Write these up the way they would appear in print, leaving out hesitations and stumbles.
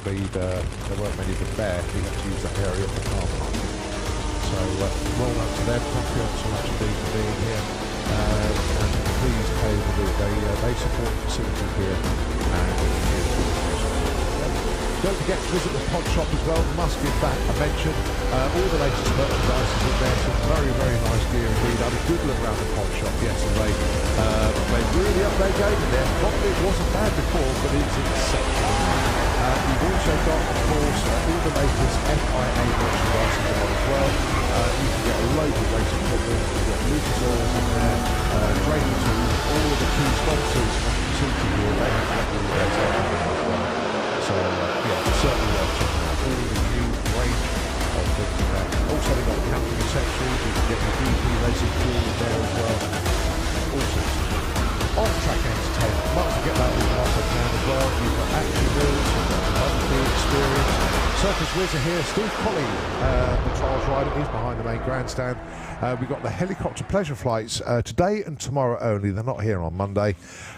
speed, there weren't many of them there. We had to use that area for car parking. So well done to them. Thank you so much indeed for being here. And please pay the bill. They support the facility here. Don't forget to visit the pod shop as well. Must give that a mention. All the latest merchandise is in there. Some very, very nice gear indeed. I had a good look around the pod shop yesterday. They really up their game in there. Probably it wasn't bad before, but it's exceptional. You've also got, of course, all the latest FIA merchandise in there as well. You can get a load of racing equipment. You've got Lucas Oils in there, Draper Tools, all of the key sponsors. Super Gear, they have all of their stuff as well. So, yeah, certainly worth checking out all the new range of things in there. Also, they've got camping essentials. You can get your BP racing fuel there as well. All sorts of things. On-track entertainment. Might as well get that all off the can as well. You've got action wheels, you've got monthly experience. Circus Whiz are here. Steve Colley, the trials rider, is behind the main grandstand. We've got the helicopter pleasure flights today and tomorrow only. They're not here on Monday.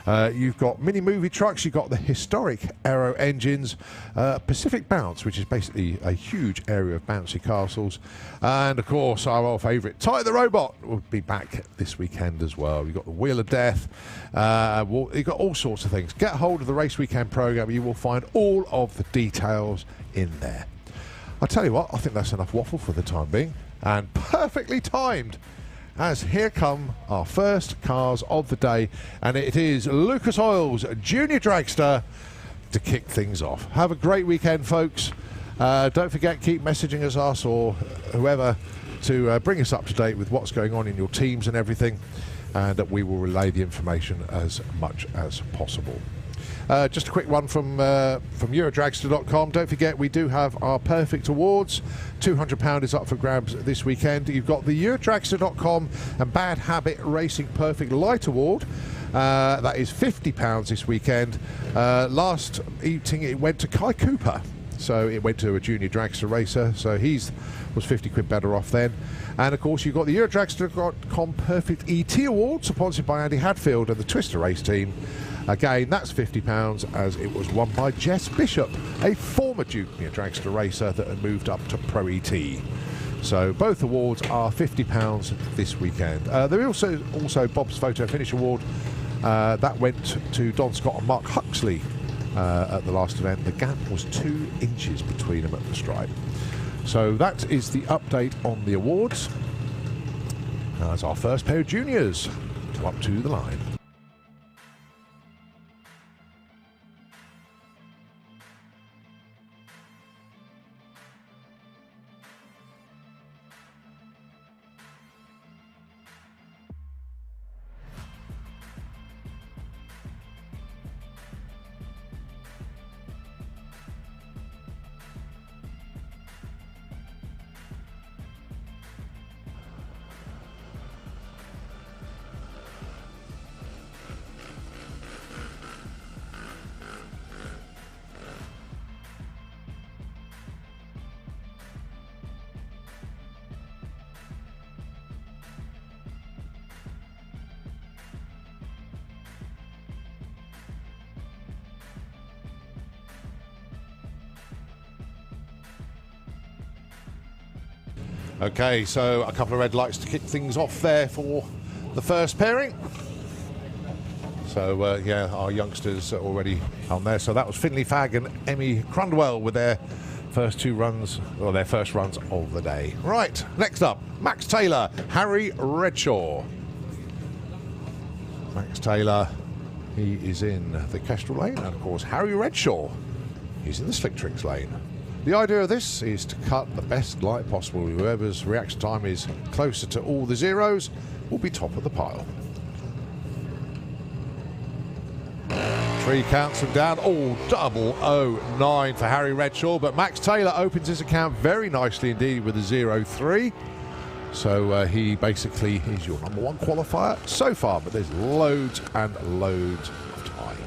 You've got mini movie trucks. You've got the historic Aero engines, Pacific Bounce, which is basically a huge area of bouncy castles, and of course our old favourite Ty the Robot will be back this weekend as well. You've got the Wheel of Death. You've got all sorts of things. Get hold of the Race Weekend programme. You will find all of the details in there. I'll tell you what, I think that's enough waffle for the time being, and perfectly timed, as here come our first cars of the day, and it is Lucas Oil's Junior Dragster to kick things off. Have a great weekend, folks. Don't forget, keep messaging us or whoever to bring us up to date with what's going on in your teams and everything, and we will relay the information as much as possible. Just a quick one from Eurodragster.com. Don't forget, we do have our Perfect Awards. £200 is up for grabs this weekend. You've got the Eurodragster.com and Bad Habit Racing Perfect Light Award. That is £50 this weekend. Last evening it went to Kai Cooper. So it went to a junior dragster racer. So was 50 quid better off then. And of course, you've got the Eurodragster.com Perfect ET Award, sponsored by Andy Hadfield and the Twister Race team. Again, that's £50, as it was won by Jess Bishop, a former junior dragster racer that had moved up to Pro ET. So both awards are £50 this weekend. There is also Bob's Photo Finish Award. That went to Don Scott and Mark Huxley at the last event. The gap was 2 inches between them at the stripe. So that is the update on the awards. As our first pair of juniors come up to the line. Okay, so a couple of red lights to kick things off there for the first pairing. So, yeah, our youngsters are already on there. So that was Finley Fagg and Emmy Crundwell with their first 2 runs, or their first runs of the day. Right, next up, Max Taylor, Harry Redshaw. Max Taylor, he is in the Kestrel lane, and of course Harry Redshaw, he's in the Slick Tricks lane. The idea of this is to cut the best light possible. Whoever's reaction time is closer to all the zeros will be top of the pile. 3 counts them down. Oh, 009 for Harry Redshaw, but Max Taylor opens his account very nicely indeed with a 0-3. So he basically is your number 1 qualifier so far, but there's loads and loads of time.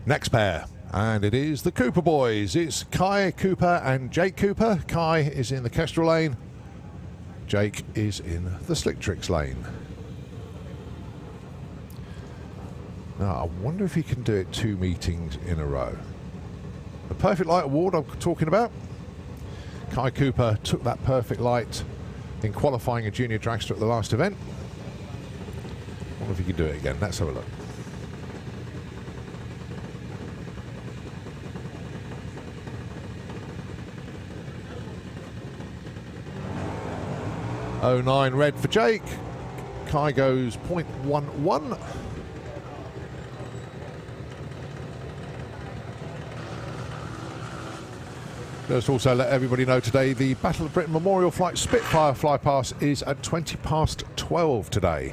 Next pair, and it is the Cooper boys. It's Kai Cooper and Jake Cooper. Kai is in the Kestrel lane. Jake is in the Slick Tricks lane. Now, I wonder if he can do it 2 meetings in a row. The perfect light award I'm talking about. Kai Cooper took that perfect light in qualifying a junior dragster at the last event. I wonder if he can do it again. Let's have a look. .09 red for Jake. Kai goes 0.11. Just also let everybody know today the Battle of Britain Memorial Flight Spitfire flypast is at 12:20 today.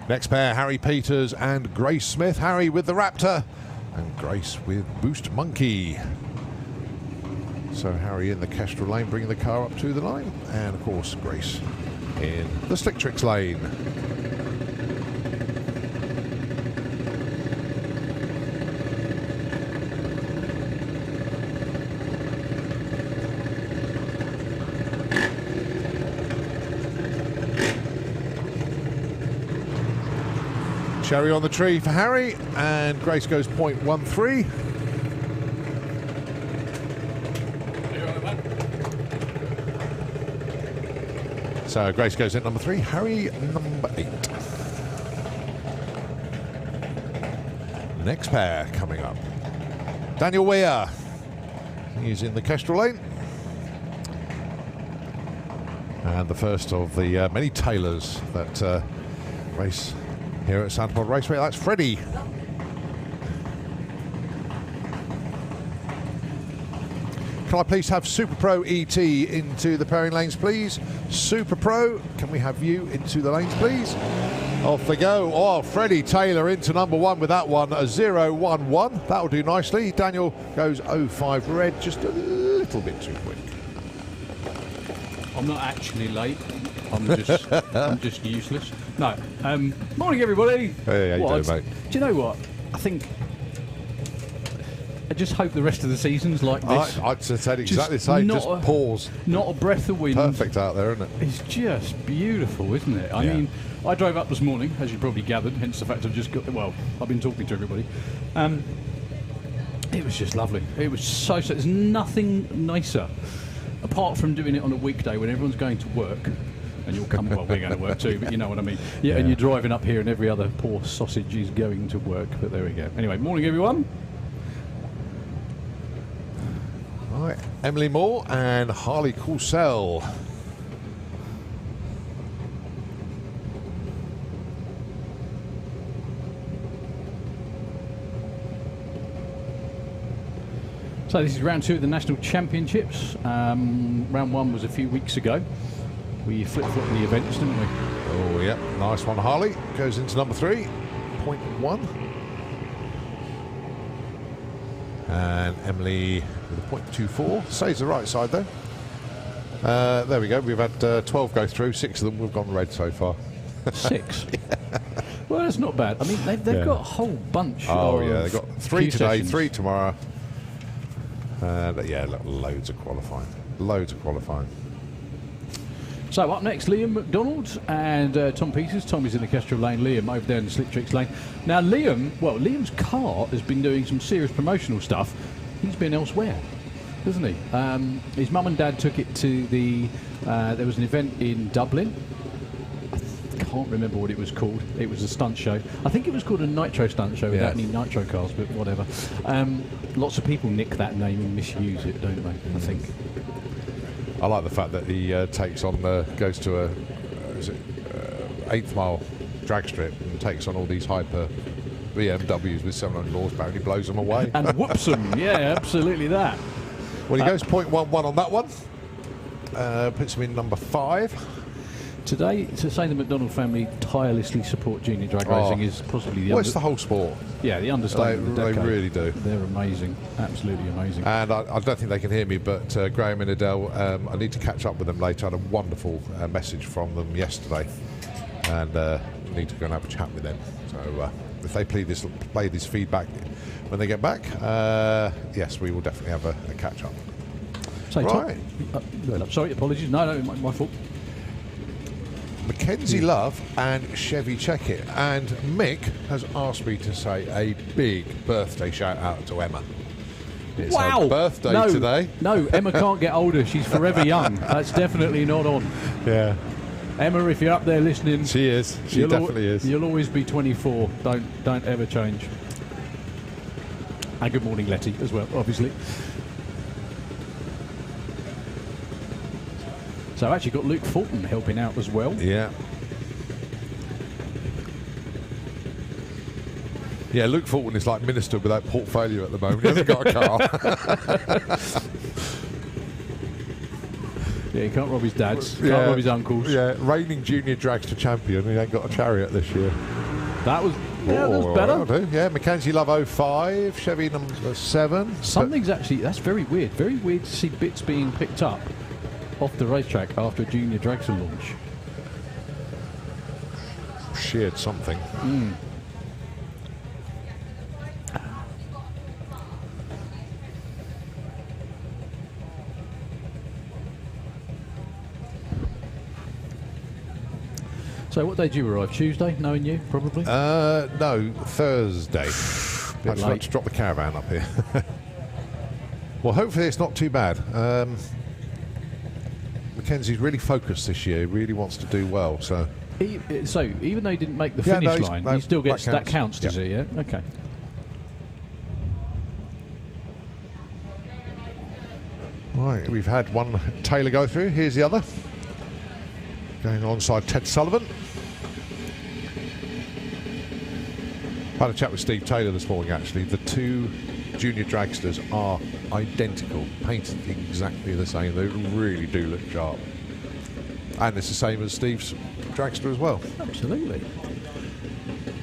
Next pair, Harry Peters and Grace Smith. Harry with the Raptor and Grace with Boost Monkey. So Harry in the Kestrel lane, bringing the car up to the line. And of course, Grace in the Slick Tricks lane. Cherry on the tree for Harry, and Grace goes 0.13. So Grace goes in number 3, Harry number 8. Next pair coming up. Daniel Weir. He's in the Kestrel lane. And the first of the many tailors that race here at Santa Pod Raceway. That's Freddie. Can I please have Super Pro ET into the pairing lanes, please? Super Pro, can we have you into the lanes, please? Off they go. Oh, Freddie Taylor into number 1 with that one, a 0-1-1. That'll do nicely. Daniel goes 0-5 red, just a little bit too quick. I'm not actually late. I'm just useless. No. Morning, everybody. Hey, how you doing, mate? Do you know what? I just hope the rest of the season's like this. I'd said exactly the same. Just pause. Not a breath of wind. Perfect out there, isn't it? It's just beautiful, isn't it? I mean, I drove up this morning, as you probably gathered, hence the fact I've just got... Well, I've been talking to everybody. It was just lovely. It was so... There's nothing nicer, apart from doing it on a weekday when everyone's going to work. And you'll come... Well, we're going to work too, but you know what I mean. Yeah, and you're driving up here and every other poor sausage is going to work. But there we go. Anyway, morning, everyone. Right, Emily Moore and Harley Coursell. So this is round 2 of the National Championships. Round 1 was a few weeks ago. We flip-flopped the events, didn't we? Oh, yeah. Nice one, Harley. Goes into number 3, 0.1. And Emily with a 0.24. Stays the right side, though. There we go. We've had 12 go through. 6 of them we've gone red so far. 6? Well, that's not bad. I mean, they've got a whole bunch of... yeah. They've got 3 today, sessions. 3 tomorrow. And, yeah, loads of qualifying. Loads of qualifying. So up next, Liam McDonald and Tom Peters. Tom is in the Kestrel lane, Liam over there in the Slick Tricks lane. Now Liam's car has been doing some serious promotional stuff. He's been elsewhere, hasn't he? His mum and dad took it to the, there was an event in Dublin. I can't remember what it was called. It was a stunt show. I think it was called a Nitro stunt show without any Nitro cars, but whatever. Lots of people nick that name and misuse it, don't they? I think. I like the fact that he takes on, goes to a 8th mile drag strip and takes on all these hyper BMWs with 700 horsepower and he blows them away. And whoops them, yeah, absolutely that. Well, he goes 0.11 on that one. Puts him in number 5. Today, to say the McDonald family tirelessly support junior drag racing is possibly the... Well, it's the whole sport. Yeah, the understatement of the decade. They really do. They're amazing. Absolutely amazing. And I don't think they can hear me, but Graham and Adele, I need to catch up with them later. I had a wonderful message from them yesterday. And need to go and have a chat with them. So if they play this feedback when they get back, yes, we will definitely have a catch up. So Right. sorry, apologies. No, my fault. Mackenzie Love and Chevy Check It, and Mick has asked me to say a big birthday shout out to Emma. It's her birthday today. No, Emma can't get older. She's forever young. That's definitely not on. Yeah. Emma, if you're up there listening, She is. She definitely is. You'll always be 24. Don't ever change. And good morning, Letty, as well, obviously. So I've actually got Luke Fulton helping out as well. Yeah. Yeah, Luke Fulton is like minister without portfolio at the moment. He hasn't got a car. Yeah, he can't rob his dad's, can't rob his uncle's. Yeah, reigning junior dragster champion. He ain't got a chariot this year. That was better. That'll do. Yeah, Mackenzie Love 05, Chevy number 7. Something's actually, that's very weird. Very weird to see bits being picked up off the racetrack after a junior dragster launch. Sheared something. So what day did you arrive? Tuesday, knowing you, probably? No, Thursday. I just like to drop the caravan up here. Well, hopefully it's not too bad. Mackenzie's really focused this year. Really wants to do well. So even though he didn't make the finish line, he still gets that counts, does he? Yeah. Okay. Right, we've had one Taylor go through. Here's the other. Going alongside Ted Sullivan. I had a chat with Steve Taylor this morning, actually. The two junior dragsters are identical, painted exactly the same. They really do look sharp. And it's the same as Steve's dragster as well. Absolutely.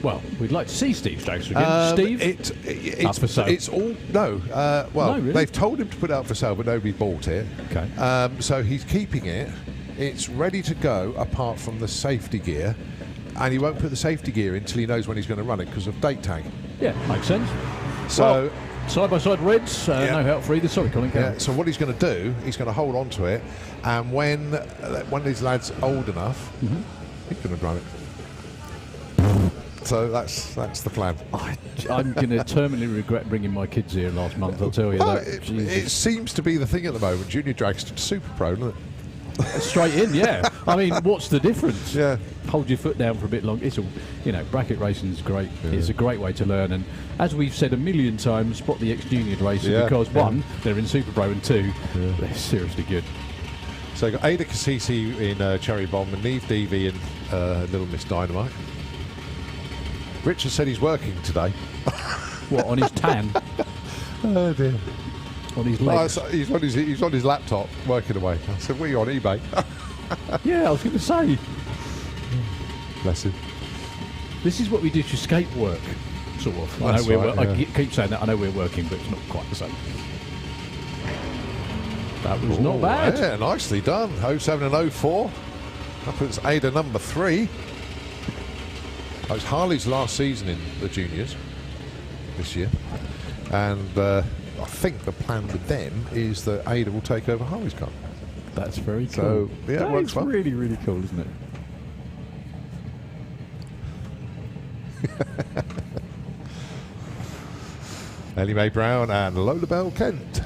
Well, we'd like to see Steve's dragster again. Steve? It's for sale. It's all... No. No, really? They've told him to put it up for sale, but nobody bought it. Okay. So he's keeping it. It's ready to go apart from the safety gear, and he won't put the safety gear in until he knows when he's going to run it because of date tag. Yeah, makes sense. So side-by-side reds, no help for either. Sorry, Colin. Yeah, so what he's going to do, he's going to hold on to it, and when one of these lads old enough, he's going to run it. So that's the plan. I'm going to terminally regret bringing my kids here last month, I'll tell you that. It seems to be the thing at the moment. Junior dragster, super pro, isn't it? Straight in, yeah. I mean, what's the difference? Yeah. Hold your foot down for a bit long. It's all, bracket racing is great. Yeah. It's a great way to learn. And as we've said a million times, spot the ex-junior racer because one, they're in Super Pro, and two, they're seriously good. So you've got Ada Cassisi in Cherry Bomb and Neve Deavy in Little Miss Dynamite. Richard said he's working today. What, on his tan? Oh dear. On his legs? He's on his laptop working away. I said, what are you on, eBay? Yeah, I was going to say. Bless him. This is what we do to escape work, sort of. I keep saying that. I know we're working, but it's not quite the same. That was not bad. Yeah, nicely done. 07 and 04. That puts Ada number 3. That was Harley's last season in the juniors this year. And I think the plan with them is that Ada will take over Harley's car. That's very cool. So, yeah, it works well. That's really, really cool, isn't it? Ellie Mae Brown and Lola Bell Kent.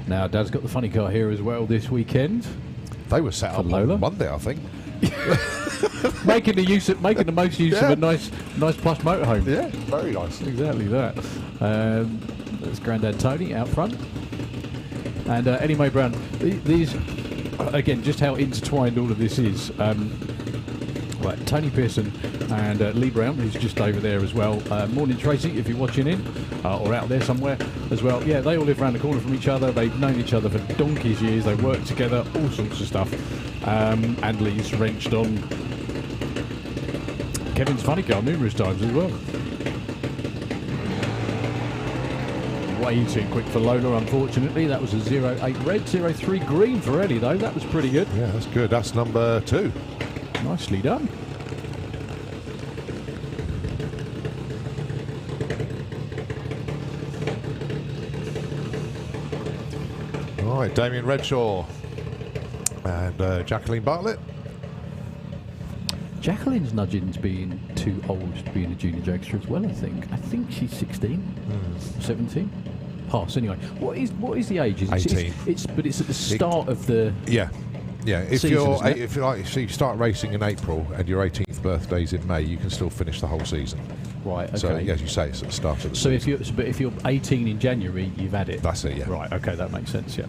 Now, Dad's got the funny car here as well this weekend. They were set up on Monday, I think. making the most use of a nice plush motorhome. Yeah, very nice. Exactly that. There's Grandad Tony out front, and Ellie Mae Brown. These again, just how intertwined all of this is. Right, Tony Pearson and Lee Brown, who's just over there as well. Morning, Tracy, if you're watching in or out there somewhere as well. Yeah, they all live around the corner from each other. They've known each other for donkey's years. They work together, all sorts of stuff. And Lee's wrenched on Kevin's funny car numerous times as well. Way too quick for Lola, unfortunately. That was a 08 red, 03 green for Ellie, though. That was pretty good. Yeah, that's good. That's number 2. Nicely done. All right, Damien Redshaw and Jacqueline Bartlett. Jacqueline's nudging to being too old to be in a junior dragster as well, I think. I think she's 16, 17. Pass, anyway. What is the age? 18. But it's at the start of the... Yeah. Yeah, if season, if you start racing in April and your 18th birthday's in May, you can still finish the whole season. Right, okay. So, as you say, it's at the start of the season. So if you're 18 in January, you've had it. That's it, yeah. Right, okay, that makes sense, yeah.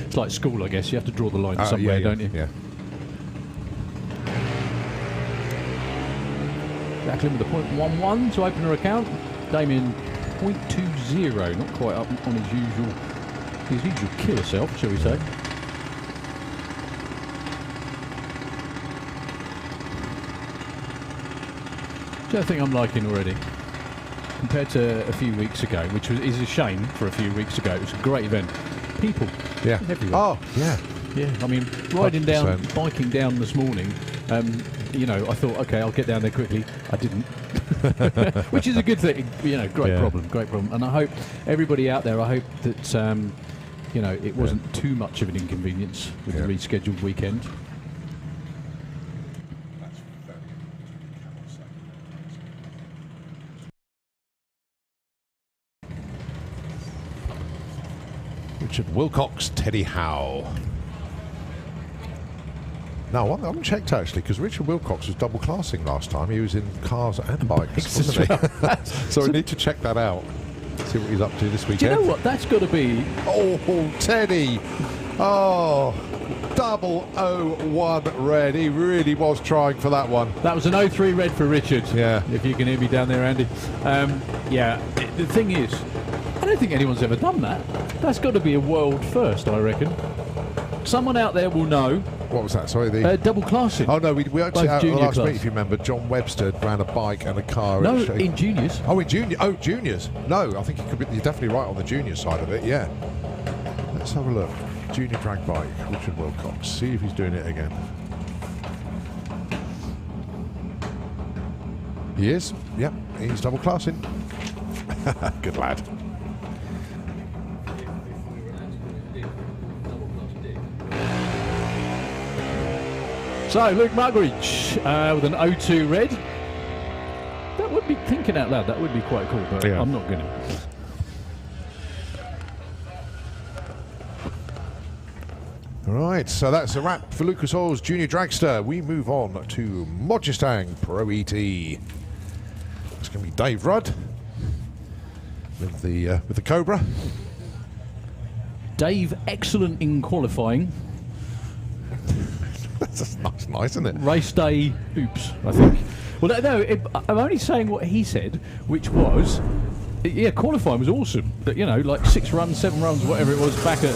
It's like school, I guess. You have to draw the line somewhere, don't you? Yeah. Jacqueline with a .11 to open her account. Damien .20, not quite up on his usual killer self, shall we say. The other thing I'm liking already, compared to a few weeks ago, which is a shame for a few weeks ago. It was a great event. People, yeah, everywhere. Oh, yeah, yeah. I mean, biking down this morning. You know, I thought, okay, I'll get down there quickly. I didn't, which is a good thing. You know, great problem. And I hope everybody out there. I hope that you know, it wasn't too much of an inconvenience with the rescheduled weekend. Richard Wilcox, Teddy Howe. No, I haven't checked actually, because Richard Wilcox was double classing last time. He was in cars and bikes, wasn't he? So we need to check that out. See what he's up to this weekend. Do you know what? That's got to be... Oh, Teddy! Oh, 001 red. He really was trying for that one. That was an 03 red for Richard. Yeah. If you can hear me down there, Andy. Yeah, the thing is, I don't think anyone's ever done that. That's got to be a world first, I reckon. Someone out there will know. What was that? Sorry, the double classing. Oh no, we actually out last class. week, if you remember, John Webster ran a bike and a car. No, in juniors. Oh, in junior. Oh, juniors. No, I think you could be. You're definitely right on the junior side of it. Yeah. Let's have a look. Junior drag bike, Richard Wilcox. See if he's doing it again. He is. Yep, he's double classing. Good lad. So, Luke Muggeridge with an 02 red. That would be, thinking out loud, that would be quite cool, but I'm not going to. Right, so that's a wrap for Lucas Oil's Junior Dragster. We move on to Modjestang Pro ET. It's going to be Dave Rudd with the Cobra. Dave, excellent in qualifying. That's nice, isn't it? Race day, oops, I think. Well, no, I'm only saying what he said, which was, yeah, qualifying was awesome. But, you know, like 6 runs, 7 runs, whatever it was back a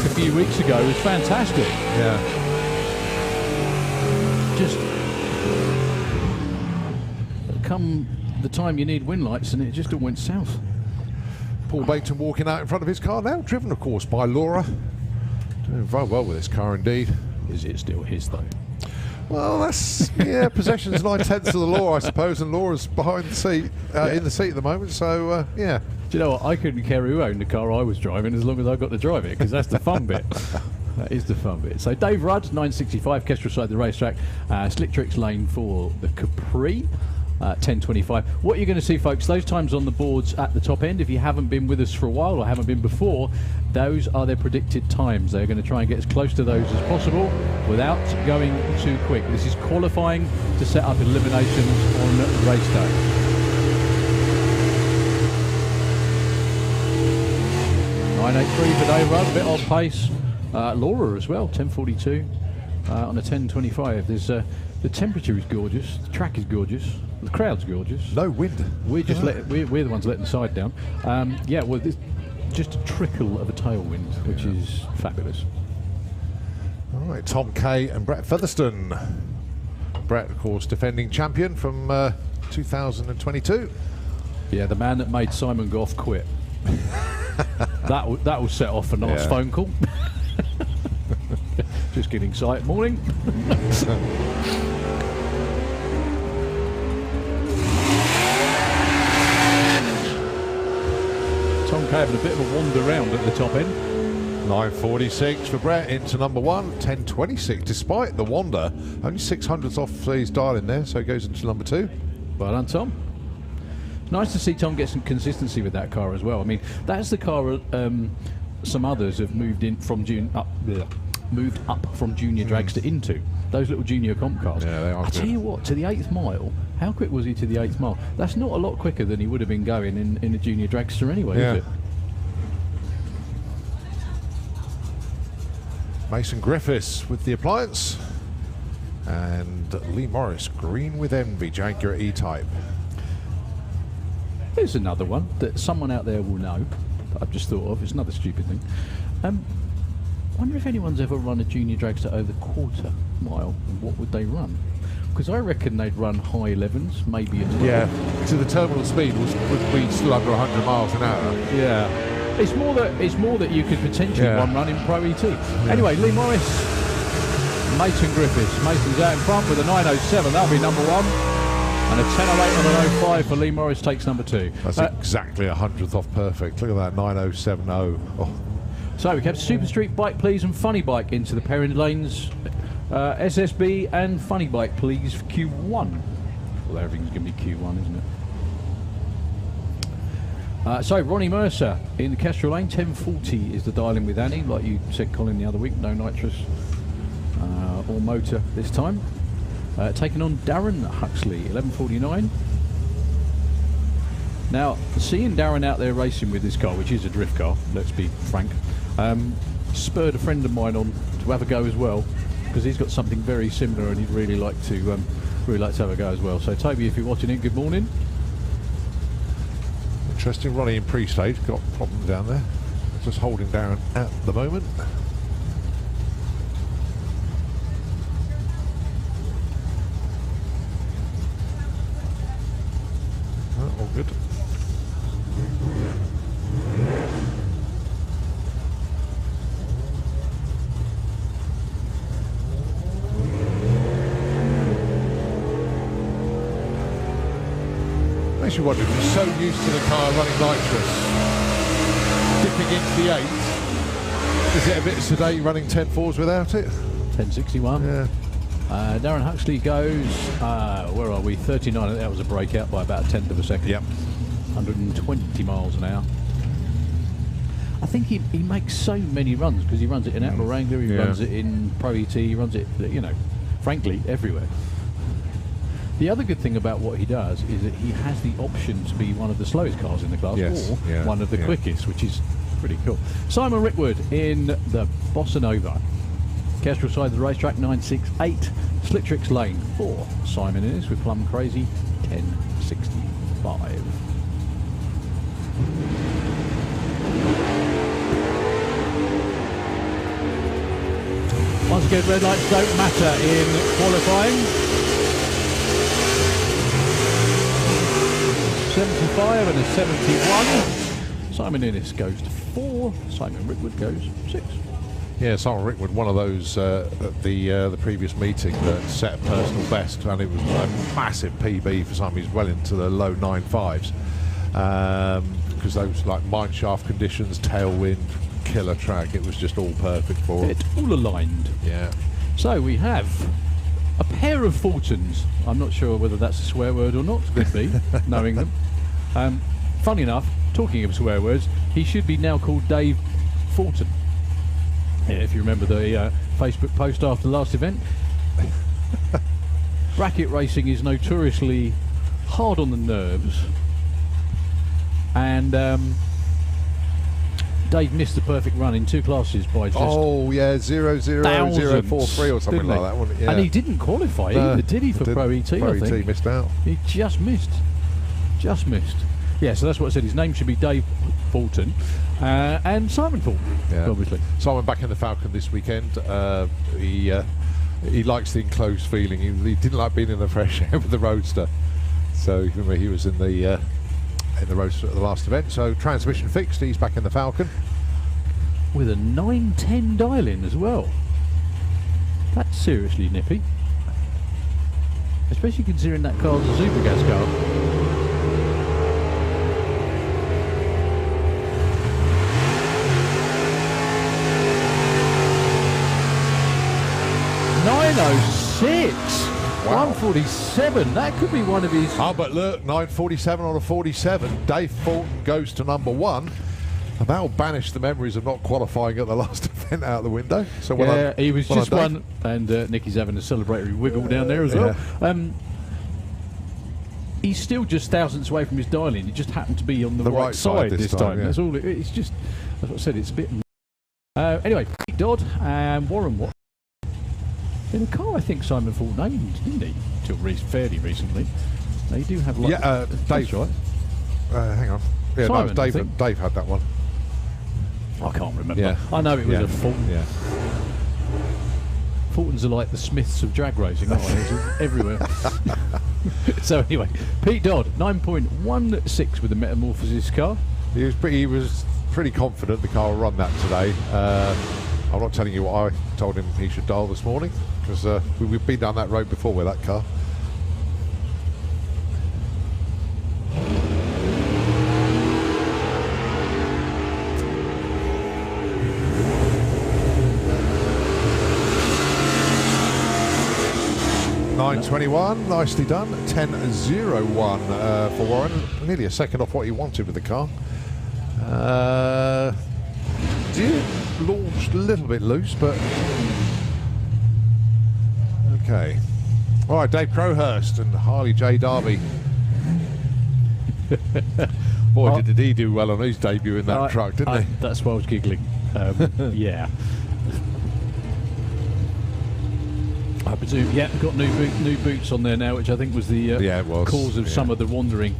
few weeks ago was fantastic. Yeah. Just come the time you need win lights, and it just all went south. Paul Baton walking out in front of his car now, driven, of course, by Laura. Doing very well with this car indeed. Is it still his, though? Well, that's, yeah, possession's 9/10 of the law, I suppose, and Laura's behind the seat, in the seat at the moment, so, yeah. Do you know what? I couldn't care who owned the car I was driving as long as I got to drive it, because that's the fun bit. That is the fun bit. So Dave Rudd, 965, Kestrel side of the racetrack, Slick Tricks lane for the Capri. 10:25. What you're going to see, folks, those times on the boards at the top end, if you haven't been with us for a while or haven't been before, those are their predicted times. They're going to try and get as close to those as possible without going too quick. This is qualifying to set up eliminations on race day. .983 for Dave Rudd, a bit off pace. Laura as well, 10:42 on a 10:25. There's the temperature is gorgeous, the track is gorgeous, the crowd's gorgeous. No wind. We're just we're the ones letting the side down. Yeah, well, there's just a trickle of a tailwind, which is fabulous. All right, Tom Kay and Brett Featherstone. Brett, of course, defending champion from 2022. Yeah, the man that made Simon Goff quit. that will set off a nice phone call. Just getting excited. Morning. Tom K having a bit of a wander round at the top end. 9.46 for Brett into number 1, 10.26 despite the wander. Only 600ths off his dial in there, so he goes into number 2. Well done, Tom. Nice to see Tom get some consistency with that car as well. I mean, that's the car some others have moved in from moved up from junior dragster into. Those little junior comp cars. Yeah, they are. I tell you what, to the 8th mile, how quick was he to the 8th mile? That's not a lot quicker than he would have been going in a junior dragster anyway, is it? Mason Griffiths with the appliance. And Lee Morris, green with envy, Jaguar E-Type. Here's another one that someone out there will know, that I've just thought of. It's another stupid thing. Wonder if anyone's ever run a junior dragster over the quarter mile, and what would they run? Because I reckon they'd run high 11s, maybe a 12. Yeah, so the terminal speed would be still under 100 miles an hour. Yeah. It's more that you could potentially one run in Pro ET. Anyway, Lee Morris, Mason Griffiths. Mason's out in front with a 9.07. That'll be number 1. And a 10.08 and an 0.5 for Lee Morris takes number 2. That's exactly 100th off perfect. Look at that, 9.070. Oh. So we kept Super Street Bike Please and Funny Bike into the pairing lanes. SSB and Funny Bike Please for Q1. Well, everything's going to be Q1, isn't it? So Ronnie Mercer in the Kestrel lane, 10.40 is the dial-in with Annie, like you said, Colin, the other week. No nitrous or motor this time. Taking on Darren Huxley, 11.49. Now, seeing Darren out there racing with this car, which is a drift car, let's be frank, spurred a friend of mine on to have a go as well, because he's got something very similar and he'd really like to have a go as well. So Toby, if you're watching in, good morning. Interesting, Ronnie in pre-stage, got problems down there. Just holding Darren at the moment. All good. Makes you wonder if you're so used to the car running nitrous, dipping into the 8, is it a bit today running 10.4s without it? 10.61. Yeah. Darren Huxley goes, where are we? 39. That was a breakout by about a tenth of a second. Yep. 120 miles an hour. I think he makes so many runs because he runs it in Outlaw Wrangler, he runs it in Pro ET, he runs it, frankly, everywhere. The other good thing about what he does is that he has the option to be one of the slowest cars in the class or one of the quickest, which is pretty cool. Simon Rickwood in the Bossa Nova. Kestrel side of the racetrack, 9.68. Slick Lane, 4. Simon is with Plum Crazy, 10.65. Once again, red lights don't matter in qualifying. 75 and a 71. Simon Innes goes to 4. Simon Rickwood goes 6. Yeah, Simon Rickwood, one of those at the previous meeting that set a personal best, and it was a massive PB for Simon. He's well into the low 9.5s because those like mine shaft conditions, tailwind, killer track. It was just all perfect for him. It's all aligned. Yeah. So we have a pair of Fultons. I'm not sure whether that's a swear word or not. Could be, knowing them. Funny enough, talking of swear words, he should be now called Dave Fulton. Yeah, if you remember the Facebook post after the last event. Bracket racing is notoriously hard on the nerves, and Dave missed the perfect run in 2 classes by just 0.00043 or something like that, wasn't it? Yeah. And he didn't qualify either, did he, for Pro ET? Pro I think ET missed out. He just missed. Yeah, so that's what I said. His name should be Dave Fulton and Simon Fulton, obviously. Simon back in the Falcon this weekend. He likes the enclosed feeling. He didn't like being in the fresh air with the Roadster. So remember, he was in the Roadster at the last event. So transmission fixed. He's back in the Falcon with a 9.10 dial-in as well. That's seriously nippy, especially considering that car's a supergas car. 146. Wow. 147. That could be one of his. Oh, but look, 947 on a 47. Dave Fulton goes to number 1. And that'll banish the memories of not qualifying at the last event out the window. So Yeah, he was just Dave. one. And Nicky's having a celebratory wiggle down there as well. He's still just thousandths away from his dial-in. He just happened to be on the right side this time. Yeah. That's all. It's just, as I said, it's a bit. Anyway, Pete Dodd and Warren Watt. In a car, I think Simon Full named, didn't he? Till fairly recently. They do have. Like, Dave. Right. Hang on. Yeah, Simon, no, Dave had that one. I can't remember. Yeah. I know it was a Fulton. Yeah. Fultons are like the Smiths of drag racing, aren't they? They're everywhere. So anyway, Pete Dodd, 9.16 with the Metamorphosis car. He was pretty confident the car will run that today. I'm not telling you what I told him he should dial this morning, because we've been down that road before with that car. .921, nicely done. 10.01 for Warren, nearly a second off what he wanted with the car. Did launch a little bit loose, but okay. All right, Dave Crowhurst and Harley J. Darby. Boy, did he do well on his debut in that truck, didn't he? That's why I was giggling. Yeah. I presume, got new boots on there now, which I think was the cause of some of the wandering.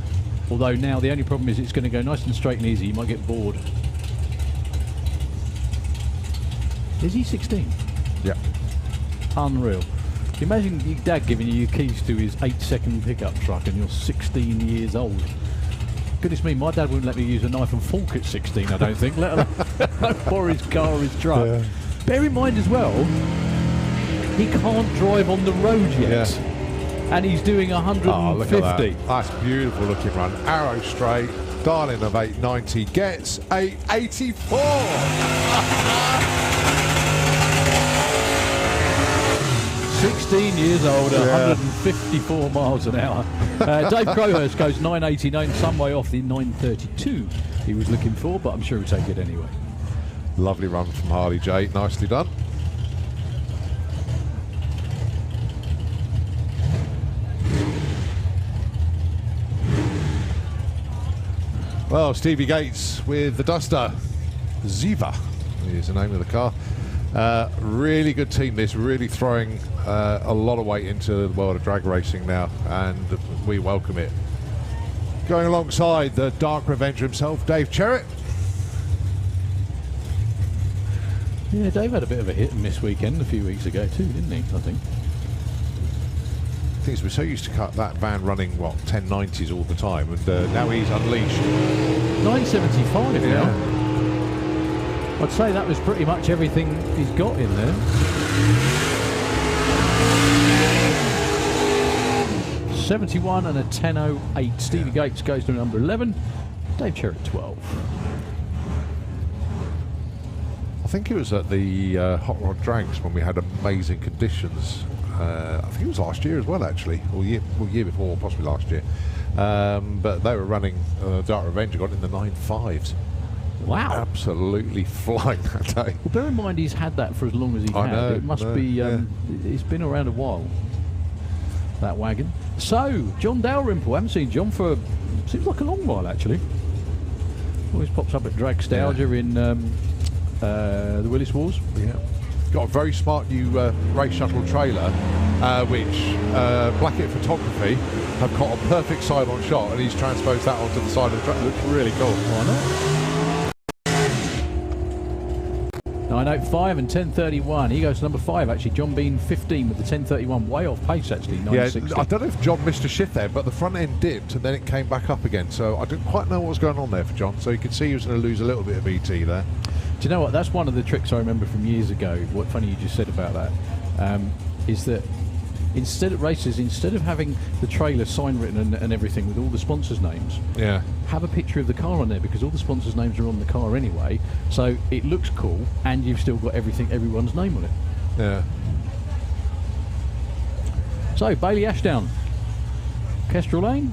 Although now the only problem is it's going to go nice and straight and easy. You might get bored. Is he 16? Yeah. Unreal. Imagine your dad giving you your keys to his 8-second pickup truck and you're 16 years old. Goodness me, my dad wouldn't let me use a knife and fork at 16, I don't think, let alone for his car or his truck. Yeah. Bear in mind as well, he can't drive on the road yet. Yeah. And he's doing 150. Oh, look at that. That's beautiful looking run. Arrow straight, dialing of 890, gets 884. 16 years old, 154 miles an hour. Dave Crowhurst goes 989, some way off the 932 he was looking for, but I'm sure he'll take it anyway. Lovely run from Harley J, nicely done. Well, Stevie Gates with the Duster. Ziva is the name of the car. Really good team this, really throwing a lot of weight into the world of drag racing now, and we welcome it. Going alongside the Dark Revenger himself, Dave Cherritt. Yeah, Dave had a bit of a hit and miss weekend a few weeks ago too, didn't he, I think? We're so used to cut that van running 1090s all the time, and now he's unleashed. 975 now. I'd say that was pretty much everything he's got in there. 71 and a 10.08. Stevie Gates goes to number 11. Dave Cherritt 12. I think it was at the Hot Rod Drags when we had amazing conditions. I think it was last year as well, actually, or year before, possibly last year. But they were running Dark Revenger, got in the 9.5s. Wow! Absolutely flying that day. Well, bear in mind he's had that for as long as he had. Know, it must be. It's been around a while. That wagon. So John Dalrymple. I haven't seen John for seems like a long while actually. Always pops up at Dragstalgia in the Willis Wars. Yeah. Got a very smart new race shuttle trailer, which Blackett Photography have caught a perfect side-on shot, and he's transposed that onto the side of the truck. Looks really cool. Why not? 9.05 and 10.31. He goes to number 5 actually. John Bean 15 with the 10.31. Way off pace actually. 9.60. Yeah, I don't know if John missed a shift there, but the front end dipped and then it came back up again. So I didn't quite know what was going on there for John. So you could see he was going to lose a little bit of ET there. Do you know what? That's one of the tricks I remember from years ago. What funny you just said about that is that instead of races, instead of having the trailer sign written and everything with all the sponsors' names, have a picture of the car on there, because all the sponsors' names are on the car anyway. So it looks cool, and you've still got everyone's name on it. Yeah. So, Bailey Ashdown, Kestrel Lane.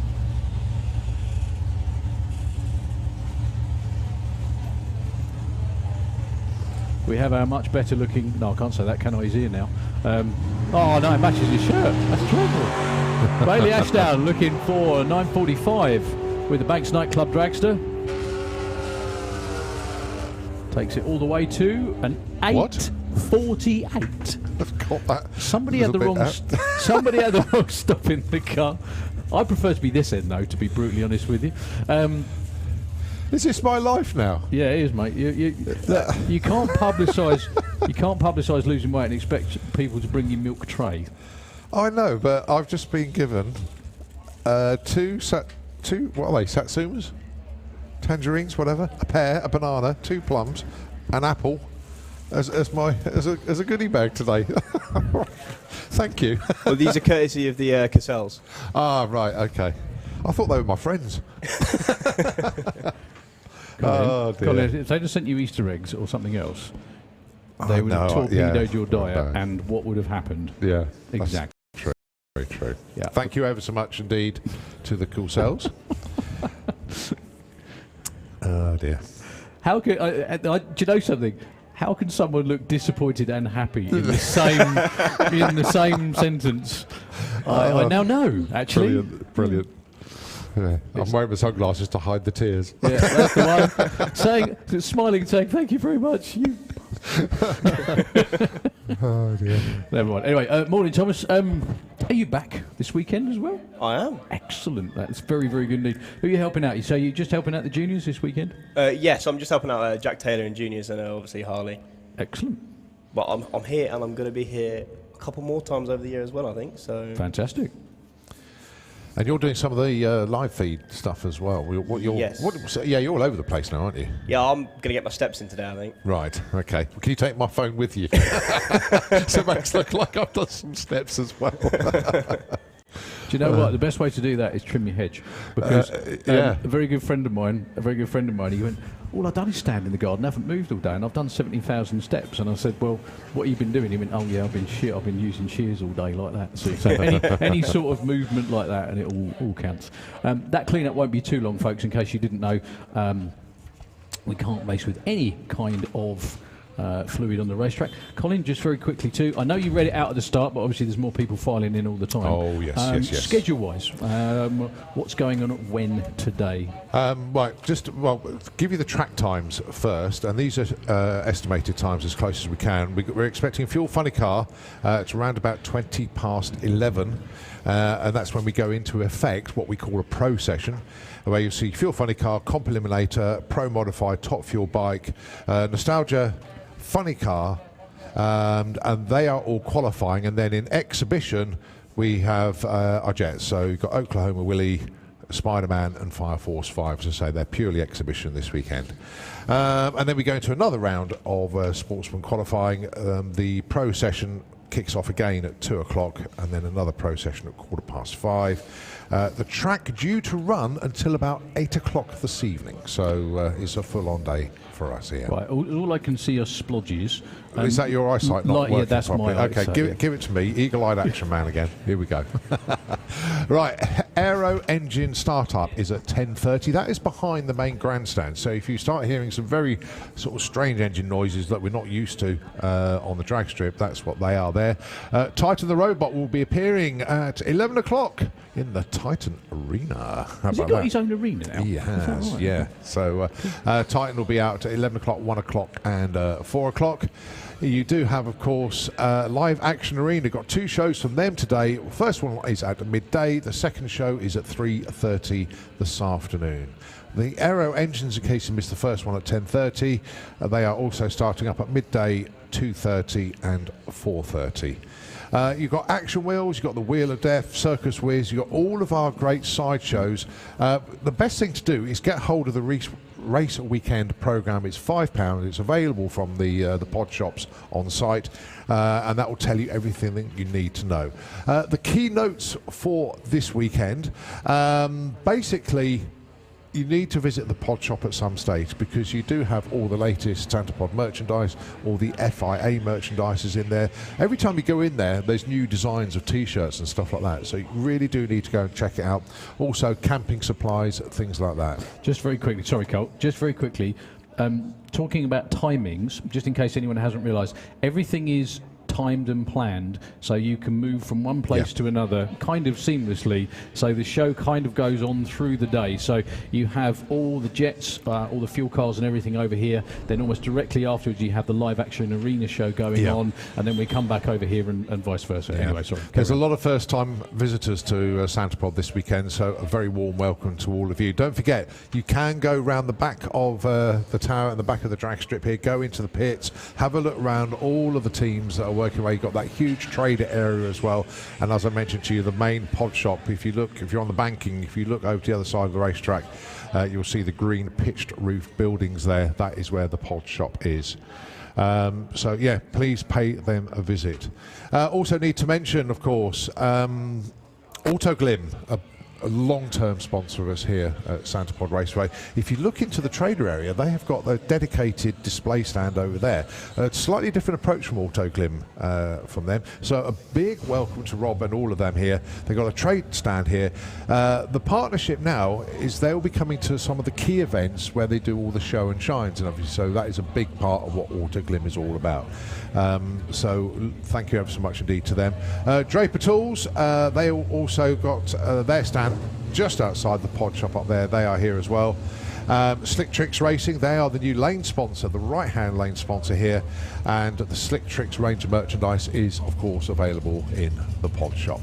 We have our much better looking... No, I can't say that, can I? He's here now. Oh, no, it matches his shirt. That's dreadful. Bailey Ashdown looking for a 9:45 with the Banks Nightclub Dragster. Takes it all the way to an 8:48. I've got that. Somebody had the wrong stop in the car. I prefer to be this end, though, to be brutally honest with you. Is this my life now? Yeah, it is, mate. You can't publicise. You can't publicise losing weight and expect people to bring you milk tray. I know, but I've just been given two what are they? Satsumas, tangerines, whatever. A pear, a banana, 2 plums, an apple, as a goodie bag today. Thank you. Well, these are courtesy of the Cassells. Ah, right. Okay. I thought they were my friends. Colin, if they just sent you Easter eggs or something else, they would have torpedoed your diet, and what would have happened? Yeah, exactly. True. Very true. Yeah. Thank you ever so much indeed to the cool cells. Oh dear. How could do you know something? How can someone look disappointed and happy in the same sentence? I now know. Actually, Brilliant. Yeah. I'm wearing my sunglasses to hide the tears. Yeah, that's the one. Smiling, saying thank you very much. Oh dear. Never mind. Anyway, morning, Thomas. Are you back this weekend as well? I am. Excellent. That's very, very good news. Who are you helping out? So you're just helping out the juniors this weekend? Yes, I'm just helping out Jack Taylor and juniors, and obviously Harley. Excellent. But I'm here, and I'm going to be here a couple more times over the year as well, I think. So fantastic. And you're doing some of the live feed stuff as well. Yes. You're all over the place now, aren't you? Yeah, I'm going to get my steps in today, I think. Right, okay. Can you take my phone with you? So it makes it look like I've done some steps as well. Do you know what? The best way to do that is trim your hedge. Because a very good friend of mine, he went, all I've done is stand in the garden, I haven't moved all day, and I've done 70,000 steps. And I said, well, what have you been doing? He went, oh yeah, I've been using shears all day like that. So any sort of movement like that, and it all counts. That clean-up won't be too long, folks, in case you didn't know. We can't race with any kind of fluid on the racetrack. Colin, just very quickly too, I know you read it out at the start, but obviously there's more people filing in all the time. Oh, yes. Schedule-wise, what's going on when today? Give you the track times first, and these are estimated times as close as we can. We're expecting a Fuel Funny Car. It's around about 20 past 11, and that's when we go into effect what we call a pro session, where you see Fuel Funny Car, Comp Eliminator, Pro Modified, Top Fuel Bike, Nostalgia, Funny Car, and they are all qualifying. And then in exhibition we have our jets. So you've got Oklahoma Willie, Spider-Man and Fire Force 5, as I say, they're purely exhibition this weekend. And then we go into another round of Sportsman qualifying. The pro session kicks off again at 2 o'clock, and then another pro session at 5:15. The track due to run until about 8 o'clock this evening, so it's a full-on day for us here. Right, all I can see are splodges. Is that your eyesight not working yeah, that's properly? my Okay, eyesight, give it to me. Eagle-eyed action man again. Here we go. Right, aero engine startup is at 10:30. That is behind the main grandstand. So if you start hearing some very sort of strange engine noises that we're not used to on the drag strip, that's what they are there. Titan the Robot will be appearing at 11 o'clock in the Titan Arena. Has he got his own arena now? He has, right? yeah. So Titan will be out at 11 o'clock, 1 o'clock and 4 o'clock. You do have, of course, Live Action Arena. Got 2 shows from them today. First one is at midday. The second show is at 3:30 this afternoon. The Aero Engines, in case you missed the first one, at 10:30. They are also starting up at midday, 2:30 and 4:30. You've got Action Wheels, you've got the Wheel of Death, Circus Whiz, you've got all of our great sideshows. The best thing to do is get hold of the race weekend program. It's £5. It's available from the pod shops on site, and that will tell you everything that you need to know. The keynotes for this weekend, basically you need to visit the pod shop at some stage, because you do have all the latest Santapod merchandise, all the FIA merchandise is in there. Every time you go in there, there's new designs of t-shirts and stuff like that, so you really do need to go and check it out. Also camping supplies, things like that. Just very quickly, sorry Cole, just very quickly, talking about timings, just in case anyone hasn't realised, everything is timed and planned, so you can move from one place to another kind of seamlessly, so the show kind of goes on through the day. So you have all the jets, all the fuel cars and everything over here, then almost directly afterwards you have the live action arena show going on, and then we come back over here and vice versa. Anyway, sorry. There's a lot of first time visitors to Santapod this weekend, so a very warm welcome to all of you. Don't forget, you can go round the back of the tower and the back of the drag strip here, go into the pits, have a look around all of the teams that are working away. You've got that huge trader area as well, and as I mentioned to you, the main pod shop, if you're on the banking, if you look over to the other side of the racetrack, you'll see the green pitched roof buildings there. That is where the pod shop is. So yeah, please pay them a visit. Also need to mention, of course, Autoglim, a long-term sponsor of us here at Santapod Raceway. If you look into the trader area, they have got a dedicated display stand over there. A slightly different approach from Autoglim from them. So a big welcome to Rob and all of them here. They've got a trade stand here. The partnership now is they'll be coming to some of the key events where they do all the show and shines, and obviously so that is a big part of what Autoglim is all about. So thank you ever so much indeed to them. Draper Tools, they also got their stand just outside the pod shop up there. They are here as well. Slick Tricks Racing, they are the new lane sponsor, the right hand lane sponsor here, and the Slick Tricks range of merchandise is of course available in the pod shop.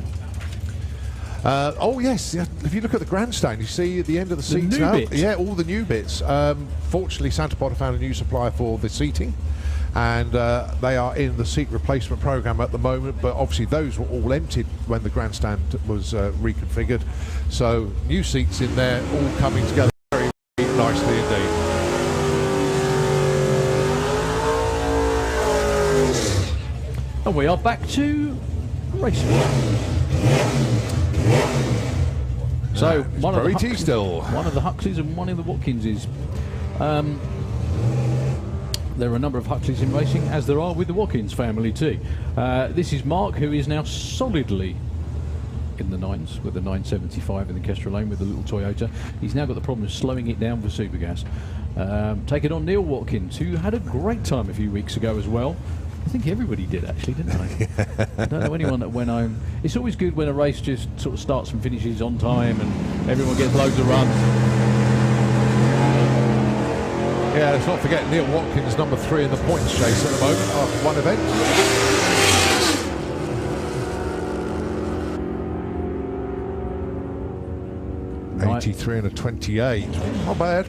Oh yes, if you look at the grandstand, you see at the end of the seats now, all the new bits. Fortunately Santapod have found a new supplier for the seating, and they are in the seat replacement program at the moment, but obviously those were all emptied when the grandstand was reconfigured, so new seats in there, all coming together very, very nicely indeed. And we are back to racing. So one of the Huxleys and one of the Watkinses. There are a number of Huxleys in racing, as there are with the Watkins family too. This is Mark, who is now solidly in the 9s with the 975 in the Kestrel Lane with the little Toyota. He's now got the problem of slowing it down for Supergas. Taking on Neil Watkins, who had a great time a few weeks ago as well. I think everybody did actually, didn't they? I don't know anyone that went home. It's always good when a race just sort of starts and finishes on time and everyone gets loads of runs. Yeah, let's not forget Neil Watkins, number 3 in the points chase at the moment after one event. 83 and a 28. Not bad.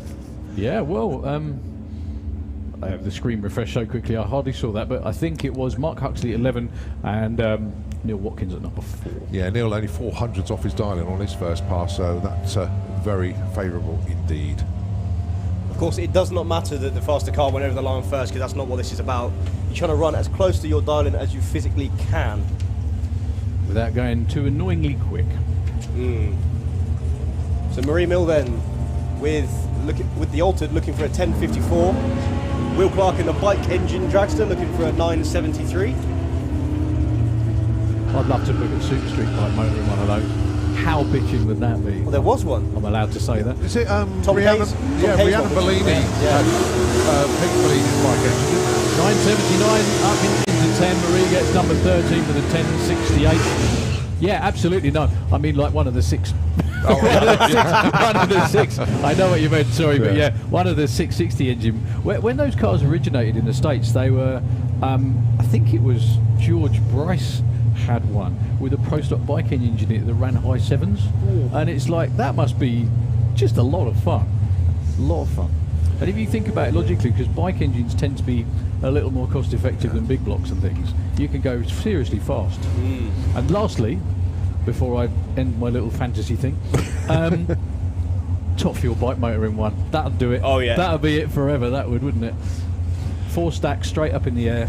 Yeah, well, I have the screen refreshed so quickly I hardly saw that, but I think it was Mark Huxley at 11 and Neil Watkins at number 4. Yeah, Neil only 400s off his dialing on his first pass, so that's very favourable indeed. Of course, it does not matter that the faster car went over the line first, because that's not what this is about. You're trying to run as close to your dialing as you physically can, without going too annoyingly quick. So Marie Mill then, with the altered looking for a 1054. Will Clark in the bike engine dragster looking for a 973. I'd love to book a Super Street bike motor in one of those. How bitching would that be? Well, there was one. I'm allowed to say that. Is it Tom Rhiannon? Hayes? Yeah, Tom Hayes Rhiannon Bellini. Pink Bellini's bike engine. 979 up into 10. Marie gets number 13 with a 1068. Yeah, absolutely no. I mean, like one of the 6. One of the 6. I know what you meant. Sorry, but yeah, one of the 660 engine. When those cars originated in the States, they were. I think it was George Bryce had one with a Pro Stock bike engine in it that ran high 7s, and it's like that must be just a lot of fun. A lot of fun. And if you think about it logically, because bike engines tend to be a little more cost effective than big blocks and things, you can go seriously fast. And lastly, before I end my little fantasy thing, top fuel bike motor in one. That'll do it. Oh yeah. That'll be it forever, that would, wouldn't it? 4 stacks straight up in the air.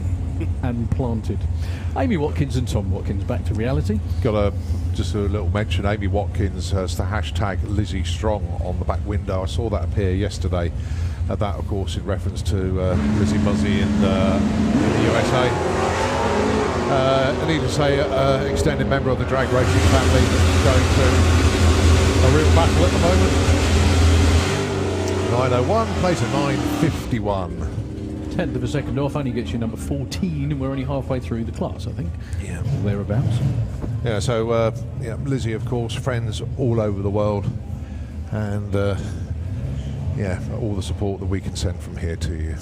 and planted. Amy Watkins and Tom Watkins, back to reality. Got just a little mention. Amy Watkins has the hashtag Lizzie Strong on the back window. I saw that appear yesterday. That, of course, in reference to Lizzie Muzzy in the USA. I need to say, extended member of the drag racing family that's going through a real battle at the moment. 9:01 plays a 9:51. Tenth of a second off, only gets you number 14, and we're only halfway through the class, I think. Yeah. Or thereabouts. Yeah, so yeah, Lizzie, of course, friends all over the world, and yeah, all the support that we can send from here to you.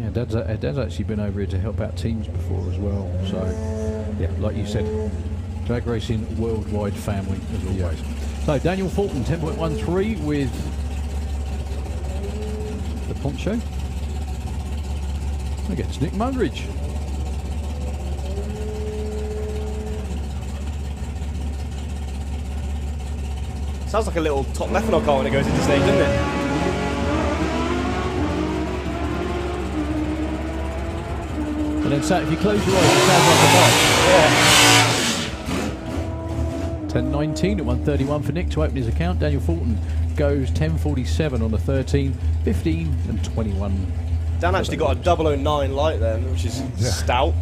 Yeah, Dad's actually been over here to help out teams before as well. So, yeah, like you said, drag racing worldwide family as always. Yeah. So Daniel Fulton, 10.13 with the poncho against Nick Mugridge. Sounds like a little top methanol car when it goes into stage, doesn't it? And then, if you close your eyes, it sounds like a bike. Yeah. 10.19 at 1:31 for Nick to open his account. Daniel Fulton goes 10.47 on the 13, 15 and 21. Dan actually got a 009 light then, which is stout.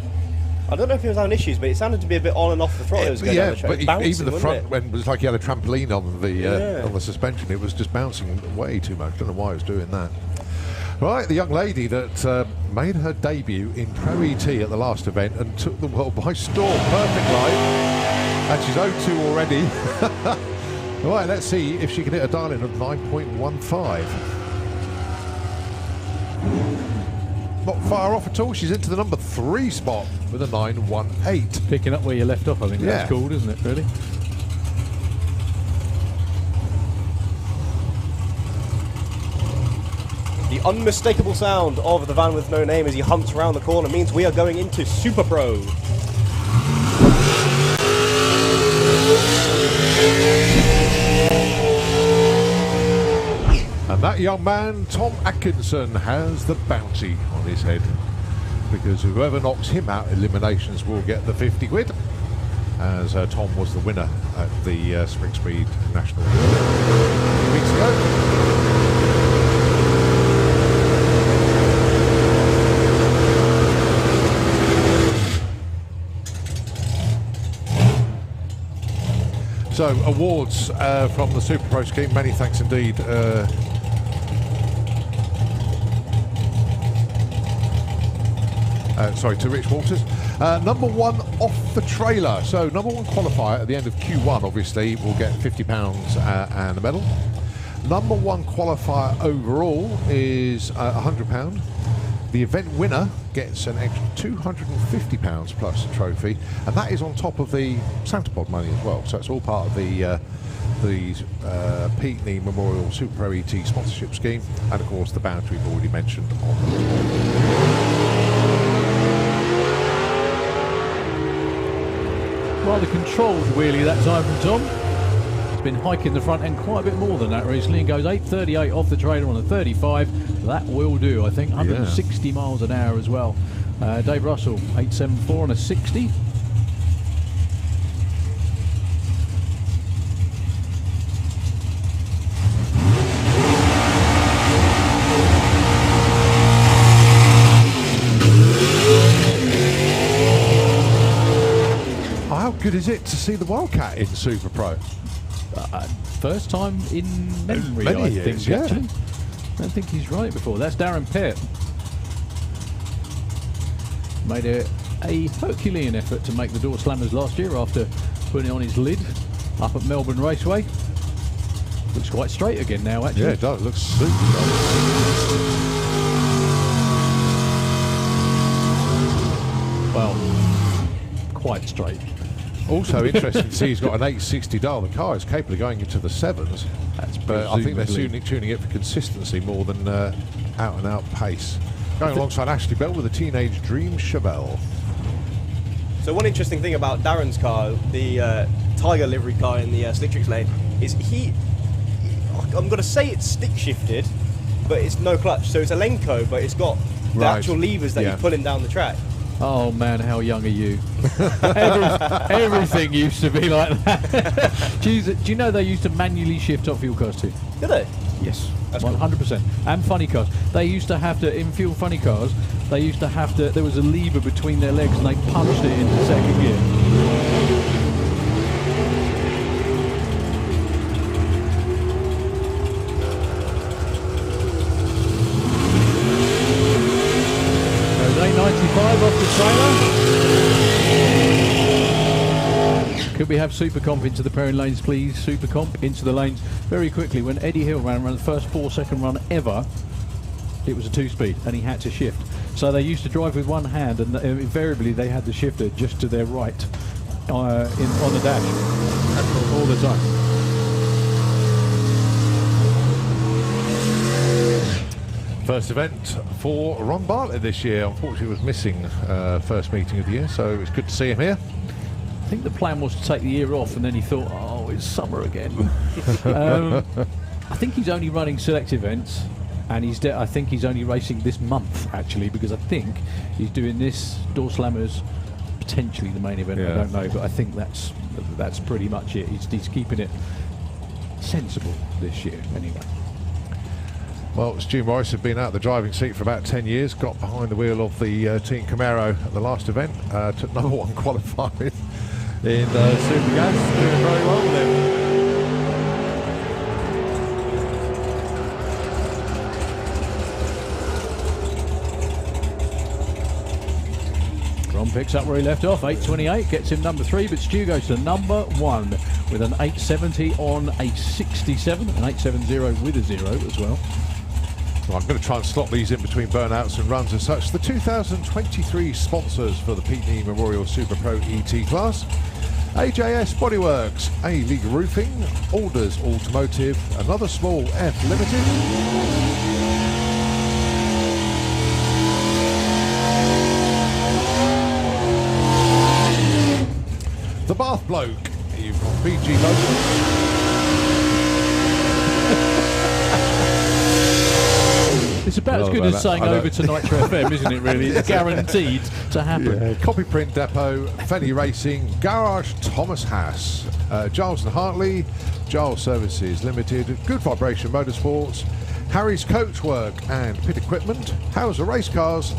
I don't know if he was having issues, but it sounded to be a bit on and off the throttle. It was going down the track. But even the front, when it was like he had a trampoline on the suspension, it was just bouncing way too much. Don't know why it was doing that. Right, the young lady that made her debut in Pro ET at the last event and took the world by storm. Perfect light. And she's 0-2 already. Right, let's see if she can hit a dial-in of 9.15. Not far off at all. She's into the number 3 spot with a 9.18. Picking up where you left off, I think. Yeah. That's cool, isn't it, really? The unmistakable sound of the van with no name as he humps around the corner means we are going into Super Pro. And that young man, Tom Atkinson, has the bounty on his head, because whoever knocks him out eliminations will get the 50 quid, as Tom was the winner at the Spring Speed National a few weeks ago. So, awards from the Super Pro scheme. Many thanks indeed. Sorry, to Rich Walters. Number 1 off the trailer. So, number 1 qualifier at the end of Q1, obviously, will get £50 and a medal. Number 1 qualifier overall is £100. The event winner gets an extra £250 plus a trophy, and that is on top of the Santa Pod money as well. So it's all part of the Peatney Memorial Super Pro ET sponsorship scheme, and of course the bounty we've already mentioned on the Rather controlled wheelie that time from Tom. He's been hiking the front end quite a bit more than that recently and goes 8.38 off the trailer on a 35. That will do, I think. 160 miles an hour as well. Dave Russell, 8.74 on a 60. How good is it to see the Wildcat in Super Pro? First time in memory, Many I years, think, yeah. actually. I don't think he's run it before. That's Darren Pitt. Made a Herculean effort to make the door slammers last year after putting it on his lid up at Melbourne Raceway. Looks quite straight again now, actually. Yeah, it does. It looks super straight. Well, quite straight. Also interesting to see he's got an 860 dial. The car is capable of going into the 7s. But I think they're tuning it for consistency more than out and out pace. Going alongside Ashley Bell with a Teenage Dream Chevelle. So one interesting thing about Darren's car, the Tiger livery car in the Slick Tricks lane, is I'm going to say it's stick shifted, but it's no clutch. So it's a Lenco, but it's got the actual levers that you're pulling down the track. Oh man, how young are you? Everything used to be like that. Do you know they used to manually shift top fuel cars too? Did they? Yes, That's 100%. And funny cars. They used to have to, in fuel funny cars, they used to have to, there was a lever between their legs and they punched it into second gear. Off the trailer. Could we have Super Comp into the pairing lanes, please? Super Comp into the lanes very quickly. When Eddie Hill ran the first 4-second run ever, it was a 2-speed and he had to shift. So they used to drive with one hand, and invariably they had the shifter just to their right on the dash all the time. First event for Ron Bartlett this year. Unfortunately, was missing first meeting of the year, so it's good to see him here. I think the plan was to take the year off, and then he thought, oh, it's summer again. I think he's only running select events, and I think he's only racing this month, actually, because I think he's doing this Door Slammers, potentially the main event. I don't know, but I think that's pretty much it. He's keeping it sensible this year, anyway. Well, Stu Morris had been out of the driving seat for about 10 years, got behind the wheel of the Team Camaro at the last event, took number 1 qualifying in Super Gas, doing very well with him. Ron picks up where he left off, 8:28, gets him number 3, but Stu goes to number 1 with an 870 on a 67, an 870 with a 0 as well. Well, I'm going to try and slot these in between burnouts and runs as such. The 2023 sponsors for the Pete Knee Memorial Super Pro ET class: AJS Bodyworks, A-League Roofing, Alders Automotive, Another Small F Limited, The Bath Bloke, you've got BG Motors. It's about as good as saying over to Nitro FM, isn't it, really? It's guaranteed to happen. Yeah. Copy Print Depot, Fenny Racing, Garage Thomas Haas, Giles and Hartley, Giles Services Limited, Good Vibration Motorsports, Harry's Coachwork and Pit Equipment, Hauser Race Cars,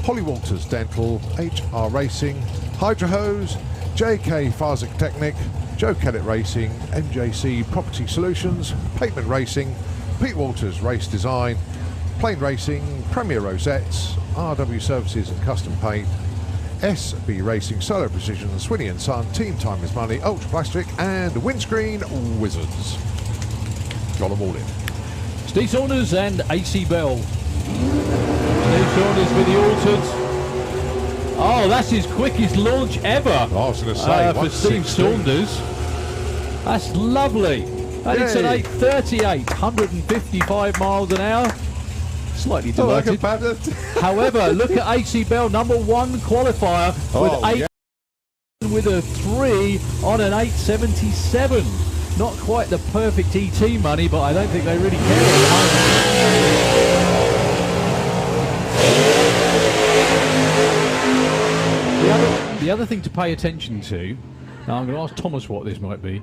Holly Walters Dental, HR Racing, Hydro Hose, JK Farzik Technic, Joe Kellett Racing, MJC Property Solutions, Pavement Racing, Pete Walters Race Design, Plane Racing, Premier Rosettes, RW Services and Custom Paint, SB Racing, Solar Precision, Swinny & Son, Team Time is Money, Ultra Plastic and Windscreen Wizards. Got them all in. Steve Saunders and AC Bell. Steve Saunders with the altered. Oh, that's his quickest launch ever. I was going to say, for Steve Saunders. That's lovely. And it's an 838, 155 miles an hour. Slightly delighted. However, look at AC Bell, number 1 qualifier with a 3 on an 877. Not quite the perfect ET money, but I don't think they really care at the moment. The other thing to pay attention to, now I'm going to ask Thomas what this might be.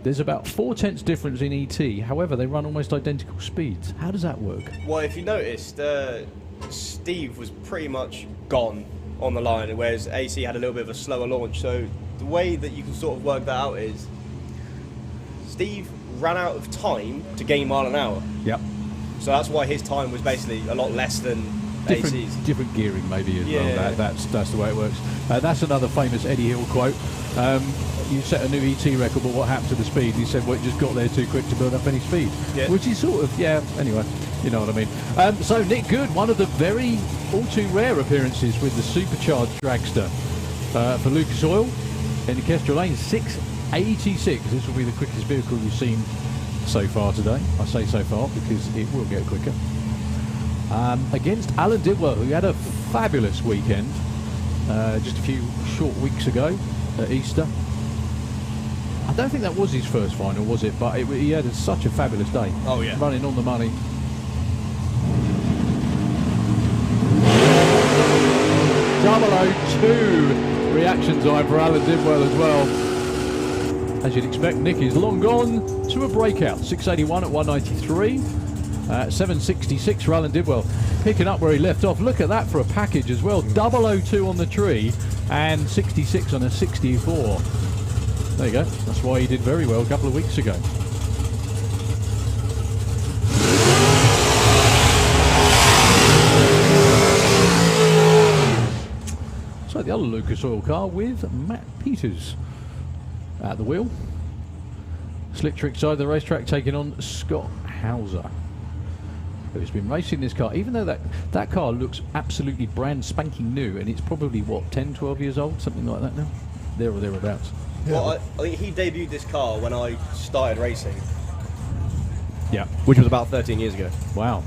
There's about 0.4 difference in ET. However, they run almost identical speeds. How does that work? Well, if you noticed, Steve was pretty much gone on the line, whereas AC had a little bit of a slower launch. So the way that you can sort of work that out is Steve ran out of time to gain mile an hour. Yep. So that's why his time was basically a lot less than AC's. Different gearing maybe as well. That's the way it works. That's another famous Eddie Hill quote. You set a new ET record, but what happened to the speed? He said, well, it just got there too quick to build up any speed. Yeah. Which is sort of, anyway, you know what I mean. So Nick Good, one of the very all too rare appearances with the supercharged dragster for Lucas Oil in the Kestrel Lane, 686. This will be the quickest vehicle you've seen so far today. I say so far because it will get quicker. Against Alan Didwell, who had a fabulous weekend just a few short weeks ago at Easter. I don't think that was his first final, was it? But he had such a fabulous day. Oh, yeah. Running on the money. 192 reaction time for Alan Didwell as well. As you'd expect, Nick is long gone to a breakout. 681 at 193. 766 for Alan Didwell. Picking up where he left off. Look at that for a package as well. 002 on the tree and 66 on a 64. There you go. That's why he did very well a couple of weeks ago. So the other Lucas Oil car with Matt Peters at the wheel. Slick Trick side of the racetrack taking on Scott Hauser, who's been racing this car, even though that car looks absolutely brand spanking new, and it's probably, what, 10, 12 years old, something like that now? There or thereabouts. Yeah. Well, I think he debuted this car when I started racing. Yeah. Which was about 13 years ago. Wow.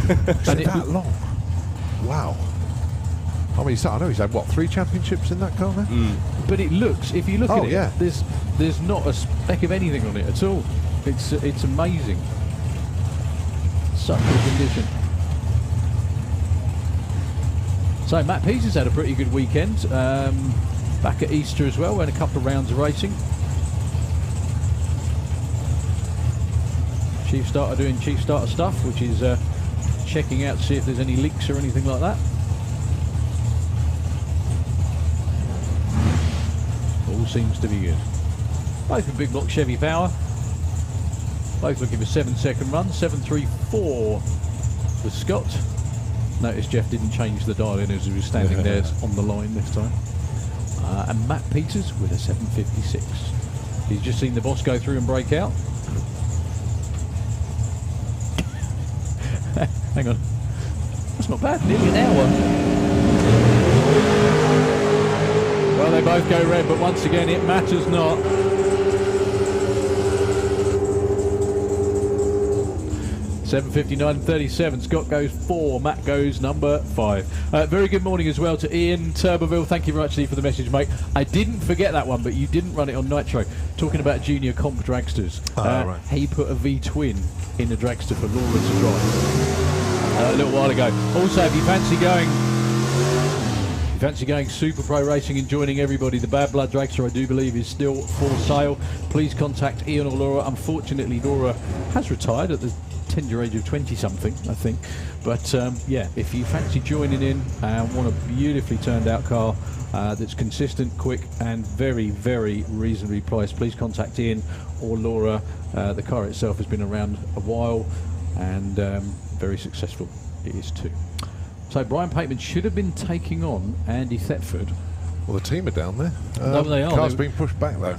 Is it that long? Wow. I mean, I know he's had, what, 3 championships in that car now? But it looks, if you look at it, there's not a speck of anything on it at all. It's amazing. Such good condition. So Matt Peters had a pretty good weekend. Back at Easter as well, went a couple of rounds of racing. Chief Starter doing Chief Starter stuff, which is checking out to see if there's any leaks or anything like that. All seems to be good. Both with big block Chevy power. Both looking for 7-second runs. 7.34 with Scott. Notice Jeff didn't change the dial in as he was standing there on the line this time. And Matt Peters with a 7.56. He's just seen the boss go through and break out. Hang on. That's not bad. Nearly an hour. Well, they both go red, but once again, it matters not. $7.59.37. Scott goes 4. Matt goes number 5. Very good morning as well to Ian Turbeville. Thank you very much for the message, mate. I didn't forget that one, but you didn't run it on Nitro. Talking about junior comp dragsters. Right. He put a V-twin in the dragster for Laura to drive a little while ago. Also, if you fancy going Super Pro Racing and joining everybody, the Bad Blood Dragster, I do believe, is still for sale. Please contact Ian or Laura. Unfortunately, Laura has retired at the tender age of 20-something, I think. But yeah, if you fancy joining in and want a beautifully turned out car that's consistent, quick, and very, very reasonably priced, please contact Ian or Laura. The car itself has been around a while and very successful. It is too. So Brian Pateman should have been taking on Andy Thetford. Well, the team are down there. No, they are. Car's being pushed back though.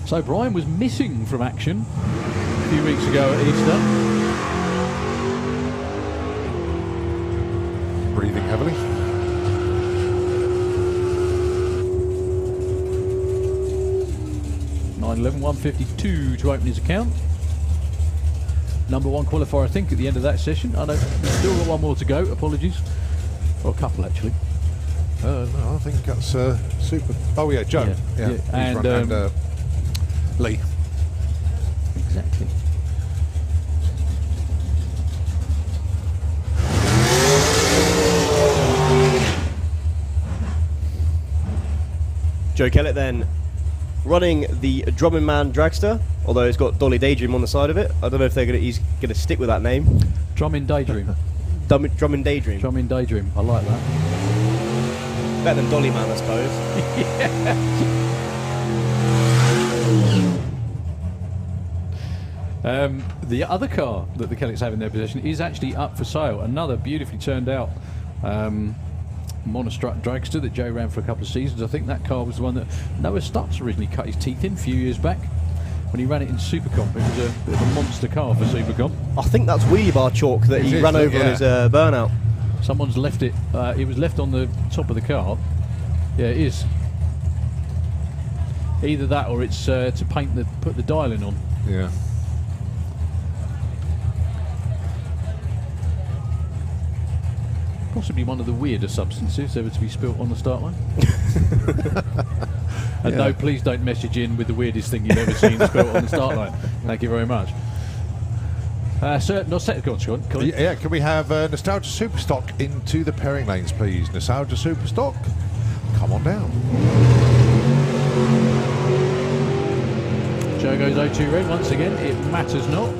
So Brian was missing from action a few weeks ago at Easter. Breathing heavily. 9:11.152 to open his account. Number 1 qualifier, I think, at the end of that session. I know we've still got one more to go. Apologies. Or a couple, actually. No, I think that's Super. Oh yeah, Joe. Yeah. And Lee. Exactly. Joe Kellett then running the Drumming Man Dragster, although it's got Dolly Daydream on the side of it. I don't know if he's going to stick with that name. Drumming Daydream. Drumming Daydream. Drumming Daydream. I like that. Better than Dolly Man, I suppose. The other car that the Kellecks have in their possession is actually up for sale. Another beautifully turned out monostrut dragster that Joe ran for a couple of seasons. I think that car was the one that Noah Stutz originally cut his teeth in a few years back when he ran it in Supercomp. It was a bit of a monster car for Supercomp. I think that's Wheelie Bar chalk that he ran over on his burnout. Someone's left it. It was left on the top of the car. Yeah, it is. Either that or it's to put the dialing on. Yeah. Possibly one of the weirder substances ever to be spilt on the start line. And no, please don't message in with the weirdest thing you've ever seen spilt on the start line. Thank you very much. Sir, no, go on, Colin. Yeah, can we have Nostalgia Superstock into the pairing lanes, please? Nostalgia Superstock, come on down. Joe goes 0-2 red once again. It matters not.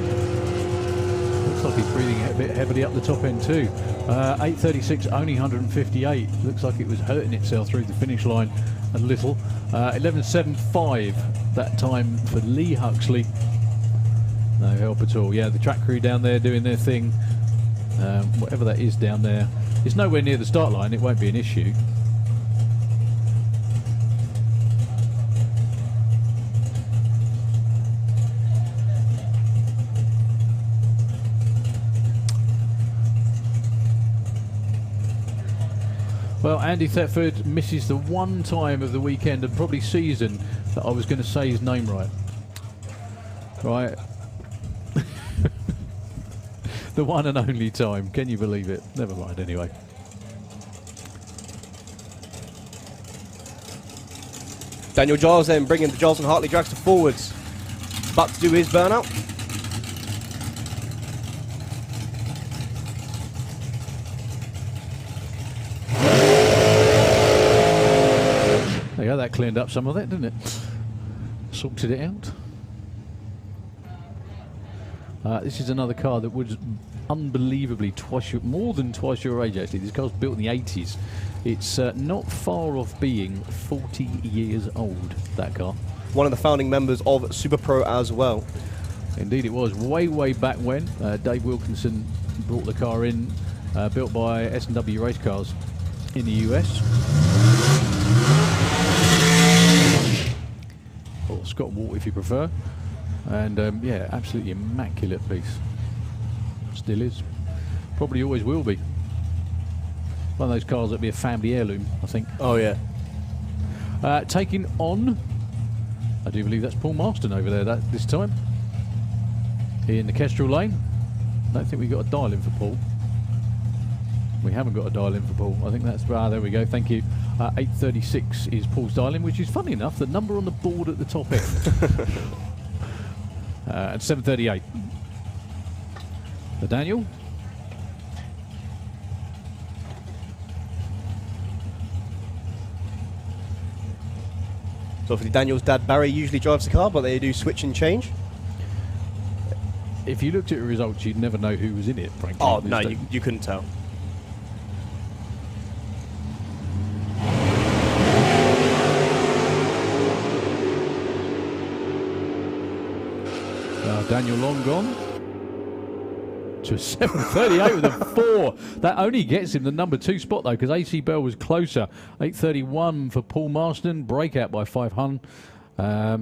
Looks like he's breathing a bit heavily up the top end too. 8:36, only 158. Looks like it was hurting itself through the finish line a little. 11:75 that time for Lee Huxley. No help at all. Yeah, the track crew down there doing their thing. Whatever that is down there. It's nowhere near the start line. It won't be an issue. Well, Andy Thetford misses the one time of the weekend and probably season that I was going to say his name right. Right. The one and only time. Can you believe it? Never mind, anyway. Daniel Giles then bringing the Giles and Hartley dragster forwards. About to do his burnout. There you go, that cleaned up some of that, didn't it? Sorted it out. This is another car that was unbelievably more than twice your age, actually. This car's built in the 80s. It's not far off being 40 years old, that car. One of the founding members of Super Pro as well. Indeed it was. Way back when. Dave Wilkinson brought the car in, built by S&W Race Cars in the US. Or Scott Walt if you prefer. And yeah, absolutely immaculate piece. Still is. Probably always will be. One of those cars that'd be a family heirloom, I think. Oh yeah. Taking on, I do believe that's Paul Marston over there this time. In the Kestrel lane. I don't think we've got a dial in for Paul. We haven't got a dial in for Paul. I think that's, there we go, thank you. 8:36 is Paul's dial in, which is funny enough, the number on the board at the top end. At 7:38. The Daniel. So obviously Daniel's dad Barry usually drives the car, but they do switch and change. If you looked at the results, you'd never know who was in it, frankly. Oh no, you couldn't tell. Daniel long gone to 7:38 with a 4. That only gets him the number 2 spot though, because AC Bell was closer. 8:31 for Paul Marston, breakout by 5 Hun. I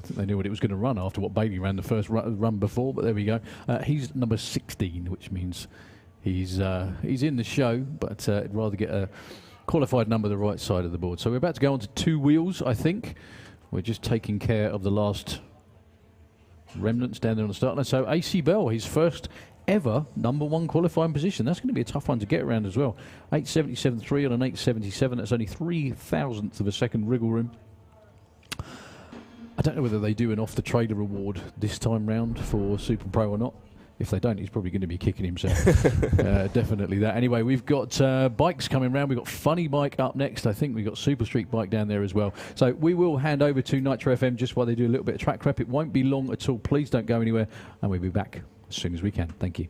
think they knew what it was going to run after what Bailey ran the first run before, but there we go. He's number 16, which means he's in the show, but I'd rather get a qualified number the right side of the board. So we're about to go on to 2 wheels, I think. We're just taking care of the last remnants down there on the start line. So AC Bell, his first ever number 1 qualifying position. That's going to be a tough one to get around as well. 877.3 on an 877. That's only 3,000th of a second wriggle room. I don't know whether they do an off-the-trailer award this time round for Super Pro or not. If they don't, he's probably going to be kicking himself. Definitely that. Anyway, we've got bikes coming round. We've got Funny Bike up next. I think we've got Super Street Bike down there as well. So we will hand over to Nitro FM just while they do a little bit of track prep. It won't be long at all. Please don't go anywhere. And we'll be back as soon as we can. Thank you.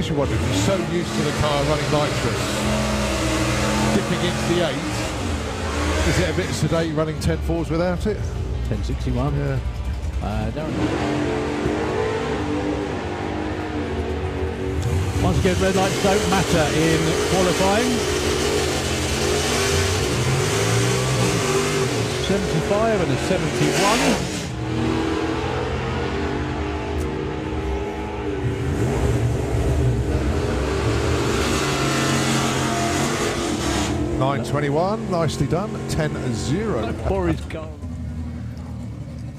makes you wonder, if you're so used to the car running nitrous, dipping into the 8, is it a bit sedate running 10.4s without it? 1061. Yeah. Darren. Once again, red lights don't matter in qualifying. 75 and a 71. 9.21, nicely done. 10.0. Boris Car.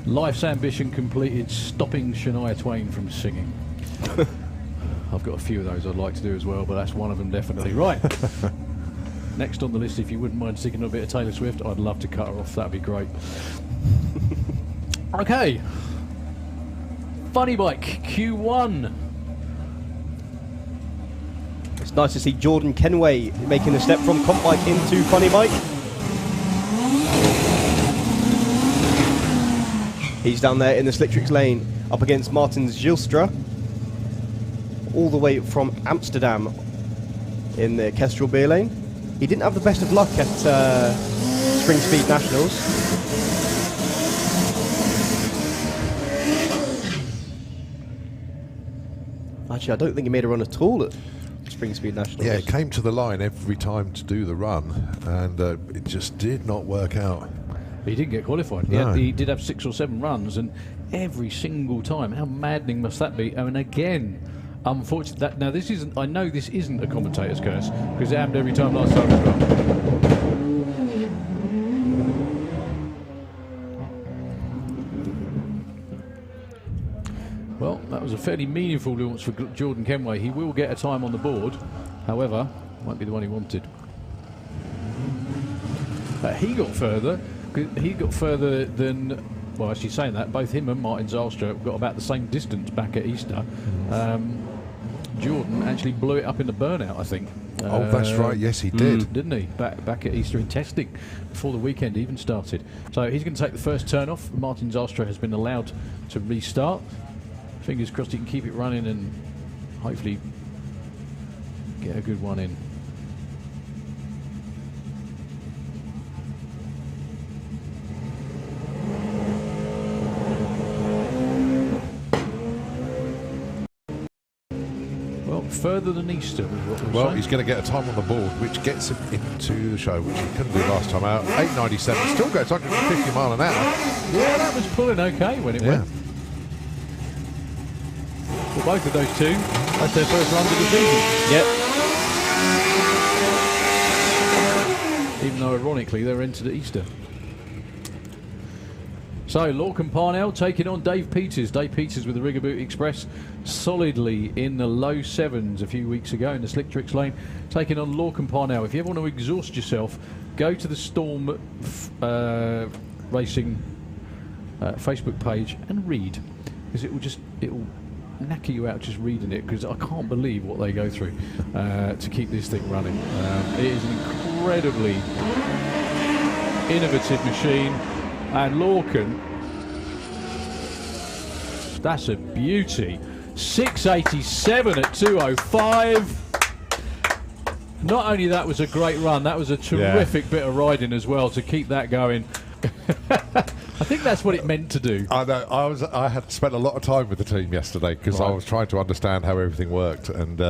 Life's ambition completed, stopping Shania Twain from singing. I've got a few of those I'd like to do as well, but that's one of them definitely. Right. Next on the list, if you wouldn't mind sticking a bit of Taylor Swift, I'd love to cut her off. That'd be great. Okay. Funny Bike Q1. It's nice to see Jordan Kenway making the step from comp bike into funny bike. He's down there in the slick tricks lane up against Martin Zylstra, all the way from Amsterdam in the Kestrel beer lane. He didn't have the best of luck at Spring Speed Nationals. Actually, I don't think he made a run at all at Spring Speed Nationals. Yeah, it came to the line every time to do the run, and it just did not work out. He didn't get qualified. No. He did have 6 or 7 runs, and every single time, how maddening must that be? I mean, again, unfortunately, that now this isn't. I know this isn't a commentator's curse because it happened every time last time as well. Well, that was a fairly meaningful launch for Jordan Kenway. He will get a time on the board, however, won't be the one he wanted. He got further. He got further than, well, actually saying that, both him and Martin Zylstra got about the same distance back at Easter. Jordan actually blew it up in the burnout, I think. Oh, that's right. Yes, he did. Didn't he? Back at Easter in testing before the weekend even started. So he's going to take the first turn off. Martin Zylstra has been allowed to restart. Fingers crossed he can keep it running and hopefully get a good one in. Further than Easter was what we were saying. He's going to get a time on the board, which gets him into the show, which he couldn't do last time out. 8.97, still goes 150 mile an hour. Yeah, that was pulling okay when it went. Well, both of those two, that's their first runs of the season. Yep. Even though, ironically, they're into Easter. So, Lorcan Parnell taking on Dave Peters. Dave Peters with the Rigaboot Express solidly in the low 7s a few weeks ago in the Slick Tricks lane, taking on Lorcan Parnell. If you ever want to exhaust yourself, go to the Storm Racing Facebook page and read, because it will knacker you out just reading it, because I can't believe what they go through to keep this thing running. It is an incredibly innovative machine. And Lorcan, that's a beauty. 687 at 205. Not only that was a great run, that was a terrific bit of riding as well to keep that going. I think that's what it meant to do. I know. I had spent a lot of time with the team yesterday because I was trying to understand how everything worked, and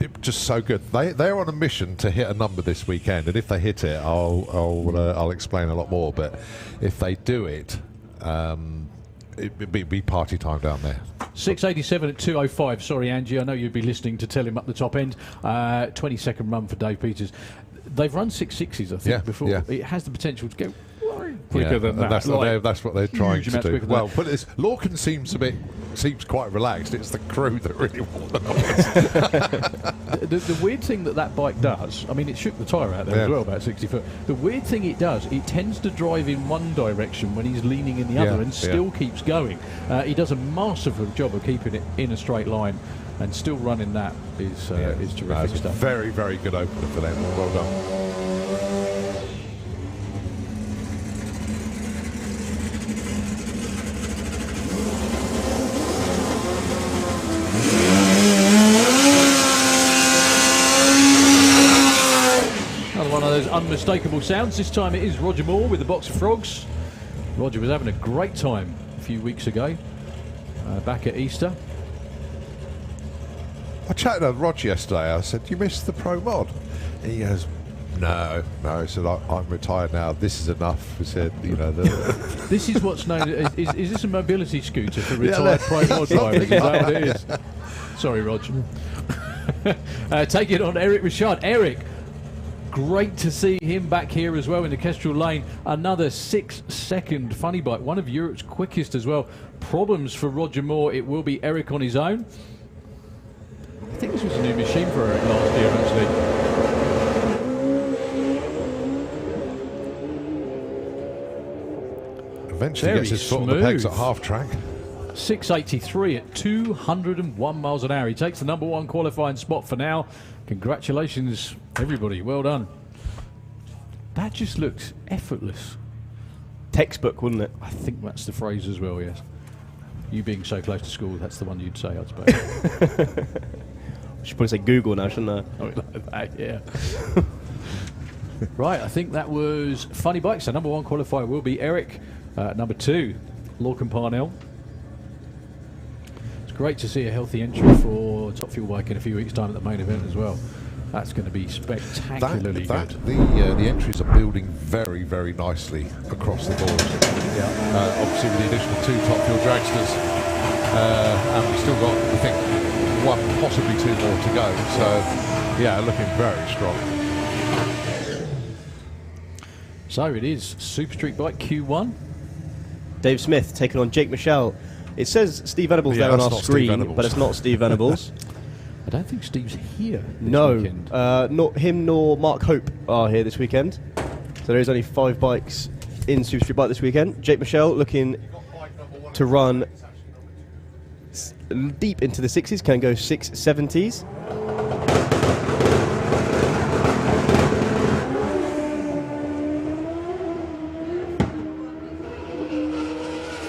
it just so good. They're on a mission to hit a number this weekend, and if they hit it, I'll explain a lot more. But if they do it, it'd be party time down there. 687 at 205. Sorry, Angie, I know you'd be listening to tell him up the top end. 20-second run for Dave Peters. They've run 6.6s, I think, before. Yeah. It has the potential to go quicker than that. That's what they're trying to do. Well, but Lorcan seems quite relaxed. It's the crew that really want the noise. The weird thing that bike does, I mean, it shook the tyre out there as well, about 60 foot. The weird thing it does, it tends to drive in one direction when he's leaning in the other and still keeps going. He does a masterful job of keeping it in a straight line, and still running that is terrific stuff. Very, very good opener for them. Well done. of those unmistakable sounds. This time it is Roger Moore with the box of frogs. Roger was having a great time a few weeks ago, back at Easter. I chatted to Roger yesterday. I said, "You missed the Pro Mod?" And he goes, No. He said, "I'm retired now. This is enough." He said, "You know, this is what's known. Is this a mobility scooter for retired Pro Mod drivers? Is that what it is?" Sorry, Roger. Take it on Eric Richard. Eric, great to see him back here as well in the Kestrel Lane. Another 6-second funny bike, one of Europe's quickest as well. Problems for Roger Moore. It will be Eric on his own. I think this was a new machine for Eric last year, actually. Eventually Very gets his foot on the pegs at smooth. half track. 683 at 201 miles an hour. He takes the #1 qualifying spot for now. Congratulations, everybody. Well done. That just looks effortless. Textbook, wouldn't it? I think that's the phrase as well, yes. You being so close to school, that's the one you'd say, I suppose. I should probably say Google now, shouldn't I? Oh, like that, yeah. Right, I think that was funny bikes. So #1 qualifier will be Eric. #2, Lorcan Parnell. It's great to see a healthy entry for Top Fuel Bike in a few weeks' time at the main event as well. That's going to be spectacularly good. The entries are building very, very nicely across the board. Yeah. Obviously with the additional 2 Top Fuel Dragsters, and we've still got, I think, 1, possibly 2 more to go. So, yeah, looking very strong. So it is Super Street Bike Q1. Dave Smith taking on Jake Michelle. It says Steve Venables Yeah, there on that's our not Steve screen, Venables. but it's not Steve Venables. I don't think Steve's here this No, weekend. not him nor Mark Hope are here this weekend. So there is only 5 bikes in Super Street Bike this weekend. Jake Michelle looking to run deep into the 6s, can go 670s.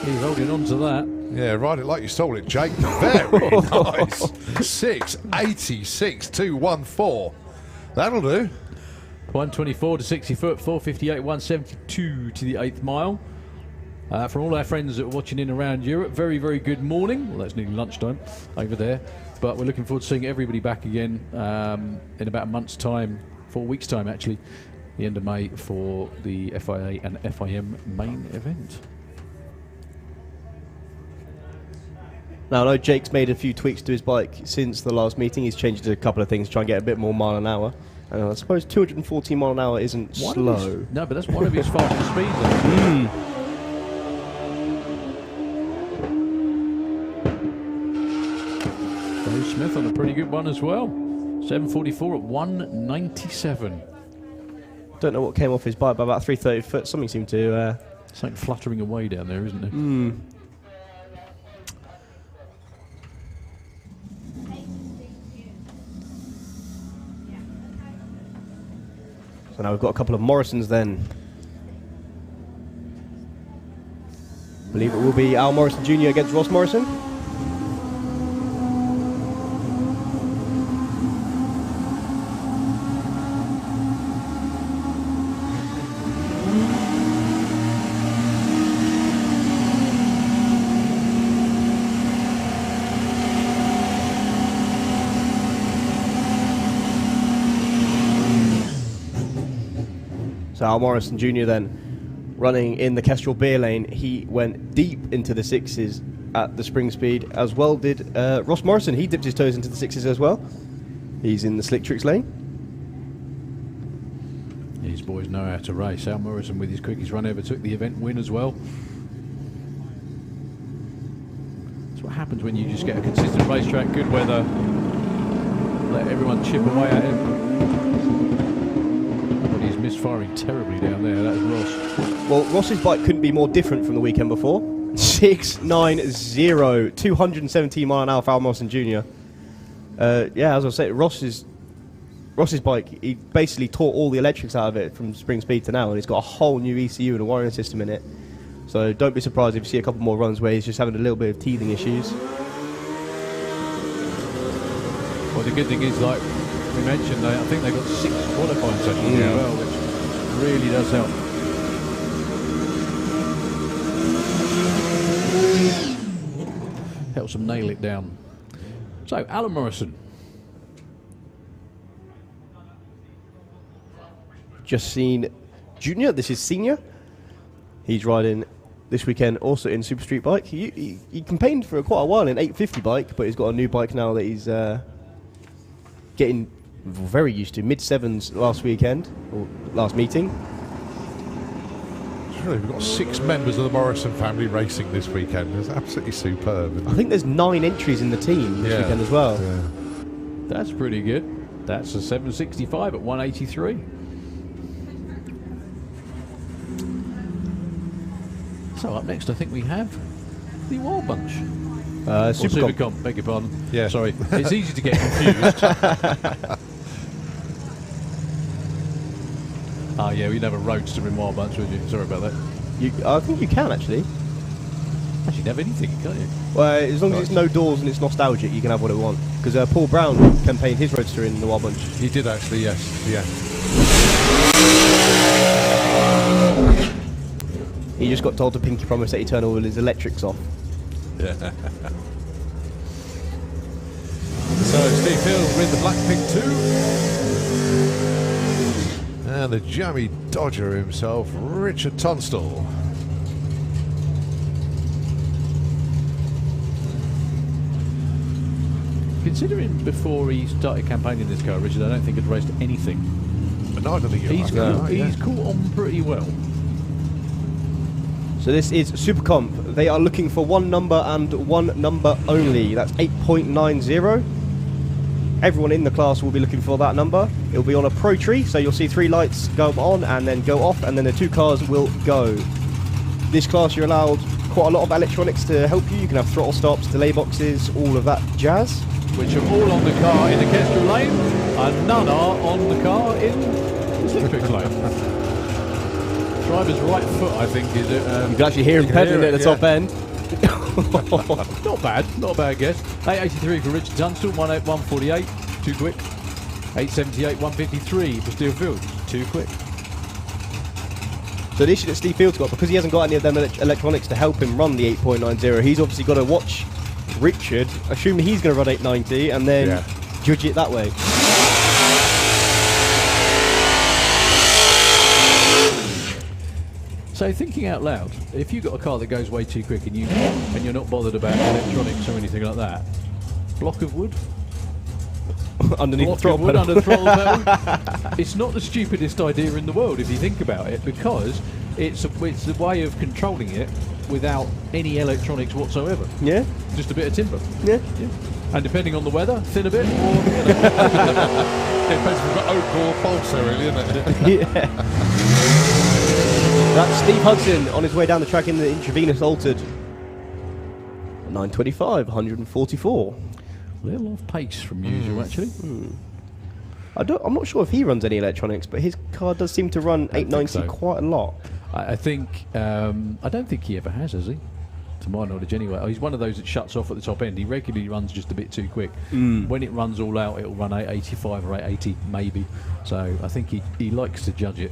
He's holding on to that. Yeah, ride it like you stole it, Jake. Very nice. 686.214. That'll do. 124 to 60 foot, 458, 172 to the 8th mile. From all our friends that are watching in around Europe, very, very good morning. Well, that's nearly lunchtime over there. But we're looking forward to seeing everybody back again in about a month's time, 4 weeks' time actually, the end of May for the FIA and FIM main event. Now, I know Jake's made a few tweaks to his bike since the last meeting. He's changed a couple of things to try and get a bit more mile an hour. And I suppose 214 mile an hour isn't slow. No, but that's one of his fastest speeds. Dave Smith on a pretty good one as well. 744 at 197. Don't know what came off his bike by about 330 foot. Something seemed to... Something fluttering away down there, isn't there? So now we've got a couple of Morrisons then. I believe it will be Al Morrison Jr. against Ross Morrison. So Al Morrison Jr. then running in the Kestrel beer lane. He went deep into the 6s at the spring speed, as well did Ross Morrison. He dipped his toes into the 6s as well. He's in the Slick Tricks lane. These boys know how to race. Al Morrison with his quickest run ever took the event win as well. That's what happens when you just get a consistent racetrack, good weather, let everyone chip away at him. He's misfiring terribly down there. That's Ross. Well, Ross's bike couldn't be more different from the weekend before. 690, 217 mile an hour for Al Morrison Jr. Yeah, as I say, Ross's bike, he basically taught all the electrics out of it from spring speed to now, and it's got a whole new ECU and a wiring system in it. So don't be surprised if you see a couple more runs where he's just having a little bit of teething issues. Well, the good thing is, like, we mentioned, I think they've got 6 qualifying sessions as well, which really does help. Helps them nail it down. So, Alan Morrison. Just seen Junior. This is Senior. He's riding this weekend also in Super Street Bike. He campaigned for quite a while in 850 bike, but he's got a new bike now that he's getting very used to. Mid-7s last weekend, or last meeting. We've got 6 members of the Morrison family racing this weekend. It's absolutely superb. I think there's 9 entries in the team this weekend as well. Yeah. That's pretty good. That's a 765 at 183. So up next, I think we have the Wild Bunch. Supercomp. Beg your pardon. Yeah. Sorry. It's easy to get confused. Oh yeah, we'd have a roadster in Wild Bunch, would you? Sorry about that. I think you can actually. Actually, you'd have anything, can't you? Well, as long as it's no doors and it's nostalgic, you can have what it want. Because Paul Brown campaigned his roadster in the Wild Bunch. He did actually, yes. Yeah. He just got told to pinky promise that he'd turn all his electrics off. Yeah. So Steve Hill with the Black Pig 2. And the jammy dodger himself, Richard Tunstall. Considering before he started campaigning this car, Richard, I don't think he'd raced anything. But neither of you. He's caught on pretty well. So this is Supercomp. They are looking for one number and one number only. That's 8.90. Everyone in the class will be looking for that number. It will be on a pro tree, so you'll see 3 lights go on and then go off, and then the 2 cars will go. This class, you're allowed quite a lot of electronics to help you. You can have throttle stops, delay boxes, all of that jazz. Which are all on the car in the Kestrel lane, and none are on the car in the Slick lane. Driver's right foot, I think, is it? You can actually hear him pedaling at the top end. Not bad, not a bad guess. 883 for Richard Tunstall, 148, too quick. 878, 153 for Steel Field, too quick. So the issue that Steve Field's got, because he hasn't got any of them electronics to help him run the 8.90, he's obviously got to watch Richard, assuming he's going to run 890, and then judge it that way. So thinking out loud, if you've got a car that goes way too quick and you're not bothered about electronics or anything like that, block of wood? Underneath block the throttle pedal. Under the throttle pedal. It's not the stupidest idea in the world if you think about it, because it's a way of controlling it without any electronics whatsoever. Yeah. Just a bit of timber. Yeah. And depending on the weather, thin a bit or... Depends if we've got oak or balsa, really, isn't it? Yeah. That's Steve Hudson on his way down the track in the intravenous altered 925, 144. A little off pace from usual, actually. I'm not sure if he runs any electronics, but his car does seem to run 890 quite a lot. I think I don't think he ever has he? To my knowledge, anyway. He's one of those that shuts off at the top end. He regularly runs just a bit too quick. When it runs all out, it'll run 885 or 880 maybe. So I think he likes to judge it.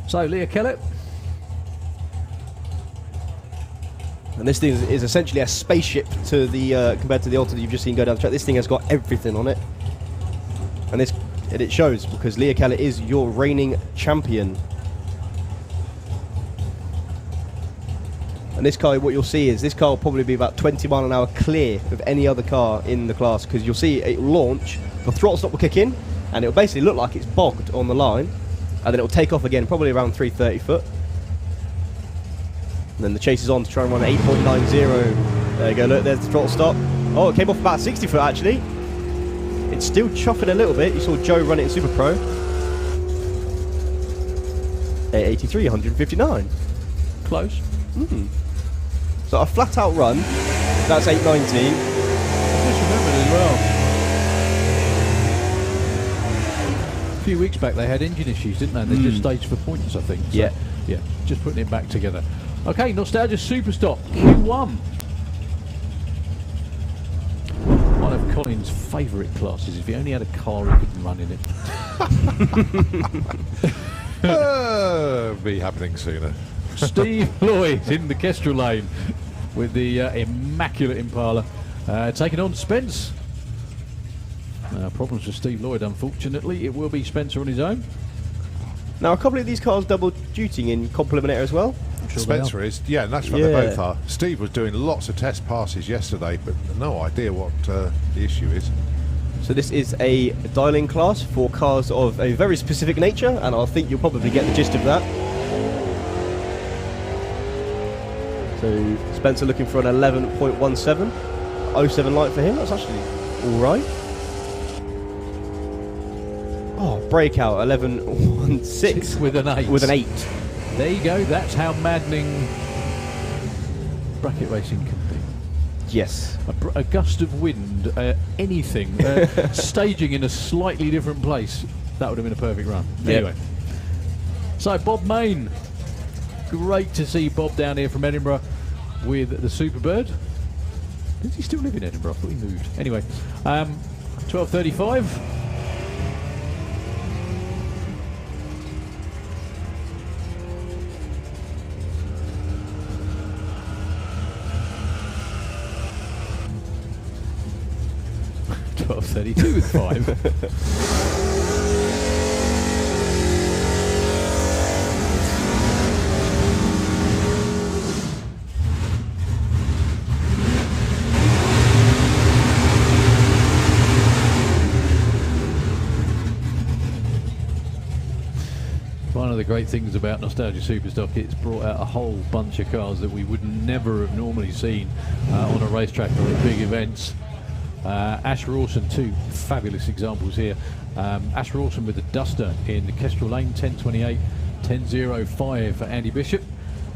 So Leah Kellett. And this thing is essentially a spaceship to the compared to the Alta that you've just seen go down the track. This thing has got everything on it, and it shows, because Leah Kellett is your reigning champion. And this car, what you'll see is this car will probably be about 20 mile an hour clear of any other car in the class, because you'll see it will launch, the throttle stop will kick in, and it'll basically look like it's bogged on the line, and then it'll take off again, probably around 330 foot. And then the chase is on to try and run 8.90. There you go, look, there's the throttle stop. Oh, it came off about 60 foot actually. It's still chuffing a little bit. You saw Joe run it in Super Pro. 883, 159. Close. So a flat out run, that's 890. I just remembered as well. A few weeks back they had engine issues, didn't they? They just staged for points, I think. So, Yeah, just putting it back together. Okay, Nostalgia Superstop Q1. One of Colin's favourite classes. If he only had a car, he could run in it. Be happening sooner. Steve Lloyd in the Kestrel lane with the immaculate Impala, taking on Spence. Problems for Steve Lloyd, unfortunately. It will be Spencer on his own. Now, a couple of these cars double duting in complement as well. I'm sure Spencer is, yeah, and that's what they both are. Steve was doing lots of test passes yesterday, but no idea what the issue is. So this is a dialing class for cars of a very specific nature, and I think you'll probably get the gist of that. So Spencer looking for an 11.17. 07 light for him, that's actually alright. Oh, breakout 11.16 with an 8. With an 8. There you go, that's how maddening bracket racing can be. Yes. A gust of wind, anything, staging in a slightly different place, that would have been a perfect run. Yep. Anyway. So Bob Main, great to see Bob down here from Edinburgh with the Superbird. Does he still live in Edinburgh? I thought he moved. Anyway, 12:35. .32 with 5. One of the great things about Nostalgia Superstock, it's brought out a whole bunch of cars that we would never have normally seen on a racetrack or at big events. Ash Rawson, two fabulous examples here. Ash Rawson with the Duster in the Kestrel Lane, 10:28, 10:05 for Andy Bishop.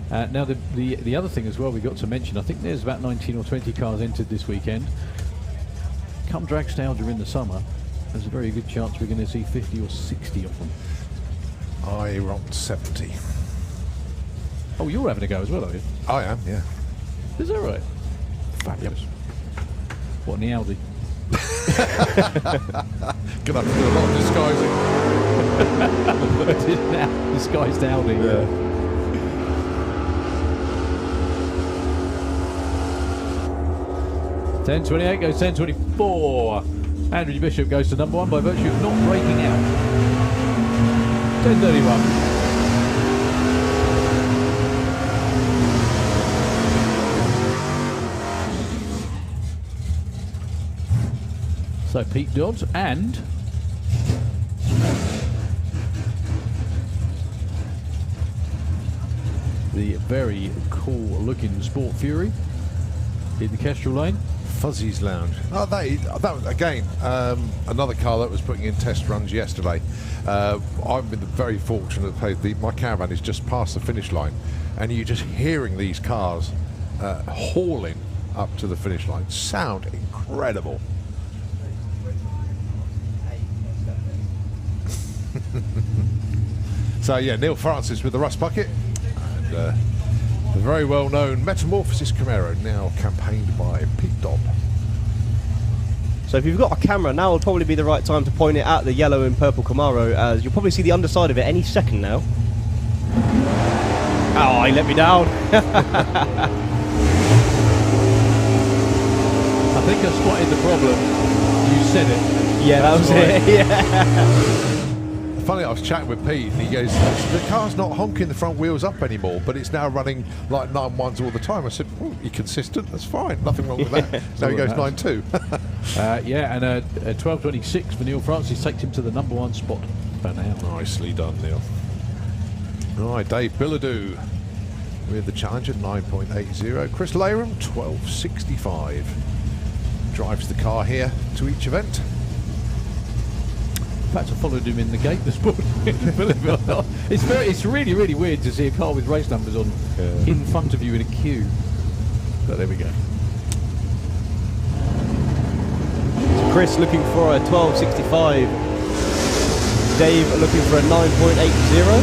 Now the other thing as well we got to mention, I think there's about 19 or 20 cars entered this weekend. Come Dragstalgia in the summer, there's a very good chance we're going to see 50 or 60 of them. I rocked 70. Oh, you're having a go as well, are you? I am, yeah. Is that right? Fabulous. What, in the Audi? Gonna have to do a lot of disguising. Disguised Audi. Yeah. .10:28 goes 10:24. Andrew Bishop goes to number 1 by virtue of not breaking out. 10:31. So Pete Dodds and the very cool looking Sport Fury in the Kestrel Lane. Fuzzy's Lounge. Oh, that was, again, another car that was putting in test runs yesterday. I've been very fortunate to my caravan is just past the finish line, and you're just hearing these cars hauling up to the finish line. Sound incredible. So yeah, Neil Francis with the Rust Bucket, and the very well-known Metamorphosis Camaro, now campaigned by Pete Dodd. So if you've got a camera, now would probably be the right time to point it at the yellow and purple Camaro, as you'll probably see the underside of it any second now. Oh, he let me down. I think I spotted the problem. You said it. Yeah, that was right. it. Yeah. Funny, I was chatting with Pete, and he goes, "The car's not honking the front wheels up anymore, but it's now running like 9.1s all the time." I said, "Well, you're consistent. That's fine. Nothing wrong with that." Now he goes 9.2. Yeah, and a 12:26 for Neil Francis takes him to the number 1 spot for now. Nicely done, Neil. All right, Dave Billadou with the Challenger 9.80. Chris Layram 12.65. Drives the car here to each event. In fact, I followed him in the gate this morning. Believe it or not. It's really, really weird to see a car with race numbers on in front of you in a queue. But there we go. Chris looking for a 12.65. Dave looking for a 9.80.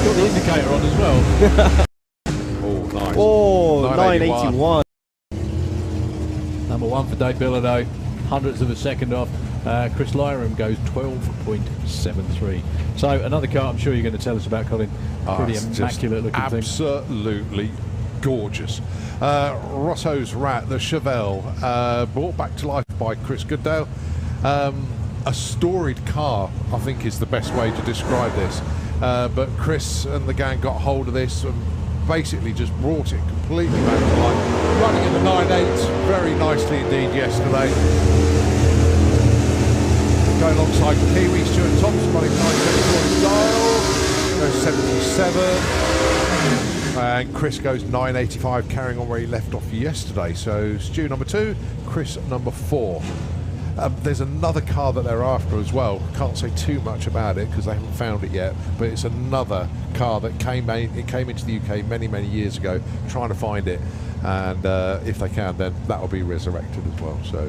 Got the indicator on as well. Oh, nice. Oh, 981. Number 1 for Dave Bilodeau, hundredths of a second off. Chris Lyram goes 12.73. So another car I'm sure you're going to tell us about, Colin. Pretty immaculate looking thing. Absolutely gorgeous. Rosso's Rat, the Chevelle, brought back to life by Chris Goodale. A storied car, I think, is the best way to describe this. But Chris and the gang got hold of this and basically just brought it completely back to life. Running in the 9.8 very nicely indeed yesterday. Going alongside Kiwi, Stuart Thompson running 9.74 style, goes 77. And Chris goes 9.85, carrying on where he left off yesterday. So Stu number 2, Chris number 4. There's another car that they're after as well. Can't say too much about it because they haven't found it yet, but it's another car that came into the UK many years ago, trying to find it, and if they can, then that will be resurrected as well. So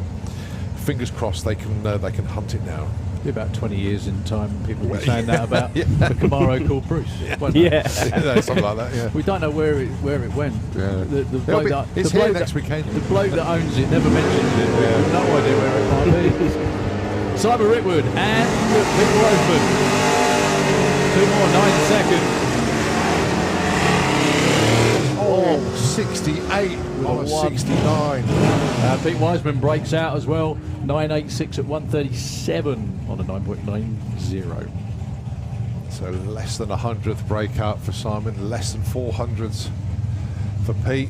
fingers crossed they can hunt it now. Be about 20 years in time, people will be saying that about the Camaro called Bruce. Yeah, something like that. Yeah. We don't know where it went. Yeah. The bloke that, it's here next weekend. The bloke that owns it never mentions it. We have no idea where it might be. Simon Rickwood and Pete Wiseman. 2 more, 9 seconds. 68 on a 69. Pete Wiseman breaks out as well. 9.86 at 137 on a 9.90. So less than a hundredth breakout for Simon, less than 400ths for Pete.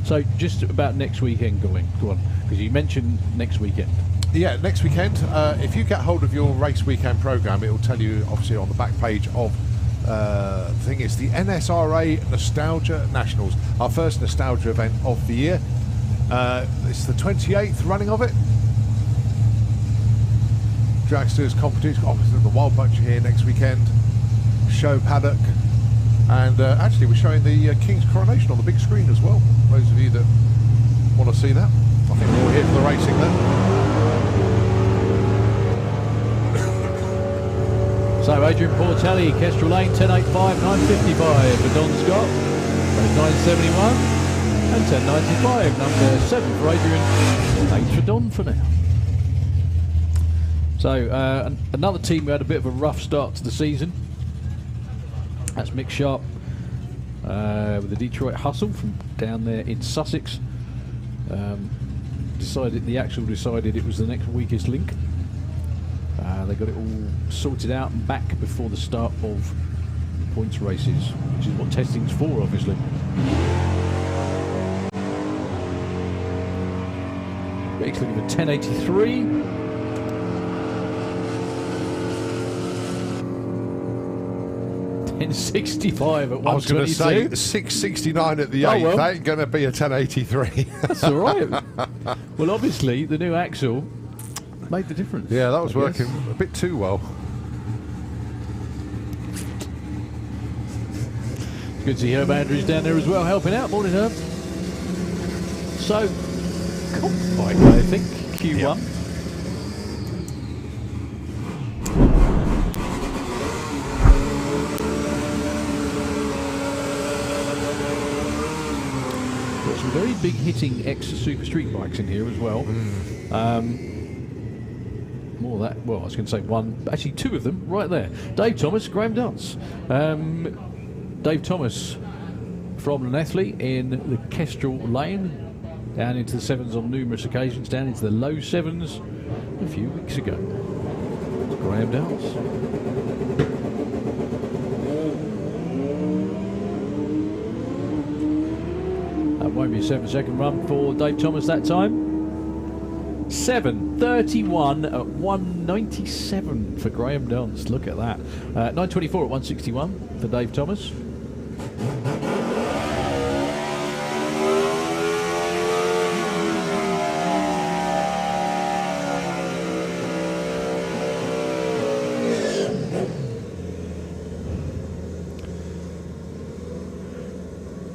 So just about next weekend, Colin, go on, because you mentioned next weekend. Yeah, next weekend. If you get hold of your race weekend program, it will tell you obviously on the back page of the thing is the NSRA Nostalgia Nationals, our first nostalgia event of the year. It's the 28th running of it. Dragsters, competition, obviously the Wild Bunch here next weekend. Show paddock, and actually we're showing the King's Coronation on the big screen as well. Those of you that want to see that, I think we're all here for the racing then. So Adrian Portelli, Kestrel Lane, 10.85, 9.55 for Don Scott, goes 9.71, and 10.95, number 7 for Adrian, 8 for Don for now. So another team who had a bit of a rough start to the season. That's Mick Sharp with the Detroit Hustle from down there in Sussex. The Axle decided it was the next weakest link. They got it all sorted out and back before the start of points races, which is what testing's for, obviously. Rick's looking for 10.83. $10.65 at 122. I was going to say 6.69 at the 8th. Well. That ain't going to be a 10.83. That's all right. Well, obviously, the new axle made the difference. Yeah, that was working a bit too well. Good to see Herb Andrews down there as well, helping out. Morning, Herb. So, comp bike, I think, Q1. Yeah. Got some very big hitting ex-super street bikes in here as well. More of that, well, I was going to say one, actually 2 of them right there. Dave Thomas, Graham Dance. Dave Thomas from Llanelli in the Kestrel Lane, down into the 7s on numerous occasions, down into the low 7s a few weeks ago. Graham Dance. That won't be a 7-second run for Dave Thomas that time. 7.31 at 197 for Graham Dance. Look at that. 9.24 at 161 for Dave Thomas.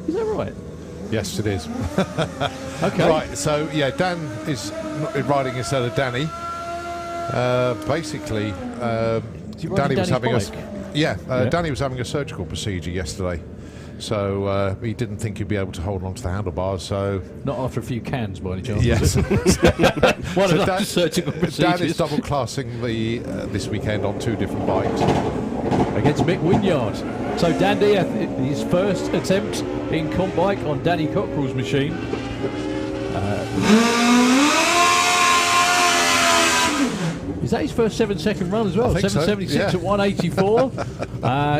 Is that right? Yes, it is. Okay. Right, so yeah, Dan is riding instead of Danny. Basically, Danny was having bike? Danny was having a surgical procedure yesterday. So he didn't think he'd be able to hold on to the handlebars. So Not after a few cans, by any chance. yes, One So of Dan- those surgical Dan is procedures. double classing the this weekend on 2 different bikes. Against Mick Wynyard. So Dandy, his first attempt in comp bike on Danny Cockrell's machine. Is that his first 7-second run as well? I think so, 776 yeah. at 184.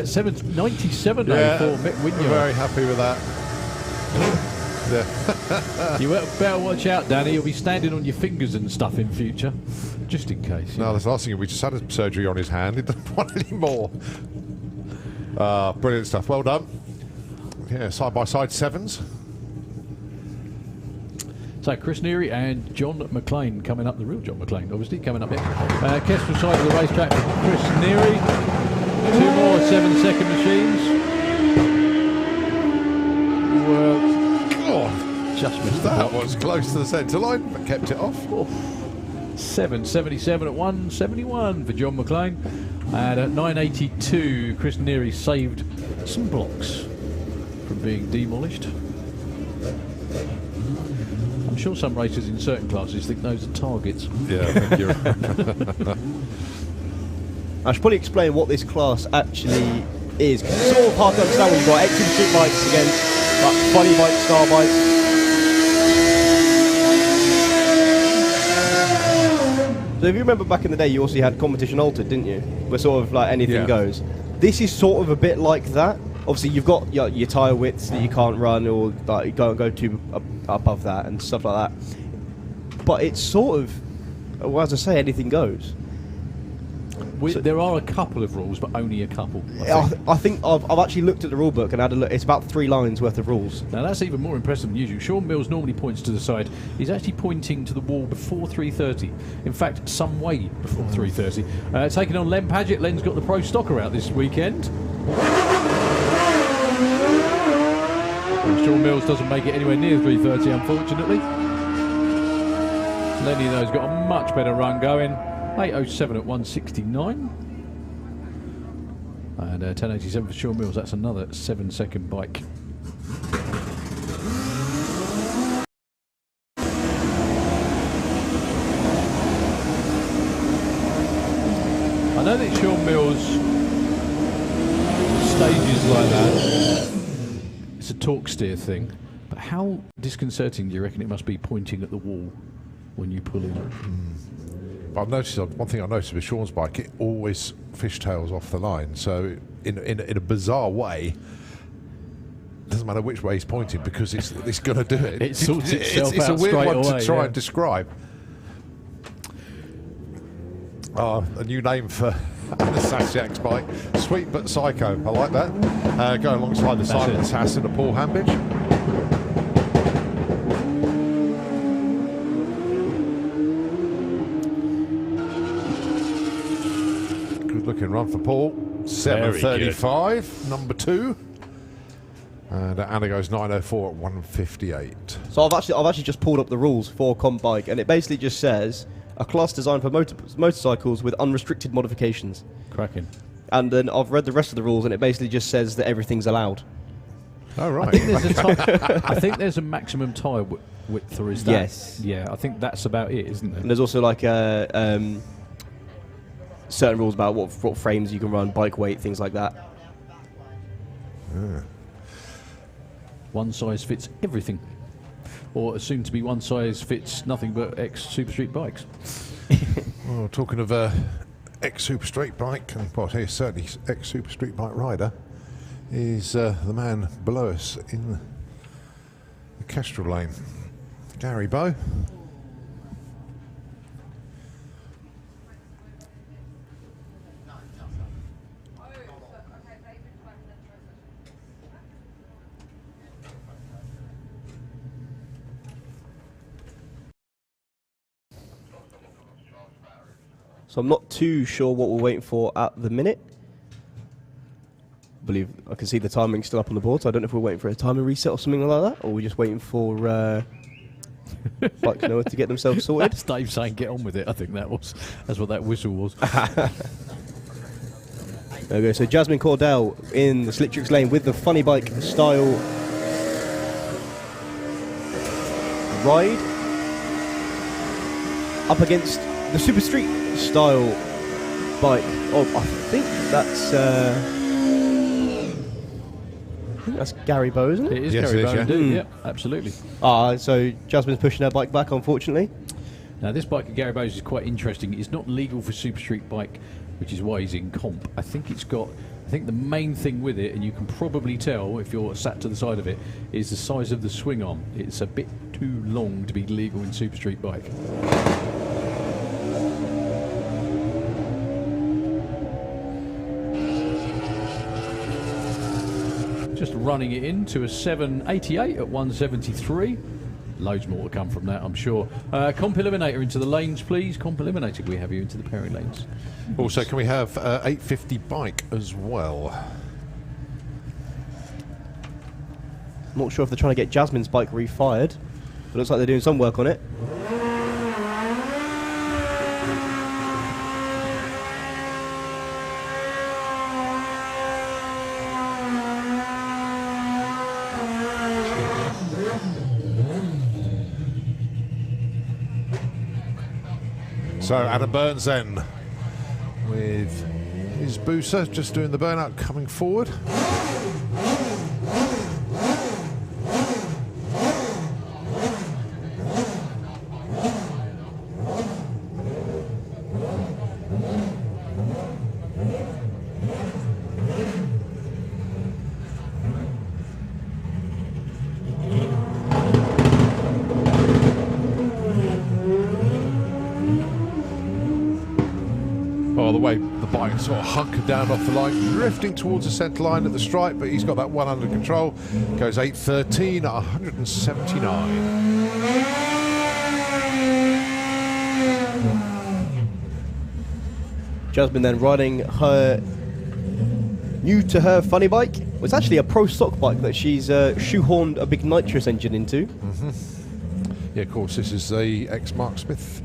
797 though for Mick Wynyard. Very happy with that. Yeah. You better watch out, Danny. You'll be standing on your fingers and stuff in future, just in case. No, that's the last thing. We just had a surgery on his hand. He doesn't want any more. Brilliant stuff. Well done. Yeah, side-by-side 7s. So Chris Neary and John McLean coming up, the real John McLean, obviously, coming up here. Kestrel side of the racetrack for Chris Neary. 2 more 7-second machines. Well, just missed That was close to the centre line, but kept it off. 777 at 171 for John McLean. And at 982, Chris Neary saved some blocks from being demolished. I'm sure some racers in certain classes think those are targets. Yeah, I think you're I should probably explain what this class actually is, because it's sort of hard to understand when you've got extreme street bikes against like funny bikes, star bikes. So if you remember back in the day, you also had competition altered, didn't you? Where sort of like anything Yeah. goes. This is sort of a bit like that. Obviously, you've got your tyre widths that you can't run, or like you can't go too above that and stuff like that. But it's sort of, well, as I say, anything goes. There are a couple of rules, but only a couple. I think I've actually looked at the rule book and had a look. It's about 3 lines worth of rules. Now that's even more impressive than usual. Sean Mills normally points to the side. He's actually pointing to the wall before 3:30. In fact, some way before 3:30. Taking on Len Paget. Len's got the Pro Stocker out this weekend. And Sean Mills doesn't make it anywhere near 3:30, unfortunately. Lenny, though, has got a much better run going. 8:07 at 169. And 10:87 for Sean Mills. That's another 7-second bike. I know that Sean Mills stages like that. It's a torque steer thing. But how disconcerting do you reckon it must be pointing at the wall when you pull in? I've noticed one thing I noticed with Sean's bike, it always fishtails off the line. So in a bizarre way, it doesn't matter which way he's pointing because it's going to do it. It sorts itself it's out a weird straight one away, to try yeah. and describe. A new name for the Sasiak's bike, Sweet but Psycho. I like that. Go alongside the Silent Sass and the Paul Hambidge. Good looking run for Paul. 7:35, number 2. And Anna goes 9:04 at 1:58. So I've actually just pulled up the rules for comp bike, and it basically just says a class designed for motorcycles with unrestricted modifications. Cracking. And then I've read the rest of the rules, and it basically just says that everything's allowed. Oh, right. I think there's I think there's a maximum tyre width, or is that? Yes. Yeah, I think that's about it, isn't And it? there's also like certain rules about what frames you can run, bike weight, things like that. One size fits everything. Or soon to be one size fits nothing but ex-Super Street bikes. Well, talking of ex-Super Street bike, and well, he's certainly ex-Super Street bike rider, is the man below us in the Kestrel lane, Gary Bow. So I'm not too sure what we're waiting for at the minute. I believe I can see the timing still up on the board, so I don't know if we're waiting for a timing reset or something like that, or we're just waiting for Bike Noah to get themselves sorted. That's Dave saying get on with it. I think that's what that whistle was. There we go. So Jasmine Cordell in the Slick Tricks lane with the funny bike style ride up against the Super Street style bike. Oh, I think that's Gary Bow, isn't it? It is Yes, Gary it is, Bow, yeah. indeed. Yep, absolutely. So Jasmine's pushing her bike back, unfortunately. Now, this bike at Gary Bow's is quite interesting. It's not legal for Super Street bike, which is why he's in comp. I think the main thing with it, and you can probably tell if you're sat to the side of it, is the size of the swing arm. It's a bit too long to be legal in Super Street bike. Just running it into a 788 at 173. Loads more to come from that, I'm sure. Comp Eliminator into the lanes, please. Comp Eliminator, can we have you into the pairing lanes? Also, can we have 850 bike as well? I'm not sure if they're trying to get Jasmine's bike refired, but it looks like they're doing some work on it. So Adam Burns then with his booster just doing the burnout coming forward. The way the bike sort of hunkered down off the line, drifting towards the centre line at the stripe, but he's got that one under control. Goes 8:13 at 179. Jasmine then riding her new to her funny bike. Well, it's actually a pro stock bike that she's shoehorned a big nitrous engine into. Yeah, of course, this is the ex-Mark Smith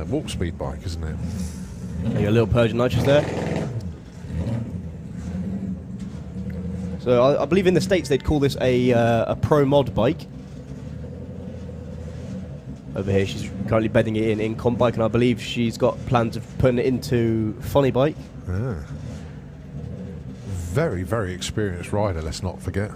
walk speed bike, isn't it? A little Persian nitrous there. So I believe in the States they'd call this a pro mod bike. Over here she's currently bedding it in comp bike, and I believe she's got plans of putting it into funny bike. Very, very experienced rider, let's not forget.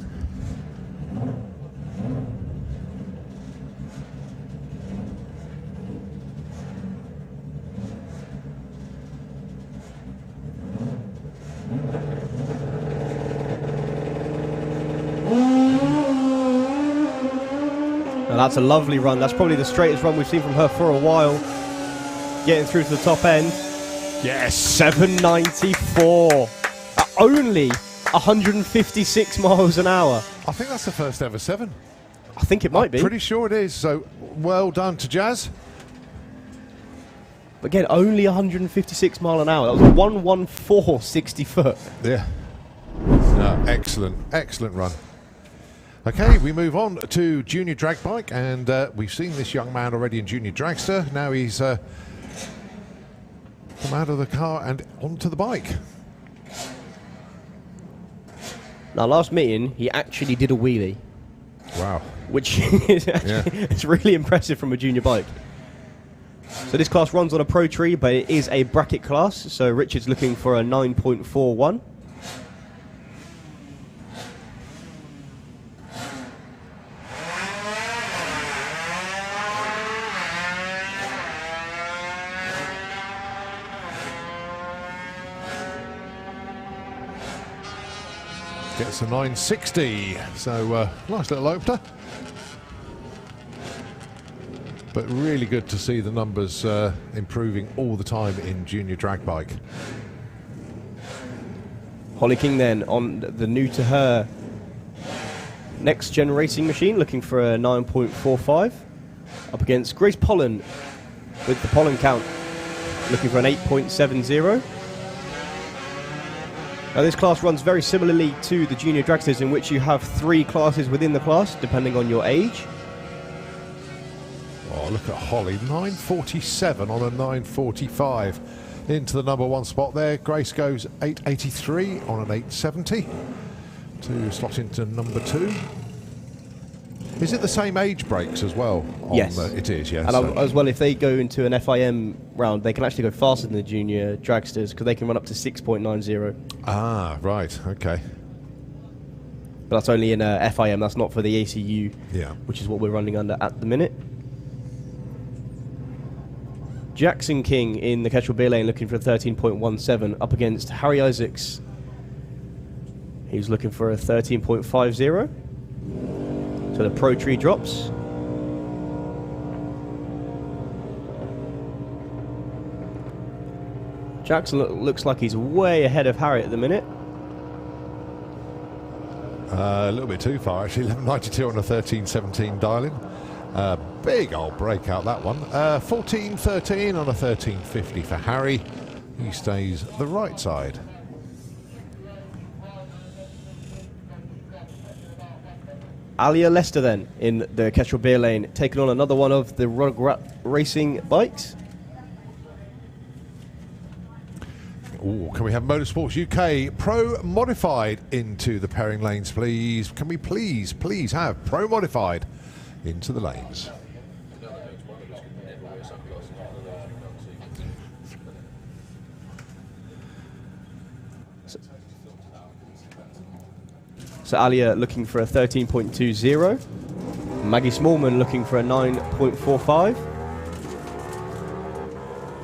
Now that's a lovely run. That's probably the straightest run we've seen from her for a while. Getting through to the top end. Yes! 794. At only 156 miles an hour. I think that's the first ever 7. I think it might be. Pretty sure it is, so well done to Jazz. Again, only 156 mile an hour. That was 114 60 foot. Yeah. No, excellent, excellent run. Okay, we move on to Junior Drag Bike, and we've seen this young man already in Junior Dragster. Now he's come out of the car and onto the bike. Now, last meeting, he actually did a wheelie. Wow. Which is actually, it's really impressive from a junior bike. So this class runs on a pro tree, but it is a bracket class. So Richard's looking for a 9.41. Gets a 960, so nice little opener. But really good to see the numbers improving all the time in Junior Drag Bike. Holly King then on the new to her next gen racing machine, looking for a 9.45. Up against Grace Pollen with the pollen count, looking for an 8.70. Now this class runs very similarly to the Junior Dragsters, in which you have 3 classes within the class, depending on your age. Oh, look at Holly, 947 on a 945. into the number 1 spot there. Grace goes 883 on an 870 to slot into number 2. Is it the same age breaks as well? Yes. It is, yes. And as well, if they go into an FIM round, they can actually go faster than the junior dragsters because they can run up to 6.90. Ah, right, okay. But that's only in FIM, that's not for the ACU, which is what we're running under at the minute. Jackson King in the Kestrel Beer Lane looking for a 13.17 up against Harry Isaacs. He's looking for a 13.50. So the Pro Tree drops. Jackson looks like he's way ahead of Harry at the minute. A little bit too far, actually. 1192 on a 1317 dialing. Big old breakout, that one. 1413 on a 1350 for Harry. He stays the right side. Alia Lester then in the Kestrel Beer Lane, taking on another one of the Rugrat Racing bikes. Ooh, can we have Motorsports UK Pro Modified into the pairing lanes, please? Can we please have Pro Modified into the lanes? So Alia looking for a 13.20. Maggie Smallman looking for a 9.45.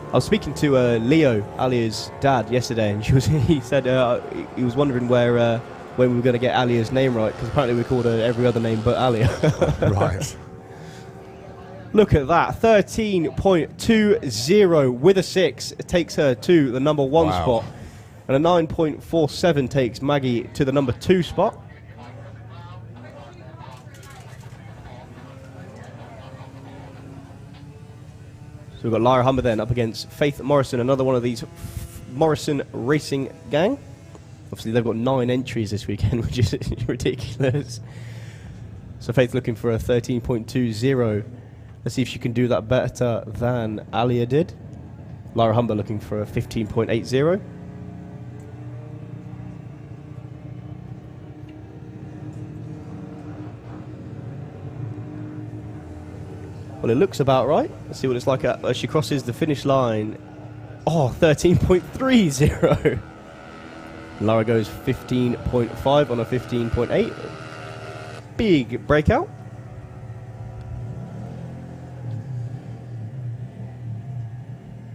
I was speaking to Leo, Alia's dad, yesterday, and he said he was wondering when we were going to get Alia's name right, because apparently we called her every other name but Alia. Right. Look at that, 13.20 with a 6. It takes her to the number 1 spot. And a 9.47 takes Maggie to the number 2 spot. So we've got Lyra Humber then up against Faith Morrison, another one of these Morrison Racing gang. Obviously they've got 9 entries this weekend, which is ridiculous. So Faith looking for a 13.20. Let's see if she can do that better than Alia did. Lyra Humber looking for a 15.80. Well, it looks about right. Let's see what it's like as she crosses the finish line. Oh, 13.30. Lara goes 15.5 on a 15.8. Big breakout.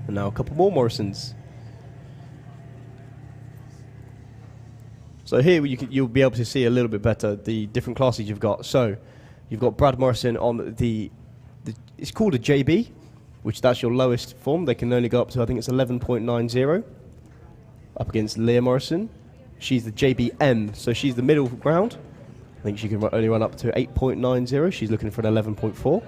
And now a couple more Morrisons. So here you'll be able to see a little bit better the different classes you've got. So you've got Brad Morrison on it's called a JB, which that's your lowest form. They can only go up to, I think it's 11.90. Up against Leah Morrison. She's the JBM, so she's the middle ground. I think she can only run up to 8.90. She's looking for an 11.4.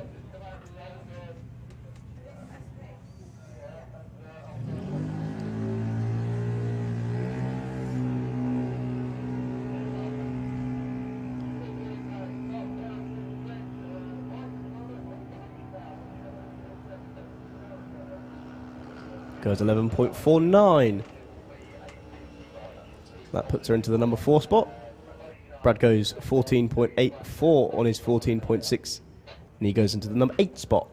Goes 11.49. That puts her into the number 4 spot. Brad goes 14.84 on his 14.6. And he goes into the number 8 spot.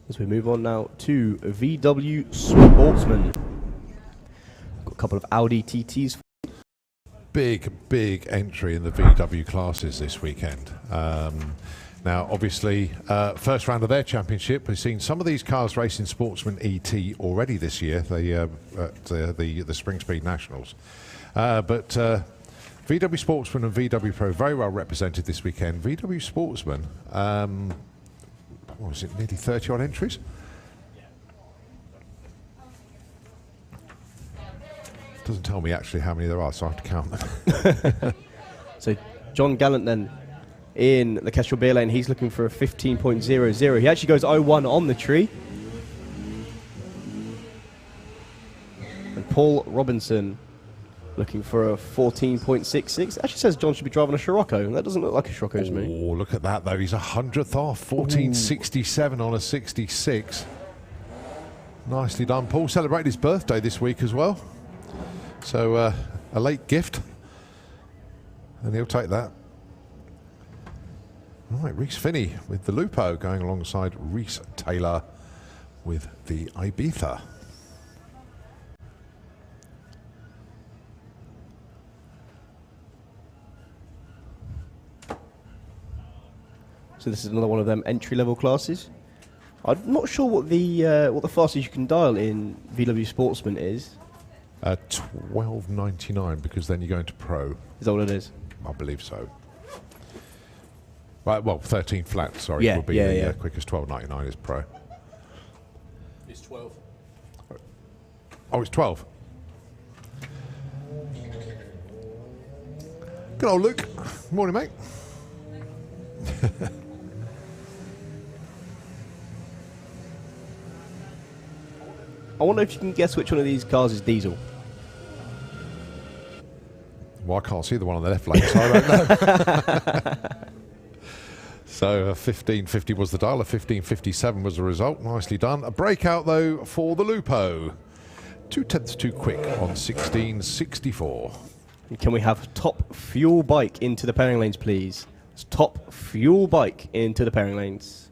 As we move on now to VW Sportsman. Got a couple of Audi TTs. Big entry in the VW classes this weekend. Now, obviously, first round of their championship. We've seen some of these cars racing Sportsman ET already this year, at the Spring Speed Nationals. But VW Sportsman and VW Pro very well represented this weekend. VW Sportsman, what was it, nearly 30 odd entries? Doesn't tell me actually how many there are, so I have to count them. So John Gallant then in the Kestrel Beer Lane, he's looking for a 15.00. He actually goes 0-1 on the tree. And Paul Robinson Looking for a 14.66. Actually says John should be driving a Scirocco. That doesn't look like a Scirocco to me. Oh, look at that, though. He's 100th off. 14.67 on a 66. Nicely done. Paul celebrated his birthday this week as well. So, a late gift. And he'll take that. Right, Reese Finney with the Lupo going alongside Reese Taylor with the Ibiza. So this is another one of them entry-level classes. I'm not sure what the fastest you can dial in VW Sportsman is. 12.99, because then you go into Pro. Is that what it is? I believe so. Right, well, 13 flat, sorry, Yeah, would be the quickest. 12.99 is Pro. It's 12. Oh, it's 12. Good old Luke. Morning, mate. I wonder if you can guess which one of these cars is diesel. Well, I can't see the one on the left lane, so I don't know. So 15.50 was the dial, 15.57 was the result. Nicely done. A breakout, though, for the Lupo. 0.2 too quick on 16.64. Can we have top fuel bike into the pairing lanes, please? It's top fuel bike into the pairing lanes.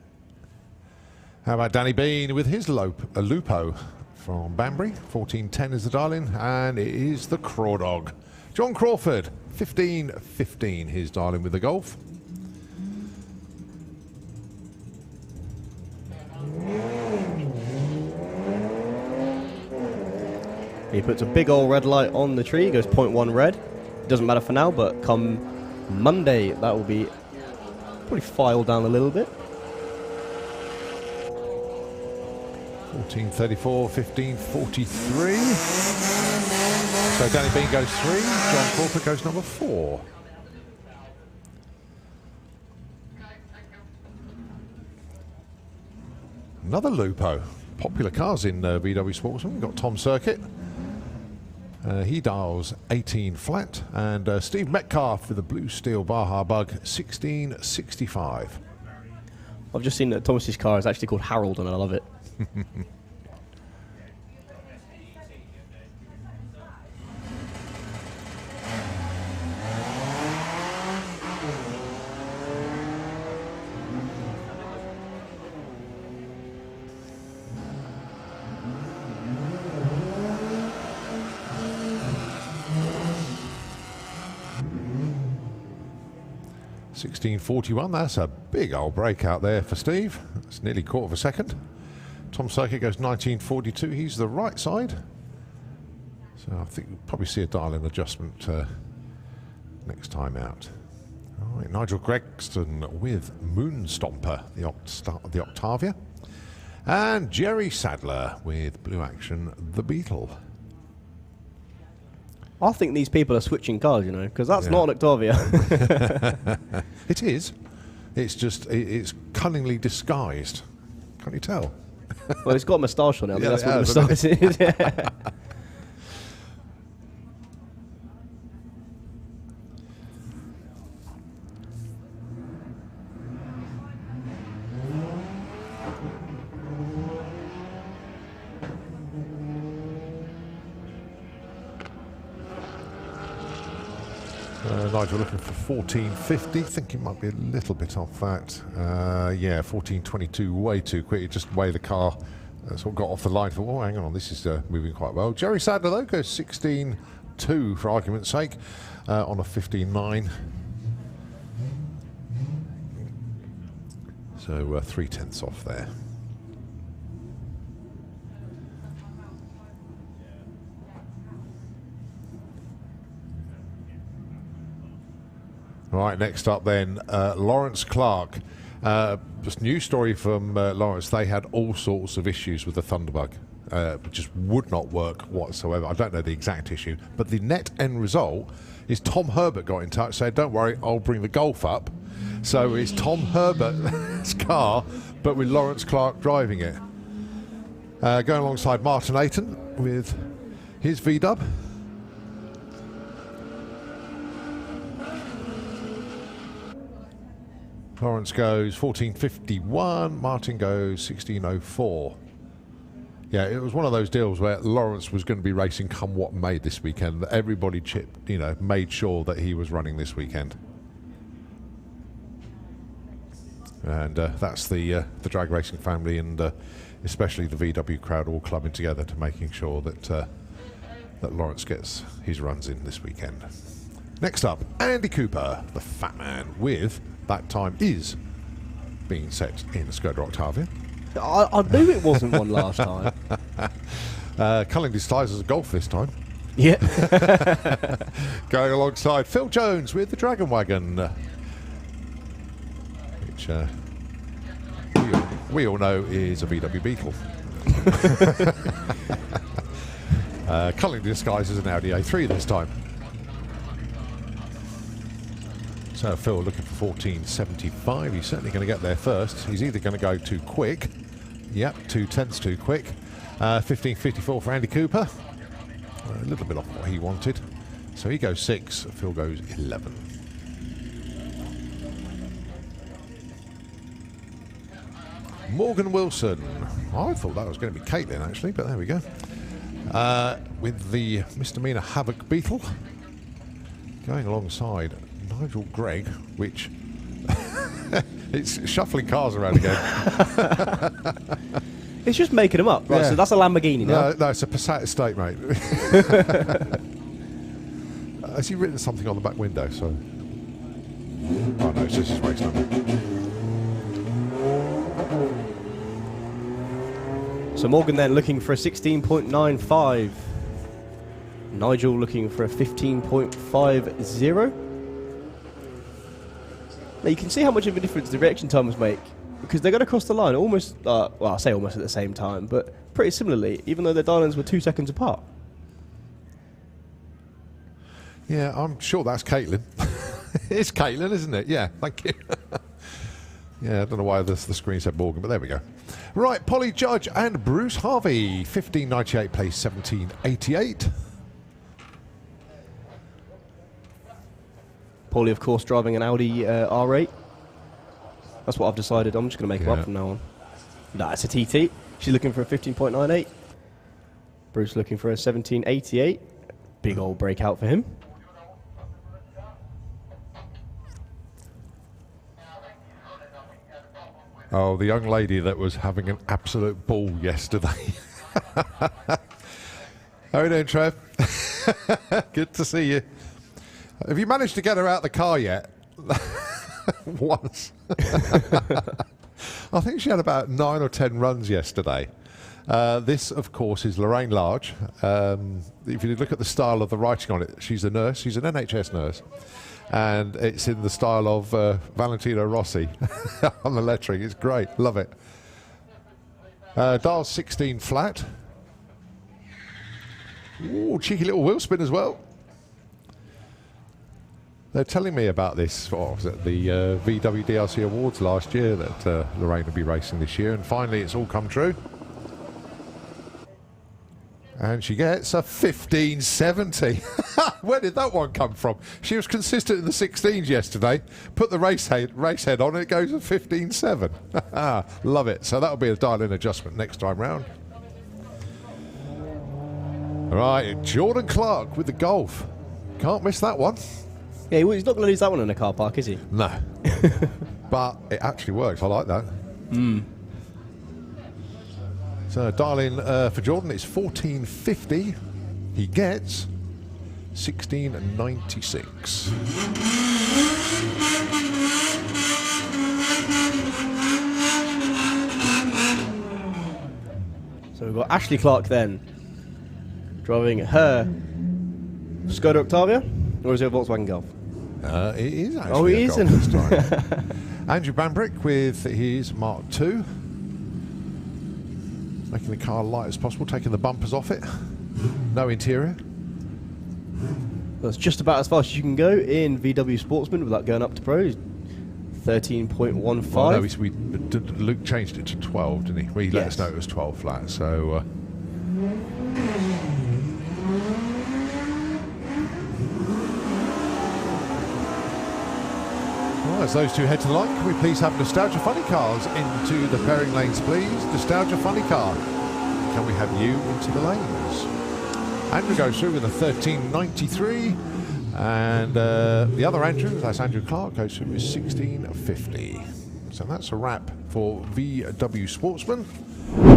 How about Danny Bean with his Lupo from Banbury? 14.10 is the dial-in, and it is the Crawdog. John Crawford, 15.15 his dial-in with the Golf. He puts a big old red light on the tree, goes 0.1 red. Doesn't matter for now, but come Monday, that will be probably filed down a little bit. 14.34, 15.43. So Danny Bean goes 3, John Crawford goes number 4. Another Lupo. Popular cars in VW Sportsman. We've got Tom Circuit. He dials 18 flat. And Steve Metcalf with the Blue Steel Baja Bug, 16.65. I've just seen that Thomas's car is actually called Harold, and I love it. $16.41, that's a big old breakout there for Steve. That's nearly quarter of a second. Tom Circuit goes 19.42, he's the right side. So I think we'll probably see a dial-in adjustment next time out. All right, Nigel Gregston with Moonstomper, the Octavia. And Jerry Sadler with Blue Action, the Beetle. I think these people are switching cars, you know, because that's not an Octavia. It is. It's just, it's cunningly disguised. Can't you tell? Well, it's got a moustache on it. I mean, Yeah, that's what the moustache is. Yeah. Nigel looking for 14.50. Think it might be a little bit off that. Yeah, 14.22, way too quick. It just way the car sort of got off the line. Thought, oh, hang on, this is moving quite well. Jerry Sadler, though, goes 16.2 for argument's sake on a 15.9. So 0.3 off there. Right, next up then, Lawrence Clark. Just news story from Lawrence. They had all sorts of issues with the Thunderbug. It just would not work whatsoever. I don't know the exact issue, but the net end result is Tom Herbert got in touch, said, don't worry, I'll bring the Golf up. So it's Tom Herbert's car, but with Lawrence Clark driving it. Going alongside Martin Ayton with his V-dub. Lawrence goes 14.51. Martin goes 16.04. Yeah, it was one of those deals where Lawrence was going to be racing come what may this weekend. Everybody chipped, made sure that he was running this weekend. And that's the drag racing family and especially the VW crowd all clubbing together to making sure that that Lawrence gets his runs in this weekend. Next up, Andy Cooper, the fat man, with that time is being set in Skoda Octavia. I knew it wasn't one last time. Culling Disguises as a Golf this time. Yeah. Going alongside Phil Jones with the Dragon Wagon, which we all know is a VW Beetle. Culling Disguises an Audi A3 this time. So Phil looking for 14.75. He's certainly going to get there first. He's either going to go too quick. Yep, 2/10 too quick. 15.54 for Andy Cooper. A little bit off what he wanted. So he goes 6. Phil goes 11. Morgan Wilson. I thought that was going to be Caitlin actually, but there we go. With the Misdemeanor Havoc Beetle. Going alongside Nigel Gregg, which it's shuffling cars around again. It's just making them up, right? Yeah. So that's a Lamborghini now. No, it's a Passat Estate, mate. Has he written something on the back window? So, oh no, it's just his race number. So Morgan then looking for a 16.95. Nigel looking for a 15.50. Now you can see how much of a difference the reaction times make, because they're going to cross the line almost, well, I say almost at the same time, but pretty similarly, even though their dial-ins were 2 seconds apart. Yeah, I'm sure that's Caitlin. It's Caitlin, isn't it? Yeah, thank you. Yeah, I don't know why the screen said Morgan, but there we go. Right, Polly Judge and Bruce Harvey, 15.98 plays 17.88. Paulie, of course, driving an Audi R8. That's what I've decided. I'm just going to make her up from now on. Nah, it's a TT. She's looking for a 15.98. Bruce looking for a 17.88. Big old breakout for him. Oh, the young lady that was having an absolute ball yesterday. How are you doing, Trev? Good to see you. Have you managed to get her out the car yet? Once. I think she had about 9 or 10 runs yesterday. This, of course, is Lorraine Large. If you look at the style of the writing on it, she's a nurse. She's an NHS nurse. And it's in the style of Valentino Rossi on the lettering. It's great. Love it. Dial 16 flat. Ooh, cheeky little wheel spin as well. They're telling me about this, what was it, the VW DRC Awards last year, that Lorraine will be racing this year, and finally it's all come true. And she gets a 15.70. Where did that one come from? She was consistent in the 16s yesterday, put the race head on, and it goes a 15.7. Love it. So that'll be a dial-in adjustment next time round. All right, Jordan Clark with the Golf. Can't miss that one. Yeah, he's not going to lose that one in a car park, is he? No. But it actually works. I like that. So dial-in for Jordan, it's 14.50. He gets 16.96. So we've got Ashley Clark then, driving her Skoda Octavia, or is it a Volkswagen Golf? It is actually a Golf this time. Andrew Bambrick with his Mark II. Making the car light as possible, taking the bumpers off it. No interior. That's just about as fast as you can go in VW Sportsman without going up to Pro. 13.15. Oh, no, Luke changed it to 12, didn't he? Well, he let us know it was 12 flat, so... as those two head to the line, can we please have Nostalgia Funny Cars into the pairing lanes, please? Nostalgia Funny Car, can we have you into the lanes? Andrew goes through with a 1393, and the other Andrew, that's Andrew Clark, goes through with 1650. So that's a wrap for VW Sportsman.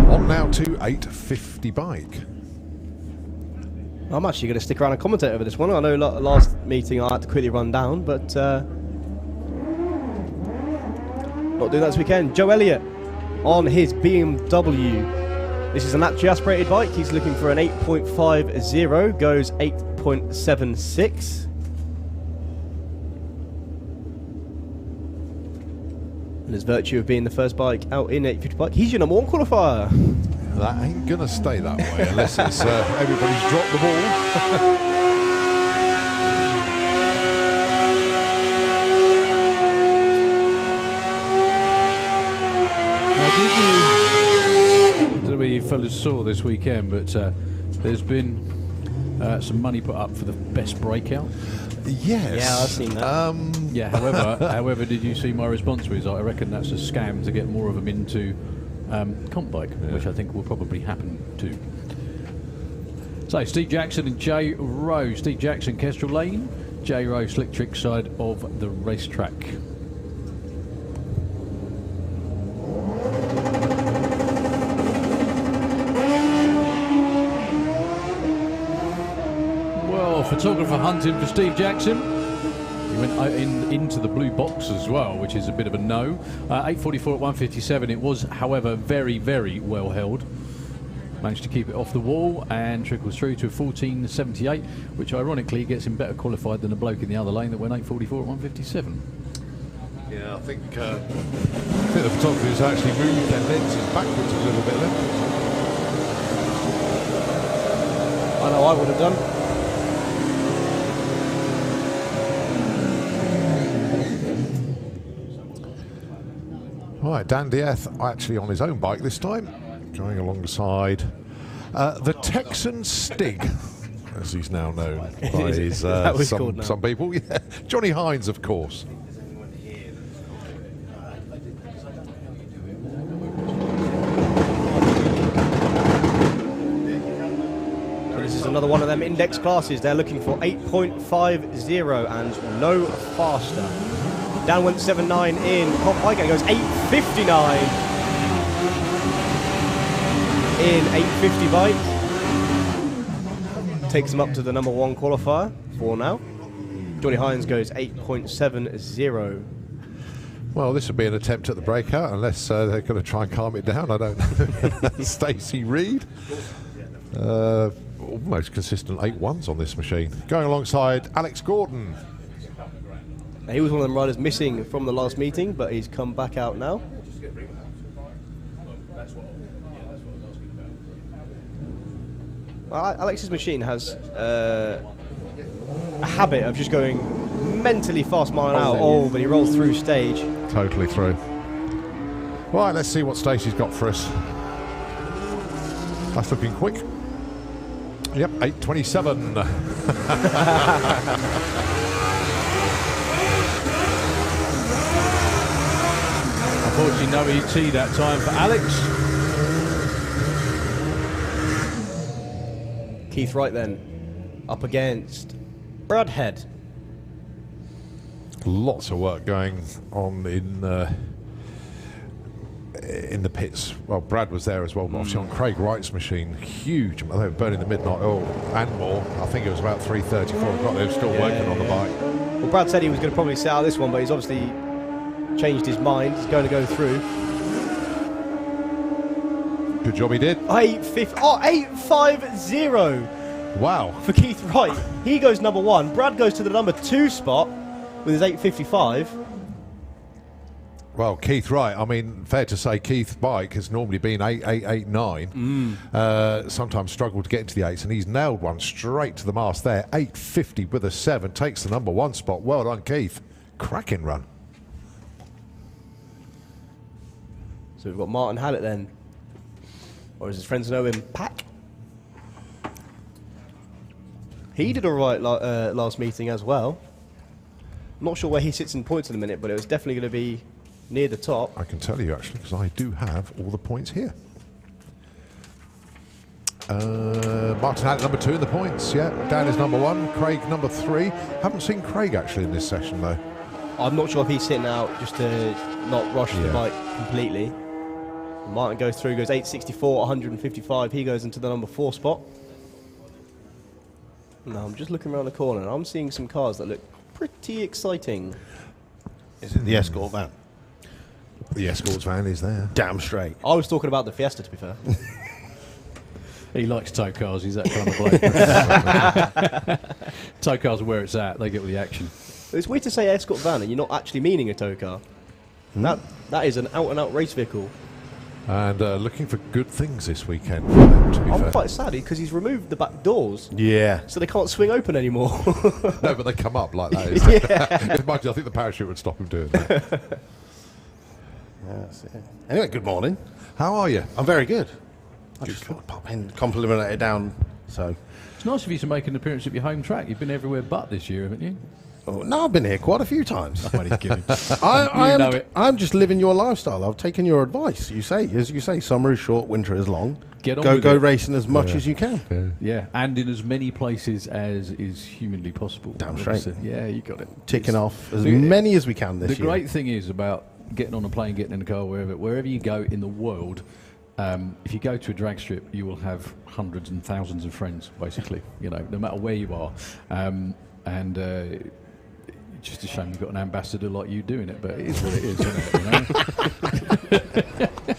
On now to 850 bike. I'm actually going to stick around and commentate over this one. I know last meeting I had to quickly run down, but not doing that this weekend. Joe Elliott on his BMW. This is a naturally aspirated bike. He's looking for an 8.50, goes 8.76. And his virtue of being the first bike out in 850 bike, he's your number 1 qualifier. That ain't gonna stay that way unless it's everybody's dropped the ball. I don't know whether you fellas saw this weekend, but there's been some money put up for the best breakout. Yes. Yeah, I've seen that. Yeah. However, did you see my response was? I reckon that's a scam to get more of them into comp bike, which I think will probably happen too. So Steve Jackson and Jay Rowe. Steve Jackson, Kestrel Lane. Jay Rowe, Slick Trick side of the racetrack. Well, photographer hunting for Steve Jackson. He went into the blue box as well, which is a bit of a no. 8:44 at 1:57. It was, however, very, very well held. Managed to keep it off the wall and trickles through to a 14:78, which ironically gets him better qualified than a bloke in the other lane that went 8:44 at 1:57. Yeah, I think the photographers actually moved their lenses backwards a little bit there. I know I would have done. Right, Dan Dieth actually on his own bike this time, going alongside the Texan Stig, as he's now known by his, some people. Yeah, Johnny Hines, of course. This is another one of them index classes. They're looking for 8.50 and no faster. Down went 7.9 in comp bike and goes 8.59 in 850 bike. Takes him up to the number 1 qualifier for now. Johnny Hines goes 8.70. Well, this would be an attempt at the breakout, unless they're going to try and calm it down. I don't know. Stacey Reed. Almost consistent 8.1s on this machine. Going alongside Alex Gordon. He was one of them riders missing from the last meeting, but he's come back out now. Well, Alex's machine has a habit of just going mentally fast mile out. Oh, but he rolls through stage. Totally through. Right, let's see what Stacey's got for us. That's looking quick. Yep, 8.27. Unfortunately, no ET that time for Alex. Keith Wright then, up against Brad Head. Lots of work going on in the pits. Well, Brad was there as well, but obviously on Craig Wright's machine, huge. They were burning the midnight oil and more. I think it was about 3:30, 4 o'clock. They were still working on the bike. Well, Brad said he was going to probably sit out this one, but he's obviously changed his mind. He's going to go through. Good job he did. 8.50. Wow. For Keith Wright. He goes number 1. Brad goes to the number 2 spot with his 8.55. Well, Keith Wright, I mean, fair to say Keith's bike has normally been 8, 8, 8, 9. Sometimes struggled to get into the 8s, and he's nailed one straight to the mast there. 8.50 with a 7. Takes the number 1 spot. Well done, Keith. Cracking run. So we've got Martin Hallett then. Or as his friends know him, Pack. He did all right last meeting as well. Not sure where he sits in points in a minute, but it was definitely going to be near the top. I can tell you, actually, because I do have all the points here. Martin Hatt number 2 in the points, yeah. Dan is number 1, Craig number 3. Haven't seen Craig, actually, in this session, though. I'm not sure if he's sitting out just to not rush the bike completely. Martin goes through, goes 864, 155. He goes into the number 4 spot. Now I'm just looking around the corner and I'm seeing some cars that look pretty exciting. Is it the Escort van? The Escorts van is there. Damn straight. I was talking about the Fiesta, to be fair. He likes tow cars. He's that kind of bloke. Tow cars are where it's at. They get with the action. It's weird to say Escort van and you're not actually meaning a tow car. That is an out-and-out race vehicle. And looking for good things this weekend, for them, to be fair. I'm quite sad because he's removed the back doors. Yeah. So they can't swing open anymore. No, but they come up like that. I think the parachute would stop him doing that. Yeah, that's it. Anyway, good morning. How are you? I'm very good. I just thought I'd pop in, compliment it down. So, It's nice of you to make an appearance at your home track. You've been everywhere but this year, haven't you? no, I've been here quite a few times. I'm only kidding. I'm just living your lifestyle. I've taken your advice. As you say, summer is short, winter is long. Get on with go it. racing as much as you can. Yeah, and in as many places as is humanly possible. Damn straight. Yeah, you got it. Ticking off as many as we can this year. The great thing is about getting on a plane, getting in a car, wherever you go in the world, if you go to a drag strip, you will have hundreds and thousands of friends, basically, no matter where you are. Just a shame you've got an ambassador like you doing it, but it is what it is, isn't it?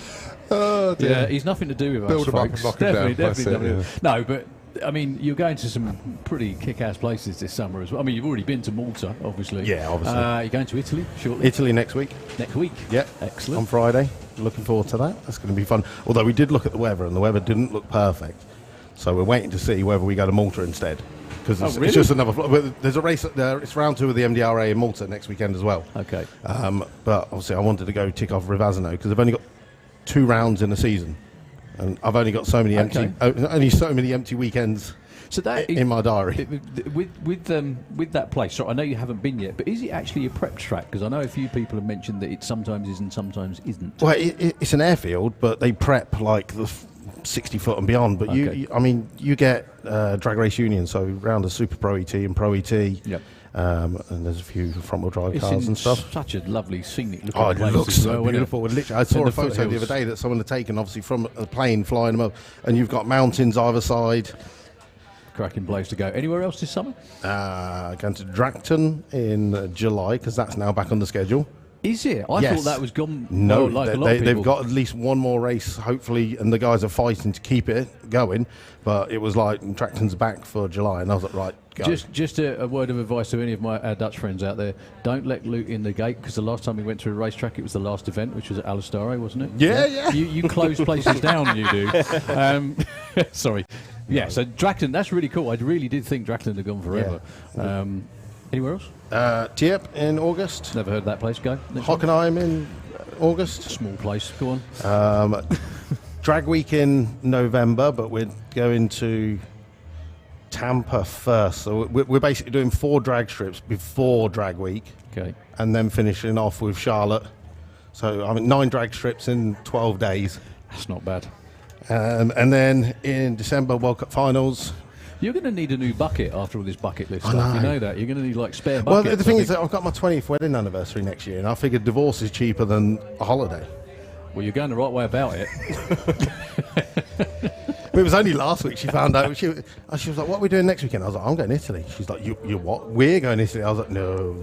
Oh, dear. Yeah, he's nothing to do with Build us, him up folks. and knock him down. Definitely That's it, nothing. No, but I mean, you're going to some pretty kick-ass places this summer as well. I mean, you've already been to Malta, obviously. Yeah, obviously. You're going to Italy shortly. Italy next week. Next week. Yeah, Excellent. on Friday. Looking forward to that. That's going to be fun. Although we did look at the weather, and the weather didn't look perfect. So we're waiting to see whether we go to Malta instead. Because it's just another. There's a race. It's round 2 of the MDRA in Malta next weekend as well. Okay. But obviously, I wanted to go tick off Rivazano because they've only got 2 rounds in a season, and I've only got so many empty weekends. So that in my diary. With that place, so I know you haven't been yet, but is it actually a prep track? Because I know a few people have mentioned that it sometimes is and sometimes isn't. Well, it's an airfield, but they prep like the 60 foot and beyond. But you get Drag Race Union, so round of Super Pro ET and Pro ET. Yep. And there's a few front wheel drive cars and stuff. Such a lovely scenic looking Oh, it place looks as so well, beautiful. Literally, I saw a photo the other day that someone had taken, obviously from a plane, flying them up, and you've got mountains either side. Cracking place to go. Anywhere else this summer? Going to Dragton in July because that's now back on the schedule. Is it? I thought that was gone. No, like a lot of people. they've got at least one more race, hopefully, and the guys are fighting to keep it going. But it was like Dragton's back for July, and I was like, right, go. Just a word of advice to any of our Dutch friends out there: don't let loot in the gate, because the last time we went to a racetrack, it was the last event, which was at Alistare, wasn't it? Yeah. You close places down, you do. Sorry. Yeah, so Dragton, that's really cool. I really did think Dragton had gone forever. Yeah. Anywhere else? Tiepp in August. Never heard that place go. Hockenheim in August. Small place, go on. Drag Week in November, but we're going to Tampa first. So we're basically doing 4 drag strips before Drag Week. Okay. And then finishing off with Charlotte. So 9 drag strips in 12 days. That's not bad. And then in December, World Cup finals. You're going to need a new bucket after all this bucket list stuff. You know that. You're going to need like spare buckets. Well, the thing is that I've got my 20th wedding anniversary next year, and I figured divorce is cheaper than a holiday. Well, you're going the right way about it. It was only last week she found out. She was like, what are we doing next weekend? I was like, I'm going to Italy. She's like, you what? We're going to Italy. I was like, no.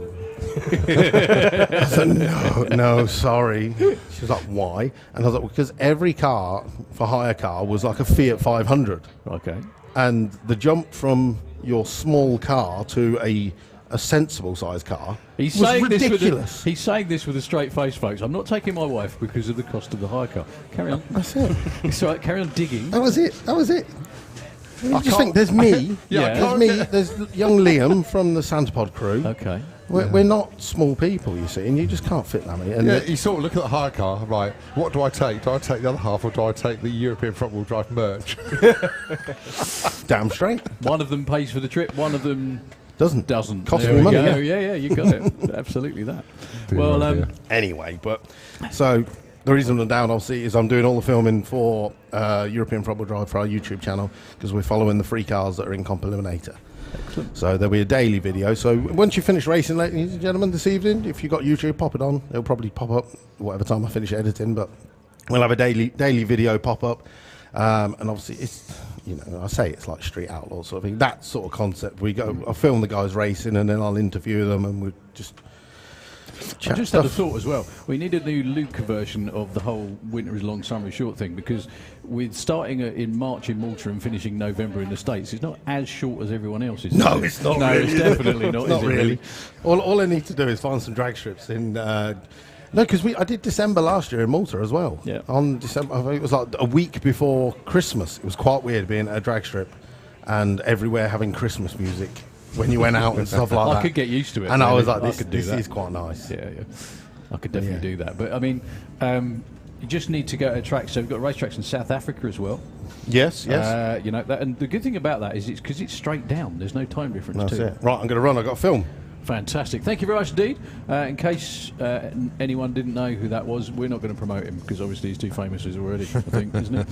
I said, no, sorry. She was like, why? And I was like, because every car for hire car was like a Fiat 500. Okay. And the jump from your small car to a sensible sized car was ridiculous. He's saying this with a straight face, folks. I'm not taking my wife because of the cost of the hire car. Carry on. That's it. It's all right, carry on digging. That was it. I just think there's me. There's me. There's young Liam from the Santapod crew. Okay. We're not small people, you see, and you just can't fit that many. And you sort of look at the hire car, right, what do I take? Do I take the other half, or do I take the European front-wheel drive merch? Damn straight. One of them pays for the trip, one of them Doesn't. Costs There me we money, go. yeah. Yeah, you got it. Absolutely that. Well, Anyway, but so the reason I'm down, obviously, is I'm doing all the filming for European Front Wheel Drive for our YouTube channel because we're following the 3 cars that are in Comp Eliminator. excellent. So there'll be a daily video. So once you finish racing, ladies and gentlemen, this evening, if you've got YouTube, pop it on. It'll probably pop up whatever time I finish editing, but we'll have a daily video pop up. And obviously, it's, you know, I say it's like Street Outlaws sort of thing. That sort of concept. I'll film the guys racing and then I'll interview them and we'll just I just had a thought as well. We need a new Luke version of the whole winter is long, summer is short thing, because with starting in March in Malta and finishing November in the States, it's not as short as everyone else's. No, is it? it's not No, really. it's definitely not. Not is it really. All I need to do is find some drag strips in. No, because I did December last year in Malta as well. Yeah. On December, I think it was like a week before Christmas. It was quite weird being at a drag strip and everywhere having Christmas music when you went out and stuff like that. I could get used to it. And I was really. like, I could do this that. is quite nice. Yeah. I could definitely do that. But I mean, you just need to go to tracks. So we've got racetracks in South Africa as well. Yes. You know, that, and the good thing about that is it's because it's straight down. There's no time difference. That's to it. Right, I'm going to run. I've got to film. Fantastic. Thank you very much indeed. In case anyone didn't know who that was, we're not going to promote him because obviously he's too famous already, I think, isn't it?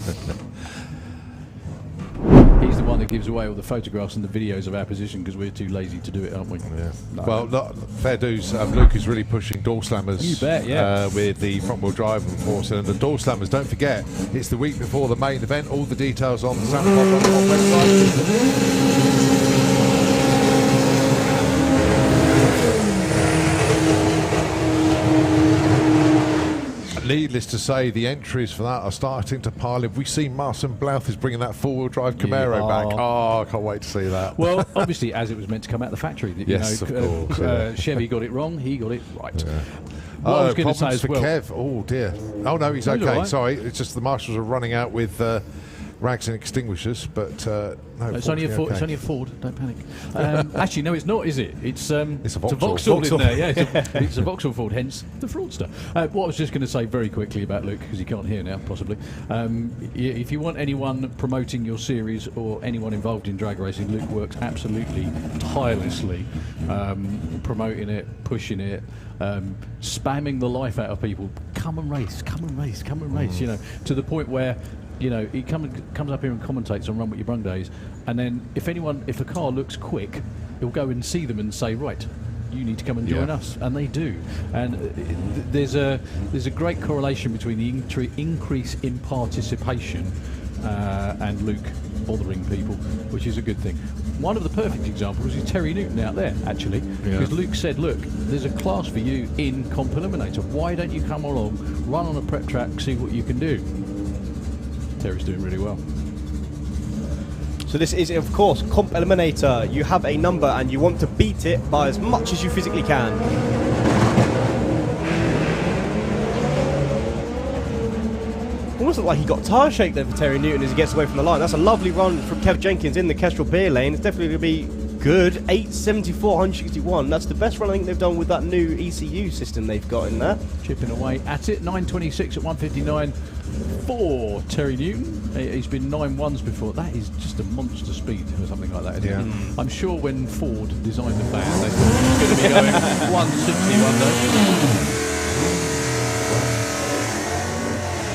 He's the one that gives away all the photographs and the videos of our position because we're too lazy to do it, aren't we? Yeah. No. Well, fair dues. Luke is really pushing door slammers. You bet, yeah. With the front wheel drive and 4-cylinder door slammers. Don't forget, it's the week before the main event. All the details on the SlamPod.com website. Needless to say, the entries for that are starting to pile in. We've seen Marcin Blouth is bringing that four-wheel drive Camaro back. Oh, I can't wait to see that. Well, obviously, as it was meant to come out the factory. Yes, of course. Chevy got it wrong, he got it right. Yeah. What I was going to say problems as for well. Kev. Oh, dear. Oh, no, he's He's okay. all right. Sorry, it's just the marshals are running out with rags and extinguishers, but no, It's only a Ford. okay. It's only a Ford. Don't panic. Actually, no, it's not, is it? It's a Vauxhall. in there. Yeah, it's a Vauxhall Ford. Hence the fraudster. What I was just going to say very quickly about Luke, because he can't hear now, possibly. If you want anyone promoting your series or anyone involved in drag racing, Luke works absolutely tirelessly, promoting it, pushing it, spamming the life out of people. Come and race. Come and race. Come and race. You know, to the point where, you know, he comes up here and commentates on Run With Your Brung days, and then if a car looks quick, he'll go and see them and say, right, you need to come and join us, and they do. And there's a great correlation between the increase in participation and Luke bothering people, which is a good thing. One of the perfect examples is Terry Newton out there, actually, because Luke said, look, there's a class for you in Comp Eliminator. Why don't you come along, run on a prep track, see what you can do? Terry's doing really well. So this is, of course, Comp Eliminator. You have a number and you want to beat it by as much as you physically can. Almost looked like he got tyre shake there for Terry Newton as he gets away from the line. That's a lovely run from Kev Jenkins in the Kestrel beer lane. It's definitely going to be good. 874, 161. That's the best run I think they've done with that new ECU system they've got in there. Chipping away at it. 926 at 159 for Terry Newton. He's been 9.1s before. That is just a monster speed or something like that, isn't it? I'm sure when Ford designed the van, they thought it was going to be going 160 one day.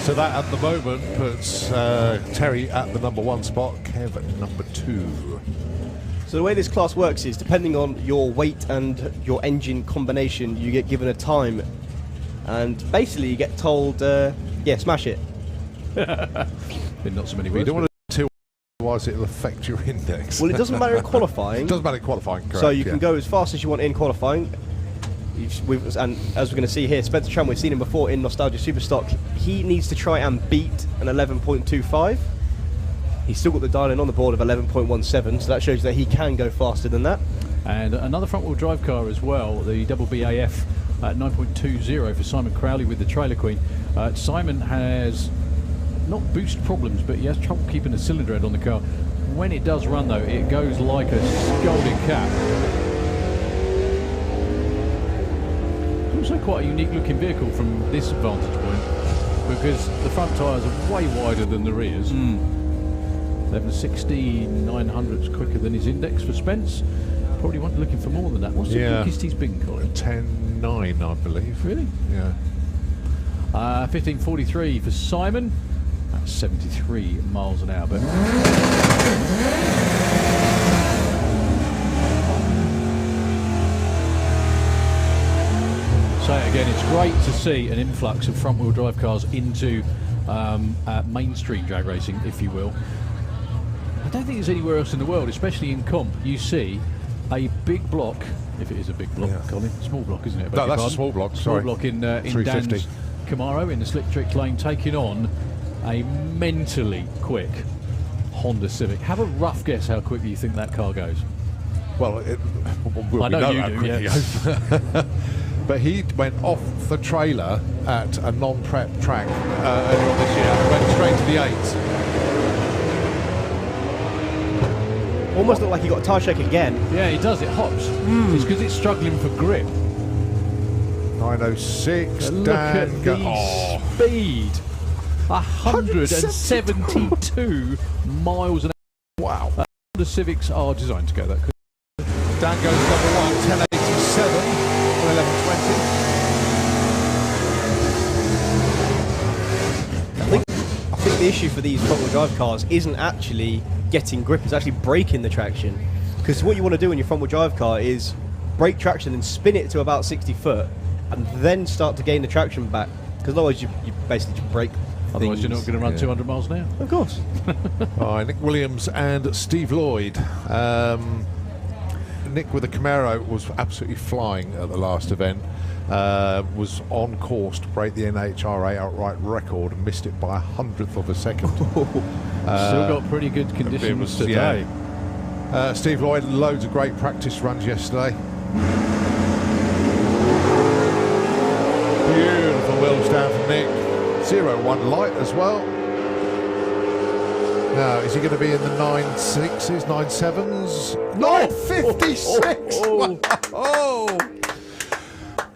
So that at the moment puts Terry at the number 1 spot, Kev at number 2. So the way this class works is, depending on your weight and your engine combination, you get given a time. And basically you get told, yeah, smash it. In not so many You words. don't want to tilt, otherwise it'll affect your index. Well, it doesn't matter in qualifying. It doesn't matter in qualifying, correct. So you can go as fast as you want in qualifying. And as we're going to see here, Spencer Tran, we've seen him before in Nostalgia Superstock. He needs to try and beat an 11.25. He's still got the dial-in on the board of 11.17, so that shows that he can go faster than that. And another front-wheel drive car as well, the double BAF at 9.20 for Simon Crowley with the Trailer Queen. Simon has not boost problems, but he has trouble keeping the cylinder head on the car. When it does run, though, it goes like a scolding cat. It's also quite a unique-looking vehicle from this vantage point, because the front tyres are way wider than the rears. 11.16 900s quicker than his index for Spence. probably looking for more than that. What's the quickest he's been, Colin? 10.9, I believe. Really? Yeah. 15:43 for Simon. That's 73 miles an hour. But say it again, it's great to see an influx of front-wheel drive cars into mainstream drag racing, if you will. I don't think there's anywhere else in the world, especially in comp, you see a big block, if it is a big block, Colin, small block, isn't it? No, that's a small block, Small sorry. block in Dan's Camaro in the slick trick lane, taking on a mentally quick Honda Civic. Have a rough guess how quickly you think that car goes. Well, I know you do, yes. But he went off the trailer at a non-prep track earlier on this year and went straight to the 8s. Almost looked like he got a tyre check again. Yeah, he does. It hops. It's because it's struggling for grip. 906. Look Dan at the speed. 172 miles an hour. Wow. The Civics are designed to go that quick. Dan goes number 1, 1087 for 1120. I think the issue for these front-wheel drive cars isn't actually getting grip, it's actually breaking the traction. Because what you want to do in your front-wheel drive car is break traction and spin it to about 60 foot and then start to gain the traction back. Because otherwise you basically just break Otherwise you're not going to run 200 miles an hour. Of course. Nick Williams and Steve Lloyd. Nick with the Camaro was absolutely flying at the last event. Was on course to break the NHRA outright record and missed it by 100th of a second. Still got pretty good conditions today. Yeah. Steve Lloyd, loads of great practice runs yesterday. Beautiful wheel stand from Nick. 0-1 light as well. Now, is he going to be in the 9.6s, 9.7s? 9.56! Oh!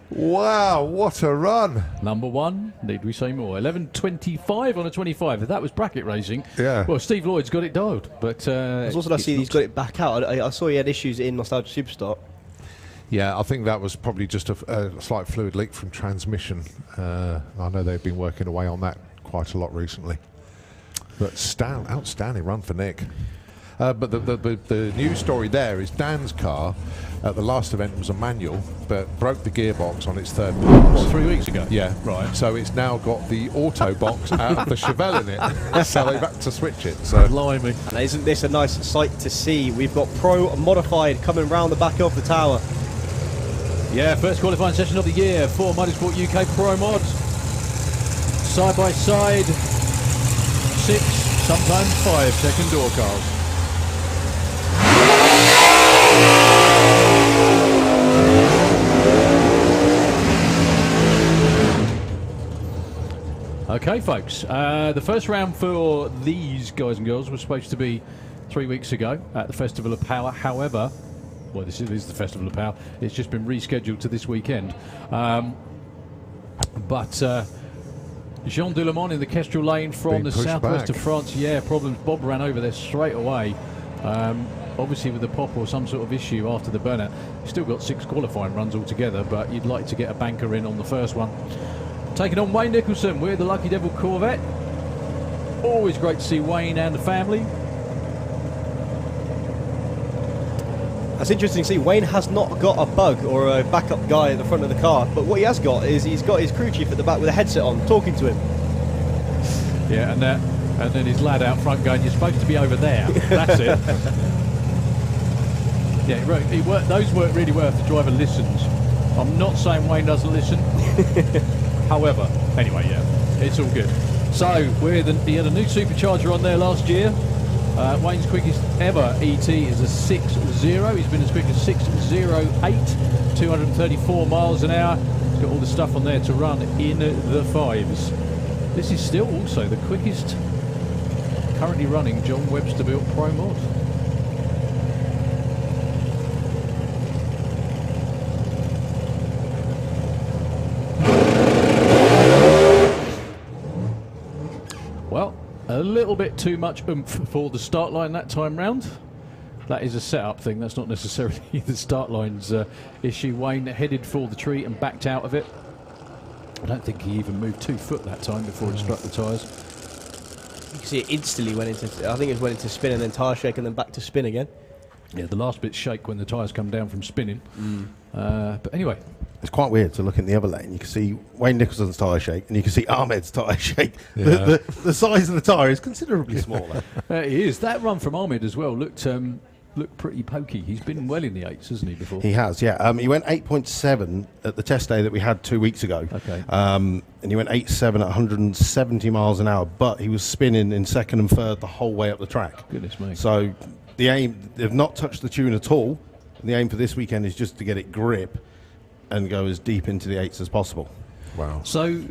Wow, what a run. Number 1, need we say more? 11.25 on a 25. If that was bracket racing, well, Steve Lloyd's got it dialed. But it's also nice to see he's got it back out. I saw he had issues in Nostalgia Superstar. Yeah, I think that was probably just a slight fluid leak from transmission. I know they've been working away on that quite a lot recently. But outstanding run for Nick. But the news story there is Dan's car at the last event was a manual, but broke the gearbox on its third pass. What, 3 weeks ago? Yeah. Right. So it's now got the auto box out of the Chevelle in it. So they've had to switch it. So Blimey. And isn't this a nice sight to see? We've got Pro Modified coming round the back of the tower. Yeah, first qualifying session of the year for Motorsport UK Pro Mod. Side by side, 6, sometimes 5 second door cars. Okay, folks, the first round for these guys and girls was supposed to be 3 weeks ago at the Festival of Power. However, well, this is the Festival of Power. It's just been rescheduled to this weekend. But Jean Delemont in the Kestrel lane from the southwest of France. Yeah, problems. Bob ran over there straight away. Obviously with the pop or some sort of issue after the burnout. You've still got 6 qualifying runs altogether, but you'd like to get a banker in on the first one. Taking on Wayne Nicholson with the Lucky Devil Corvette. Always great to see Wayne and the family. That's interesting to see. Wayne has not got a bug or a backup guy at the front of the car, but what he has got is he's got his crew chief at the back with a headset on, talking to him. Yeah, and then his lad out front going, "You're supposed to be over there." That's it. Yeah, those work really well if the driver listens. I'm not saying Wayne doesn't listen. However, anyway, yeah, it's all good. So he had a new supercharger on there last year. Wayne's quickest ever ET is a 6.0. He's been as quick as 6.08, 234 miles an hour. He's got all the stuff on there to run in the 5s. This is still also the quickest currently running John Webster built Pro Mod. Well, a little bit too much oomph for the start line that time round. that is a setup thing. That's not necessarily the start line's issue. Wayne headed for the tree and backed out of it. I don't think he even moved 2 foot that time before it struck the tyres. You can see it instantly went into, I think it went into spin and then tyre shake and then back to spin again. Yeah, the last bit shake when the tyres come down from spinning. But anyway. It's quite weird to look in the other lane. You can see Wayne Nicholson's tyre shake, and you can see Ahmed's tyre shake. Yeah. The size of the tyre is considerably smaller. It is. That run from Ahmed as well looked pretty pokey. He's been well in the 8s, hasn't he, before? He has, yeah. He went 8.7 at the test day that we had 2 weeks ago. Okay. And he went 8.7 at 170 miles an hour, but he was spinning in second and third the whole way up the track. Goodness me. So the aim, they've not touched the tune at all. The aim for this weekend is just to get it grip and go as deep into the 8s as possible. Wow. So,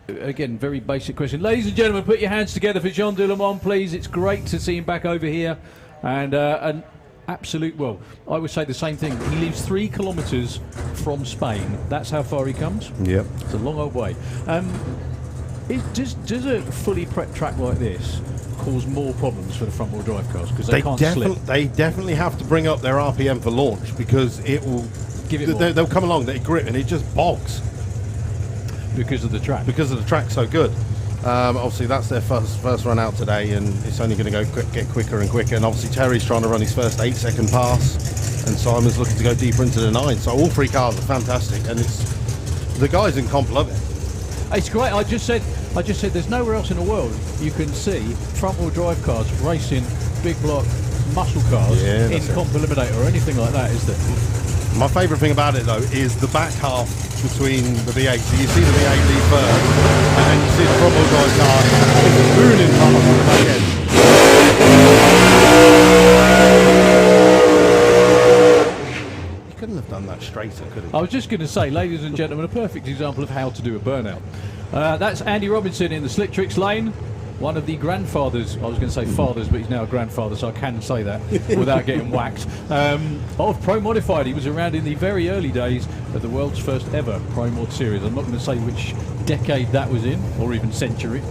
again, very basic question. Ladies and gentlemen, put your hands together for Jean de Le Mans, please. It's great to see him back over here. And an absolute, well, I would say the same thing. He lives 3 kilometres from Spain. That's how far he comes? Yep. It's a long old way. Does a fully prepped track like this cause more problems for the front-wheel drive cars? Because they can't slip. They definitely have to bring up their RPM for launch, because it will... Give it more. They'll come along, they grip, and it just bogs. Because of the track? Because of the track's so good. Obviously, that's their first run out today, and it's only going to get quicker and quicker. And obviously, Terry's trying to run his first 8-second pass, and Simon's looking to go deeper into the 9. So all 3 cars are fantastic, and it's the guys in comp love it. It's great. I just said there's nowhere else in the world you can see front-wheel drive cars racing big block muscle cars in comp eliminator or anything like that, is there? My favourite thing about it, though, is the back half between the V8. So you see the V8 lead first, and then you see the front-wheel drive car mooning past on the back end. You couldn't have done that straighter, could he? I was just going to say, ladies and gentlemen, a perfect example of how to do a burnout. That's Andy Robinson in the Slick Tricks lane. One of the grandfathers, I was going to say fathers, but he's now a grandfather, so I can say that without getting whacked, of Pro Modified. He was around in the very early days of the world's first ever Pro Mod series. I'm not going to say which decade that was in, or even century.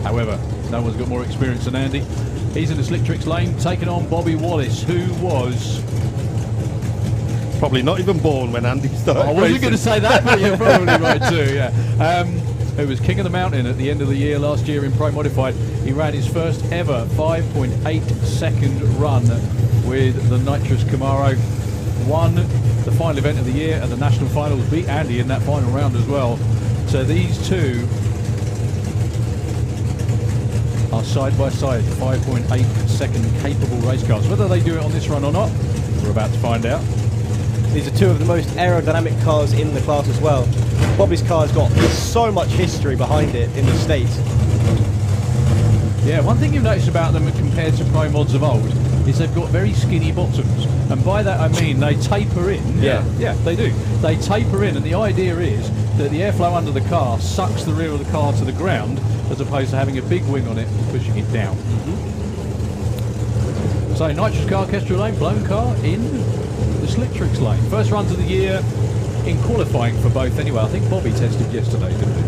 However, no one's got more experience than Andy. He's in the Slick Tricks lane, taking on Bobby Wallace, who was... probably not even born when Andy started. I wasn't going to say that, but you're probably right too, yeah. Who was king of the mountain at the end of the year last year in Pro Modified. He ran his first ever 5.8 second run with the nitrous Camaro. Won the final event of the year at the national finals, beat Andy in that final round as well. So these two are side by side, 5.8 second capable race cars. Whether they do it on this run or not, we're about to find out. These are 2 of the most aerodynamic cars in the class as well. Bobby's car's got so much history behind it in the States. Yeah, one thing you've noticed about them compared to Pro Mods of old is they've got very skinny bottoms. And by that I mean they taper in. Yeah, they do. They taper in, and the idea is that the airflow under the car sucks the rear of the car to the ground, as opposed to having a big wing on it and pushing it down. So, nitrous car, Kestrel lane, blown car in the Slick Tricks lane. First runs of the year in qualifying for both anyway. I think Bobby tested yesterday, didn't he?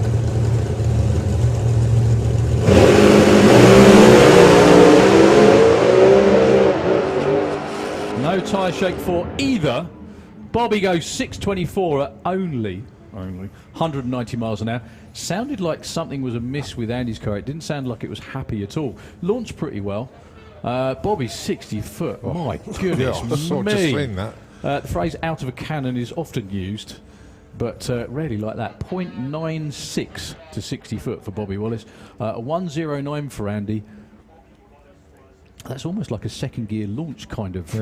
No tyre shake for either. Bobby goes 6.24 at only 190 miles an hour. Sounded like something was amiss with Andy's car. It didn't sound like it was happy at all. Launched pretty well. Bobby's 60 foot. Oh, my goodness me. Just seen that. The phrase out of a cannon is often used, but rarely like that. 0.96 to 60 foot for Bobby Wallace. 109 for Andy. That's almost like a second gear launch kind of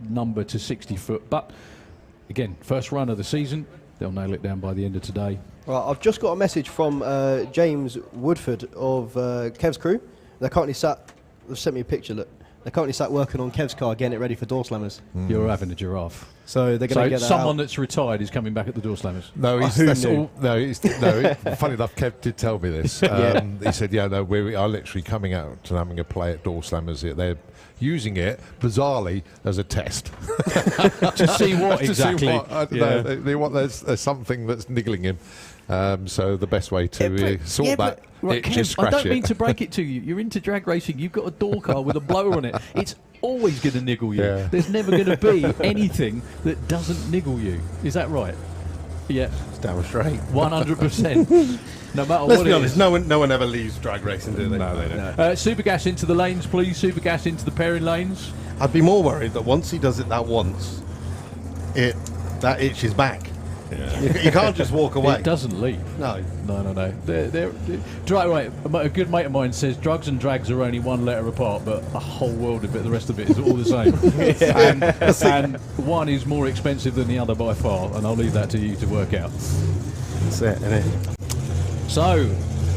number to 60 foot. But again, first run of the season. They'll nail it down by the end of today. Right, I've just got a message from James Woodford of Kev's crew. They're currently they've sent me a picture, look. They're currently sat working on Kev's car, getting it ready for door slammers. You're having a giraffe. So they're going to get that someone out. that's retired is coming back at the door slammers. No, that's all. No, funny enough, Kev did tell me this. He said, "Yeah, no, we are literally coming out and having a play at door slammers. They're using it bizarrely as a test to see what exactly. I don't know. They want there's something that's niggling him." So the best way to sort that Right, itch is Kev, I scratch don't it. mean to break it to you. You're into drag racing. You've got a door car with a blower on it. It's always going to niggle you. Yeah. There's never going to be anything that doesn't niggle you. Is that right? Yeah, It's damn straight. 100%. No matter Let's what be it honest, is. no one ever leaves drag racing, do they? No, they don't. Super gas into the lanes, please. Super gas into the pairing lanes. I'd be more worried that once he does it that once, that itch is back. Yeah. You can't just walk away. It doesn't leave. No. No. Right. A good mate of mine says drugs and drags are only one letter apart, but a whole world of it, the rest of it is all the same. and one is more expensive than the other by far, and I'll leave that to you to work out. That's it, innit? So,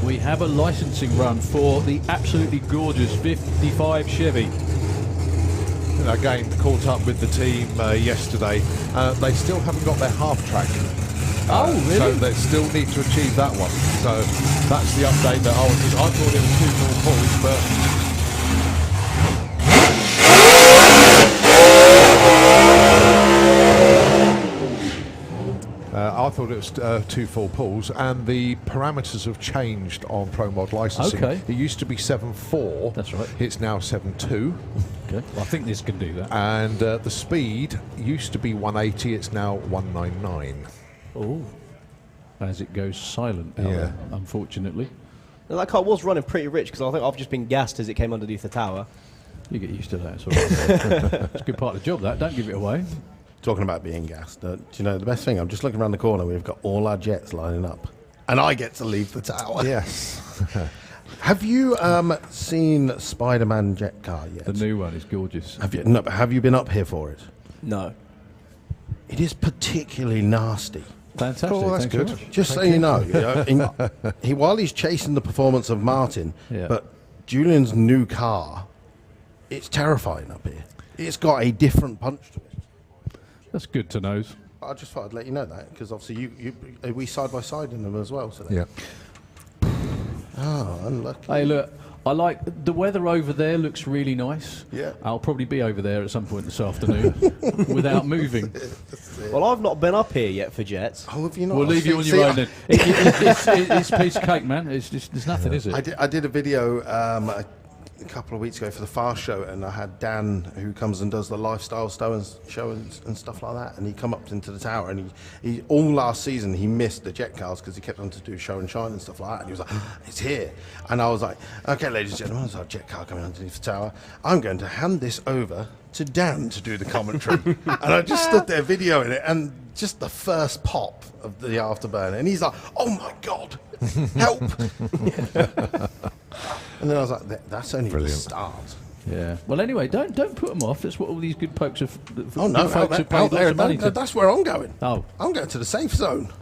we have a licensing run for the absolutely gorgeous 55 Chevy. Again, caught up with the team yesterday. They still haven't got their half track. Oh, really? So they still need to achieve that one. So that's the update that I thought it was 2 full pulls, but I thought it was 2 full pulls, and the parameters have changed on Pro Mod licensing. Okay. It used to be 7.4. That's right. It's now 7.2. Okay. Well, I think this can do that. And the speed used to be 180, it's now 199. Oh. As it goes silent out there, unfortunately. Now, that car was running pretty rich because I think I've just been gassed as it came underneath the tower. You get used to that. It's all right. It's a good part of the job, that. Don't give it away. Talking about being gassed, do you know the best thing? I'm just looking around the corner. We've got all our jets lining up, and I get to leave the tower. Yes. Have you seen Spider-Man jet car yet? The new one is gorgeous. Have you? No, but have you been up here for it? No. It is particularly nasty. Fantastic. Oh, that's Thanks very good. much. Just so you know, while he's chasing the performance of Martin, Yeah. but Julian's new car, it's terrifying up here. It's got a different punch to it. That's good to know. I just thought I'd let you know that because obviously we side by side in them as well. So Yeah. Oh, unlucky. Hey, look, I like the weather over there. Looks really nice. Yeah. I'll probably be over there at some point this afternoon without moving. Well, I've not been up here yet for jets. Oh, have you not? We'll leave you on See, your own then. It's a piece of cake, man. It's just, there's nothing, is it? I did a video a couple of weeks ago for the Fast Show, and I had Dan, who comes and does the lifestyle show and stuff like that, and he come up into the tower, and he all last season he missed the jet cars because he kept on to do show and shine and stuff like that, and he was like, it's here, and I was like, okay, ladies and gentlemen, there's our jet car coming underneath the tower. I'm going to hand this over to Dan to do the commentary. And I just stood there videoing it, and just the first pop of the afterburner, and he's like, oh my god, help. And then I was like, that's only the start. Yeah. Well, anyway, don't put them off. That's what all these good folks have. Oh no, good folks have paid out lots there, of money to. that's where I'm going. Oh. I'm going to the safe zone.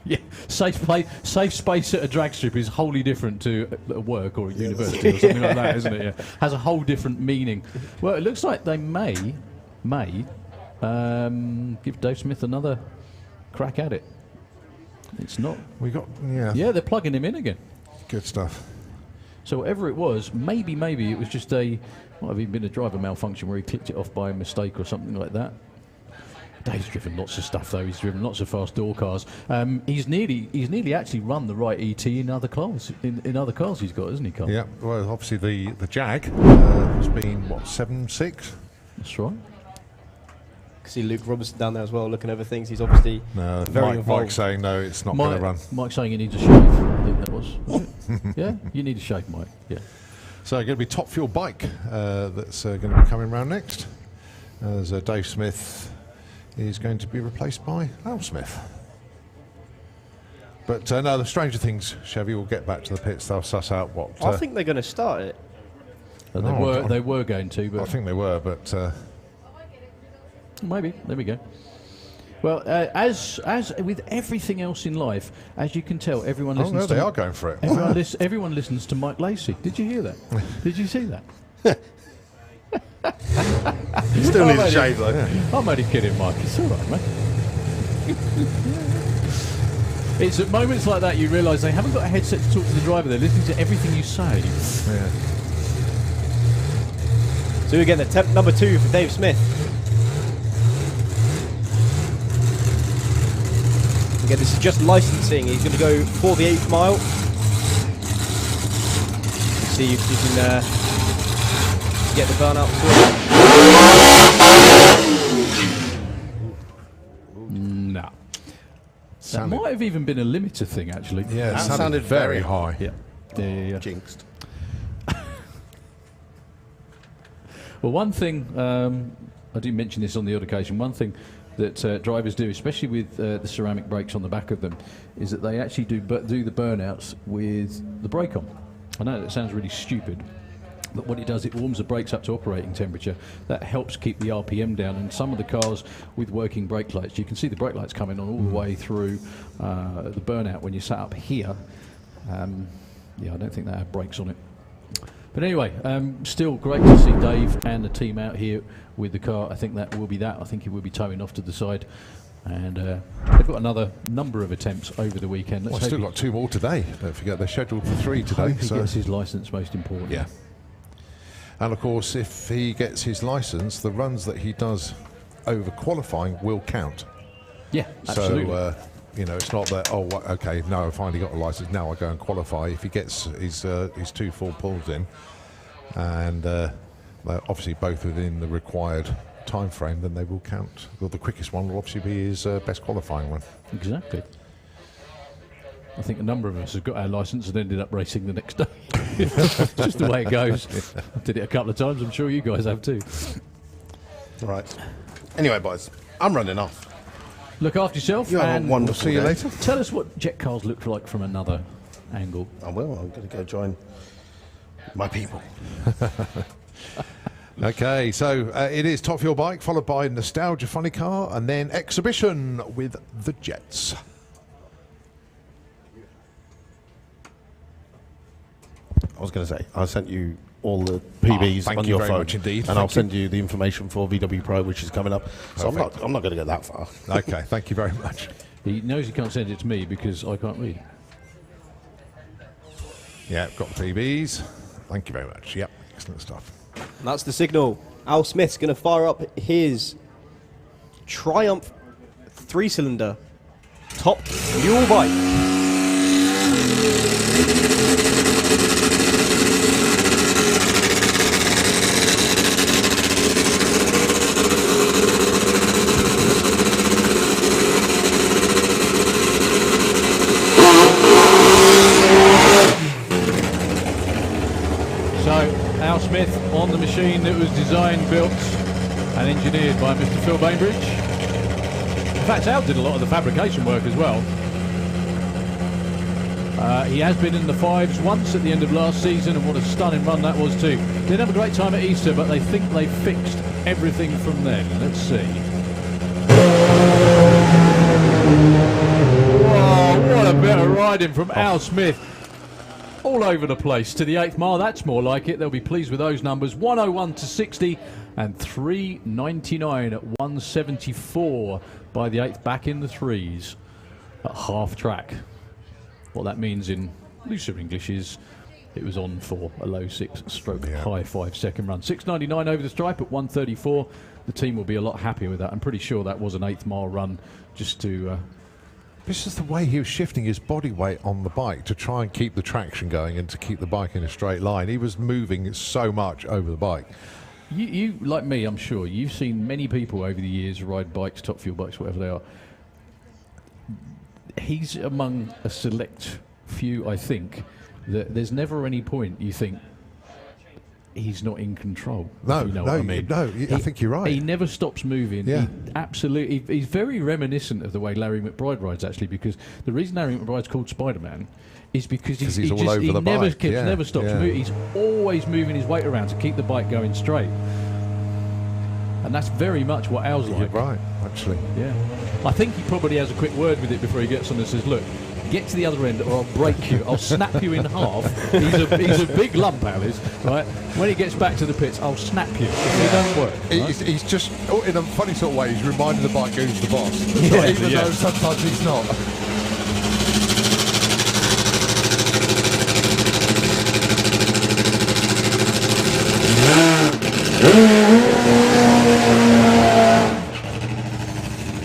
Yeah, safe space at a drag strip is wholly different to a work or a university or something like that, isn't it? Yeah, has a whole different meaning. Well, it looks like they may give Dave Smith another crack at it. It's not. We got, Yeah, they're plugging him in again. good stuff. So whatever it was, maybe it was just might have even been a driver malfunction where he clicked it off by mistake or something like that. Dave's driven lots of stuff though. He's driven lots of fast door cars. He's nearly actually run the right ET in other cars. In other cars he's got, isn't he, Carl? Yeah, well, obviously the Jag has been, 7.6? That's right. See Luke Robertson down there as well, looking over things. He's obviously No, very involved. Mike's saying no, it's not going to run. Mike's saying he needs a shave. I think that was it? Yeah, you need a shave, Mike. Yeah. So going to be Top Fuel Bike that's going to be coming round next. As Dave Smith is going to be replaced by Al Smith. But no, the Stranger Things Chevy will get back to the pits. They'll suss out what. I think they're going to start it. And they were going to, but I think they were, but maybe. There we go. Well, as with everything else in life, as you can tell, everyone listens. no, they are going for it. Everyone listens to Mike Lacey. Did you hear that? Did you see that? He still needs a shave though. I'm only kidding, Mike. It's all right, mate. It's at moments like that you realise they haven't got a headset to talk to the driver. They're listening to everything you say. Yeah. So again, attempt number 2 for Dave Smith. Again, this is just licensing. He's going to go for the 8th mile. See if he can get the burnout sorted. No. That might have even been a limiter thing, actually. Yeah, That it sounded very high. Yeah. Jinxed. Well, one thing, I did mention this on the odd occasion, one thing that drivers do, especially with the ceramic brakes on the back of them, is that they actually do the burnouts with the brake on. I know that sounds really stupid, but what it does, it warms the brakes up to operating temperature. That helps keep the RPM down. And some of the cars with working brake lights, you can see the brake lights coming on all the way through the burnout when you sat up here. Yeah, I don't think they have brakes on it. But anyway, still great to see Dave and the team out here with the car. I think that will be that. I think he will be towing off to the side. And they've got another number of attempts over the weekend. Well, still got 2 more today. Don't forget, they're scheduled for 3 today. He gets his licence, most important. Yeah. And of course, if he gets his licence, the runs that he does over qualifying will count. Yeah, absolutely. So, you know, it's not that, oh, okay, no, I finally got a licence, now I go and qualify. If he gets his 2 full pulls in, and they're obviously both within the required time frame, then they will count. Well, the quickest one will obviously be his best qualifying one. Exactly. I think a number of us have got our licence and ended up racing the next day. It's just the way it goes. I did it a couple of times, I'm sure you guys have too. Right. Anyway, boys, I'm running off. Look after yourself. You have a and wonderful See you day. later. tell us what jet cars look like from another angle. I will. I'm going to go join my people. Okay, so it is Top Fuel Bike, followed by Nostalgia Funny Car, and then Exhibition with the Jets. I was going to say, I sent you all the PBs thank on you your very phone, much indeed. and Thank I'll you. send you the information for VW Pro, which is coming up. So I'm Perfect. not going to get that far. Okay, thank you very much. He knows he can't send it to me because I can't read. Yeah, got the PBs. Thank you very much. Yep, excellent stuff. And that's the signal. Al Smith's going to fire up his Triumph 3-cylinder top fuel bike. So, Al Smith on the machine that was designed, built and engineered by Mr. Phil Bainbridge. In fact, Al did a lot of the fabrication work as well. He has been in the 5s once at the end of last season, and what a stunning run that was too. Didn't have a great time at Easter, but they think they fixed everything from then. Let's see. Whoa, what a bit of riding from Al Smith. All over the place to the 8th mile. That's more like it. They'll be pleased with those numbers. 101 to 60 and 399 at 174 by the 8th, back in the 3s at half track. What that means in looser English is it was on for a low 6 stroke high 5 second run. 699 over the stripe at 134. The team will be a lot happier with that. I'm pretty sure that was an 8th mile run just to This is the way he was shifting his body weight on the bike to try and keep the traction going and to keep the bike in a straight line. He was moving so much over the bike. You, like me, I'm sure, you've seen many people over the years ride bikes, top fuel bikes, whatever they are. He's among a select few, I think, that there's never any point you think he's not in control. No, if you know no, what I mean. no, I think you're right. He never stops moving. Yeah. He absolutely. He's very reminiscent of the way Larry McBride rides, actually, because the reason Larry McBride's called Spider-Man is because he's he all just, over he the never bike. never stops Yeah. moving. He's always moving his weight around to keep the bike going straight. And that's very much what Al's You're like. right, actually. Yeah. I think he probably has a quick word with it before he gets on and says, look, get to the other end or I'll break you. I'll snap you in half. He's a big lump, Al is, right? When he gets back to the pits, I'll snap you if you don't work. Right? He's just, in a funny sort of way, he's reminding the bike who's the boss. Yeah, Even yeah. though sometimes he's not.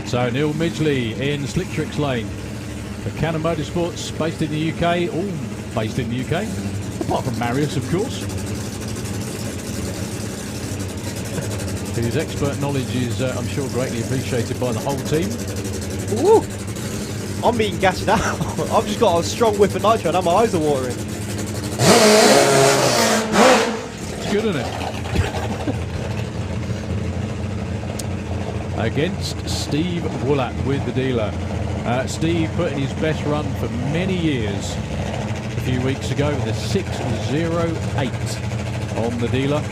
So Neil Midgley in Slick Tricks Lane. For Cannon Motorsports, based in the UK, all based in the UK, apart from Marius, of course. His expert knowledge is, I'm sure, greatly appreciated by the whole team. Woo! I'm being gassed out. I've just got a strong whiff of nitro and now my eyes are watering. It's good, isn't it? Against Steve Woollap with the dealer. Steve put in his best run for many years a few weeks ago with a 6.08 on the dealer.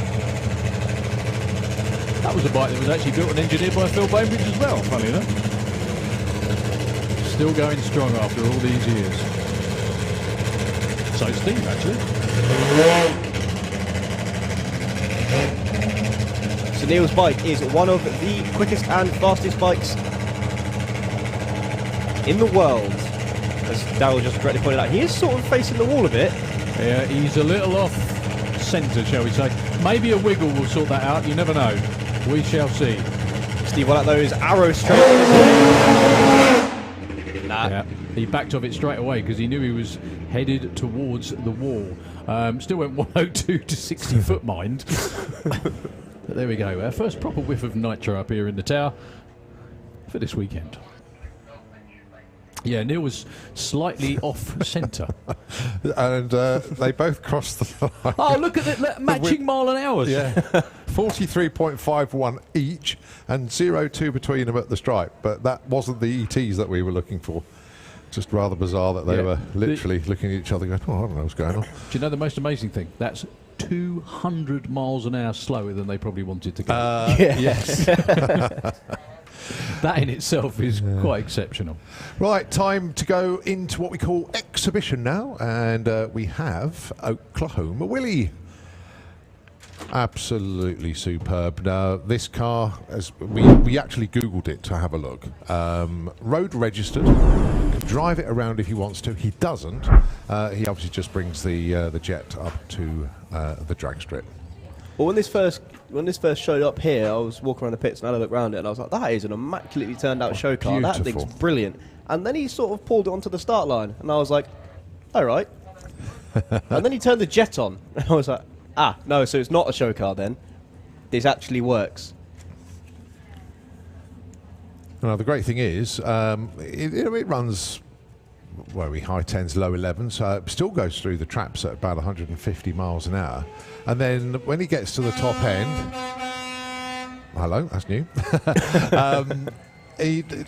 That was a bike that was actually built and engineered by Phil Bainbridge as well, funny enough. Still going strong after all these years. So Steve, actually. So Neil's bike is one of the quickest and fastest bikes in the world. As Daryl just correctly pointed out, he is sort of facing the wall a bit. Yeah, he's a little off centre, shall we say. Maybe a wiggle will sort that out, you never know. We shall see. Steve Wallach though is arrow straight. Nah. Yeah, he backed off it straight away because he knew he was headed towards the wall. Still went 102 to 60 foot mind. But there we go. Our first proper whiff of nitro up here in the tower for this weekend. Yeah, Neil was slightly off centre. And they both crossed the line. Oh, look at the matching mile an hour. Yeah, 43.51 each and 0.2 between them at the stripe. But that wasn't the ETs that we were looking for. Just rather bizarre that they were literally looking at each other going, oh, I don't know what's going on. Do you know the most amazing thing? That's 200 miles an hour slower than they probably wanted to go. Yes. That in itself is quite exceptional. Right, time to go into what we call exhibition now. And we have Oklahoma Willie. Absolutely superb. Now, this car, as we actually Googled it to have a look. Road registered, can drive it around if he wants to. He doesn't. He obviously just brings the jet up to the drag strip. Well, when this first showed up here, I was walking around the pits and I had a look around it and I was like, that is an immaculately turned out show car. That thing's brilliant. And then he sort of pulled it onto the start line and I was like, all right. And then he turned the jet on and I was like, ah, no, so it's not a show car then. This actually works. Now, the great thing is, it runs, where are we, high 10s, low 11s, so it still goes through the traps at about 150 miles an hour. And then when he gets to the top end, hello, that's new.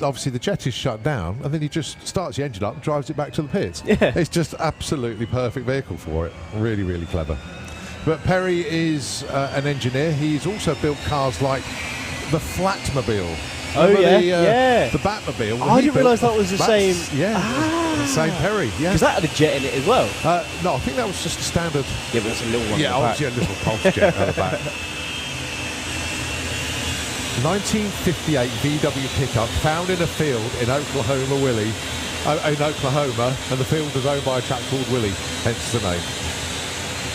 Obviously the jet is shut down, and then he just starts the engine up and drives it back to the pits. Yeah. It's just absolutely perfect vehicle for it. Really, really clever. But Perry is an engineer. He's also built cars like the Flatmobile. Oh, Remember yeah. the Batmobile. I didn't realise that was the same. Yeah, the same Perry. Yeah. Because that had a jet in it as well. No, I think that was just a standard. Yeah, but it's a little one. Yeah, obviously a little pulse jet at the back. 1958 VW pickup found in a field in Oklahoma, in Oklahoma, and the field was owned by a chap called Willie, hence the name.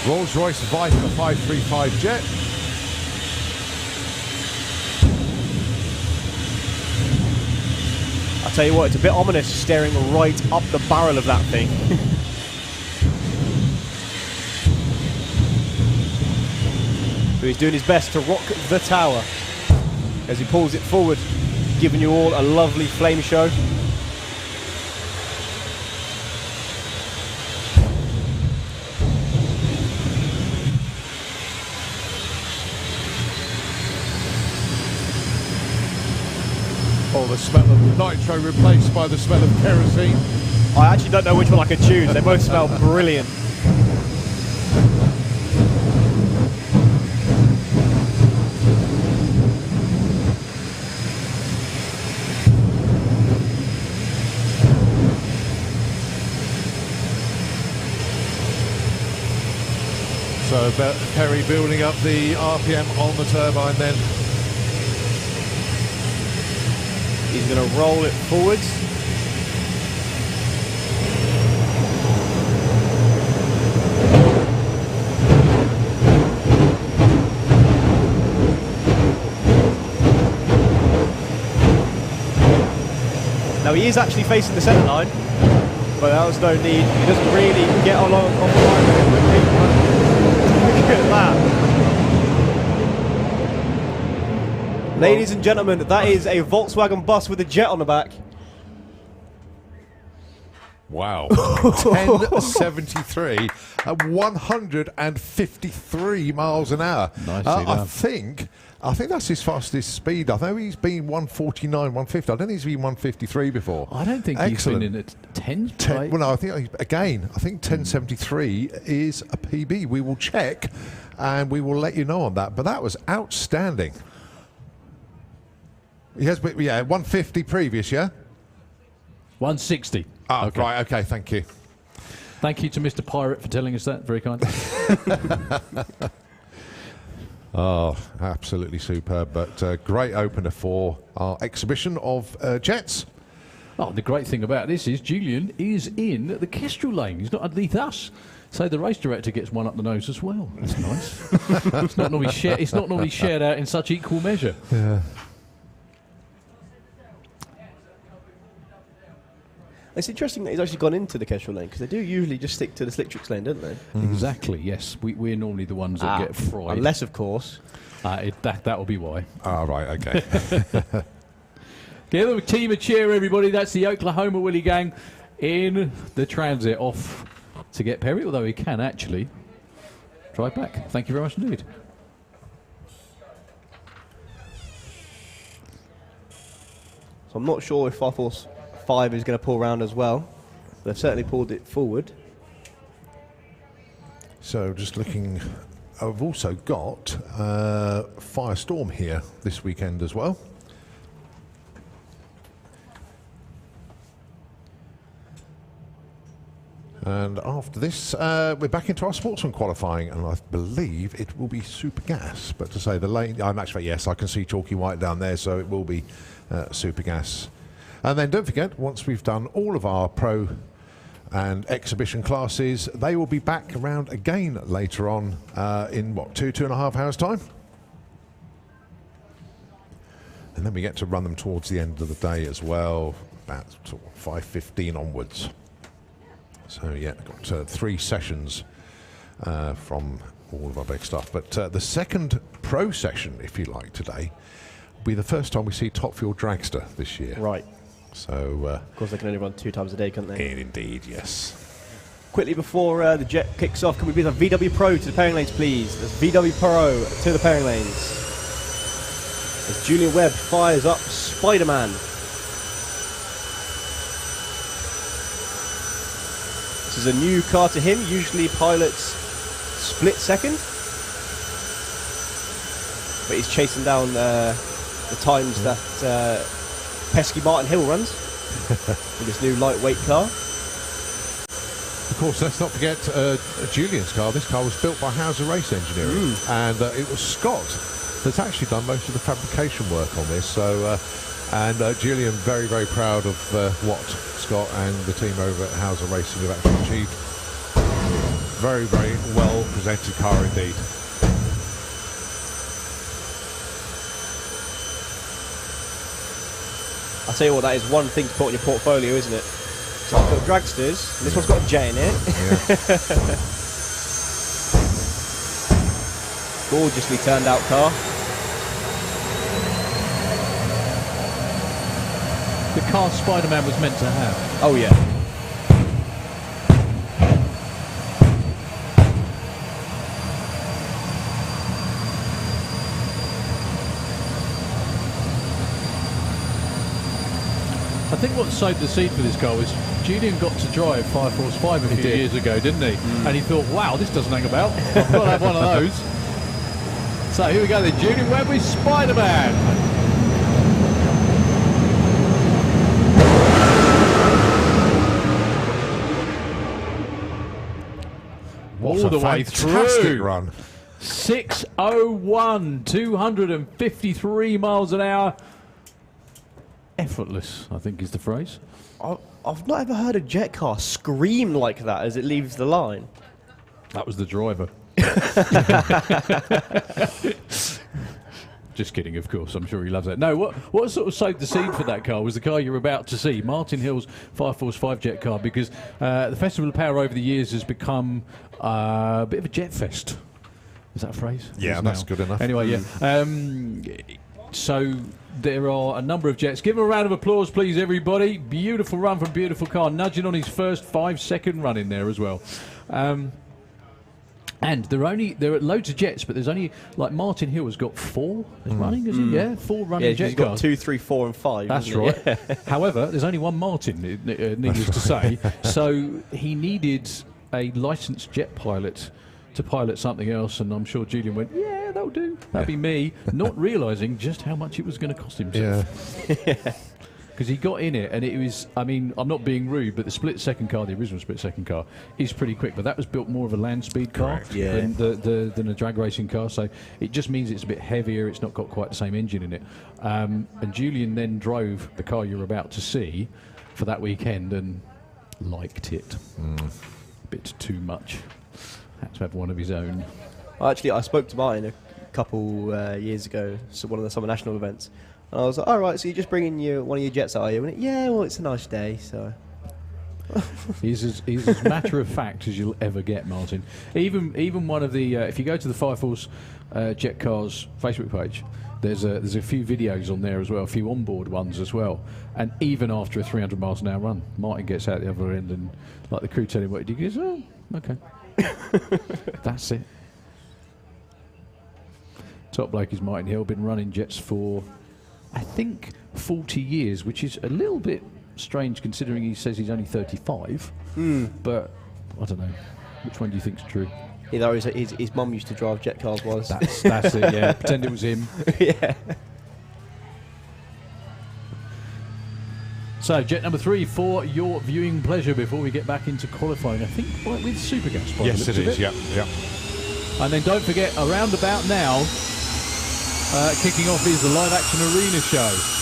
Rolls-Royce Viper 535 jet. I tell you what, it's a bit ominous staring right up the barrel of that thing. But he's doing his best to rock the tower as he pulls it forward, giving you all a lovely flame show. Oh, the smell of nitro replaced by the smell of kerosene. I actually don't know which one I could choose. They both smell brilliant. So Perry building up the RPM on the turbine then. He's going to roll it forwards. Now he is actually facing the centre line. But there was no need. He doesn't really get along off the line very quickly. Look at that. Ladies and gentlemen, that is a Volkswagen bus with a jet on the back. Wow. 1073 at 153 miles an hour. Nicely I done. think that's his fastest speed. I know he's been 149, 150. I don't think he's been 153 before. I don't think Excellent. he's been in at 10. 10 well, no, I think, again, I think 1073 is a PB. We will check and we will let you know on that. But that was outstanding. He has been, yeah, 150 previous, yeah? 160. Ah, Okay. right, okay, thank you. Thank you to Mr. Pirate for telling us that. Very kind. Oh, absolutely superb. But great opener for our exhibition of jets. Oh, the great thing about this is Julian is in the Kestrel lane. He's not underneath us. So the race director gets one up the nose as well. That's nice. It's not normally shared out in such equal measure. Yeah. It's interesting that he's actually gone into the Kestrel lane, because they do usually just stick to the Slick Tricks lane, don't they? Exactly, yes. We're normally the ones that get fried. Unless, of course. That will be why. Ah, right, okay. Give them a team a cheer, everybody. That's the Oklahoma Willie gang in the transit off to get Perry, although he can actually drive back. Thank you very much indeed. So I'm not sure if 5 is going to pull around as well. They've certainly pulled it forward. So just looking, I've also got Firestorm here this weekend as well. And after this, we're back into our Sportsman qualifying, and I believe it will be Super Gas. But to say the lane, I'm actually, yes, I can see chalky white down there, so it will be Super Gas. And then don't forget, once we've done all of our pro and exhibition classes, they will be back around again later on in, what, 2.5 hours' time? And then we get to run them towards the end of the day as well, about 5:15 onwards. So, yeah, got 3 sessions from all of our big stuff. But the second pro session, if you like, today, will be the first time we see Top Fuel Dragster this year. Right. So, Of course, they can only run 2 times a day, can't they? indeed, yes. Quickly before the jet kicks off, can we please have VW Pro to the pairing lanes, please? There's VW Pro to the pairing lanes. As Julian Webb fires up Spider-Man. This is a new car to him, usually pilots split second. But he's chasing down the times that pesky Martin Hill runs with this new lightweight car. Of course, let's not forget Julian's car. This car was built by Hauser Race Engineering, and it was Scott that's actually done most of the fabrication work on this. So, and Julian very, very proud of what Scott and the team over at Hauser Racing have actually achieved. Very, very well presented car indeed. I'll tell you what, that is one thing to put in your portfolio, isn't it? So I've got dragsters, and this one's got a J in it. Gorgeously turned out car. The car Spider-Man was meant to have. Oh yeah. I think what sowed the seed for this car was Julian got to drive 545 a few years ago, didn't he? And he thought, wow, this doesn't hang about. I've got to have one of those. So here we go then, Julian Webb with Spider-Man. What All the a way fantastic through. run. 6:01, 253 miles an hour. Effortless, I think is the phrase. I've not ever heard a jet car scream like that as it leaves the line. That was the driver. Just kidding, of course. I'm sure he loves that. No, what sort of sowed the seed for that car was the car you're about to see, Martin Hill's Fire Force 5 jet car, because the Festival of Power over the years has become a bit of a jet fest. Is that a phrase? Yeah, that's good enough. Anyway, yeah. So there are a number of jets. Give him a round of applause, please, everybody. Beautiful run from beautiful car, nudging on his first 5-second run in there as well. And there are loads of jets, but there's only, like, Martin Hill has got 4 running, is he? Yeah, 4 running jet he's got cars. 2, 3, 4, and 5. That's right. Yeah. However, there's only one Martin, needless to say. So he needed a licensed jet pilot to pilot something else, and I'm sure Julian went, yeah, that'll do. That'd be me, not realising just how much it was going to cost himself. Yeah. Because he got in it, and it was, I mean, I'm not being rude, but the split-second car, the original split-second car, is pretty quick, but that was built more of a land speed car than a drag racing car, so it just means it's a bit heavier, it's not got quite the same engine in it. And Julian then drove the car you're about to see for that weekend and liked it. A bit too much. Had to have one of his own. Actually, I spoke to Martin a couple years ago, so one of the Summer National events. And I was like, all right, so you're just bringing one of your jets, are you? And went, yeah, well, it's a nice day, so. He's as matter of fact as you'll ever get, Martin. Even one of the, if you go to the Fire Force Jet Cars Facebook page, there's a few videos on there as well, a few onboard ones as well. And even after a 300 miles an hour run, Martin gets out the other end and, like, the crew tell him what he goes, oh, okay. That's it. Top bloke is Martin Hill, been running jets for, I think, 40 years, which is a little bit strange considering he says he's only 35. But I don't know. Which one do you think's true? Either his mum used to drive jet cars once. That's it, yeah. Pretend it was him. Yeah. So, jet number 3 for your viewing pleasure before we get back into qualifying. I think with Supergas. by the Yes, looks it of is. Yeah, yeah. And then don't forget, around about now, kicking off is the live action arena show.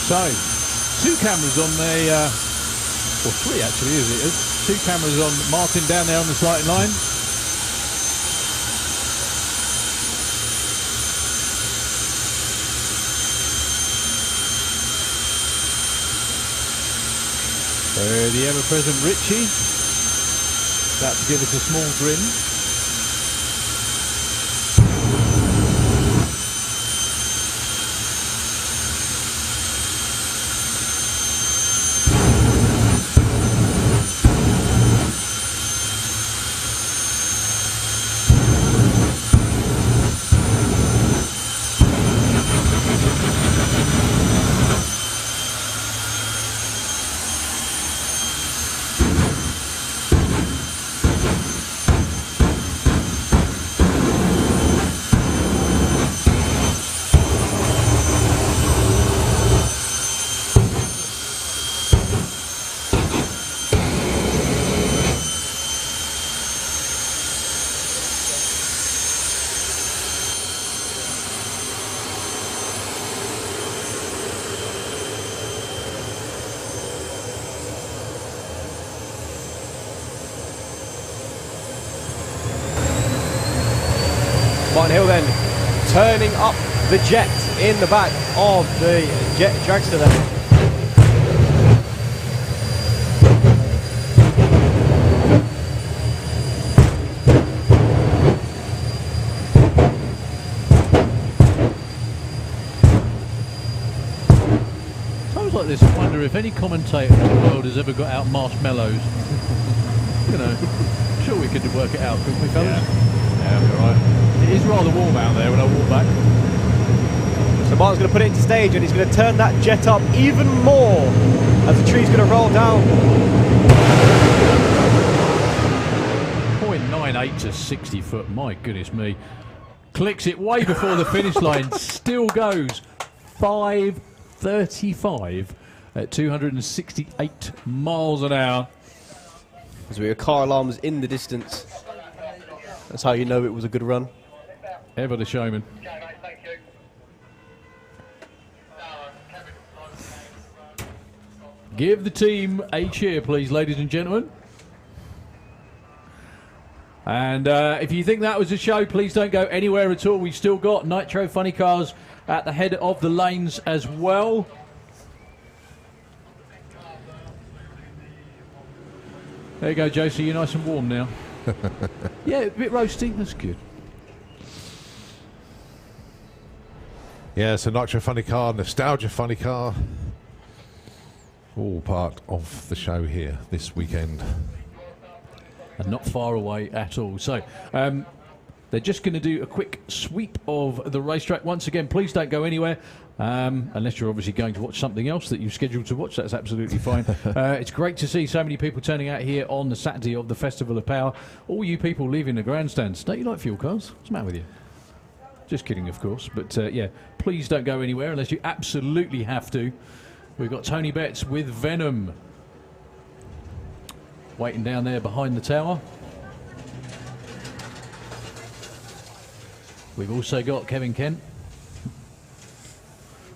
So, 2 cameras on the, or 3 actually, is it? 2 cameras on Martin down there on the starting line. The ever-present Richie, about to give us a small grin. Martin Hill then turning up the jet in the back of the Jet Dragster there. Times like this, I wonder if any commentator in the world has ever got out marshmallows. You know, I'm sure we could work it out, couldn't we, fellas? Yeah, we're right. It is rather warm out there when I walk back. So Martin's going to put it into stage and he's going to turn that jet up even more as the tree's going to roll down. 0.98 to 60 foot, my goodness me. Clicks it way before the finish line, still goes 5 35 at 268 miles an hour. As we were car alarms in the distance. That's how you know it was a good run. Ever the showman. Give the team a cheer, please, ladies and gentlemen. And if you think that was a show, please don't go anywhere at all. We've still got Nitro Funny Cars at the head of the lanes as well. There you go, Josie. You're nice and warm now. Yeah, a bit roasty. That's good. Yeah, it's a Nitro Funny Car, Nostalgia Funny Car. All part of the show here this weekend. And not far away at all. So they're just going to do a quick sweep of the racetrack. Once again, please don't go anywhere. Unless you're obviously going to watch something else that you've scheduled to watch, that's absolutely fine. It's great to see so many people turning out here on the Saturday of the Festival of Power. All you people leaving the grandstands, don't you like fuel cars? What's the matter with you? Just kidding, of course. But yeah, please don't go anywhere unless you absolutely have to. We've got Tony Betts with Venom waiting down there behind the tower. We've also got Kevin Kent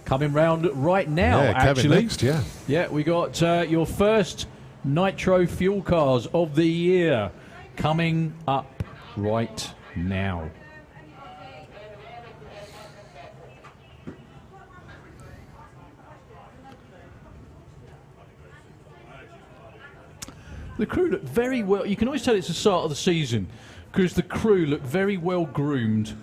coming round right now, Yeah, actually. Kevin next, yeah. Yeah, we got your first Nitro Fuel Cars of the year coming up right now. The crew look very well. You can always tell it's the start of the season because the crew look very well groomed.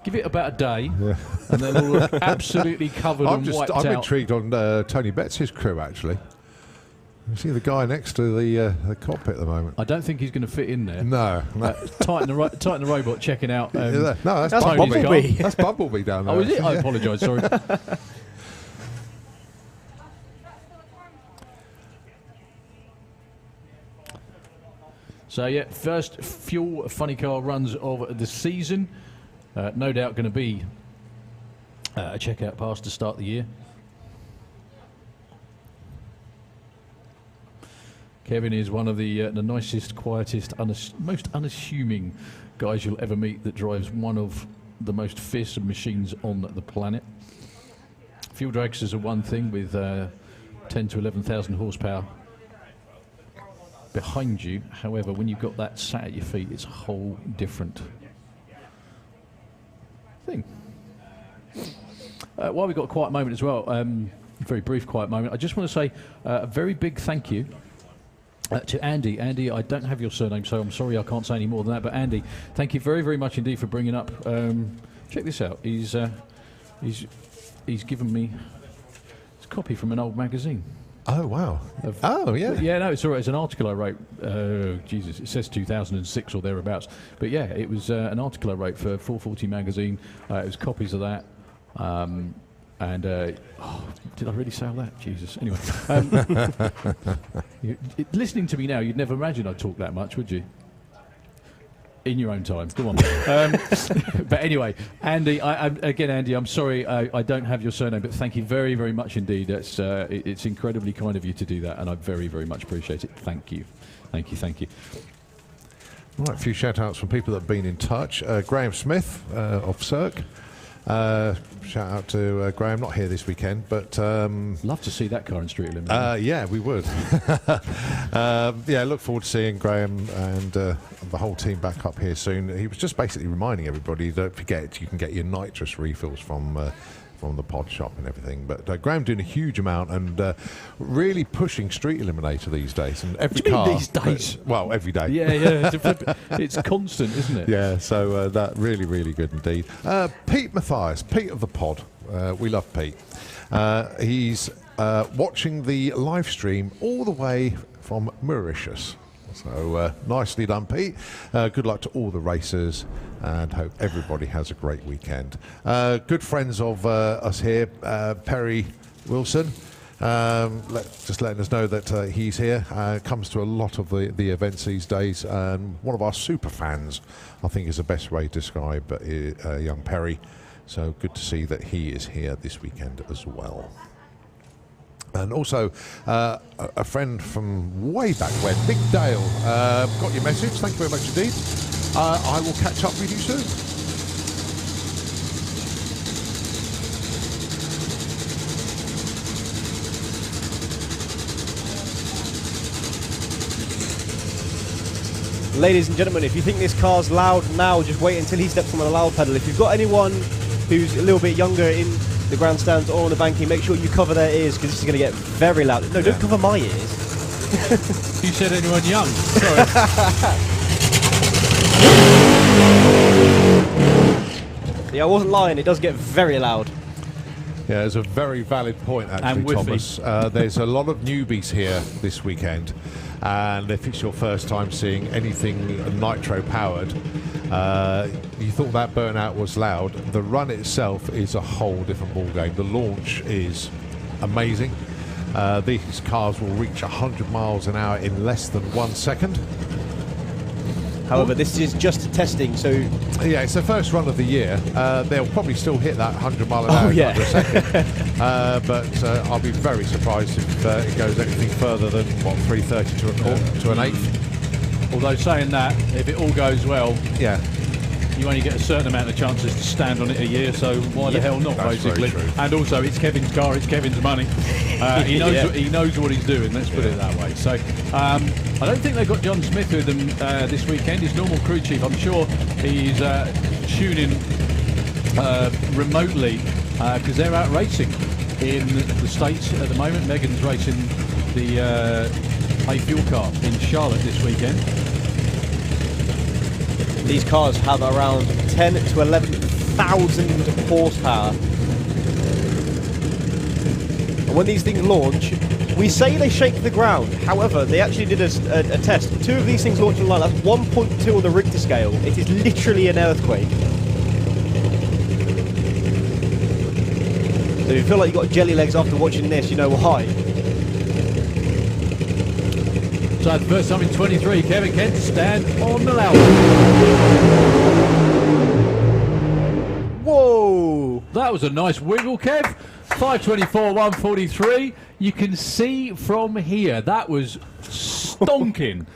Give it about a day, and they'll all look absolutely covered and wiped out. I'm intrigued on Tony Betts' crew, actually. You see the guy next to the cockpit at the moment? I don't think he's going to fit in there. No. Tighten the robot checking out. No, that's Tony's Bumblebee. car. That's Bumblebee down there. Oh, is it? I apologise, sorry. So, yeah, first Fuel Funny Car runs of the season. No doubt going to be a checkout pass to start the year. Kevin is one of the nicest, quietest, most unassuming guys you'll ever meet that drives one of the most fearsome machines on the planet. Fuel Dragsters are one thing with 10 to 11,000 horsepower behind you. However, when you've got that sat at your feet, it's a whole different thing. While we've got a quiet moment as well, a very brief quiet moment, I just want to say a very big thank you to Andy. Andy, I don't have your surname, so I'm sorry I can't say any more than that, but Andy, thank you very, very much indeed for bringing up, check this out, he's given me a copy from an old magazine. Oh, wow. Oh, yeah. Yeah, no, it's all right. It's an article I wrote. Jesus, it says 2006 or thereabouts. But yeah, it was an article I wrote for 440 magazine. It was copies of that. Did I really say all that? Jesus. Anyway. Listening to me now, you'd never imagine I'd talk that much, would you? In your own time. Go on. But anyway, Andy, Andy, I'm sorry I don't have your surname, but thank you very, very much indeed. It's incredibly kind of you to do that, and I very, very much appreciate it. Thank you. Thank you, thank you. Right, a few shout-outs from people that have been in touch. Graham Smith of Cirque. Shout out to Graham, not here this weekend, but love to see that car in Street Elimination. yeah, we would. Yeah, look forward to seeing Graham and the whole team back up here soon. He was just basically reminding everybody, don't forget you can get your nitrous refills from the pod shop and everything. But Graham doing a huge amount and really pushing Street Eliminator these days. And every What do you car, mean these days? Well, every day. Yeah. It's constant, isn't it? Yeah, so that really, really good indeed. Pete Mathias, Pete of the pod. We love Pete. He's watching the live stream all the way from Mauritius. So nicely done, Pete. Good luck to all the racers and hope everybody has a great weekend. Good friends of us here, Perry Wilson. Just letting us know that he's here. Comes to a lot of the events these days. One of our super fans, I think, is the best way to describe young Perry. So good to see that he is here this weekend as well. And also a friend from way back when, Nick Dale, got your message. Thank you very much indeed. I will catch up with you soon. Ladies and gentlemen, if you think this car's loud now, just wait until he steps on the loud pedal. If you've got anyone who's a little bit younger in the grandstands or on the banking, make sure you cover their ears, because this is going to get very loud. No, don't cover my ears. You said anyone young. Sorry. Yeah, I wasn't lying. It does get very loud. Yeah, it's a very valid point, actually, Thomas. There's a lot of newbies here this weekend, and if it's your first time seeing anything nitro powered, you thought that burnout was loud. The run itself is a whole different ballgame. The launch is amazing. These cars will reach 100 miles an hour in less than 1 second. However, this is just testing, so... Yeah, it's the first run of the year. They'll probably still hit that 100 mile an hour in under a second. But I'll be very surprised if it goes anything further than, what, 330 to an eighth. Although saying that, if it all goes well, yeah, you only get a certain amount of chances to stand on it a year, so why the hell not, that's basically? very true. And also, it's Kevin's car, it's Kevin's money. He knows what he's doing, let's put it that way. So, I don't think they've got John Smith with them this weekend, his normal crew chief. I'm sure he's tuning remotely, because they're out racing in the States at the moment. Megan's racing the A Fuel car in Charlotte this weekend. These cars have around 10 to 11,000 horsepower. And when these things launch, we say they shake the ground. However, they actually did a test. 2 of these things launched online. That's 1.2 on the Richter scale. It is literally an earthquake. So if you feel like you've got jelly legs after watching this, you know why. So the first time in 23, Kevin Kent stand on the loud. Whoa! That was a nice wiggle, Kev. 524, 143. You can see from here, that was stonking.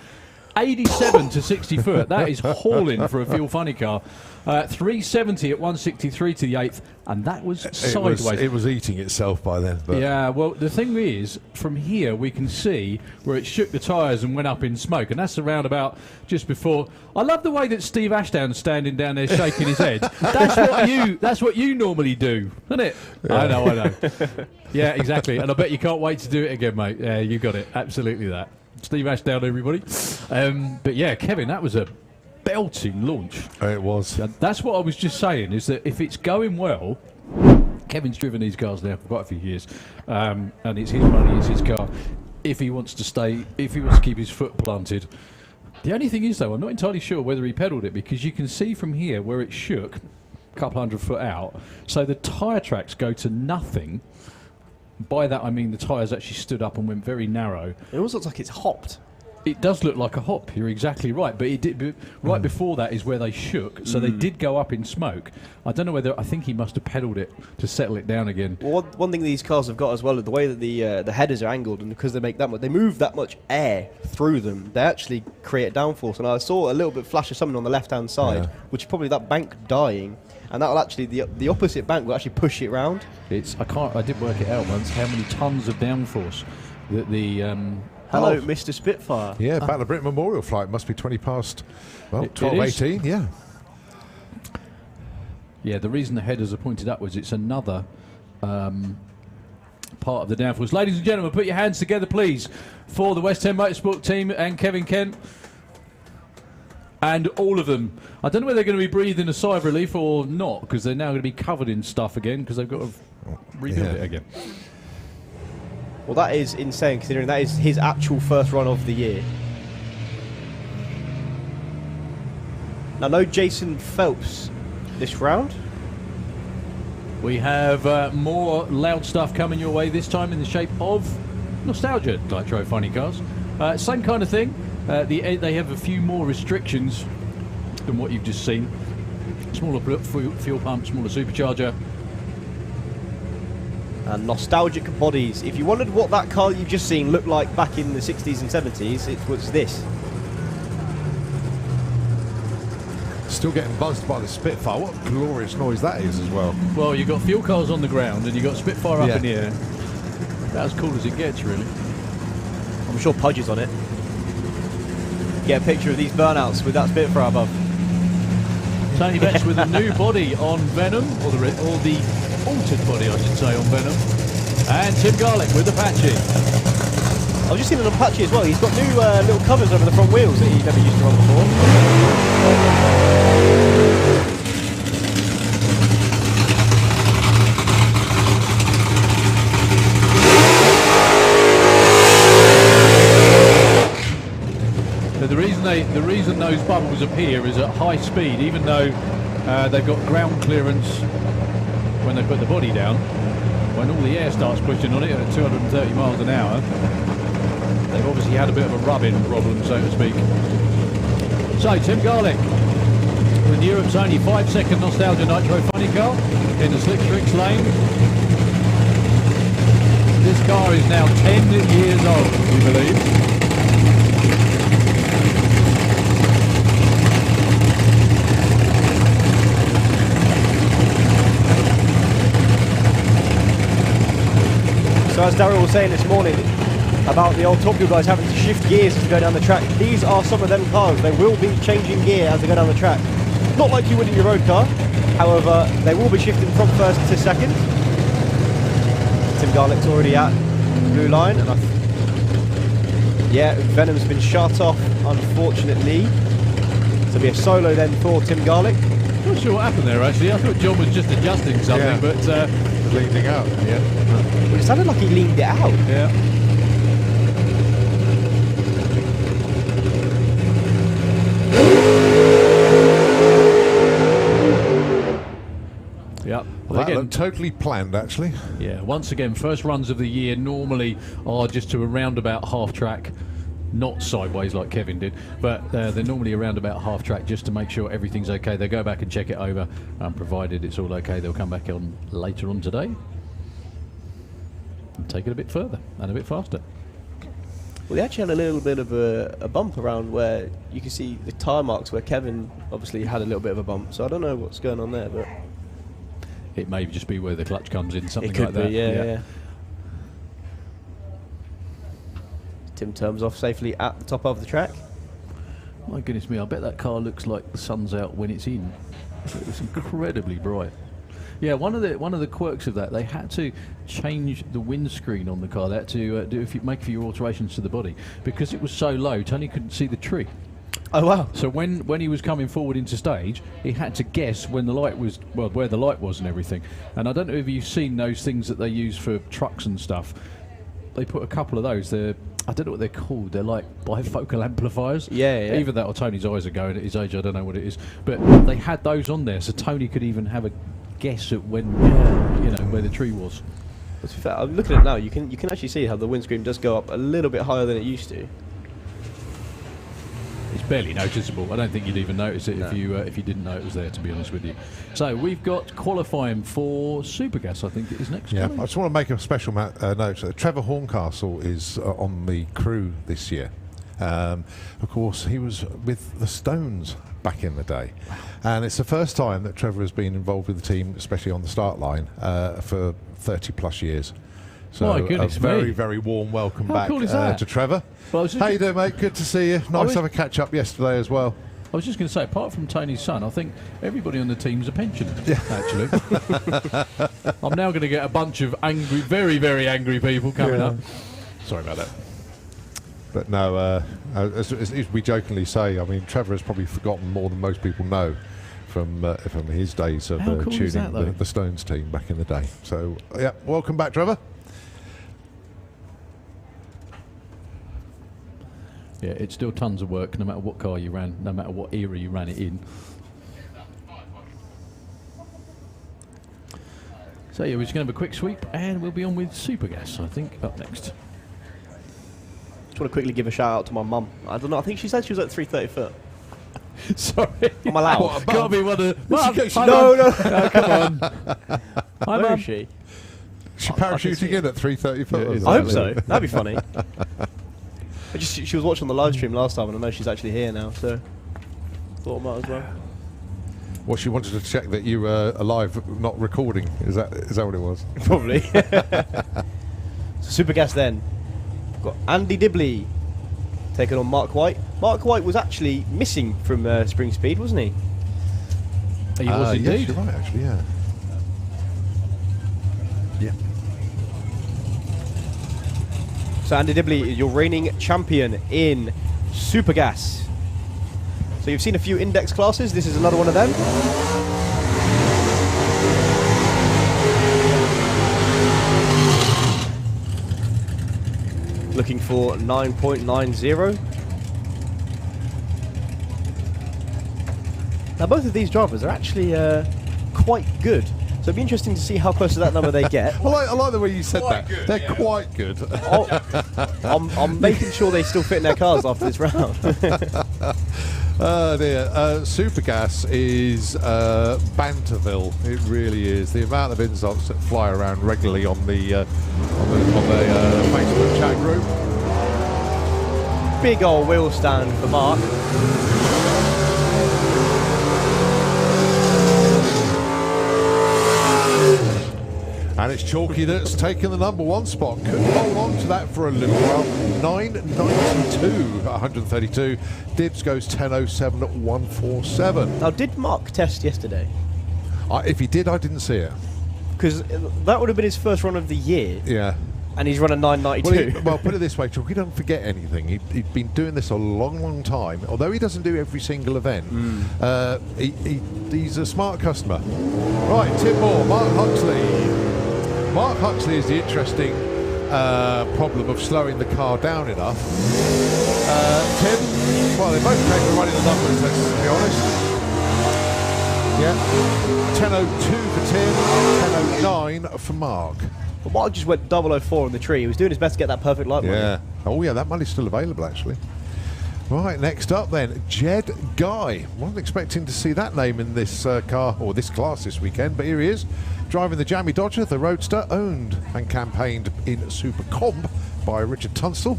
87 to 60 foot. That is hauling for a Fuel Funny car. 370 at 163 to the 8th, and that was sideways. It was eating itself by then. But yeah, well, the thing is, from here we can see where it shook the tyres and went up in smoke, and that's around about just before. I love the way that Steve Ashdown's standing down there shaking his head. That's what you normally do, isn't it? Yeah. I know. Yeah, exactly. And I bet you can't wait to do it again, mate. Yeah, you got it. Absolutely that. Steve Ashdown, everybody. But yeah, Kevin, that was a belting launch. It was. That's what I was just saying, is that if it's going well, Kevin's driven these cars now for quite a few years, and it's his money, it's his car. If he wants to stay, if he wants to keep his foot planted. The only thing is, though, I'm not entirely sure whether he pedalled it, because you can see from here where it shook, a couple 100 foot out, so the tyre tracks go to nothing. By that I mean the tyres actually stood up and went very narrow. It almost looks like it's hopped. It does look like a hop, you're exactly right, but it did. Right before that is where they shook, so they did go up in smoke. I don't know whether, I think he must have pedalled it to settle it down again. Well, one thing these cars have got as well is the way that the headers are angled, and because they make that much, they move that much air through them, they actually create downforce. And I saw a little bit flash of something on the left-hand side, which is probably that bank dying, and that'll actually, the opposite bank will actually push it round. I did work it out once, how many tons of downforce that the... Hello, Mr. Spitfire. Yeah, Battle of Britain Memorial flight must be 20 past, well, 12, 18, yeah. Yeah, the reason the headers are pointed upwards, it's another part of the downforce. Ladies and gentlemen, put your hands together, please, for the West End Motorsport team and Kevin Kent. And all of them. I don't know whether they're going to be breathing a sigh of relief or not, because they're now going to be covered in stuff again, because they've got to rebuild it again. Well, that is insane, considering that is his actual first run of the year. Now, no Jason Phelps this round. We have more loud stuff coming your way, this time in the shape of nostalgia Nitro Funny Cars. Same kind of thing. They have a few more restrictions than what you've just seen. Smaller fuel pump, smaller supercharger. and nostalgic bodies. If you wondered what that car you've just seen looked like back in the 60s and 70s, it was this. Still getting buzzed by the Spitfire. What a glorious noise that is as well. Well, you've got fuel cars on the ground and you've got Spitfire up Yeah. in the air. About as cool as it gets, really. I'm sure Pudge is on it. Get a picture of these burnouts with that Spitfire above. Tony Betts with a new body on Venom, or the altered body, I should say, on Venom. And Tim Garlick with Apache. I've just seen an Apache as well. He's got new little covers over the front wheels that he never used to run before. So the reason those bubbles appear is at high speed, even though they've got ground clearance when they put the body down. When all the air starts pushing on it at 230 miles an hour, they've obviously had a bit of a rubbing problem, so to speak. So Tim Garlick with Europe's only 5-second nostalgia Nitro Funny Car in the Slick Tricks lane. This car is now 10 years old, we believe. So as Darryl was saying this morning about the old Top Gear guys having to shift gears to go down the track, these are some of them cars. They will be changing gear as they go down the track. Not like you would in your road car, however, they will be shifting from first to second. Tim Garlick's already at the blue line, and yeah, Venom's been shut off, unfortunately. So it'll be a solo then for Tim Garlick. Not sure what happened there, actually. I thought John was just adjusting something, Yeah. but Leaning out. yeah. It sounded like he leaned it out. Yeah. Yep. Well, that Again, looked totally planned, actually. yeah, once again, first runs of the year normally are just to around about half track, not sideways like Kevin did, but they're normally around about half track just to make sure everything's okay. They go back and check it over, and provided it's all okay, they'll come back on later on today and take it a bit further and a bit faster. Well, they actually had a little bit of a bump around where you can see the tyre marks where Kevin obviously had a little bit of a bump. So I don't know what's going on there, but It may just be where the clutch comes in, something it could like that. be, yeah. Tim turns off safely at the top of the track. My goodness me, I bet that car looks like the sun's out when it's in. It's incredibly bright. Yeah, one of the quirks of that, they had to change the windscreen on the car. They had to make a few alterations to the body because it was so low. Tony couldn't see the tree. Oh wow! So when he was coming forward into stage, he had to guess when the light was, well, where the light was and everything. And I don't know if you've seen those things that they use for trucks and stuff. They put a couple of those. I don't know what they're called. They're like bifocal amplifiers. Yeah. Either that or Tony's eyes are going at his age. I don't know what it is. But they had those on there, so Tony could even have a guess at when, where the tree was. But to be fair, I'm looking at it now. You can actually see how the windscreen does go up a little bit higher than it used to. It's barely noticeable. I don't think you'd even notice it No. if you didn't know it was there, to be honest with you. So we've got qualifying for Supergas, I think it is next. Yeah, coming. I just want to make a special note. Trevor Horncastle is on the crew this year. Of course, he was with the Stones back in the day. And it's the first time that Trevor has been involved with the team, especially on the start line, for 30 plus years. So My goodness a very, me. very warm welcome How back cool is that? to Trevor. Well, I was just How you doing, mate? Good to see you. Nice to have a catch up yesterday as well. I was just going to say, apart from Tony's son, I think everybody on the team's a pensioner, actually. I'm now going to get a bunch of angry, very, very angry people coming up. Sorry about that. But no, as we jokingly say, I mean, Trevor has probably forgotten more than most people know from his days of How cool is tuning that, though? the Stones team back in the day. So, yeah, welcome back, Trevor. Yeah, it's still tons of work, no matter what car you ran, no matter what era you ran it in. So yeah, we're just going to have a quick sweep, and we'll be on with Supergas, I think, up next. Just want to quickly give a shout out to my mum. I don't know. I think she said she was at 330 foot. Sorry. I'm allowed. Can't be one of the... Mum, hi, No, Mum. no. Come on. Hi, Where Mum. is she? She parachuting in at 3:30 foot. Yeah, I hope so. That'd be funny. She was watching the live stream last time, and I know she's actually here now, so thought I might as well. Well, she wanted to check that you were alive, not recording. Is that what it was? Probably. So Super Gas then. We've got Andy Dibley taking on Mark White. Mark White was actually missing from Spring Speed, wasn't he? He was Yes, indeed. you're right, actually, yeah. Yeah. So Andy Dibley, your reigning champion in Super Gas. So you've seen a few index classes. This is another one of them. Looking for 9.90. Now both of these drivers are actually quite good. So it'd be interesting to see how close to that number they get. I like the way you said Quite that. good, They're yeah. quite good. I'm making sure they still fit in their cars after this round. Oh dear. Supergas is Banterville. It really is. The amount of insults that fly around regularly on the Facebook chat group. Big old wheel stand for Mark. And it's Chalky that's taken the #1 spot. Could hold on to that for a little while. 9.92 at 132. Dibs goes 10.07 at 147. Now, did Mark test yesterday? If he did, I didn't see it. Because that would have been his first run of the year, Yeah. and he's run a 9.92. Well, put it this way, Chalky, don't forget anything. He'd been doing this a long, long time. Although he doesn't do every single event, he's a smart customer. Right, Tim Moore, Mark Huxley. Mark Huxley is the interesting problem of slowing the car down enough. Tim, well, they both came from running the numbers, let's be honest. Yeah, 10.02 for Tim, 10.09 for Mark. But Mark just went 004 on the tree. He was doing his best to get that perfect light money. Yeah. Oh, yeah, that money's still available, actually. Right, next up then, Jed Guy. Wasn't expecting to see that name in this car, or this class this weekend, but here he is, driving the Jammy Dodger, the Roadster, owned and campaigned in Super Comp by Richard Tunstall.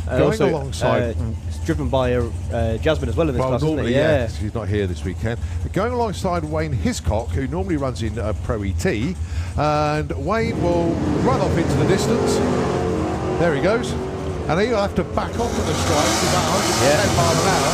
Going Also, alongside... it's driven by Jasmine as well in this class, isn't it? normally, yeah. He's not here this weekend. Going alongside Wayne Hiscock, who normally runs in Pro ET, and Wayne will run off into the distance. There he goes. And he'll have to back off at the strike to about 110 miles an hour.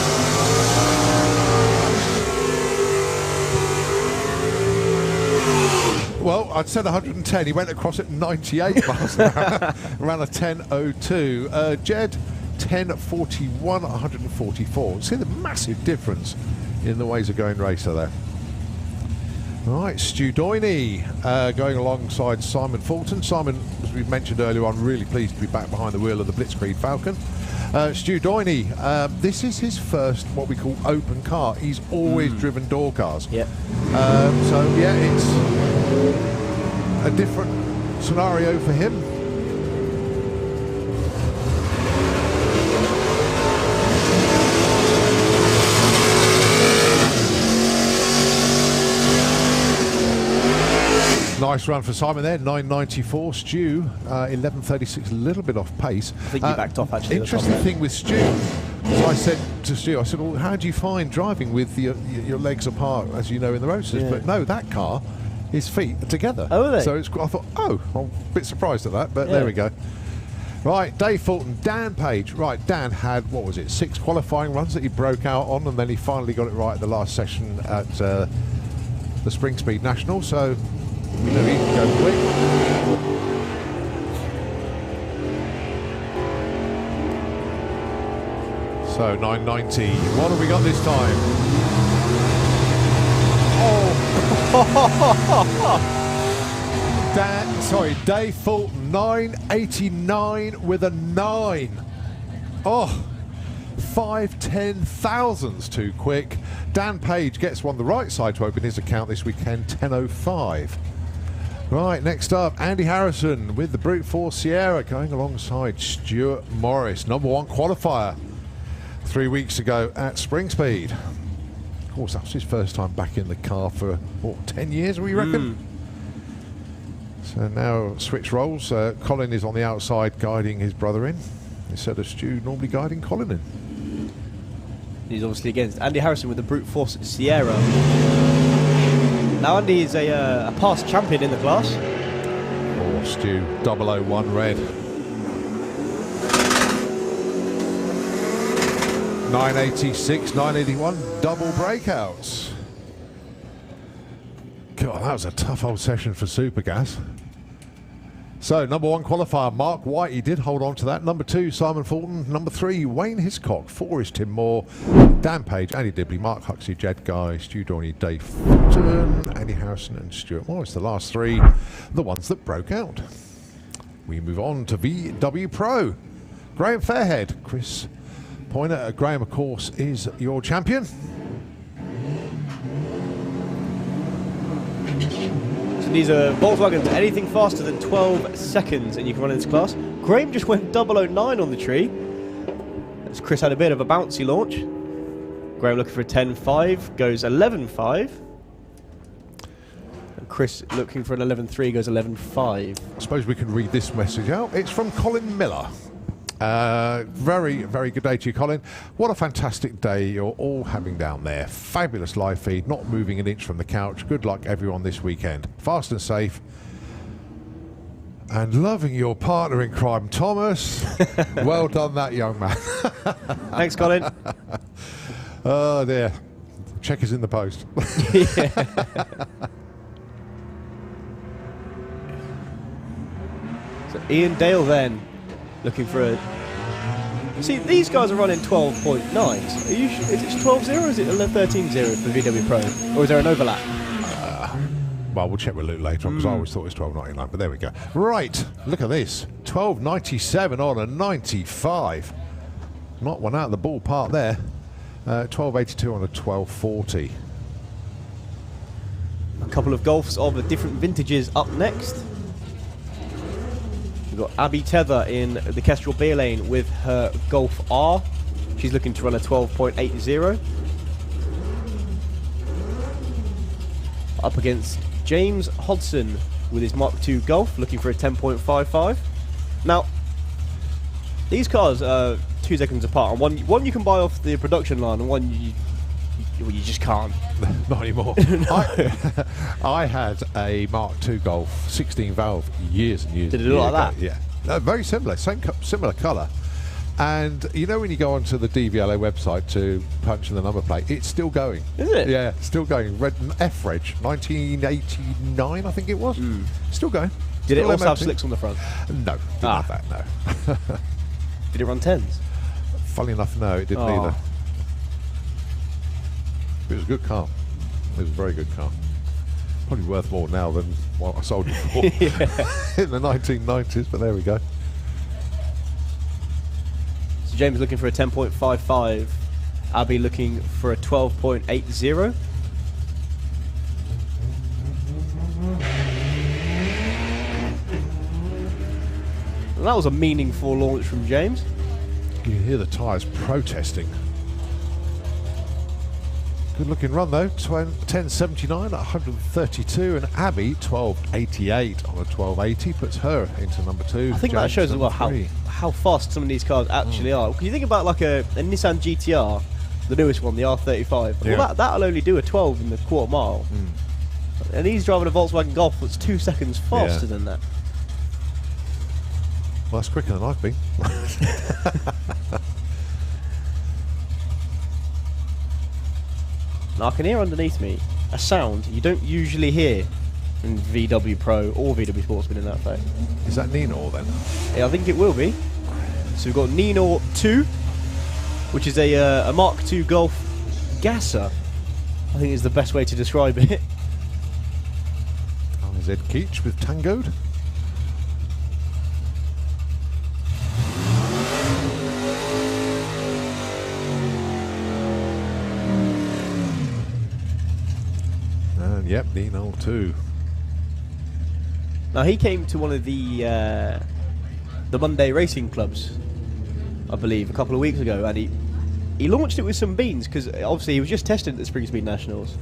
Well, I'd said 110. He went across at 98 miles an hour. Around a 10.02. Jed, 10.41 at 144. See the massive difference in the ways of going racer there. Right, Stu Doyney going alongside Simon Fulton. Simon, as we mentioned earlier on, really pleased to be back behind the wheel of the Blitzkrieg Falcon. Stu Doyney, this is his first what we call open car. He's always driven door cars. Yep. So yeah, it's a different scenario for him. Nice run for Simon there, 9.94. Stu, 11.36, a little bit off pace. I think you backed off actually. Interesting thing with Stu, so I said to Stu, I said, well, how do you find driving with your legs apart, as you know, in the Roadsters? Yeah. But no, that car, his feet are together. Oh, are they? So I thought, I'm a bit surprised at that, but Yeah. there we go. Right, Dave Fulton, Dan Page. Right, Dan had, 6 qualifying runs that he broke out on, and then he finally got it right at the last session at the Spring Speed National, so we know he can go quick. So 9.90. What have we got this time? Oh! Dave Fulton, 9.89 with a 9. Oh! 5/10 thousandths too quick. Dan Page gets one the right side to open his account this weekend, 10.05. Right, next up, Andy Harrison with the Brute Force Sierra going alongside Stuart Morris, #1 qualifier 3 weeks ago at Spring Speed. Of course, that was his first time back in the car for, 10 years, we reckon? So now switch roles. Colin is on the outside guiding his brother in, instead of Stu normally guiding Colin in. He's obviously against Andy Harrison with the brute force Sierra. Now Andy is a past champion in the class. Or Stu, 001 red. 986, 981, double breakouts. God, that was a tough old session for Supergas. So, number 1 qualifier, Mark White, he did hold on to that. Number 2, Simon Fulton. Number 3, Wayne Hiscock. 4 is Tim Moore. Dan Page, Andy Dibley, Mark Huxley, Jed Guy, Stu Dorney, Dave Fulton, Andy Harrison and Stuart Morris. The last 3, the ones that broke out. We move on to VW Pro. Graham Fairhead, Chris Pointer. Graham, of course, is your champion. These are Volkswagens, anything faster than 12 seconds and you can run in this class. Graham just went 009 on the tree. As Chris had a bit of a bouncy launch. Graham looking for a 10.5, goes 11.5. And Chris looking for an 11.3, goes 11.5. I suppose we can read this message out. It's from Colin Miller. Very, very good day to you, Colin. What a fantastic day you're all having down there. Fabulous live feed, not moving an inch from the couch. Good luck, everyone, this weekend. Fast and safe. And loving your partner in crime, Thomas. Well done, that young man. Thanks, Colin. Oh, dear. Check is in the post. So Ian Dale then. Looking for a... See, these guys are running 12.9s. Are you is it 12.0 or is it 13.0 for VW Pro? Or is there an overlap? Well, we'll check with Luke later on, because I always thought it was 12.99, but there we go. Right, look at this. 12.97 on a 95. Not one out of the ballpark there. 12.82 on a 12.40. A couple of Golfs of the different vintages up next. We've got Abby Tether in the Kestrel B lane with her Golf R. She's looking to run a 12.80. Up against James Hodson with his Mark II Golf, looking for a 10.55. Now, these cars are 2 seconds apart, and one you can buy off the production line, and one you just can't. Not anymore. I had a Mark II Golf 16 valve years and years. Did it look like that? Yeah, no, very similar, similar colour. And you know when you go onto the DVLA website to punch in the number plate, it's still going. Is it? Yeah, still going. Red F-Reg, 1989, I think it was. Still going. Did it Still also have MOT. slicks on the front? No, didn't have that, no. Did it run 10s? Funny enough, no, it didn't either. It was a good car. It was a very good car. Probably worth more now than what I sold it for in the 1990s, but there we go. So James looking for a 10.55. Abby looking for a 12.80. And that was a meaningful launch from James. You can hear the tyres protesting. Good looking run though, 10.79 at 132, and Abby 12.88 on a 12.80 puts her into number 2. I think that shows as well how fast some of these cars actually are. Because you think about like a Nissan GTR, the newest one, the R35. Yeah. Well, that'll only do a 12 in the quarter mile. And he's driving a Volkswagen Golf that's 2 seconds faster than that. Well, that's quicker than I've been. Now I can hear underneath me a sound you don't usually hear in VW Pro or VW Sportsman in that fact. Is that Nino then? Yeah, I think it will be. So we've got Nino 2, which is a Mark II Golf gasser. I think is the best way to describe it. RZ Keach with Tangoed. Yep, Nino 2. Now he came to one of the Monday racing clubs, I believe, a couple of weeks ago, and he launched it with some beans because obviously he was just testing at the Spring Speed Nationals,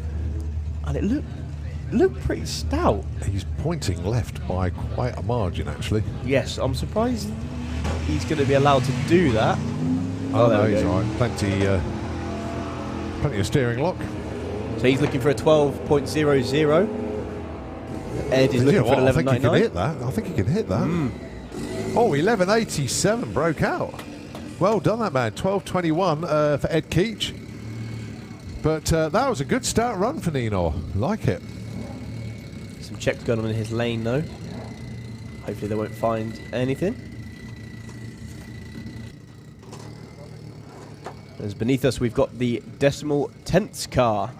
and it look pretty stout. He's pointing left by quite a margin, actually. Yes, I'm surprised he's going to be allowed to do that. Oh, there no, we he's go. all right. Plenty of steering lock. So he's looking for a 12.00. Ed is You looking know for what? an I think he can 11.99. hit that. I think he can hit that. Oh, 11.87 broke out. Well done, that man. 12.21 for Ed Keach. But that was a good start run for Nino. Like it. Some checks going on in his lane though. Hopefully they won't find anything. As beneath us we've got the decimal tenths car.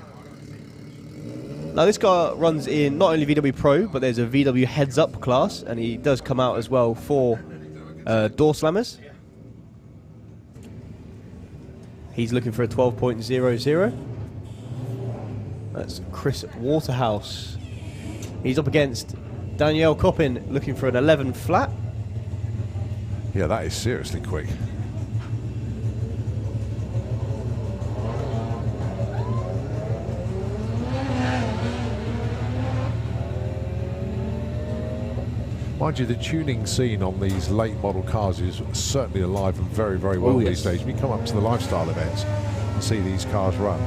Now this car runs in not only VW Pro, but there's a VW Heads Up class, and he does come out as well for door slammers. He's looking for a 12.00. That's Chris Waterhouse. He's up against Danielle Coppin, looking for an 11 flat. Yeah, that is seriously quick. Mind you, the tuning scene on these late model cars is certainly alive and very, very well these days. When you come up to the lifestyle events and see these cars run.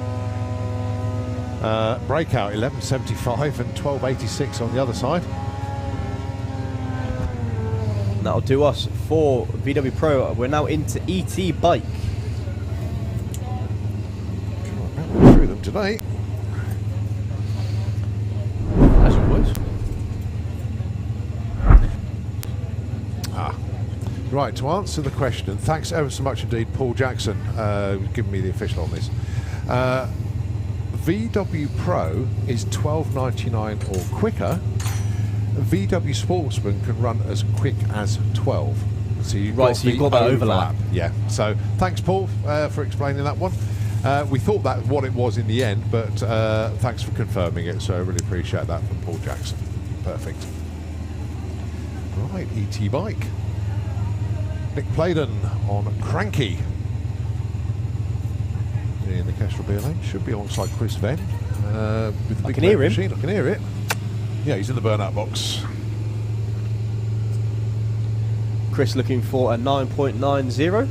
Breakout 11.75 and 12.86 on the other side. That'll do us for VW Pro. We're now into ET Bike. Through them today. As always. Right, to answer the question, thanks ever so much indeed, Paul Jackson, giving me the official on this. VW Pro is $12.99 or quicker. VW Sportsman can run as quick as 12. So you've got that overlap. Yeah. So thanks, Paul, for explaining that one. We thought that was what it was in the end, but thanks for confirming it. So I really appreciate that from Paul Jackson. Perfect. Right, ET Bike. Nick Playden on Cranky. In the Kestrel BLA. Should be alongside Chris Venn. With the big can hear him. machine. I can hear it. Yeah, he's in the burnout box. Chris looking for a 9.90.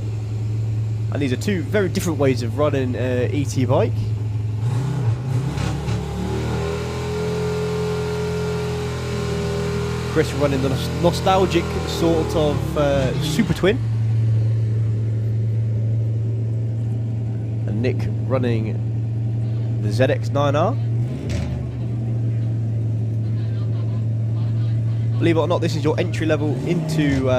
And these are two very different ways of running ET Bike. Chris running the nostalgic sort of Super Twin. And Nick running the ZX9R. Believe it or not, this is your entry level into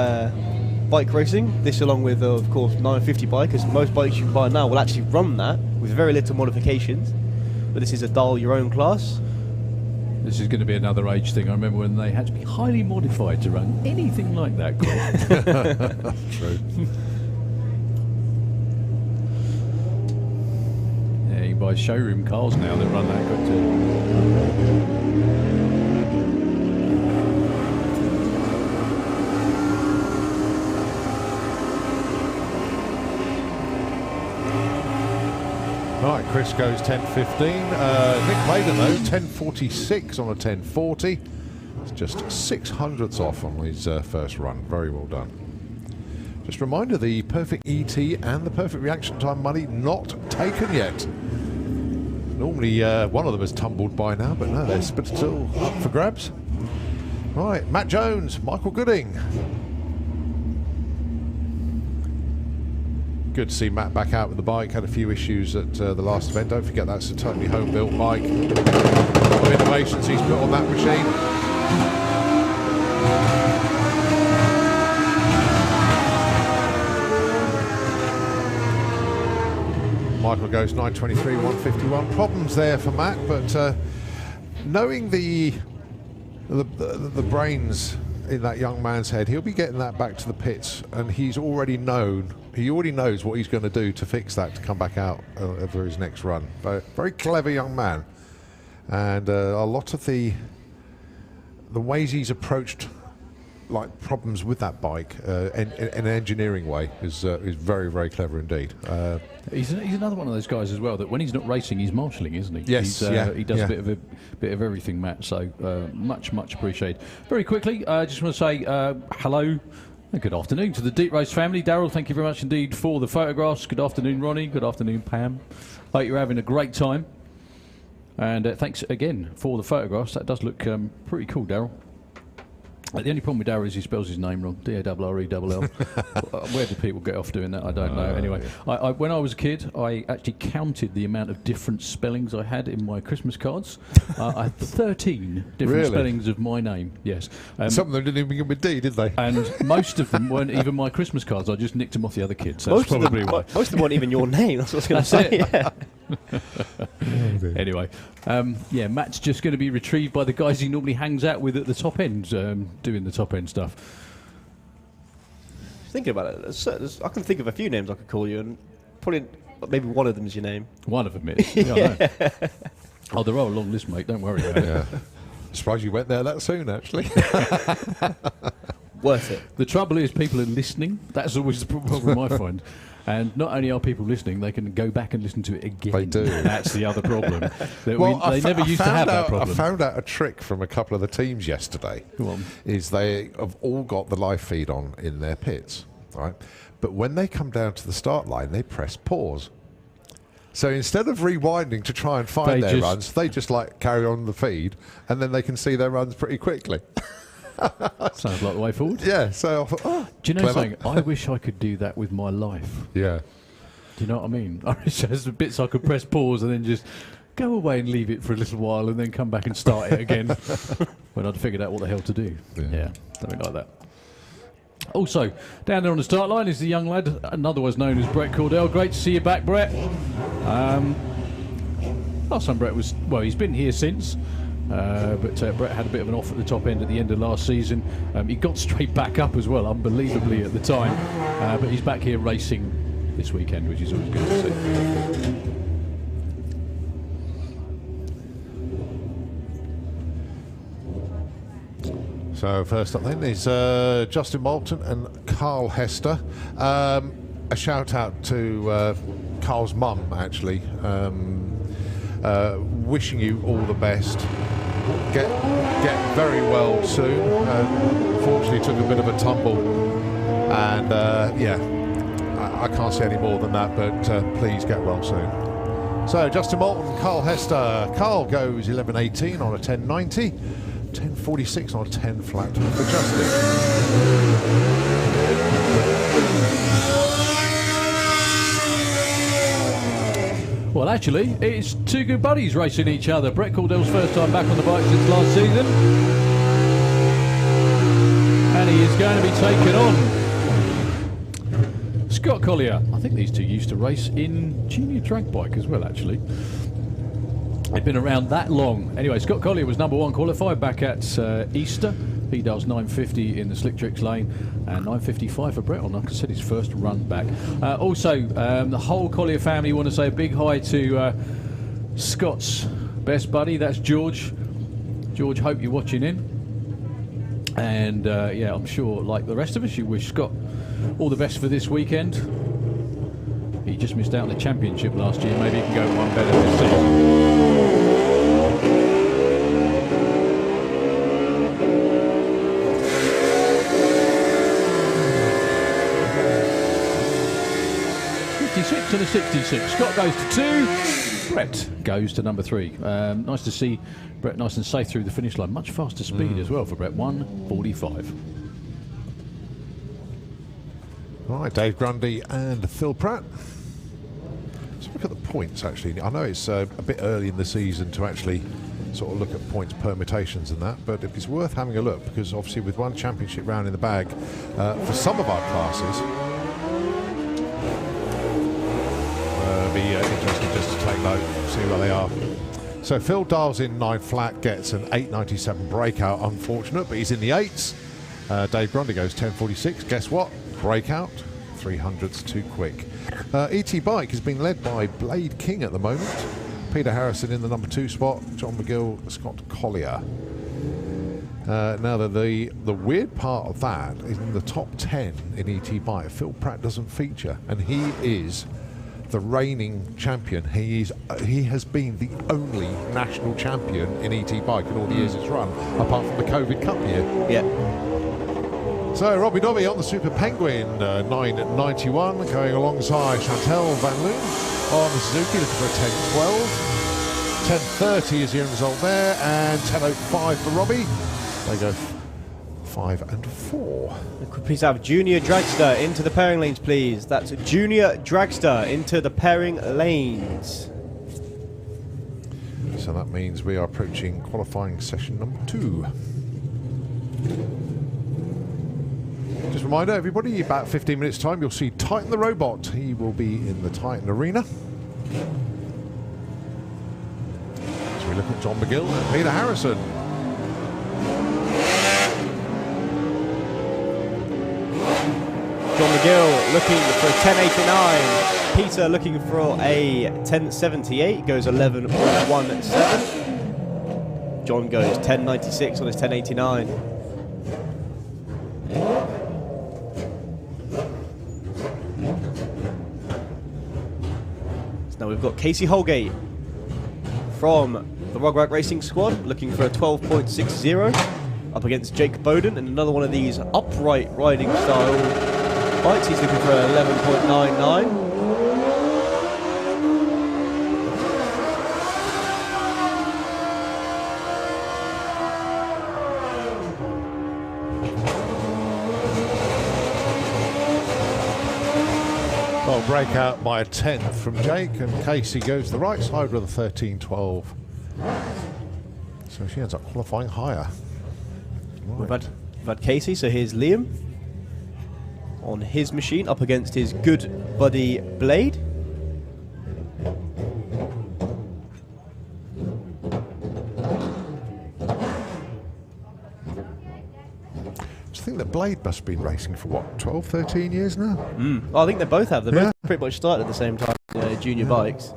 bike racing. This along with, of course, 950 bike, as most bikes you can buy now will actually run that with very little modifications. But this is a dial your own class. This is going to be another age thing. I remember when they had to be highly modified to run anything like that. True. Yeah, you buy showroom cars now that run that quick too. Right, Chris goes 10.15. Nick Playden though, 10.46 on a 10.40. It's just 600ths off on his first run. Very well done. Just a reminder, the perfect ET and the perfect reaction time money not taken yet. Normally one of them has tumbled by now, but no, they're still up for grabs. Right, Matt Jones, Michael Gooding. Good to see Matt back out with the bike. Had a few issues at the last event. Don't forget that's a totally home-built bike. A lot of innovations he's put on that machine. Michael goes 9.23, 151. Problems there for Matt, but knowing the brains in that young man's head, he'll be getting that back to the pits, and he already knows what he's going to do to fix that to come back out for his next run. But very clever young man, and a lot of the ways he's approached like problems with that bike in an engineering way is very, very clever indeed. He's another one of those guys as well that when he's not racing, he's marshalling, isn't he? Yes, he does a bit of everything, Matt. So much appreciated. Very quickly, I just want to say hello. Good afternoon to the Deep Race family. Daryl, thank you very much indeed for the photographs. Good afternoon, Ronnie. Good afternoon, Pam. Hope you're having a great time. And thanks again for the photographs. That does look pretty cool, Daryl. The only problem with Darryl is he spells his name wrong. D-A-R-R-E-L-L. Where do people get off doing that? I don't know. Anyway, I, when I was a kid, I actually counted the amount of different spellings I had in my Christmas cards. I had 13 different spellings of my name, yes. Some of them didn't even begin with D, did they? And most of them weren't even my Christmas cards. I just nicked them off the other kids. That's probably why. Most of them weren't even your name. That's what I was going to say. Yeah. Anyway, yeah, Matt's just going to be retrieved by the guys he normally hangs out with at the top end, doing the top end stuff. Thinking about it, I can think of a few names I could call you, and probably maybe one of them is your name. One of them is. Yeah, I know. Oh, there are a long list, mate. Don't worry about it. Surprised you went there that soon, actually. Worth it. The trouble is people are listening. That's always the problem I find. And not only are people listening, they can go back and listen to it again. They do. That's the other problem. Well, they never used to have that problem. I found out a trick from a couple of the teams yesterday. Go on. Is they have all got the live feed on in their pits, right? But when they come down to the start line, they press pause. So instead of rewinding to try and find their runs, they just like carry on the feed, and then they can see their runs pretty quickly. Sounds like the way forward. Yeah, so I thought, do you know something? I wish I could do that with my life. Yeah. Do you know what I mean? I wish there's bits I could press pause and then just go away and leave it for a little while and then come back and start it again when I'd figured out what the hell to do. Yeah, something like that. Also, down there on the start line is the young lad, otherwise known as Brett Cordell. Great to see you back, Brett. Last time Brett was, well, he's been here since. But Brett had a bit of an off at the top end at the end of last season. He got straight back up as well, unbelievably at the time. But he's back here racing this weekend, which is always good to see. So first up then is Justin Moulton and Carl Hester. A shout out to Carl's mum, actually. Wishing you all the best. Get very well soon. Unfortunately, took a bit of a tumble, and yeah, I can't say any more than that. But please get well soon. So Justin Moulton, Carl Hester. Carl goes 11:18 on a 1090, 10:46 on a 10 flat for Justin. Well, actually, it's two good buddies racing each other. Brett Cordell's first time back on the bike since last season. And he is going to be taken on Scott Collier. I think these two used to race in junior drag bike as well, actually. They've been around that long. Anyway, Scott Collier was #1 qualified back at Easter. He does 950 in the Slick Tricks lane and 955 for Brett on, like I said, his first run back. Also, the whole Collier family want to say a big hi to Scott's best buddy, that's George. George, hope you're watching in. And yeah, I'm sure, like the rest of us, you wish Scott all the best for this weekend. He just missed out on the championship last year. Maybe he can go one better this season. 56 to the 66. Scott goes to 2. Brett goes to #3. Nice to see Brett nice and safe through the finish line. Much faster speed as well for Brett. 1:45. All right, Dave Grundy and Phil Pratt. Let's look at the points, actually. I know it's a bit early in the season to actually sort of look at points permutations and that, but it's worth having a look because obviously with one championship round in the bag for some of our classes, it'll be interesting just to take note, see where they are. So Phil dials in 9 flat, gets an 897 breakout. Unfortunate, but he's in the 8s. Dave Grundy goes 1046. Guess what? Breakout. 300s too quick. ET Bike has been led by Blade King at the moment. Peter Harrison in the #2 spot. John McGill, Scott Collier. Now, the weird part of that is in the top 10 in ET Bike, Phil Pratt doesn't feature, and he is the reigning champion. He has been the only national champion in ET Bike in all the years it's run, apart from the COVID Cup year. Yeah. So Robbie Dobby on the Super Penguin, 991, going alongside Chantel Van Loon on the Suzuki, looking for a 10.12. 10.30 is the end result there, and 10.05 for Robbie. They go 5 and 4. Could we please have Junior Dragster into the pairing lanes, please? That's Junior Dragster into the pairing lanes. So that means we are approaching qualifying session number 2. Just a reminder, everybody, about 15 minutes time, you'll see Titan the Robot. He will be in the Titan Arena. So we look at John McGill and Peter Harrison. John McGill looking for a 10.89. Peter looking for a 10.78. Goes 11.17. John goes 10.96 on his 10.89. So now we've got Casey Holgate from the Rograk Racing Squad looking for a 12.60. Up against Jake Bowden and another one of these upright riding style bikes. He's looking for 11.99. Well, break out by a 10th from Jake, and Casey goes to the right side with a 13.12. So she ends up qualifying higher. We've had Casey, so here's Liam on his machine up against his good buddy Blade. I think that Blade must have been racing for what, 12, 13 years now? Well, I think they both have. They both pretty much started at the same time, junior bikes.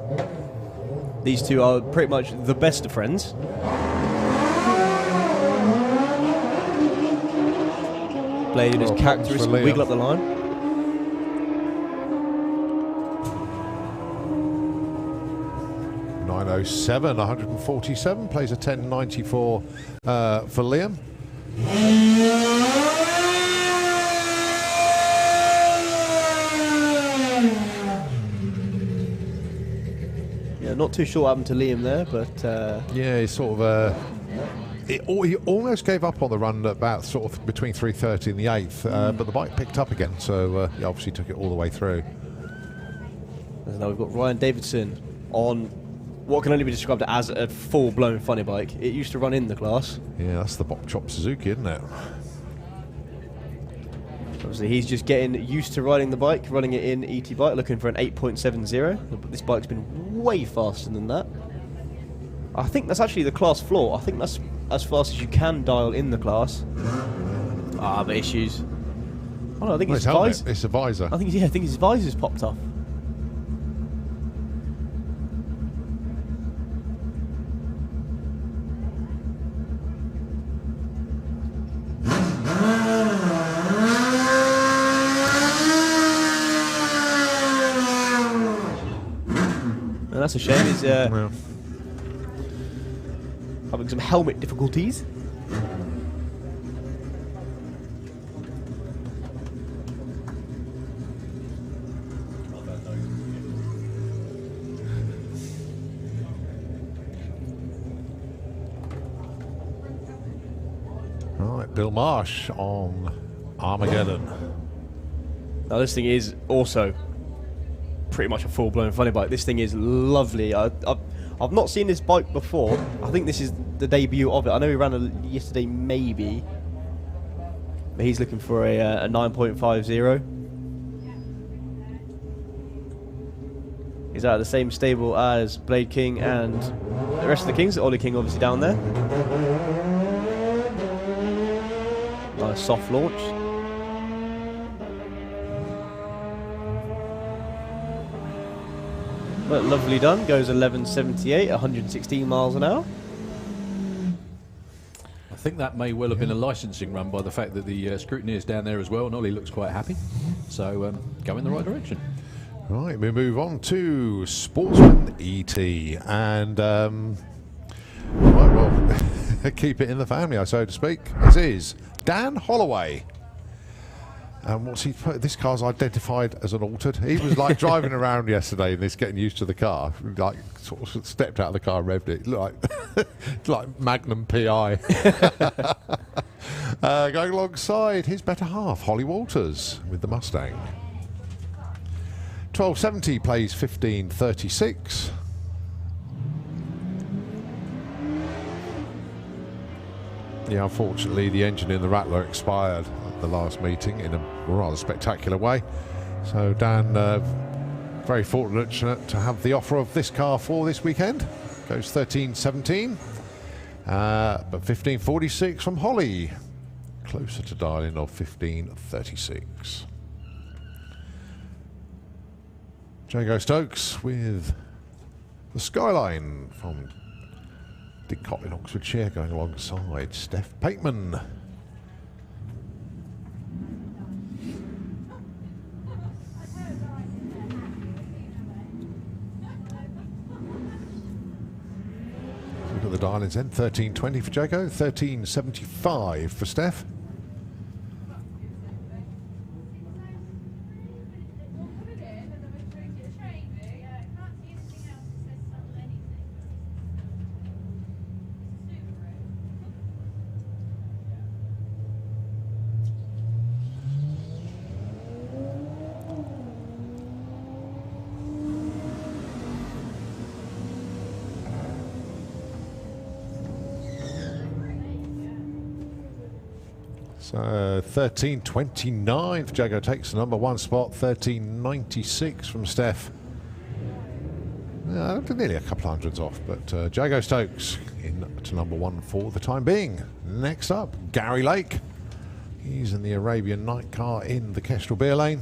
These two are pretty much the best of friends. Blade in his characteristic wiggle up the line. .907, 147, plays a 10.94 for Liam. Yeah, not too sure what happened to Liam there, but yeah, he's sort of he almost gave up on the run at about sort of between 3:30 and the 8th, but the bike picked up again, so he obviously took it all the way through. And now we've got Ryan Davidson on what can only be described as a full-blown funny bike. It used to run in the class. Yeah, that's the Bok Chop Suzuki, isn't it? Obviously, he's just getting used to riding the bike, running it in ET Bike, looking for an 8.70. But this bike's been way faster than that. I think that's actually the class floor. I think that's as fast as you can dial in the class. But issues. Oh no, I think Well, his it's helmet. visor. It's a visor. I think his visor's popped off. And that's a shame. He's Well, having some helmet difficulties. right, Bill Marsh on Armageddon. Now this thing is also pretty much a full-blown funny bike. This thing is lovely. I've not seen this bike before. I think this is the debut of it. I know he ran yesterday, maybe. But he's looking for a 9.50. He's out of the same stable as Blade King and the rest of the Kings. Ollie King obviously down there. Nice soft launch. But lovely done. Goes 11.78, 116 miles an hour. I think that may well have been a licensing run by the fact that the scrutineer's down there as well, and Ollie looks quite happy. So go in the right direction. Right, we move on to Sportsman ET, and right, well, keep it in the family, so to speak. This is Dan Holloway. And what's he put? This car's identified as an altered. He was like driving around yesterday and this getting used to the car. Like sort of stepped out of the car and revved it. Looked like Magnum PI. Going alongside his better half, Holly Walters, with the Mustang. 1270 plays 1536. Yeah, unfortunately, the engine in the Rattler expired at the last meeting in a rather spectacular way. So Dan, very fortunate to have the offer of this car for this weekend. Goes 1317, but 1546 from Holly. Closer to dialing of 1536. Jago Stokes with the Skyline from Didcot in Oxfordshire, going alongside Steph Pateman. Look at the dial-ins then. 1320 for Jago, 1375 for Steph. So 1329 for Jago takes the number one spot. 1396 from Steph. Nearly a couple hundreds off, but Jago Stokes in to number one for the time being. Next up, Gary Lake. He's in the Arabian Night car in the Kestrel Beer Lane.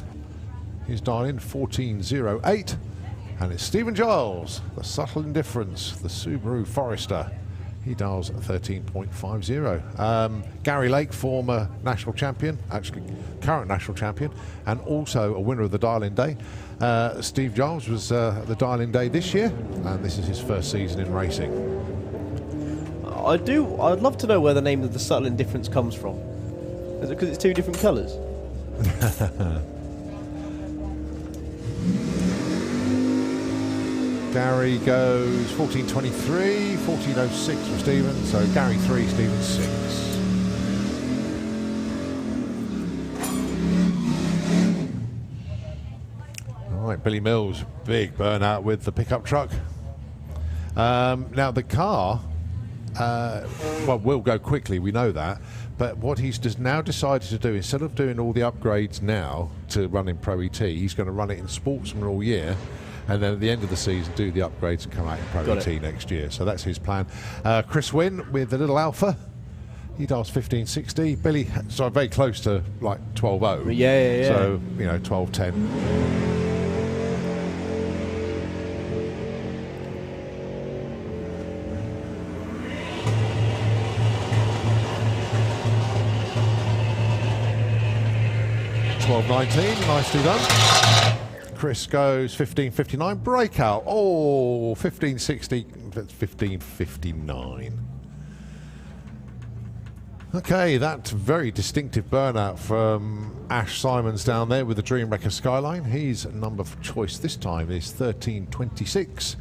He's dialed in 1408. And it's Stephen Giles, the Subtle Indifference, the Subaru Forester. He dials 13.50. Gary Lake, former national champion, actually current national champion, and also a winner of the Dial-In Day. Steve Giles was at the Dial-In Day this year, and this is his first season in racing. I'd love to know where the name of the Subtle Indifference comes from. Is it because it's two different colours? Gary goes 1423, 1406 from Stephen, so Gary 3, Stephen 6. All right, Billy Mills, big burnout with the pickup truck. Now the car, well, will go quickly, we know that, but what he's just now decided to do, instead of doing all the upgrades now to run in Pro ET, he's going to run it in Sportsman all year. And then at the end of the season, do the upgrades and come out in Pro ET next year. So that's his plan. Chris Wynn with the little Alpha. He does 1560. Billy, so very close to like 12.0. Yeah. So, you know, 12.10. $12.19, nicely done. Chris goes 1559. Breakout. Oh, 1560. That's 1559. Okay, that's very distinctive burnout from Ash Simons down there with the Dream Wrecker Skyline. His number of choice this time is 1326.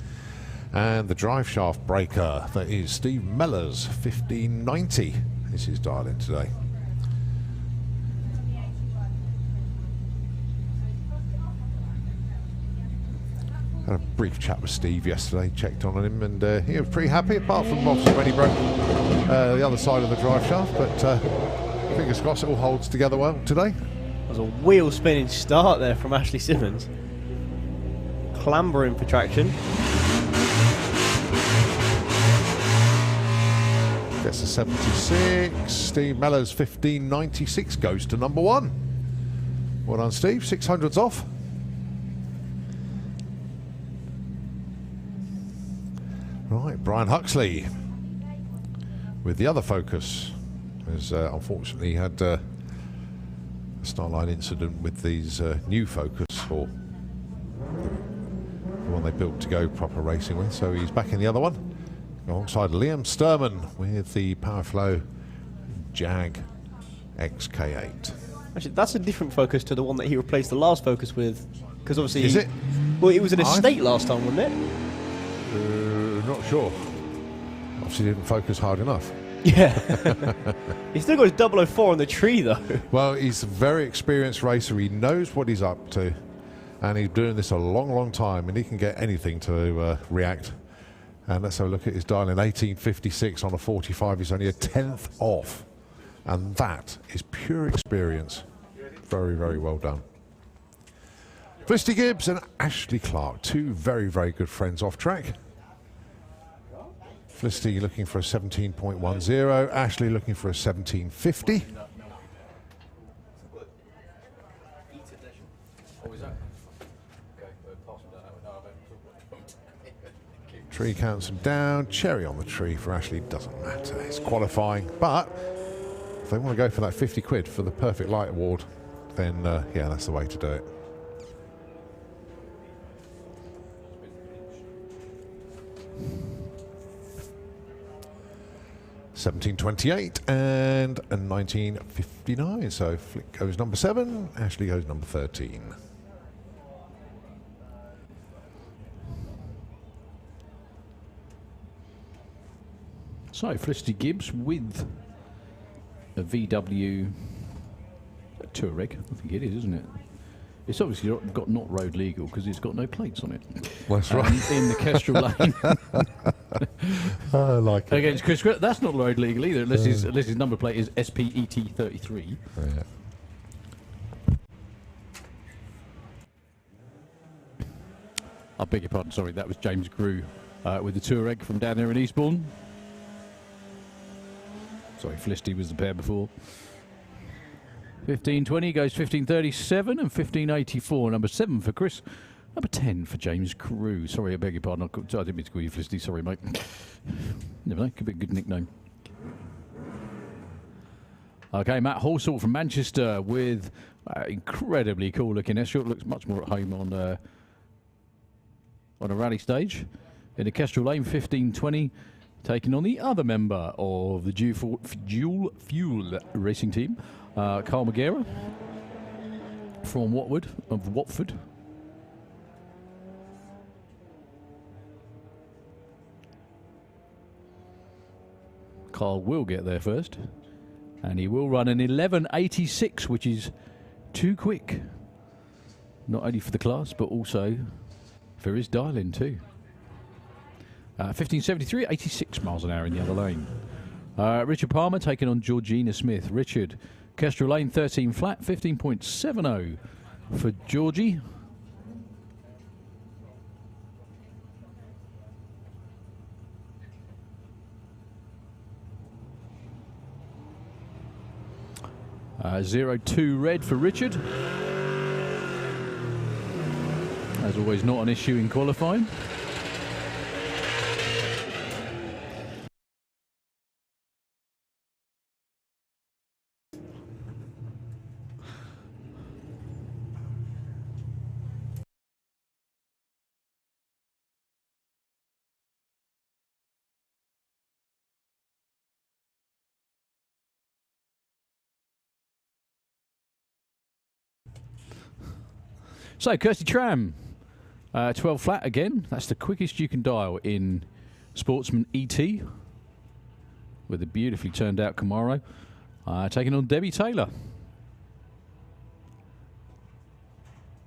And the drive shaft breaker, that is Steve Mellors, 1590. This is dialed in today. Had a brief chat with Steve yesterday, checked on him, and he was pretty happy, apart from obviously when he broke the other side of the drive shaft, but fingers crossed it all holds together well today. There was a wheel spinning start there from Ashley Simmons. Clambering for traction. Gets a 76. Steve Mellors 1596 goes to number one. Well done, Steve. 600's off. Right, Brian Huxley with the other Focus. has unfortunately had a Starline incident with these new Focus, or the one they built to go proper racing with. So he's back in the other one, alongside Liam Sturman with the Powerflow Jag XK8. Actually, that's a different Focus to the one that he replaced the last Focus with, because obviously... Is it? Well, it was an estate last time, wasn't it? Not sure. Obviously didn't focus hard enough. Yeah. He's still got his 004 on the tree, though. Well, he's a very experienced racer. He knows what he's up to, and he's doing this a long, long time, and he can get anything to react. And let's have a look at his dial in 1856 on a 45. He's only a 10th off, and that is pure experience. Very, very well done. Felicity Gibbs and Ashley Clark, two very, very good friends off track. Felicity looking for a 17.10, Ashley looking for a 1750. Tree counts them down, cherry on the tree for Ashley, doesn't matter, it's qualifying, but if they want to go for that 50 quid for the Perfect Light Award, then yeah, that's the way to do it. $17.28 and a $19.59. So Flick goes number 7, Ashley goes number 13. So Felicity Gibbs with a VW Touareg, I think it is, isn't it? It's obviously got not road legal because it's got no plates on it. That's right. In the Kestrel Lane. I like it. Against Chris, that's not road legal either, unless his number plate is SPET33. Yeah. I beg your pardon, sorry, that was James Grew with the Touareg from down there in Eastbourne. Sorry, Felicity was the pair before. 1520 goes 1537 and 1584. Number 7 for Chris. Number 10 for James Crew. Sorry, I beg your pardon. I didn't mean to call you Felicity. Sorry, mate. Never know. Could be a good nickname. Okay, Matt Horsall from Manchester with incredibly cool looking Escort. Looks much more at home on a rally stage. In a Kestrel Lane, 1520. Taking on the other member of the Dual Fuel racing team, Carl Magera from Watford. Carl will get there first, and he will run an 11.86, which is too quick, not only for the class but also for his dial-in too. 1573, 86 miles an hour in the other lane. Richard Palmer taking on Georgina Smith. Richard, Kestrel Lane 13 flat, 15.70 for Georgie. Uh, 02 red for Richard. As always, not an issue in qualifying. So, Kirsty Tram, 12 flat again. That's the quickest you can dial in Sportsman ET with a beautifully turned out Camaro. Taking on Debbie Taylor.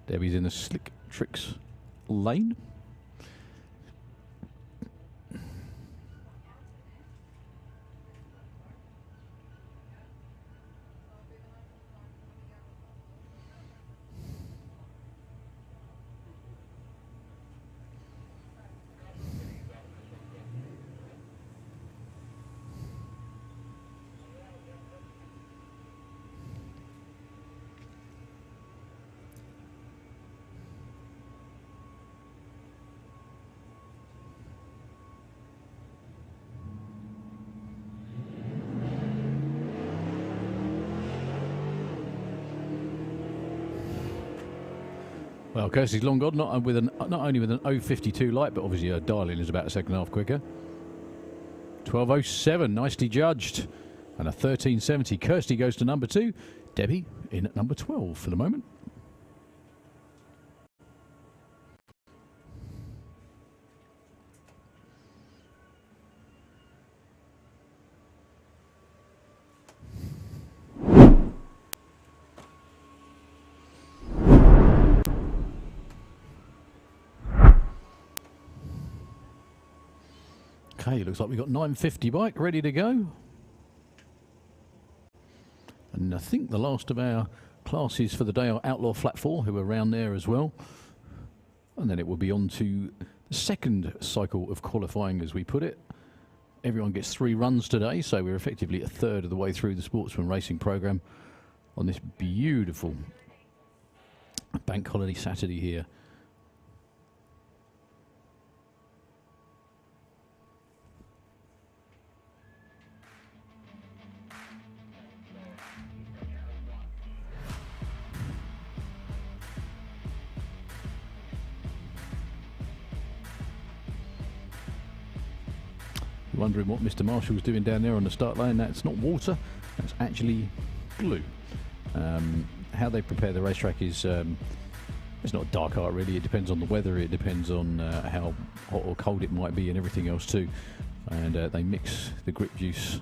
Debbie's in the Slick Tricks lane. Well, Kirsty's long gone, not only with an 0.52 light, but obviously her dialing is about a second and a half quicker. 12.07, nicely judged. And a 13.70. Kirsty goes to number 2. Debbie in at number 12 for the moment. Okay, looks like we've got 950 bike ready to go. And I think the last of our classes for the day are Outlaw Flat 4, who are around there as well. And then it will be on to the second cycle of qualifying, as we put it. Everyone gets 3 runs today, so we're effectively a third of the way through the Sportsman racing program on this beautiful bank holiday Saturday here. Wondering what Mr. Marshall's doing down there on the start line. That's not water, that's actually glue. How they prepare the racetrack is it's not a dark art really. It depends on the weather, it depends on how hot or cold it might be and everything else too. And they mix the grip juice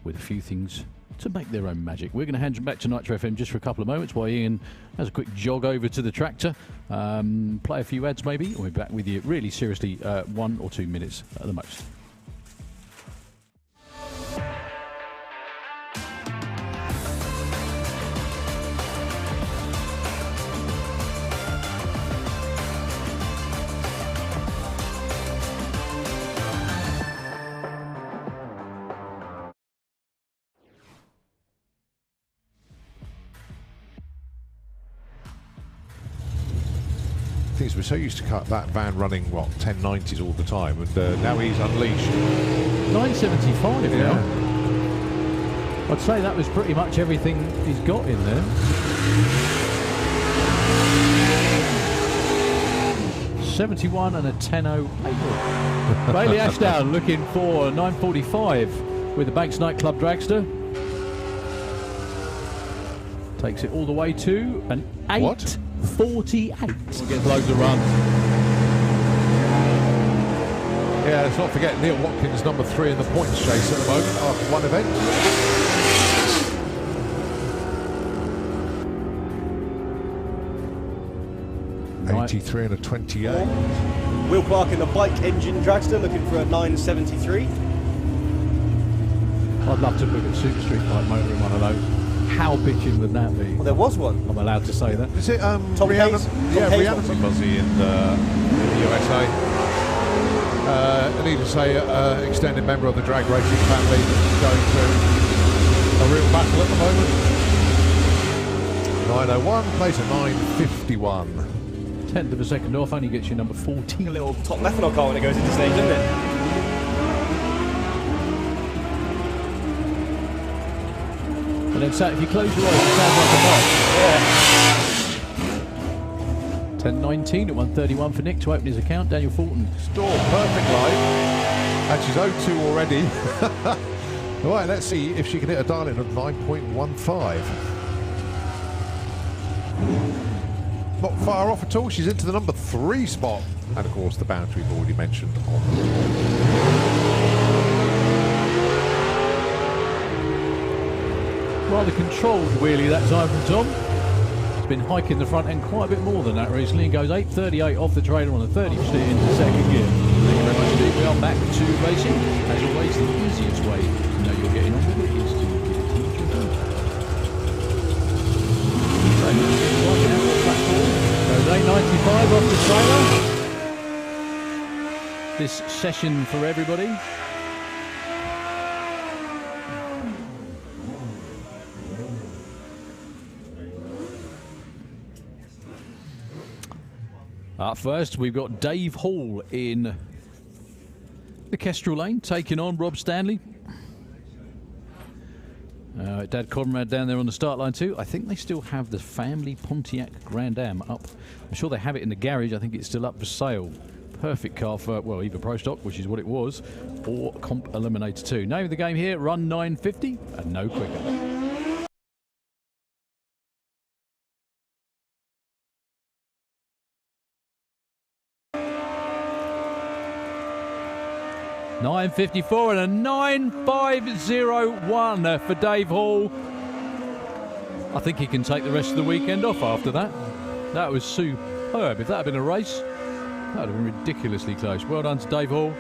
with a few things to make their own magic. We're going to hand you back to Nitro FM just for a couple of moments while Ian has a quick jog over to the tractor, play a few ads maybe, and we'll be back with you really seriously 1 or 2 minutes at the most. We're so used to that van running 1090s all the time, and now he's unleashed. 975 now. I'd say that was pretty much everything he's got in there. 71 and a 10.08. Bailey Ashdown looking for 945 with the Banks Nightclub Dragster. Takes it all the way to an 8. 48. We'll get loads of runs. Yeah, let's not forget Neil Watkins, number 3 in the points chase at the moment after one event. Right. 83 and a 28. Will Clark in the bike engine dragster looking for a 973. I'd love to look at Super Street Bike motor in one of those. How bitching would that be? Well, there was one. I'm allowed to say that. Is it Tom Hayes? Reality Buzzy in the USA? I need to say, extended member of the drag racing family, going through a real battle at the moment. 901 plays a 951. 1/10 of a second off, only gets you number 14. A little top methanol car when it goes into stage, doesn't it? And then if you close your eyes, it sounds like a box. Yeah. 10.19 at 1:31 for Nick to open his account. Daniel Fulton. Storm, perfect line. And she's 0-2 already. Right, let's see if she can hit a dial-in of 9.15. Not far off at all. She's into the number 3 spot. And of course the bounce we've already mentioned on. Rather controlled wheelie that time from Tom. He's been hiking the front end quite a bit more than that recently and goes 8.38 off the trailer on the 30% into second gear. Thank you very much indeed. We are back to racing. As always, the easiest way to know you're getting on with it is to get a teacher. Goes 8.95 off the trailer. This session for everybody. Up first, we've got Dave Hall in the Kestrel Lane, taking on Rob Stanley. Dad Conrad down there on the start line too. I think they still have the family Pontiac Grand Am up. I'm sure they have it in the garage. I think it's still up for sale. Perfect car for, well, either Pro Stock, which is what it was, or Comp Eliminator 2. Name of the game here, run 950 and no quicker. $9.54 and a 9.501 for Dave Hall. I think he can take the rest of the weekend off after that. That was superb. If that had been a race, that would have been ridiculously close. Well done to Dave Hall.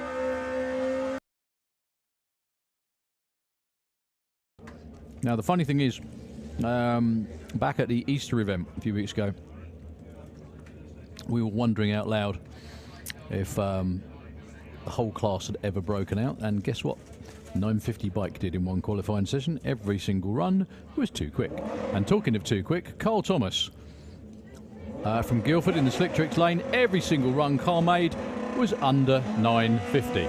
Now, the funny thing is, back at the Easter event a few weeks ago, we were wondering out loud if the whole class had ever broken out, and guess what? 950 bike did in one qualifying session. Every single run was too quick. And talking of too quick, Carl Thomas from Guildford in the Slick Tricks lane, every single run Carl made was under 950.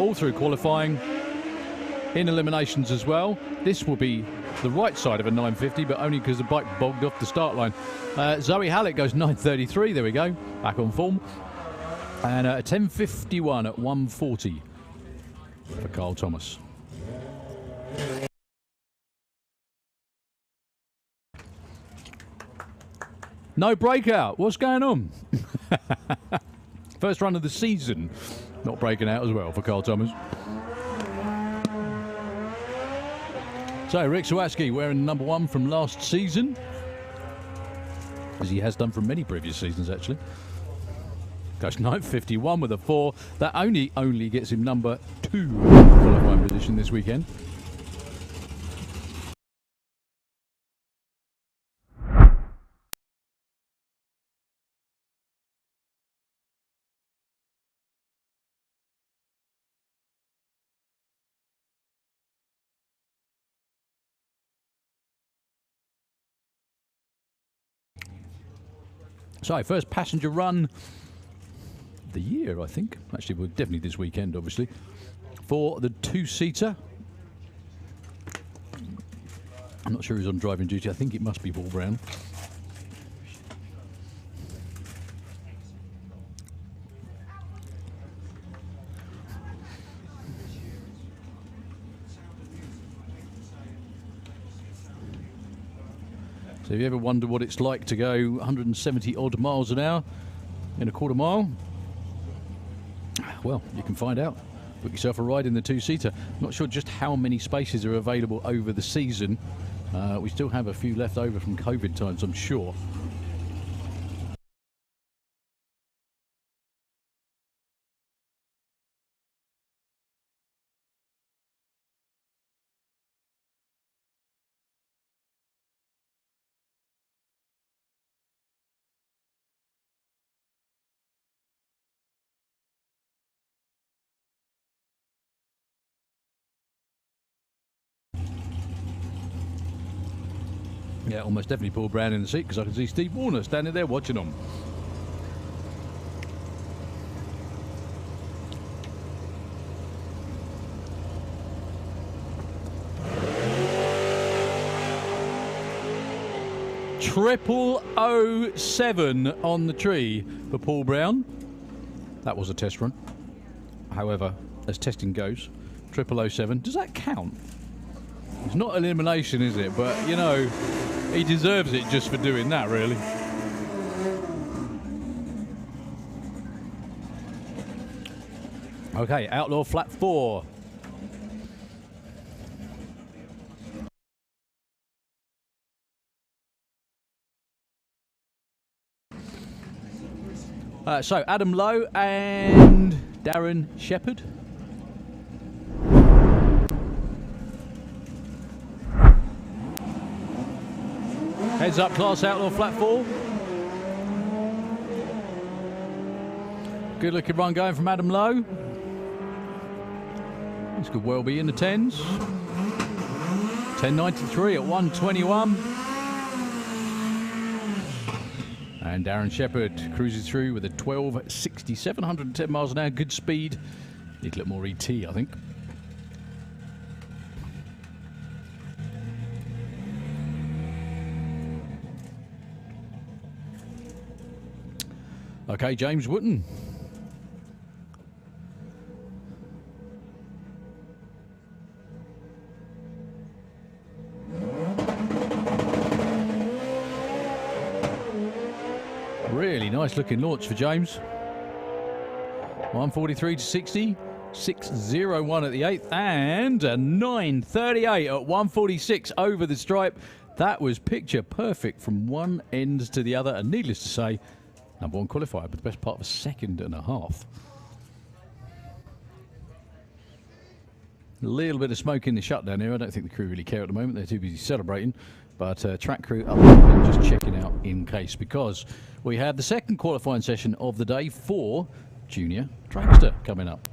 All through qualifying, in eliminations as well. This will be the right side of a 950, but only because the bike bogged off the start line. Zoe Hallett goes 933, there we go, back on form. And a 10.51 at 140 for Carl Thomas. No breakout. What's going on? First run of the season. Not breaking out as well for Carl Thomas. So Rick Sawatsky wearing number 1 from last season, as he has done from many previous seasons actually. Goes 9.51 with a 4. That only gets him number 2 qualifying position this weekend. So, first passenger run the year, I think. Actually, well, definitely this weekend, obviously, for the 2-seater. I'm not sure who's on driving duty. I think it must be Paul Brown. So if you ever wonder what it's like to go 170 odd miles an hour in a quarter mile, well, you can find out. Book yourself a ride in the 2-seater. Not sure just how many spaces are available over the season. We still have a few left over from COVID times, I'm sure. Yeah, almost definitely Paul Brown in the seat, because I can see Steve Warner standing there watching them. Triple 07 on the tree for Paul Brown. That was a test run. However, as testing goes, 0007, does that count? It's not an elimination, is it? But, you know, he deserves it just for doing that, really. Okay, Outlaw flat 4. So, Adam Lowe and Darren Shepherd. Heads up, class Outlaw flat 4. Good looking run going from Adam Lowe. This could well be in the 10s. 10.93 at 121. And Darren Shepherd cruises through with a 12.67, 110 miles an hour, good speed. Need a little more ET, I think. Okay, James Wooten. Really nice looking launch for James. 143 to 60, 601 at the 8th, and a 938 at 146 over the stripe. That was picture perfect from one end to the other, and needless to say, number one qualifier, but the best part of a second and a half. A little bit of smoke in the shutdown here. I don't think the crew really care at the moment. They're too busy celebrating. But track crew are just checking out in case, because we have the second qualifying session of the day for Junior Dragster coming up.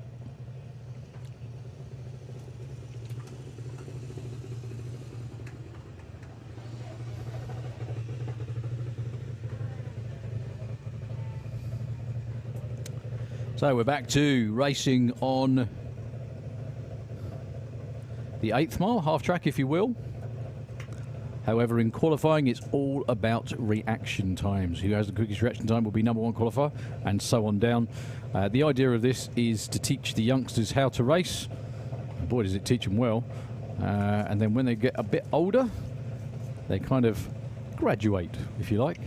So we're back to racing on the 8th mile, half track if you will. However, in qualifying, it's all about reaction times. Who has the quickest reaction time will be number one qualifier, and so on down. The idea of this is to teach the youngsters how to race. And boy, does it teach them well. And then when they get a bit older, they kind of graduate, if you like,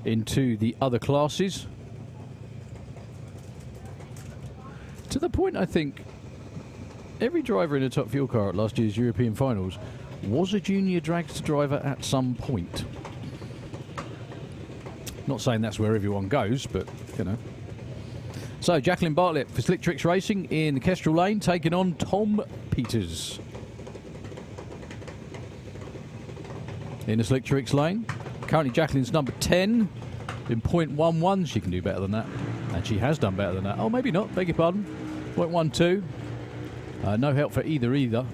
into the other classes. To the point, I think, every driver in a top fuel car at last year's European finals was a junior dragster driver at some point. Not saying that's where everyone goes, but, you know. So, Jacqueline Bartlett for Slick Tricks Racing in the Kestrel Lane, taking on Tom Peters. In the Slick Tricks Lane, currently Jacqueline's number 10 in 0.11. She can do better than that, and she has done better than that. Oh, maybe not, beg your pardon. 0.12. No help for either.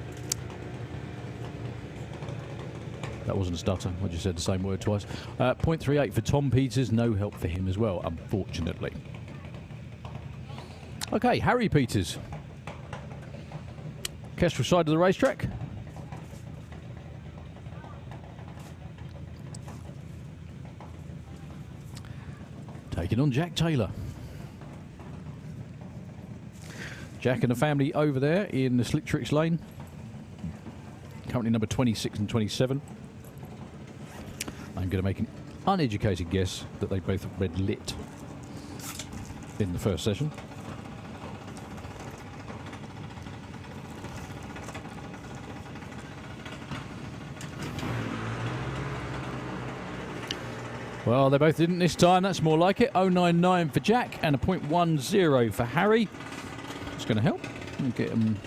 That wasn't a stutter. I just said the same word twice. 0.38 for Tom Peters. No help for him as well, unfortunately. Okay, Harry Peters. Kestrel side of the racetrack. Taking on Jack Taylor. Jack and the family over there in the Slick Tricks Lane. Currently number 26 and 27. I'm going to make an uneducated guess that they both read lit in the first session. Well, they both didn't this time. That's more like it. 099 for Jack and a 0.10 for Harry. It's going to help. We'll get them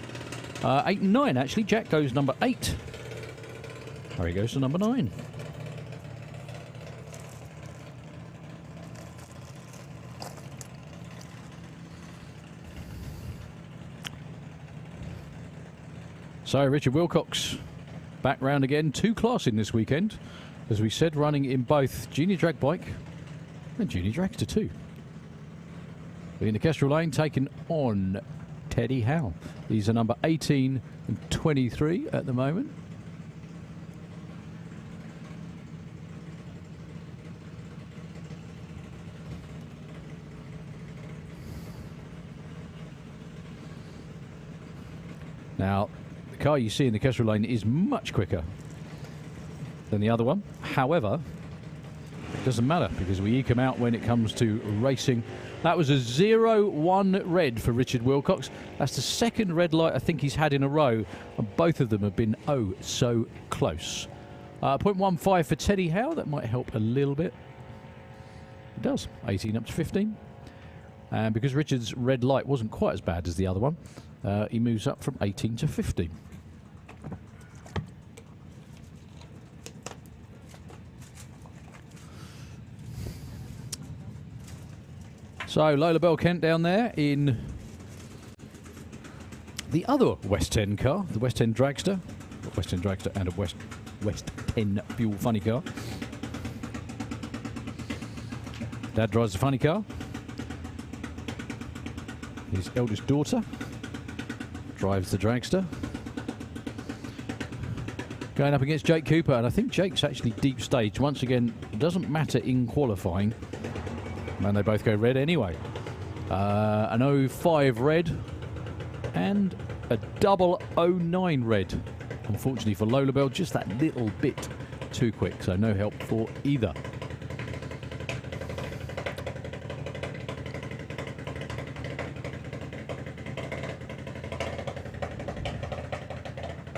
8 and 9, actually. Jack goes number 8. Harry goes to number 9. So, Richard Wilcox back round again. 2 classing this weekend. As we said, running in both Junior Drag Bike and Junior Dragster 2. In the Kestrel Lane, taking on Teddy Howe. These are number 18 and 23 at the moment. Now, the car you see in the Kestrel Lane is much quicker than the other one. However, it doesn't matter because we eke them out when it comes to racing. That was a 0-1 red for Richard Wilcox. That's the second red light I think he's had in a row, and both of them have been oh so close. 0.15 for Teddy Howe. That might help a little bit. It does. 18 up to 15. And because Richard's red light wasn't quite as bad as the other one, he moves up from 18 to 15. So Lola Bell Kent down there in the other West End car, the West End Dragster. West End Dragster and a West End Fuel Funny Car. Dad drives the funny car. His eldest daughter drives the Dragster. Going up against Jake Cooper, and I think Jake's actually deep stage. Once again, it doesn't matter in qualifying. And they both go red anyway. An 05 red and a 009 red. Unfortunately for Lola Bell, just that little bit too quick, so no help for either.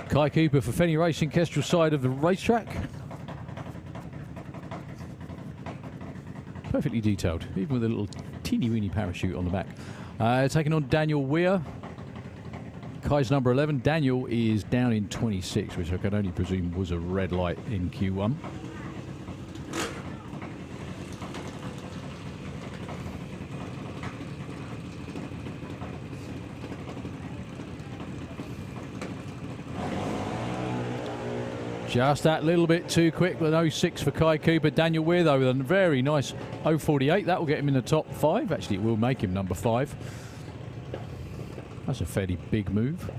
Kai Cooper for Fenny Racing, Kestrel side of the racetrack. Perfectly detailed, even with a little teeny weeny parachute on the back. Taking on Daniel Weir. Kai's number 11. Daniel is down in 26, which I can only presume was a red light in Q1. Just that little bit too quick with 06 for Kai Cooper. Daniel Weir, though, with a very nice 048. That will get him in the top 5. Actually, it will make him number 5. That's a fairly big move.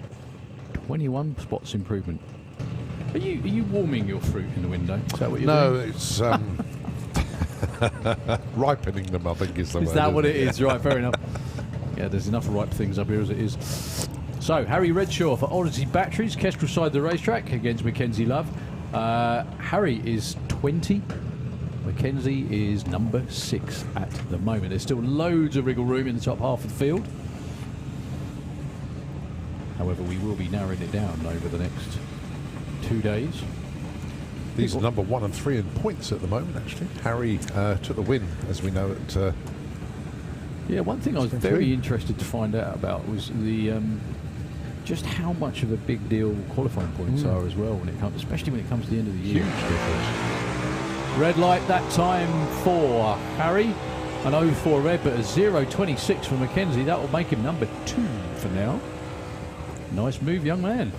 21 spots improvement. Are you warming your fruit in the window? Is that what you're doing? No, it's ripening them, I think is the word. Is that what it is? Right, fair enough. Yeah, there's enough ripe things up here as it is. So, Harry Redshaw for Odyssey Batteries, Kestrel side of the racetrack against Mackenzie Love. Harry is 20. Mackenzie is number 6 at the moment. There's still loads of wriggle room in the top half of the field. However, we will be narrowing it down over the next 2 days. These are number 1 and 3 in points at the moment, actually. Harry took the win, as we know it. Yeah, one thing I was very interested to find out about was the just how much of a big deal qualifying points are as well when it comes, especially when it comes to the end of the year. Huge difference. Red light that time for Harry, an 04 red, but a 0.26 for Mackenzie. That will make him number 2 for now. Nice move, young man.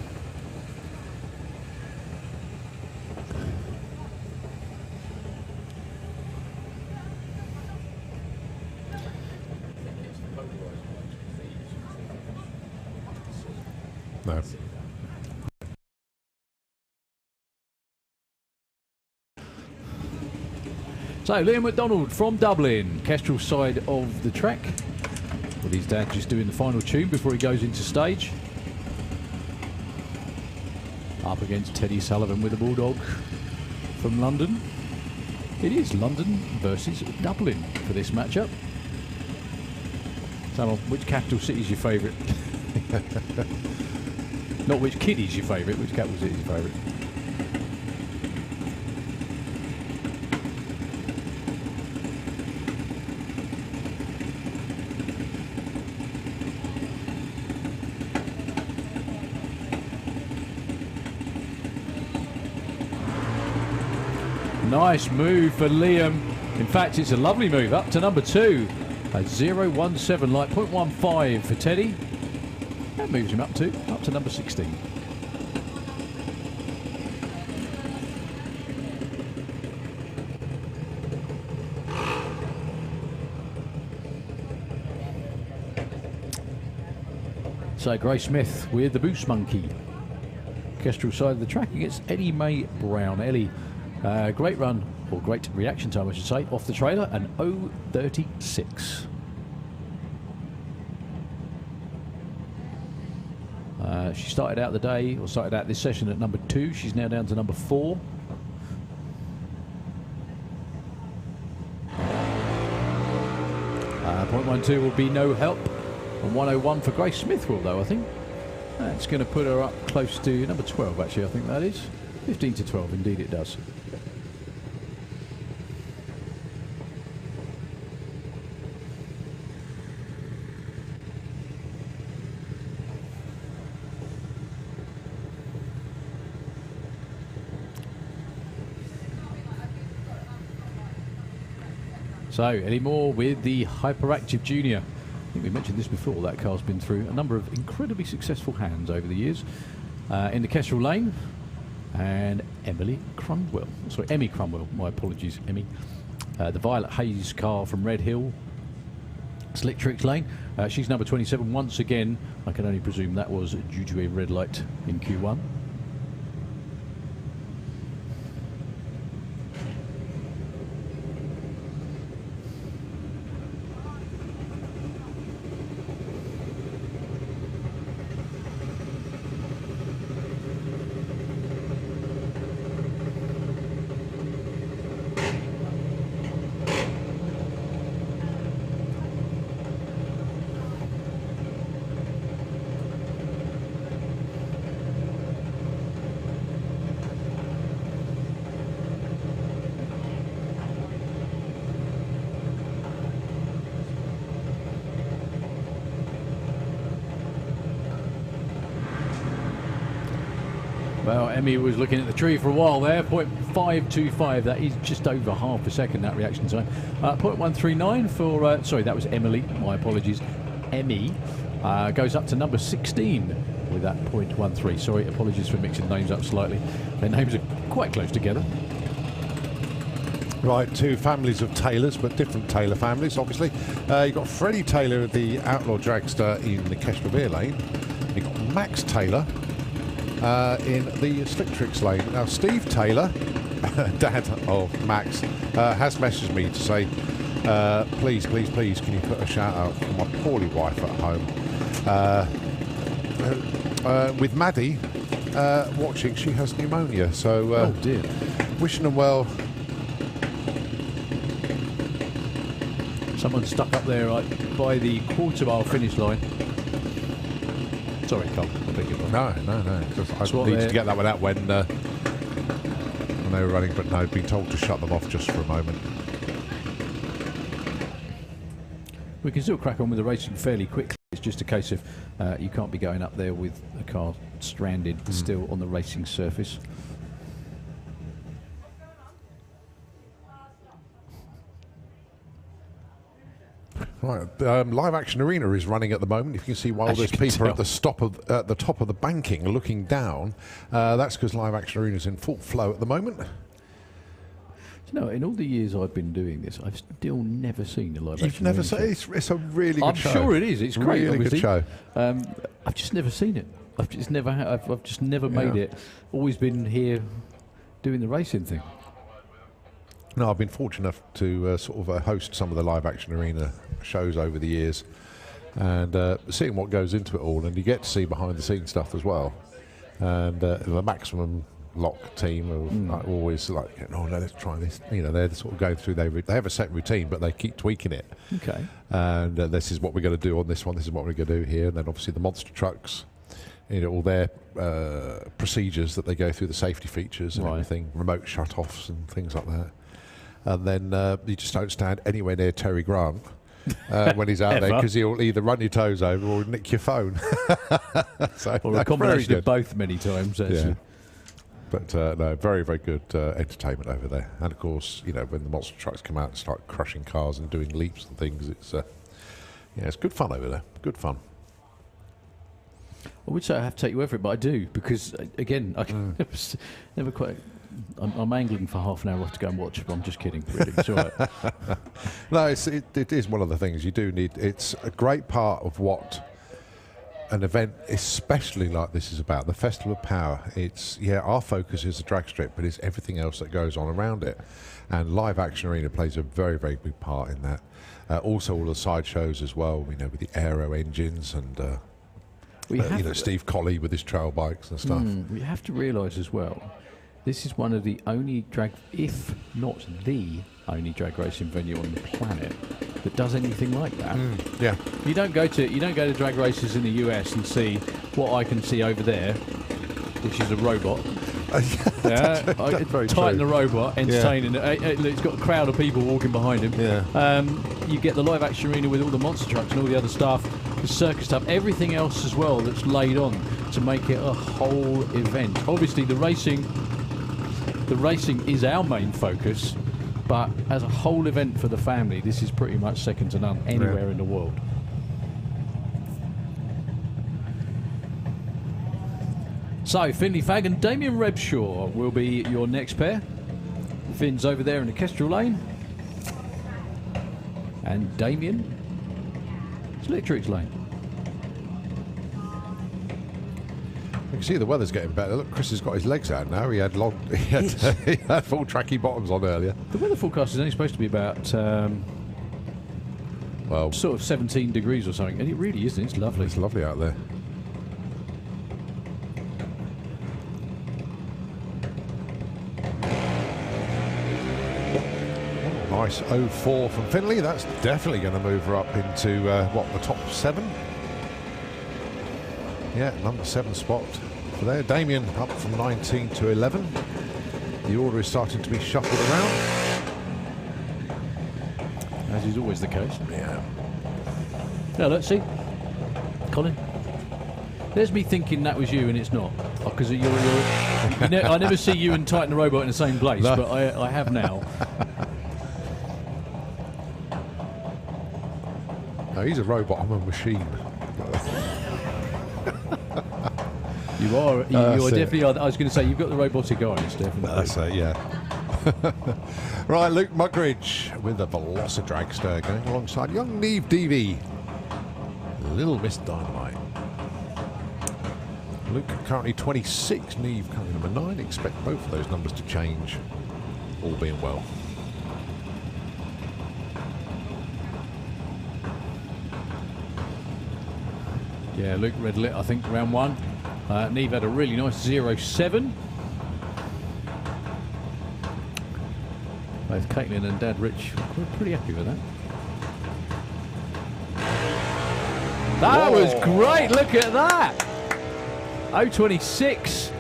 No. So, Liam McDonald from Dublin, Kestrel side of the track. With his dad just doing the final tune before he goes into stage. Up against Teddy Sullivan with a Bulldog from London. It is London versus Dublin for this matchup. So, which capital city is your favourite? Not which kid is your favourite, which capital city is your favourite? Nice move for Liam. In fact, it's a lovely move up to number 2. A 0.17, like 0.15 for Teddy. That moves him up to number 16. So Grace Smith with the Boost Monkey. Kestrel side of the track against Ellie Mae Brown. Ellie, great run, or great reaction time I should say, off the trailer, an 0.36. She started out the day, or started out this session at number 2. She's now down to number 4. .12 will be no help. And 101 for Grace Smith will, though, I think. That's going to put her up close to number 12, actually, I think that is. 15 to 12, indeed it does. So, Eddie Moore with the Hyperactive Junior. I think we mentioned this before, that car's been through a number of incredibly successful hands over the years. In the Kestrel Lane, and Emmy Cromwell, my apologies, Emmy. The Violet Hayes car from Red Hill, Slick Tricks Lane. She's number 27 once again. I can only presume that was due to a red light in Q1. Well, Emmy was looking at the tree for a while there. 0.525. That is just over half a second, that reaction time. 0.139 for... sorry, that was Emily. My apologies. Emmy goes up to number 16 with that 0.13. Sorry, apologies for mixing names up slightly. Their names are quite close together. Right, two families of Taylors, but different Taylor families, obviously. You've got Freddie Taylor of the Outlaw Dragster in the Kestrel Beer lane. You've got Max Taylor in the Slick Tricks lane. Now, Steve Taylor, dad of Max, has messaged me to say, please, please, please, can you put a shout out for my poorly wife at home? With Maddie watching, she has pneumonia, so Oh dear. wishing them well. Someone stuck up there right by the quarter mile finish line. Sorry, Carl. I beg your pardon. No. That's I what needed they're- to get that one out when they were running, but no, been told to shut them off just for a moment. We can still crack on with the racing fairly quickly. It's just a case of you can't be going up there with a car stranded still on the racing surface. Right, Live Action Arena is running at the moment. If you can see, while As you there's can people tell. at the top of the banking looking down, that's because Live Action Arena is in full flow at the moment. You know, in all the years I've been doing this, I've still never seen a live You've action never arena seen it's a really good I'm show. sure it is. It's great. Really obviously. good show. I've just never seen it. I've just never. I've just never made Yeah. it. Always been here doing the racing thing. No, I've been fortunate enough to sort of host some of the Live Action Arena shows over the years, and seeing what goes into it all, and you get to see behind the scenes stuff as well. And the Maximum Lock team are like, always like, oh no, let's try this. You know, they're sort of going through. They have a set routine, but they keep tweaking it. Okay. And this is what we're going to do on this one. This is what we're going to do here. And then obviously the monster trucks, you know, all their procedures that they go through, the safety features and Right. everything, remote shut-offs and things like that. And then you just don't stand anywhere near Terry Grant when he's out there, Ever. because he'll either run your toes over or nick your phone. So, Or no, a combination very of good. both many times, actually. Yeah. But no, very, very good entertainment over there. And of course, you know, when the monster trucks come out and start crushing cars and doing leaps and things, it's it's good fun over there. Good fun. I would say I have to take you over it, but I do, because, again, I can never quite... I'm angling for half an hour off to go and watch, but I'm just kidding, really. It's all right. No, it is one of the things you do need. It's a great part of what an event, especially like this, is about. The Festival of Power. It's, our focus is the drag strip, but it's everything else that goes on around it. And Live Action Arena plays a very, very big part in that. Also, all the sideshows as well, you know, with the aero engines and, We have you know, Steve Colley with his trail bikes and stuff. We have to realise as well, this is one of the only drag, if not the only drag racing venue on the planet that does anything like that. Yeah. You don't go to drag races in the US and see what I can see over there, which is a robot. That's very Titan true. the robot, entertaining. It's got a crowd of people walking behind him. Yeah. You get the Live Action Arena with all the monster trucks and all the other stuff, the circus stuff, everything else as well that's laid on to make it a whole event. Obviously, the racing is our main focus, but as a whole event for the family, this is pretty much second to none anywhere in the world. So, Finley Fagg and Damien Rebshaw will be your next pair. Finn's over there in the Kestrel lane. And Damien, Slick Tricks lane. You can see the weather's getting better. Look, Chris has got his legs out now. He had he had full tracky bottoms on earlier. The weather forecast is only supposed to be about Well, sort of 17 degrees or something, and it really isn't. It's lovely. it's lovely out there. Nice 04 from Finley. That's definitely going to move her up into, the top 7? Yeah, number 7 spot for there. Damien up from 19 to 11. The order is starting to be shuffled around. As is always the case. Yeah. Now, let's see. Colin. There's me thinking that was you and it's not. Because I never see you and Titan the Robot in the same place, No. but I have now. No, he's a robot. I'm a machine. You are That's definitely. I was going to say you've got the robotic eyes, definitely. That's it, yeah. Right, Luke Mugridge with the Dragster going alongside young Neve Deevy. Little Miss Dynamite. Luke currently 26, Neve currently number 9. Expect both of those numbers to change, all being well. Yeah, Luke red lit, I think, round 1. Neve had a really nice 0.7. Both Caitlin and Dad Rich were pretty happy with that. That was great, look at that! 0.26.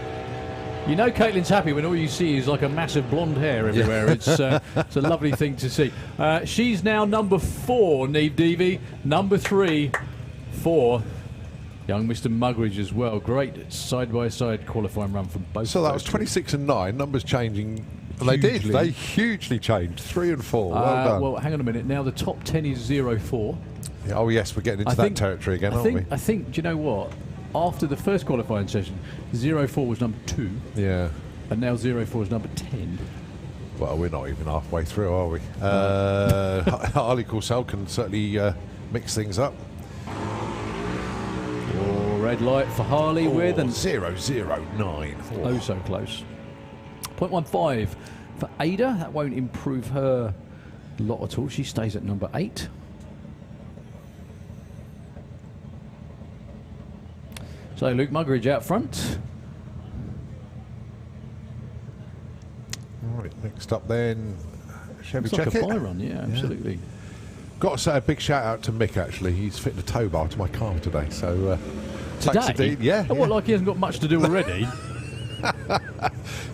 You know Caitlin's happy when all you see is like a massive blonde hair everywhere. Yeah. It's a lovely thing to see. She's now number 4, Neve Deevy. Number 3 for young Mr. Mugridge as well. Great side-by-side qualifying run from both. So that was 26 and 9, numbers changing. And they did. They hugely changed. 3 and 4. Well done. Well, hang on a minute. Now the top 10 is 0.4. Yeah, oh yes, we're getting into that territory again, aren't we? I think. Do you know what? After the first qualifying session, 0.4 was number 2. Yeah. And now 0.4 is number 10. Well, we're not even halfway through, are we? Harley Corsell can certainly mix things up. Oh, red light for Harley with and 0.009. Oh, so close. 0.15 for Ada. That won't improve her lot at all. She stays at number 8. So Luke Mugridge out front. Right, next up then, Chevy It's like a Checkit. fly run, yeah, absolutely. Got to say a big shout out to Mick, actually. He's fitting a tow bar to my car today. So, thanks Today? indeed. Yeah. Oh, what, like he hasn't got much to do already?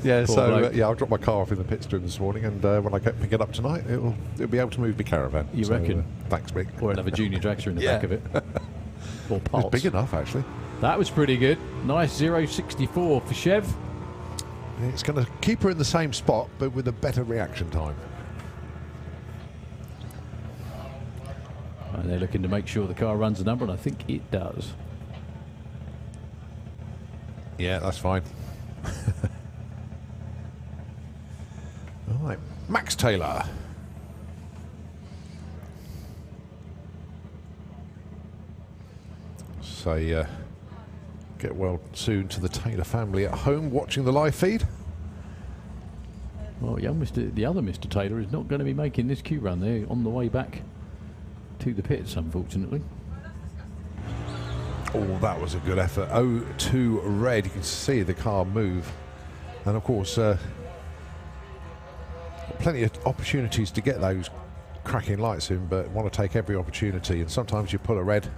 Yeah, Poor so bloke. I'll drop my car off in the pits to him this morning, and when I pick it up tonight, it'll be able to move the caravan. You reckon? Thanks, Mick. Or another junior dragster in the back of it. Or It's parts. big enough, actually. That was pretty good. Nice 0.64 for Chev. It's going to keep her in the same spot, but with a better reaction time. And they're looking to make sure the car runs the number, and I think it does. Yeah, that's fine. All right, Max Taylor. Say, get well soon to the Taylor family at home watching the live feed. Well, young the other Mr. Taylor is not going to be making this Q run. They're on the way back to the pits, unfortunately. Oh, that was a good effort. 0-2 red. You can see the car move. And, of course, plenty of opportunities to get those cracking lights in, but want to take every opportunity. And sometimes you pull a red.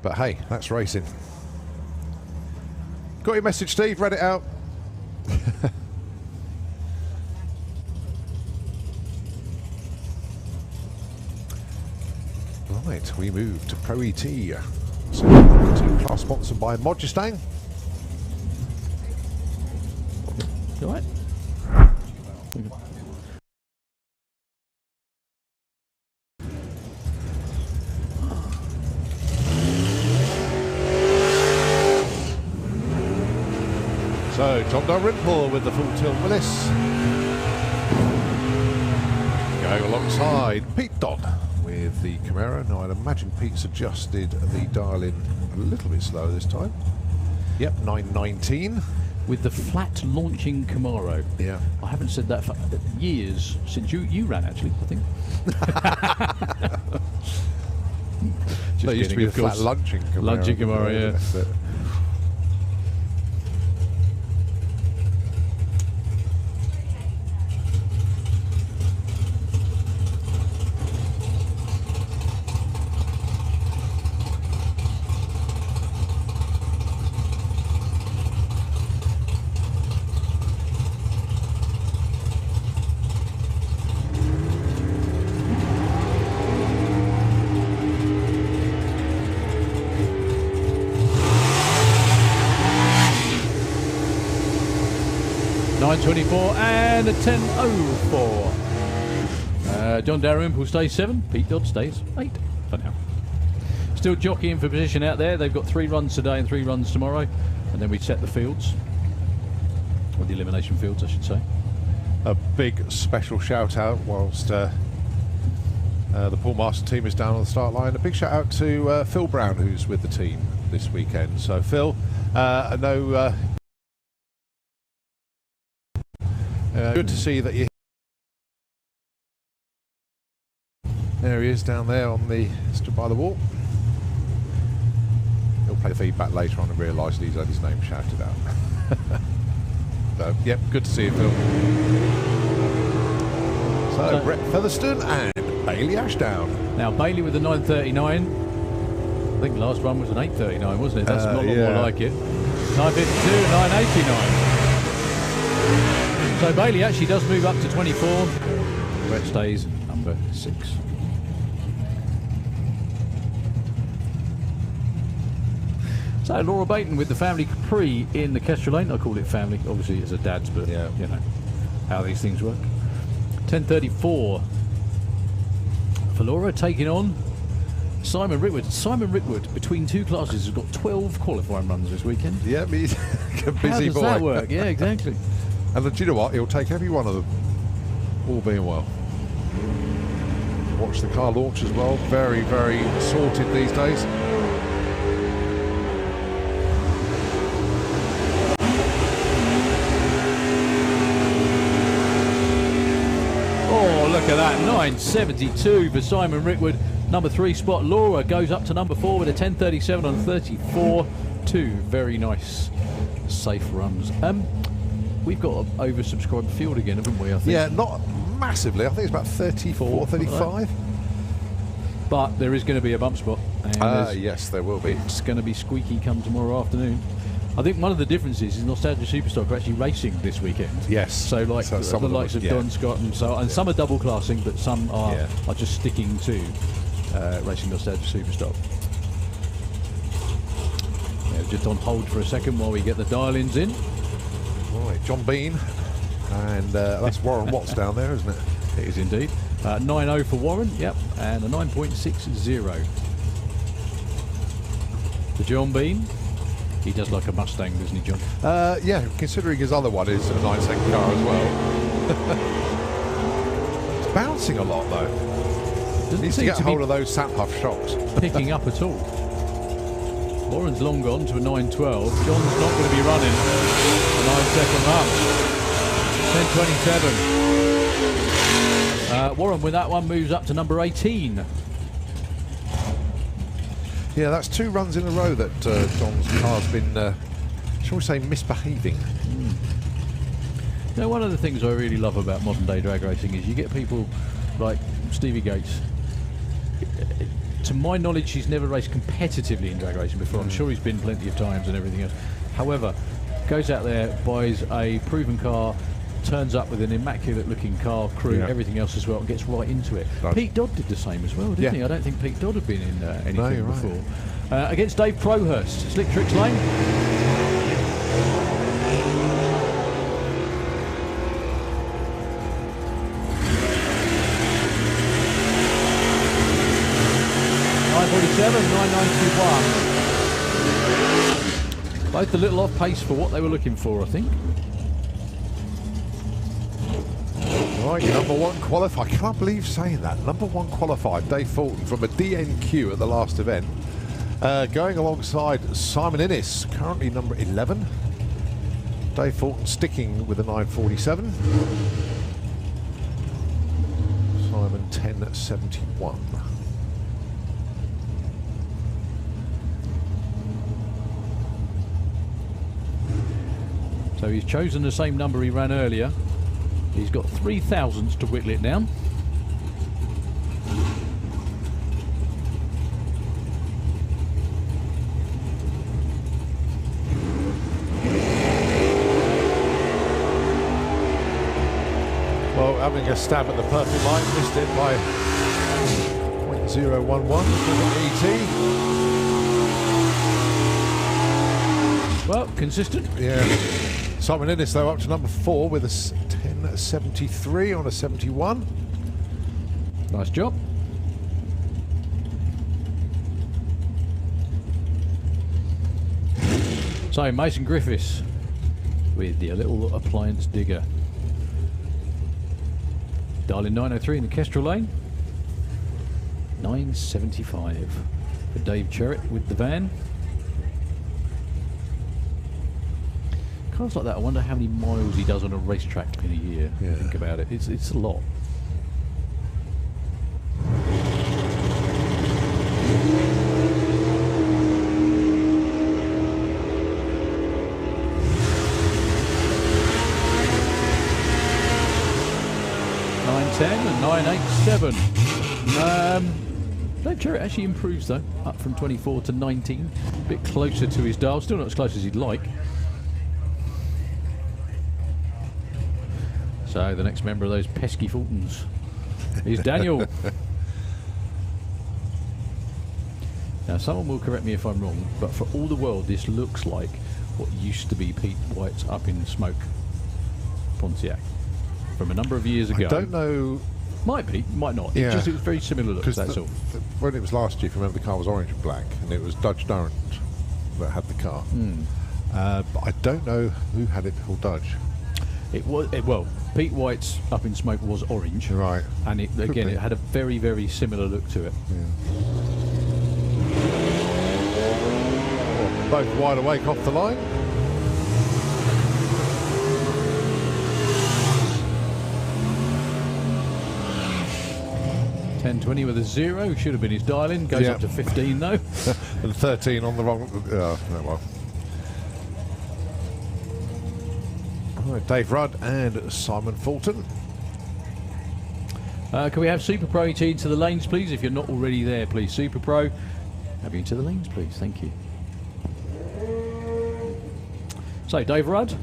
But, hey, that's racing. Got your message, Steve? Read it out. Right, we move to Pro ET. So, class sponsored by Modgestang. You all right? So, Tom Dalrymple with the full tilt Willis. Going alongside Pete Dodd with the Camaro. Now, I'd imagine Pete's adjusted the dial in a little bit slower this time. Yep, 919. With the flat launching Camaro. Yeah. I haven't said that for years, since you ran, actually, I think. That used to be a of flat course. lunching Camaro. Lunching Camaro, yeah. That's it. 10.24 and a 10.04. John Dalrymple stays 7. Pete Dodd stays 8 for now. Still jockeying for position out there. They've got 3 runs today and 3 runs tomorrow. And then we set the fields. Or the elimination fields, I should say. A big special shout out whilst the Paul Marston team is down on the start line. A big shout out to Phil Brown, who's with the team this weekend. So Phil, I know good to see that you. There he is down there on the stood by the wall. He'll play the feedback later on and realise that he's had his name shouted out. So, yep, good to see you, Phil. So, Brett Featherstone and Bailey Ashdown. Now, Bailey with the 9.39. I think last run was an 8.39, wasn't it? That's a lot more like it. 9.52, 9.89. So, Bailey actually does move up to 24. Brett stays number 6. So Laura Baton with the family Capri in the Kestrel Lane. I call it family. Obviously it's a dad's, but you know how these things work. 10.34 for Laura, taking on Simon Rickwood. Simon Rickwood, between 2 classes, has got 12 qualifying runs this weekend. Yeah, he's a busy how does boy. that work? Yeah, exactly. And do you know what? He'll take every one of them, all being well. Watch the car launch as well. Very, very sorted these days. Look at that, 9.72 for Simon Rickwood. Number 3 spot. Laura goes up to number 4 with a 10.37 on 34. 2 very nice, safe runs. We've got an oversubscribed field again, haven't we? I think. Yeah, not massively. I think it's about 34, 35. But there is going to be a bump spot. And yes, there will be. It's going to be squeaky come tomorrow afternoon. I think one of the differences is Nostalgia Superstock are actually racing this weekend. Yes. So like the likes of Don Scott and so on. And some are double classing, but some are just sticking to racing Nostalgia Superstock. Yeah, just on hold for a second while we get the dial-ins in. Right, John Bean. And that's Warren Watts down there, isn't it? It is indeed. 9.0 for Warren, yep. And a 9.60 for John Bean. He does like a Mustang, doesn't he, John? Yeah, considering his other one is a 9-second car as well. It's bouncing a lot, though. Needs to get hold of those sat-huff shocks. Picking up at all. Warren's long gone to a 9.12. John's not going to be running a 9-second run. 10.27. Warren with that one moves up to number 18. Yeah, that's 2 runs in a row that John's car's been, shall we say, misbehaving. Now, one of the things I really love about modern day drag racing is you get people like Stevie Gates. To my knowledge, he's never raced competitively in drag racing before. I'm sure he's been plenty of times and everything else. However, goes out there, buys a proven car, turns up with an immaculate looking car, crew, everything else as well, and gets right into it. Right. Pete Dodd did the same as well, didn't he? I don't think Pete Dodd had been in anything before. Against Dave Crowhurst, Slick Tricks Lane. $9.47, $9.91. Both a little off pace for what they were looking for, I think. Right, number 1 qualified. I can't believe saying that. Number 1 qualified, Dave Fulton from a DNQ at the last event. Going alongside Simon Innes, currently number 11. Dave Fulton sticking with a 9.47. Simon 10.71. So he's chosen the same number he ran earlier. He's got 3 thousandths to whittle it down. Well, having a stab at the purple line, missed it by 0.011 for the ET. Well, consistent. Yeah. Simon Innes, though, up to number 4 with a 10.73 on a 71. Nice job. So, Mason Griffiths with the little appliance digger. Dialing 903 in the Kestrel lane. 9.75 for Dave Cherrett with the van. Cars like that, I wonder how many miles he does on a racetrack in a year. Yeah. Think about it. It's a lot. And 987. Dave Cherrett actually improves though, up from 24 to 19, a bit closer to his dial, still not as close as he'd like. So the next member of those pesky Fultons is Daniel. Now someone will correct me if I'm wrong, but for all the world this looks like what used to be Pete White's Up in Smoke Pontiac from a number of years ago. I don't know. Might be, might not. Yeah. It was very similar looks, that's all. When it was last year, if you remember, the car was orange and black, and it was Dodge Durant that had the car. But I don't know who had it before Dodge. Well, Pete White's Up in Smoke was orange. Right. And it had a very, very similar look to it. Yeah. Well, both wide awake off the line. .1020 with a 0, should have been his dial-in, goes up to 15 though. And 13 on the wrong. No, well. All right, Dave Rudd and Simon Fulton. Can we have Super Pro ET into the lanes, please? If you're not already there, please. Super Pro, have you into the lanes, please? Thank you. So, Dave Rudd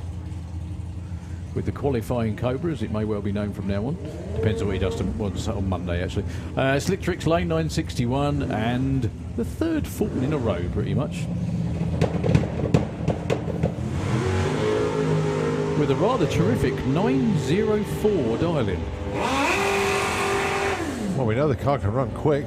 with the qualifying Cobra, as it may well be known from now on. Depends on what he does on Monday, actually. Slick Tricks lane 961, and the third Fulton in a row, pretty much. With a rather terrific 904 dial-in. Well, we know the car can run quick.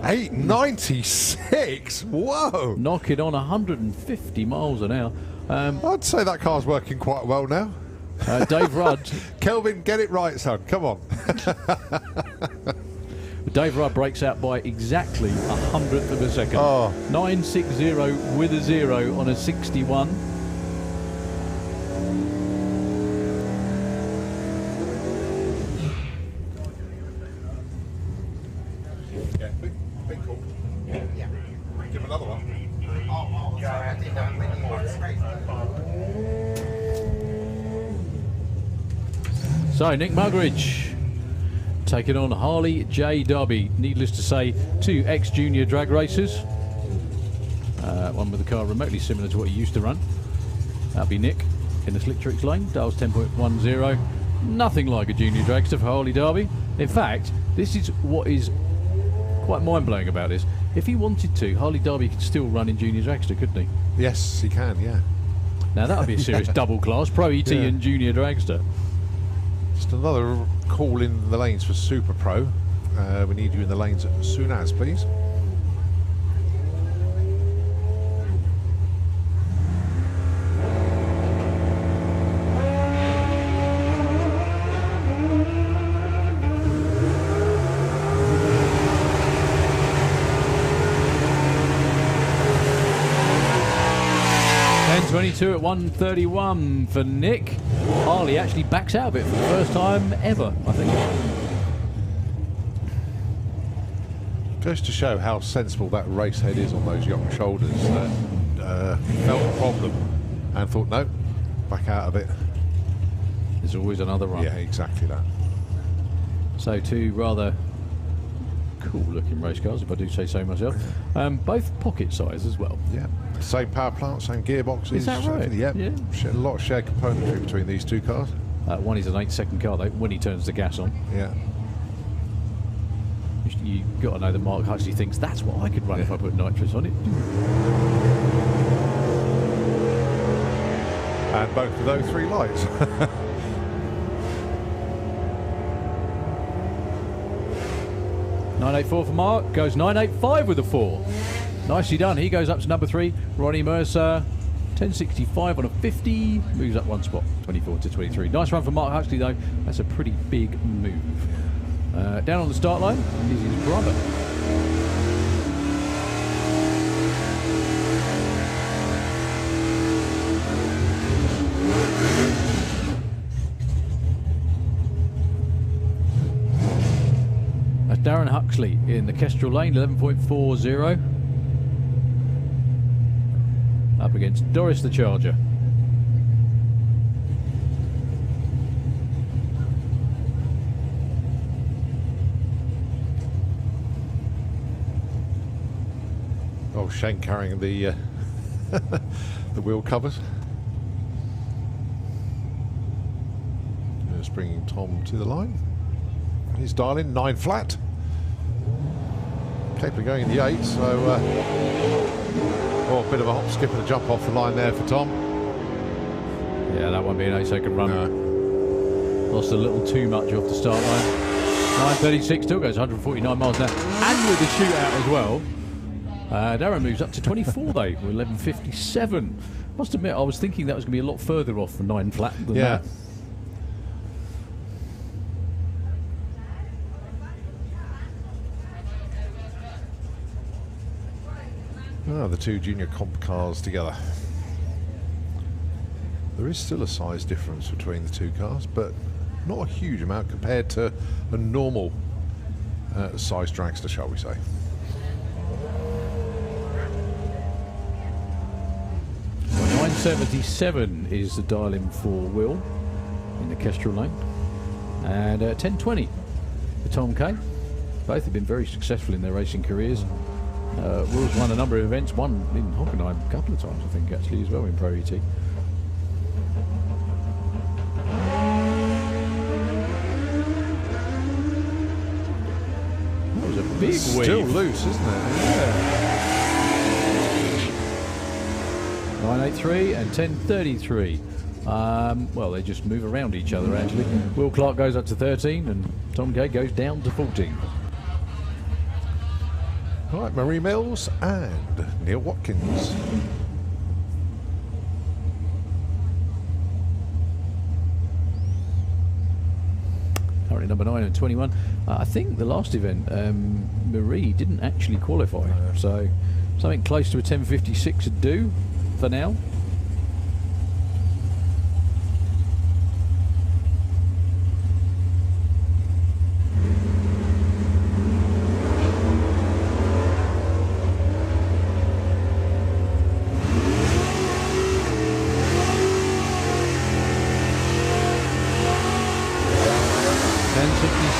896. Whoa! Knocking on 150 miles an hour. I'd say that car's working quite well now. Dave Rudd. Kelvin, get it right, son. Come on. Dave Rudd breaks out by exactly 100th of a second. Oh. 960 with a 0 on a 61. Yeah, big call. Yeah. Give him another one. So, Nick Muggeridge taking on Harley J. Darby. Needless to say, 2 ex-junior drag racers. One with a car remotely similar to what he used to run. That'll be Nick in the Slick Tricks lane. Dials 10.10. Nothing like a junior dragster for Harley Darby. In fact, this is what is quite mind-blowing about this. If he wanted to, Harley Darby could still run in junior dragster, couldn't he? Yes, he can, yeah. Now that would be a serious double class, Pro ET and junior dragster. Just another call in the lanes for Super Pro. We need you in the lanes as soon as, please. .22 at 131 for Nick. Harley actually backs out of it for the first time ever, I think. Goes to show how sensible that race head is on those young shoulders. Felt the problem and thought, no, back out of it. There's always another run. Yeah, exactly that. So 2 rather cool-looking race cars, if I do say so myself. Both pocket size as well. Yeah, same power plant, same gearboxes. Is that right? Yeah. Yeah. A lot of shared componentry between these 2 cars. One is an 8-second car, though, when he turns the gas on. Yeah. You've got to know that Mark actually thinks that's what I could run if I put nitrous on it. And both of those 3 lights. .984 for Mark, goes 985 with a 4. Nicely done. He goes up to number 3. Ronnie Mercer, 1065 on a 50, moves up 1 spot, 24 to 23. Nice run for Mark Huxley though. That's a pretty big move. Down on the start line is his brother. That's Darren Huxley in the Kestrel lane, 11.40. Up against Doris the Charger. Oh, Shane carrying the the wheel covers. Just bringing Tom to the line. He's dialing 9 flat. Capable of going in the 8, so oh, a bit of a hop, skip and a jump off the line there for Tom. Yeah, that won't be an 8-second run. No. Lost a little too much off the start line. 936 still goes 149 miles an hour. And with the shootout as well. Darren moves up to 24 though, with 11.57. Must admit, I was thinking that was going to be a lot further off from 9 flat than that. Oh, the 2 junior comp cars together. There is still a size difference between the 2 cars, but not a huge amount compared to a normal size dragster, shall we say. Well, 977 is the dial-in for Will in the Kestrel lane. And 1020 for Tom Kay. Both have been very successful in their racing careers. Will's won a number of events, one in Hockenheim a couple of times, I think, actually, as well in Pro ET. That was a big wave. Still loose, isn't it? Yeah. 983 and 1033. Well, they just move around each other, actually. Will Clark goes up to 13 and Tom Kay goes down to 14. All right, Marie Mills and Neil Watkins. Currently number 9 and 21. I think the last event, Marie didn't actually qualify, so something close to a 10.56 would do for now.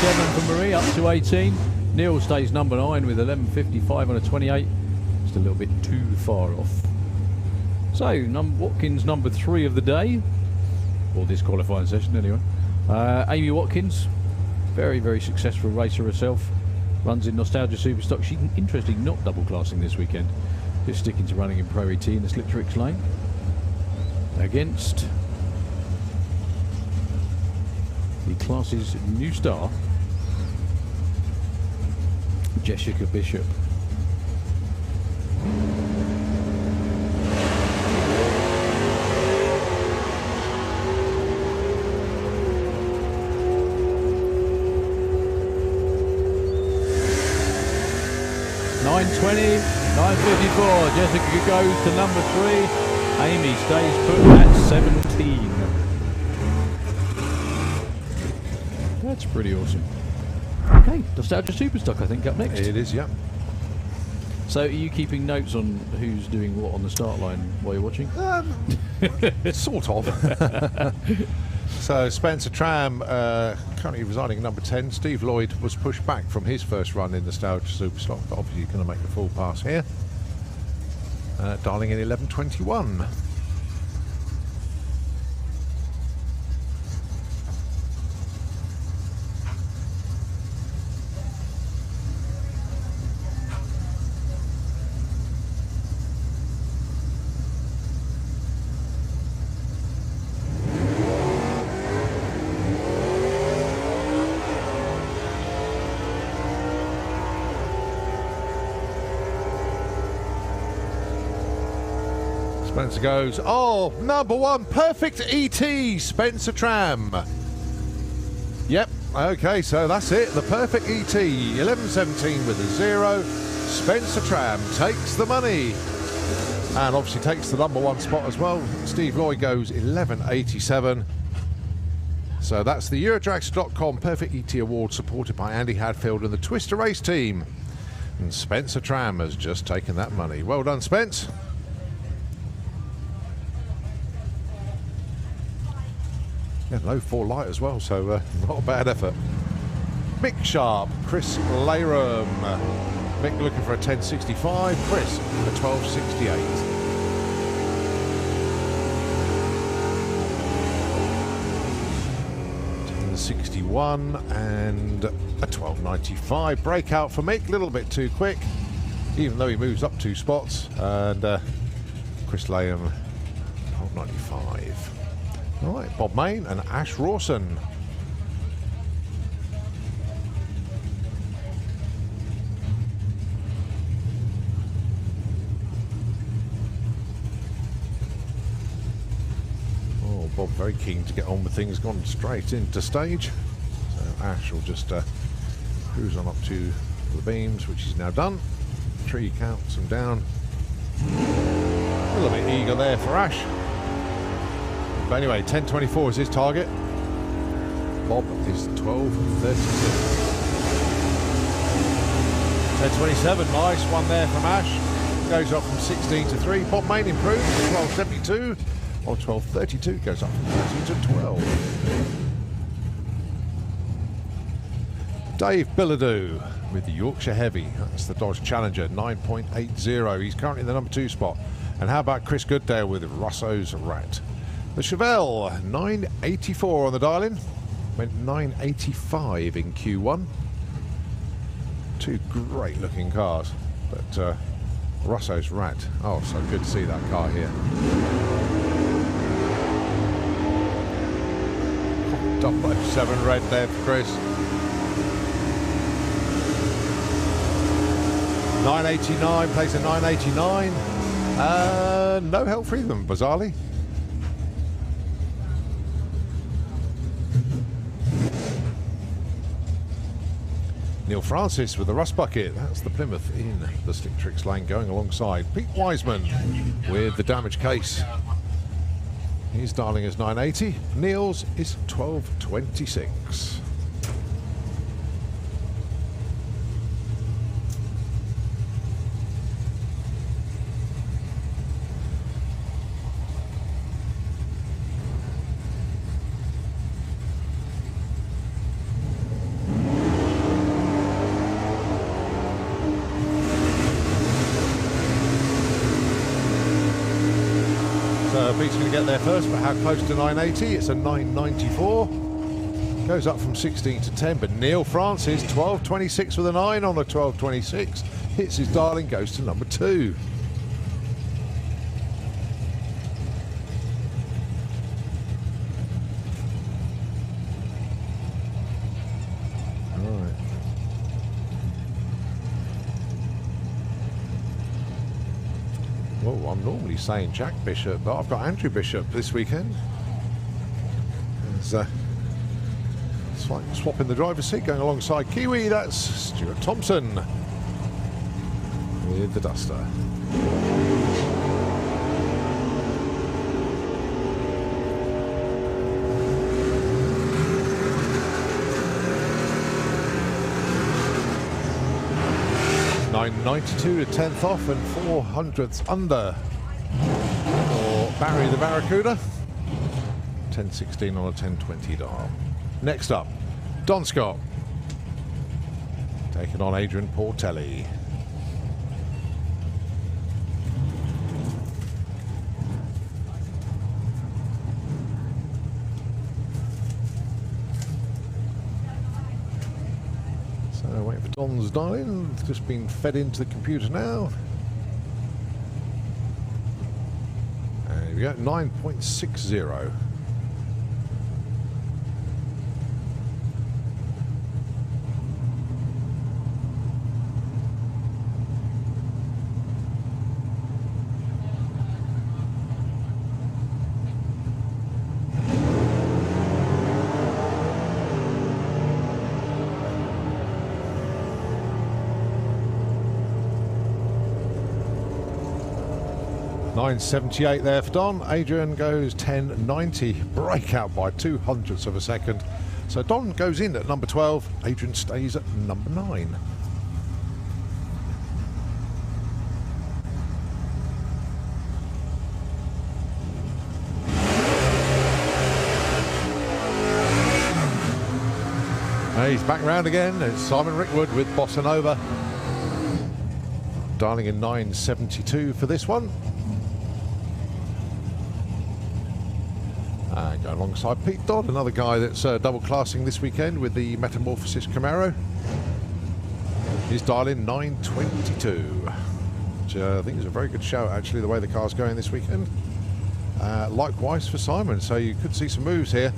For Marie up to 18. Neil stays number 9 with 11.55 on a 28. Just a little bit too far off. So Watkins number 3 of the day, or this qualifying session anyway. Amy Watkins, very, very successful racer herself. Runs in Nostalgia Superstock. She's interestingly not double classing this weekend, just sticking to running in Pro ET in the Slip Tricks lane. Against the class's new star, Jessica Bishop. .920, 954. Jessica goes to number 3. Amy stays put at 17. That's pretty awesome. Okay, Nostalgia Superstock, I think, up next. It is, yeah. So, are you keeping notes on who's doing what on the start line while you're watching? Sort of. So, Spencer Tram, currently residing at number 10. Steve Lloyd was pushed back from his first run in Nostalgia Superstock, but obviously going to make the full pass here. Dialing in 11.21. Lines goes, oh, number 1, perfect ET, Spencer Tram. Yep, okay, so that's it. The perfect ET, 11.17 with a 0. Spencer Tram takes the money. And obviously takes the number 1 spot as well. Steve Lloyd goes 11.87. So that's the Eurodragster.com Perfect ET Award, supported by Andy Hadfield and the Twister Race team. And Spencer Tram has just taken that money. Well done, Spence. Yeah, low 4 light as well, so not a bad effort. Mick Sharp, Chris Layram. Mick looking for a 10.65, Chris a 12.68. 61 and a 12.95 breakout for Mick, a little bit too quick, even though he moves up 2 spots. And Chris Layham 12.95. All right, Bob Main and Ash Rawson. Bob very keen to get on with things, gone straight into stage. So Ash will just cruise on up to the beams, which he's now done. Tree counts him down. A little bit eager there for Ash. But anyway, 10.24 is his target. Bob is 12.36. 10.27, nice one there from Ash. Goes up from 16 to 3. Bob Main improves to 12.72. Or 12.32 goes up from 13 to 12. Dave Billadoo with the Yorkshire Heavy. That's the Dodge Challenger, 9.80. He's currently in the number 2 spot. And how about Chris Goodale with Russo's Rat? The Chevelle, 9.84 on the dial-in. Went 9.85 in Q1. 2 great looking cars. But Russo's Rat, oh, so good to see that car here. 007 red there for Chris. 9.89, plays a 9.89. No help for them, bizarrely. Neil Francis with the Rust Bucket. That's the Plymouth in the Slick Tricks lane, going alongside Pete Wiseman with the damage case. His darling is 9.80. Neil's is 12.26. Pete's going to get there first, but how close to 9.80? It's a 9.94. Goes up from 16 to 10, but Neil Francis, 12.26 with a 9 on the 12.26. Hits his darling, goes to number 2. Well, I'm normally saying Jack Bishop, but I've got Andrew Bishop this weekend. It's swapping the driver's seat, going alongside Kiwi. That's Stuart Thompson with the Duster. .92 to 10th off and 400ths under for Barry the Barracuda. 10.16 on a 10.20 dial. Next up, Don Scott taking on Adrian Portelli. Waiting for Don's dial-in. It's just been fed into the computer now. And here we go, 9.60. 9.78 there for Don. Adrian goes 10.90, breakout by 0.02 of a second. So Don goes in at number 12, Adrian stays at number 9. He's back round again. It's Simon Rickwood with Bossa Nova. Dialing in 9.72 for this one. And going alongside Pete Dodd, another guy that's double classing this weekend with the Metamorphosis Camaro. He's dialing 9.22, which I think is a very good show, actually, the way the car's going this weekend. Likewise for Simon, so you could see some moves here.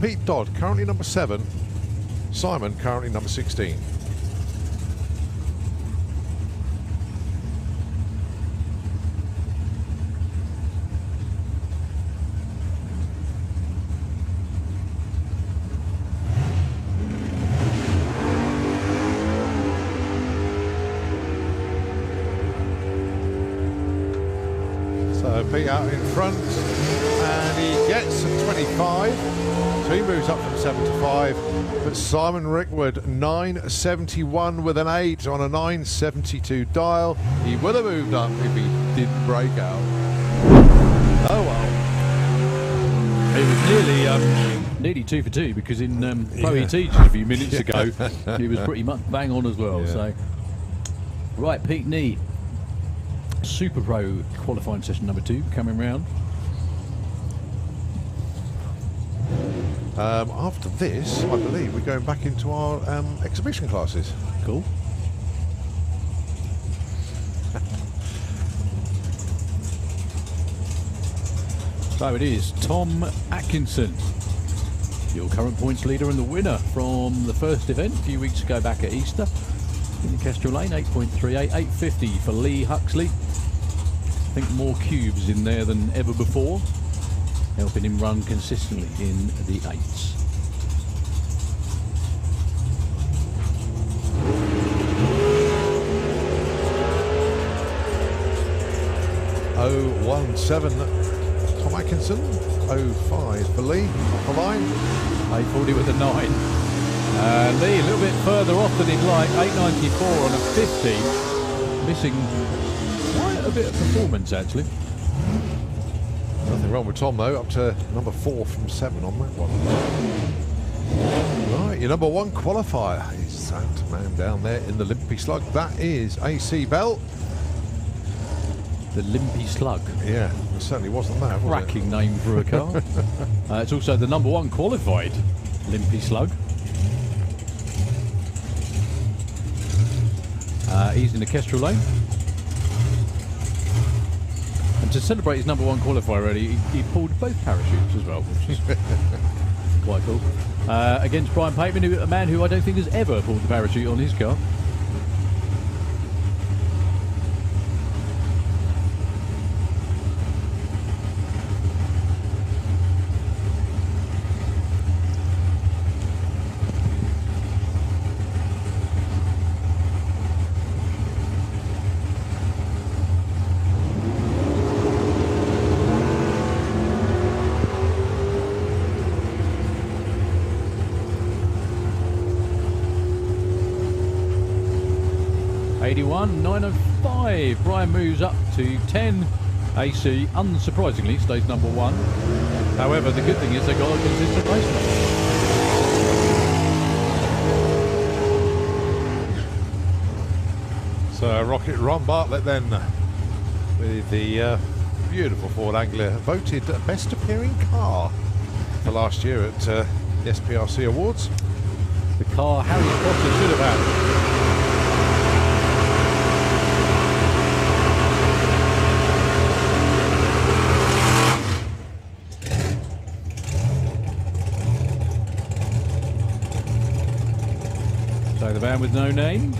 Pete Dodd, currently number 7. Simon, currently number 16. Pete out in front, and he gets a 25, so he moves up from 7 to 5. But Simon Rickwood, 9.71 with an 8 on a 9.72 dial. He would have moved up if he didn't break out. Oh well. It was nearly 2 for 2, because in Pro ET just a few minutes ago, he was pretty much bang on as well. Yeah. So, right, Pete Nee. Super Pro qualifying session number 2 coming round. After this, I believe we're going back into our exhibition classes. Cool. So it is Tom Atkinson, your current points leader and the winner from the first event a few weeks ago back at Easter in the Kestrel Lane. 8.38, 8.50 for Lee Huxley. I think more cubes in there than ever before, helping him run consistently in the 8s. Oh, 1.7 Tom Atkinson, 0.5 for Lee, off the line. 8.40 with a 9. Lee a little bit further off than he'd like, 8.94 on a 50, missing quite a bit of performance actually. Nothing wrong with Tom though, up to number 4 from 7 on that one. Right, your number 1 qualifier is that man down there in the Limpy Slug. That is AC Bell. The Limpy Slug. Yeah, it certainly wasn't that, was it? Cracking name for a car. It's also the number 1 qualified Limpy Slug. He's in the Kestrel Lane. And to celebrate his number 1 qualifier already, he pulled both parachutes as well, which is quite cool. Against Brian Pateman, a man who I don't think has ever pulled the parachute on his car. Brian moves up to 10. AC, unsurprisingly, stays number 1. However, the good thing is they've got a consistent placement. So Rocket Ron Bartlett then with the beautiful Ford Anglia, voted best appearing car for last year at the SPRC Awards. The car Harry Potter should have had. The van with no name.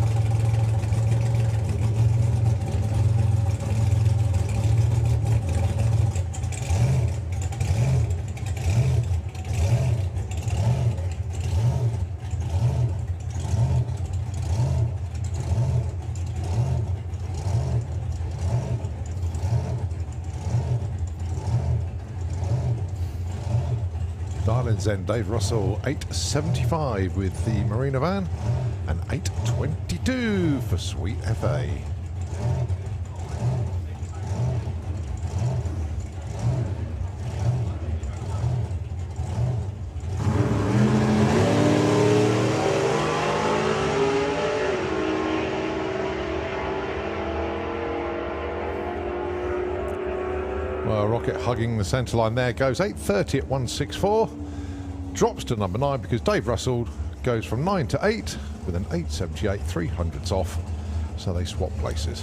Marlin's End, Dave Russell, 8.75 with the Marina van, and 8.22 for Sweet FA. Well, Rocket hugging the centre line there, goes 8.30 at 1.64. Drops to number 9 because Dave Russell goes from 9 to 8 with an 8.78, 300ths off. So they swap places.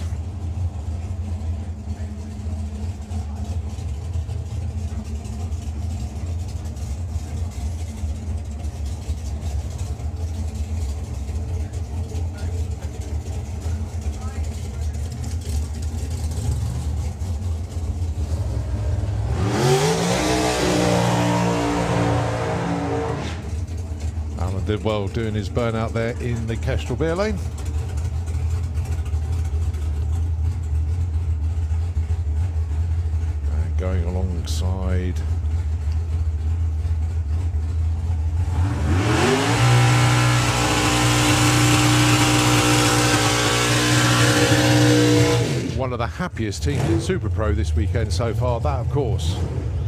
Did well doing his burnout there in the Kestrel beer lane. And going alongside one of the happiest teams in Super Pro this weekend so far, that of course,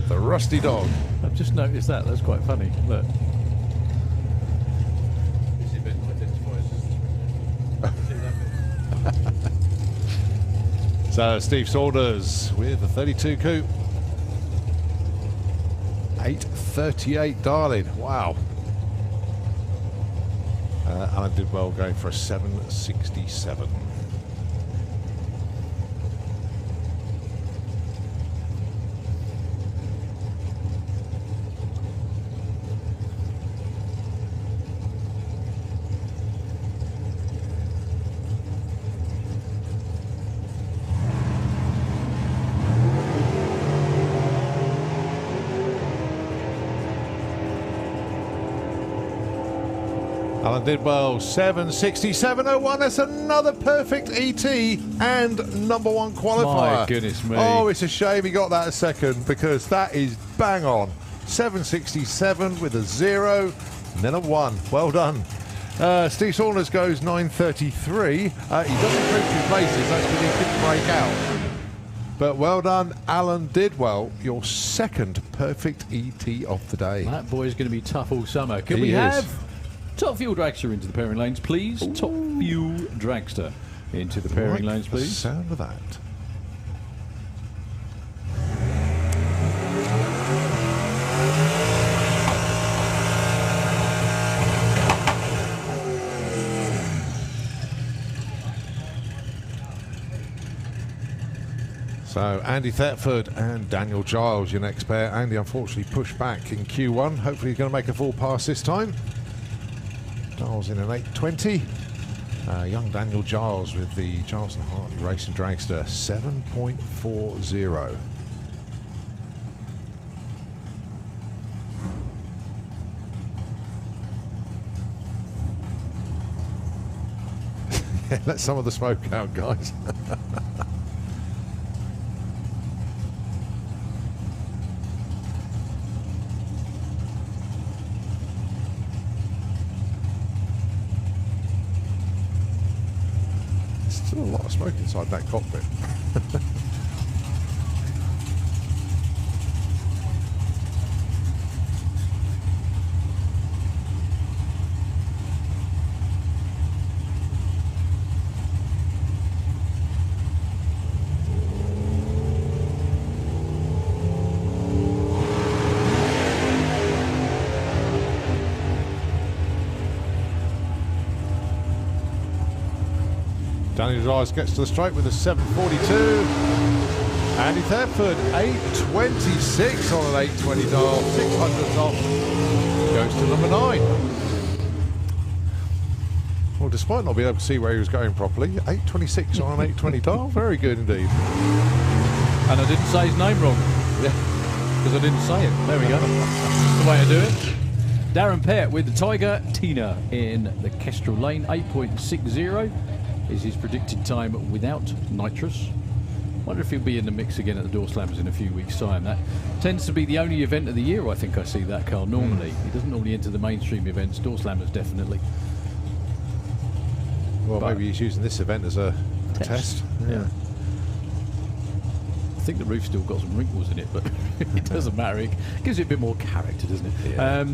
the Rusty Dog. I've just noticed that, that's quite funny. Look. So Steve Saunders with the 32 coupe. 8.38, darling. Wow. Alan did well going for a 7.67. Alan did well, 7.67.01. That's another perfect ET and number 1 qualifier. My goodness me. Oh, it's a shame he got that a second because that is bang on. 7.67 with a 0 and then a 1. Well done. Steve Saunders goes 9.33. He doesn't improve 2 places, that's because he didn't break out. But well done, Alan did well. Your second perfect ET of the day. That boy's going to be tough all summer. Can He we is. have Top Fuel Dragster into the pairing lanes, please? Ooh. Top Fuel Dragster into the pairing Like lanes, the please. sound of that. So Andy Thetford and Daniel Giles, your next pair. Andy unfortunately pushed back in Q1. Hopefully he's going to make a full pass this time. Giles in an 8.20. Young Daniel Giles with the Giles and Hartley Racing Dragster, 7.40. Yeah, let some of the smoke out, guys. Still a lot of smoke inside that cockpit. Danny Giles gets to the straight with a 7.42. Andy Thetford, 8.26 on an 8.20 dial, 600ths off. Goes to number 9. Well, despite not being able to see where he was going properly, 8.26 on an 8.20 dial, very good indeed. And I didn't say his name wrong. Yeah. Because I didn't say it. There we go. That's the way to do it. Darren Pett with the Tiger Tina in the Kestrel lane, 8.60 is his predicted time without nitrous. Wonder if he'll be in the mix again at the Door Slammers in a few weeks' time. That tends to be the only event of the year I think I see that car normally. He doesn't normally enter the mainstream events. Door Slammers definitely. Well, But- maybe he's using this event as a test. Yeah. I think the roof's still got some wrinkles in it, but it doesn't matter. It gives it a bit more character, doesn't it? Yeah.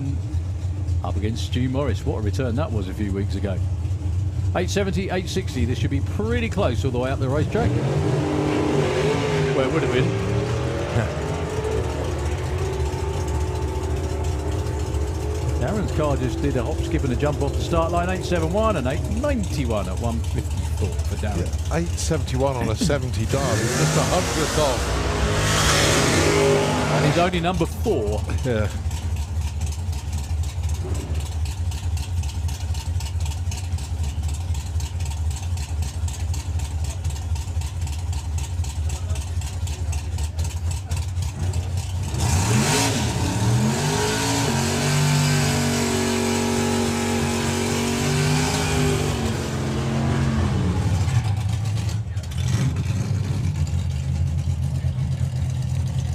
Up against Stu Morris. What a return that was a few weeks ago. 870, 860. This should be pretty close all the way up the racetrack. Well, it would have been. Darren's car just did a hop, skip and a jump off the start line. 871 and 891 at 154 for Darren. Yeah, 871 on a 70 dial. He's just 100th off. And he's only number 4. Yeah.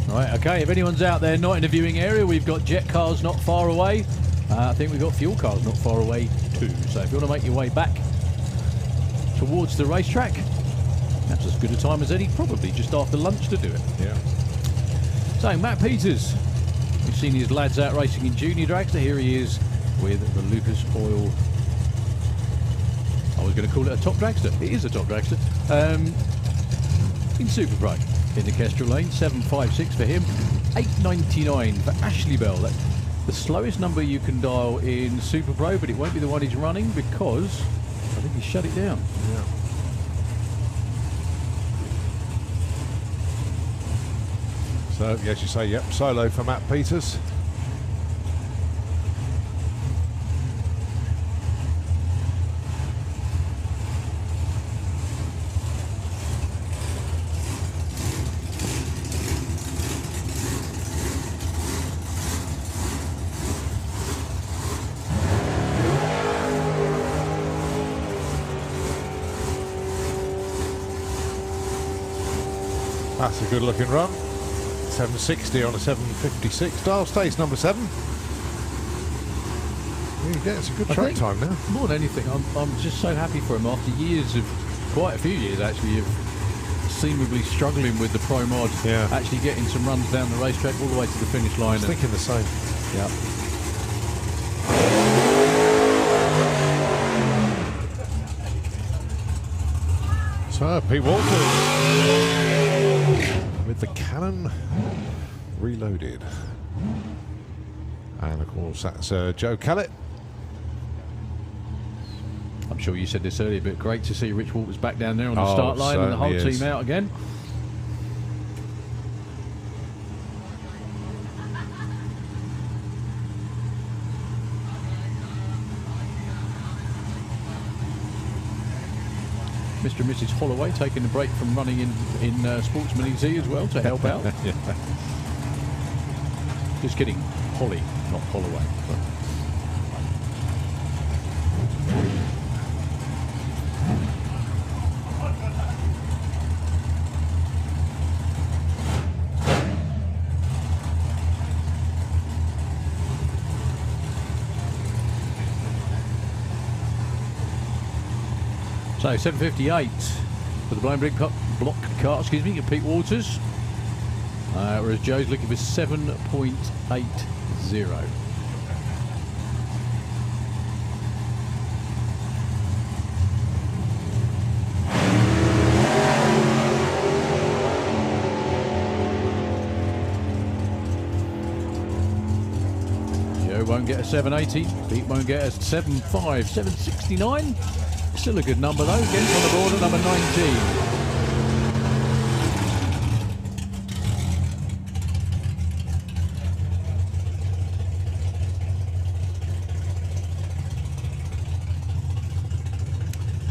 Right, okay, if anyone's out there not in the viewing area, we've got Jet Cars not far away. I think we've got Fuel Cars not far away too. So if you want to make your way back towards the racetrack, that's as good a time as any, probably just after lunch to do it. Yeah. So, Matt Peters, we've seen his lads out racing in Junior Dragster. Here he is with the Lucas Oil. I was going to call it a top dragster. It is a top dragster. In Super Pro. In the Kestrel lane, 756 for him, 899 for Ashley Bell. That's the slowest number you can dial in Super Pro, but it won't be the one he's running because I think he shut it down. Yeah. So, as you say, yep, solo for Matt Peters. That's a good looking run. 760 on a 756. Dial stays number 7. Yeah, it's a good I track think time now. More than anything, I'm just so happy for him after years of, quite a few years actually, of seemingly struggling with the Pro Mod, Yeah. actually getting some runs down the racetrack all the way to the finish line. I was thinking the same. Yeah. So, Pete Walters with the cannon reloaded. And of course, that's Joe Kellett. I'm sure you said this earlier, but great to see Rich Walters back down there on the Oh, start line and the whole certainly is. team out again. Mr. and Mrs. Holloway taking a break from running in Sportsman EZ as well to help out. Yeah. Just kidding, Holly, not Holloway. So 758 for the Blown Brick block car, excuse me, Pete Walters. Whereas Joe's looking for 7.80. Joe won't get a 780. Pete won't get a 7.5. 769. Still a good number though. Gets on the board at number 19.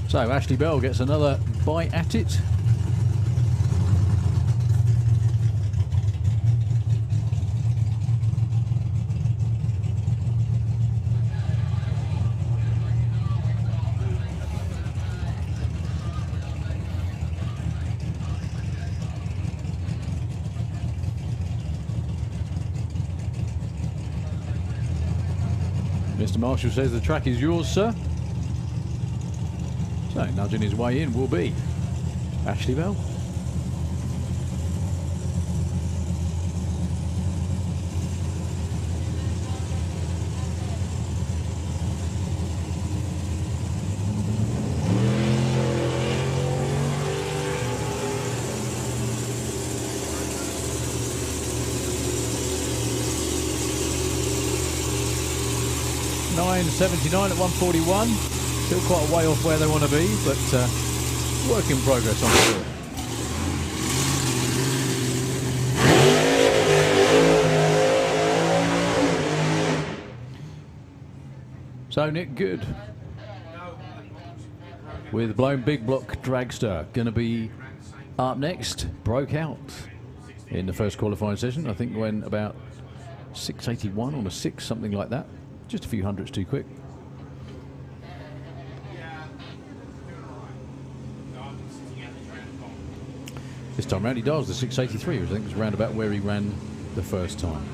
So Ashley Bell gets another bite at it. Mr. Marshall says the track is yours, sir. So, nudging his way in will be Ashley Bell. .79 at 141. Still quite a way off where they want to be, but work in progress, I'm sure. So Nick Good with Blown Big Block Dragster going to be up next. Broke out in the first qualifying session. I think went about 681 on a 6, something like that. Just a few hundreds too quick. This time round he does the 683, which I think was around about where he ran the first time.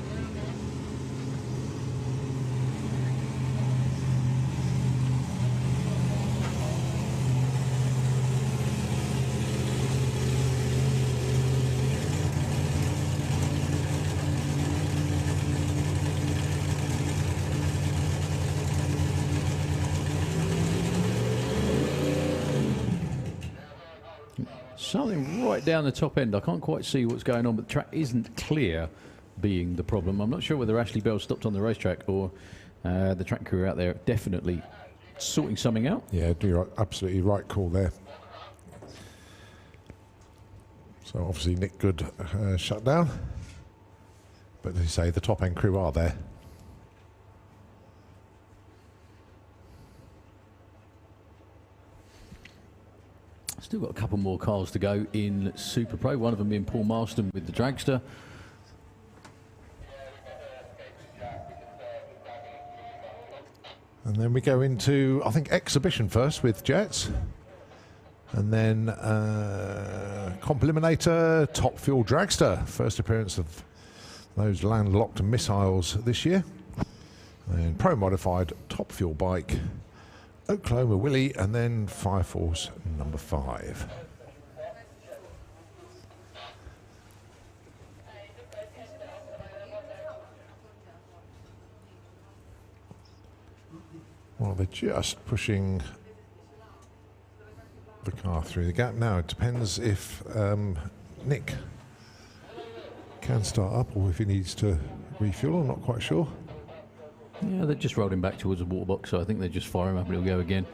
Something right down the top end. I can't quite see what's going on, but the track isn't clear being the problem. I'm not sure whether Ashley Bell stopped on the racetrack or the track crew out there definitely sorting something out. Yeah, you're absolutely right call there. So obviously Nick Good shut down. But as you say, the top end crew are there. Still got a couple more cars to go in Super Pro, one of them being Paul Marston with the Dragster. And then we go into, I think, exhibition first with Jets. And then Compliminator, Top Fuel Dragster. First appearance of those landlocked missiles this year. And Pro Modified, Top Fuel Bike, Oklahoma Willie, and then Fire Force number 5. Well, they're just pushing the car through the gap now. It depends if Nick can start up or if he needs to refuel. I'm not quite sure. Yeah, they just rolled him back towards the water box, so I think they just fire him up and he'll go again.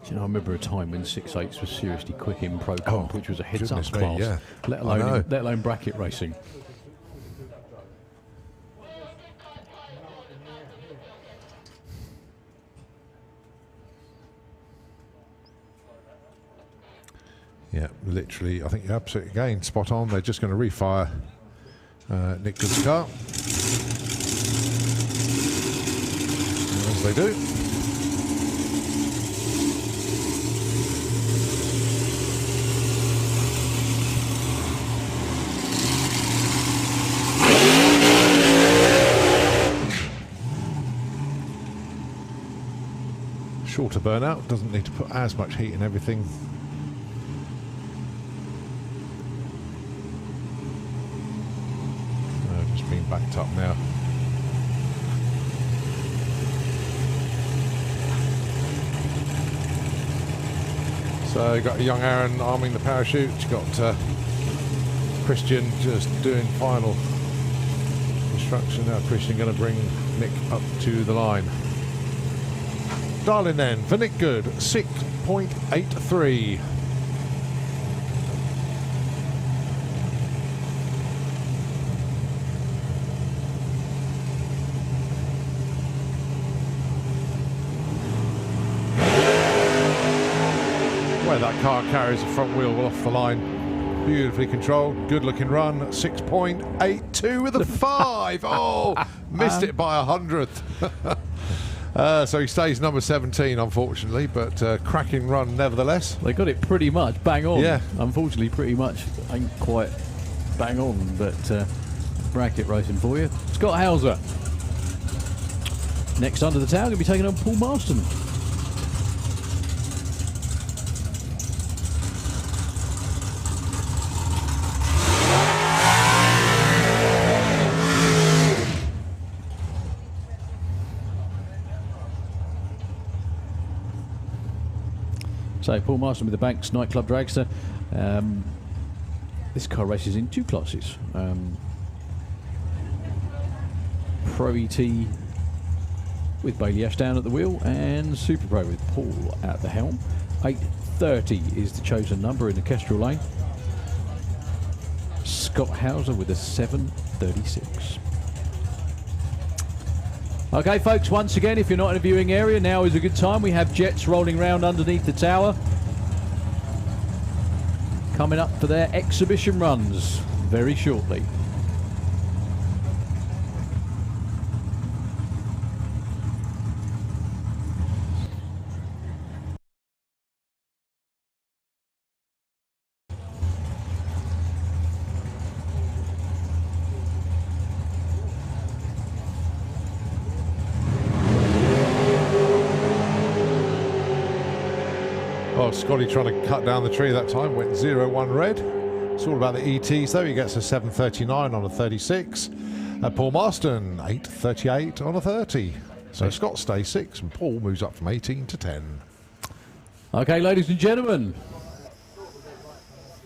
You know, I remember a time when 6.8s was seriously quick in Pro Comp, which was a heads-up class, yeah. let alone bracket racing. Yeah, literally, I think you're absolutely, again, spot on. They're just going to refire Nick Good's car. As they do. Shorter burnout, doesn't need to put as much heat in everything. Just being backed up now. So you've got young Aaron arming the parachute. You've got Christian just doing final instruction. Now Christian going to bring Nick up to the line. Darling then, for Nick Good, 6.83. Where that car carries the front wheel off the line. Beautifully controlled, good looking run, 6.82 with a 5. Oh, missed it by 100th. So he stays number 17, unfortunately, but cracking run nevertheless. They got it pretty much bang on. Yeah. Unfortunately, pretty much ain't quite bang on, but bracket racing for you. Scott Hauser. Next under the tower, going to be taking on Paul Marston. So Paul Marston with the Banks Nightclub Dragster. This car races in two classes. Pro ET with Bailey Ashdown at the wheel and Super Pro with Paul at the helm. 830 is the chosen number in the Kestrel lane. Scott Hauser with a 736. Okay, folks, once again, if you're not in a viewing area, now is a good time. We have jets rolling around underneath the tower, coming up for their exhibition runs very shortly. Oh, Scotty trying to cut down the tree that time, went 0-1 red. It's all about the ETs though. He gets a 739 on a 36. Paul Marston, 838 on a 30. So Scott stays 6 and Paul moves up from 18 to 10. Okay, ladies and gentlemen,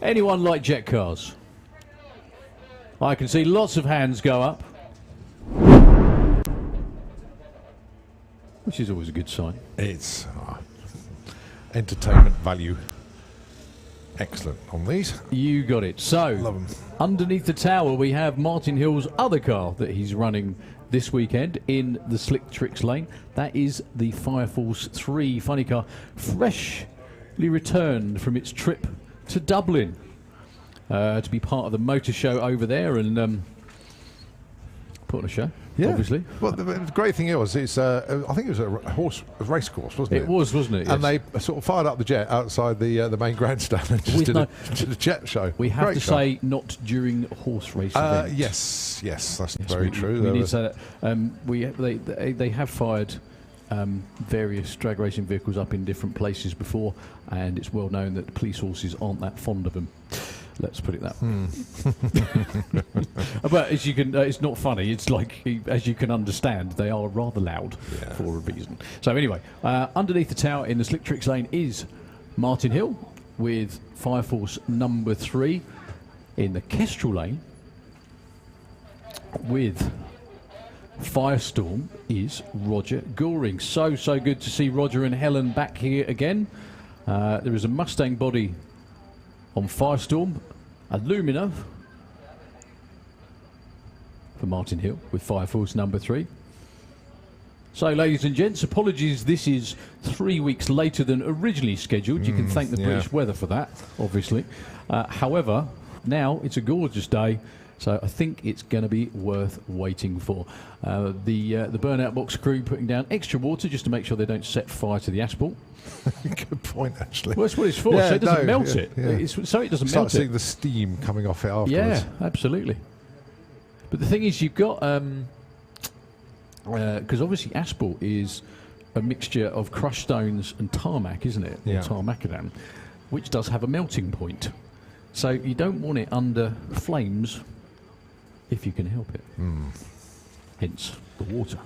anyone like jet cars? I can see lots of hands go up, which is always a good sign. It's entertainment value. Excellent on these. You got it. So, Love 'em. underneath the tower, we have Martin Hill's other car that he's running this weekend in the Slick Tricks lane. That is the Fire Force 3 funny car, freshly returned from its trip to Dublin to be part of the motor show over there and put on a show. Yeah, Obviously. Well, the great thing is, it's I think it was a race course, wasn't it? It was, wasn't it? And Yes. they sort of fired up the jet outside the main grandstand and just With did a jet show. We have Great to show. say, not during horse race events. Yes, that's very true. We need to say that. They have fired various drag racing vehicles up in different places before, and it's well known that the police horses aren't that fond of them. Let's put it that way. But as you can, it's not funny. It's like, as you can understand, they are rather loud for a reason. So anyway, underneath the tower in the Slick Tricks lane is Martin Hill with Fire Force number 3. In the Kestrel lane with Firestorm is Roger Goring. So good to see Roger and Helen back here again. There is a Mustang body on Firestorm, a Lumina for Martin Hill with Fire Force number 3. So, ladies and gents, apologies, this is 3 weeks later than originally scheduled. You can thank the British weather for that, obviously. However, now it's a gorgeous day, so I think it's going to be worth waiting for. The Burnout Box crew putting down extra water just to make sure they don't set fire to the asphalt. Good point, actually. Well, that's what it's for, so it doesn't melt it. So it doesn't Start melt seeing it. the steam coming off it afterwards. Yeah, absolutely. But the thing is, you've got because obviously asphalt is a mixture of crushed stones and tarmac, isn't it? Yeah. Or tarmacadam, which does have a melting point. So you don't want it under flames if you can help it. Hence the water.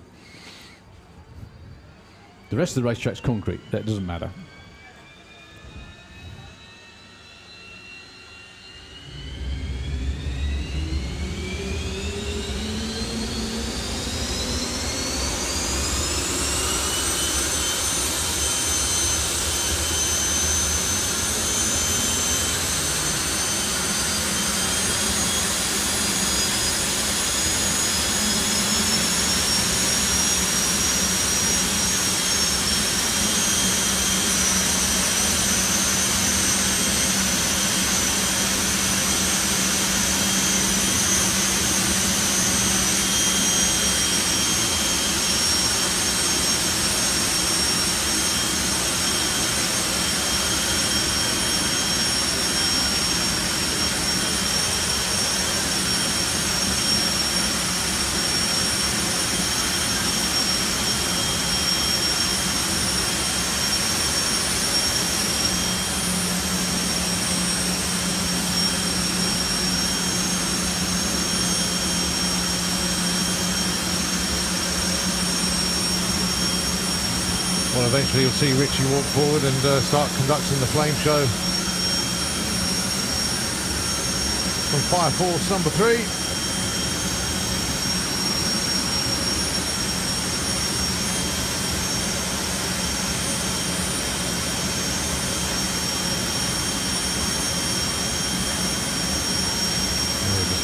The rest of the racetrack's concrete. That doesn't matter. eventually you'll see Richie walk forward and start conducting the flame show from Fire Force number 3.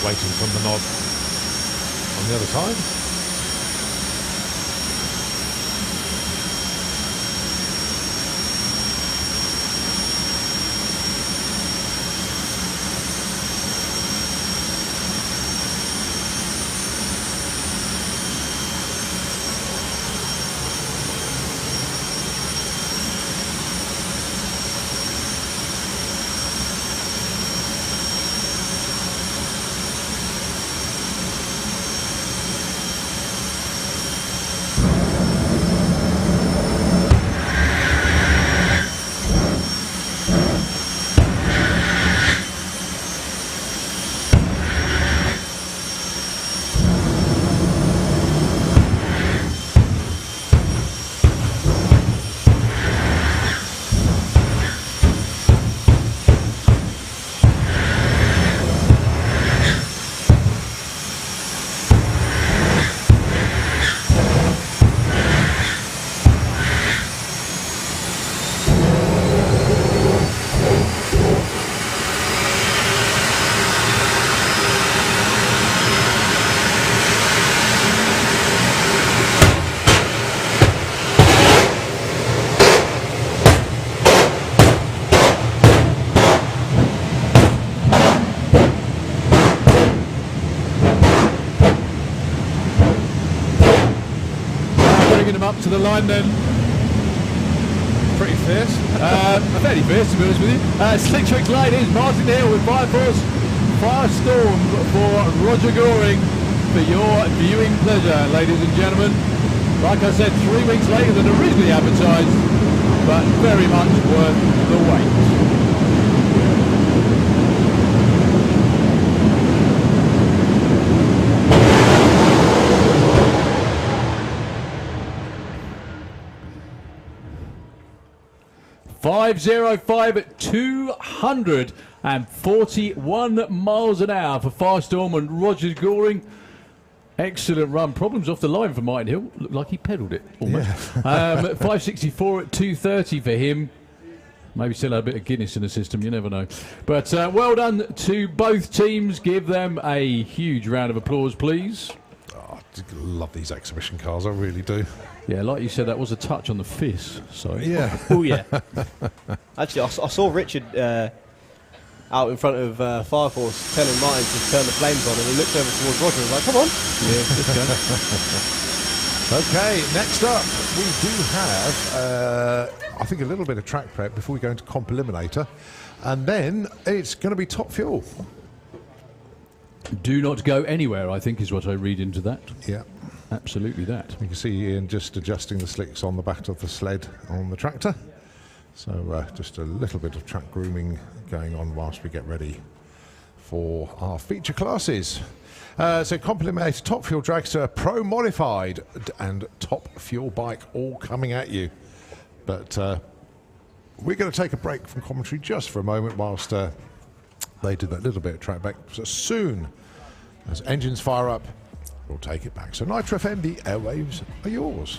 Waiting from the nod on the other side. Up to the line then. Pretty fierce. Fairly fierce, to be honest with you. Slick Tricks Lane is Martin Hill with Fire Force Firestorm for Roger Goring for your viewing pleasure, ladies and gentlemen. Like I said, 3 weeks later than originally advertised, but very much worth the wait. 505 at 241 miles an hour for Firestorm and Roger Goring. Excellent run. Problems off the line for Martin Hill. Looked like he pedalled it almost. Yeah. 564 at 230 for him. Maybe still had a bit of Guinness in the system, you never know. But well done to both teams. Give them a huge round of applause, please. Oh, I love these exhibition cars, I really do. Yeah, like you said, that was a touch on the fizz. Sorry. Yeah. Oh, yeah. Actually, I saw Richard out in front of Fire Force telling Martin to turn the flames on, and he looked over towards Roger and was like, come on. Yeah, let's go. Okay, next up, we do have, I think, a little bit of track prep before we go into Comp Eliminator. And then it's going to be Top Fuel. Do not go anywhere, I think, is what I read into that. Yeah. Absolutely that. You can see Ian just adjusting the slicks on the back of the sled on the tractor. So just a little bit of track grooming going on whilst we get ready for our feature classes. So Complimented Top Fuel Dragster, Pro Modified and Top Fuel Bike all coming at you. But we're going to take a break from commentary just for a moment whilst they do that little bit of track back. So soon as engines fire up, we'll take it back. So Nitro FM, the airwaves are yours.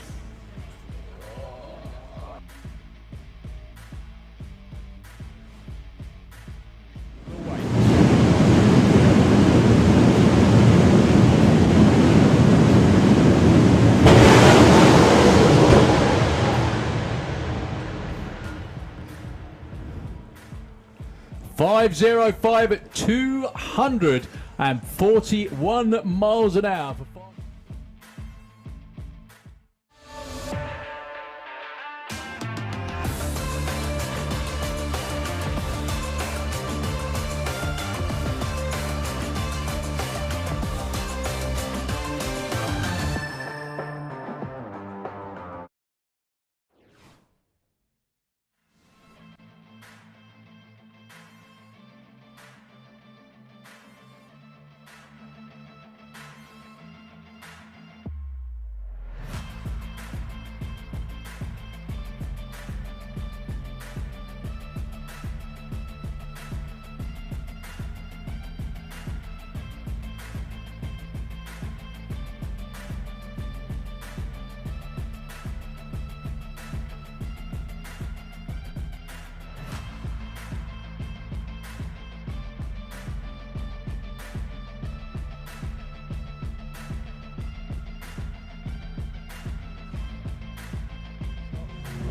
.505 at 241 miles an hour. For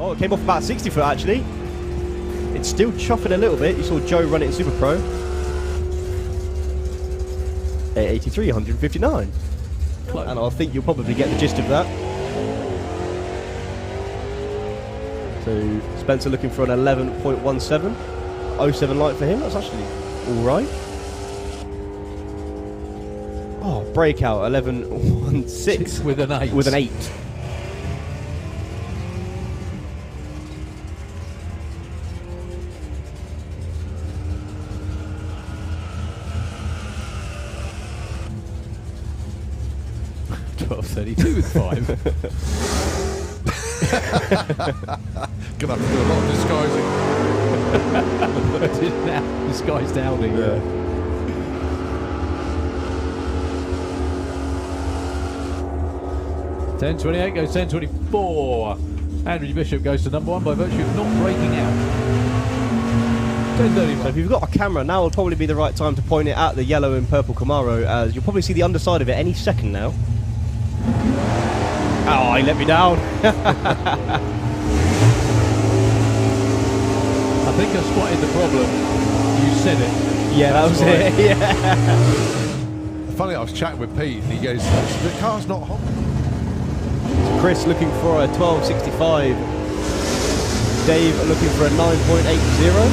Oh, it came off about 60 foot actually. It's still chopping a little bit. You saw Joe run it in Super Pro. 883, 159. Close. And I think you'll probably get the gist of that. So Spencer looking for an 11.17. 07 light for him. That's actually all right. Oh, breakout 11.16 with an 8. with an 8. .32 with 5. Gonna have to do a lot of disguising. Now disguised Audi. Yeah. .10.28 goes 10.24. Andrew Bishop goes to number 1 by virtue of not breaking out. So 10.31. if you've got a camera, now would probably be the right time to point it at the yellow and purple Camaro, as you'll probably see the underside of it any second now. Oh, he let me down. I think I spotted the problem. You said it. Yeah, that was right. it. Yeah. Funny, I was chatting with Pete and he goes, the car's not hot. Chris looking for a 12.65. Dave looking for a 9.80.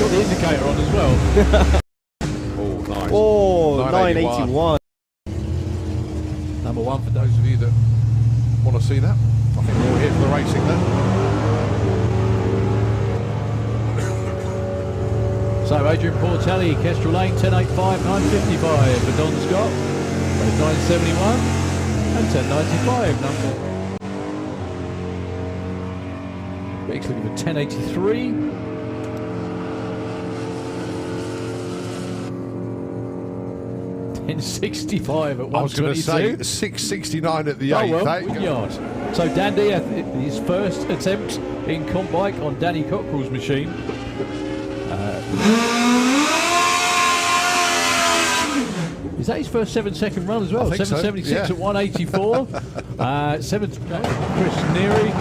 Got the indicator on as well. Oh, nice. Oh, 981. 981. Number 1 for those of you that want to see that. I think we're all here for the racing then. So Adrian Portelli, Kestrel Lane, 10.85, 9.55 for Don Scott. Both 9.71 and 10.95 number. Beck's looking for 10.83. .65 at 122. I was going to say 669 at the 8th. Oh well, eh? with yard. So Dandy, his first attempt in comp bike on Danny Cockrell's machine. Is that his first 7-second run as well? I think so, 7.76 yeah. at 184. Chris Neary.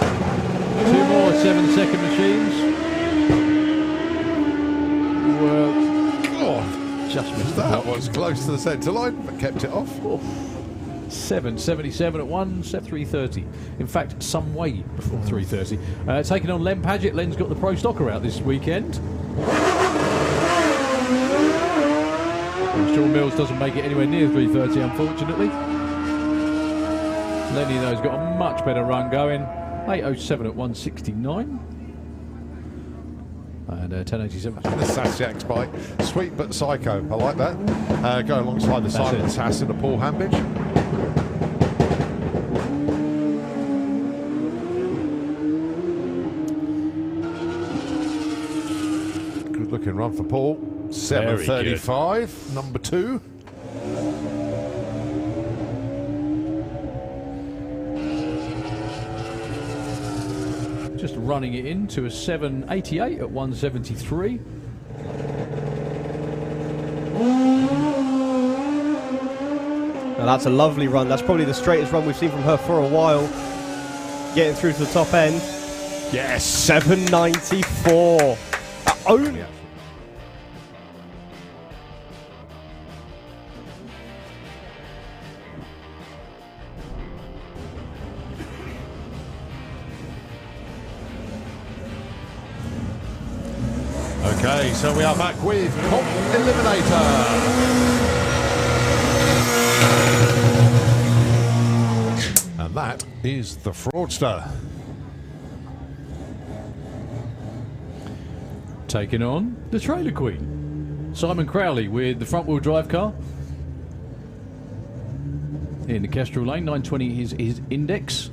2 more 7-second machines. God, Just missed the that block. was close to the centre line, but kept it off. 7.77 at 3.30. In fact, some way before 3.30. Taking on Len Padgett. Len's got the Pro Stocker out this weekend. Sean Mills doesn't make it anywhere near 3.30, unfortunately. Lenny, though, has got a much better run going. 8.07 at 169. And 10.87. The Sasiak's bike, sweet but psycho. I like that. Go alongside the Simon Sass and the Paul Hambidge. Good looking run for Paul. 7.35, number 2. Just running it into a 7.88 at 173. Now that's a lovely run. That's probably the straightest run we've seen from her for a while. Getting through to the top end. Yes! 794. Only. Okay, so we are back with Comp Eliminator. And that is the Fraudster. Taking on the Trailer Queen. Simon Crowley with the front wheel drive car. In the Kestrel Lane, 920 is his index.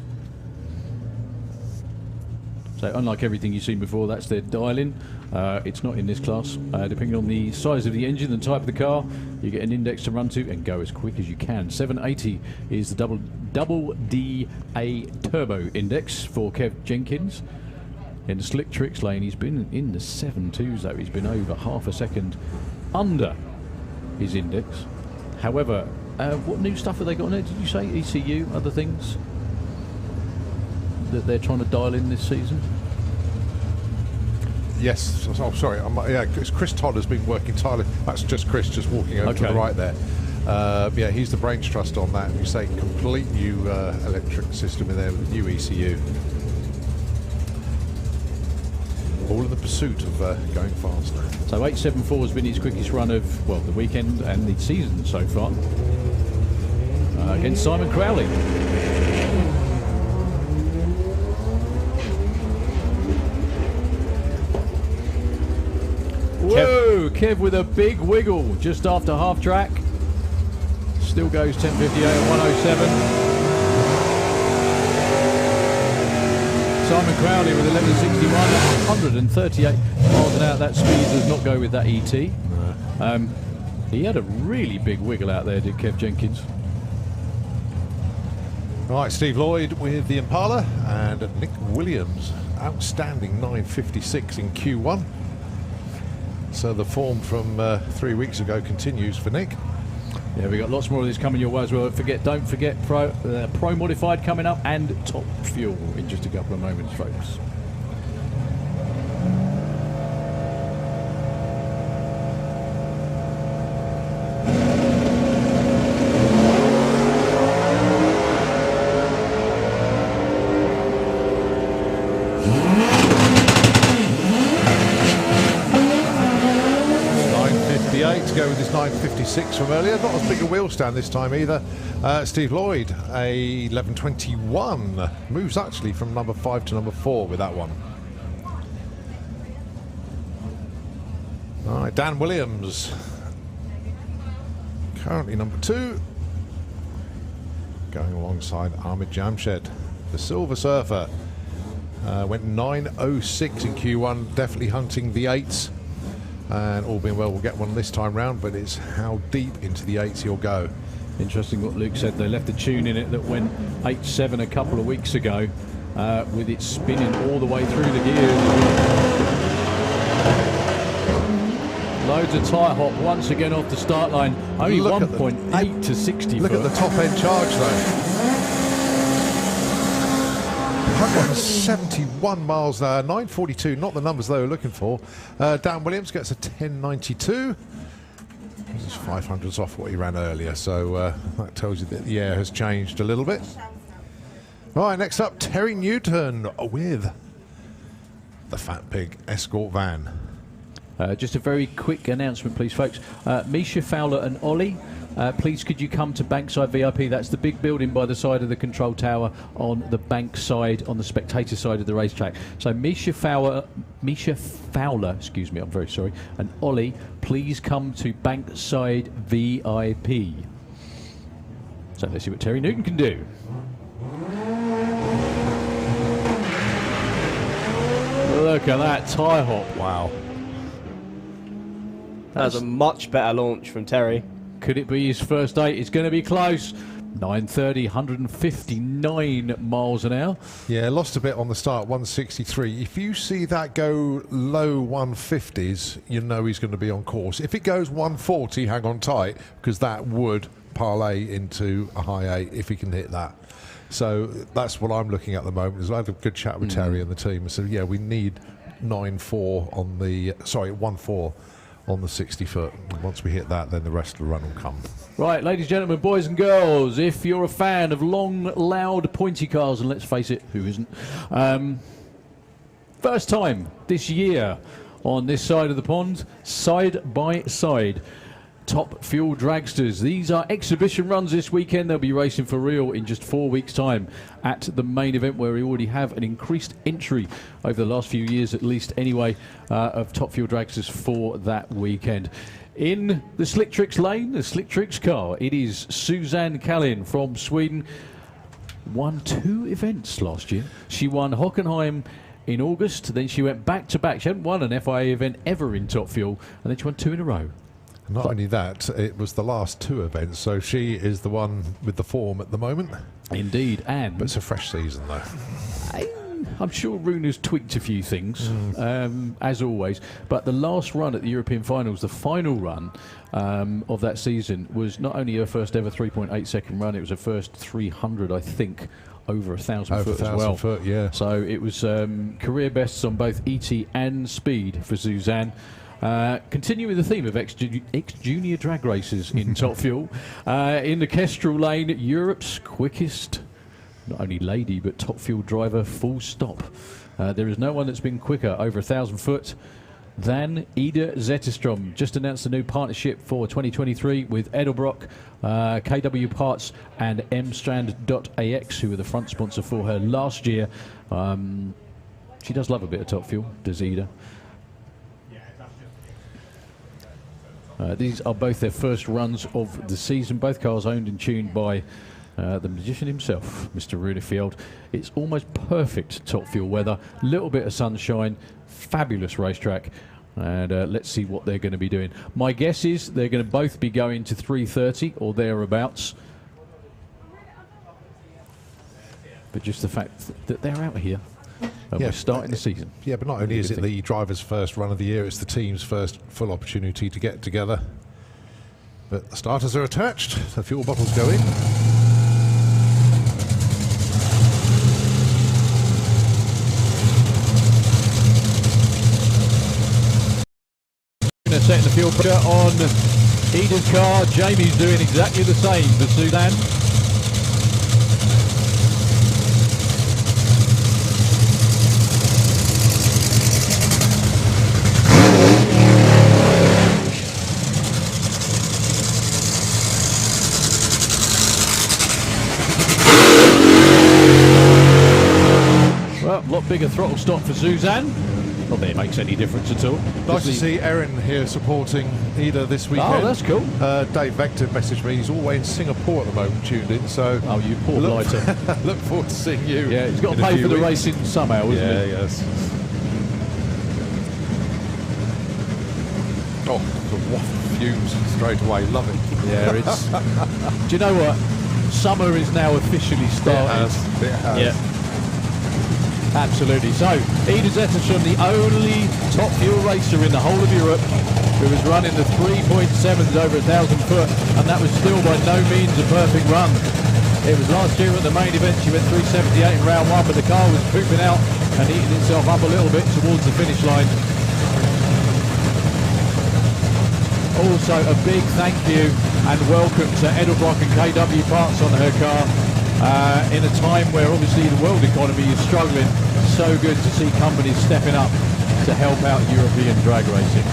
So unlike everything you've seen before, that's their dial-in. It's not in this class. Depending on the size of the engine and type of the car, you get an index to run to and go as quick as you can. 780 is the double DA turbo index for Kev Jenkins. In the Slick Tricks lane, he's been in the 7.2s though. He's been over half a second under his index. However, what new stuff have they got on there? Did you say ECU, other things? that they're trying to dial in this season? Yes, oh, sorry. Yeah, because Chris Todd has been working tirelessly. That's just Chris, just walking over to the right there. Yeah, he's the brains trust on that. You say complete new electric system in there with new ECU. All in the pursuit of going faster. So 874 has been his quickest run of, well, the weekend and the season so far. Against Simon Crowley. Whoa, Kev with a big wiggle just after half track. Still goes 10:58 at 107. Simon Crowley with 11:61, 138 miles an hour. That speed does not go with that ET. No. He had a really big wiggle out there, did Kev Jenkins. Right, Steve Lloyd with the Impala and Nick Williams. Outstanding 9:56 in Q1. So the form from 3 weeks ago continues for Nick. Yeah, we got lots more of this coming your way as well. Don't forget Pro Modified coming up and Top Fuel in just a couple of moments, folks. To go with his 9:56 from earlier. Not as big a wheel stand this time either. Steve Lloyd, a 11:21. Moves actually from number 5 to number 4 with that one. All right, Dan Williams, currently number 2. Going alongside Ahmed Jamshed, the Silver Surfer. Went 9:06 in Q1, definitely hunting the 8s. And all being well, we'll get one this time round, but it's how deep into the 8s he'll go. Interesting what Luke said. They left a tune in it that went 8.7 a couple of weeks ago, with it spinning all the way through the gears. Loads of tyre hop once again off the start line. Only 1.8 to 60. Look at the top end charge though. 171 miles an hour, 9:42, not the numbers they were looking for. Dan Williams gets a 10:92. This is 500s off what he ran earlier, so that tells you that the air has changed a little bit. Right, next up, Terry Newton with the Fat Pig Escort van. Just a very quick announcement, please, folks. Misha Fowler and Ollie, please could you come to Bankside VIP? That's the big building by the side of the control tower on the bank side, on the spectator side of the racetrack. So Misha Fowler, excuse me, I'm very sorry, and Ollie, please come to Bankside VIP. So let's see what Terry Newton can do. Look at that tyre hop, wow. That's a much better launch from Terry. Could it be his first 8? It's going to be close. 9:30, 159 miles an hour. Yeah, lost a bit on the start, 163. If you see that go low 150s, you know he's going to be on course. If it goes 140, hang on tight, because that would parlay into a high 8 if he can hit that. So that's what I'm looking at the moment. Is I had a good chat with Terry and the team. So yeah, we need 9.4 on the 1.4 on the 60 foot. Once we hit that, then the rest of the run will come. Right, ladies and gentlemen, boys and girls, if you're a fan of long, loud, pointy cars, and let's face it, who isn't? First time this year on this side of the pond, side by side. Top Fuel Dragsters. These are exhibition runs this weekend. They'll be racing for real in just 4 weeks' time at the main event, where we already have an increased entry over the last few years, at least anyway, of Top Fuel Dragsters for that weekend. In the Slick Tricks lane, the Slick Tricks car, it is Suzanne Kallin from Sweden. Won 2 events last year. She won Hockenheim in August, then she went back to back. She hadn't won an FIA event ever in Top Fuel, and then she won 2 in a row. Not only that, it was the last 2 events, so she is the one with the form at the moment. Indeed, and but it's a fresh season though. I'm sure Runa's tweaked a few things, as always. But the last run at the European Finals, the final run of that season, was not only her first ever 3.8 second run, it was her first 300, I think, over 1,000 Over foot as 1,000 well. foot, yeah. So it was career bests on both ET and speed for Suzanne. Continuing the theme of ex-junior drag races in Top Fuel, in the Kestrel Lane, Europe's quickest, not only lady, but Top Fuel driver, full stop. There is no one that's been quicker over 1,000 foot than Ida Zetterstrom. Just announced a new partnership for 2023 with Edelbrock, KW Parts and mstrand.ax, who were the front sponsor for her last year. She does love a bit of Top Fuel, does Ida. These are both their first runs of the season. Both cars owned and tuned by the magician himself, Mr. Runefield. It's almost perfect Top Fuel weather, little bit of sunshine, fabulous racetrack, and let's see what they're going to be doing. My guess is they're going to both be going to 3:30 or thereabouts. But just the fact that they're out here and we're starting the season. Yeah, but not only is it the driver's first run of the year, it's the team's first full opportunity to get together. But the starters are attached, the fuel bottles go in. Setting the fuel pressure on Ida's car. Jamie's doing exactly the same for Suzanne. Well, a lot bigger throttle stop for Suzanne. Not that it makes any difference at all. Nice to see Erin here supporting Ida this weekend. Oh, that's cool. Dave Vector messaged me. He's all the way in Singapore at the moment, tuned in. So Oh, you poor blighter. look forward to seeing you. Yeah, he's got to in a pay few for the weeks. racing somehow, isn't Yeah, he? yes. Oh, the waft fumes straight away. Love it. Yeah, it's... Do you know what? Summer is now officially started. It has. Yeah. Absolutely. So, Ida Zetterstrom, the only Top Fuel racer in the whole of Europe who was running the 3.7s over 1,000 foot, and that was still by no means a perfect run. It was last year at the main event, she went 378 in round one, but the car was pooping out and eating itself up a little bit towards the finish line. Also, a big thank you and welcome to Edelbrock and KW Parts on her car. In a time where obviously the world economy is struggling, so good to see companies stepping up to help out European drag racing.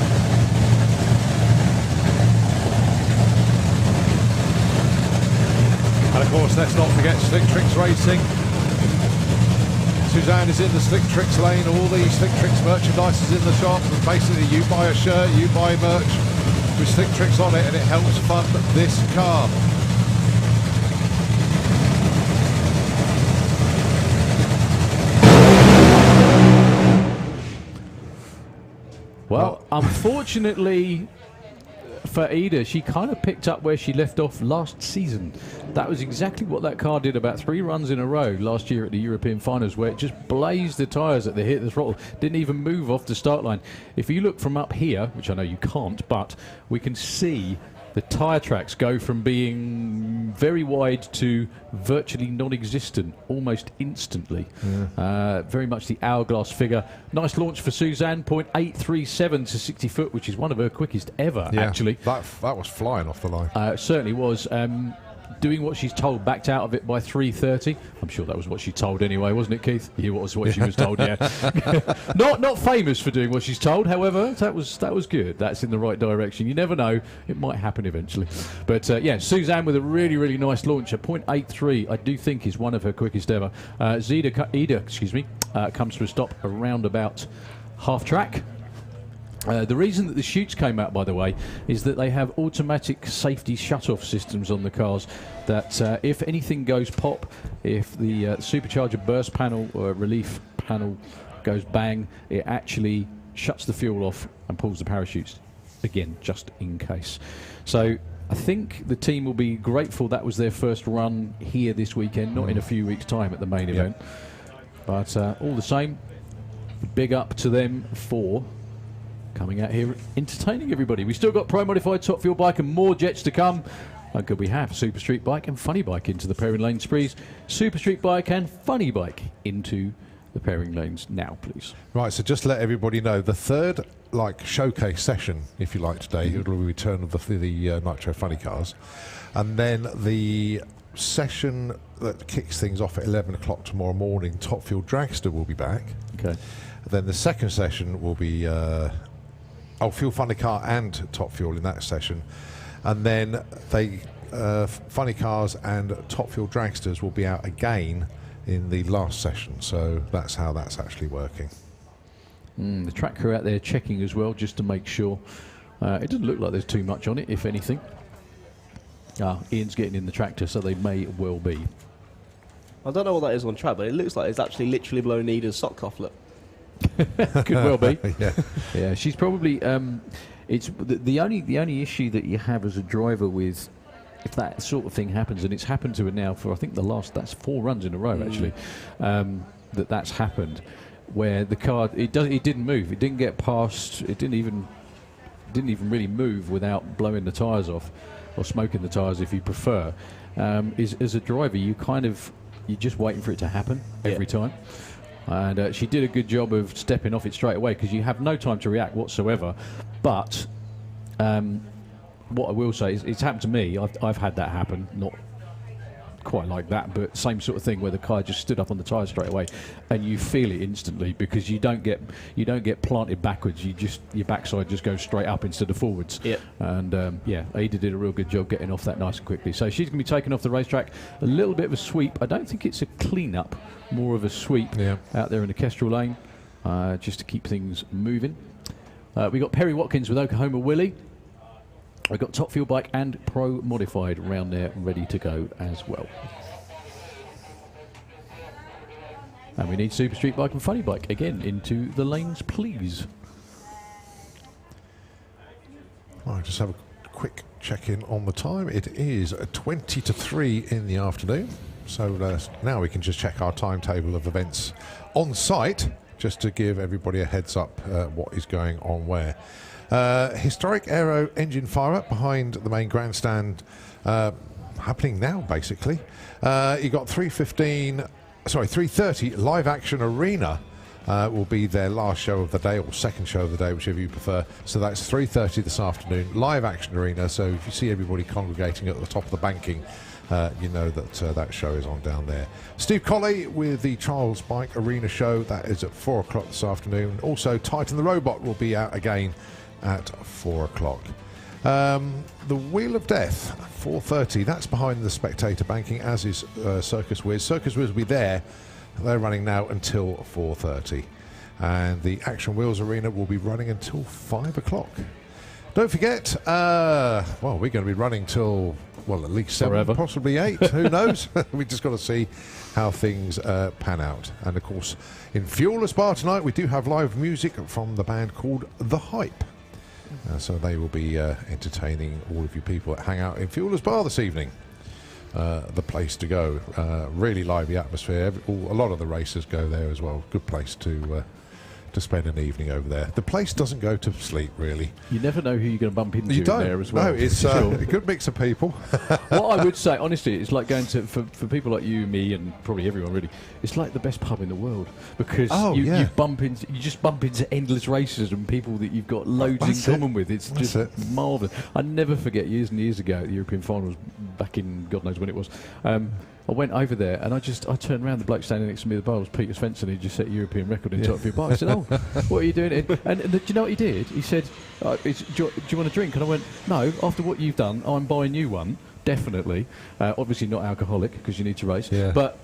And of course, let's not forget Slick Tricks Racing. Suzanne is in the Slick Tricks lane. All the Slick Tricks merchandise is in the shop. And basically, you buy a shirt, you buy merch with Slick Tricks on it, and it helps fund this car. Well, unfortunately for Ida, she kind of picked up where she left off last season. That was exactly what that car did about 3 runs in a row last year at the European Finals, where it just blazed the tyres at the hit of the throttle, didn't even move off the start line. If you look from up here, which I know you can't, but we can see the tyre tracks go from being very wide to virtually non-existent almost instantly. Yeah. Very much the hourglass figure. Nice launch for Suzanne, 0.837 to 60 foot, which is one of her quickest ever, actually. That was flying off the line. It certainly was. Doing what she's told, backed out of it by 3:30. I'm sure that was what she told anyway, wasn't it, Keith? Yeah, what she was told, yeah. Not famous for doing what she's told, however, that was good. That's in the right direction. You never know, it might happen eventually. But yeah, Suzanne with a really, really nice launch. A 0.83, I do think, is one of her quickest ever. Ida, comes to a stop around about half track. The reason that the chutes came out, by the way, is that they have automatic safety shut-off systems on the cars that if anything goes pop, if the supercharger burst panel or relief panel goes bang, it actually shuts the fuel off and pulls the parachutes, again, just in case. So I think the team will be grateful that was their first run here this weekend, not in a few weeks' time at the main event. But all the same, big up to them for coming out here entertaining everybody. We've still got Pro Modified Top Fuel Bike and more jets to come. Could we have Super Street Bike and Funny Bike into the pairing lane sprees? Super Street Bike and Funny Bike into the pairing lanes now, please. Right, so just to let everybody know, the third showcase session, if you like, today, it will be return of the Nitro Funny Cars, and then the session that kicks things off at 11 o'clock tomorrow morning, Top Fuel Dragster will be back. Okay. Then the second session will be Fuel Funny Car and Top Fuel in that session, and then Funny Cars and Top Fuel Dragsters will be out again in the last session. So that's how that's actually working. The track crew out there checking as well, just to make sure. It doesn't look like there's too much on it, if anything. Ian's getting in the tractor, so they may well be. I don't know what that is on track, but it looks like it's actually literally blowing Nida's sock cufflet. Could well be. Yeah. Yeah, she's probably. It's the only issue that you have as a driver with, if that sort of thing happens, and it's happened to her now for I think that's 4 runs in a row actually, that's happened, where the car it didn't move, it didn't get past, it didn't even really move without blowing the tyres off, or smoking the tyres if you prefer. As a driver, you're just waiting for it to happen every time. And she did a good job of stepping off it straight away, because you have no time to react whatsoever. But what I will say is, it's happened to me. I've had that happen, not quite like that, but same sort of thing, where the car just stood up on the tyre straight away, and you feel it instantly, because you don't get planted backwards. Your backside just goes straight up instead of forwards. Yep. And Ada did a real good job getting off that nice and quickly. So she's going to be taken off the racetrack. A little bit of a sweep. I don't think it's a clean-up, more of a sweep out there in the Kestrel lane, just to keep things moving. We got Perry Watkins with Oklahoma Willie. We've got Top Fuel Bike and Pro Modified round there ready to go as well. And we need Super Street Bike and Funny Bike again into the lanes, please. I'll just have a quick check-in on the time. It is 20 to 3 in the afternoon. So now we can just check our timetable of events on site, just to give everybody a heads up what is going on where. Historic Aero engine fire-up behind the main grandstand, happening now, basically. You got 3:30 live action arena will be their last show of the day, or second show of the day, whichever you prefer. So that's 3:30 this afternoon, live action arena. So if you see everybody congregating at the top of the banking, you know that that show is on down there. Steve Colley with the Charles Bike Arena show, that is at 4 o'clock this afternoon. Also, Titan the Robot will be out again at 4 o'clock. The Wheel of Death, 4:30, that's behind the spectator banking, as is Circus Wiz. Circus Wiz will be there. They're running now until 4:30. And the Action Wheels Arena will be running until 5 o'clock. Don't forget, we're going to be running till, at least 7, forever. Possibly 8, who knows? We just got to see how things pan out. And of course, in Fuelers Bar tonight, we do have live music from the band called The Hype. So they will be entertaining all of you people that hang out in Fuelers Bar this evening. The place to go. Really lively atmosphere. A lot of the racers go there as well. Good place to spend an evening over there. The place doesn't go to sleep, really. You never know who you're going to bump into there as well. No, it's a good mix of people. What I would say, honestly, it's like going to, for people like you, me, and probably everyone really, it's like the best pub in the world, because you just bump into endless racers and people that you've got loads in common with. It's just marvellous. I never forget, years and years ago at the European finals, back in God knows when it was, I went over there and I turned around, the bloke standing next to me at the bar was Peter Svensson. He just set a European record in top of your bar. I said, "Oh, what are you doing?" And do you know what he did? He said, do you want a drink? And I went, "No, after what you've done, I'm buying you one, definitely. Obviously not alcoholic, because you need to race. Yeah. But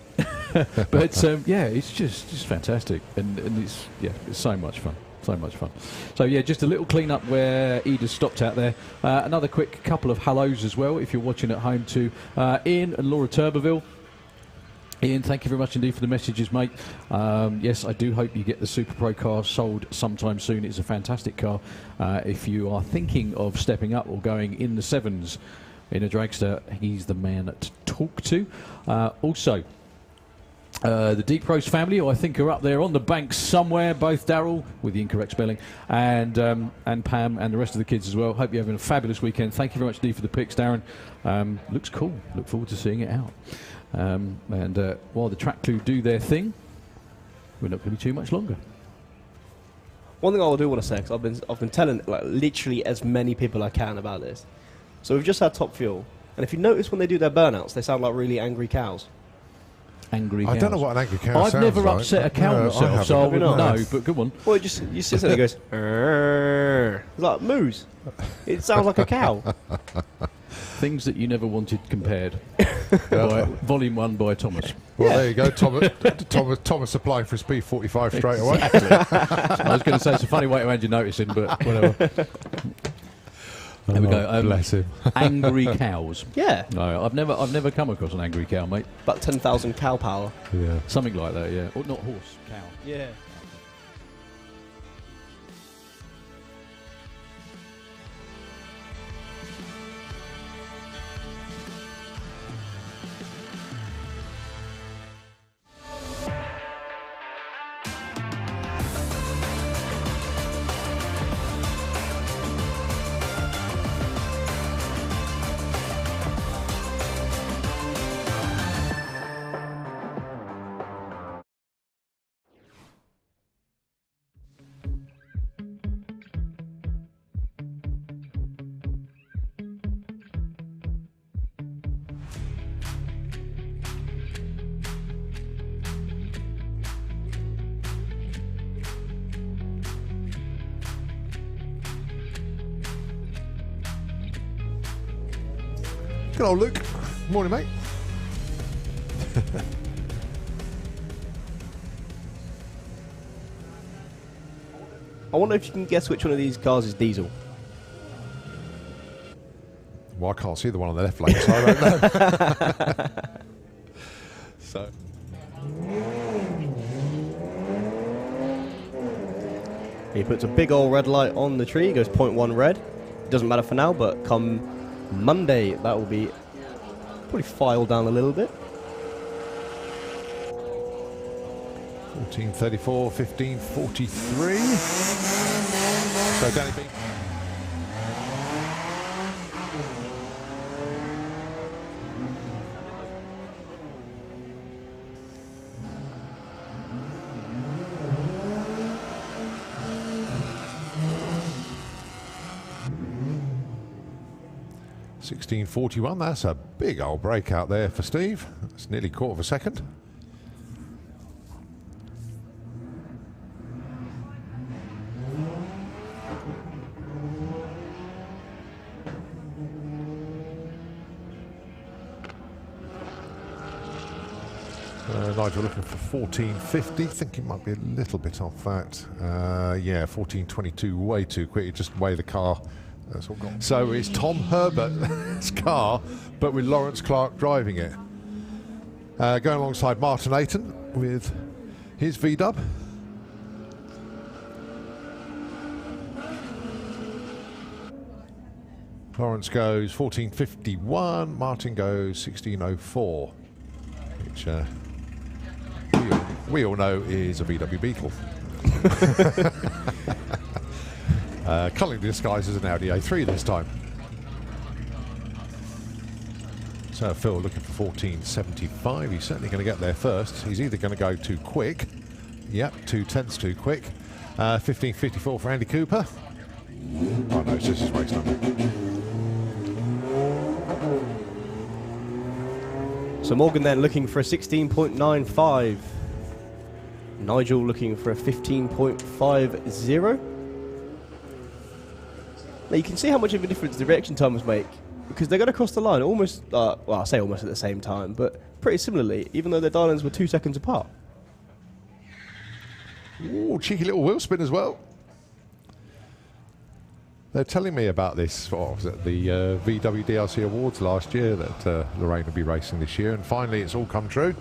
it's just fantastic, and it's so much fun. So much fun. So just a little clean up where Eda stopped out there. Another quick couple of hellos as well, if you're watching at home, to Ian and Laura Turbeville. Ian, thank you very much indeed for the messages, mate. Yes, I do hope you get the Super Pro car sold sometime soon. It's a fantastic car. If you are thinking of stepping up or going in the 7s in a dragster, he's the man to talk to. Also, The Deep Roast family, who I think are up there on the bank somewhere, both Daryl, with the incorrect spelling, and Pam, and the rest of the kids as well. Hope you're having a fabulous weekend. Thank you very much, Dee, for the pics, Darren. Looks cool. Look forward to seeing it out. While the track crew do their thing, we're not going to be too much longer. One thing I do want to say, because I've been telling like literally as many people I can about this. So we've just had Top Fuel, and if you notice when they do their burnouts, they sound like really angry cows. Angry cows. I don't know what an angry cow I've sounds never like. upset a cow No, myself, so I haven't. wouldn't know, but good one. Well, you sit there and it goes, "Arr." It's like moose. It sounds like a cow. Things that you never wanted compared. Volume 1 by Thomas. Well, there you go. Thomas applying for his B45 straight away. I was going to say it's a funny way to hand your notice in, but whatever. There we go. Bless him. Angry cows. Yeah. No, I've never come across an angry cow, mate. About 10,000 cow power. Yeah. Something like that, yeah. Or not horse, cow. Yeah. Good old Luke. Morning, mate. I wonder if you can guess which one of these cars is diesel. Well, I can't see the one on the left lane, so I don't know. So. He puts a big old red light on the tree, goes 0.1 red. It doesn't matter for now, but come Monday, that will be probably filed down a little bit. 14:34, 15:43. So Danny B. $16.41. That's a big old breakout there for Steve. That's nearly quarter of a second. Nigel looking for 14.50. Think it might be a little bit off that. Yeah, 14.22, way too quick. Just weigh the car. That's all gone. So it's Tom Herbert's car, but with Lawrence Clark driving it. Going alongside Martin Ayton with his V-dub. Lawrence goes 14.51, Martin goes 16.04, which we all know is a VW Beetle. Cunningly disguised as an Audi A3 this time. So Phil looking for 14.75. He's certainly going to get there first. He's either going to go too quick. Yep, 2/10 too quick. 15.54 for Andy Cooper. Oh no, it's just his race number. So Morgan then looking for a 16.95. Nigel looking for a 15.50. Now you can see how much of a difference the reaction times make, because they're going to cross the line almost, well, I say almost at the same time, but pretty similarly, even though their dial-ins were 2 seconds apart. Ooh, cheeky little wheel spin as well. They're telling me about this, what was it, the VW DRC Awards last year, that Lorraine will be racing this year, and finally it's all come true.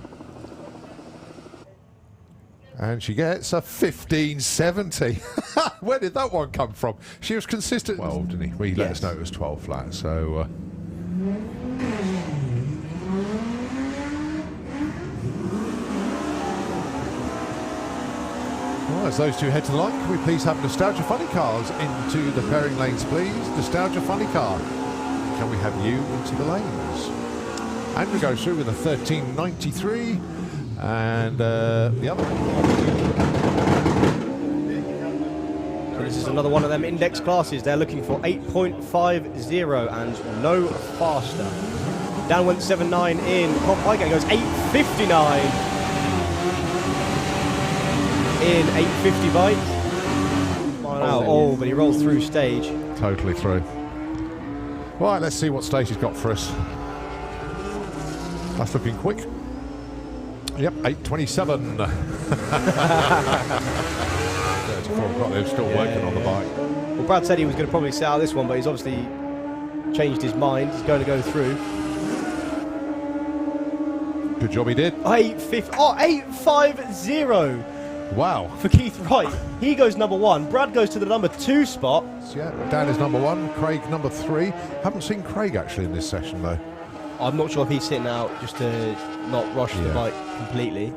And she gets a 15.70. Where did that one come from? She was consistent. 12, didn't he? Well, he let us know it was 12 flat, so... as those two head to the line, can we please have Nostalgia Funny Cars into the pairing lanes, please? Nostalgia Funny Car, can we have you into the lanes? Andrew goes through with a 1393, and the other. So this is another one of them index classes. They're looking for 8.50 and no faster. Down went 7.9 in. Top bike goes 8.59 in 8.50 bike. Oh, but he rolls through stage. Totally through. Right, let's see what stage he's got for us. That's looking quick. Yep, 8.27. 34 o'clock, they're still working on the bike. Well, Brad said he was going to probably sit out this one, but he's obviously changed his mind. He's going to go through. Good job he did. 8.50 Wow. for Keith Wright. He goes number 1. Brad goes to the number 2 spot. Yeah, Dan is number 1, Craig number 3. Haven't seen Craig actually in this session though. I'm not sure if he's sitting out just to not rush the bike completely.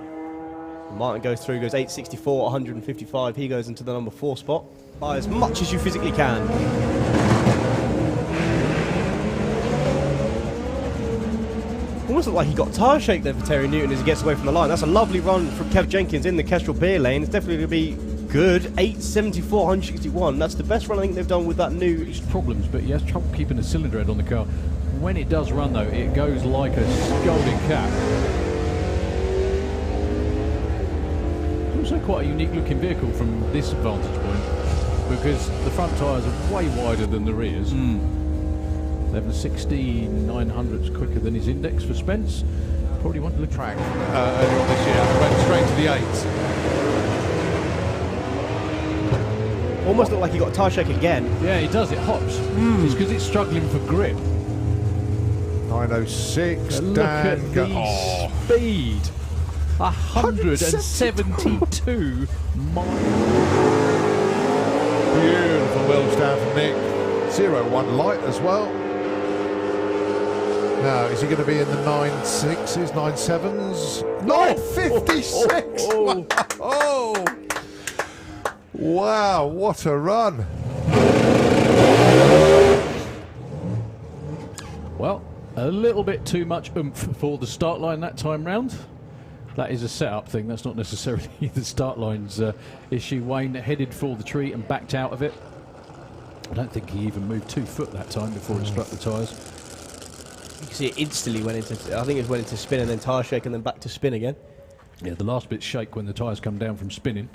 Martin goes through, goes 8.64, 155. He goes into the number 4 spot. By as much as you physically can. Almost looked like he got tyre shake there for Terry Newton as he gets away from the line. That's a lovely run from Kev Jenkins in the Kestrel beer lane. It's definitely going to be good. 8.74, 161. That's the best run I think they've done with that new. Problems, but he has trouble keeping the cylinder head on the car. When it does run, though, it goes like a scolding cat. It's also quite a unique looking vehicle from this vantage point because the front tyres are way wider than the rears. 11.16.900's quicker than his index for Spence. Probably wanted to look Track earlier on this year, went straight to the 8s. Almost looked like he got a tyre shake again. Yeah, it does. It hops. It's because it's struggling for grip. 906. Look Dan at the speed. 172 miles. Beautiful wheels down from Nick. 0-1 light as well. Now, is he going to be in the 9.6s, 9.7s? 9.56! Oh! Wow, what a run! Well, a little bit too much oomph for the start line that time round. That is a setup thing, that's not necessarily the start line's issue. Wayne headed for the tree and backed out of it. I don't think he even moved 2 foot that time before it struck the tyres. You can see it instantly went into, I think it went into spin and then tyre shake and then back to spin again. Yeah, the last bits shake when the tyres come down from spinning.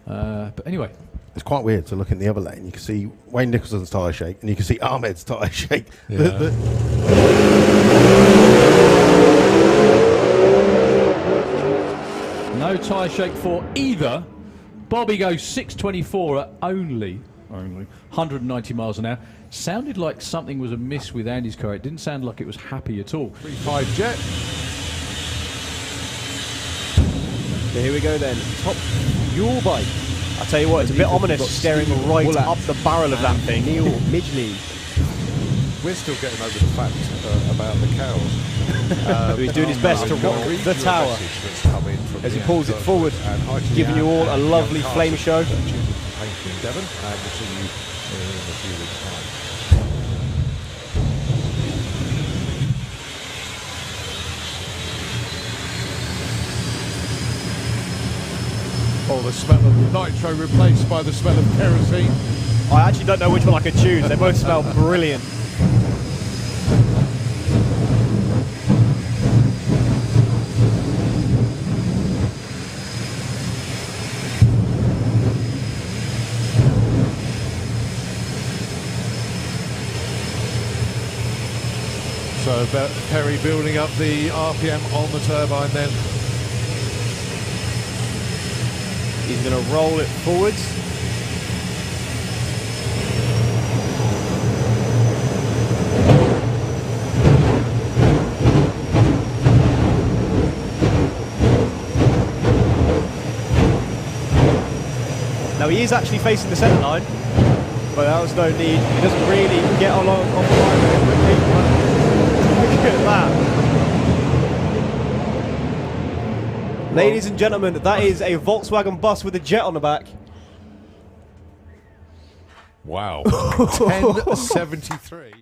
But anyway. It's quite weird to look in the other lane. You can see Wayne Nicholson's tyre shake and you can see Ahmed's tyre shake. Yeah. No tyre shake for either. Bobby goes 6.24 at only 190 miles an hour. Sounded like something was amiss with Andy's car. It didn't sound like it was happy at all. 3.5 Jet. So here we go then. Top fuel bike. I tell you what, it's a bit ominous staring right up the barrel of that thing. Neil Midgley. We're still getting over the fact about the cows. He's doing his best to rock the tower as he pulls it forward, giving you all a lovely flame show. Devon, and we'll see you in a few weeks' time. Oh, the smell of nitro replaced by the smell of kerosene. I actually don't know which one I could choose. They both smell brilliant. So Perry building up the RPM on the turbine then. He's going to roll it forwards. Now he is actually facing the centre line, but that was no need. He doesn't really get along off the line very quickly. Look at that. Ladies and gentlemen, that is a Volkswagen bus with a jet on the back. Wow. 1073.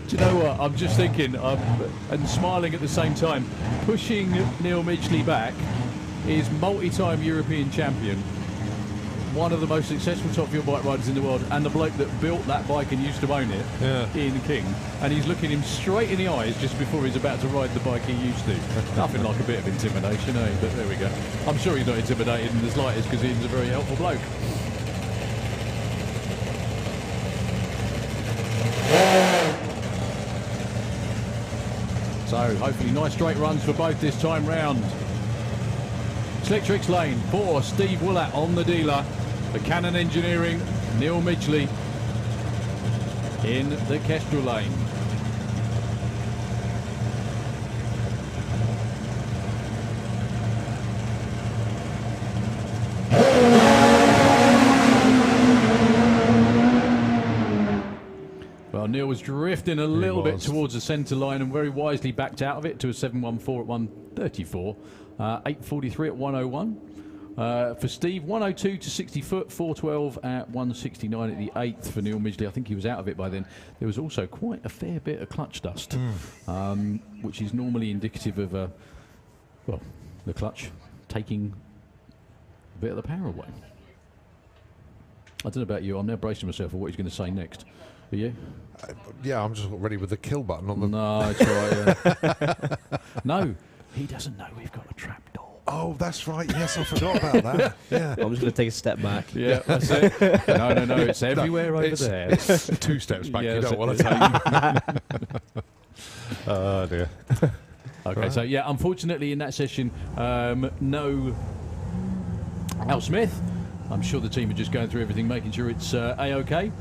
Do you know what? I'm just thinking, and smiling at the same time, pushing Neil Midgley back is multi-time European champion, one of the most successful top fuel bike riders in the world, and the bloke that built that bike and used to own it, Ian King, and he's looking him straight in the eyes just before he's about to ride the bike he used to. Nothing like a bit of intimidation, eh? But there we go. I'm sure he's not intimidated in the slightest because Ian's a very helpful bloke. So hopefully nice straight runs for both this time round. Slick Tricks lane for Steve Willett on the dealer. The Cannon Engineering, Neil Midgley in the Kestrel lane. Well, Neil was drifting a little bit towards the centre line and very wisely backed out of it to a 7.14 at 134, 8.43 at 101. For Steve, 102 to 60 foot, 4.12 at 169 at the 8th for Neil Midgley. I think he was out of it by then. There was also quite a fair bit of clutch dust, which is normally indicative of, well, the clutch taking a bit of the power away. I don't know about you. I'm now bracing myself for what he's going to say next. Are you? Yeah, I'm just ready with the kill button on the... No, that's right. No, he doesn't know we've got a trap door. Oh, that's right. Yes, I forgot about that. Yeah. I'm just going to take a step back. Yeah, that's it. No, it's everywhere over there. It's 2 steps back. Yeah, you don't want it. to take. Oh, dear. Okay, Right. so yeah, unfortunately in that session, no Al Smith. I'm sure the team are just going through everything, making sure it's A-OK.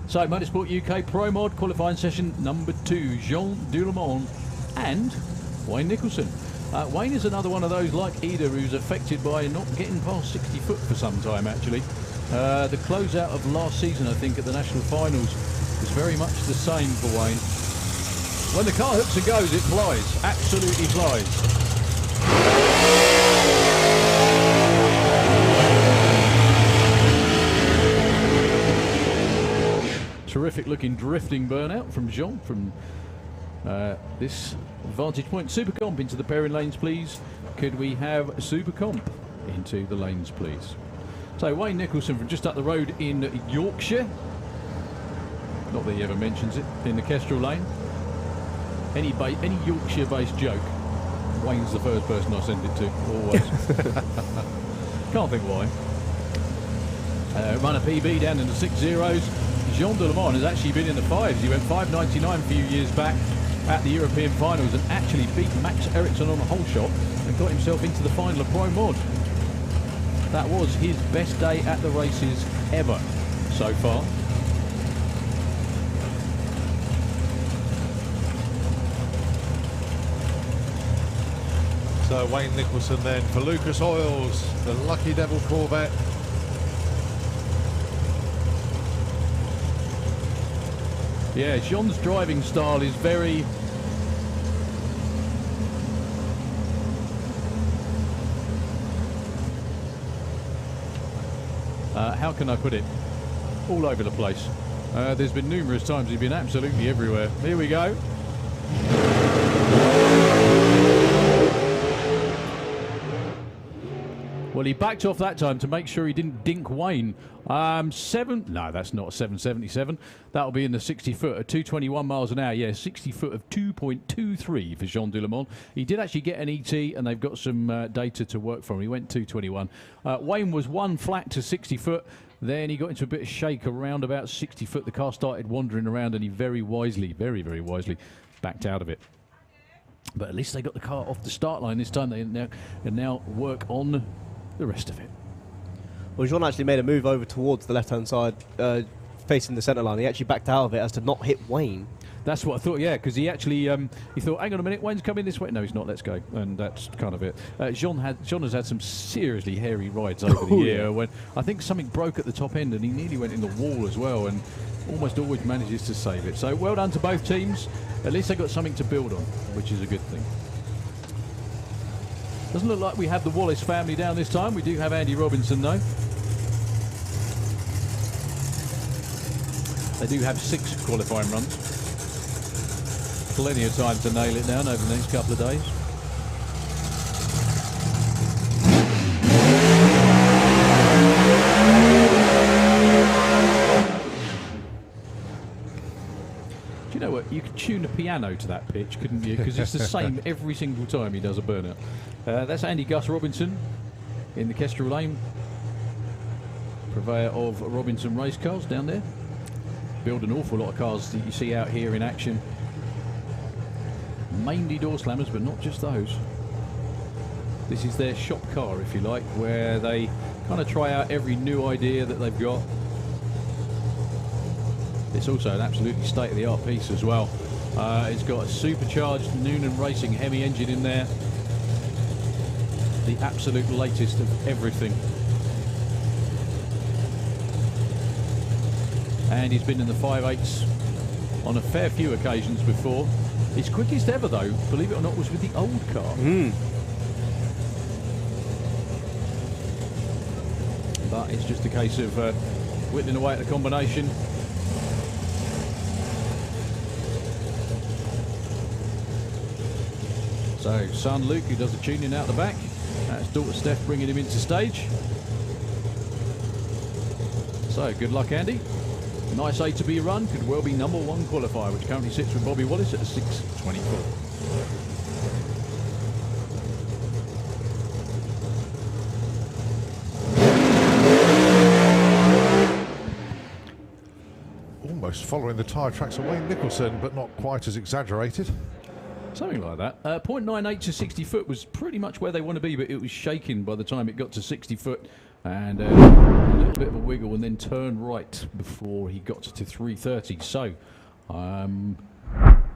So, Motorsport UK Pro Mod qualifying session number 2, Jean Dullemont and Wayne Nicholson. Wayne is another one of those like Ida who's affected by not getting past 60 foot for some time actually. The closeout of last season, I think, at the national finals was very much the same for Wayne. When the car hooks and goes, it flies, absolutely flies. Terrific looking drifting burnout from Jean from this vantage point. Super Comp into the pairing lanes, please. Could we have Super Comp into the lanes, please? So Wayne Nicholson from just up the road in Yorkshire. Not that he ever mentions it in the Kestrel lane. Any Yorkshire-based joke, Wayne's the first person I send it to, always. Can't think why. Run a PB down in the 6.0s. Jean Dullemont has actually been in the 5s. He went 5.99 a few years back at the European finals and actually beat Max Ericsson on a whole shot and got himself into the final of Pro Mod. That was his best day at the races ever so far. So Wayne Nicholson then for Lucas Oils, the Lucky Devil Corvette. Yeah, Jean's driving style is very... how can I put it? All over the place. There's been numerous times he's been absolutely everywhere. Here we go. Well, he backed off that time to make sure he didn't dink Wayne. No, that's not a 777. That'll be in the 60 foot at 221 miles an hour. Yeah, 60 foot of 2.23 for Jean Dullemont. He did actually get an ET, and they've got some data to work from. He went 221. Wayne was one flat to 60 foot. Then he got into a bit of shake around about 60 foot. The car started wandering around, and he very wisely, very, very wisely, backed out of it. But at least they got the car off the start line this time. They now work on the rest of it. Well, Jean actually made a move over towards the left-hand side, facing the centre line. He actually backed out of it as to not hit Wayne. That's what I thought, yeah, because he actually he thought, hang on a minute, Wayne's coming this way. No, he's not, let's go. And that's kind of it. John has had some seriously hairy rides over the year when I think something broke at the top end and he nearly went in the wall as well and almost always manages to save it. So well done to both teams. At least they got something to build on, which is a good thing. Doesn't look like we have the Wallace family down this time. We do have Andy Robinson though. They do have 6 qualifying runs. Plenty of time to nail it down over the next couple of days. Do you know what? You could tune a piano to that pitch, couldn't you? Because it's the same every single time he does a burnout. That's Andy Gus Robinson in the Kestrel Lane. Purveyor of Robinson race cars down there. Build an awful lot of cars that you see out here in action. Mainly door slammers, but not just those. This is their shop car, if you like, where they kind of try out every new idea that they've got. It's also an absolutely state-of-the-art piece as well. It's got a supercharged Noonan Racing Hemi engine in there. The absolute latest of everything. And he's been in the 5.8s on a fair few occasions before. His quickest ever, though, believe it or not, was with the old car. But it's just a case of whittling away at the combination. So, son Luke, who does the tuning out the back. That's daughter Steph bringing him into stage. So, good luck, Andy. Nice A to B run, could well be #1 qualifier, which currently sits with Bobby Wallace at a 6.24. Almost following the tyre tracks of Wayne Nicholson, but not quite as exaggerated. Something like that. 0.98 to 60 foot was pretty much where they want to be, but it was shaking by the time it got to 60 foot. And a little bit of a wiggle and then turn right before he got to 3:30. So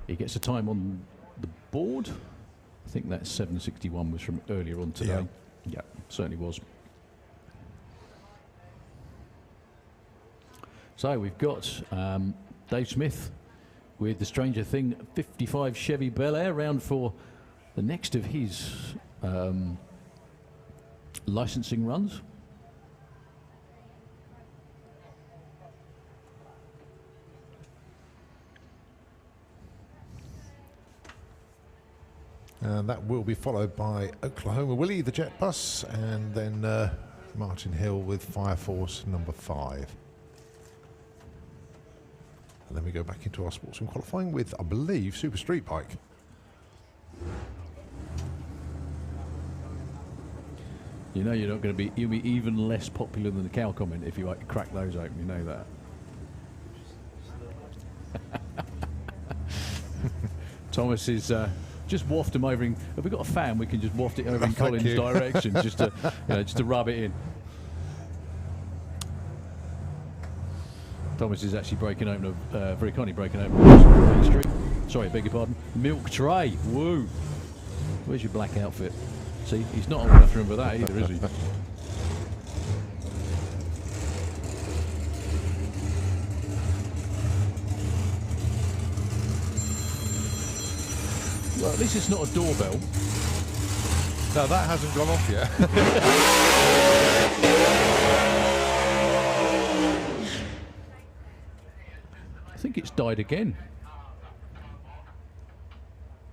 he gets a time on the board. I think that 7:61 was from earlier on today. Yeah, certainly was. So we've got Dave Smith with the Stranger Thing 55 Chevy Bel Air round for the next of his licensing runs. And that will be followed by Oklahoma Willie, the jet bus, and then Martin Hill with Fire Force number 5. And then we go back into our Sportsman qualifying with, I believe, Super Street Bike. You know you're not going to be, you'll be even less popular than the cow comment if you like crack those open, you know that. Thomas is just waft him over in, have we got a fan we can just waft it over in Colin's direction just to rub it in. Thomas is actually breaking open very kindly breaking open a street. Sorry, beg your pardon. Milk tray. Woo. Where's your black outfit? See, he's not old enough to remember that either, is he? Well, at least it's not a doorbell. No, that hasn't gone off yet. I think it's died again.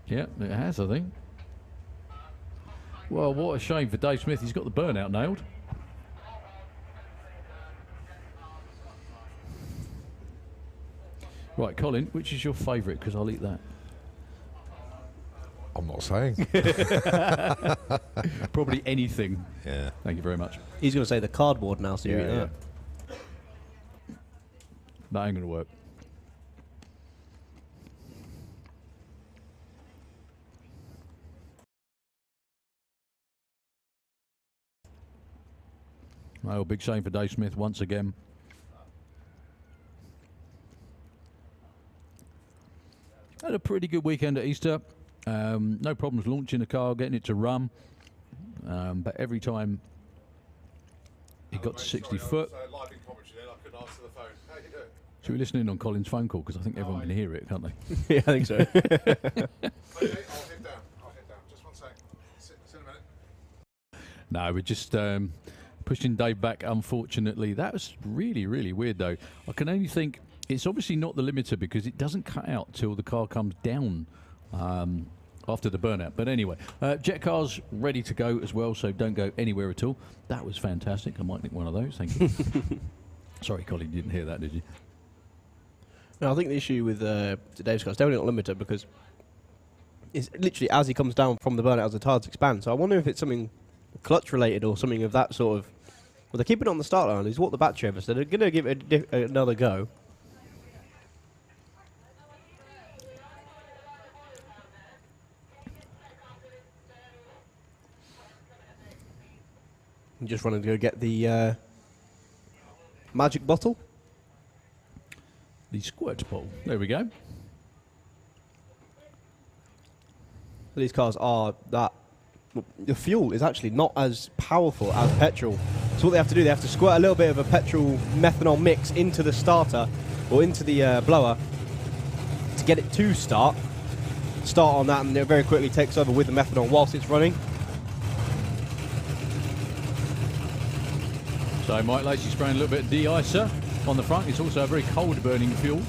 Yeah, it has, I think. Well, what a shame for Dave Smith. He's got the burnout nailed. Right, Colin, which is your favourite? Because I'll eat that. I'm not saying. Probably anything. Yeah. Thank you very much. He's going to say the cardboard now, so you eat that. That ain't going to work. Well, big shame for Dave Smith once again. had a pretty good weekend at Easter. No problems launching the car, getting it to run. But every time it got to 60 foot. Live in commentary then, I couldn't answer the phone. How you doing? Should we listen in on Colin's phone call? Because I think everyone can hear it, can't they? Yeah, I think so. Okay, I'll head down. Just 1 sec. See in a minute. No, we're just pushing Dave back, unfortunately. That was really, really weird, though. I can only think it's obviously not the limiter because it doesn't cut out till the car comes down after the burnout. But anyway, Jet Car's ready to go as well, so don't go anywhere at all. That was fantastic. I might nick one of those. Thank you. Sorry, Colin, you didn't hear that, did you? No, I think the issue with today's car is definitely not limiter because it's literally as he comes down from the burnout as the tyres expand. So I wonder if it's something clutch related or something of that sort of. Well, they're keeping it on the start line. He's walked the battery over, so they're going to give it another go. I'm just running to go get the magic bottle. The squirt ball. There we go. These cars are that. The fuel is actually not as powerful as petrol. So what they have to do, they have to squirt a little bit of a petrol methanol mix into the starter or into the blower to get it to start on that, and it very quickly takes over with the methanol whilst it's running. So Mike Lacey spraying a little bit of de-icer on the front. It's also a very cold burning fuel.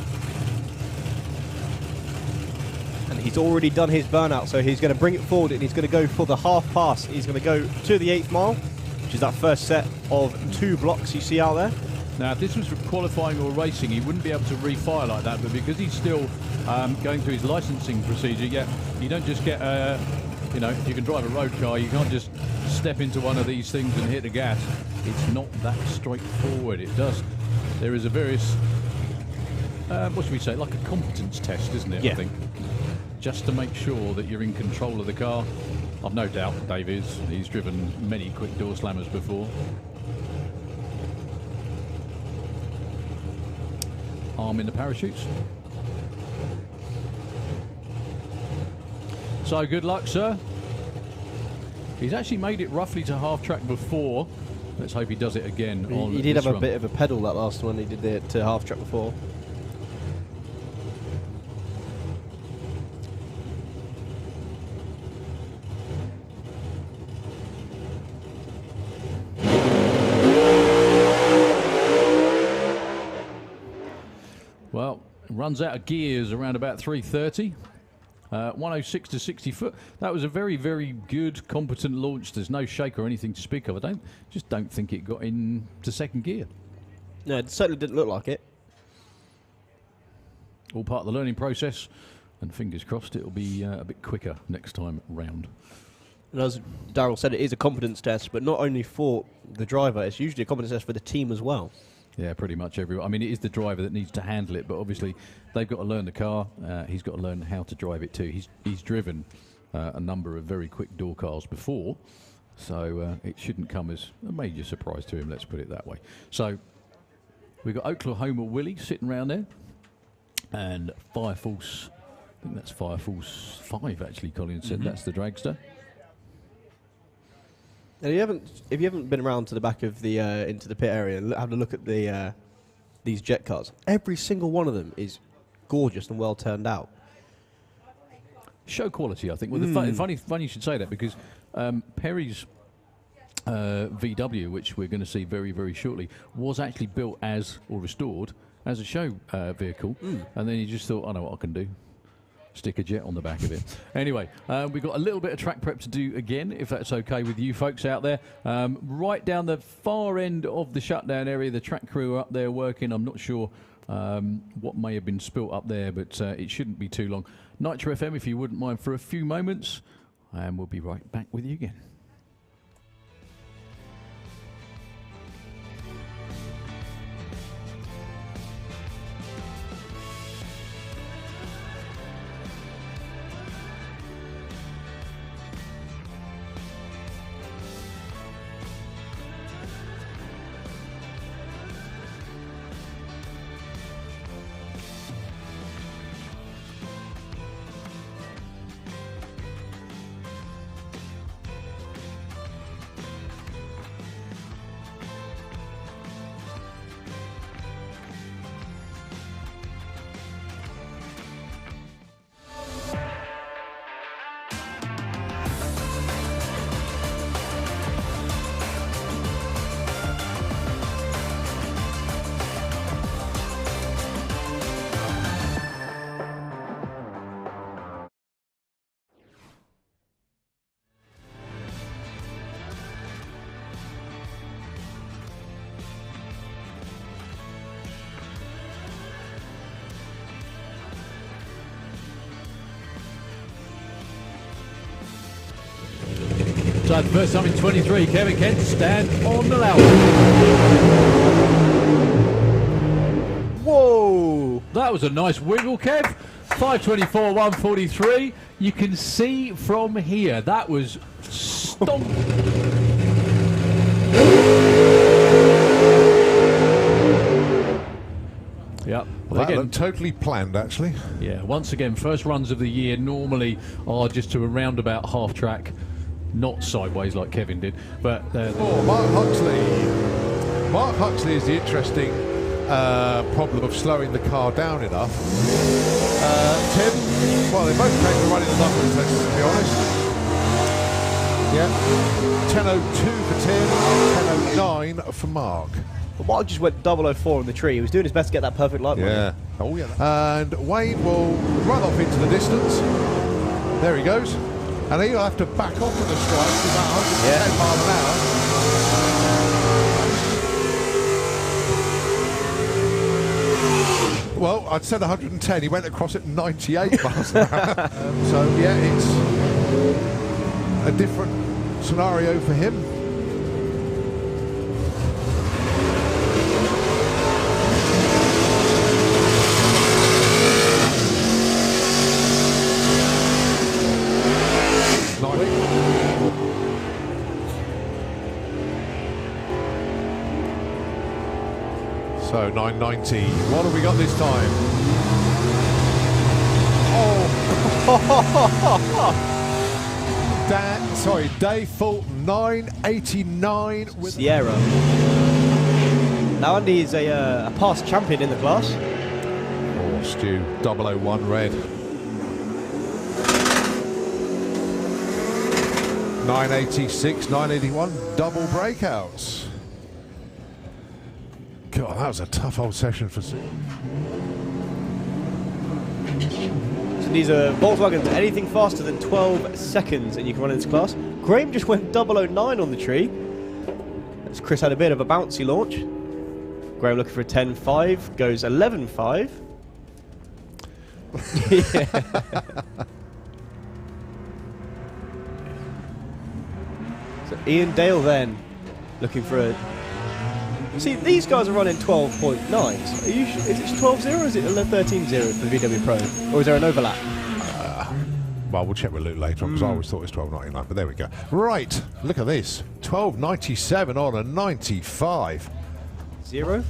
And he's already done his burnout, so he's going to bring it forward and he's going to go for the half pass. He's going to go to the 8th mile, which is that first set of 2 blocks you see out there. Now, if this was for qualifying or racing, he wouldn't be able to refire like that, but because he's still going through his licensing procedure, you don't just get, if you can drive a road car, you can't just step into one of these things and hit the gas. It's not that straightforward. There is a various, what should we say, like a competence test, isn't it, Yeah. I think? Just to make sure that you're in control of the car. I've no doubt Dave is. He's driven many quick door slammers before. Arm in the parachutes. So good luck, sir. He's actually made it roughly to half track before. Let's hope he does it again. He did have a bit of a pedal that last one. He did it to half track before. Well, runs out of gears around about 3:30. 106 to 60 foot. That was a very, very good, competent launch. There's no shake or anything to speak of. I just don't think it got into second gear. No, it certainly didn't look like it. All part of the learning process, and fingers crossed it'll be a bit quicker next time round. And as Darryl said, it is a competence test, but not only for the driver, it's usually a competence test for the team as well. Yeah, pretty much everyone. I mean, it is the driver that needs to handle it, but obviously they've got to learn the car. He's got to learn how to drive it too. He's driven a number of very quick door cars before, so it shouldn't come as a major surprise to him, let's put it that way. So we've got Oklahoma Willie sitting around there, and Fire Force, I think that's Fire Force 5 actually, Colin said. That's the dragster. And if you haven't been around to the back of the into the pit area and have a look at the these jet cars, every single one of them is gorgeous and well turned out. Show quality, I think. Well, funny you should say that, because Perry's VW, which we're going to see very, very shortly, was actually built or restored as a show vehicle, and then he just thought, I know what I can do. Stick a jet on the back of it. Anyway, we've got a little bit of track prep to do again, if that's okay with you folks out there. Right down the far end of the shutdown area, the track crew are up there working. I'm not sure what may have been spilt up there, but it shouldn't be too long. Nitro FM, if you wouldn't mind, for a few moments, and we'll be right back with you again. So the first time in 23, Kevin Kent stand on the loud. Whoa! That was a nice wiggle, Kev. 524, 143. You can see from here, that was stomp. Yep. Well, that Again, looked totally planned, actually. yeah, once again, first runs of the year normally are just to around about half track, not sideways like Kevin did. But Oh, Mark Huxley. Mark Huxley is the interesting problem of slowing the car down enough. Tim, well, they both came to running the numbers, let's be honest. Yeah, 10.02 for Tim, 10.09 for Mark. But Mark just went 004 on the tree. He was doing his best to get that perfect light. Yeah. Oh, yeah. And Wayne will run off into the distance. There he goes. And he'll have to back off at the strike to about 110 miles an hour. Well, I'd said 110. He went across at 98 miles an hour. So, yeah, it's a different scenario for him. So 990. What have we got this time? Oh, Dave Fulton 989 with Sierra. Now Andy is a past champion in the class. Oh, Stu 001 red. 986, 981 double breakouts. God, that was a tough old session for Stu. So these are Volkswagens, anything faster than 12 seconds and you can run in this class. Graham just went 009 on the tree. As Chris had a bit of a bouncy launch. Graham looking for a 10.5, goes 11.5. So Ian Dale then looking for a... See, these guys are running 12.9s. Are you is it 12.0 or is it 13.0 for the VW Pro? Or is there an overlap? Well, we'll check with Luke later on because I always thought it was 12.99, but there we go. Right, look at this. 12.97 on a 95. 0?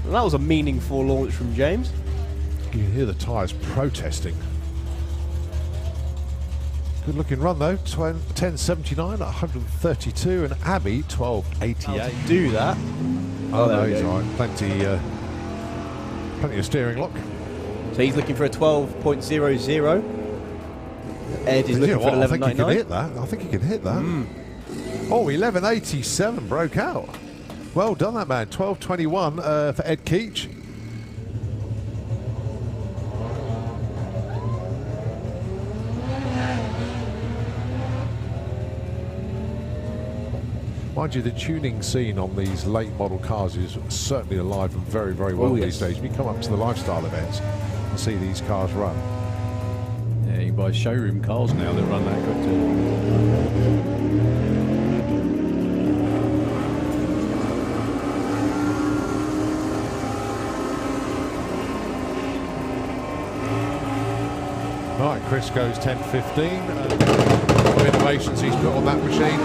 Well, that was a meaningful launch from James. You can hear the tyres protesting. Good looking run though, 10.79 at 132, and Abbey 12.88. Do that. Oh, there no, we he's go. all right. Plenty of steering lock. So he's looking for a 12.00. Ed is You looking know for what? I think he can 11.99. hit that. I think he can hit that. Oh, 11.87 broke out. Well done, that man. 12.21 for Ed Keach. Mind you, the tuning scene on these late model cars is certainly alive and very, very well these days. If you come up to the lifestyle events and see these cars run. yeah, you can buy showroom cars now that run that quick too. Right, Chris goes 10.15. What innovations he's put on that machine.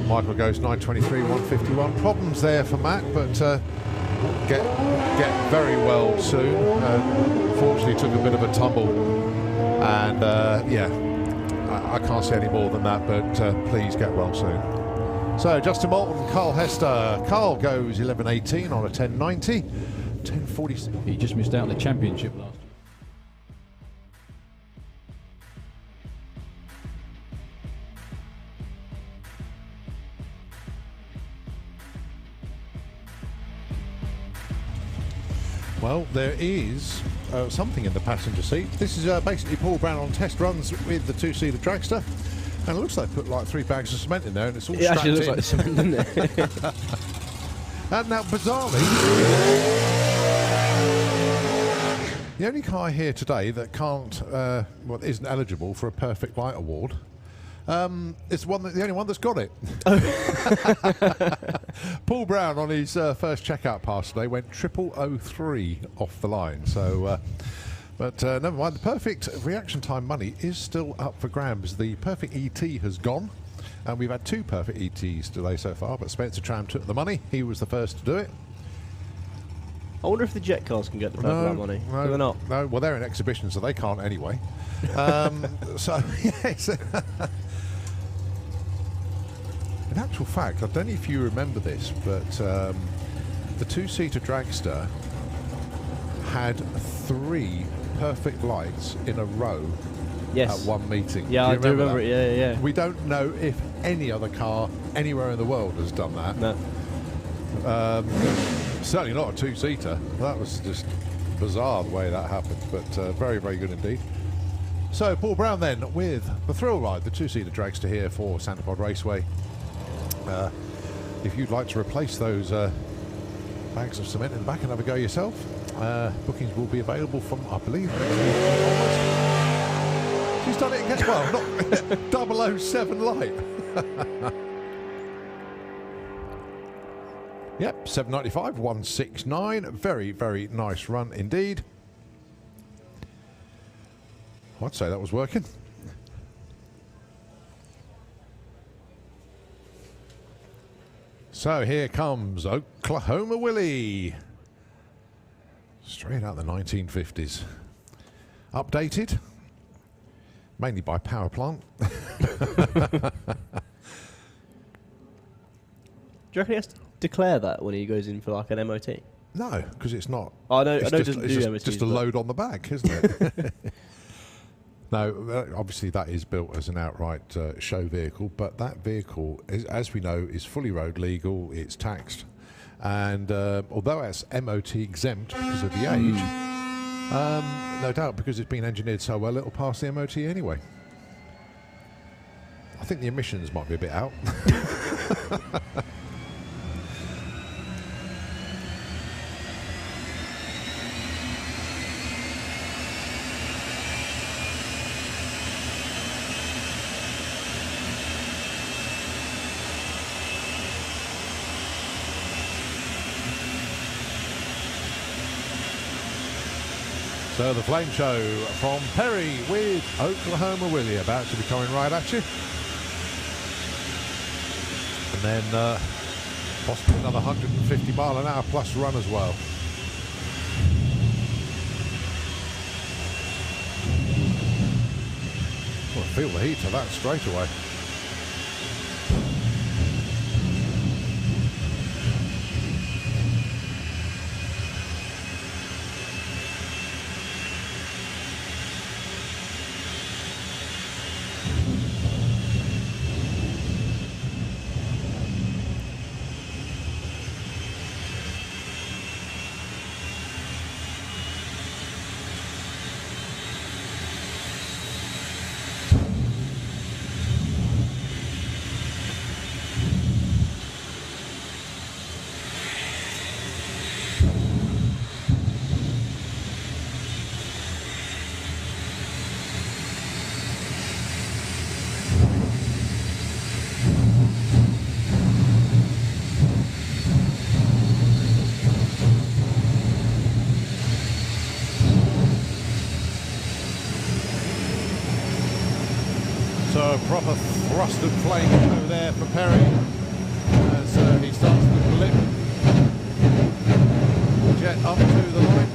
Michael goes 9.23, 151. Problems there for Matt, but get very well soon. Fortunately, took a bit of a tumble, and yeah, I can't say any more than that. But please get well soon. So Justin Moulton, Carl Hester. Carl goes 11.18 on a 10.90, 10.46. He just missed out on the championship last. Well, there is something in the passenger seat. This is basically Paul Brown on test runs with the two-seater dragster. And it looks like they put like 3 bags of cement in there, and it's all It strapped actually looks in. like cement, doesn't it? And now, bizarrely, the only car here today that can't, isn't eligible for a Perfect Light Award, is the only one that's got it. Paul Brown on his first checkout pass today went 0003 off the line. So, but never mind. The perfect reaction time money is still up for grabs. The perfect ET has gone. And we've had 2 perfect ETs today so far, but Spencer Tram took the money. He was the first to do it. I wonder if the jet cars can get the perfect money. No, Do they not? No, well, they're in exhibition, so they can't anyway. So, yes. In actual fact, I don't know if you remember this, but the 2-seater dragster had 3 perfect lights in a row. Yes. At one meeting. Yeah, I do remember that? it. Yeah. We don't know if any other car anywhere in the world has done that. No. Certainly not a 2-seater. That was just bizarre the way that happened, but very, very good indeed. So Paul Brown then with the Thrill Ride, the 2-seater dragster here for Santipod Raceway. If you'd like to replace those bags of cement in the back and have a go yourself, bookings will be available from, I believe, she's done it again. Well, not 007 light. Yep, 795, 169. Very, very nice run indeed. I'd say that was working. So here comes Oklahoma Willie. Straight out the 1950s. Updated. Mainly by power plant. Do you reckon he has to declare that when he goes in for like an MOT? No, because it's not. I know It's it just, doesn't it's do just, MOTs, just a but- load on the back, isn't it? No, obviously that is built as an outright show vehicle, but that vehicle, as we know, is fully road legal. It's taxed, and although it's MOT exempt because of the age, no doubt because it's been engineered so well, it'll pass the MOT anyway. I think the emissions might be a bit out. So the flame show from Perry with Oklahoma Willie about to be coming right at you. And then possibly another 150 mile an hour plus run as well. Well, I feel the heat of that straight away. So a proper thrust of flame over there for Perry as he starts to blip. Jet up to the line.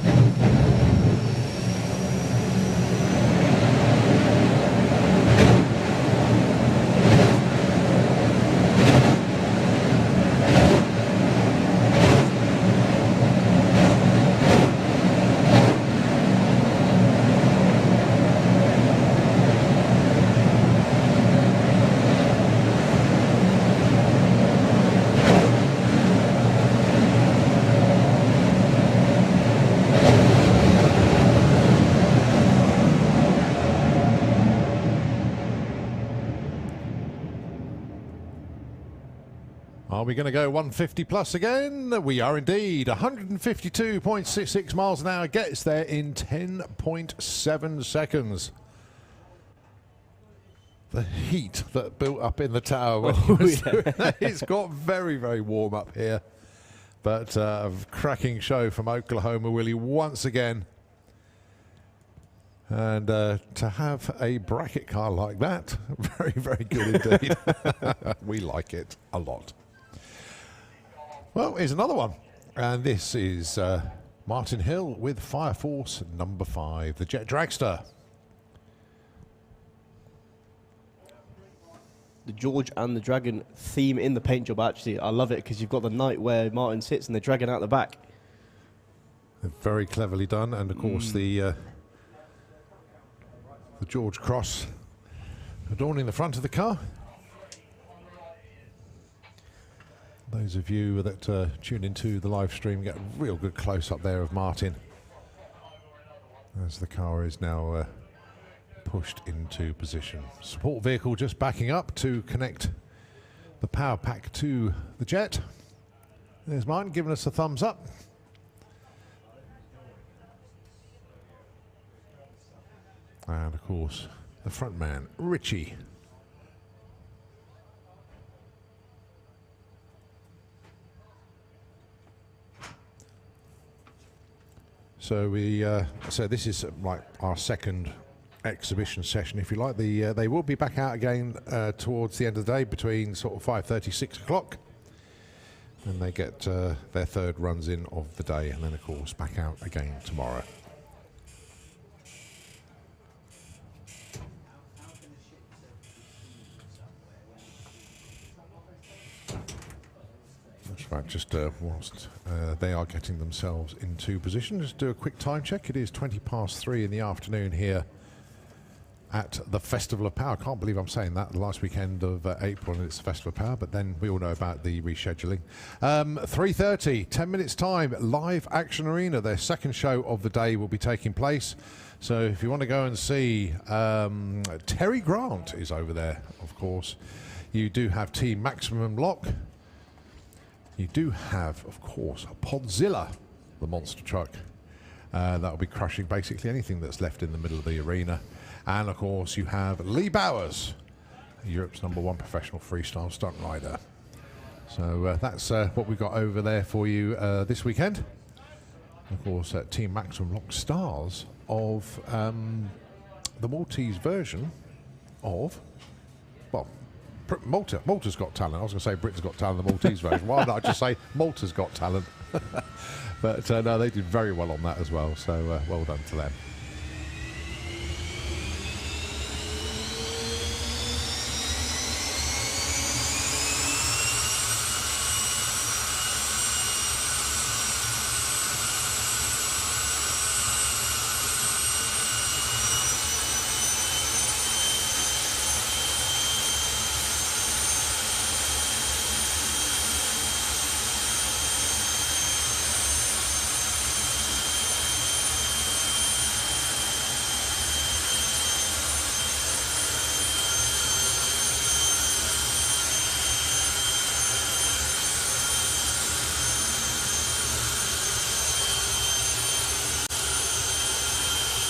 Are we going to go 150 plus again? We are indeed. 152.66 miles an hour gets there in 10.7 seconds. The heat that built up in the tower when he was doing that, it's got very, very warm up here. But a cracking show from Oklahoma Willie once again. And to have a bracket car like that, very, very good indeed. We like it a lot. Well, here's another one. And this is Martin Hill with Fire Force number 5, the Jet Dragster. The George and the Dragon theme in the paint job, actually. I love it because you've got the night where Martin sits and the dragon out the back. Very cleverly done. And, of course, the George Cross adorning the front of the car. Those of you that tune into the live stream get a real good close-up there of Martin as the car is now pushed into position. Support vehicle just backing up to connect the power pack to the Jet. There's Martin giving us a thumbs up. And of course, the front man, Richie. So this is like our second exhibition session, if you like. They will be back out again towards the end of the day, between sort of 5:30, 6 o'clock. And they get their third runs in of the day, and then of course back out again tomorrow. Right, just whilst they are getting themselves into position, just do a quick time check. It is 3:20 in the afternoon here at the Festival of Power. Can't believe I'm saying that. The last weekend of April and it's the Festival of Power, but then we all know about the rescheduling. 3:30, 10 minutes time, Live Action Arena. Their second show of the day will be taking place. So if you want to go and see, Terry Grant is over there, of course. You do have Team Maximum Lock. You do have, of course, Podzilla, the monster truck. That will be crushing basically anything that's left in the middle of the arena. And, of course, you have Lee Bowers, Europe's #1 professional freestyle stunt rider. So that's what we've got over there for you this weekend. Of course, Team Maximum Lock stars of the Maltese version of, well, Malta's Got Talent. I was going to say Britain's Got Talent, the Maltese version. Why not just say Malta's Got Talent? But no, they did very well on that as well, so well done to them.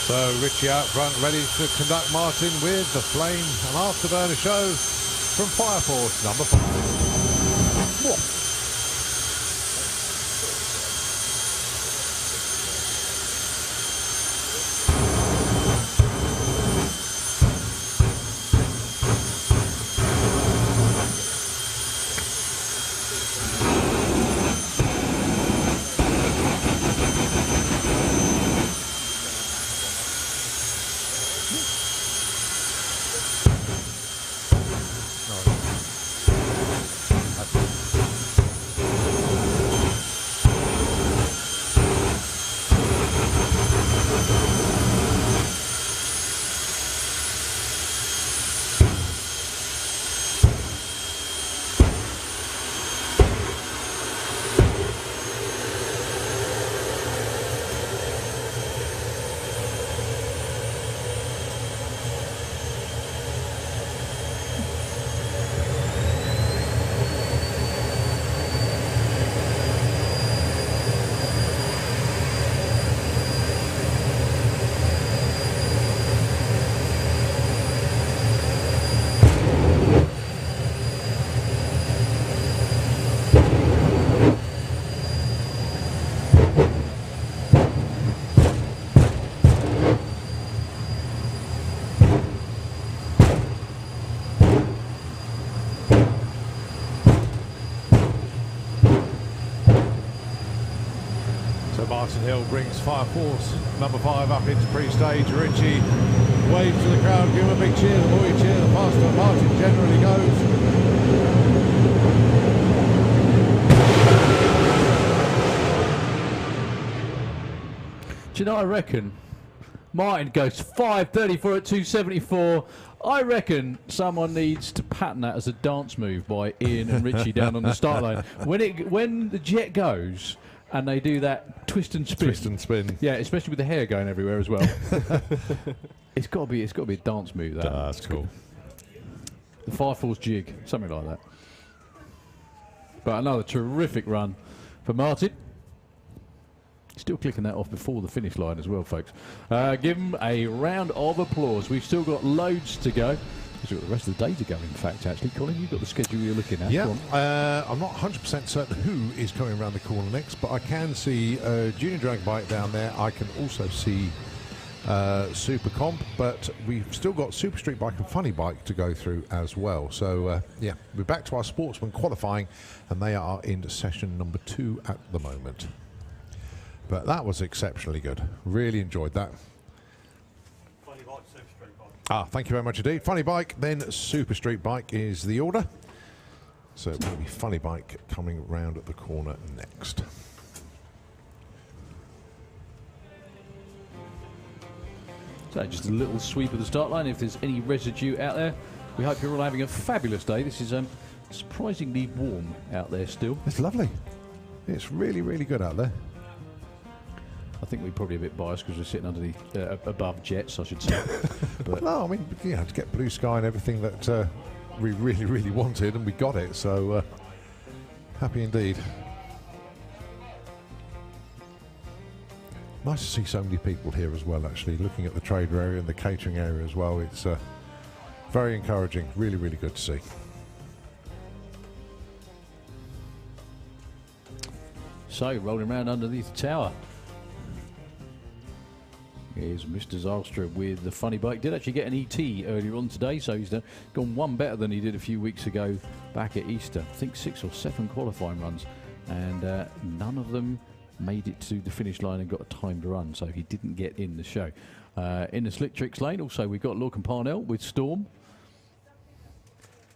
So Richie out front, ready to conduct Martin with the flame and afterburner show from Fire Force number 5. Whoa. So Martin Hill brings Fire Force number 5 up into pre-stage. Richie waves to the crowd, give him a big cheer. The more you cheer, the faster Martin generally goes. Do you know, I reckon Martin goes 5.34 at 2.74. I reckon someone needs to pattern that as a dance move by Ian and Richie down on the start line. When the jet goes and they do that twist and spin. Twist and spin. Yeah, especially with the hair going everywhere as well. It's got to be a dance move. That's cool. The Fire Force jig, something like that. But another terrific run for Martin. Still clicking that off before the finish line as well, folks. Give him a round of applause. We've still got loads to go. We've got the rest of the day to go, in fact, actually. Colin, you've got the schedule you're looking at. Yeah, I'm not 100% certain who is coming around the corner next, but I can see Junior Drag Bike down there. I can also see Super Comp, but we've still got Super Street Bike and Funny Bike to go through as well. So, yeah, we're back to our Sportsman qualifying, and they are in session number 2 at the moment. But that was exceptionally good. Really enjoyed that. Funny Bike, Super Street Bike. Ah, thank you very much indeed. Funny Bike, then Super Street Bike is the order. So it will be Funny Bike coming round at the corner next. So just a little sweep of the start line. If there's any residue out there, we hope you're all having a fabulous day. This is surprisingly warm out there still. It's lovely. It's really, really good out there. I think we're probably a bit biased because we're sitting under the above jets, I should say. But No, I mean, you know, to get blue sky and everything that we really, really wanted, and we got it, so happy indeed. Nice to see so many people here as well, actually, looking at the trader area and the catering area as well. It's very encouraging, really, really good to see. So, rolling around underneath the tower. Here's Mr. Zylstra with the Funny Bike. Did actually get an ET earlier on today, so he's gone one better than he did a few weeks ago back at Easter. I think 6 or 7 qualifying runs, and none of them made it to the finish line and got a timed run, so he didn't get in the show. In the Slick Tricks lane, also, we've got Lorcan Parnell with Storm.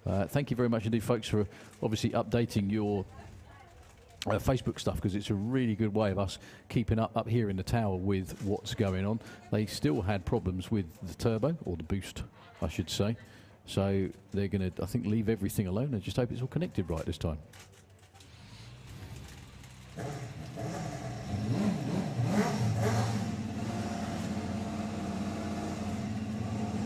Thank you very much indeed, folks, for obviously updating your Facebook stuff, because it's a really good way of us keeping up here in the tower with what's going on. They still had problems with the turbo, or the boost, I should say. So they're going to, I think, leave everything alone and just hope it's all connected right this time.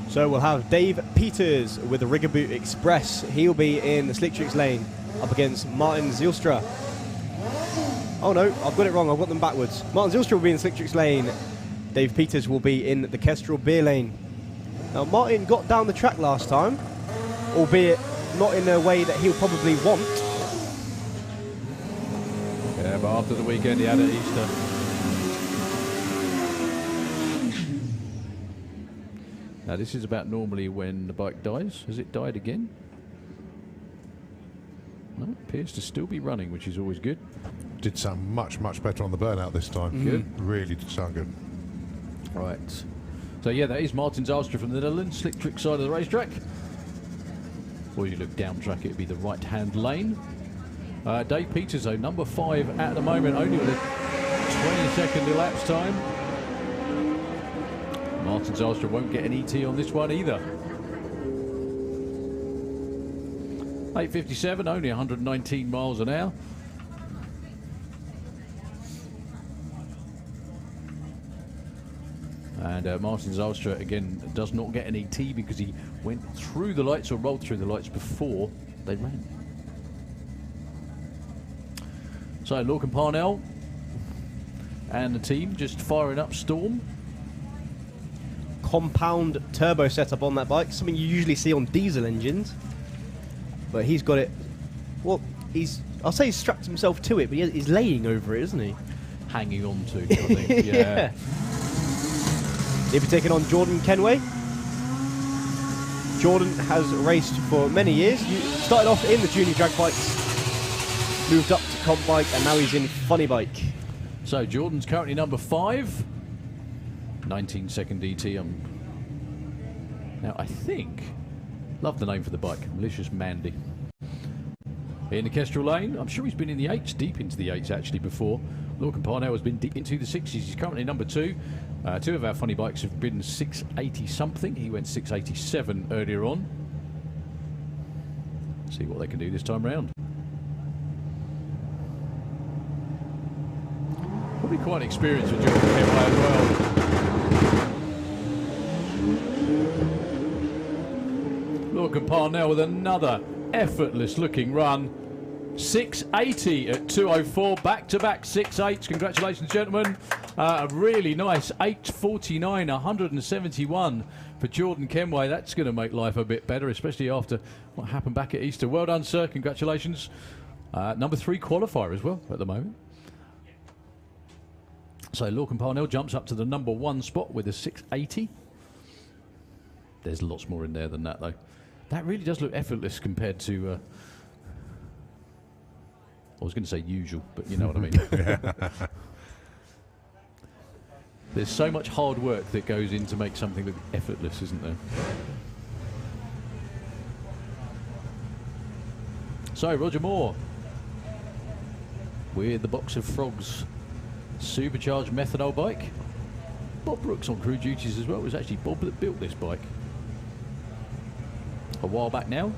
So we'll have Dave Peters with the Rigaboot Express. He'll be in the Slick Tricks lane up against Martin Zylstra. Oh no, I've got it wrong. I've got them backwards. Martin Zylstra will be in the Slick Tricks lane. Dave Peters will be in the Kestrel beer lane. Now Martin got down the track last time, albeit not in a way that he'll probably want. Yeah, but after the weekend he had at Easter. Now this is about normally when the bike dies. Has it died again? No, it appears to still be running, which is always good. Did sound much, much better on the burnout this time. Good. Really did sound good. Right. So yeah, that is Martin Zylstra from the Netherlands, Slick Trick side of the racetrack. Or you look down track, it'd be the right-hand lane. Dave Peters, though, number 5 at the moment, only with a 20-second elapsed time. Martin Zylstra won't get an ET on this one either. 8.57, only 119 miles an hour. And Martin Zylstra, again, does not get an ET because he went through the lights or rolled through the lights before they ran. So, Lorcan Parnell and the team just firing up Storm. Compound turbo setup on that bike, something you usually see on diesel engines. But he's got it, well, I'll say he's strapped himself to it, but he's laying over it, isn't he? Hanging on to, I think, yeah. He'll be taking on Jordan Kenway. Jordan has raced for many years. He started off in the junior drag bikes, moved up to comp bike, and now he's in funny bike. So Jordan's currently number 5. 19-second DT. Now I think, love the name for the bike, Malicious Mandy. In the Kestrel lane, I'm sure he's been in the 8s, deep into the 8s actually before. Lorcan Parnell has been deep into the 6s. He's currently number 2. 2 of our funny bikes have been 680 something. He went 687 earlier on. See what they can do this time round. Probably quite experienced with Jordan Kenway as well. Lorcan Parnell with another effortless looking run. 680 at 2:04, back-to-back 6.8s. Congratulations, gentlemen. A really nice 8:49, 171 for Jordan Kenway. That's going to make life a bit better, especially after what happened back at Easter. Well done, sir. Congratulations. Number 3 qualifier as well at the moment. So Lorcan Parnell jumps up to the number 1 spot with a 680. There's lots more in there than that, though. That really does look effortless compared to... I was going to say usual, but you know what I mean. There's so much hard work that goes in to make something look effortless, isn't there? So, Roger Moore with the Box of Frogs supercharged methanol bike. Bob Brooks on crew duties as well. It was actually Bob that built this bike a while back now.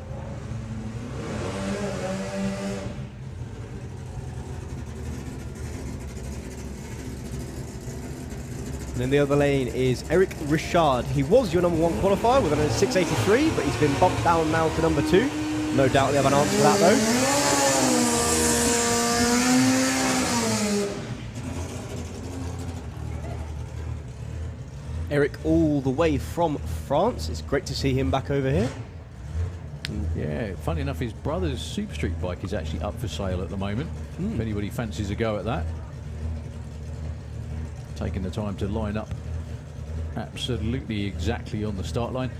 And in the other lane is Eric Richard. He was your number 1 qualifier with a 683, but he's been bumped down now to number 2. No doubt they have an answer for that, though. Eric all the way from France. It's great to see him back over here. Yeah, funny enough, his brother's Super Street bike is actually up for sale at the moment. If anybody fancies a go at that. Taking the time to line up absolutely exactly on the start line.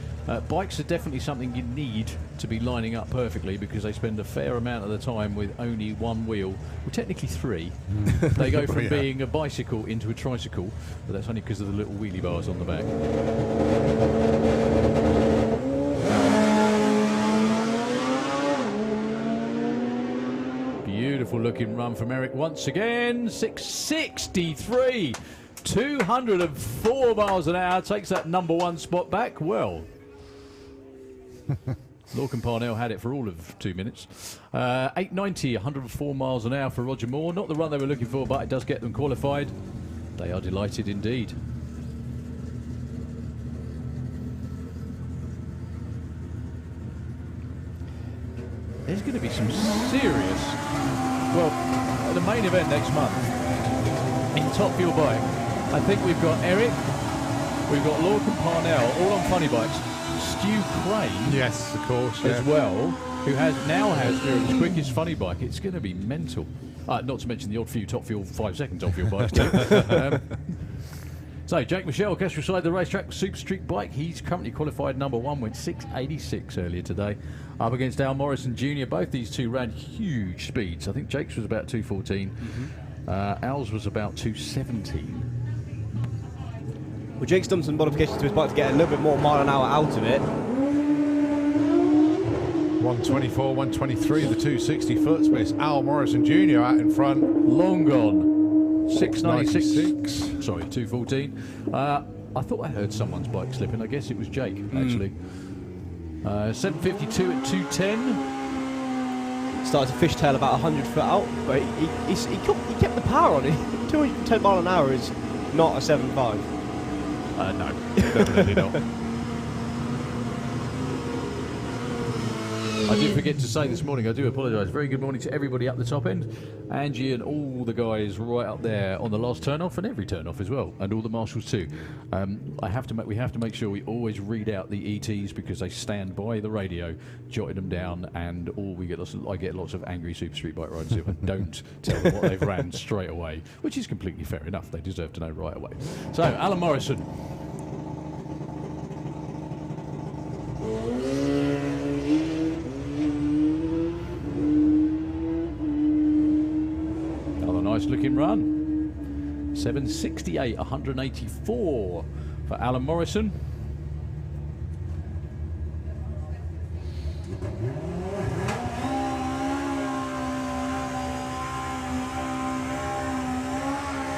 Bikes are definitely something you need to be lining up perfectly because they spend a fair amount of the time with only 1 wheel, well technically 3. They go from being a bicycle into a tricycle, but that's only because of the little wheelie bars on the back. Beautiful looking run from Eric once again. 663. 204 miles an hour, takes that number 1 spot back. Well, Lorcan Parnell had it for all of 2 minutes. 890, 104 miles an hour for Roger Moore. Not the run they were looking for, but it does get them qualified. They are delighted indeed. There's going to be some serious, well, the main event next month in Top Fuel Bike. I think we've got Eric, we've got Lorcan Parnell, all on funny bikes. Stu Crane, Yes, of course. as well, who now has Europe's quickest funny bike. It's going to be mental. Not to mention the odd few Top Fuel 5-second Top Fuel bikes too. So Jake Michelle, Kestrel side of the racetrack, Super Street bike. He's currently qualified number 1, went 686 earlier today. Up against Al Morrison Jr. Both these two ran huge speeds. I think Jake's was about 214. Al's was about 217. Well, Jake's done some modifications to his bike to get a little bit more mile an hour out of it. 124, 123, the 260 foot space. Al Morrison Jr. out in front. Long gone. 696. 96. Sorry, 214. I thought I heard someone's bike slipping. I guess it was Jake, actually. 752 at 210. Started to fishtail about 100 foot out, but he kept the power on it. 210 mile an hour is not a 7.5. No, definitely not. I did forget to say this morning, I do apologise. Very good morning to everybody up the top end. Angie and all the guys right up there on the last turn-off and every turn-off as well, and all the marshals too. We have to make sure we always read out the ETs because they stand by the radio, jotting them down, and I get lots of angry Super Street bike riders who don't tell them what they've ran straight away, which is completely fair enough. They deserve to know right away. So, Alan Morrison. Another nice looking run. 768, 184 for Alan Morrison.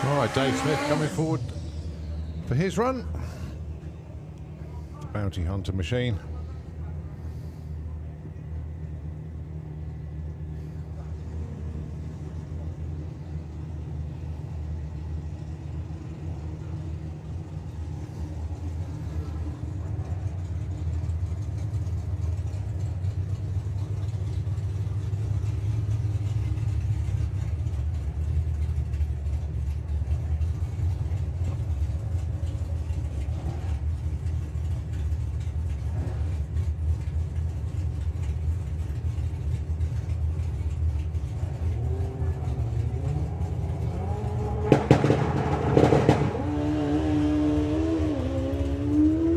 All right, Dave Smith coming forward for his run. The Bounty Hunter machine.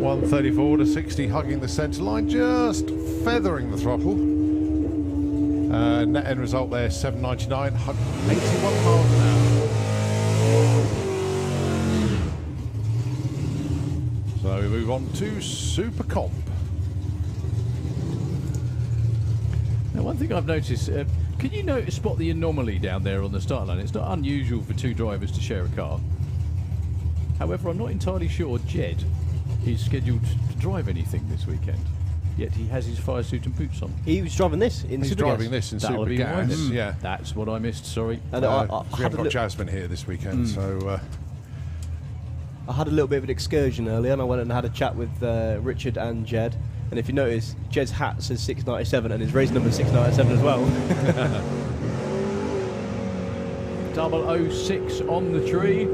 .134 to 60, hugging the centre line, just feathering the throttle. Net end result there, 799, 81 miles an hour. So we move on to Super Comp. Now, one thing I've noticed, can you spot the anomaly down there on the start line? It's not unusual for two drivers to share a car. However, I'm not entirely sure Jed is scheduled to drive anything this weekend. Yet he has his fire suit and boots on. He was driving this in He's Super driving Gas. this in That'll Super be Gas. mine then. Yeah. That's what I missed, sorry. And We I haven't had got Jasmine here this weekend, so I had a little bit of an excursion earlier, and I went and had a chat with Richard and Jed. And if you notice, Jed's hat says 697, and his race number is 697 as well. 006 on the tree.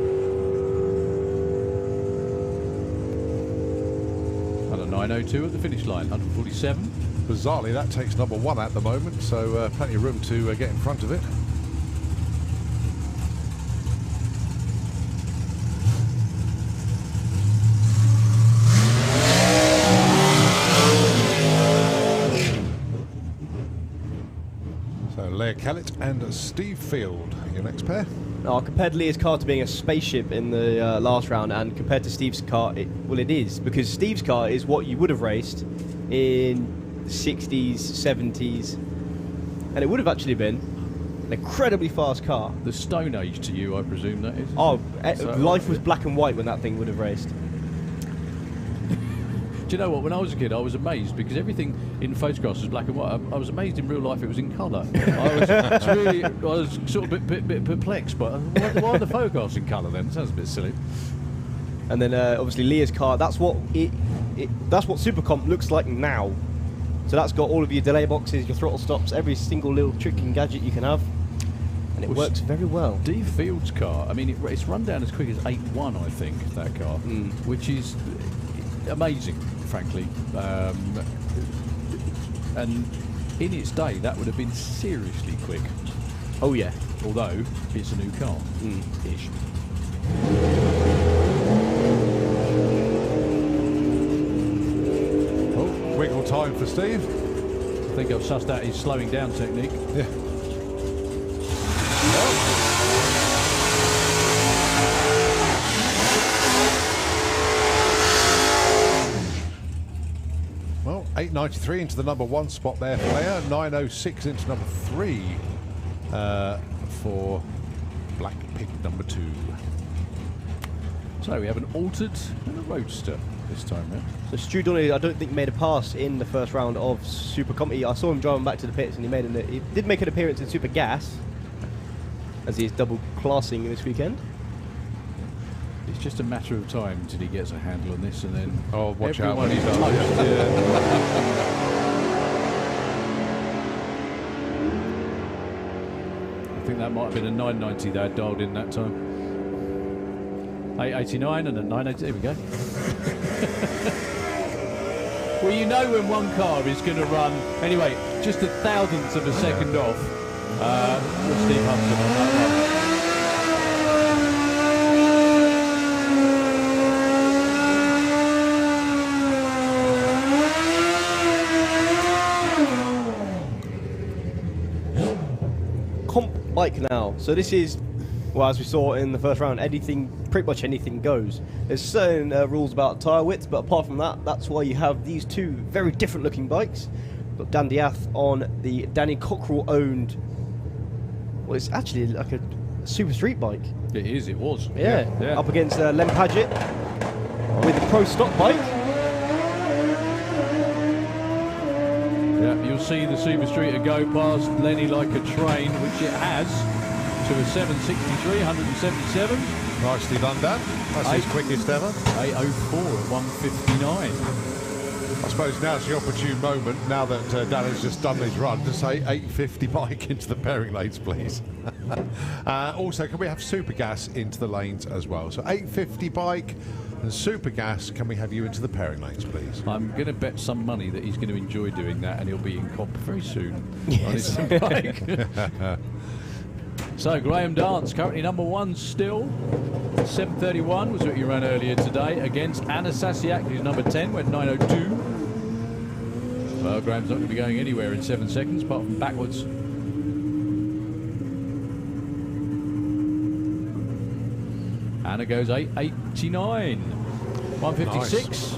And a 902 at the finish line, 147. bizarrely that takes number one at the moment, so plenty of room to get in front of it. Leah Kellett and Steve Field, your next pair. I compared Leah's car to being a spaceship in the last round, and compared to Steve's car, it is, because Steve's car is what you would have raced in the 60s, 70s, and it would have actually been an incredibly fast car. The Stone Age to you, I presume that is. Oh, life was black and white when that thing would have raced. Do you know what? When I was a kid, I was amazed because everything in photographs was black and white. I was amazed in real life it was in colour. I was sort of a bit perplexed, but why are the photographs in colour then? It sounds a bit silly. And then obviously Leah's car, that's what that's what Super Comp looks like now. So that's got all of your delay boxes, your throttle stops, every single little trick and gadget you can have, and it works very well. Steve Field's car, I mean, it's run down as quick as 8.1, I think, that car, which is amazing, frankly. And in its day, that would have been seriously quick. Oh yeah. Although it's a new car, ish. Oh, wiggle time for Steve. I think I've sussed out his slowing down technique. Yeah. Well, 893 into the number one spot there for Leia. 906 into number three for Black Pig number two. So we have an altered and a roadster this time round. So Stu Donnelly, I don't think made a pass in the first round of Super Comp. I saw him driving back to the pits, and he did make an appearance in Super Gas, as he is double classing this weekend. It's just a matter of time until he gets a handle on this, and then Watch out when everyone he is does. toast. I think that might have been a 990 they had dialed in that time. 889 and a 980. There we go. Well, you know when one car is going to run. Anyway, just a thousandth of a second off. Steve Hudson on that one. Comp bike now. So this is Well, as we saw in the first round, pretty much anything goes. There's certain rules about tyre width, but apart from that, that's why you have these two very different looking bikes. Got Dan Diath on the Danny Cockrell owned, well, it's actually like a super street bike. It is, it was. Yeah. Yeah. Up against Len Padgett with the Pro Stock bike. Yeah, you'll see the Super Streeter go past Lenny like a train, which it has, to a 763, 177. Nicely done, Dan. That's his quickest ever. 804 at 159. I suppose now's the opportune moment, now that Dan has just done his run, to say 850 bike into the pairing lanes, please. Also, can we have super gas into the lanes as well? So 850 bike and super gas, can we have you into the pairing lanes, please? I'm going to bet some money that he's going to enjoy doing that, and he'll be in comp very soon on his bike. So Graham Dance, currently number 1 still. 7:31 was what you ran earlier today against Anna Sasiak, who's number 10, went 9:02. Well, Graham's not going to be going anywhere in 7 seconds, apart from backwards. Anna goes 8:89. 1:56. Nice.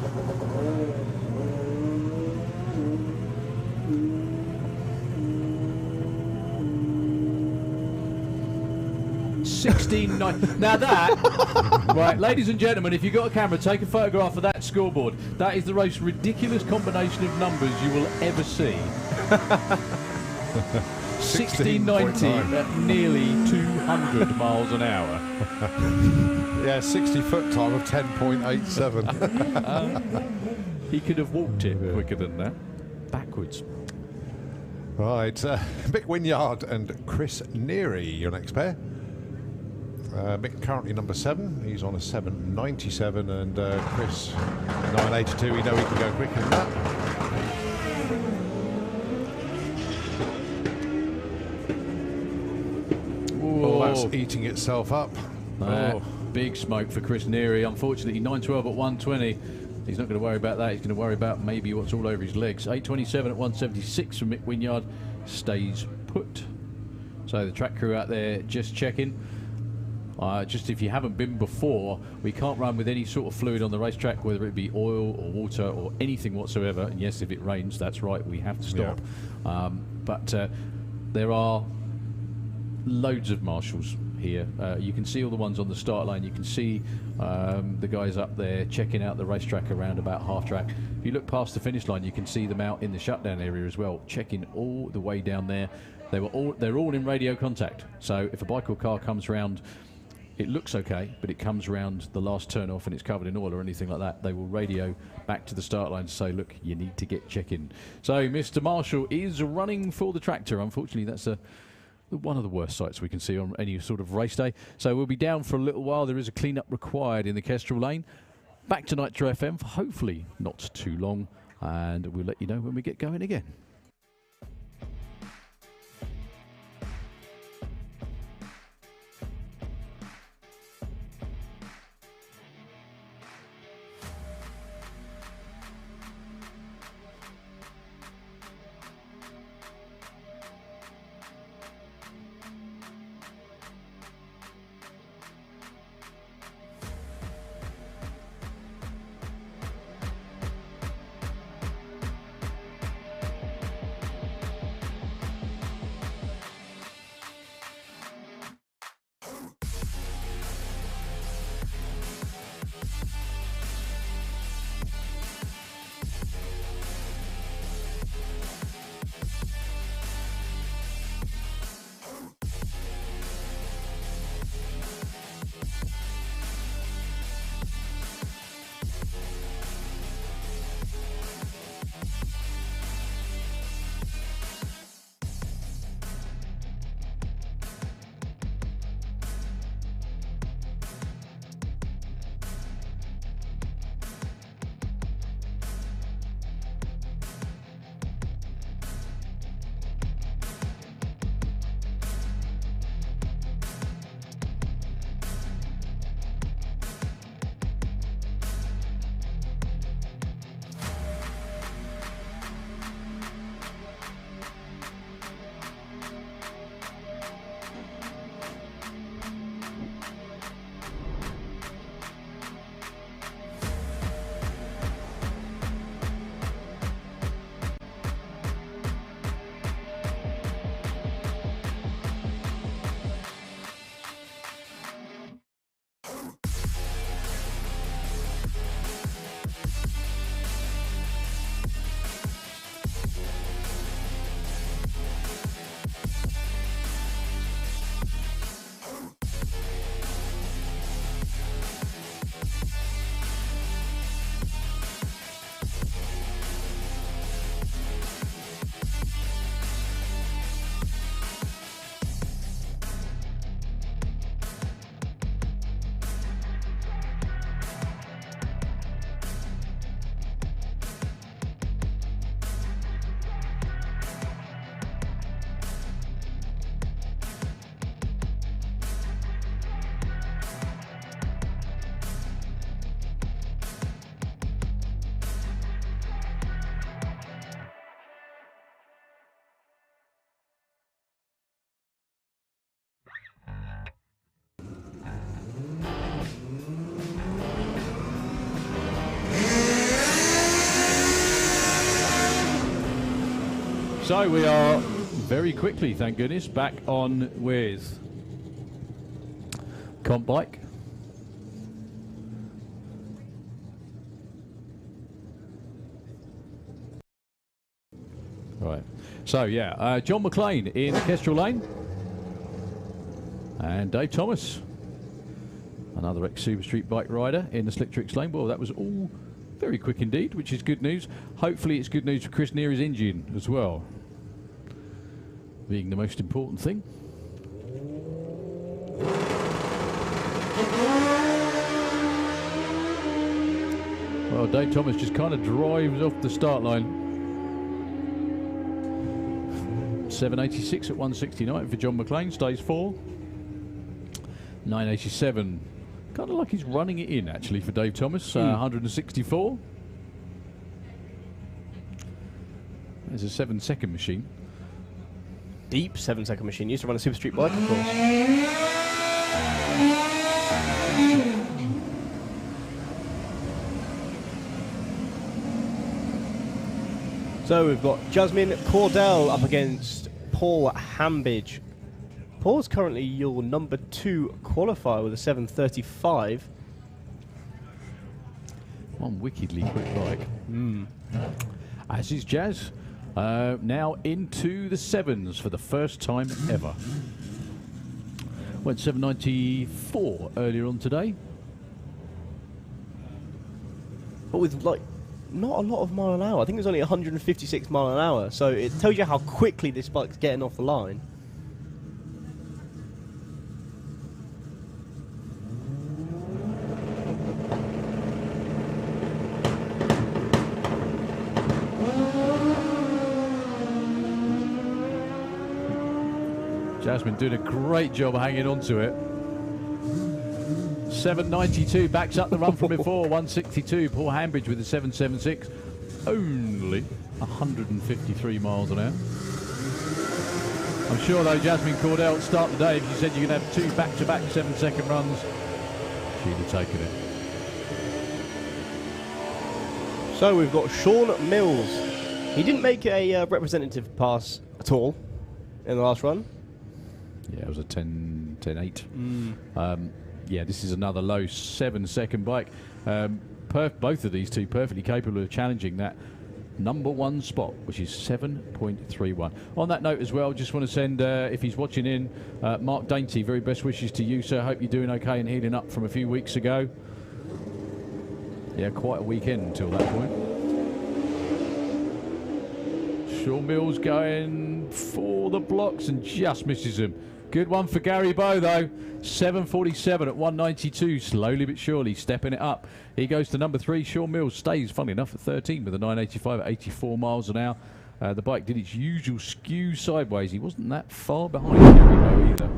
16.9. Now that, right, ladies and gentlemen, if you've got a camera, take a photograph of that scoreboard. That is the most ridiculous combination of numbers you will ever see. 1690 at nearly 200 miles an hour. Yeah, 60-foot time of 10.87. He could have walked it quicker than that. Backwards. Right, Mick Wynyard and Chris Neary, your next pair. Mick currently number 7. He's on a 797, and Chris 982. We know he can go quicker than that. Oh, that's eating itself up. Big smoke for Chris Neary. Unfortunately, 9:12 at 120. He's not going to worry about that. He's going to worry about maybe what's all over his legs. 8:27 at 176 from Mick Wynyard. Stays put. So the track crew out there just checking. Just if you haven't been before, we can't run with any sort of fluid on the racetrack, whether it be oil or water or anything whatsoever. And yes, if it rains, that's right, we have to stop. Yeah. But there are loads of marshals here. You can see all the ones on the start line. You can see the guys up there checking out the racetrack around about half track. If you look past the finish line, you can see them out in the shutdown area as well, checking all the way down there. They're all in radio contact. So if a bike or car comes round, it looks okay, but it comes round the last turn off and it's covered in oil or anything like that, they will radio back to the start line to say, look, you need to get checking. So Mr. Marshall is running for the tractor. Unfortunately, that's one of the worst sights we can see on any sort of race day. So we'll be down for a little while. There is a clean-up required in the Kestrel lane. Back to Nitro FM for hopefully not too long, and we'll let you know when we get going again. So we are very quickly, thank goodness, back on with comp bike. Right. So yeah, John McLean in Kestrel Lane, and Dave Thomas, another ex-Super Street bike rider in the Slick Tricks Lane. Well, that was all very quick indeed, which is good news. Hopefully it's good news for Chris Neary's engine as well, being the most important thing. Well, Dave Thomas just kind of drives off the start line. 786 at 169 for John McLean, stays 4. 987. Kind of like he's running it in, actually, for Dave Thomas. 164. There's a 7-second machine. Deep 7-second machine. Used to run a Super Street bike, of course. So we've got Jasmine Cordell up against Paul Hambidge. Paul's currently your number 2 qualifier with a 735. One wickedly quick bike. As is Jazz. Now into the 7s for the first time ever. Went 794 earlier on today. But with like not a lot of mile an hour. I think it was only 156 mile an hour. So it tells you how quickly this bike's getting off the line. Jasmine doing a great job hanging on to it. 792 backs up the run from before. 162. Paul Hambidge with a 776. Only 153 miles an hour. I'm sure though Jasmine Cordell at start the day, if you said you could have 2 back-to-back 7-second runs, she'd have taken it. So we've got Sean Mills. He didn't make a representative pass at all in the last run. Yeah, it was a 10-8. Yeah, this is another low 7-second bike. Both of these two perfectly capable of challenging that number 1 spot, which is 7.31. On that note as well, just want to send, if he's watching in, Mark Dainty, very best wishes to you, sir. Hope you're doing okay and healing up from a few weeks ago. Yeah, quite a weekend until that point. Shaw Mills going for the blocks and just misses him. Good one for Gary Bow though. 747 at 192, slowly but surely stepping it up. He goes to number 3. Sean Mills stays, funny enough, at 13 with a 985 at 84 miles an hour. The bike did its usual skew sideways. He wasn't that far behind Gary Bow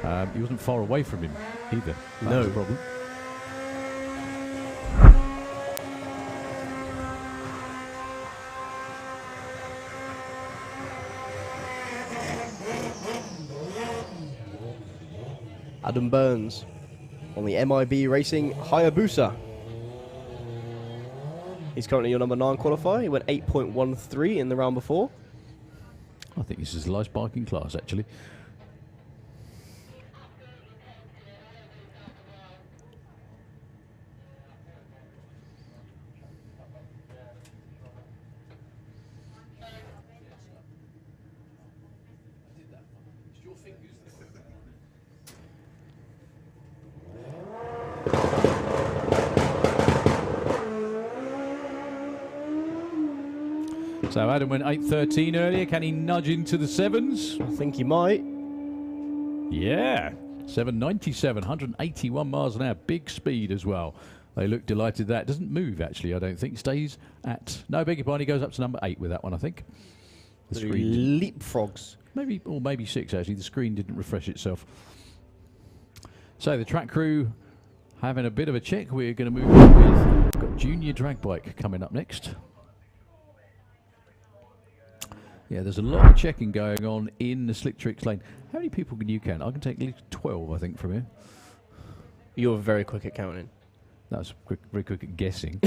either. He wasn't far away from him either. That was a problem. Adam Burns on the MIB Racing Hayabusa. He's currently your number 9 qualifier. He went 8.13 in the round before. I think this is the last bike in class, actually. So Adam went 8.13 earlier. Can he nudge into the 7s? I think he might. Yeah. 797, 181 miles an hour. Big speed as well. They look delighted that. Doesn't move, actually, I don't think. Stays at... No, beg your pardon. He goes up to number 8 with that one, I think. The screen leapfrogs. Maybe, or maybe 6, actually. The screen didn't refresh itself. So the track crew having a bit of a check. We're going to move on with... We've got Junior Drag Bike coming up next. Yeah, there's a lot of checking going on in the Slick Tricks lane. How many people can you count? I can take at least 12, I think, from here. You're very quick at counting. That was quick, very quick at guessing.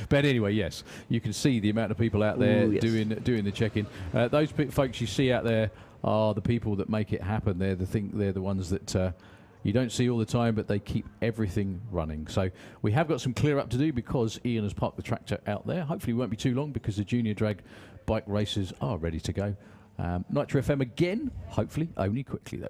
But anyway, yes, you can see the amount of people out there Ooh, yes. doing the check-in. Those folks you see out there are the people that make it happen. They're the ones that you don't see all the time, but they keep everything running. So we have got some clear up to do because Ian has parked the tractor out there. Hopefully it won't be too long because the junior drag bike races are ready to go. Nitro FM again, hopefully only quickly though.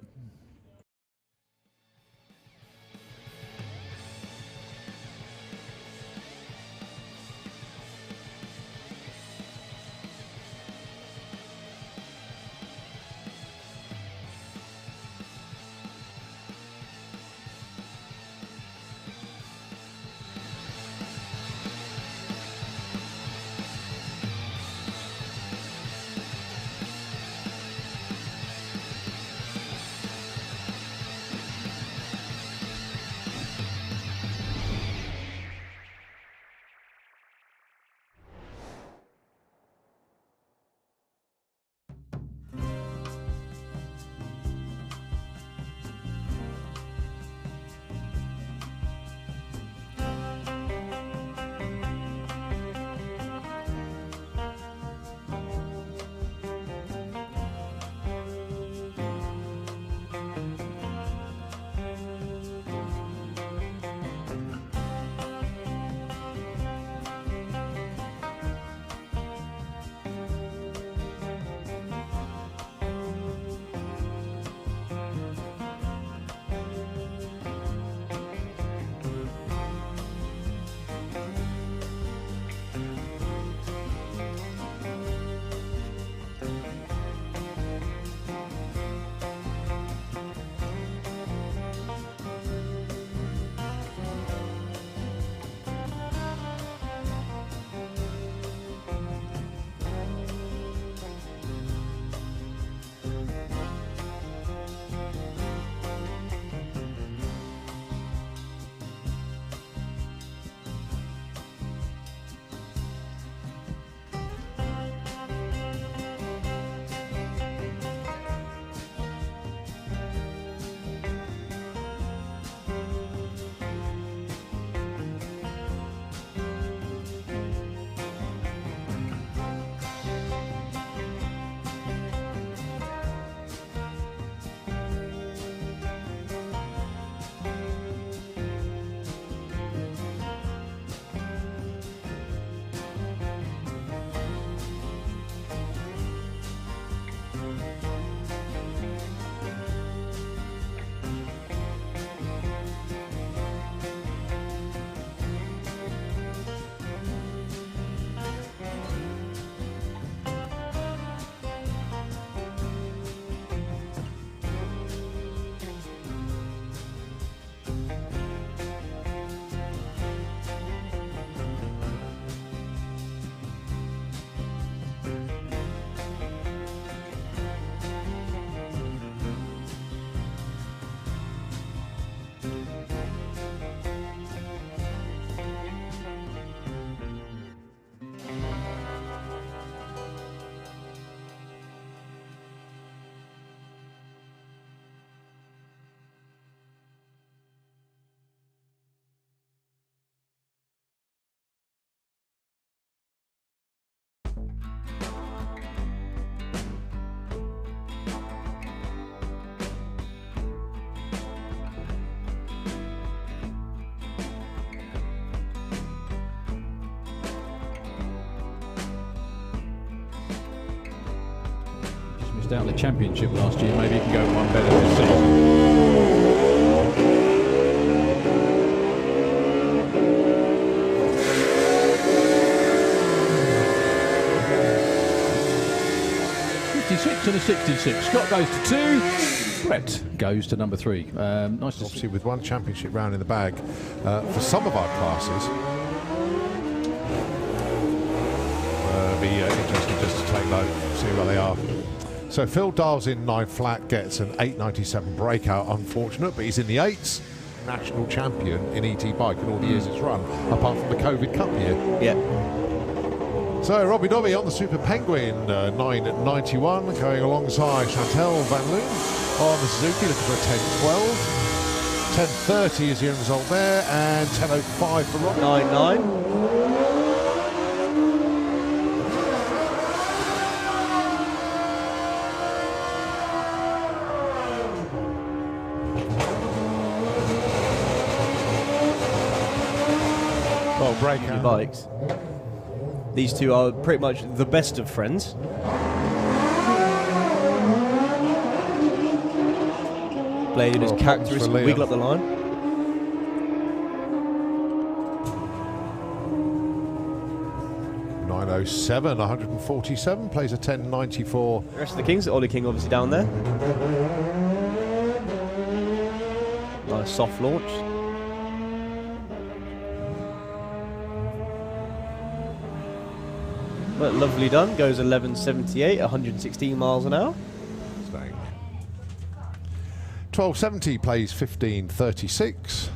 Out in the championship last year, maybe you can go one better this season. 56 and a 66. Scott goes to 2. Brett goes to number 3. Nice to Obviously, see. with one championship round in the bag for some of our classes. Be interesting just to take note, see where they are. So Phil dials in 9 flat, gets an 8.97 breakout. Unfortunate, but he's in the 8s. National champion in ET bike in all the years it's run, apart from the COVID Cup year. Yeah. So Robbie Dobby on the Super Penguin, 9.91, going alongside Chantel Van Loon on the Suzuki, looking for a 10.12. 10.30 is the end result there, and 10.05 for Robbie. 9.9. Well, break new out. bikes. These two are pretty much the best of friends. Blade in his Oh, characteristic for Liam. wiggle up the line. .907, 147, plays a 1094. The rest of the Kings, Ollie King obviously down there. Nice soft launch. But lovely done, goes 1178, 116 miles an hour. Staying. 1270 plays 1536.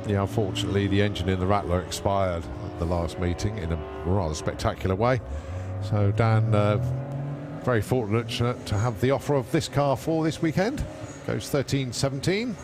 Yeah, unfortunately, the engine in the Rattler expired at the last meeting in a rather spectacular way. So Dan, very fortunate to have the offer of this car for this weekend. Goes 1317.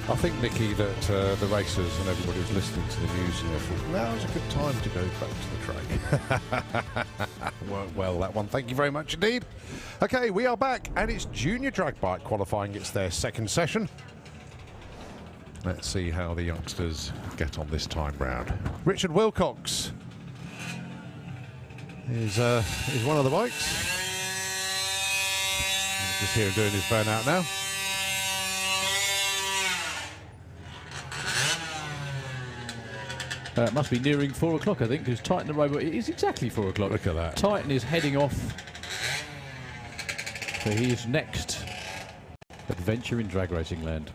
I think, Nicky, that the racers and everybody who's listening to the news thought, now's a good time to go back to the track. well, that one. Thank you very much indeed. Okay, we are back, and it's Junior Drag Bike qualifying. It's their second session. Let's see how the youngsters get on this time round. Richard Wilcox is one of the bikes. Just here doing his burnout now. It must be nearing 4 o'clock, I think, because Titan the robot, it is exactly 4 o'clock. Look at that. Titan is heading off for his next adventure in drag racing land.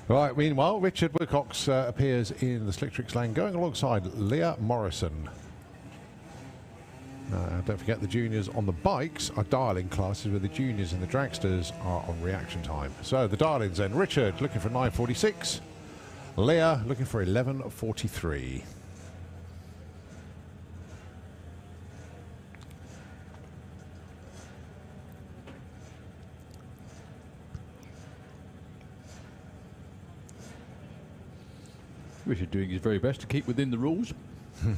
Right, meanwhile, Richard Wilcox appears in the Slick Tricks lane going alongside Leah Morrison. Don't forget the juniors on the bikes are dial-in classes where the juniors and the dragsters are on reaction time. So the dial-ins then, Richard looking for 9:46. Leah looking for 11:43. Richard doing his very best to keep within the rules.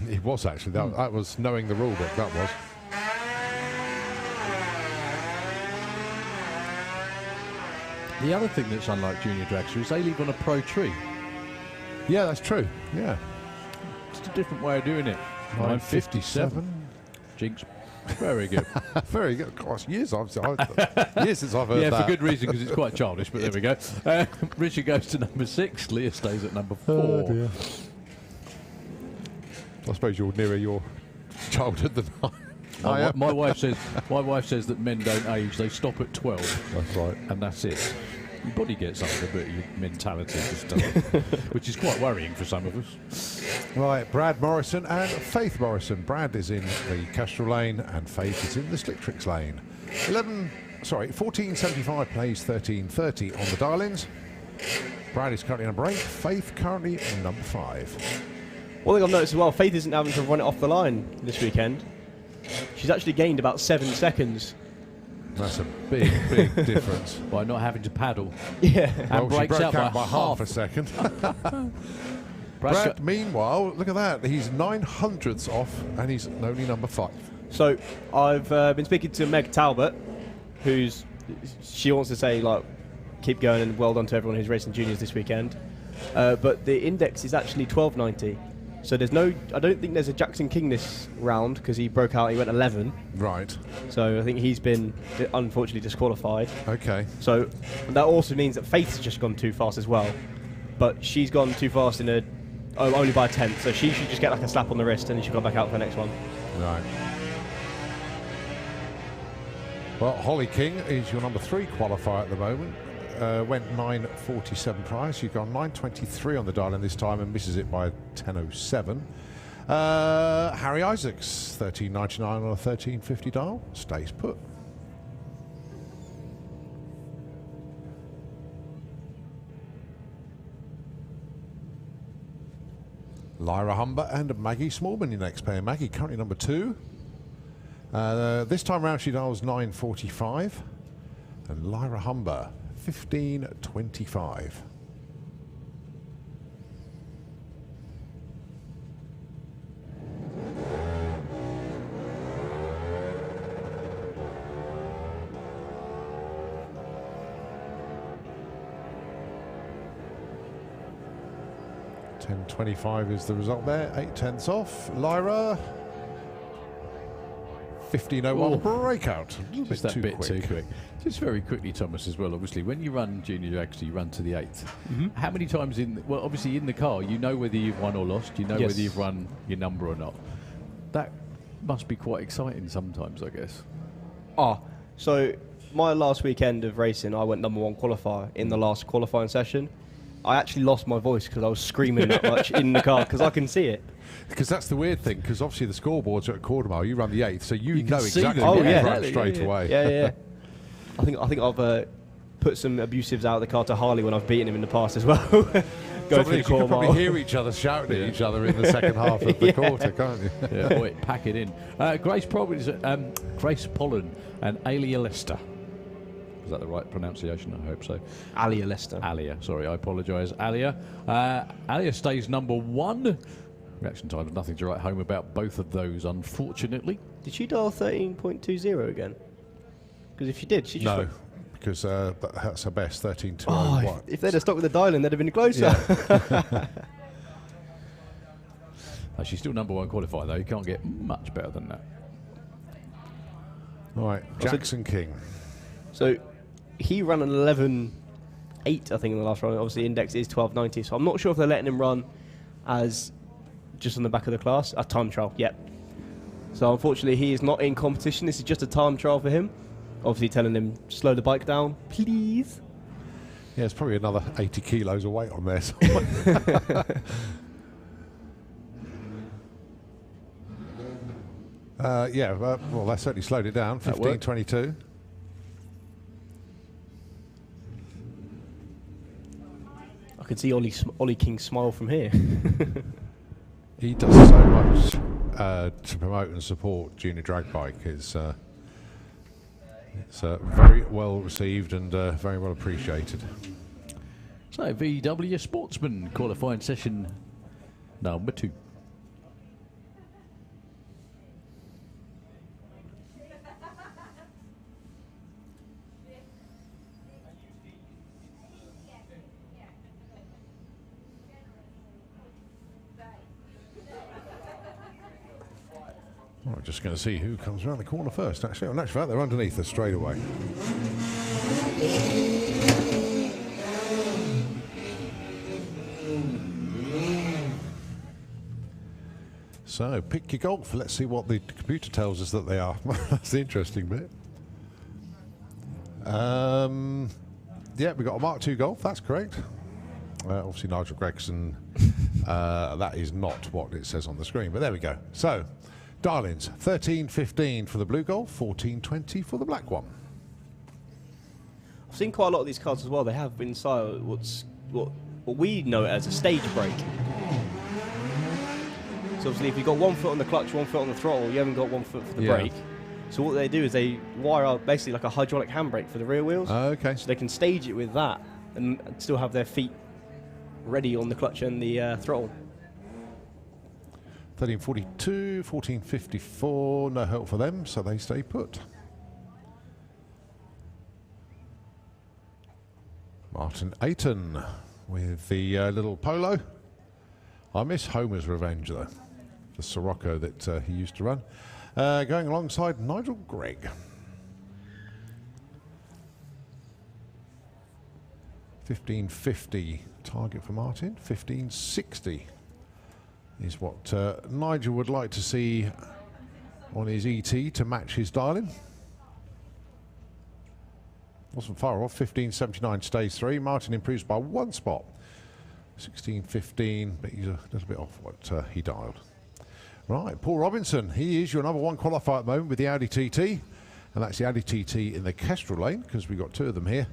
It was actually, that was knowing the rule book, that was. The other thing that's unlike Junior Dragster is they live on a pro tree. Yeah, that's true, yeah. It's a different way of doing it. 9:57. Jinx. Very good. Very good. Gosh, years since I've heard that. For good reason, because it's quite childish, but there we go. Richard goes to number 6. Leah stays at number 4. Oh, dear. I suppose you're nearer your childhood than I am. My wife says that men don't age; they stop at 12. That's right. And that's it. Your body gets older, but your mentality just doesn't, which is quite worrying for some of us. Right, Brad Morrison and Faith Morrison. Brad is in the Kestrel lane and Faith is in the Slick Tricks lane. 14:75 plays 13:30 on the dial-ins. Brad is currently number 8. Faith currently number 5. One thing I've noticed as well, Faith isn't having to run it off the line this weekend. She's actually gained about 7 seconds. That's a big, big difference. By not having to paddle. Yeah. And She breaks broke out by half a second. Brad, meanwhile, look at that. He's 9 hundredths off and he's only number 5. So I've been speaking to Meg Talbot, she wants to say, like, keep going and well done to everyone who's racing juniors this weekend. But the index is actually 1290. So I don't think there's a Jackson King this round because he broke out, he went 11. Right. So I think he's been unfortunately disqualified. Okay. So that also means that Faith's just gone too fast as well. But she's gone too fast only by a tenth. So she should just get like a slap on the wrist and then she'll go back out for the next one. Right. Well, Holly King is your number 3 qualifier at the moment. Went 9:47 price. She's gone 9:23 on the dial-in this time and misses it by 10:07. Harry Isaacs, 13.99 on a 13.50 dial, stays put. Lyra Humber and Maggie Smallman, your next pair. Maggie currently number 2. This time round she dials 9:45, and Lyra Humber 15:25. $10.25 is the result there. 8 tenths off. Lyra 15:01 breakout. A little Just bit that too bit quick. too quick. Just very quickly, Thomas, as well. Obviously, when you run junior dragster, you run to the 8th. How many times obviously in the car, you know whether you've won or lost. You know Yes. whether you've run your number or not. That must be quite exciting sometimes, I guess. So my last weekend of racing, I went number 1 qualifier in the last qualifying session. I actually lost my voice because I was screaming that much in the car because I can see it. Because that's the weird thing, because obviously the scoreboards are at quarter mile, you run the 8th, so you can know see exactly them. what Oh, yeah. you've run Exactly, straight away. Yeah. I think I've put some abusives out of the car to Harley when I've beaten him in the past as well. Go Trouble through is the you quarter can probably mile. hear each other shouting at each other in the second half of the quarter, can't you? Yeah, boy, pack it in. Grace Pollen and Alia Lester. Is that the right pronunciation? I hope so. Alia Leicester. Alia, sorry, I apologise. Alia. Alia stays number 1. Reaction time, nothing to write home about both of those, unfortunately. Did she dial 13.20 again? Because if she did, she just... No, went, because that's her best, 13.201. oh, if they'd have stuck with the dialing, they'd have been closer. Yeah. She's still number 1 qualifier, though. You can't get much better than that. All right, Jackson King. So he ran an 11.8, I think, in the last run. Obviously, index is 12.90, so I'm not sure if they're letting him run as just on the back of the class. A time trial, yep. So unfortunately, he is not in competition. This is just a time trial for him. Obviously telling him, slow the bike down, please. Yeah, it's probably another 80 kilos of weight on there somewhere. Yeah, well, that certainly slowed it down. 15.22. I can see Ollie King smile from here. He does so much to promote and support junior drag bike. It's very well received and very well appreciated. So, VW Sportsman qualifying session number 2. Well, we're just going to see who comes around the corner first, actually. In actual fact, they're underneath us straight away. So, pick your golf. Let's see what the computer tells us that they are. That's the interesting bit. Yeah, we've got a Mark II Golf. That's correct. Obviously, Nigel Gregson. That is not what it says on the screen, but there we go. So, dial-ins, 13.15 for the blue Golf, 14.20 for the black one. I've seen quite a lot of these cars as well. They have inside what we know as a stage brake. So obviously if you've got 1 foot on the clutch, 1 foot on the throttle, you haven't got 1 foot for the brake. So what they do is they wire up basically like a hydraulic handbrake for the rear wheels. Okay. So they can stage it with that and still have their feet ready on the clutch and the throttle. 13.42, 14.54, no help for them, so they stay put. Martin Ayton with the little Polo. I miss Homer's Revenge, though, the Sirocco that he used to run. Going alongside Nigel Gregg. 15.50 target for Martin, 15.60 is what Nigel would like to see on his ET to match his dialing. Wasn't far off, 15.79 stays 3. Martin improves by 1 spot. 16.15, but he's a little bit off what he dialed. Right, Paul Robinson, he is your number 1 qualifier at the moment with the Audi TT, and that's the Audi TT in the Kestrel lane, because we've got 2 of them here.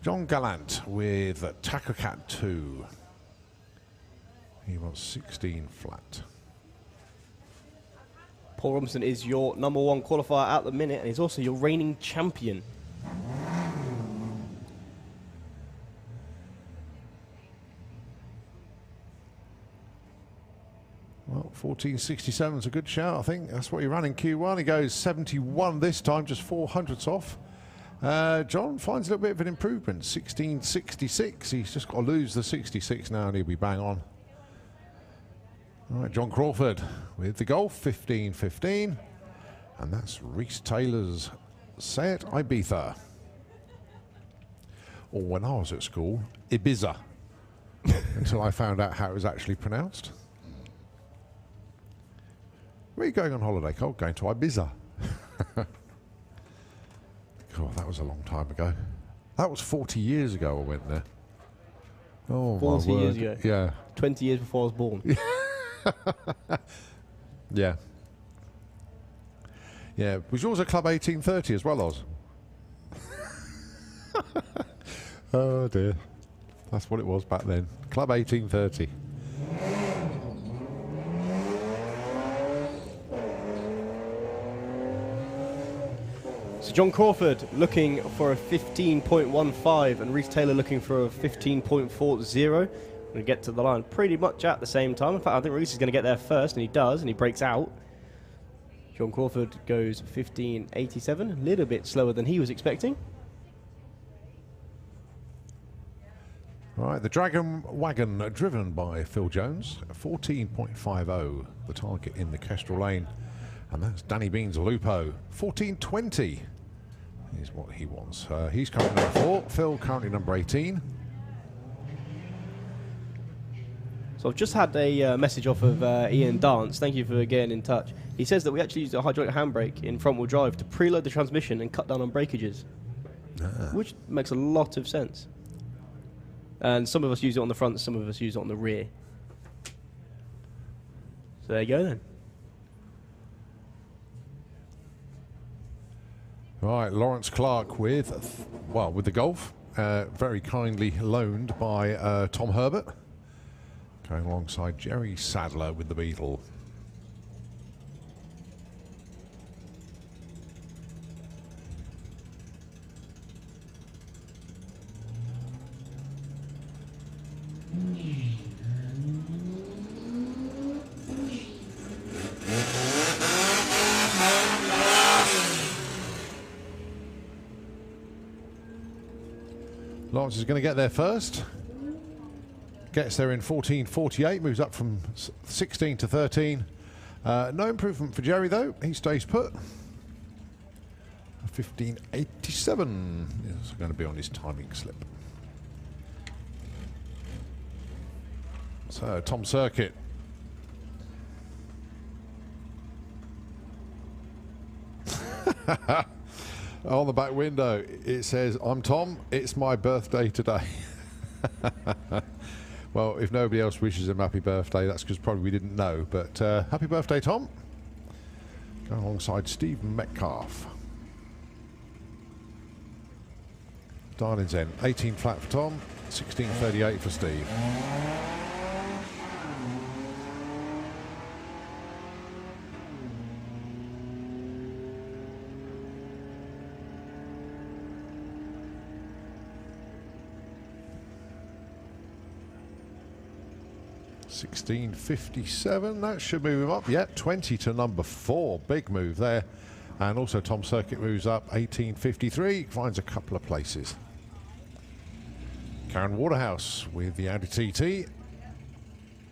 John Gallant with Tacocat 2. He was 16 flat. Paul Robinson is your number 1 qualifier at the minute, and he's also your reigning champion. Well, 14.67 is a good shout, I think. That's what he ran in Q1. He goes 71 this time, just 400ths off. John finds a little bit of an improvement, 16.66. He's just got to lose the 66 now and he'll be bang on. All right, John Crawford with the Golf, 15.15. And that's Reese Taylor's Seat Ibiza. Or when I was at school, Ibiza. Until I found out how it was actually pronounced. Where are you going on holiday, Cole? Going to Ibiza. God, that was a long time ago. That was 40 years ago I went there. Oh, 40 my word. years ago. Yeah. 20 years before I was born. Yeah. Yeah. Was yours a Club 1830 as well, Oz? Oh, dear. That's what it was back then. Club 1830. So So John Crawford looking for a 15.15 and Reese Taylor looking for a 15.40. We're going to get to the line pretty much at the same time. In fact, I think Reese is going to get there first, and he does, and he breaks out. John Crawford goes 15.87, a little bit slower than he was expecting. Right, the Dragon Wagon driven by Phil Jones, 14.50, the target in the Kestrel lane. And that's Danny Bean's Lupo, 14.20 is what he wants. He's currently number 4, Phil currently number 18. So I've just had a message off of Ian Dance. Thank you for getting in touch. He says that we actually used a hydraulic handbrake in front-wheel drive to preload the transmission and cut down on breakages, which makes a lot of sense. And some of us use it on the front, some of us use it on the rear. So there you go then. Right, Lawrence Clark with the Golf, very kindly loaned by Tom Herbert, going alongside Jerry Sadler with the Beetle. Lawrence is going to get there first. Gets there in 14.48, moves up from 16 to 13. No improvement for Jerry though, he stays put. 15.87 is going to be on his timing slip. So Tom Circuit. On the back window it says, "I'm Tom, it's my birthday today." Well, if nobody else wishes him happy birthday, that's because probably we didn't know, but happy birthday, Tom. Going alongside Steve Metcalf. Darling's end, 18 flat for Tom, 16.38 for Steve. $16.57, that should move him up. Yeah, 20 to number 4, big move there. And also Tom Circuit moves up, 18.53, finds a couple of places. Karen Waterhouse with the Audi TT,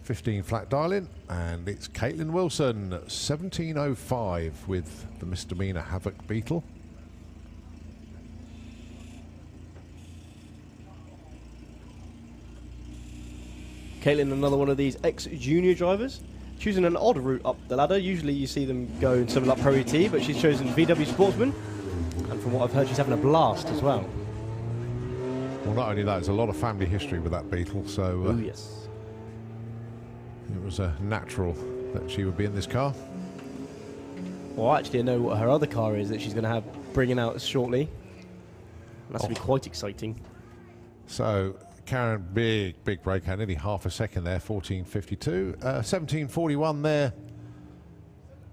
15 flat dial-in, and it's Caitlin Wilson, 17.05 with the misdemeanor Havoc Beetle. Caitlin, another one of these ex-junior drivers, choosing an odd route up the ladder. Usually you see them go in something like Pro ET, but she's chosen VW Sportsman, and from what I've heard, she's having a blast as well. Well, not only that, there's a lot of family history with that Beetle, so Oh yes. It was natural that she would be in this car. Well, actually, I know what her other car is that she's going to have bringing out shortly. That's going to be quite exciting. So Karen, big breakout, nearly half a second there, 14.52. 17.41 there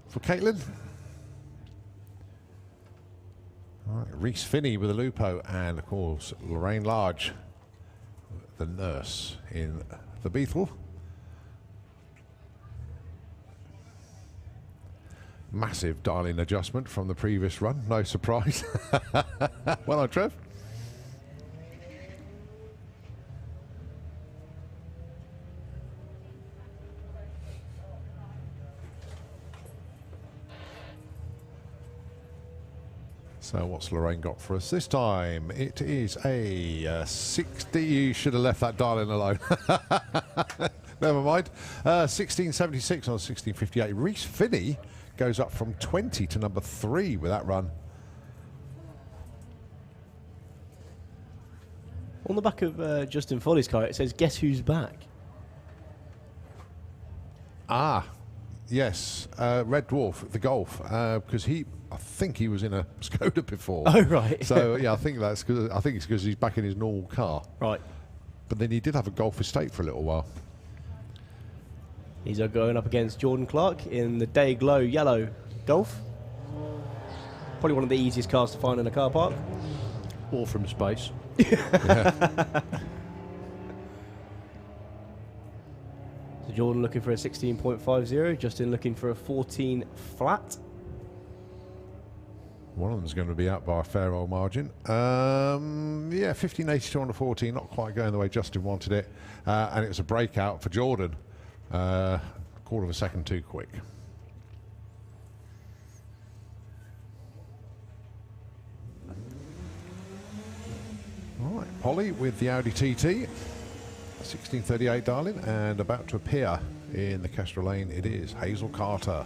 for Caitlin. All right, Reese Finney with a Lupo, and of course Lorraine Large, the nurse in the Beetle. Massive dial-in adjustment from the previous run, no surprise. Well done, Trev. So what's Lorraine got for us this time? It is a 60. You should have left that dial-in alone. Never mind. 16.76 on 16.58. Reese Finney goes up from 20 to number 3 with that run. On the back of Justin Foley's car, it says, "Guess who's back?" Ah, yes. Red Dwarf, the Golf, because I think he was in a Skoda before. Oh, right. So yeah, I think it's because he's back in his normal car. Right. But then he did have a Golf Estate for a little while. He's going up against Jordan Clark in the Day Glow Yellow Golf. Probably one of the easiest cars to find in a car park. Or from space. So Jordan looking for a 16.50, Justin looking for a 14 flat. One of them's going to be out by a fair old margin. Yeah, 15.82 on the 14, not quite going the way Justin wanted it. And it was a breakout for Jordan. Quarter of a second too quick. All right, Polly with the Audi TT. 1638, darling, and about to appear in the Kestrel Lane, it is Hazel Carter.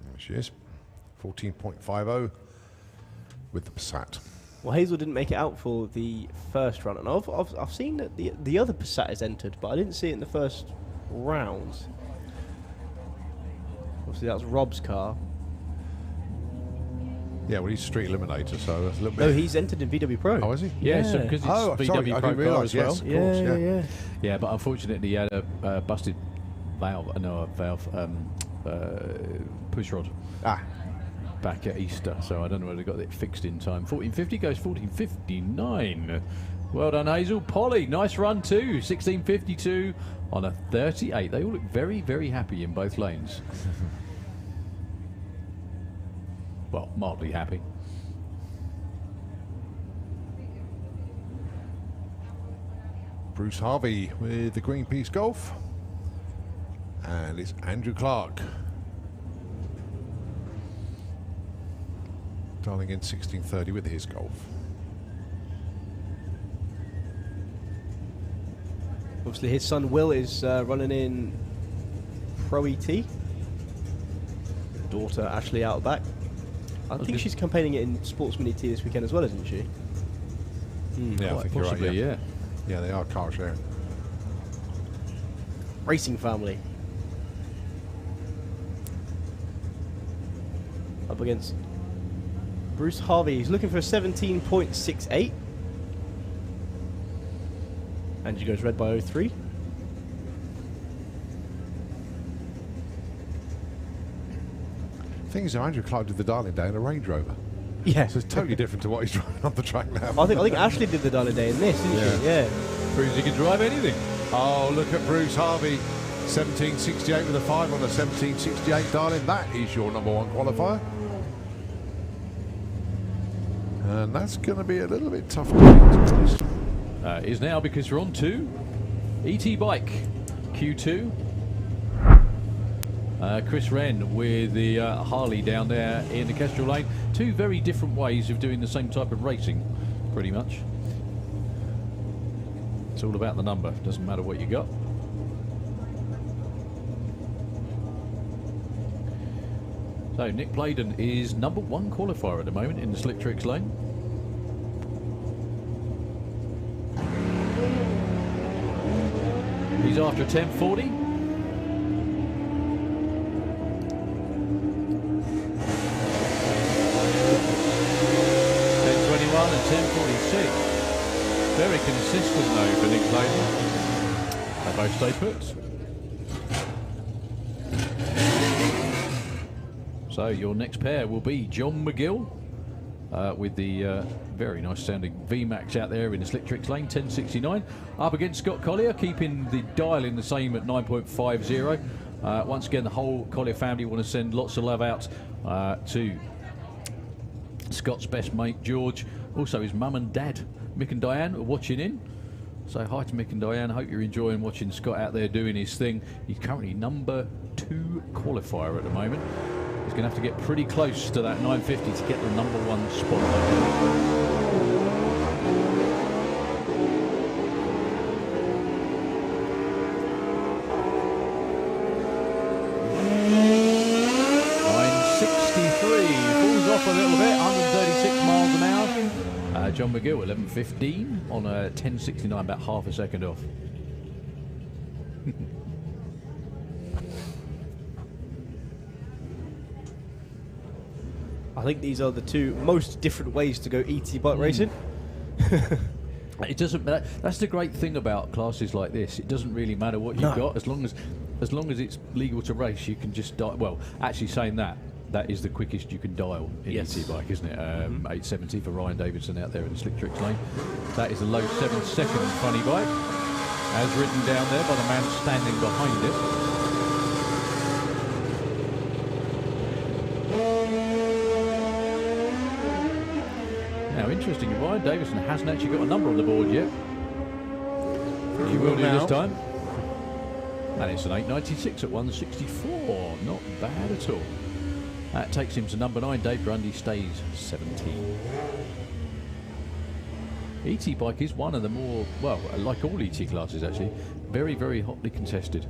There she is, 14.50 with the Passat. Well, Hazel didn't make it out for the first run, and I've seen that the other Passat is entered, but I didn't see it in the first rounds. Obviously, that's Rob's car. Yeah, well, he's street eliminator, so that's a little bit. No, he's entered in VW Pro. Oh, is he? Yeah, so because it's Oh, VW sorry, I Pro didn't car realise. as well. Yes, of course, yeah. Yeah, but unfortunately he had a busted valve, push rod back at Easter, so I don't know whether they got it fixed in time. 1450 goes 1459. Well done, Hazel. Polly, nice run too. 1652 on a 38. They all look very, very happy in both lanes. Well, mildly happy. Bruce Harvey with the Greenpeace Golf. And it's Andrew Clark. Darling in 1630 with his Golf. Obviously, his son Will is running in Pro ET. Daughter Ashley out back. I think she's campaigning it in Sportsman ET this weekend as well, isn't she? Yeah, I think you're right. Possibly, yeah. Yeah, they are car sharing. Racing family. Up against Bruce Harvey. He's looking for a 17.68. And she goes red by 03. Thing is, Andrew Clark did the Darling Day in a Range Rover. Yeah. So it's totally different to what he's driving on the track now. I think Ashley did the Darling Day in this, didn't she? Yeah. Proves he can drive anything. Oh, look at Bruce Harvey. 1768 with a 5 on a 1768, darling. That is your #1 qualifier. And that's going to be a little bit tough to beat. Is now because we're on to ET Bike Q2. Chris Wren with the Harley down there in the Kestrel Lane. Two very different ways of doing the same type of racing, pretty much. It's all about the number, doesn't matter what you got. So Nick Bladen is #1 qualifier at the moment in the Slick Tricks lane. He's after a 1040. And 1046. Very consistent though for Nick Bladen. They both stay put. So your next pair will be John McGill with the very nice sounding VMAX out there in the Slick Tricks lane, 1069. Up against Scott Collier, keeping the dial in the same at 9.50. Once again, the whole Collier family want to send lots of love out to Scott's best mate George, also his mum and dad Mick and Diane are watching in. So hi to Mick and Diane, hope you're enjoying watching Scott out there doing his thing. He's currently #2 qualifier at the moment. He's going to have to get pretty close to that 950 to get the #1 spot. 963, falls off a little bit, 136 miles an hour. John McGill, 11.15 on a 10.69, about half a second off. I think these are the two most different ways to go ET bike racing. It doesn't matter. That's the great thing about classes like this. It doesn't really matter what you've got, as long as as long as it's legal to race, you can just dial. Well, actually saying that, that is the quickest you can dial in Yes. ET bike, isn't it? 870 for Ryan Davidson out there in the Slick Tricks lane. That is a low 7-second funny bike, as written down there by the man standing behind it. Now, interestingly, Ryan Davidson hasn't actually got a number on the board yet. He will do now. this time. And it's an 896 at 164. Not bad at all. That takes him to number 9. Dave Grundy stays 17. ET bike is one of the more, well, like all ET classes actually, very, very hotly contested.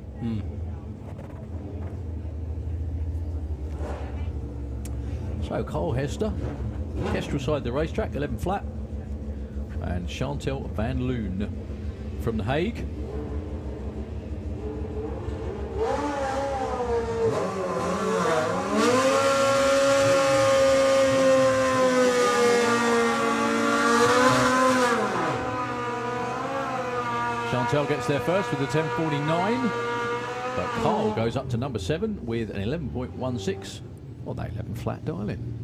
So Carl Hester, Kestrel side of the racetrack, 11 flat. And Chantel Van Loon from The Hague. Chantel gets there first with a 10.49, but Carl goes up to number 7 with an 11.16. Well, that 11 flat dial-in.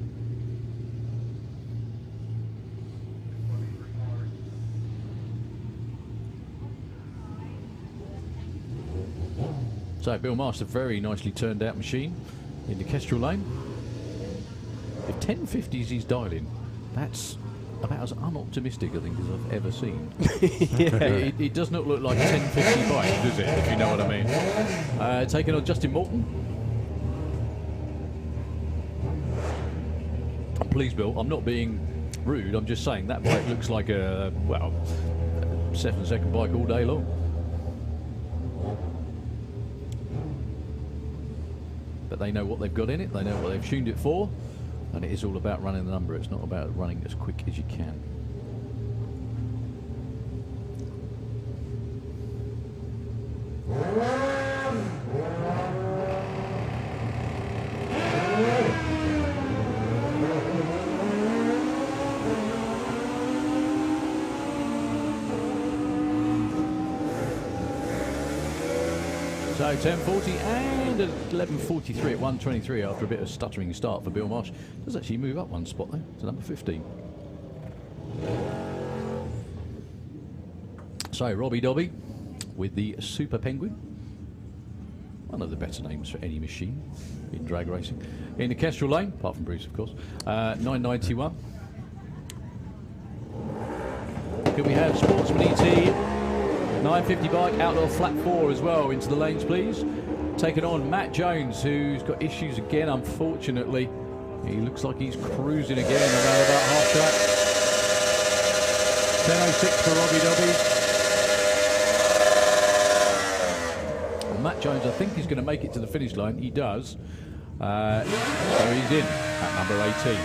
So Bill Master, very nicely turned out machine in the Kestrel lane. If 1050s he's dialing, that's about as unoptimistic, I think, as I've ever seen. It does not look like a 1050 bike, does it, if you know what I mean? Taking on Justin Morton. Please, Bill, I'm not being rude, I'm just saying that bike looks like a, well, 7-second bike all day long. But they know what they've got in it, they know what they've tuned it for, and it is all about running the number. It's not about running as quick as you can. So 10.40 and 11.43 at 1.23 after a bit of stuttering start for Bill Marsh. Does actually move up one spot though to number 15. So Robbie Dobby with the Super Penguin. One of the better names for any machine in drag racing. In the Kestrel lane, apart from Bruce of course, 991. Could we have Sportsman ET? 950 bike, Outlaw flat 4 as well into the lanes, please. Taking on Matt Jones, who's got issues again, unfortunately. He looks like he's cruising again around about half track. 10.06 for Robbie Dobby. Well, Matt Jones, I think he's going to make it to the finish line. He does. So he's in at number 18.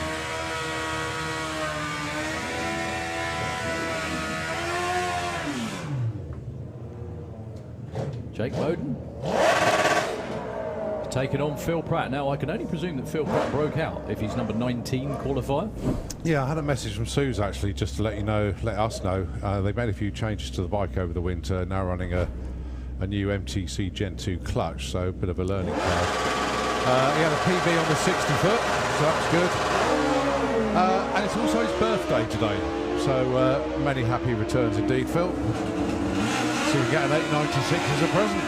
Jake Bowden taking on Phil Pratt. Now, I can only presume that Phil Pratt broke out if he's number 19 qualifier. Yeah, I had a message from Suze actually just to let us know. They made a few changes to the bike over the winter, now running a new MTC Gen 2 clutch, so a bit of a learning curve. He had a PB on the 60 foot, so that's good. And it's also his birthday today, so many happy returns indeed, Phil. So you get an 896 as a present.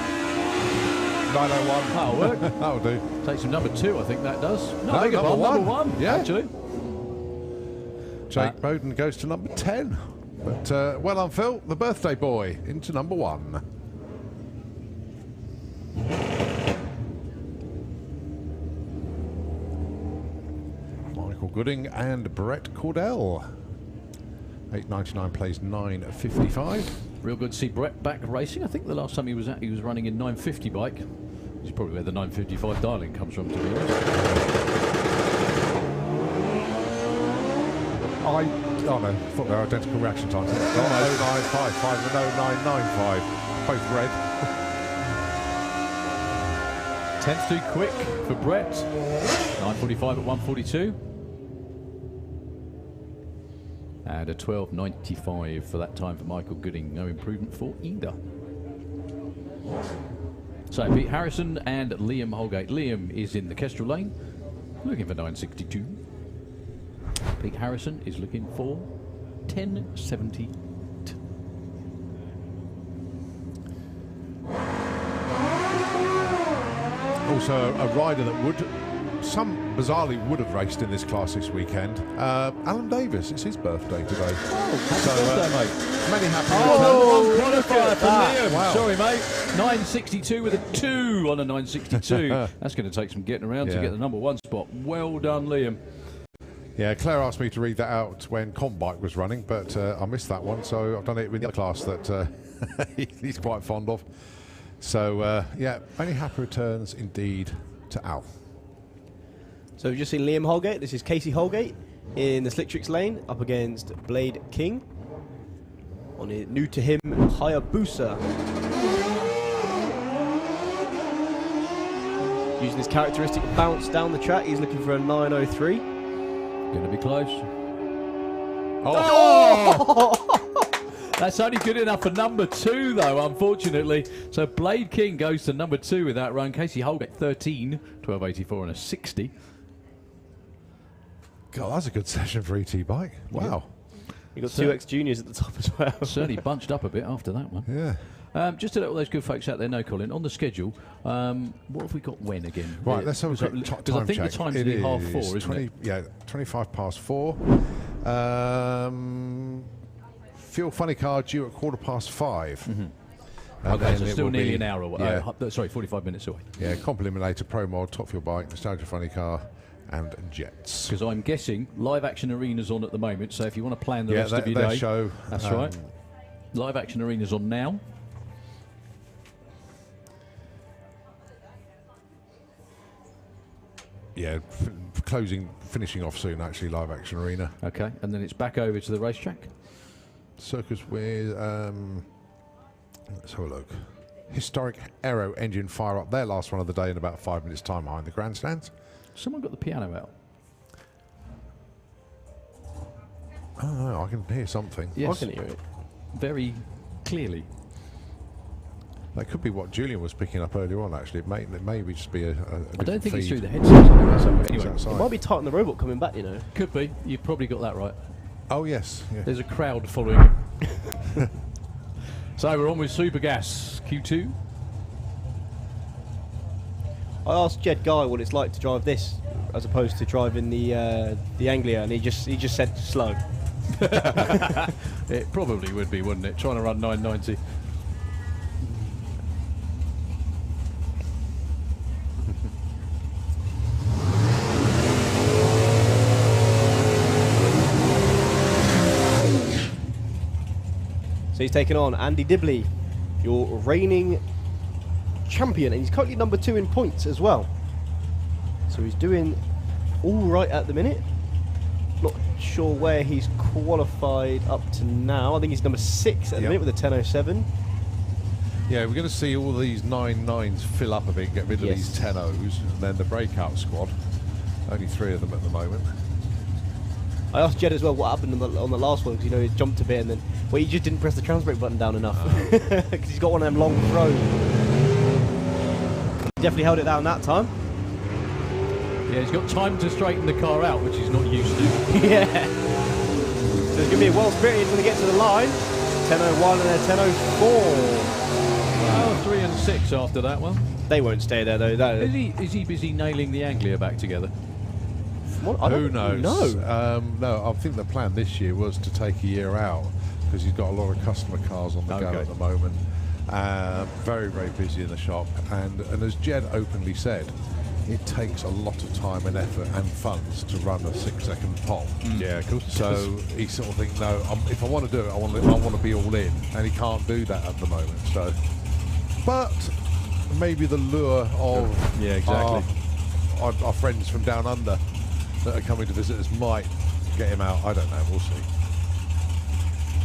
901. That'll work. That'll do. Takes him number 2, I think that does. No, I beg your pardon, number 1. Yeah. Actually. Jake Bowden goes to number 10. But well done, Phil, the birthday boy, into number 1. Michael Gooding and Brett Cordell. 899 plays 955. Real good to see Brett back racing. I think the last time he was running in 950 bike. Which is probably where the 955 dialing comes from, to be honest. I thought they were identical reaction times. 0955 and 0995. Both red. 10th too quick for Brett. 945 at 142. And a 12.95 for that time for Michael Gooding. No improvement for either. So Pete Harrison and Liam Holgate. Liam is in the Kestrel lane, looking for 962. Pete Harrison is looking for 1070. Also, a rider that bizarrely would have raced in this class this weekend. Alan Davis, it's his birthday today. Many happy returns. Qualifier for Liam. Wow. Sorry, mate. 962 with a 2 on a 962. That's going to take some getting around to Yeah. get the number 1 spot. Well done, Liam. Yeah, Claire asked me to read that out when Combike was running, but I missed that one, so I've done it with the other class that he's quite fond of. So, yeah, many happy returns indeed to Al. So we've just seen Liam Holgate. This is Casey Holgate in the Slick Tricks lane up against Blade King on a new to him Hayabusa. Using his characteristic bounce down the track, he's looking for a 903. Going to be close. Oh! That's only good enough for number 2, though, unfortunately. So Blade King goes to number 2 with that run. Casey Holgate 13, 1284 and a 60. God, that's a good session for ET Bike. Wow. You've got 2X Juniors at the top as well. Certainly bunched up a bit after that one. Yeah. Just to let all those good folks out there know, Colin, on the schedule, what have we got when again? Right, let's have a quick Because time I think check. the time's It nearly half is 4, isn't it? Yeah, 25 past 4. Fuel Funny Car due at 5:15. And Okay, then so it still will nearly be- an hour away. Yeah, 45 minutes away. yeah, Comp Eliminator, Pro Mod, Top Fuel Bike, Nostalgia Funny Car, and Jets. Because I'm guessing Live Action Arena's on at the moment, so if you want to plan the Yeah, rest of your their day, show. that's right. Live Action Arena's on now. Yeah, finishing off soon, actually, Live Action Arena. Okay, and then it's back over to the racetrack. Circus with, let's have a look. Historic Aero engine fire up their last one of the day in about 5 minutes' time behind the grandstands. Someone got the piano out. Oh, I can hear something. Yes, I can hear it. very clearly. That could be what Julian was picking up earlier on, actually. It may just be a I don't think it's through feed. the headset. So anyway, outside. It might be tight on the robot coming back, you know. could be. You've probably got that right. Oh, yes. Yeah. There's a crowd following him. So we're on with Super Gas Q2. I asked Jed Guy what it's like to drive this as opposed to driving the Anglia, and he just said slow. It probably would be, wouldn't it? Trying to run 990. So he's taken on Andy Dibley, your reigning champion, and he's currently number 2 in points as well. So he's doing all right at the minute. Not sure where he's qualified up to now. I think he's number 6 at the minute with a 10.07. Yeah, we're going to see all these 9.9s fill up a bit, get rid of Yes. these 10.0s, and then the breakout squad. Only 3 of them at the moment. I asked Jed as well what happened on the last one, because, you know, he jumped a bit and then, well, he just didn't press the trans brake button down enough. Because he's got one of them long throws. He definitely held it down that time. Yeah, he's got time to straighten the car out, which he's not used to. Yeah. So it's going to be a well-spirited when they get to the line. 10.01 and a 10.04. Oh, 3 and 6 after that one. They won't stay there, though. Is he busy nailing the Anglia back together? Who knows? No, I think the plan this year was to take a year out because he's got a lot of customer cars on the go Okay. at the moment. Very, very busy in the shop. And as Jed openly said, it takes a lot of time and effort and funds to run a 6-second pop. Yeah, of course. So he sort of thinks, no, if I want to do it, I want to be all in, and he can't do that at the moment. So, but maybe the lure of Yeah, exactly. our friends from down under that are coming to visit us might get him out. I don't know. We'll see.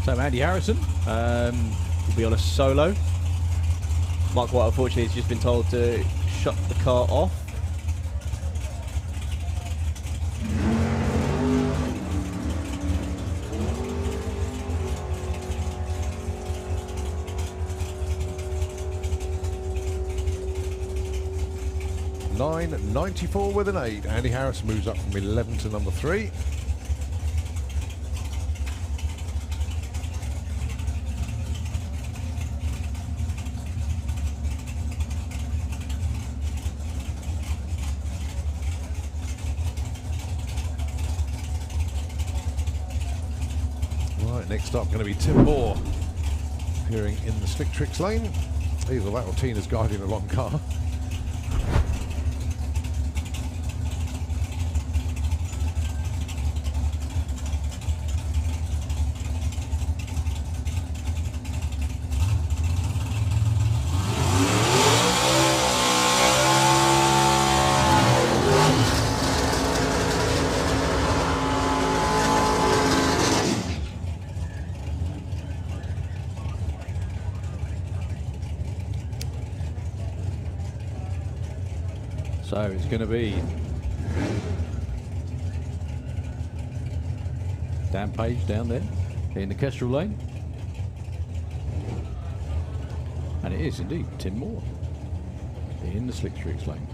So Andy Harrison. Will be on a solo. Mark White, unfortunately, has just been told to shut the car off. 994 with an 8. Andy Harris moves up from 11 to number 3. Right, next up going to be Tim Moore, appearing in the Slick Tricks lane. Either that or Tina's guiding a long car. So it's going to be Dan Page down there in the Kestrel lane. And it is indeed Tim Moore in the Slick Tricks lane.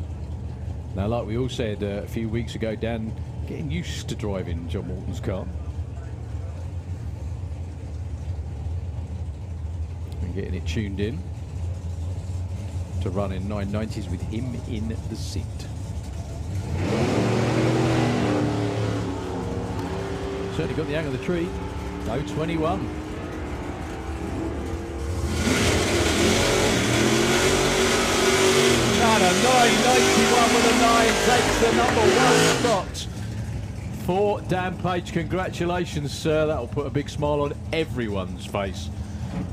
Now, like we all said a few weeks ago, Dan getting used to driving John Morton's car. And getting it tuned in to run in 990s with him in the seat. Certainly got the hang of the tree. 021. And a 991 with a 9 takes the number 1 spot for Dan Page. Congratulations, sir. That'll put a big smile on everyone's face.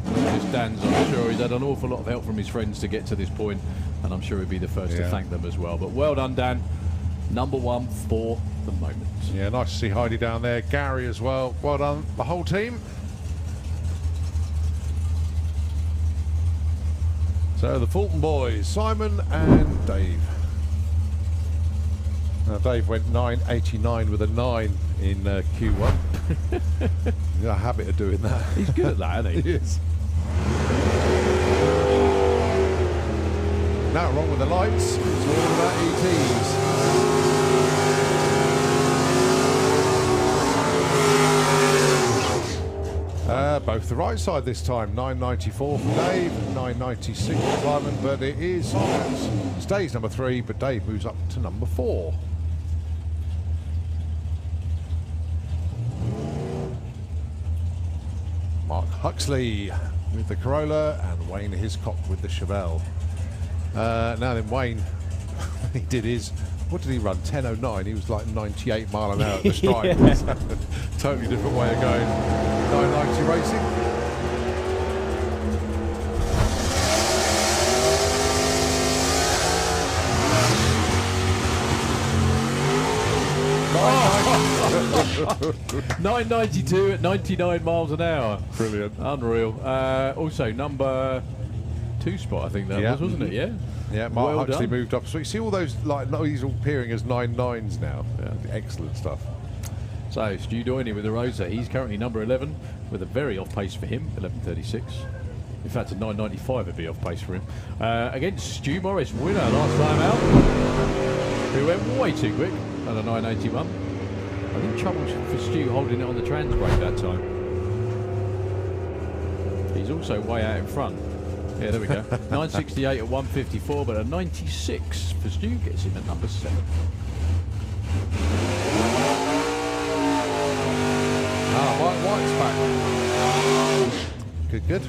Just Dan's, I'm sure he's had an awful lot of help from his friends to get to this point, and I'm sure he'd be the first to thank them as well. But well done, Dan. Number 1 for the moment. Yeah, nice to see Heidi down there. Gary as well. Well done, the whole team. So the Fulton boys, Simon and Dave. Now Dave went 989 with a 9 in Q1. He's got a habit of doing that. He's good at that, isn't he? He is. Now wrong with the lights. It's all about ETs. Both the right side this time. 994 for Dave, 996 for Simon, but it is Simon. Stays number 3, but Dave moves up to number 4. Mark Huxley with the Corolla and Wayne Hiscock with the Chevelle. Now then, Wayne, he did his, what did he run? 10.09. He was like 98 mile an hour at the stripe. Totally different way of going. 990 racing. Oh. 992 at 99 miles an hour. Brilliant. Unreal. Also, number 2 spot, I think that was, wasn't it? Yeah. Yeah, Mark Well Huxley done. moved up. So you see all those, like, these all appearing as 9.9s now. Yeah, excellent stuff. So, Stu Doiney with the Rosa. He's currently number 11 with a very off pace for him, 11.36. In fact, a 9.95 would be off pace for him. Against Stu Morris, winner last time out, who went way too quick at a 9.81. I think trouble for Stu holding it on the trans brake that time. He's also way out in front. Yeah, there we go. 968 at 154, but a 96 for Stu gets him at number 7. White's back. Good, good.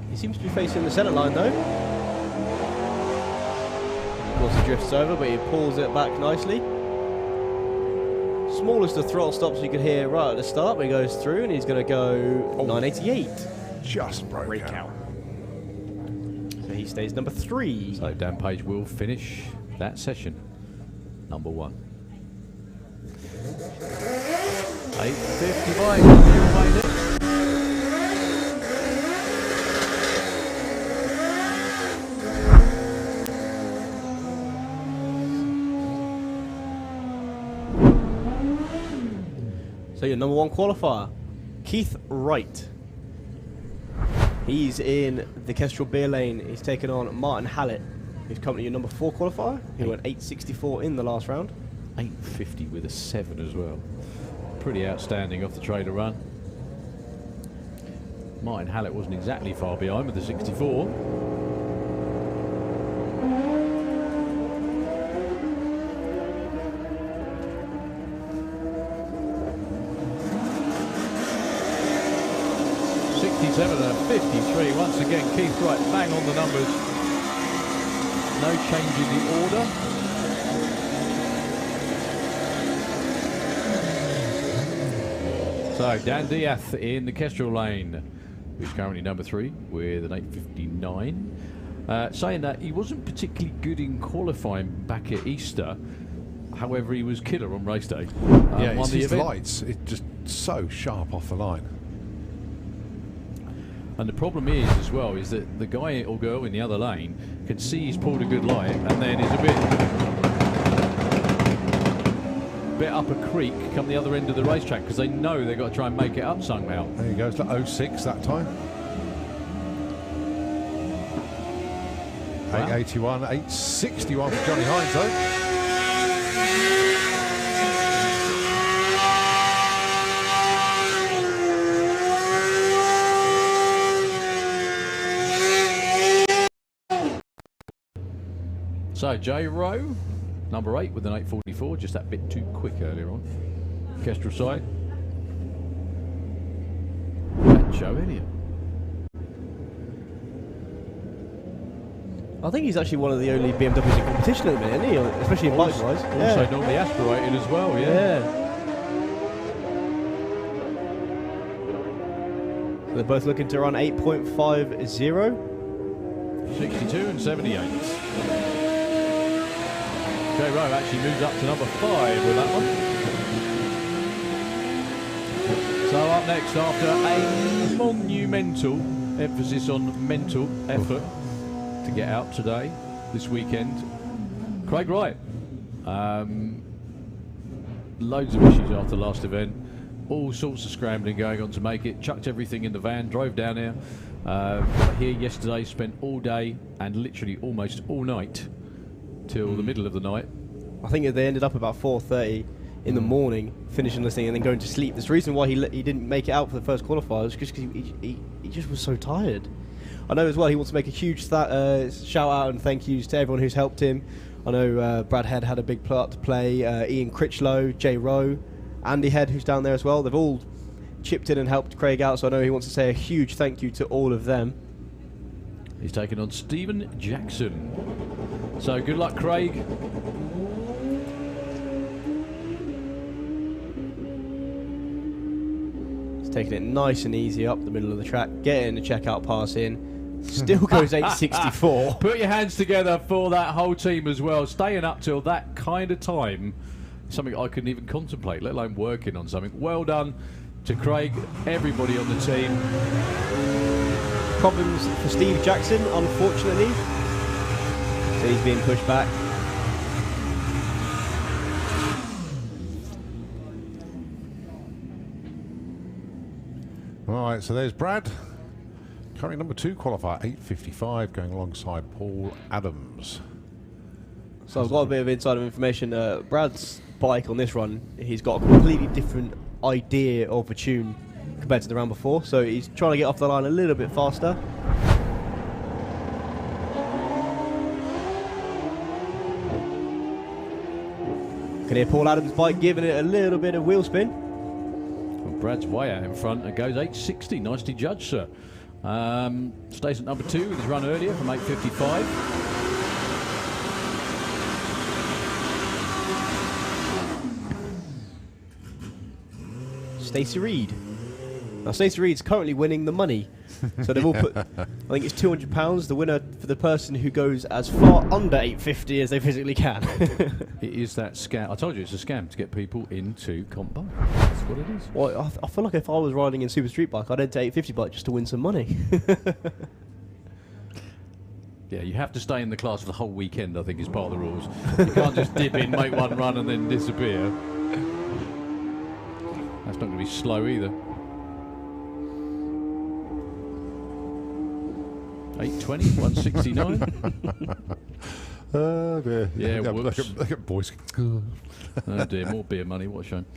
He seems to be facing the centre line though. Of course he drifts over, but he pulls it back nicely. Smallest of throttle stops you could hear right at the start, but he goes through and he's going to go 988. Just broke Break out. out. So he stays number 3. So Dan Page will finish that session, number 1. 8.55. You'll find it. So your number 1 qualifier, Keith Wright. He's in the Kestrel beer lane. He's taken on Martin Hallett, who's currently your number 4 qualifier. He went 8.64 in the last round. 8.50 with a 7 as well. Pretty outstanding off the trailer run. Martin Hallett wasn't exactly far behind with the 64. And 53. Once again, Keith Wright bang on the numbers. No change in the order. So Dan Diath in the Kestrel lane, who's currently number 3 with an 8.59. Saying that he wasn't particularly good in qualifying back at Easter. However, he was killer on race day. Yeah, won it's the his event. lights. It's just so sharp off the line. And the problem is, as well, is that the guy or girl in the other lane can see he's pulled a good light and then is a bit up a creek come the other end of the racetrack because they know they've got to try and make it up somehow. There he goes to 06 that time. Wow. 881, 861 for Johnny Hines though. So Jay Rowe, number 8 with an 8.44, just that bit too quick earlier on. Kestrel side. And Joe Elliott. I think he's actually one of the only BMWs in competition at the minute, isn't he? Especially in bike-wise. Also normally aspirated as well, yeah. So they're both looking to run 8.50. 62 and 78. Jay Rowe actually moves up to number 5 with that one. So up next, after a monumental emphasis on mental effort to get out today, this weekend, Craig Wright. Loads of issues after the last event. All sorts of scrambling going on to make it. Chucked everything in the van, drove down here. Here yesterday, spent all day and literally almost all night till the middle of the night. I think they ended up about 4:30 in the morning, finishing this thing and then going to sleep. There's a reason why he didn't make it out for the first qualifiers, because he just was so tired. I know as well he wants to make a huge shout out and thank yous to everyone who's helped him. I know Brad Head had a big part to play, Ian Critchlow, Jay Rowe, Andy Head, who's down there as well. They've all chipped in and helped Craig out, so I know he wants to say a huge thank you to all of them. He's taking on Stephen Jackson. So good luck, Craig. He's taking it nice and easy up the middle of the track, getting the checkout pass in. Still goes 8.64. Put your hands together for that whole team as well. Staying up till that kind of time, something I couldn't even contemplate, let alone working on something. Well done to Craig, everybody on the team. Problems for Steve Jackson, unfortunately. So he's being pushed back. Right, so there's Brad. Currently number 2 qualifier, 8.55, going alongside Paul Adams. So I've got a bit of inside information. Brad's bike on this run, he's got a completely different idea of a tune compared to the round before, so he's trying to get off the line a little bit faster. Can hear Paul Adams' bike giving it a little bit of wheel spin. Well, Brad's way out in front and goes 8.60. Nicely judged, sir. Stays at number 2 with his run earlier from 8.55. Stacey Reed. Now Stacey Reed's currently winning the money. So they've all put, I think it's £200, the winner for the person who goes as far under 8.50 as they physically can. It is that scam. I told you it's a scam to get people into comp bike. That's what it is. Well, I feel like if I was riding in Super Street Bike, I'd enter 8.50 bike just to win some money. Yeah, you have to stay in the class for the whole weekend, I think, is part of the rules. You can't just dip in, make one run and then disappear. That's It's not going to be slow either. 820, 169. Oh dear. Yeah, whoops. Look at boys. Oh dear, more beer money, what a shame.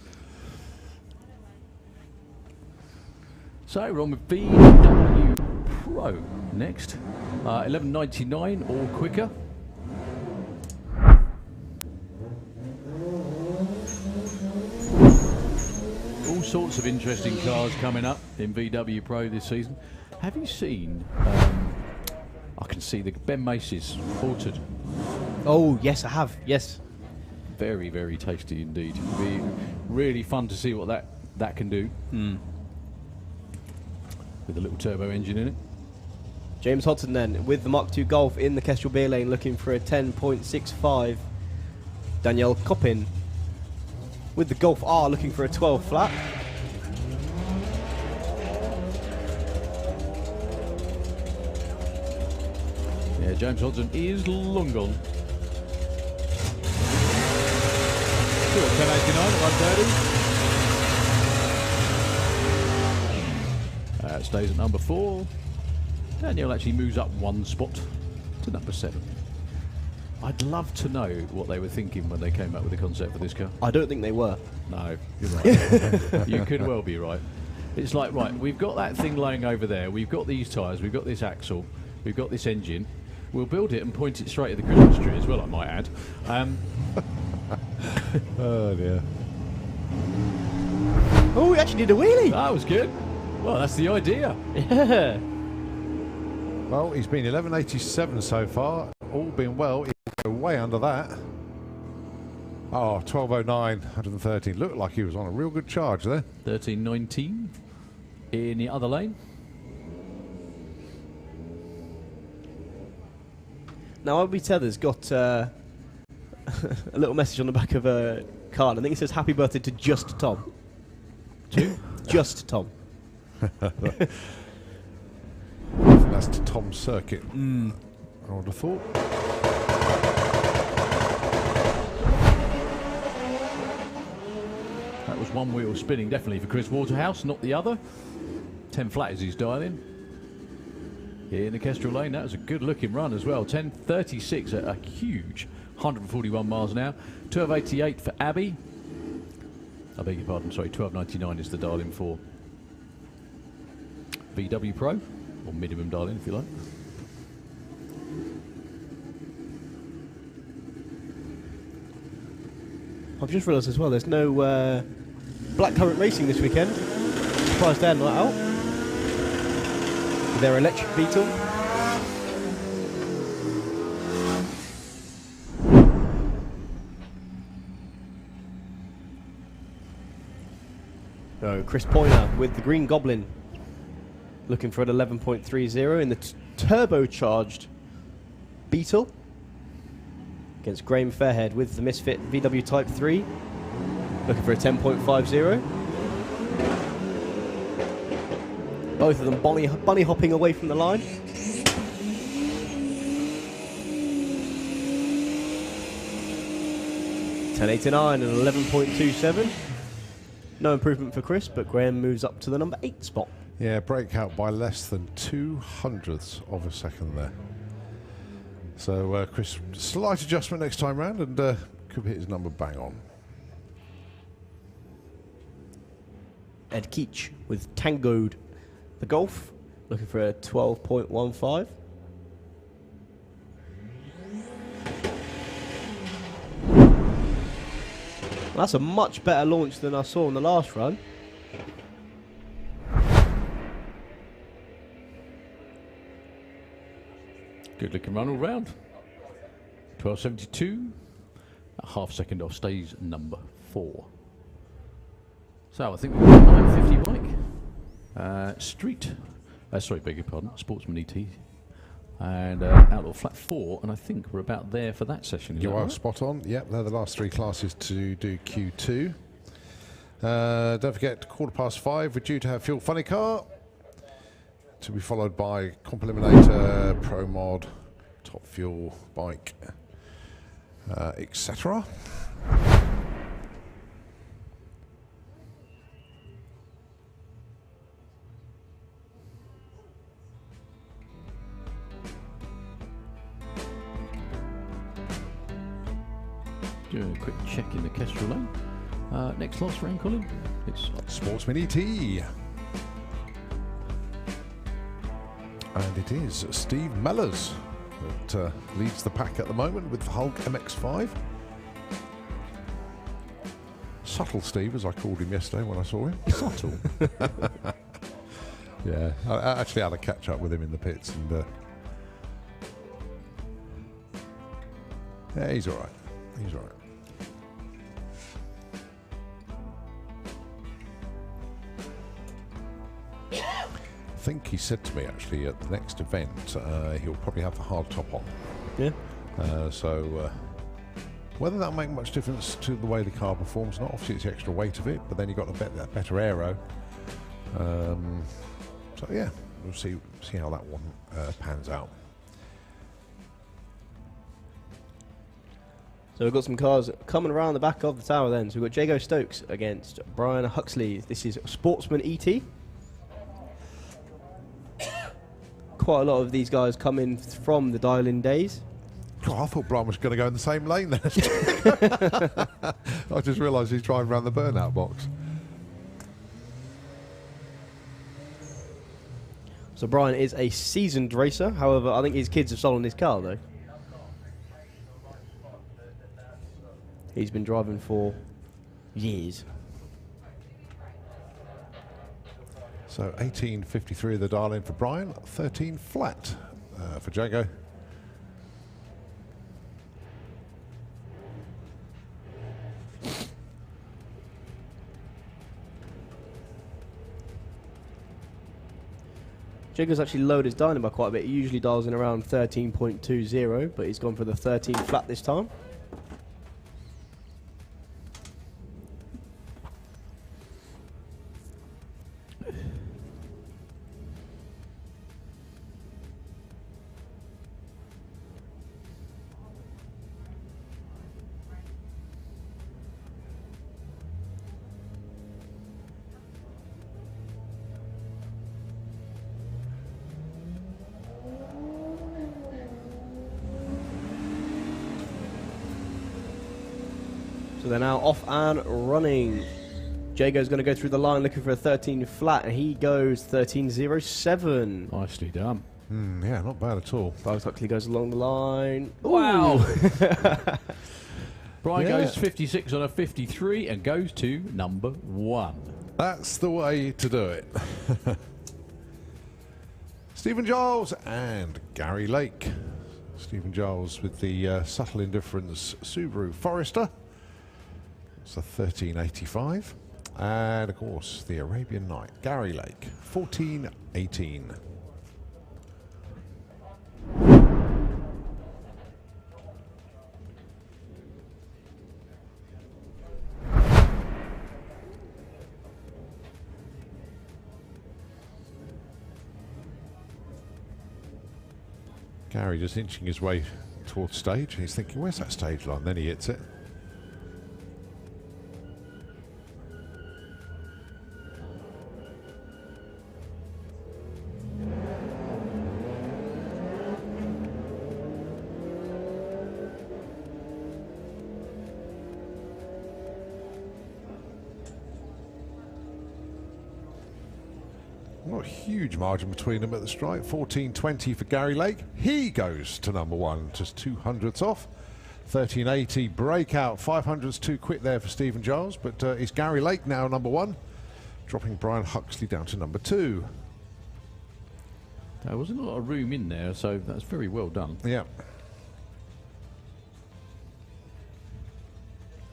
So we're on with VW Pro next. 1199 or quicker. All sorts of interesting cars coming up in VW Pro this season. Have you seen, I can see the Ben Macy's altered. Oh, yes, I have. Yes. Very, very tasty indeed. It'll be really fun to see what that can do. With a little turbo engine in it. James Hodson then with the Mark II Golf in the Kestrel beer lane looking for a 10.65. Danielle Coppin with the Golf R looking for a 12 flat. Yeah, James Hodson is long gone. Still at 1089 at 130. Stays at number 4. Danielle actually moves up one spot to number 7. I'd love to know what they were thinking when they came up with the concept for this car. I don't think they were. No, you're right. You could well be right. It's like, right, we've got that thing laying over there, we've got these tyres, we've got this axle, we've got this engine. We'll build it and point it straight at the Christmas tree as well, I might add. Oh dear. Oh, we actually did a wheelie. That was good. Well, that's the idea. Yeah. Well, he's been 1187 so far. All being well, he'll go way under that. Oh, 1209, 113. Looked like he was on a real good charge there. 1319 in the other lane. Now, RB Tether's got a little message on the back of a card. I think it says happy birthday to Just Tom. To? Just Tom. That's to Tom's circuit. I would have thought. That was one wheel spinning definitely for Chris Waterhouse, not the other. 10 flat is his dial in. Here in the Kestrel lane, that was a good looking run as well. 10.36 at a huge 141 miles an hour. 12.88 for Abby. I beg your pardon, sorry, 12.99 is the dial in for VW Pro, or minimum dial in if you like. I've just realised as well, there's no Blackcurrant Racing this weekend. Surprised they're not out. Their electric Beetle. Oh, Chris Poyner with the Green Goblin. Looking for an 11.30 in the turbocharged Beetle. Against Graham Fairhead with the Misfit VW Type 3. Looking for a 10.50. Both of them bunny hopping away from the line. $10.89 and 11.27. No improvement for Chris, but Graham moves up to the number 8 spot. Yeah, breakout by less than 0.02 of a second there. So Chris, slight adjustment next time round, and could hit his number bang on. Ed Keach with Tangoed the Golf, looking for a 12.15. That's a much better launch than I saw in the last run. Good looking run all round. 12.72. A half second off, stays number 4. So I think we've got a 950 bike. Street. Sorry, beg your pardon. Sportsman ET. And Outlaw Flat 4. And I think we're about there for that session. Is You that are right? spot on. Yep, they're the last 3 classes to do Q2. Don't forget, 5:15, we're due to have Fuel Funny Car, to be followed by Comp Eliminator, Pro Mod, Top Fuel Bike, etc. Doing a quick check in the Kestrel lane. Next last round, Colin. It's Sportsman ET. And it is Steve Mellors that leads the pack at the moment with the Hulk MX-5. Subtle Steve, as I called him yesterday when I saw him. subtle. Yeah, I actually had a catch up with him in the pits, and yeah, he's all right. He's all right. I think he said to me actually at the next event he'll probably have the hard top on. Yeah. So whether that'll make much difference to the way the car performs or not, obviously it's the extra weight of it, but then you've got a better aero. So yeah, we'll see how that one pans out. So we've got some cars coming around the back of the tower then. So we've got Jago Stokes against Brian Huxley. This is Sportsman ET. Quite a lot of these guys come in from the dial-in days. God, I thought Brian was going to go in the same lane then. I just realised he's driving around the burnout box. So Brian is a seasoned racer. However, I think his kids have stolen his car though. He's been driving for years. So 18.53 the dial in for Brian, 13 flat for Jago. Jago's actually lowered his dialing by quite a bit. He usually dials in around 13.20, but he's gone for the 13 flat this time. So they're now off and running. Jago's going to go through the line looking for a 13 flat, and he goes 13.07. nicely done. Yeah, not bad at all. Brian Huxley goes along the line. Wow. Brian Yeah. goes 56 on a 53 and goes to number 1. That's the way to do it. Stephen Giles and Gary Lake. Stephen Giles with the Subtle Indifference Subaru Forester. It's a 1385. And of course the Arabian Night, Gary Lake, 1418. Gary just inching his way towards stage, and he's thinking, where's that stage line? Then he hits it. Not a huge margin between them at the stripe. 14.20 for Gary Lake. He goes to number 1, just 200ths off. 13.80 breakout. 500ths too quick there for Stephen Giles, but it's Gary Lake now number 1, dropping Brian Huxley down to number 2. There wasn't a lot of room in there, so that's very well done. Yeah.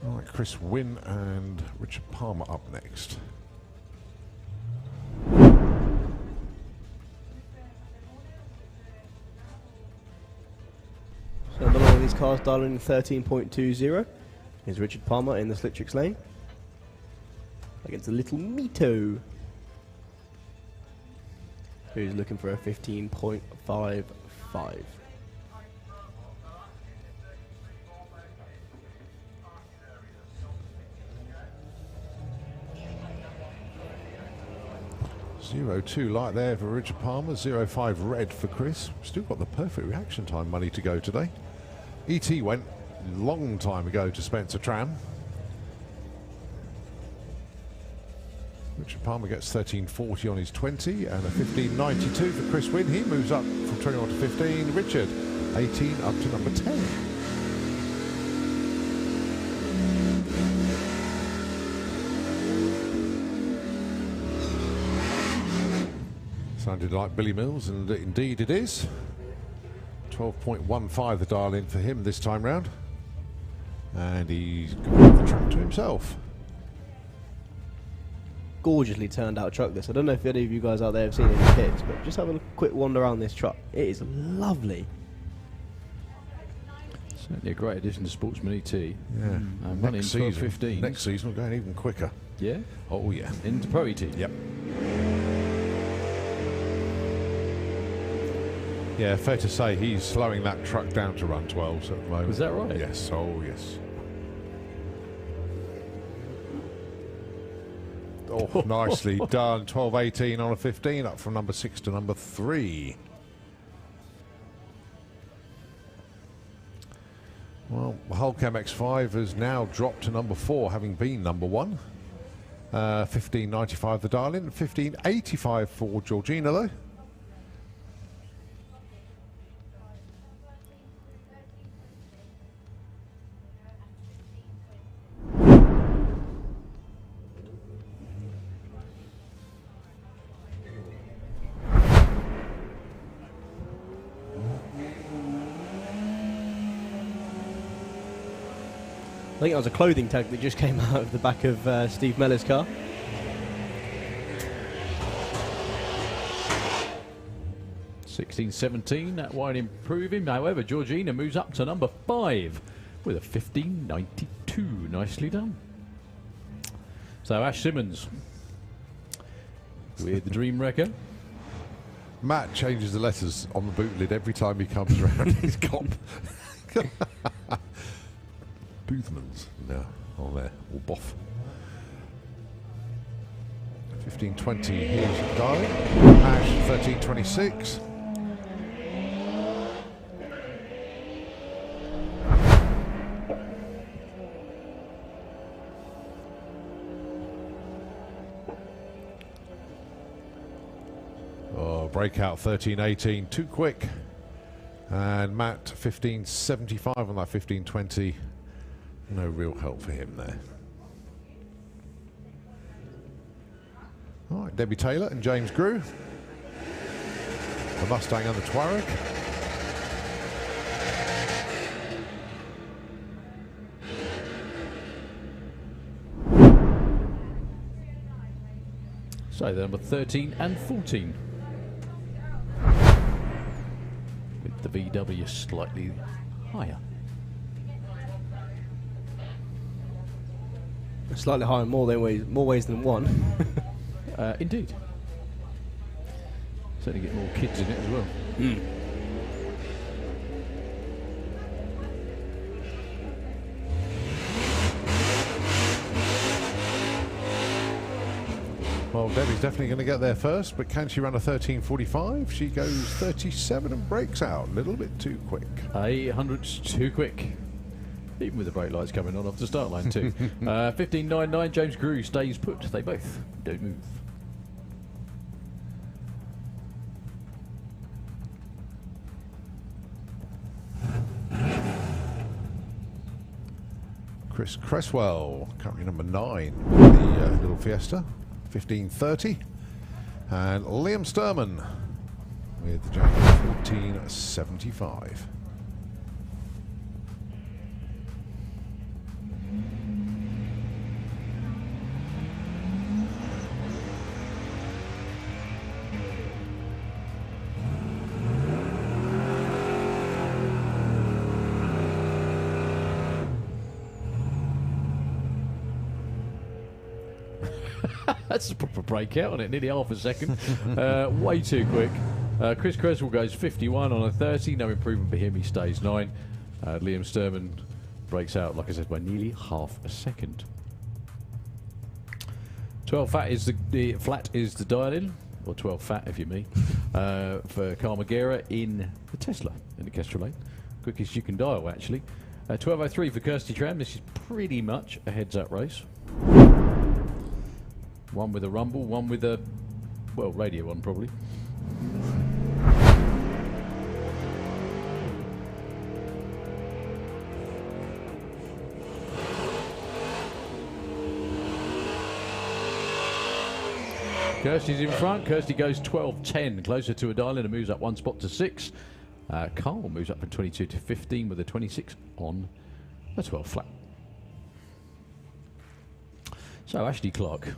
All right, Chris Wynn and Richard Palmer up next. So another one of these cars dialing 13.20 is Richard Palmer in the Slitrix lane against the little Mito, who's looking for a 15.55. .02 light there for Richard Palmer, 05 red for Chris. Still got the perfect reaction time money to go today. ET went long time ago to Spencer Tram. Richard Palmer gets 13.40 on his 20 and a 15.92 for Chris Wynn. He moves up from 21 to 15. Richard, 18 up to number 10. Sounded like Billy Mills, and indeed it is. 12.15 the dial in for him this time round. And he's got the track to himself. Gorgeously turned out truck this. I don't know if any of you guys out there have seen any pits, but just have a quick wander around this truck. It is lovely. Certainly a great addition to Sportsman ET. Yeah. Running 12.15. Next season we're going even quicker. Yeah? Oh yeah. Into Pro ET. Yep. Yeah, fair to say he's slowing that truck down to run 12s at the moment. Is that right? Yes, oh yes. Oh, nicely done. 12.18 on a 15, up from number 6 to number 3. Well, the Hulk MX-5 has now dropped to number 4, having been number 1. 15.95 the dial-in, 15.85 for Georgina though. I think that was a clothing tag that just came out of the back of Steve Mellor's car. (16.17), that won't improve him. However, Georgina moves up to number 5 with a 15.92. Nicely done. So Ash Simmons with the Dream Wrecker. Matt changes the letters on the boot lid every time he comes around. He's got Boothman's no on there, or Boff. 15.20 here's Darling. Ash 13.26. Oh, breakout 13.18, too quick. And Matt 15.75 on that 15.20. No real help for him there. All right, Debbie Taylor and James Grew. The Mustang and the Touareg. So the number 13 and 14. With the VW slightly higher. Slightly higher in more ways than one. Indeed. Certainly get more kids in it as well. Well, Debbie's definitely going to get there first, but can she run a 13.45? She goes 37 and breaks out a little bit too quick. 800's too quick. Even with the brake lights coming on off the start line too. 15.99, James Grew stays put. They both don't move. Chris Cresswell, currently number 9 with the little Fiesta, 15.30. And Liam Sturman with the Jaguar, 14.75. That's a proper breakout on it, nearly half a second. Way too quick. Chris Creswell goes 51 on a 30, no improvement for him, he stays 9. Liam Sturman breaks out, like I said, by nearly half a second. 12 fat is the flat is the dial-in, or 12 fat if you mean, for Carl Magera in the Tesla in the Kestrel Lane. Quickest you can dial actually. 12:03 for Kirsty Tram. This is pretty much a heads-up race. One with a rumble, one with a, well, radio one probably. Kirsty's in front. Kirsty goes 12:10, closer to a dial and moves up one spot to 6. Carl moves up from 22 to 15 with a 26 on a 12 flat. So Ashley Clark.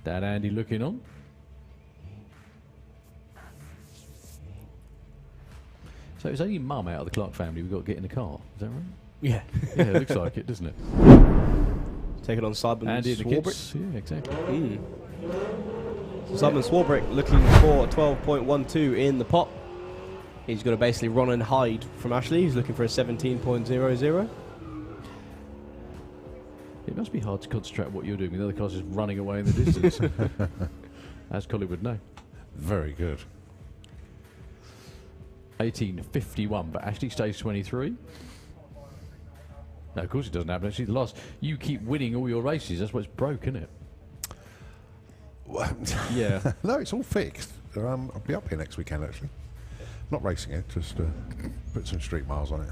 Dad Andy looking on. So it's only Mum out of the Clark family we've got to get in the car. Is that right? Yeah. Yeah, it looks like it, doesn't it? Taking on Simon Andy and the Swarbrick. kids. Yeah, exactly. So Simon Swarbrick looking for a 12.12 in the pot. He's going to basically run and hide from Ashley. He's looking for a 17.00. It must be hard to concentrate on what you're doing with other cars just running away in the distance. As Colin would know. Very good. 18.51, but Ashley stays 23. No, of course it doesn't happen. Actually, the last, you keep winning all your races. That's what's broke, isn't it? Yeah. No, it's all fixed. I'll be up here next weekend, actually. Not racing it, just put some street miles on it.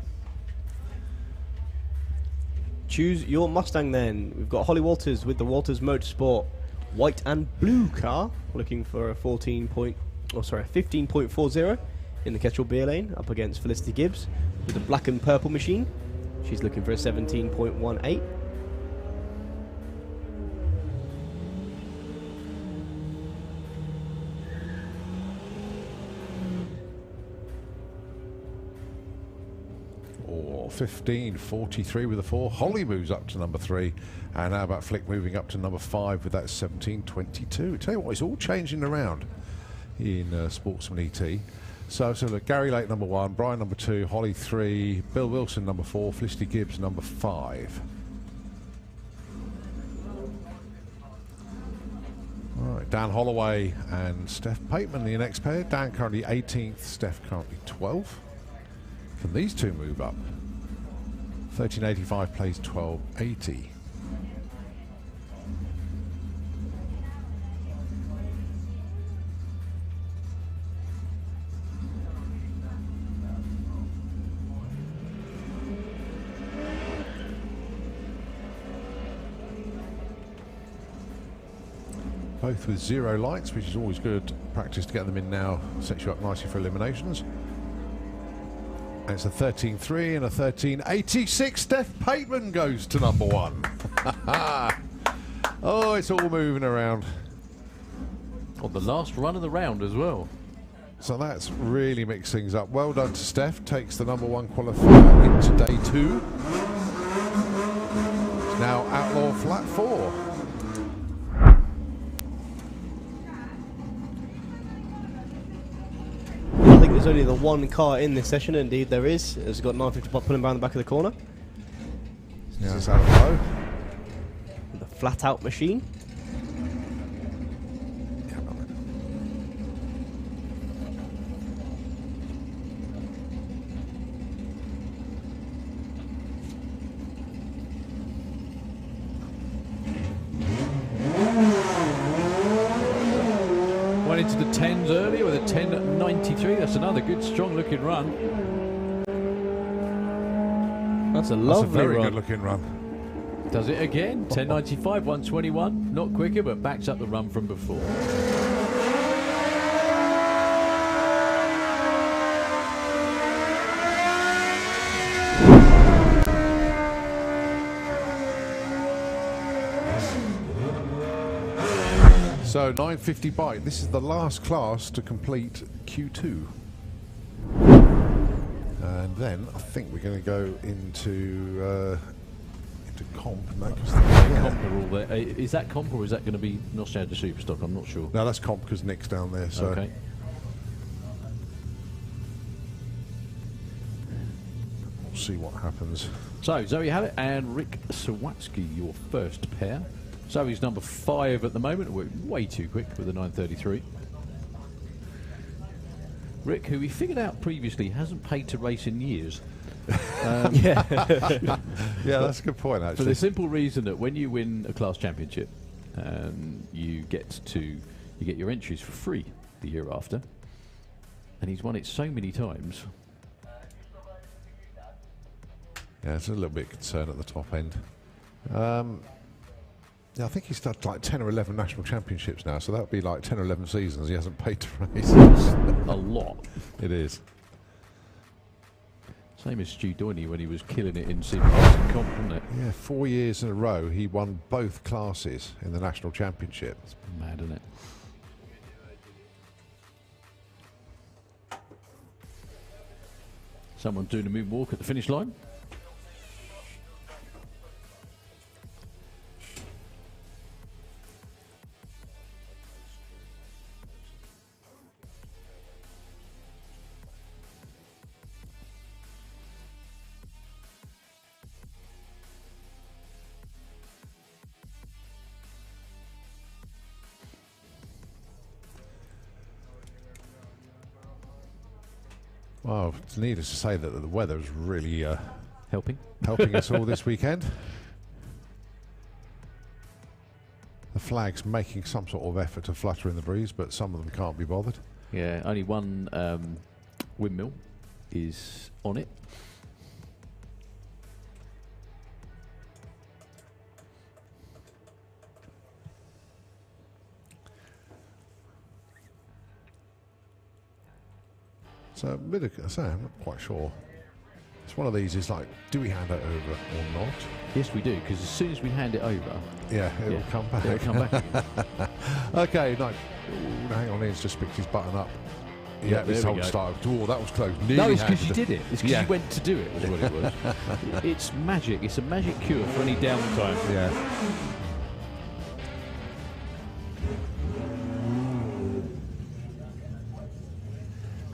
Choose your Mustang then. We've got Holly Walters with the Walters Motorsport white and blue car, looking for a 15.40 in the Kestrel beer lane, up against Felicity Gibbs with the black and purple machine. She's looking for a 17.18. Or 15.43 with a 4. Holly moves up to number 3. And how about Flick moving up to number 5 with that 17.22. Tell you what, it's all changing around in Sportsman ET. So look, Gary Lake number 1, Brian number 2, Holly 3, Bill Wilson number 4, Felicity Gibbs number 5. All right, Dan Holloway and Steph Pateman, the next pair. Dan currently 18th, Steph currently 12th. Can these two move up? 1385 plays 1280. Both with 0 lights, which is always good practice to get them in now. Sets you up nicely for eliminations. And it's a 13.3 and a 13.86. Steph Pateman goes to number 1. Oh, it's all moving around. On the last run of the round as well. So that's really mixed things up. Well done to Steph. Takes the number 1 qualifier into day 2. It's now Outlaw flat 4. I think there's only the one car in this session. Indeed there is. It's got 950 pop pulling around the back of the corner. Yeah, it's out of low. The flat out machine. Went into the 10s earlier with a 10.93. That's another good, strong looking run. That's a That's lovely a very run. good looking run. Does it again. 10.95, 121. Not quicker, but backs up the run from before. So 950 bike. This is the last class to complete Q2. And then I think we're going to go into comp. No, 'cause Comp are all there. Is that comp or is that going to be Nostalgia Superstock? I'm not sure. no, that's comp because Nick's down there. So Okay. we'll see what happens. So, Zoe Hallett and Rick Sawatsky, your first pair. Zoe's number 5 at the moment. We're way too quick with a 933. Rick, who we figured out previously, hasn't paid to race in years. Yeah. Yeah, that's a good point, For actually. the simple reason that when you win a class championship, you get your entries for free the year after, and he's won it so many times. Yeah, it's a little bit concerned at the top end. Yeah, I think he's done like 10 or 11 national championships now, so that would be like 10 or 11 seasons he hasn't paid to race. A lot. It is. Same as Stu Doyney when he was killing it in Super Racing Comp, wasn't it? Yeah, 4 years in a row he won both classes in the national championship. It's mad, isn't it? Someone doing a moonwalk at the finish line. Well, it's needless to say that the weather is really Helping. helping us all this weekend. The flag's making some sort of effort to flutter in the breeze, but some of them can't be bothered. Yeah, only one windmill is on it. So, I'm not quite sure. It's one of these, is like, do we hand it over or not? Yes, we do, because as soon as we hand it over, Yeah, it'll come back. it'll come back. Okay, no, ooh, hang on, Ian's just picked his button up. Yeah, Yeah, this there we whole go. start. Oh, that was close. No, Nearly it's because you handed did it. It's because Yeah. you went to do it, was what it was. It's magic. It's a magic cure for any downtime. Yeah.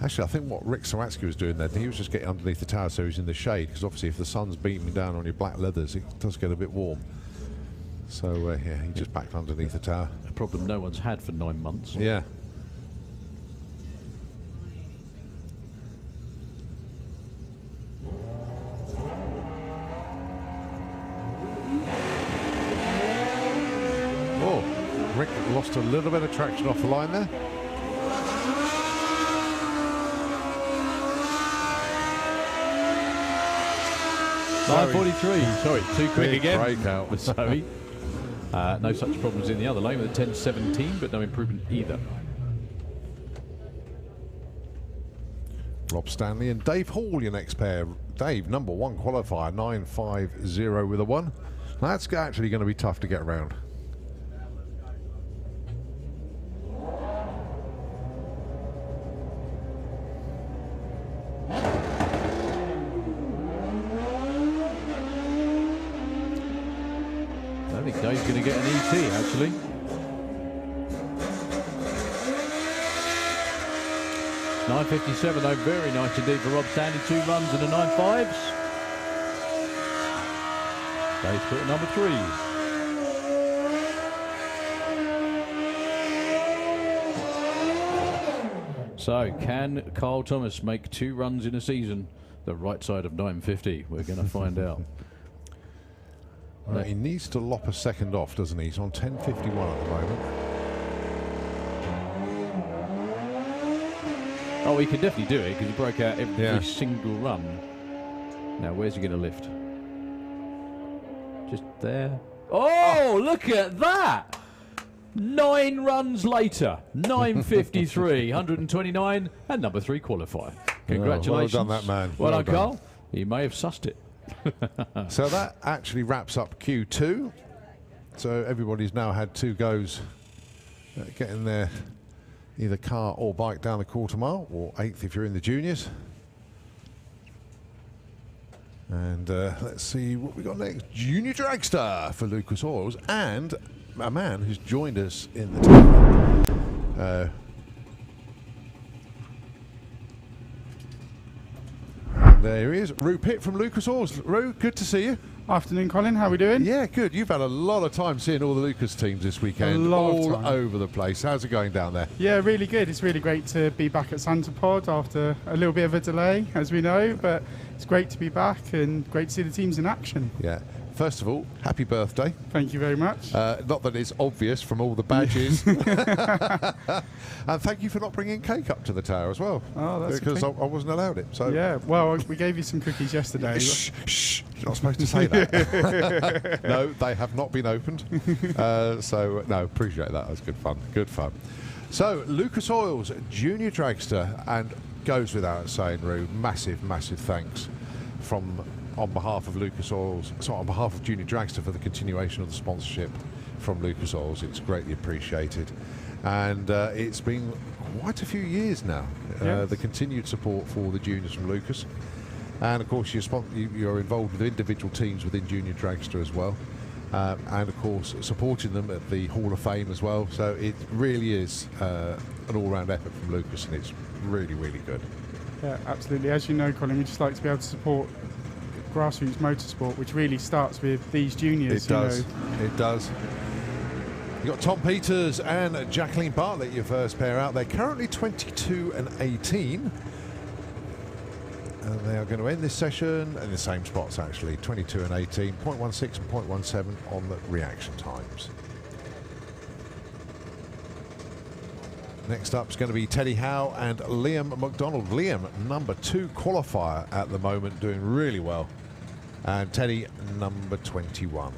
Actually, I think what Rick Sawatsky was doing then, he was just getting underneath the tower so he's in the shade, because obviously if the sun's beaming down on your black leathers, it does get a bit warm. So, yeah, he just backed underneath the tower. A problem no one's had for 9 months. Yeah. Oh, Rick lost a little bit of traction off the line there. Sorry. 9:43. Sorry, too quick Big again. breakout. For Zoe. No such problems in the other lane with a 10:17, but no improvement either. Rob Stanley and Dave Hall, your next pair. Dave, number one qualifier, 950 with a 1. That's actually going to be tough to get around. I think Dave's going to get an ET, actually. .957, though, very nice indeed for Rob Stanley. 2 runs and a 9.5s. Dave's put at number 3. So, can Carl Thomas make 2 runs in a season? The right side of 950. We're going to find out. He needs to lop a second off, doesn't he? He's on 10.51 at the moment. Oh, he can definitely do it because he broke out every Yeah. single run. Now, where's he going to lift? Just there. Oh, look at that! 9 runs later, 9.53, 129, and number 3 qualifier. Congratulations. well done, that man. Well Well done, done. Carl. He may have sussed it. So that actually wraps up Q2. So everybody's now had 2 goes at getting their either car or bike down the quarter mile, or 8th if you're in the juniors. And let's see what we got next. Junior Dragster for Lucas Oils, and a man who's joined us in the tournament. There he is, Rue Pitt from Lucas Oils. Rue, good to see you. Afternoon, Colin. How are we doing? Yeah, good. You've had a lot of time seeing all the Lucas teams this weekend, A lot of all time. over the place. How's it going down there? Yeah, really good. It's really great to be back at Santa Pod after a little bit of a delay, as we know, but it's great to be back and great to see the teams in action. Yeah. First of all, happy birthday. Thank you very much. Not that it's obvious from all the badges. And thank you for not bringing cake up to the tower as well. Oh, that's because okay. I wasn't allowed it. So Yeah, well, we gave you some cookies yesterday. Shh, shh. You're not supposed to say that. No, they have not been opened. So, no, appreciate that. That was good fun. Good fun. So, Lucas Oil's Junior Dragster, and goes without saying, Roo, massive, massive thanks on behalf of Lucas Oils, on behalf of Junior Dragster for the continuation of the sponsorship from Lucas Oils. It's greatly appreciated. And it's been quite a few years now, Yes. the continued support for the juniors from Lucas. And of course, you're involved with individual teams within Junior Dragster as well. And of course, supporting them at the Hall of Fame as well. So it really is an all-round effort from Lucas, and it's really, really good. Yeah, absolutely. As you know, Colin, we just like to be able to support grassroots motorsport, which really starts with these juniors. It does. It does. You've got Tom Peters and Jacqueline Bartlett, your first pair out. They're currently 22 and 18. And they are going to end this session in the same spots, actually. 22 and 18, 0.16 and 0.17 on the reaction times. Next up is going to be Teddy Howe and Liam McDonald. Liam, number 2 qualifier at the moment, doing really well. And Teddy, number 21.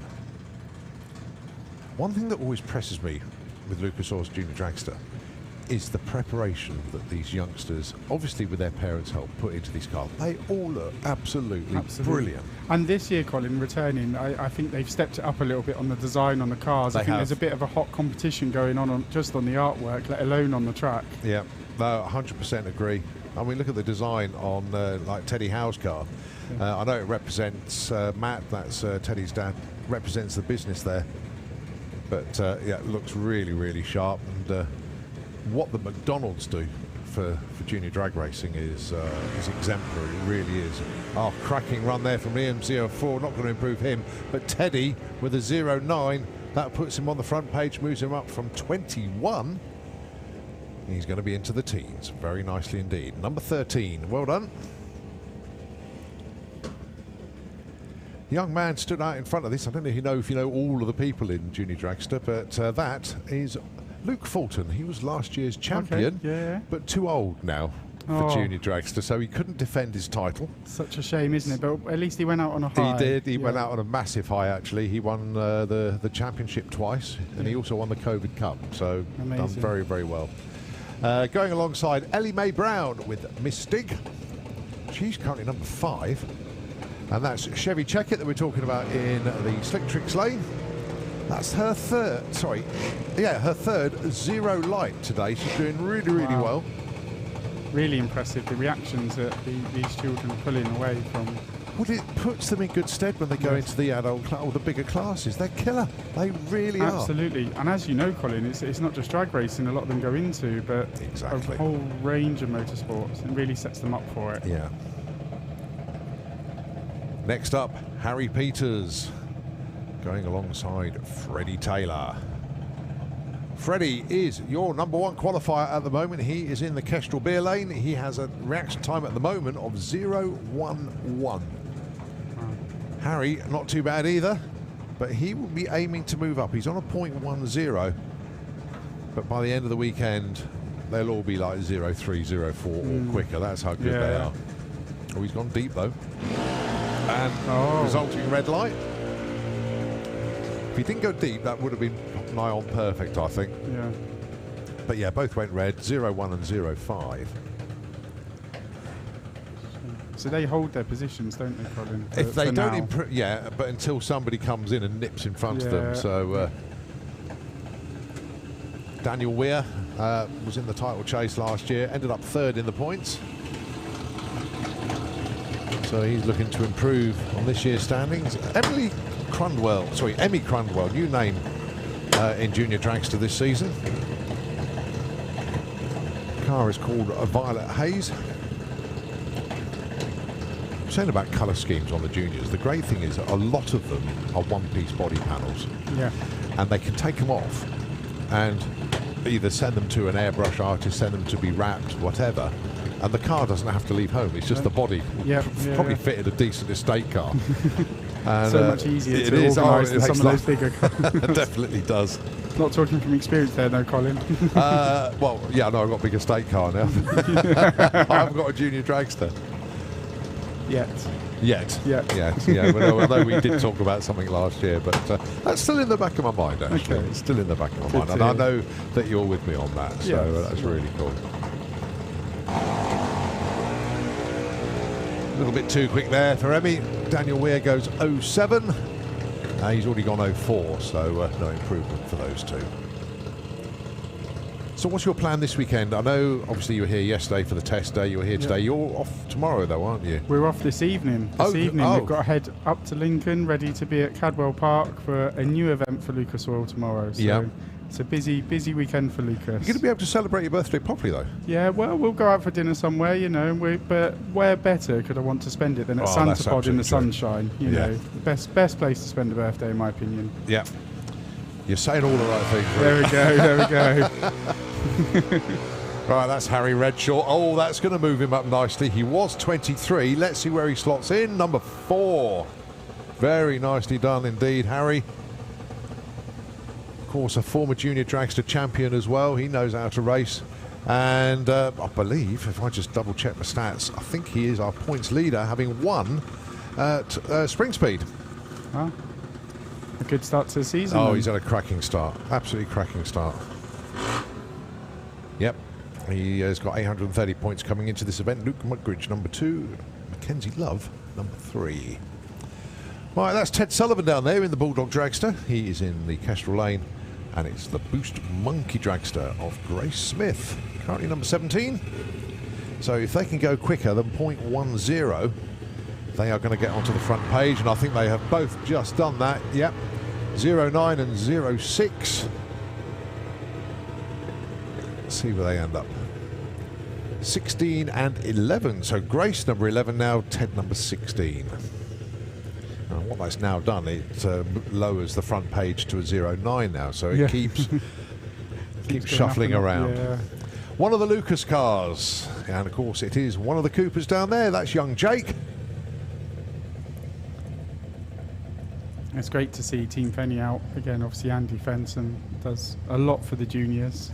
One thing that always presses me with Lucas Oil's Junior Dragster is the preparation that these youngsters, obviously with their parents' help, put into these cars. They all look absolutely brilliant. And this year, Colin, returning, I think they've stepped it up a little bit on the design on the cars. I think there's a bit of a hot competition going on just on the artwork, let alone on the track. Yeah, no, 100% agree. I mean, look at the design on like Teddy Howe's car. I know it represents Matt, that's Teddy's dad, represents the business there. But yeah, it looks really, really sharp. And what the McDonalds do for junior drag racing is exemplary. It really is. Oh, cracking run there from Liam 04. Not going to improve him, but Teddy with a 09. That puts him on the front page, moves him up from 21. He's going to be into the teens. Very nicely indeed. Number 13. Well done. Young man stood out in front of this. I don't know if you know all of the people in Junior Dragster, but that is Luke Fulton. He was last year's champion, but too old now for Junior Dragster, so he couldn't defend his title. Such a shame, isn't it? But at least he went out on a high. He did. He went out on a massive high, actually. He won the championship twice, and he also won the COVID Cup, so amazing. Done very, very well. Going alongside Ellie Mae Brown with Mystig. She's currently number 5. And that's Chevy Checkett that we're talking about in the Slick Tricks lane. That's her third, her third 0 light today. She's doing really, really well. Really impressive, the reactions that these children are pulling away from. Well, it puts them in good stead when they go into the adult or the bigger classes. They're killer. They really are. Absolutely. And as you know, Colin, it's not just drag racing a lot of them go into, but exactly. A whole range of motorsports. It really sets them up for it. Yeah. Next up, Harry Peters, going alongside Freddie Taylor. Freddie is your number 1 qualifier at the moment. He is in the Kestrel beer lane. He has a reaction time at the moment of 0.11. Harry, not too bad either, but he will be aiming to move up. He's on a 0.10, but by the end of the weekend, they'll all be like 0.3, 0.4 or quicker. That's how good they are. Oh, he's gone deep though. And resulting red light. If he didn't go deep, that would have been nigh on perfect, I think. Yeah. But yeah, both went red, 0.1 and 0.5. So they hold their positions, don't they, Colin? If they don't improve, but until somebody comes in and nips in front of them. So Daniel Weir was in the title chase last year, ended up 3rd in the points. So he's looking to improve on this year's standings. Emmy Crundwell, new name in Junior Dragster this season. The car is called Violet Haze. saying about colour schemes on the juniors, the great thing is that a lot of them are one-piece body panels. Yeah. And they can take them off and either send them to an airbrush artist, send them to be wrapped, whatever, and the car doesn't have to leave home. It's just the body. Yeah, Probably fitted a decent estate car. And, so much easier to organise than some of those bigger cars. It definitely does. Not talking from experience there, no, Colin. Well, yeah, no, I've got a big estate car now. I haven't got a junior dragster. Yet. Yeah. Well, I know we did talk about something last year, but that's still in the back of my mind, actually. Okay. It's still in the back of my Good mind. to And I hear. know that you're with me on that, so that's really cool. A little bit too quick there for Emmy. Daniel Weir goes 07. He's already gone 04, so no improvement for those two. So what's your plan this weekend? I know, obviously, you were here yesterday for the test day. You were here today. You're off tomorrow, though, aren't you? We're off this evening. We've got to head up to Lincoln, ready to be at Cadwell Park for a new event for Lucas Oil tomorrow. So it's a busy weekend for Lucas. You're going to be able to celebrate your birthday properly, though. Yeah, well, we'll go out for dinner somewhere, you know. But where better could I want to spend it than at Santapod in the sunshine? You know, the best place to spend a birthday, in my opinion. Yeah. You're saying all the right things. There we go. Right, that's Harry Redshaw. Oh, that's going to move him up nicely. He was 23. Let's see where he slots in. Number 4. Very nicely done indeed, Harry. Of course, a former junior dragster champion as well. He knows how to race. And I believe, if I just double check the stats, I think he is our points leader, having won at Spring Speed. Huh? A good start to the season. Oh, then. he's had a cracking start. Absolutely cracking start. Yep. He has got 830 points coming into this event. Luke Mugridge, number 2. Mackenzie Love, number 3. Right, that's Ted Sullivan down there in the Bulldog Dragster. He is in the Kestrel Lane. And it's the Boost Monkey Dragster of Grace Smith, currently number 17. So if they can go quicker than 0.10, they are going to get onto the front page. And I think they have both just done that. Yep. 09 and 06. Let's see where they end up. 16 and 11. So Grace number 11 now, Ted number 16. And what that's now done, it lowers the front page to a 09 now, so it keeps shuffling around. Yeah. One of the Lucas cars, and of course it is one of the Coopers down there. That's young Jake. It's great to see Team Fenny out again. Obviously, Andy Fenson does a lot for the juniors.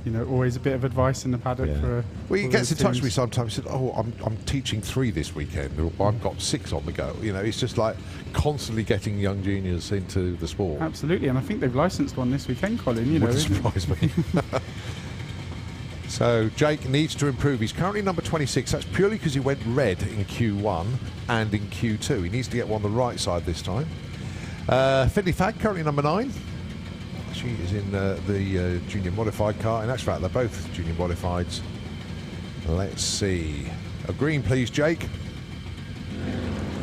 You know, always a bit of advice in the paddock for. Well, he for gets in those touch with me teams. sometimes. He said, "Oh, I'm teaching 3 this weekend. Or I've got 6 on the go." You know, it's just like constantly getting young juniors into the sport. Absolutely, and I think they've licensed one this weekend, Colin. You know, Wouldn't surprise me. So Jake needs to improve. He's currently number 26. That's purely because he went red in Q1 and in Q2. He needs to get one on the right side this time. Finley Fag, currently number 9. She is in the junior modified car. In actual fact, they're both junior modifieds. Let's see. A green, please, Jake.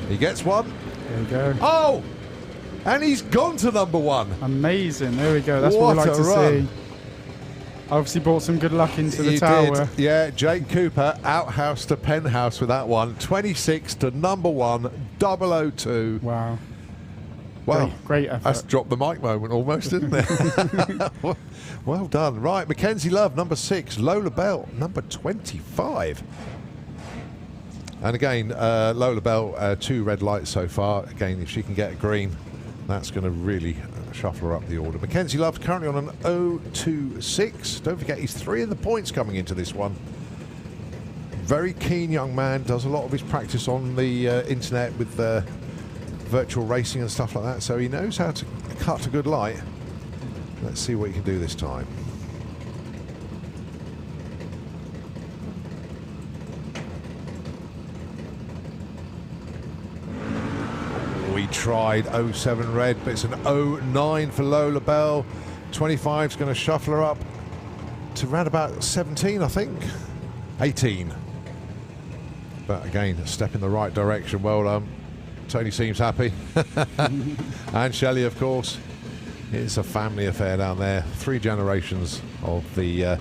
He gets one. there you go. Oh! And he's gone to number 1. Amazing. There we go. That's what we What like a to run. see. Obviously brought some good luck into the He tower. did. Yeah, Jake Cooper, outhouse to penthouse with that one. 26 to number 1, 002. Wow. Wow. Great effort. That's dropped the mic moment almost, isn't it? Well done. Right, Mackenzie Love, number 6. Lola Bell, number 25. And again, Lola Bell, 2 red lights so far. Again, if she can get a green, that's going to really shuffle her up the order. Mackenzie Love currently on an 026. Don't forget, he's 3 in the points coming into this one. Very keen young man, does a lot of his practice on the internet with virtual racing and stuff like that, so he knows how to cut a good light. Let's see what he can do this time. We tried 07 red, but it's an 09 for Lola Bell. 25's going to shuffle her up to around about 17, I think. 18. But again, a step in the right direction. Well done. Tony seems happy. And Shelley, of course. It's a family affair down there. 3 generations of the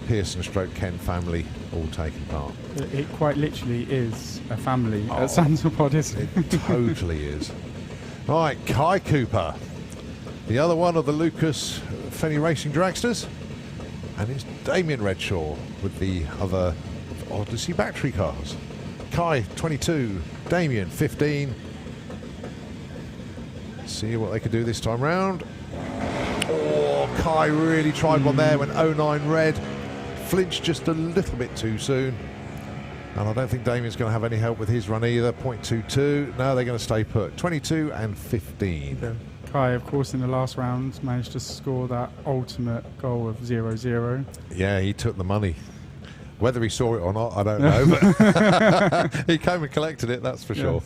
Pearson stroke Ken family all taking part. It quite literally is a family at Santopod, isn't it? It totally is. Right, Kai Cooper, the other one of the Lucas Fenny Racing Dragsters, and it's Damien Redshaw with the other Odyssey battery cars. Kai 22, Damien 15. See what they can do this time round. Oh, Kai really tried one there when 09 red. Flinched just a little bit too soon. And I don't think Damien's going to have any help with his run either. 0.22. No, they're going to stay put. 22 and 15. Yeah. Kai, of course, in the last round managed to score that ultimate goal of 0-0. Yeah, he took the money. Whether he saw it or not, I don't know. But he came and collected it, that's for sure.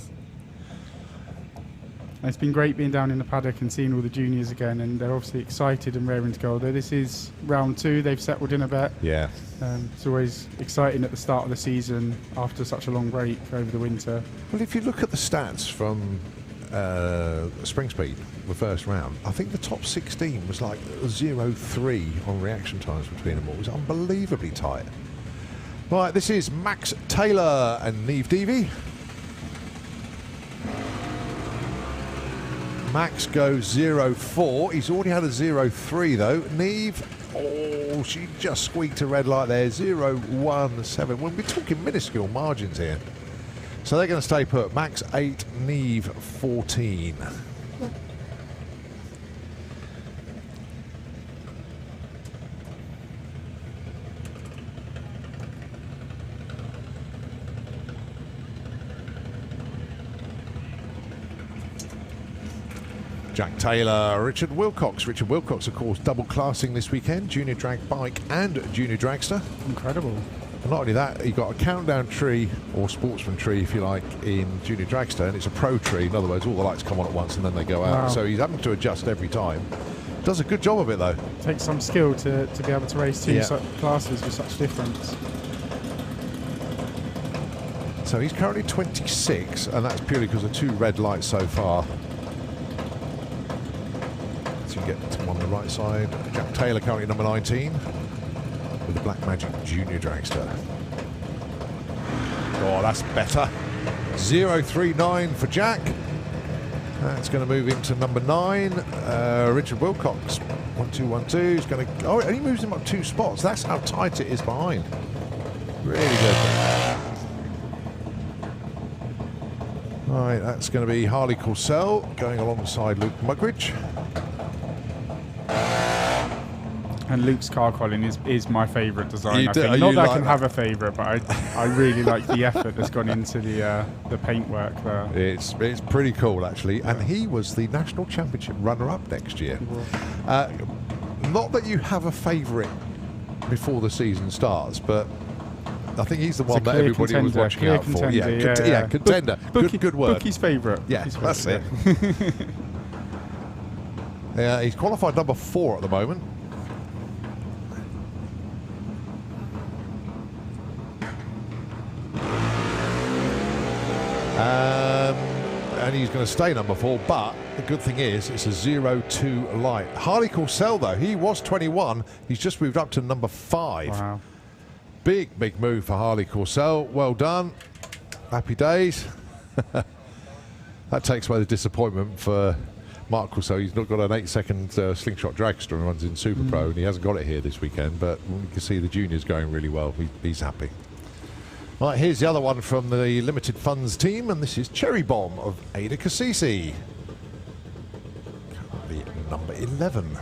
It's been great being down in the paddock and seeing all the juniors again, and they're obviously excited and raring to go. Although this is round 2, they've settled in a bit. Yeah. It's always exciting at the start of the season after such a long break over the winter. Well, if you look at the stats from Spring Speed, the first round, I think the top 16 was like 0-3 on reaction times between them all. It was unbelievably tight. Right, this is Max Taylor and Neve Deavy. Max goes 0-4. He's already had a 0-3 though. Neve, oh, she just squeaked a red light there. 0-1-7. We're talking minuscule margins here. So they're going to stay put. Max 8, Neve 14. Jack Taylor, Richard Wilcox. Richard Wilcox, of course, double classing this weekend, junior drag bike and junior dragster. Incredible. And not only that, he got a countdown tree, or sportsman tree if you like, in junior dragster, and it's a pro tree. In other words, all the lights come on at once and then they go out. Wow. So he's having to adjust every time. Does a good job of it though. Takes some skill to be able to race two Yeah. classes with such difference. So he's currently 26, and that's purely because of 2 red lights so far. So you get to one on the right side. Jack Taylor currently number 19 with the Black Magic Junior Dragster. Oh, that's better. 039 for Jack. That's going to move him to number 9. Richard Wilcox, 1212. He's going to. Oh, he moves him up 2 spots. That's how tight it is behind. Really good. Right, that's going to be Harley Corsell going alongside Luke Mugridge. And Luke's car calling is my favourite design. I think. You Not that I like can that? have a favourite, but I really like the effort that's gone into the paintwork there. It's pretty cool actually, and he was the national championship runner-up next year. Not that you have a favourite before the season starts, but I think he's the one that everybody was watching out for. Yeah, contender. Good word. Bookie's favourite. Yeah, that's it. Yeah, he's qualified number 4 at the moment. And he's going to stay number 4, but the good thing is it's a 0-2 light. Harley Corsell, though, he was 21. He's just moved up to number 5. Wow. Big move for Harley Corsell. Well done. Happy days. That takes away the disappointment for Mark Corsell. He's not got an 8-second slingshot dragster and runs in Super Pro, and he hasn't got it here this weekend, but you can see the juniors going really well. He's happy. Right, here's the other one from the Limited Funds team, and this is Cherry Bomb of Ada Cassisi. Currently number 11.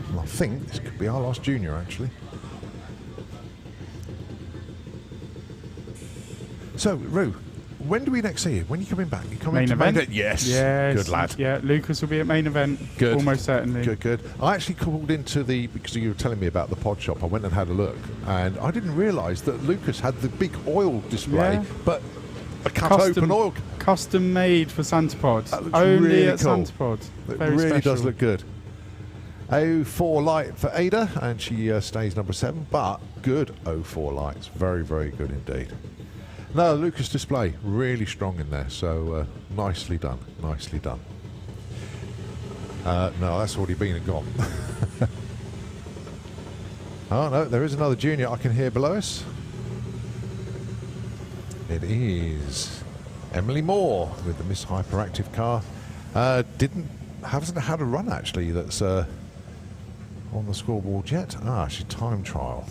And I think this could be our last junior, actually. So, Roo, when do we next see you? When are you coming back? You coming Main to event? main event? Yes. Good lad. Yeah, Lucas will be at main event. Good. Almost certainly. Good. I actually called into because you were telling me about the pod shop. I went and had a look, and I didn't realise that Lucas had the big oil display, Yeah. but a cut open oil. Custom made for Santopod. That looks Only really at cool. Santopod. It Very really special. does look good. 04 light for Ada, and she stays number 7, but good 04 lights. Very good indeed. No, Lucas display, really strong in there, so nicely done. No, that's already been and gone. Oh no, there is another junior I can hear below us. It is Emily Moore with the Miss Hyperactive car. Hasn't had a run actually that's on the scoreboard yet. She time trial.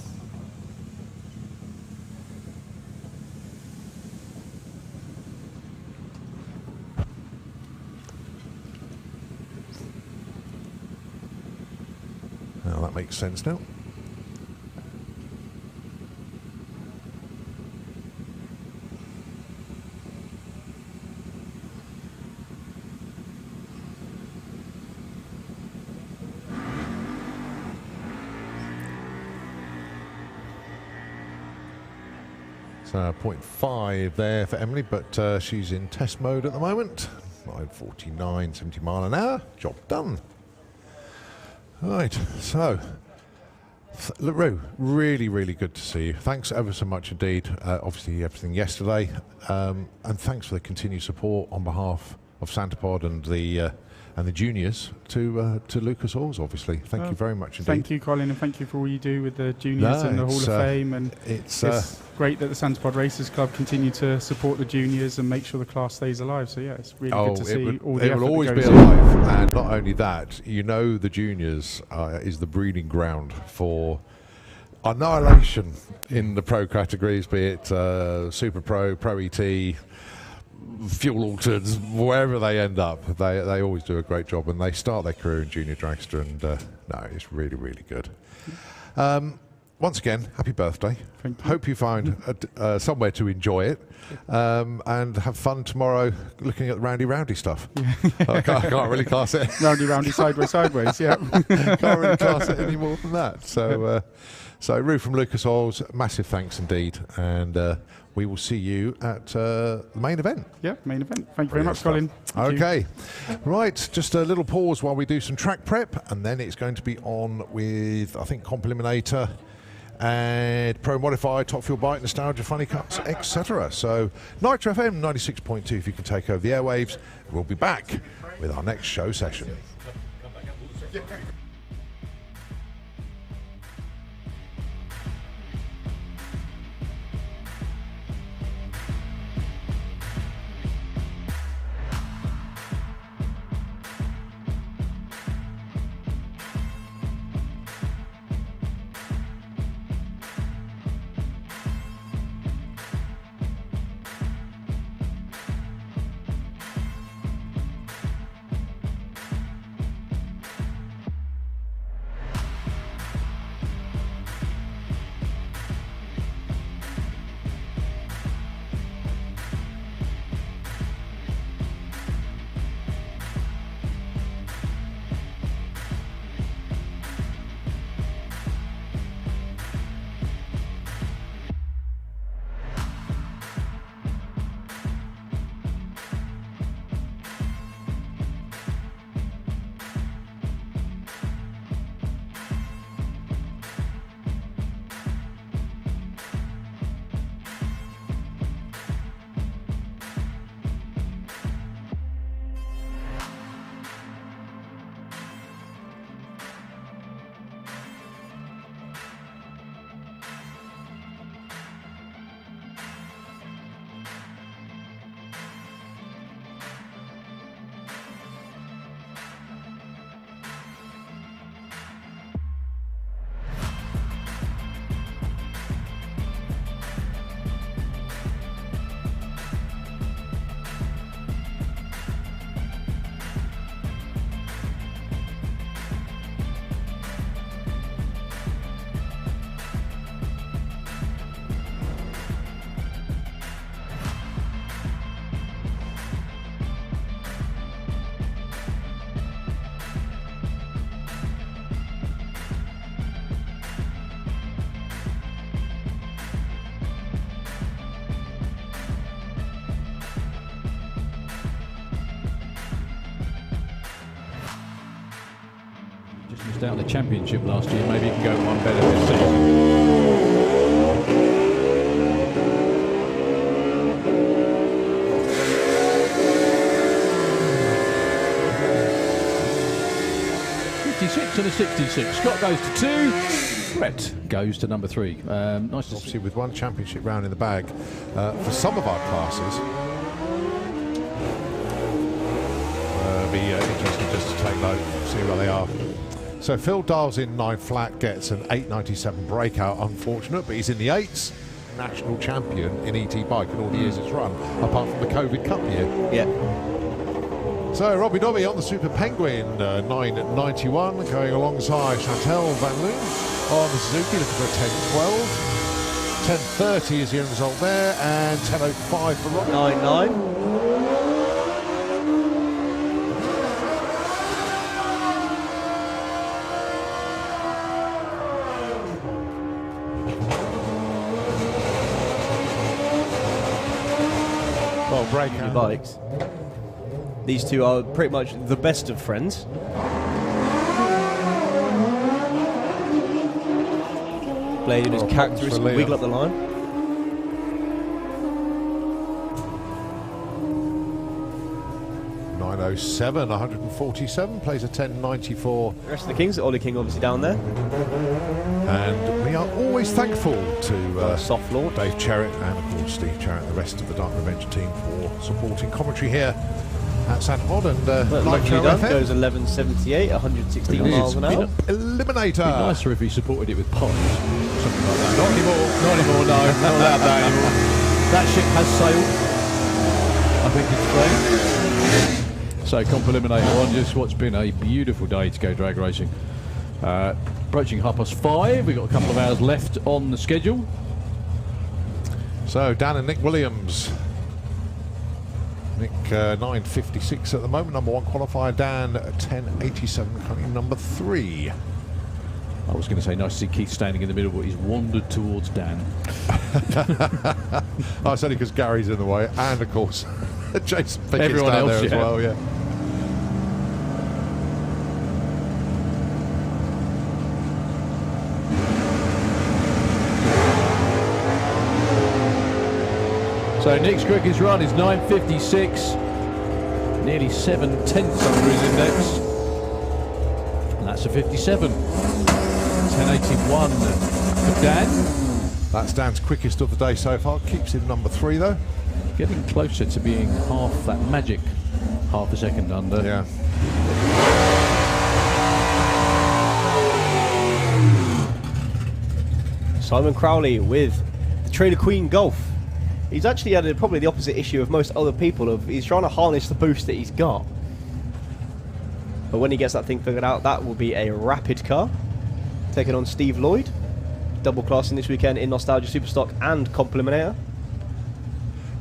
Now that makes sense now. So 0.5 there for Emily, but she's in test mode at the moment. 9:49, 70 mile an hour. Job done. Right, so LaRue, really, really good to see you. Thanks ever so much indeed. Obviously, everything yesterday, and thanks for the continued support on behalf of Santapod and the juniors to Lucas Oils. Obviously, thank you very much indeed. Thank you, Colin, and thank you for all you do with the juniors and the Hall of Fame. And it's great that the Santapod Racers Club continue to support the juniors and make sure the class stays alive. So yeah, it's really good to see all the it effort will always that be goes alive, and not only that, the juniors is the breeding ground for annihilation in the pro categories, be it Super Pro, Pro ET, Fuel Altered, wherever they end up. They always do a great job, and they start their career in Junior Dragster, and no, it's really, really good. Once again, happy birthday. Thank you. Hope you find somewhere to enjoy it, and have fun tomorrow looking at the Rowdy stuff. I can't really class it. Roundy, sideways, yeah. Can't really class it any more than that. So, Rue from Lucas Oils, massive thanks indeed, and we will see you at the main event. Yeah, main event. Thank you very much, Colin. Okay, right, just a little pause while we do some track prep, and then it's going to be on with, I think, Comp Eliminator and Pro Modified, Top Fuel Bike, Nostalgia, Funny Cars, etc. So, Nitro FM 96.2, if you can take over the airwaves. We'll be back with our next show session. Missed out on the championship last year. Maybe you can go one better this season. To the 66. Scott goes to 2. threat goes to number 3. Nice to see. Obviously, with one championship round in the bag for some of our classes. It'll be interesting just to take note, see where they are. So Phil dials in 9 flat, gets an 8.97 breakout. Unfortunate, but he's in the 8s. National champion in ET bike in all the years it's run, apart from the COVID Cup year. Yeah. So Robbie Dobby on the Super Penguin, 9.91, going alongside Chantel Van Loon on the Suzuki, looking for a 10.12. 10.30 is the end result there, and 10.05 for Robbie. 9.9. Well, breakout. Bikes. These two are pretty much the best of friends. Blade in his characteristic Liam. wiggle up the line. .907, 147, plays a 10.94. The rest of the Kings, Ollie King obviously down there. And we are always thankful to Soft Lord. Dave Cherritt and, of course, Steve Cherritt and the rest of the Dark Adventure team for supporting commentary here at St Hod. And Lucky Nitro done, FM goes 11.78, 116 It miles is. an hour. Eliminator. It'd be nicer if he supported it with pies, something like that. Not anymore, no, not allowed that anymore. That ship has sailed, I think it's fair. So, comp eliminator on just what's been a beautiful day to go drag racing. Approaching 5:30, we've got a couple of hours left on the schedule. So Dan and Nick Williams. Nick 9.56 at the moment, number 1 qualifier. Dan 10.87, currently number 3. I was going to say nice to see Keith standing in the middle, but he's wandered towards Dan. Oh, it's only because Gary's in the way, and of course Jason Pickett's Everyone down else, there as yeah. well. Yeah. So Nick's quickest run is 9.56, nearly 7/10 under his index. And that's a 57. 10.81 for Dan. That's Dan's quickest of the day so far. Keeps him number 3 though. Getting closer to being half that magic, half a second under. Yeah. Simon Crowley with the Trader Queen Golf. He's actually had probably the opposite issue of most other people. He's trying to harness the boost that he's got. But when he gets that thing figured out, that will be a rapid car. Taking on Steve Lloyd. Double classing this weekend in Nostalgia Superstock and Comp Eliminator.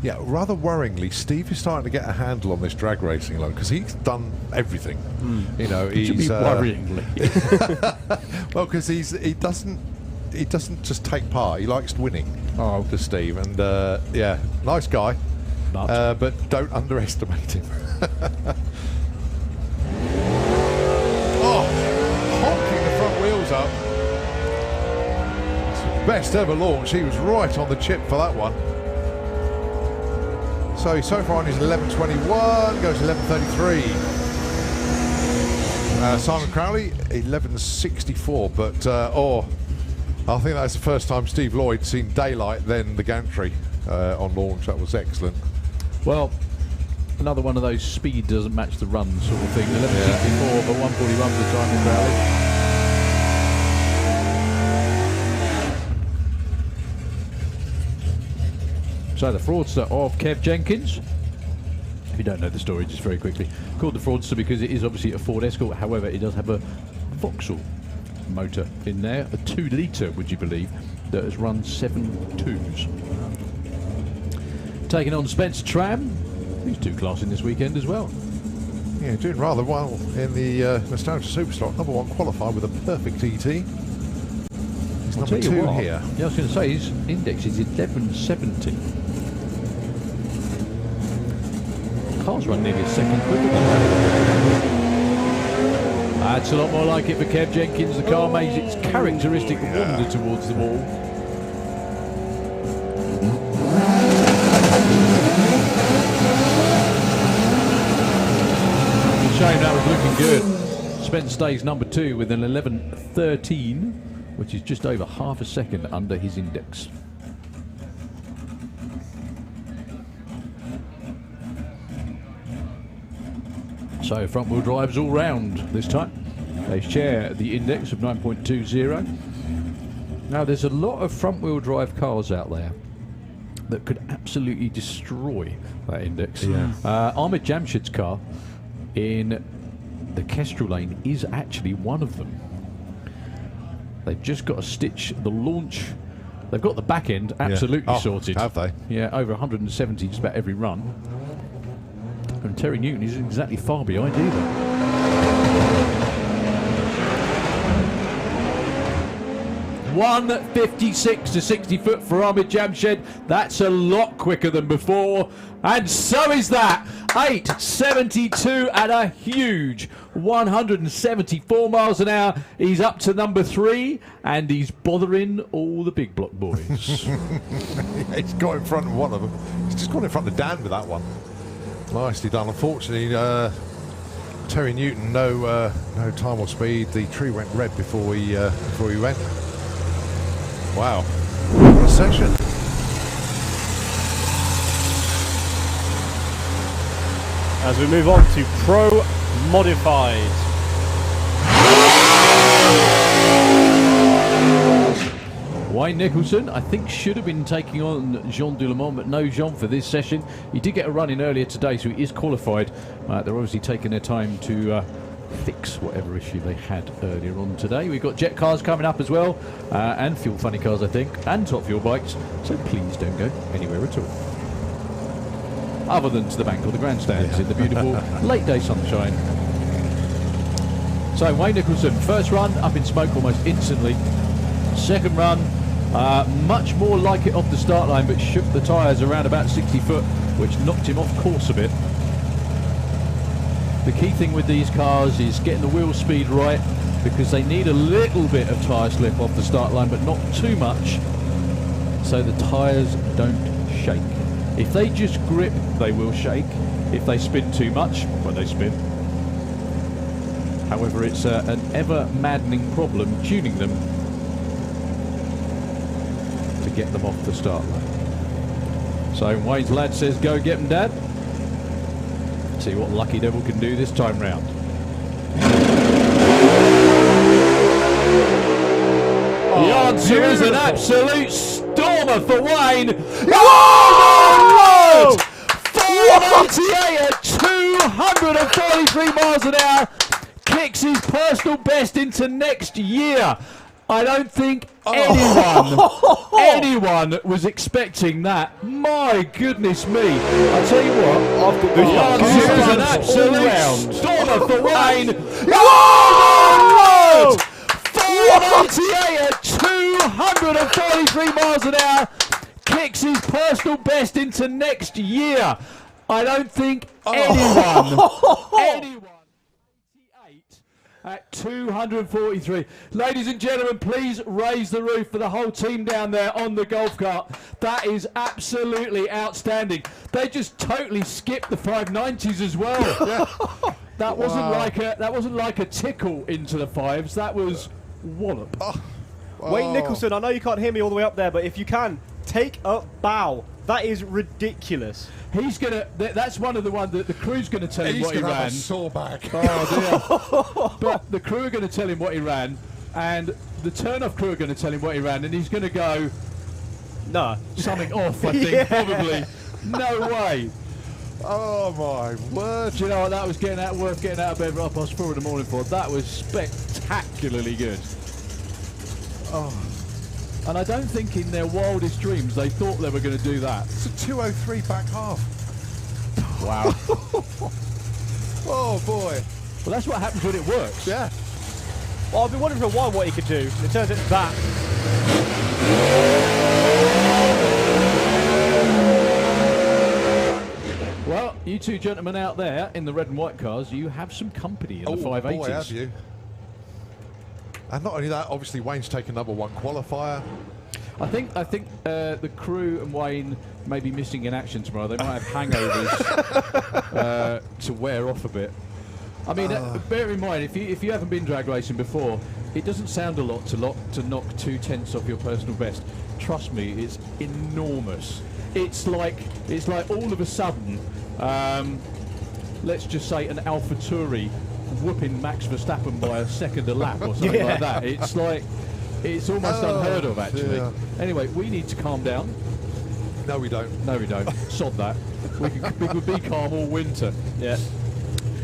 Yeah, rather worryingly, Steve is starting to get a handle on this drag racing load because he's done everything. You know, It should he's be worryingly. well, because he doesn't just take part. He likes winning. Oh. To Steve, and yeah, nice guy, but don't underestimate him. Oh, honking the front wheels up. Best ever launch. He was right on the chip for that one. So far on his 11.21, goes 11.33. Simon Crowley, 11.64, but I think that's the first time Steve Lloyd seen daylight then the gantry on launch. That was excellent. Well, another one of those speed doesn't match the run sort of thing. 11.64, but 1:41 for the time in Crowley. So the fraudster of Kev Jenkins. If you don't know the story, just very quickly. Called the fraudster because it is obviously a Ford Escort. However, it does have a Vauxhall motor in there, a 2-litre, would you believe, that has run 7.2s. Taking on Spencer Tram, he's 2-classing this weekend as well. Yeah, doing rather well in the Nostalgia Superstock. Number 1 qualified with a perfect ET. He's I'll number tell you 2 what, here. Yeah, I was going to say his index is 11.70. Car's run nearly a second quicker than that. That's a lot more like it for Kev Jenkins. The car makes its characteristic wander towards the wall. Shame that was looking good. Spence stays number 2 with an 11.13. which is just over half a second under his index. So front wheel drives all round this time. They share the index of 9.20. Now there's a lot of front wheel drive cars out there that could absolutely destroy that index. Yeah. Ahmed Jamshid's car in the Kestrel lane is actually one of them. They've just got to stitch the launch. They've got the back end absolutely sorted. Have they? Yeah, over 170 just about every run. And Terry Newton isn't exactly far behind either. $156 to 60 foot for Ahmed Jamshed. That's a lot quicker than before. And so is that. 8.72 at a huge 174 miles an hour. He's up to number 3 and he's bothering all the big block boys. He's got in front of one of them. He's just got in front of Dan with that one. Nicely done. Unfortunately, Terry Newton, no time or speed. The tree went red before he went. Wow, what a section. As we move on to Pro Modified. Wayne Nicholson, I think, should have been taking on Jean Doulemont, but no Jean for this session. He did get a run in earlier today, so he is qualified. They're obviously taking their time to fix whatever issue they had earlier on today. We've got Jet Cars coming up as well, and Fuel Funny Cars, I think, and Top Fuel Bikes, so please don't go anywhere at all. Other than to the bank or the grandstands in the beautiful late day sunshine. So Wayne Nicholson, first run up in smoke almost instantly. Second run, much more like it off the start line, but shook the tyres around about 60 foot, which knocked him off course a bit. The key thing with these cars is getting the wheel speed right, because they need a little bit of tyre slip off the start line, but not too much, so the tyres don't shake. If they just grip, they will shake. If they spin too much, well, they spin. However, it's an ever-maddening problem tuning them to get them off the start line. So Wayne's lad says, go get them, Dad. See what Lucky Devil can do this time round. The answer is an absolute stormer for Wayne. Oh, 488 at 243 miles an hour. Kicks his personal best into next year. I don't think anyone was expecting that. My goodness me. I'll tell you what, I've got the answer is an absolute stormer for Wayne. Oh, 488 at 243 miles an hour. Kicks his personal best into next year. I don't think anyone at 243. Ladies and gentlemen, please raise the roof for the whole team down there on the golf cart. That is absolutely outstanding. They just totally skipped the 590s as well. That wasn't like a tickle into the fives. That was wallop. Wayne Nicholson, I know you can't hear me all the way up there, but if you can, take a bow. That is ridiculous. He's gonna. That's one of the ones that the crew's gonna tell him what he ran. Have a sore back. Oh dear. But the crew are gonna tell him what he ran, and the turn-off crew are gonna tell him what he ran, and he's gonna go, no, something off. I think probably. No way. Oh my word! Do you know what? That was worth getting out of bed right past 4 in the morning for. That was spectacularly good. Oh. And I don't think in their wildest dreams they thought they were going to do that. It's a 203 back half. Wow. Oh boy. Well, that's what happens when it works. Yeah. Well, I've been wondering for a while what he could do. It turns out that. Well, you two gentlemen out there in the red and white cars, you have some company in the 580s. Boy, have you. And not only that, obviously Wayne's taken number 1 qualifier. I think the crew and Wayne may be missing in action tomorrow. They might have hangovers to wear off a bit. I mean, bear in mind, if you haven't been drag racing before, it doesn't sound a lot to knock 2/10 off your personal best. Trust me, it's enormous. It's like all of a sudden, let's just say an AlphaTauri whooping Max Verstappen by a second a lap or something like that. It's like, it's almost unheard of, actually. dear. Anyway, we need to calm down. No, we don't. No, we don't. Sod that. We could be calm all winter. Yeah.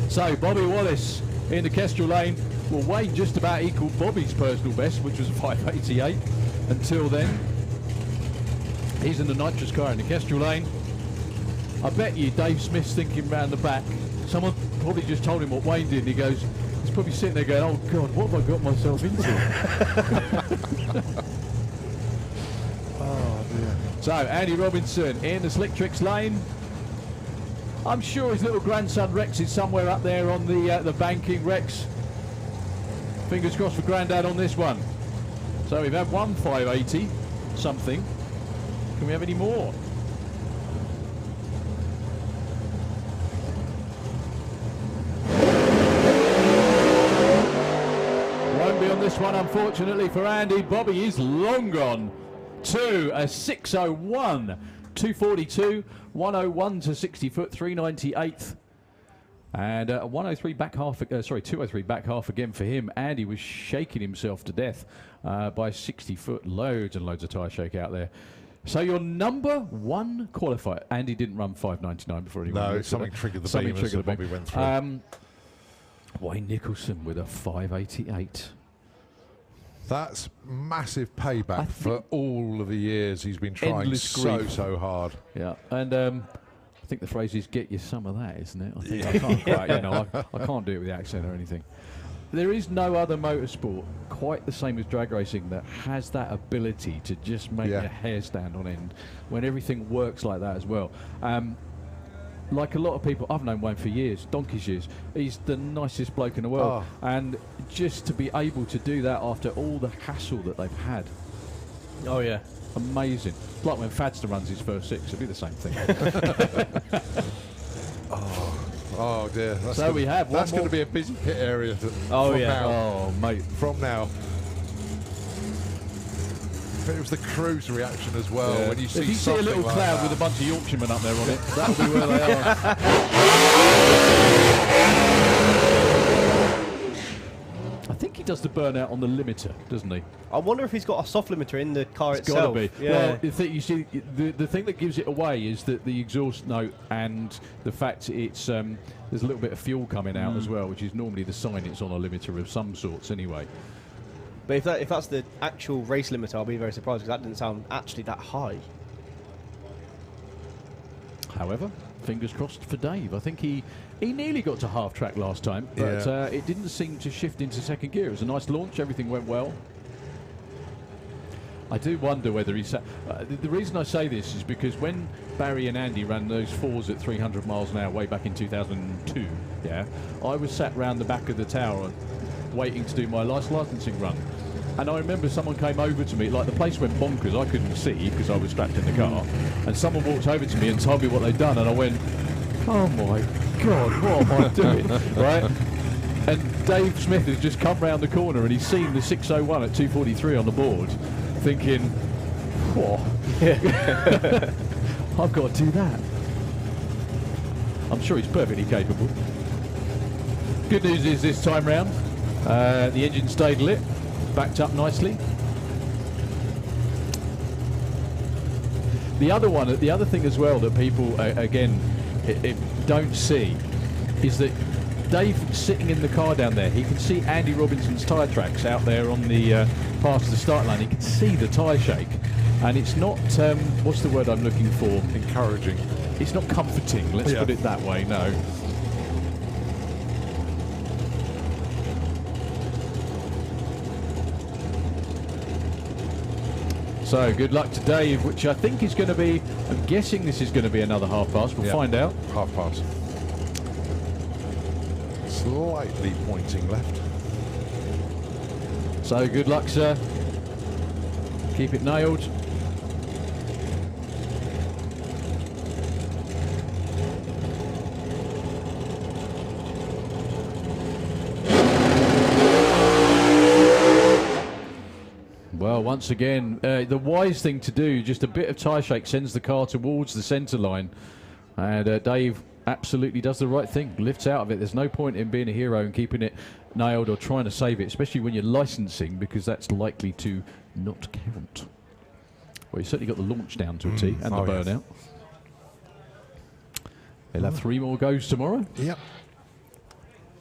So, Bobby Wallace in the Kestrel lane. Well, Wayne just about equalled Bobby's personal best, which was a 588 until then. He's in the nitrous car in the Kestrel lane. I bet you Dave Smith's thinking round the back. Someone probably just told him what Wayne did, and he goes, he's probably sitting there going, oh God, what have I got myself into? Oh, dear. So, Andy Robinson in the Slick Tricks lane. I'm sure his little grandson Rex is somewhere up there on the banking. Rex, fingers crossed for Grandad on this one. So we've had one 580 something. Can we have any more? Won't be on this one, unfortunately, for Andy. Bobby is long gone to a 601. 242, 101 to 60 foot, 398th. And 103 back half, 203 back half again for him. Andy was shaking himself to death by 60 foot. Loads and loads of tyre shake out there. So your number one qualifier. Andy didn't run 599 before he went. No, something triggered the beam as Bobby went through. Wayne Nicholson with a 588. That's massive payback for all of the years he's been trying Endless grief. so hard. Yeah, and I think the phrase is "get you some of that," isn't it? I think I can't quite, I can't do it with the accent or anything. There is no other motorsport quite the same as drag racing that has that ability to just make your hair stand on end when everything works like that as well. Like a lot of people, I've known Wayne for years, donkey's years. He's the nicest bloke in the world, and just to be able to do that after all the hassle that they've had. Oh yeah, amazing. Like when Fadster runs his first six, it'll be the same thing. Oh dear. That's So we have one That's going more. to be a busy pit area. Oh, from yeah. Now. Oh mate, From now. But it was the crew's reaction as well when you see if you see a something little like cloud that. with a bunch of Yorkshiremen up there on it, that'll be where they are. I think he does the burnout on the limiter, doesn't he? I wonder if he's got a soft limiter in the car It's got to itself. be. Yeah. Well, you see, the thing that gives it away is that the exhaust note and the fact it's there's a little bit of fuel coming out as well, which is normally the sign it's on a limiter of some sorts anyway. But if that's the actual race limiter, I'll be very surprised because that didn't sound actually that high. However, fingers crossed for Dave. I think he nearly got to half track last time, but it didn't seem to shift into second gear. It was a nice launch. Everything went well. I do wonder whether he's... the reason I say this is because when Barry and Andy ran those fours at 300 miles an hour way back in 2002, I was sat round the back of the tower waiting to do my licensing run. And I remember someone came over to me, like the place went bonkers. I couldn't see because I was strapped in the car. And someone walked over to me and told me what they'd done. And I went, oh my God, what am I doing? Right? And Dave Smith has just come round the corner and he's seen the 601 at 243 on the board, thinking, what? I've got to do that. I'm sure he's perfectly capable. Good news is this time round, the engine stayed lit, backed up nicely. The other thing as well that people again don't see is that Dave sitting in the car down there, he can see Andy Robinson's tyre tracks out there on the past the start line. He can see the tyre shake, and it's not what's the word I'm looking for? Encouraging. It's not comforting. Let's put it that way. No. So good luck to Dave, which I think is going to be, I'm guessing this is going to be another half pass. We'll find out. Half pass. Slightly pointing left. So good luck, sir. Keep it nailed. Well, once again, the wise thing to do, just a bit of tyre shake sends the car towards the centre line. And Dave absolutely does the right thing, lifts out of it. There's no point in being a hero and keeping it nailed or trying to save it, especially when you're licensing, because that's likely to not count. Well, you certainly got the launch down to a T and the burnout. They'll have 3 more goes tomorrow. Yep.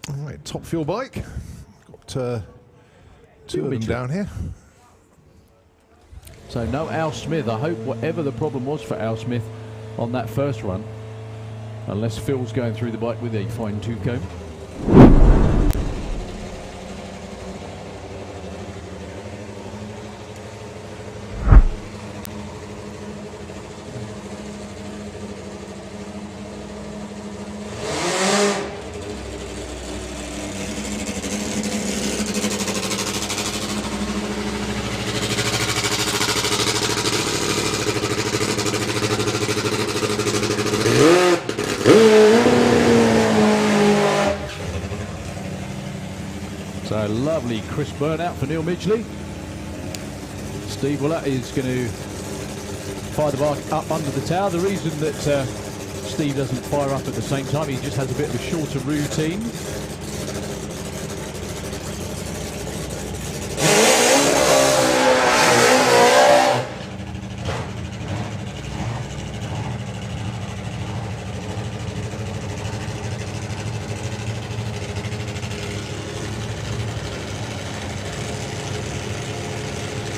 All right, top fuel bike. Got 2 of them down here. So no Al Smith. I hope whatever the problem was for Al Smith on that first run, unless Phil's going through the bike with a fine-tooth comb. So lovely crisp burnout for Neil Midgley. Steve Willett is going to fire the bike up under the tower. The reason that Steve doesn't fire up at the same time, he just has a bit of a shorter routine.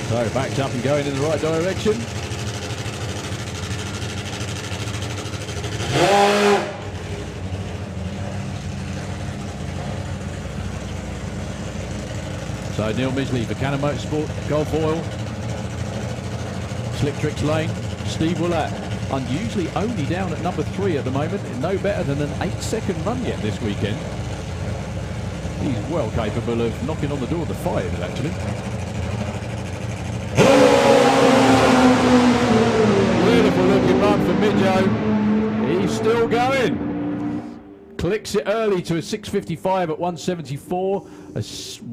So backed up and going in the right direction. So Neil Midgley for Cannon Motorsport, Golf Oil, Slick Tricks Lane, Steve Willett, unusually only down at number 3 at the moment, no better than an 8-second run yet this weekend. He's well capable of knocking on the door of the 5 actually. Beautiful looking run for Midjo. He's still going. Clicks it early to a 6:55 at 174.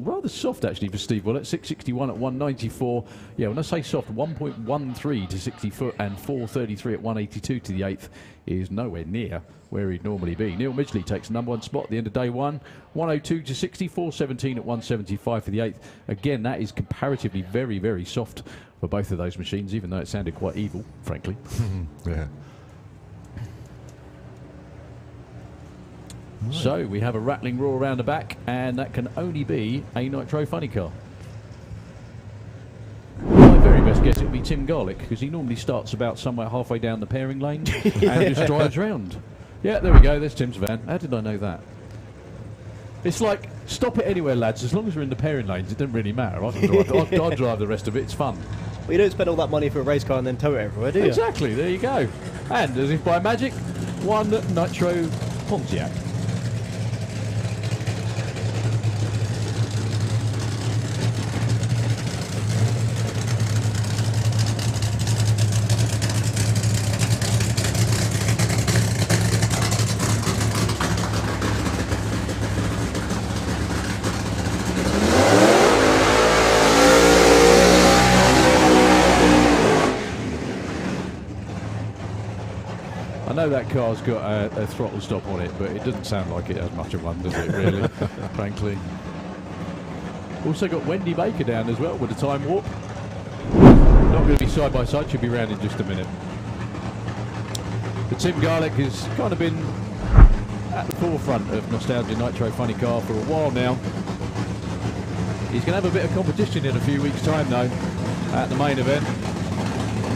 Rather soft actually for Steve Willett. 6:61 at 194. Yeah, when I say soft, 1.13 to 60 foot and 4:33 at 182 to the 8th is nowhere near where he'd normally be. Neil Midgley takes the #1 spot at the end of day 1. 102 to 60, 4:17 at 175 for the 8th. Again, that is comparatively very, very soft for both of those machines, even though it sounded quite evil, frankly. Yeah. So we have a rattling roar around the back, and that can only be a Nitro Funny Car. My very best guess it would be Tim Garlick, because he normally starts about somewhere halfway down the pairing lane and just drives round. Yeah, there we go, there's Tim's van. How did I know that? It's like, stop it anywhere, lads. As long as we're in the pairing lanes, it doesn't really matter. I can drive, I'll drive the rest of it, it's fun. Well, you don't spend all that money for a race car and then tow it everywhere, do you? Exactly, there you go. And, as if by magic, 1 Nitro Pontiac. I know that car's got a throttle stop on it, but it doesn't sound like it has much of one, does it, really, frankly. Also got Wendy Baker down as well with a time warp. Not going to be side by side, she'll be round in just a minute. But Tim Garlick has kind of been at the forefront of Nostalgia Nitro Funny Car for a while now. He's going to have a bit of competition in a few weeks' time, though, at the main event.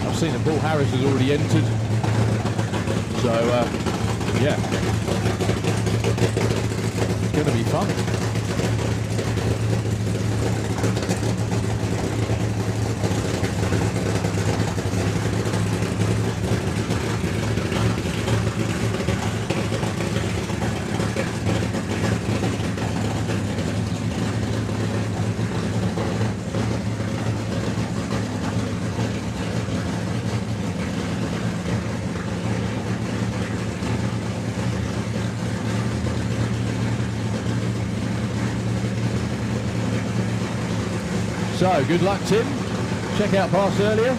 I've seen that Paul Harris has already entered. So, yeah, it's going to be fun. So, good luck, Tim. Checkout pass earlier.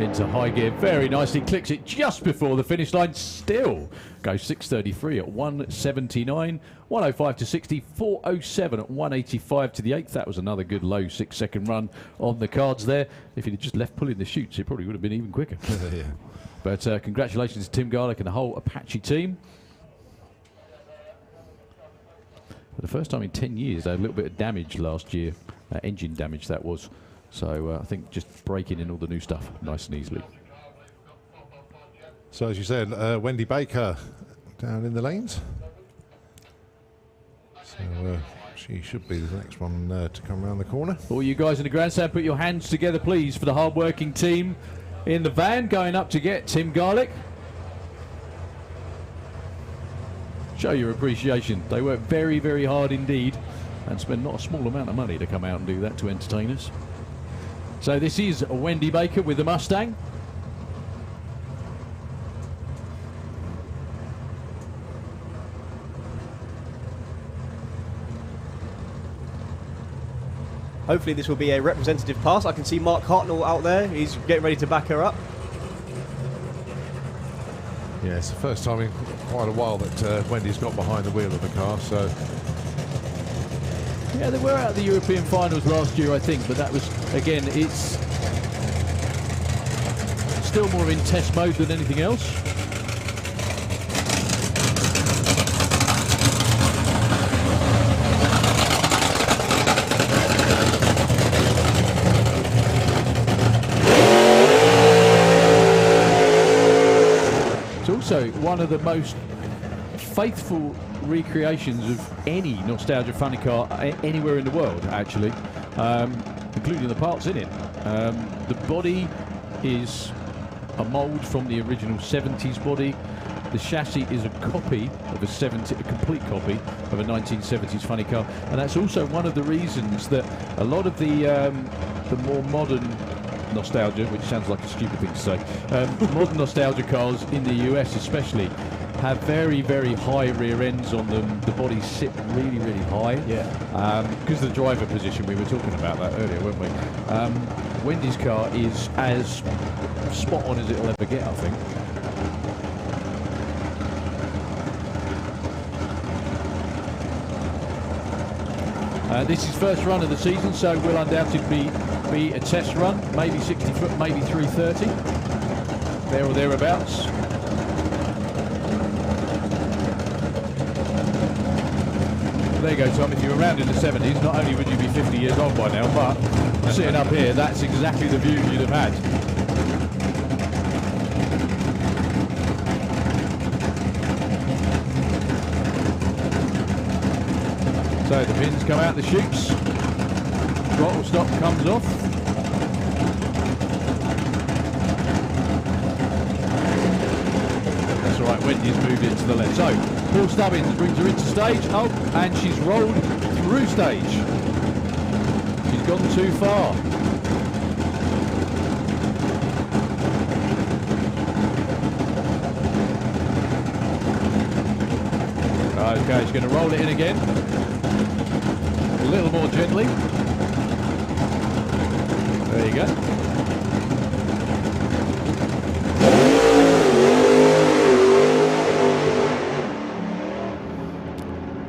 Into high gear very nicely, clicks it just before the finish line, still goes 6:33 at 1:79, 1:05 to 60, 4:07 at 1:85 to the 8th. That was another good low 6-second run on the cards there. If he'd have just left pulling the chutes, it probably would have been even quicker. Yeah. But congratulations to Tim Garlick and the whole Apache team. For the first time in 10 years, they had a little bit of damage last year, engine damage that was. So I think just breaking in all the new stuff nice and easily. So as you said, Wendy Baker down in the lanes. So she should be the next one to come around the corner. All you guys in the grandstand, put your hands together, please, for the hard-working team in the van going up to get Tim Garlick. Show your appreciation. They work very, very hard indeed and spend not a small amount of money to come out and do that to entertain us. So this is Wendy Baker with the Mustang. Hopefully this will be a representative pass. I can see Mark Hartnell out there. He's getting ready to back her up. Yeah, it's the first time in quite a while that Wendy's got behind the wheel of the car, so... Yeah, they were out of the European finals last year, I think, but that was, again, it's still more in test mode than anything else. It's also one of the most faithful recreations of any nostalgia funny car anywhere in the world, actually, including the parts in it. The body is a mould from the original 70s body. The chassis is a copy of a complete copy of a 1970s funny car, and that's also one of the reasons that a lot of the more modern nostalgia, which sounds like a stupid thing to say, modern nostalgia cars in the US especially have very, very high rear ends on them. The bodies sit really, really high. Yeah. Because of the driver position, we were talking about that earlier, weren't we? Wendy's car is as spot on as it'll ever get, I think. This is first run of the season, so will undoubtedly be a test run, maybe 60 foot, maybe 330, there or thereabouts. There you go, Tom. If you were around in the 70s, not only would you be 50 years old by now, but sitting up here, that's exactly the view you'd have had. So the pins come out the chutes, throttle stop comes off. That's all right, Wendy's moved it to the left. So Paul Stubbins brings her into stage. Oh, and she's rolled through stage. She's gone too far. Okay, she's going to roll it in again. A little more gently. There you go.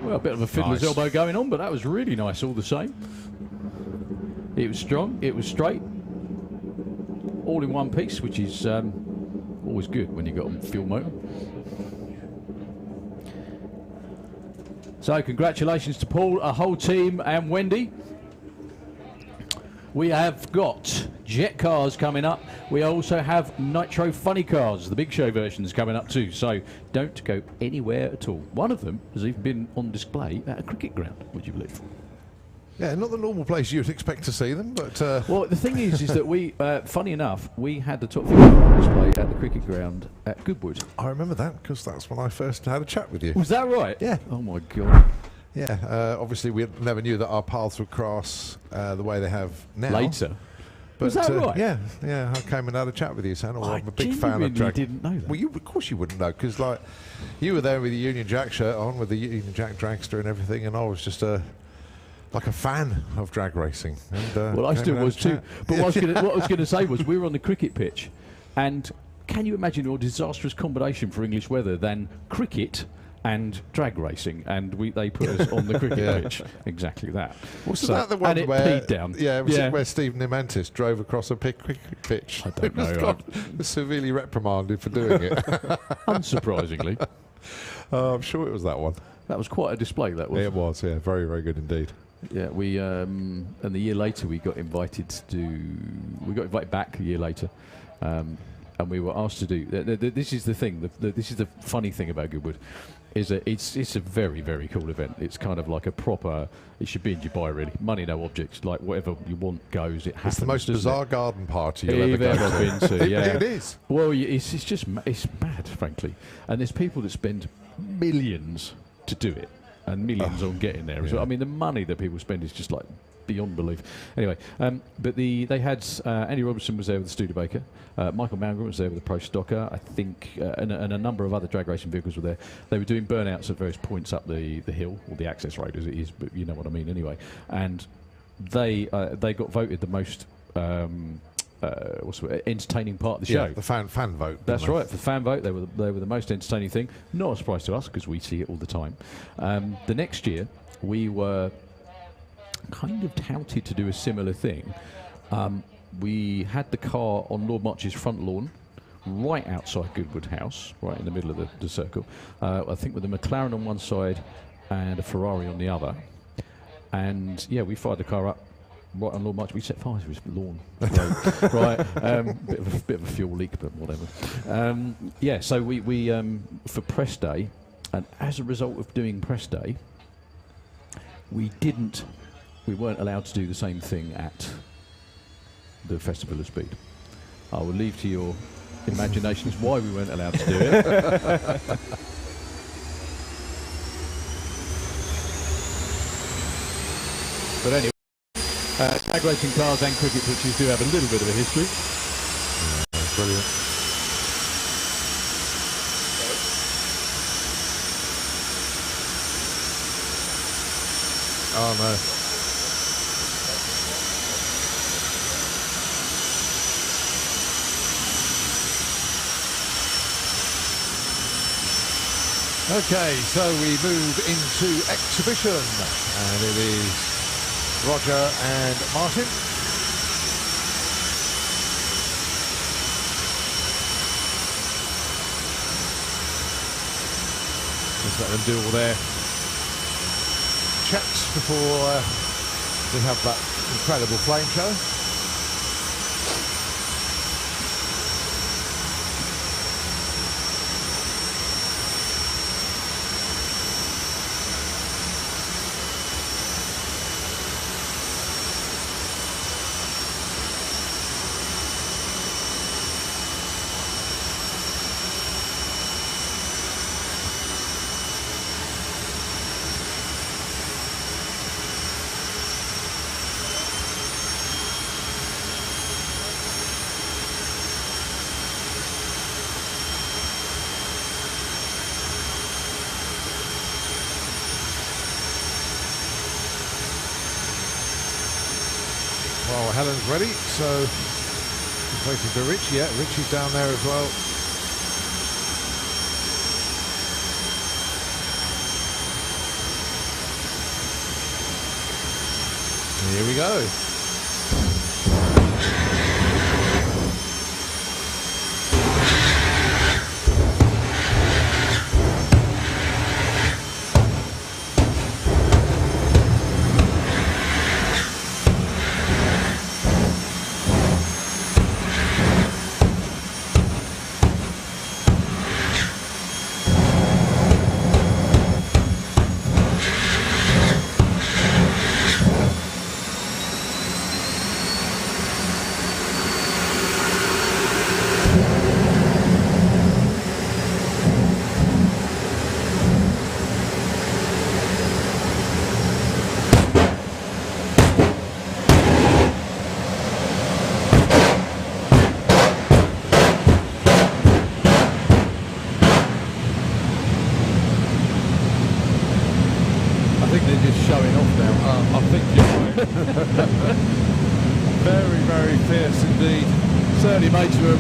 Well, a bit of a fiddler's elbow going on, but that was really nice all the same. It was strong, it was straight, all in one piece, which is always good when you've got a fuel motor. So congratulations to Paul, a whole team, and Wendy. We have got Jet Cars coming up. We also have Nitro Funny Cars, the big show versions coming up too. So don't go anywhere at all. One of them has even been on display at a cricket ground, would you believe? Yeah, not the normal place you'd expect to see them, but... Well, the thing is that we, funny enough, we had the top 50 on display at the cricket ground at Goodwood. I remember that, because that's when I first had a chat with you. Was that right? Yeah. Oh, my God. Yeah, obviously we never knew that our paths would cross the way they have now. Later. But, Was that right? Yeah. I came and had a chat with you, saying, I I'm a big fan of genuinely drag. didn't know that. Well, of course you wouldn't know, because like you were there with the Union Jack shirt on, with the Union Jack dragster and everything, and I was just like a fan of drag racing. And, Well, I came still and had was a too. chat. But what I was going to say was we were on the cricket pitch, and can you imagine a more disastrous combination for English weather than cricket and drag racing? And they put us on the cricket pitch. Exactly that. Wasn't that the one and it where peed down? Yeah, it was where Steve Nemantis drove across a cricket pitch. I don't know. Was severely reprimanded for doing it. Unsurprisingly, I'm sure it was that one. that was quite a display. That was. It was, yeah, very, very good indeed. Yeah, we and the year later we got invited back a year later, and we were asked to do. This is the thing. This is the funny thing about Goodwood, is that it's a very, very cool event. It's kind of like a proper. It should be in Dubai, really. Money, no objects. Like whatever you want goes. It happens. It's the most doesn't bizarre it? garden party you've You've ever been to. Yeah, It is. Well, it's just it's bad, frankly. And there's people that spend millions to do it, and millions on getting there. So yeah. I mean, the money that people spend is just like beyond belief. Anyway, but they had Andy Robertson was there with the Studebaker, Michael Mangrum was there with the Pro Stocker, I think, and a number of other drag racing vehicles were there. They were doing burnouts at various points up the hill, or the access road as it is, but you know what I mean anyway. And they got voted the most entertaining part of the show. Yeah, the fan vote. That's right. For the fan vote, they were the most entertaining thing. Not a surprise to us because we see it all the time. The next year, we were kind of touted to do a similar thing. We had the car on Lord March's front lawn, right outside Goodwood House, right in the middle of the circle. I think with a McLaren on one side and a Ferrari on the other. And yeah, we fired the car up right on Lord March. We set fire to his lawn. Right. Bit of a fuel leak, but whatever. Yeah, so we for press day, and as a result of doing press day, we weren't allowed to do the same thing at the Festival of Speed. I will leave to your imaginations why we weren't allowed to do it. But anyway, drag racing cars and cricket pitches do have a little bit of a history. Yeah, brilliant. Oh no. Okay, so we move into exhibition, and it is Roger and Martin. Just let them do all their checks before we have that incredible flame show. Well, Helen's ready, so we're waiting for Rich. Yeah, Richie's down there as well. Here we go.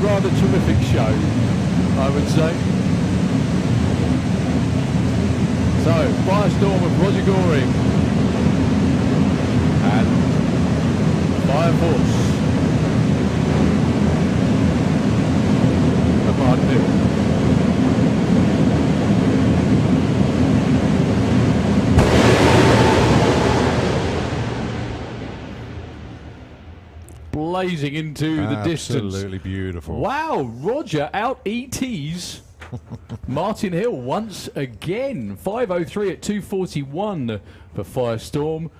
rather terrific show, I would say. So, Firestorm of Roger Goring and Fire Force of Martin Hill. Blazing into the distance. Absolutely beautiful. Wow, Roger out ETs Martin Hill once again. 5:03 at 2:41 for Firestorm.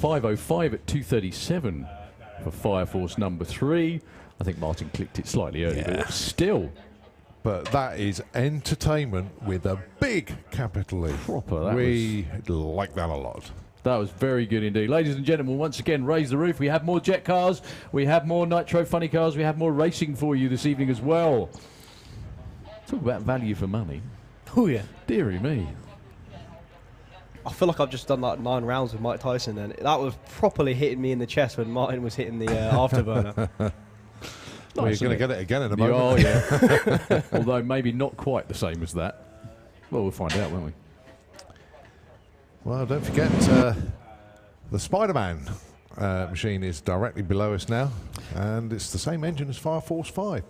5:05 at 2:37 for Fire Force number 3. I think Martin clicked it slightly early, but still. But that is entertainment with a big capital E. Proper, We like that a lot. That was very good indeed. Ladies and gentlemen, once again, raise the roof. We have more jet cars. We have more Nitro Funny Cars. We have more racing for you this evening as well. Talk about value for money. Oh, yeah. Dearie me. I feel like I've just done like 9 rounds with Mike Tyson, and that was properly hitting me in the chest when Martin was hitting the afterburner. Well, you're going to get it again in a Oh, moment. yeah. Although maybe not quite the same as that. Well, we'll find out, won't we? Well, don't forget, the Spider-Man machine is directly below us now, and it's the same engine as Fire Force 5.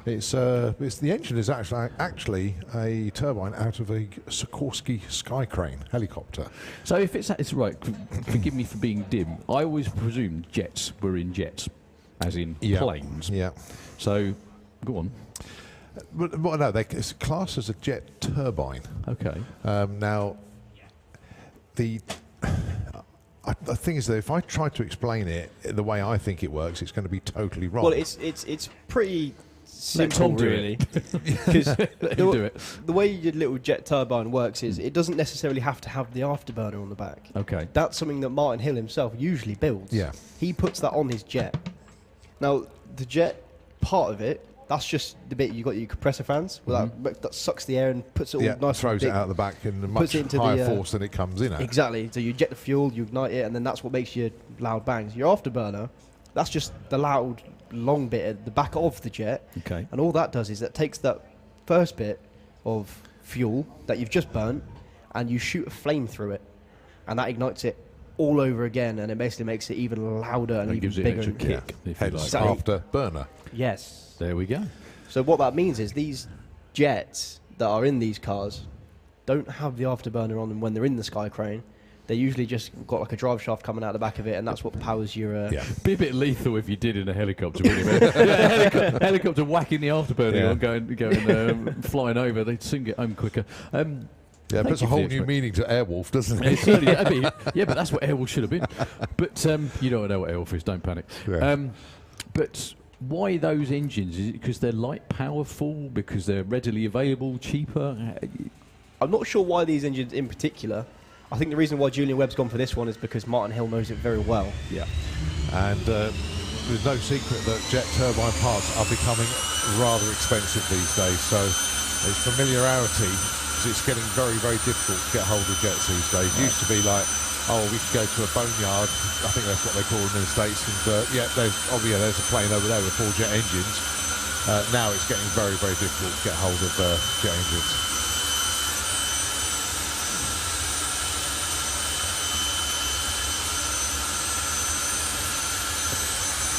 It's the engine is actually a turbine out of a Sikorsky Sky Crane helicopter. So if it's right, forgive me for being dim. I always presumed jets were in jets, as in planes. Yeah. So, go on. But no, it's classed as a jet turbine. Okay. Now, the thing is that if I try to explain it the way I think it works, it's going to be totally wrong. Well, it's pretty simple, Tom do really. Because do it. the way your little jet turbine works is it doesn't necessarily have to have the afterburner on the back. Okay. That's something that Martin Hill himself usually builds. Yeah. He puts that on his jet. Now, the jet part of it, that's just the bit you got your compressor fans, that sucks the air and puts it all nice throws and it big. out the back in a much it into higher the, force than it comes in at. Exactly. So you inject the fuel, you ignite it, and then that's what makes your loud bangs. Your afterburner, that's just the loud, long bit at the back of the jet. Okay. And all that does is that takes that first bit of fuel that you've just burnt, and you shoot a flame through it, and that ignites it all over again, and it basically makes it even louder and That even gives it bigger extra and kick. If you Hence like. Exactly. after burner. Yes. There we go. So what that means is these jets that are in these cars don't have the afterburner on them when they're in the Sky Crane. They usually just got like a drive shaft coming out the back of it, and that's what powers your... Be a bit lethal if you did in a helicopter, wouldn't it? Helicopter whacking the afterburner on, going flying over. They'd soon get home quicker. Yeah, it puts a whole new meaning to Airwolf, doesn't it? It certainly, but that's what Airwolf should have been. But you don't know what Airwolf is, don't panic. Yeah. But why those engines? Is it because they're light, powerful, because they're readily available, cheaper? I'm not sure why these engines in particular. I think the reason why Julian Webb's gone for this one is because Martin Hill knows it very well. Yeah. And there's no secret that jet turbine parts are becoming rather expensive these days. So it's familiarity. It's getting very, very difficult to get hold of jets these days. It used to be like, we could go to a boneyard. I think that's what they call them in the States. And there's a plane over there with 4 jet engines. Now it's getting very, very difficult to get hold of jet engines.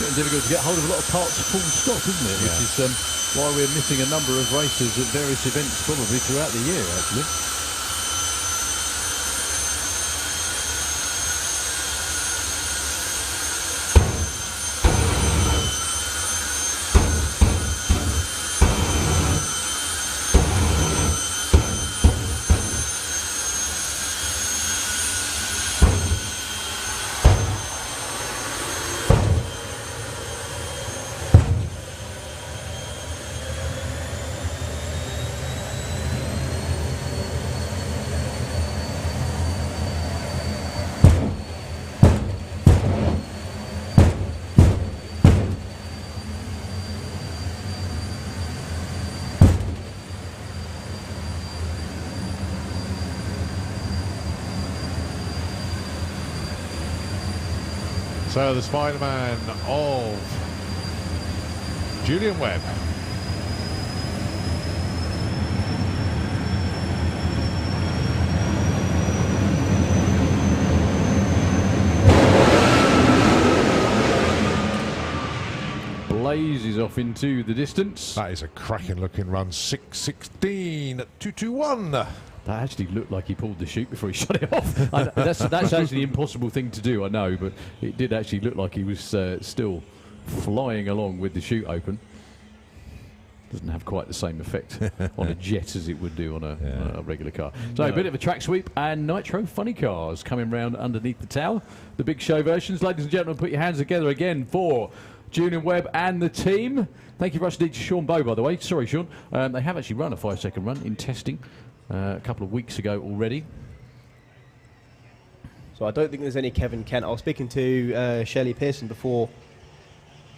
Getting difficult to get hold of a lot of parts full stop, isn't it? Yeah. Which is why we're missing a number of races at various events probably throughout the year, actually. So the Spider-Man of Julian Webb. Blazes off into the distance. That is a cracking looking run. 6:16 at 2:21. That actually looked like he pulled the chute before he shut it off. That's actually an impossible thing to do, I know, but it did actually look like he was still flying along with the chute open. Doesn't have quite the same effect on a jet as it would do on a regular car. So a bit of a track sweep, and Nitro Funny Cars coming round underneath the tower. The big show versions. Ladies and gentlemen, put your hands together again for Julian Webb and the team. Thank you very much indeed to Sean Bowe, by the way. Sorry, Sean. They have actually run a 5-second run in testing a couple of weeks ago already. So I don't think there's any Kevin Kent. I was speaking to Shelley Pearson before,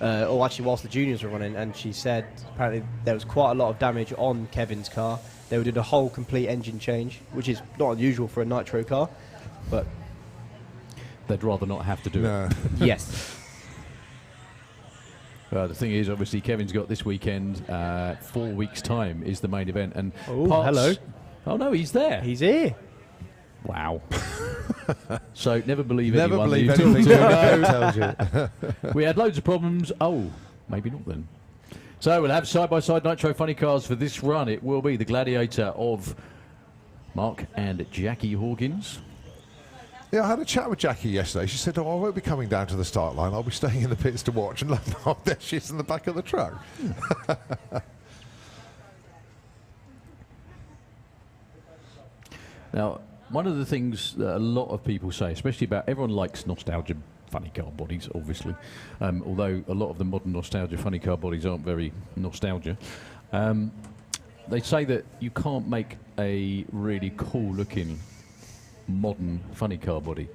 or actually whilst the juniors were running, and she said apparently there was quite a lot of damage on Kevin's car. They did a whole complete engine change, which is not unusual for a nitro car, but They'd rather not have to do it. yes. The thing is, obviously, Kevin's got this weekend. 4 weeks' time is the main event, and hello. Oh no, he's there. He's here. Wow. So never believe Never anyone. believe that you anything talk to. Kevin tells you. We had loads of problems. Oh, maybe not then. So we'll have side-by-side Nitro Funny Cars for this run. It will be the Gladiator of Mark and Jackie Hawkins. Yeah, I had a chat with Jackie yesterday. She said, I won't be coming down to the start line. I'll be staying in the pits to watch. And oh, there she is in the back of the truck. Now, one of the things that a lot of people say, especially about everyone likes nostalgia funny car bodies, obviously, although a lot of the modern nostalgia funny car bodies aren't very nostalgia. They say that you can't make a really cool-looking modern funny car body.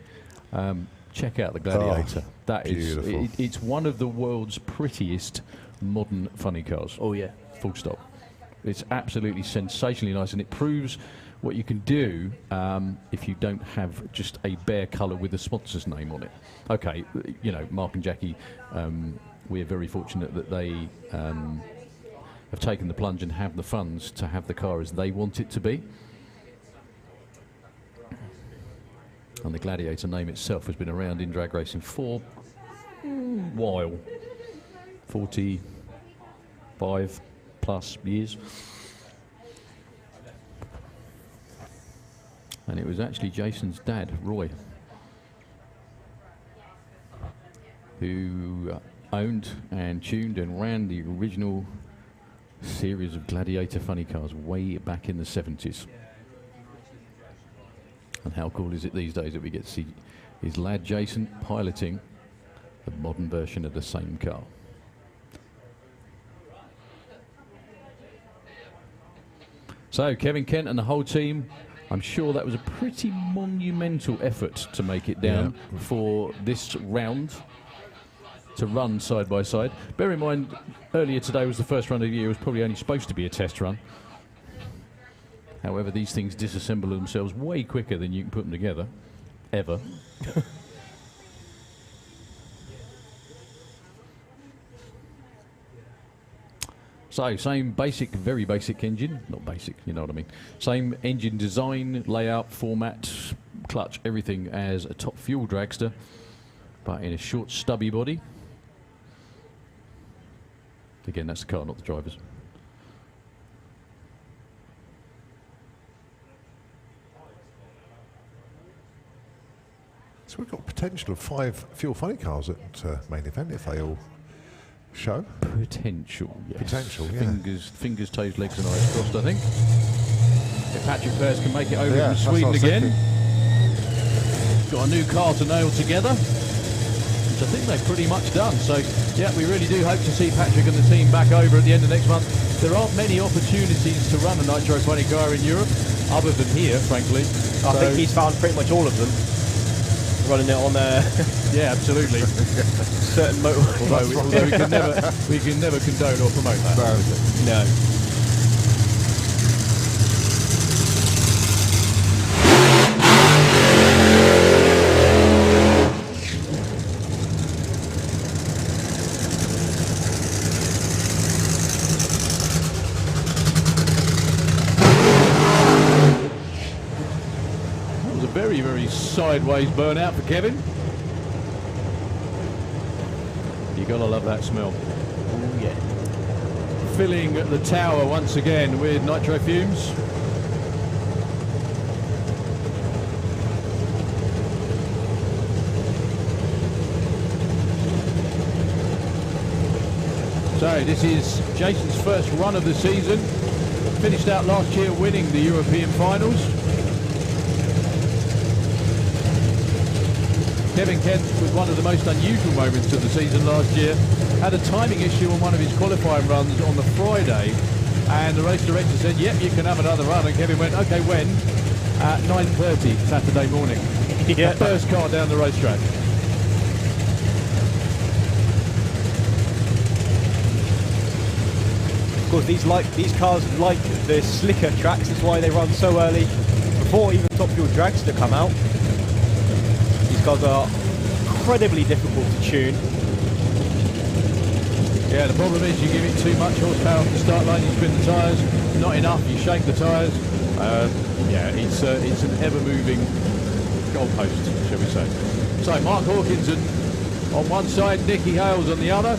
Check out the Gladiator. That is, it's one of the world's prettiest modern funny cars. Oh yeah. Full stop. It's absolutely sensationally nice, and it proves what you can do if you don't have just a bare colour with a sponsor's name on it. Okay, you know, Mark and Jackie, we're very fortunate that they have taken the plunge and have the funds to have the car as they want it to be. And the Gladiator name itself has been around in drag racing for a while. 45 plus years. And it was actually Jason's dad, Roy, who owned and tuned and ran the original series of Gladiator funny cars way back in the 70s. And how cool is it these days that we get to see his lad Jason piloting the modern version of the same car. So Kevin Kent and the whole team, I'm sure that was a pretty monumental effort to make it down for this round to run side by side. Bear in mind, earlier today was the first run of the year. It was probably only supposed to be a test run. However, these things disassemble themselves way quicker than you can put them together, ever. So, same basic, very basic engine. Not basic, you know what I mean. Same engine design, layout, format, clutch, everything as a top fuel dragster, but in a short, stubby body. Again, that's the car, not the drivers. So we've got potential of 5 Fuel Funny Cars at main event if they all show. Potential, yes. Potential, yeah. Fingers, toes, legs and eyes crossed, I think. If Patrick Pearce can make it over from that's Sweden what I was again. thinking. Got a new car to nail together, which I think they've pretty much done. So, yeah, we really do hope to see Patrick and the team back over at the end of next month. There aren't many opportunities to run a Nitro Funny car in Europe, other than here, frankly. I think he's found pretty much all of them. Running it on yeah, absolutely. certain motorways. Although we can never condone or promote that. No. very, very sideways burnout for Kevin. You gotta love that smell. Oh, yeah. Filling the tower once again with nitro fumes. So this is Jason's first run of the season. Finished out last year winning the European finals. Kevin Kent with one of the most unusual moments of the season last year. Had a timing issue on one of his qualifying runs on the Friday, and the race director said, yep, you can have another run, and Kevin went, okay, when? At 9:30 Saturday morning. Yeah. First car down the racetrack. Of course, these cars like the slicker tracks. That's why they run so early, before even Top Fuel Dragster come out. These cars are incredibly difficult to tune. Yeah, the problem is you give it too much horsepower off the start line, you spin the tyres, not enough, you shake the tyres. Yeah, it's an ever-moving goalpost, shall we say. So Mark Hawkinson on one side, Nicky Hales on the other.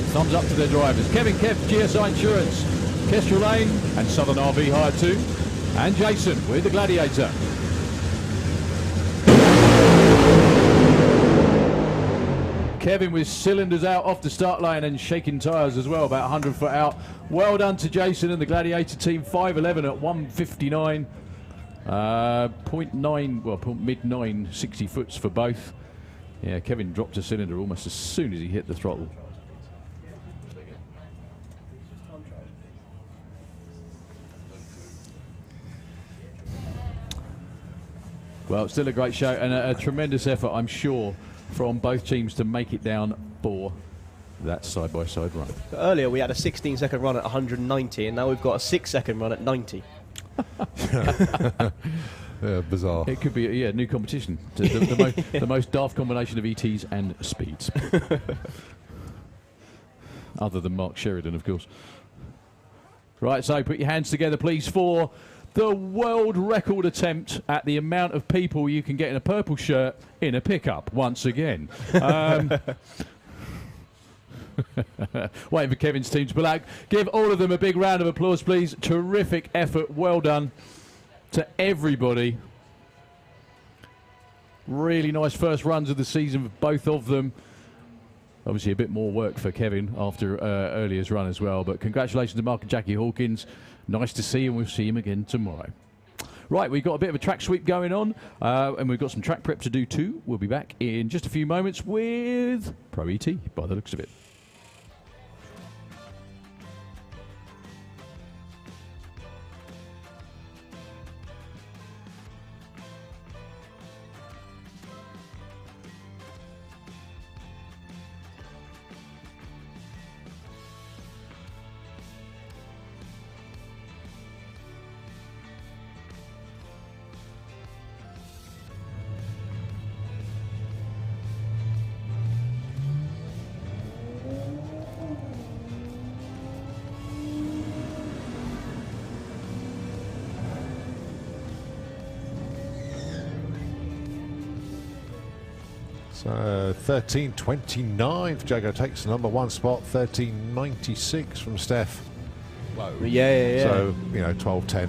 Thumbs up to their drivers. Kevin Kev, GSI Insurance, Kestrel Lane and Southern RV Hire 2. And Jason with the Gladiator. Kevin with cylinders out off the start line and shaking tyres as well, about 100 foot out. Well done to Jason and the Gladiator team, 5:11 at 1:59. 0.9, well, mid-9, 60 foots for both. Yeah, Kevin dropped a cylinder almost as soon as he hit the throttle. Well, still a great show and a tremendous effort, I'm sure, from both teams to make it down for that side-by-side run. Earlier we had a 16-second run at 190, and now we've got a 6-second run at 90. Yeah, bizarre. It could be, yeah, new competition. The most daft combination of ETs and speeds. Other than Mark Sheridan, of course. Right, so put your hands together, please, for the world record attempt at the amount of people you can get in a purple shirt in a pickup, once again. Waiting for Kevin's team to pull out. Give all of them a big round of applause, please. Terrific effort. Well done to everybody. Really nice first runs of the season for both of them. Obviously a bit more work for Kevin after earlier's run as well, but congratulations to Mark and Jackie Hawkins. Nice to see him. We'll see him again tomorrow. Right, we've got a bit of a track sweep going on, and we've got some track prep to do too. We'll be back in just a few moments with Pro ET, by the looks of it. So 13.29 for Jago takes the number one spot. 13.96 from Steph. Whoa. Yeah. So, you know, 12.10.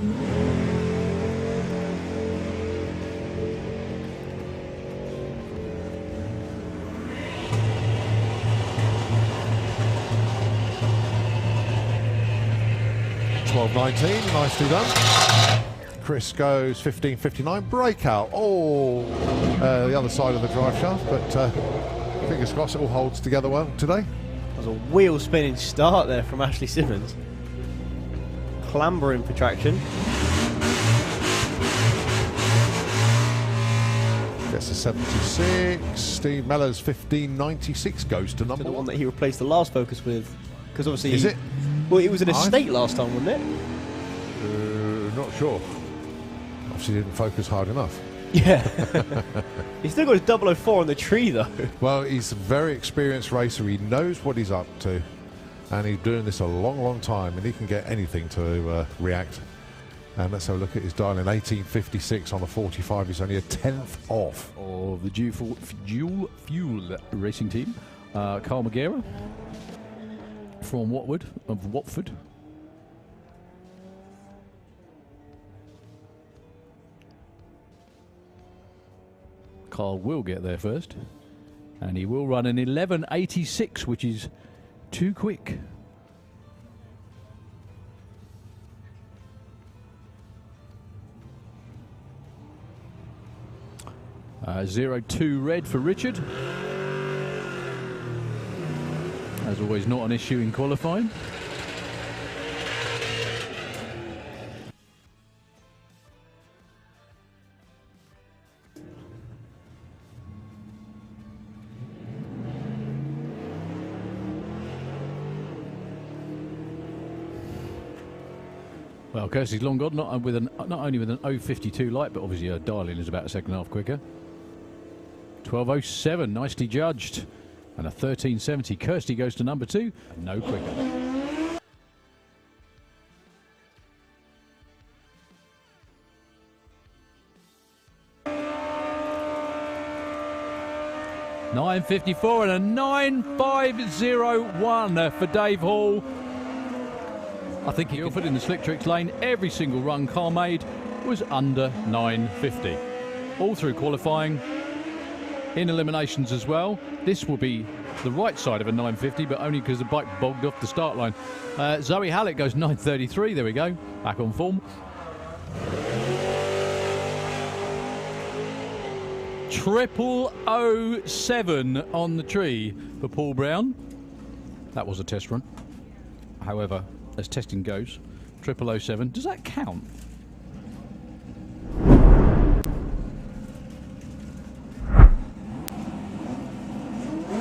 $12.19, nicely done. Chris goes 15.59, breakout. Oh, the other side of the drive shaft, but fingers crossed it all holds together well today. That was a wheel spinning start there from Ashley Simmons. Clambering for traction. Gets a 76. Steve Mellor's 15.96 goes to number The one one. that he replaced the last Focus with, because obviously, Is it? Well, it was an estate last time, wasn't it? Not sure. Obviously didn't focus hard enough. Yeah. He's still got his 004 on the tree, though. Well, he's a very experienced racer. He knows what he's up to, and he's doing this a long, long time, and he can get anything to react. And let's have a look at his dialing. 1856 on the 45. He's only a 10th off. Of the Dual Fuel Racing Team. Carl Magera from Watford. Carl will get there first, and he will run an 11.86, which is too quick. Uh, 0-2 red for Richard. As always, not an issue in qualifying. Well, Kirsty's long gone, not only with an 0.52 light, but obviously her dialing is about a second and a half quicker. 12.07, nicely judged. And a 13.70. Kirsty goes to number 2, no quicker. $9.54 and a 9.501 for Dave Hall. I think he offered in the slick tricks lane. Every single run Carl made was under 9.50. All through qualifying. In eliminations as well. This will be the right side of a 9.50, but only because the bike bogged off the start line. Zoe Hallett goes 9.33. There we go. Back on form. Triple 07 on the tree for Paul Brown. That was a test run. However, as testing goes, triple 07. Does that count?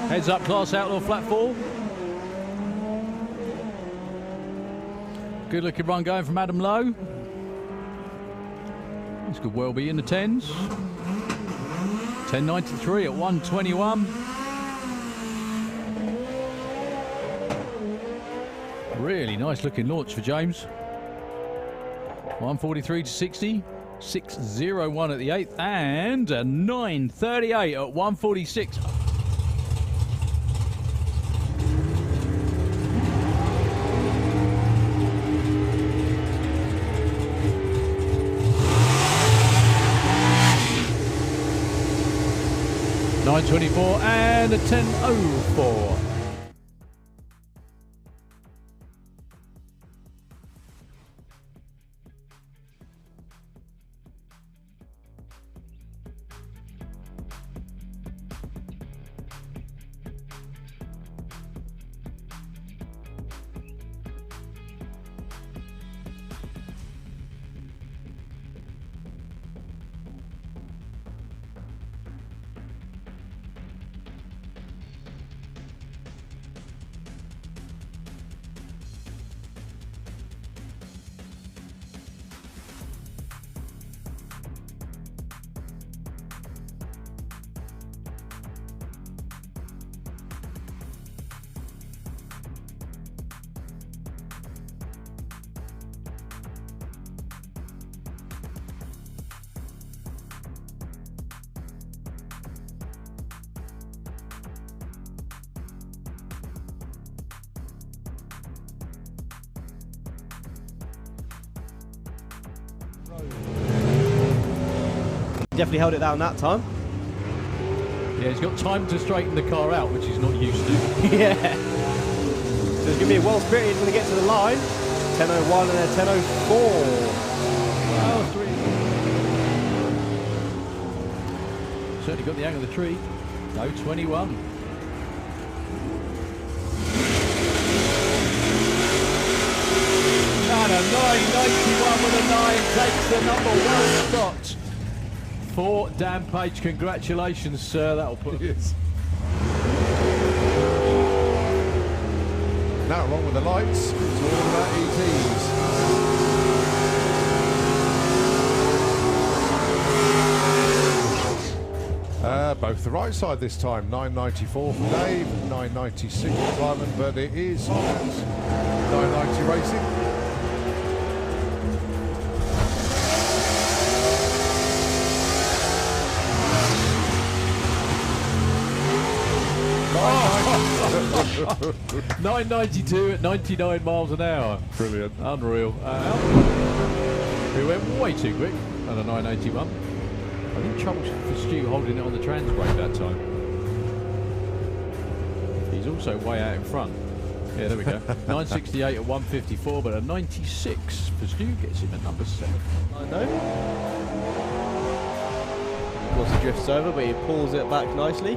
Heads up, class outlaw, flat 4. Good looking run going from Adam Lowe. This could well be in the 10s. 10.93 at 1:21. Really nice looking launch for James. 1:43 to 60. 6:01 at the 8th. And a 9.38 at 1:46. .924 and a 10.04. Definitely held it down that time. Yeah, he's got time to straighten the car out, which he's not used to. Yeah. So it's going to be a well-spirited when they get to the line. 10.01 and a 10.04. Well, 3. Certainly got the angle of the tree. No, 21. And a 9.91 with a 9 takes the number 1 spot. For Dan Page, congratulations, sir. That'll put Yes. Now, along with the lights, it's all about ETs. Both the right side this time. 9.94 for Dave, 9.96 for Simon, but it is 9.90 racing. 992 at 99 miles an hour. Brilliant. Unreal. We went way too quick at a 981. I think trouble for Stu holding it on the trans brake that time. He's also way out in front. Yeah, there we go. 968 at 154, but a 96 for Stu gets him at number 7. I know. Of course, he drifts over, but he pulls it back nicely.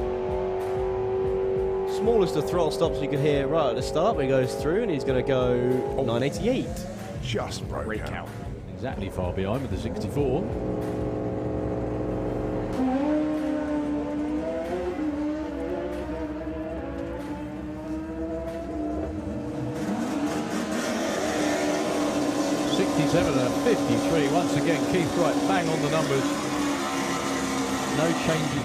Smallest of throttle stops you could hear right at the start, but he goes through and he's going to go 988. Just broke out. Exactly far behind with the 64. And 53. Once again, Keith Wright bang on the numbers. No changes.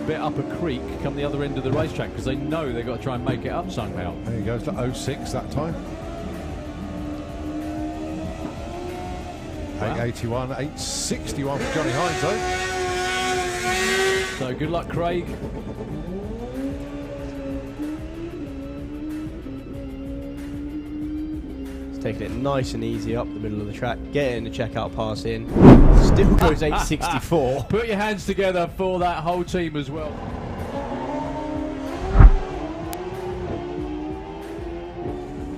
Bit up a creek, come the other end of the racetrack because they know they've got to try and make it up somehow. There he goes to 06 that time. 881, 861 for Johnny Hines though. So good luck, Craig. Taking it nice and easy up the middle of the track, getting the checkout pass in. Still goes 864. Put your hands together for that whole team as well.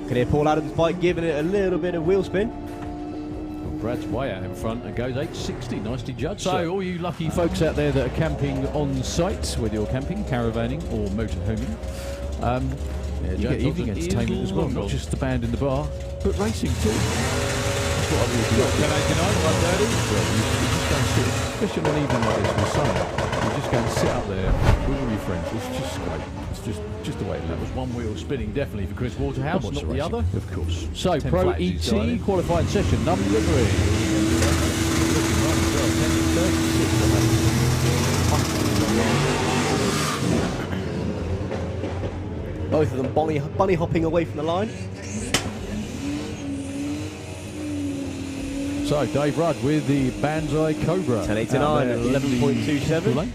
Can hear Paul Adams' bike giving it a little bit of wheel spin. Well, Brad's way out in front and goes 860. Nicely judged. So all you lucky folks out there that are camping on site, whether you're camping, caravanning or motorhoming, you get evening entertainment as well, not just the band in the bar, but racing too. That's what I really do. 10:89, 1:30. Well, you just go and sit, especially on an evening like this in the summer, you just go and sit up there with all your friends. It's just great. It's just the way it was. One wheel spinning definitely for Chris Waterhouse, not the other. Of course. So, Pro ET qualifying session number 3. Both of them bunny hopping away from the line. So Dave Rudd with the Banzai Cobra. 1089 and 11.27.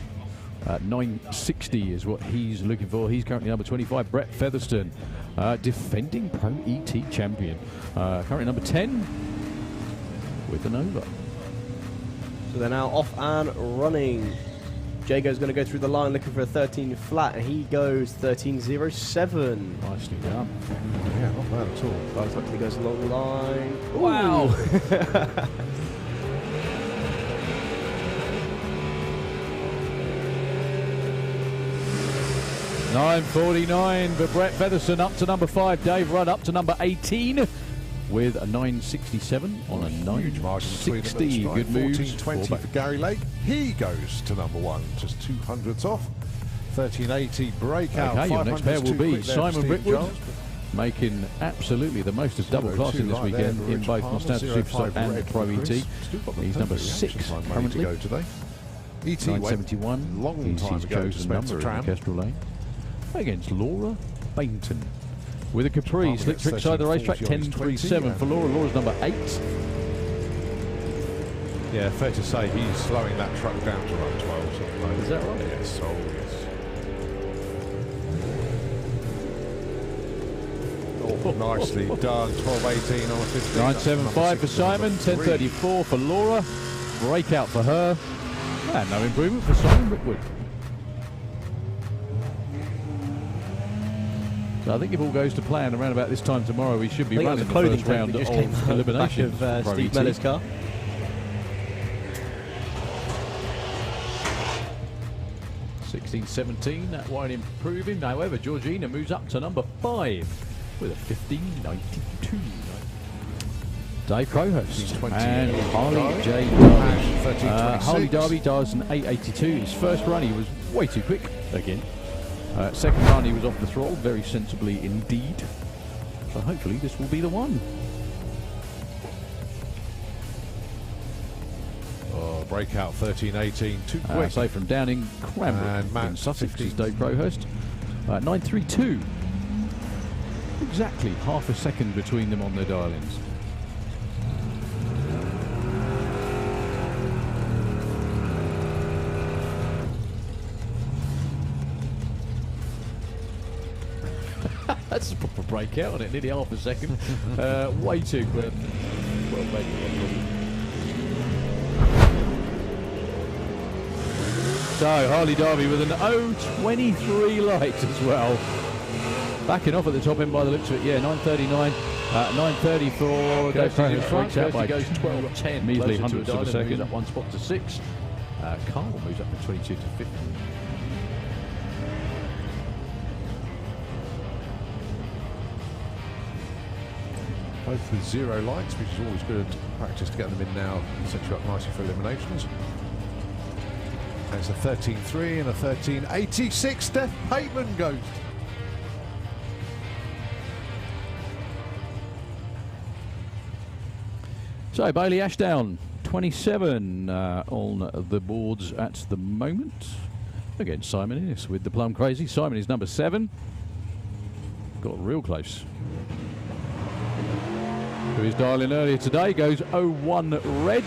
960 is what he's looking for. He's currently number 25. Brett Featherstone, defending Pro ET champion. Currently number 10 with the Nova. So they're now off and running. Jago's going to go through the line looking for a 13 flat, and he goes 13.07. Nicely done. Yeah, not bad at all. Both luckily goes along the line. Wow. 9:49 for Brett Featherstone up to number 5. Dave Rudd up to number 18 with a 967 on a 960. Good moves. 14.20 for Gary Lake. He goes to number 1, just 200ths off. 13.80 breakout. Okay, your next pair will be Simon Brickwood, Jones. making absolutely the most of double classing this weekend in both Nostalgia Superstock and Pro ET. He's number 6 currently. Go today. ET 971. long time He's ago to chosen number in Tram. Kestrel Lane. Against Laura Bainton. With a Capri, slick trick side of the racetrack, 10.37 for Laura. Laura's number 8. Yeah, fair to say he's slowing that truck down to around 12. Something like Is that right? Yes, oh yes. Oh, nicely done. 12.18 on a 15. 9.75 for Simon, 10.34 for Laura. Breakout for her. And no improvement for Simon Brickwood. So I think if all goes to plan around about this time tomorrow, we should be running the first round of elimination. Back of Steve Miller's car. 16.17, that won't improve him. However, Georgina moves up to number 5 with a 15.92. Dave Crowhurst and Harley J. Darby. Harley Darby does an 8.82. His first run, he was way too quick again. Second run, he was off the throttle, very sensibly indeed. So hopefully this will be the one. Oh, breakout 13.18, too quick. So from Downing, Cranbrook in Sussex is Dave Crowhurst. 9.32. Exactly half a second between them on their dial-ins. That's a proper breakout on it, nearly half a second. Way too quick. Well, maybe. So, Harley Derby with an 0.23 light as well. Backing off at the top end by the looks of it, yeah, 9.39. 9.30 for Dave Stevens in front. Kirsty goes 12.10, measly hundredths of a second. Moves up one spot to 6. Carl moves up from 22 to 50. Both with 0 lights, which is always good practice to get them in now and set you up nicely for eliminations. And it's a 13.3 and a 13.86. Steph Pateman goes. So Bailey Ashdown, 27 on the boards at the moment. Against Simon Innes with the Plum Crazy. Simon is number 7. Got real close. Who is dialing earlier today goes 01 red.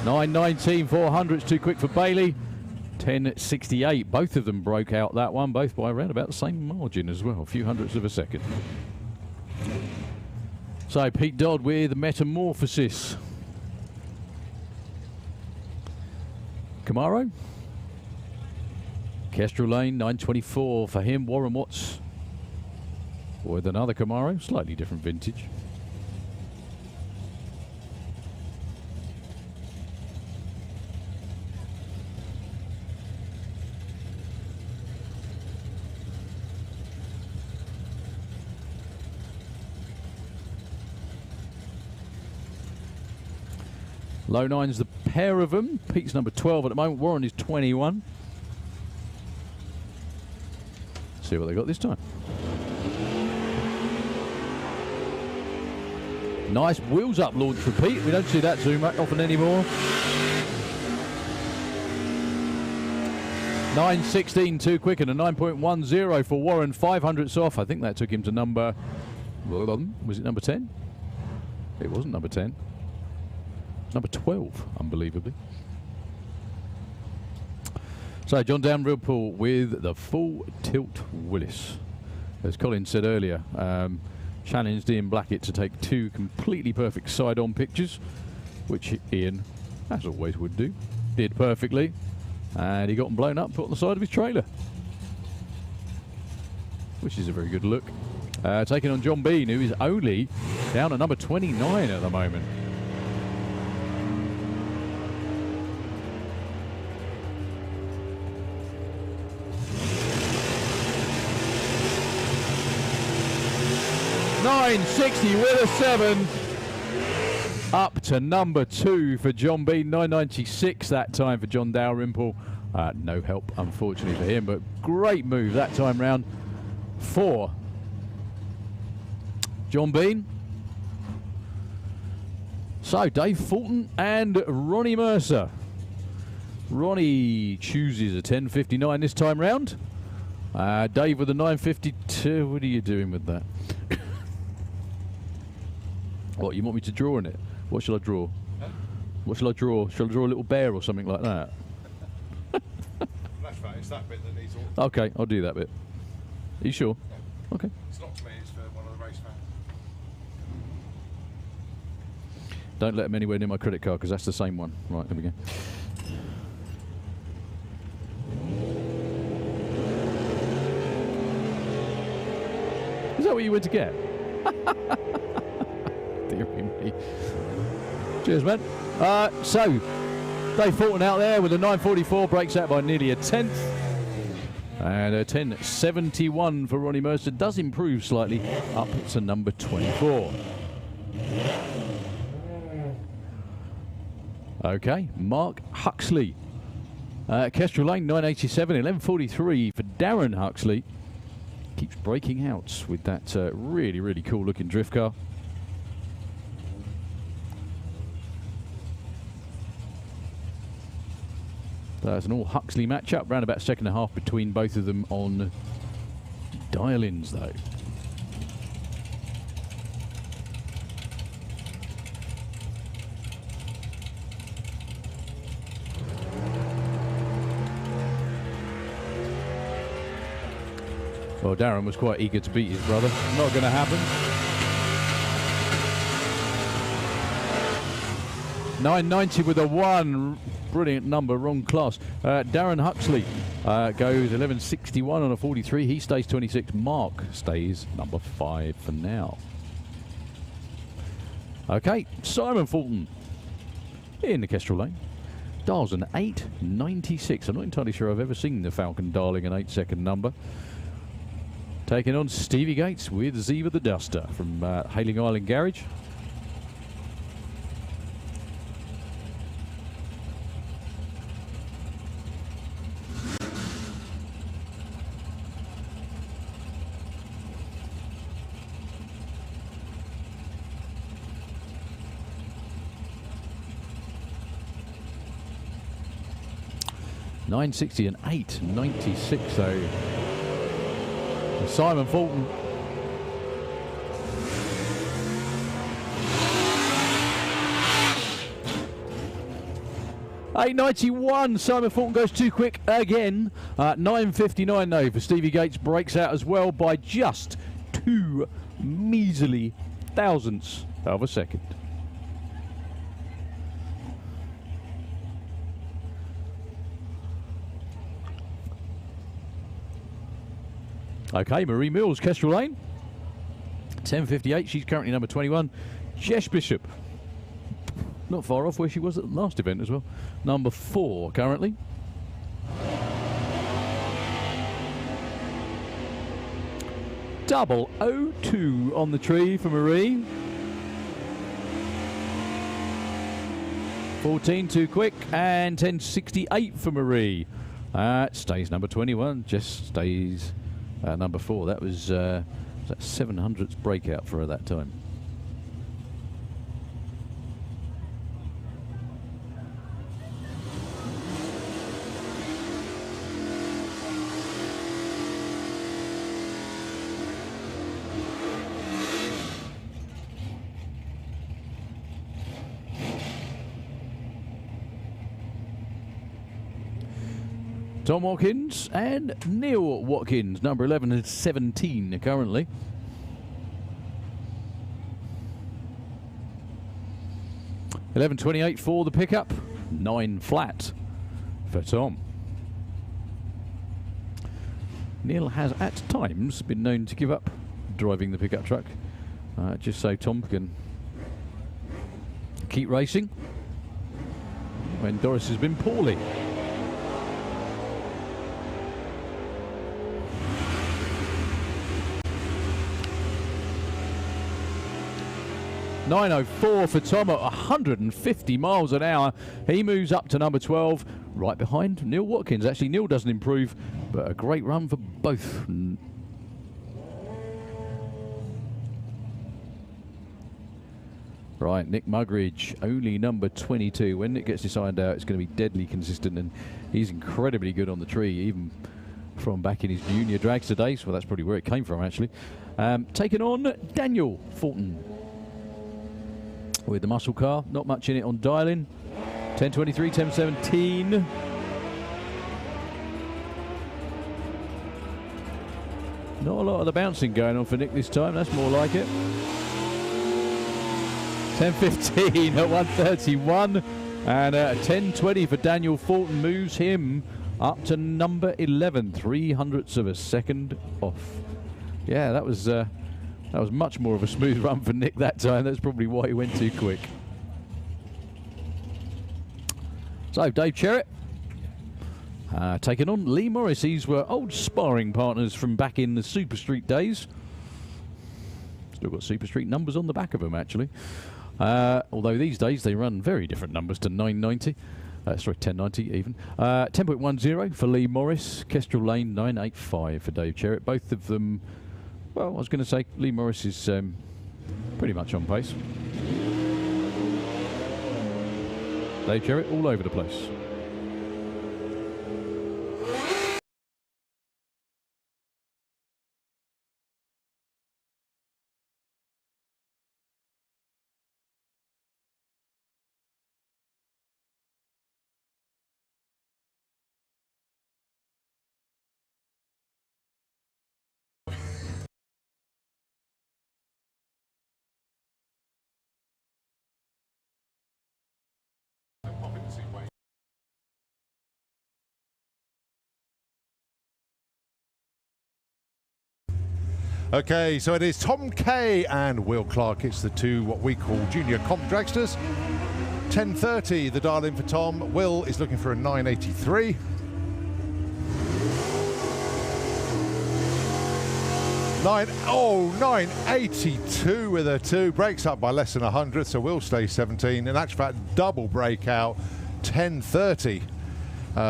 $9.19 400s too quick for Bailey. 10.68. Both of them broke out that one, both by around about the same margin as well, a few hundredths of a second. So Pete Dodd with Metamorphosis. Camaro. Kestrel Lane, 9.24 for him. Warren Watts with another Camaro, slightly different vintage. Low 9's the pair of them. Pete's number 12 at the moment. Warren is 21. See what they got this time. Nice wheels up launch for Pete. We don't see that too much often anymore. 9.16 too quick and a 9.10 for Warren. 500ths off. I think that took him to number... Was it number 10? It wasn't number 10. Number 12, unbelievably. So John Dalrymple with the full tilt Willis. As Colin said earlier, challenged Ian Blackett to take 2 completely perfect side-on pictures, which Ian, as always would do, did perfectly. And he got them blown up, put on the side of his trailer. Which is a very good look. Taking on John Bean, who is only down at number 29 at the moment. $9.60 with a 7. Up to number 2 for John Bean. $9.96 that time for John Dalrymple. No help, unfortunately, for him, but great move that time round for John Bean. So Dave Fulton and Ronnie Mercer. Ronnie chooses a 10.59 this time round. Dave with a 9.52. What are you doing with that? What, you want me to draw in it? What shall I draw? Huh? What shall I draw? Shall I draw a little bear or something like that? That's right, it's that bit that needs all... Okay, I'll do that bit. Are you sure? Yeah. Okay. It's not for me, it's for one of the race fans. Don't let them anywhere near my credit card, because that's the same one. Right, there we go. Is that what you went to get? Dear me. Cheers, man. So, Dave Fulton out there with a 9.44, breaks out by nearly a 10th. And a 10.71 for Ronnie Mercer. Does improve slightly up to number 24. Okay, Mark Huxley. Kestrel Lane, 9.87, 11.43 for Darren Huxley. Keeps breaking out with that really, really cool looking drift car. That's an all Huxley matchup, round about second and a half between both of them on dial-ins though. Well, Darren was quite eager to beat his brother. Not going to happen. 990 with a 1. Brilliant number, wrong class. Darren Huxley goes 1161 on a 43. He stays 26. Mark stays number 5 for now. Okay, Simon Fulton in the Kestrel Lane. Dials an 896. I'm not entirely sure I've ever seen the Falcon dialing an 8-second number. Taking on Stevie Gates with Ziva the Duster from Hailing Island Garage. .960 and 896, so Simon Fulton. .891, Simon Fulton goes too quick again. 959 though for Stevie Gates, breaks out as well by just 2 measly thousandths of a second. Okay, Marie Mills, Kestrel Lane. 10:58, she's currently number 21. Jesh Bishop. Not far off where she was at the last event as well. Number 4 currently. Double 02 on the tree for Marie. 14 too quick, and 10:68 for Marie. Stays number 21, just stays number 4. That was that 700th breakout for her that time. Tom Watkins and Neil Watkins, number 11 and 17 currently. $11.28 for the pickup, 9 flat for Tom. Neil has at times been known to give up driving the pickup truck, just so Tom can keep racing when Doris has been poorly. .904 for Tom at 150 miles an hour. He moves up to number 12, right behind Neil Watkins. Actually, Neil doesn't improve, but a great run for both. Right, Nick Mugridge, only number 22. When Nick gets this ironed out, it's going to be deadly consistent, and he's incredibly good on the tree, even from back in his junior dragster days. Well, that's probably where it came from, actually. Taking on Daniel Fulton with the muscle car. Not much in it on dialing. 10:23, 10:17. Not a lot of the bouncing going on for Nick this time. That's more like it. 10:15 at 131. And 10:20 for Daniel Fulton moves him up to number 11. 300ths of a second off. Yeah, that was much more of a smooth run for Nick that time. That's probably why he went too quick. So, Dave Cherrett taking on Lee Morris. These were old sparring partners from back in the Super Street days. Still got Super Street numbers on the back of them, actually. Although these days they run very different numbers to 990. Sorry, 1090 even. 10.10 for Lee Morris. Kestrel Lane 985 for Dave Cherrett. Both of them, well, I was going to say Lee Morris is pretty much on pace. Dave Cherrett all over the place. Okay, so it is Tom Kay and Will Clark. It's the two what we call junior comp dragsters. 10:30 the dial in for Tom. Will is looking for a 983. Oh, 982 with a 2. Breaks up by less than 100, so Will stay 17. In actual fact, double breakout, 10:30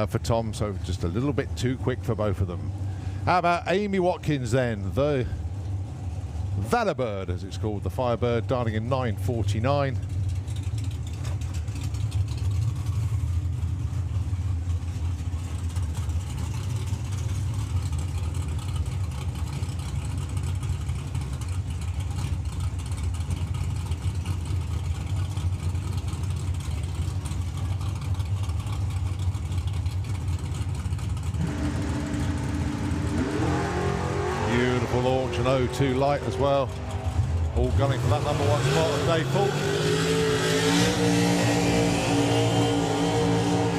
for Tom, so just a little bit too quick for both of them. How about Amy Watkins then? The Valibird, as it's called, the Firebird, dialing in 949. Beautiful launch and O2 light as well. All gunning for that number 1 spot on day 4.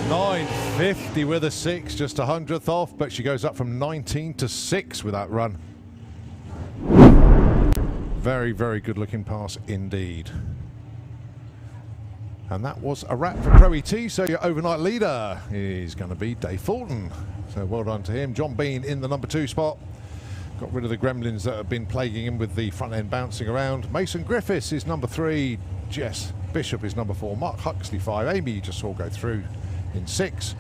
950 with a 6, just 100th off, but she goes up from 19 to 6 with that run. Very, very good looking pass indeed. And that was a wrap for Pro ET, so your overnight leader is going to be Dave Fulton. So well done to him. John Bean in the number 2 spot. Got rid of the gremlins that have been plaguing him with the front end bouncing around. Mason Griffiths is number 3. Jess Bishop is number 4. Mark Huxley 5. Amy you just saw go through in 6.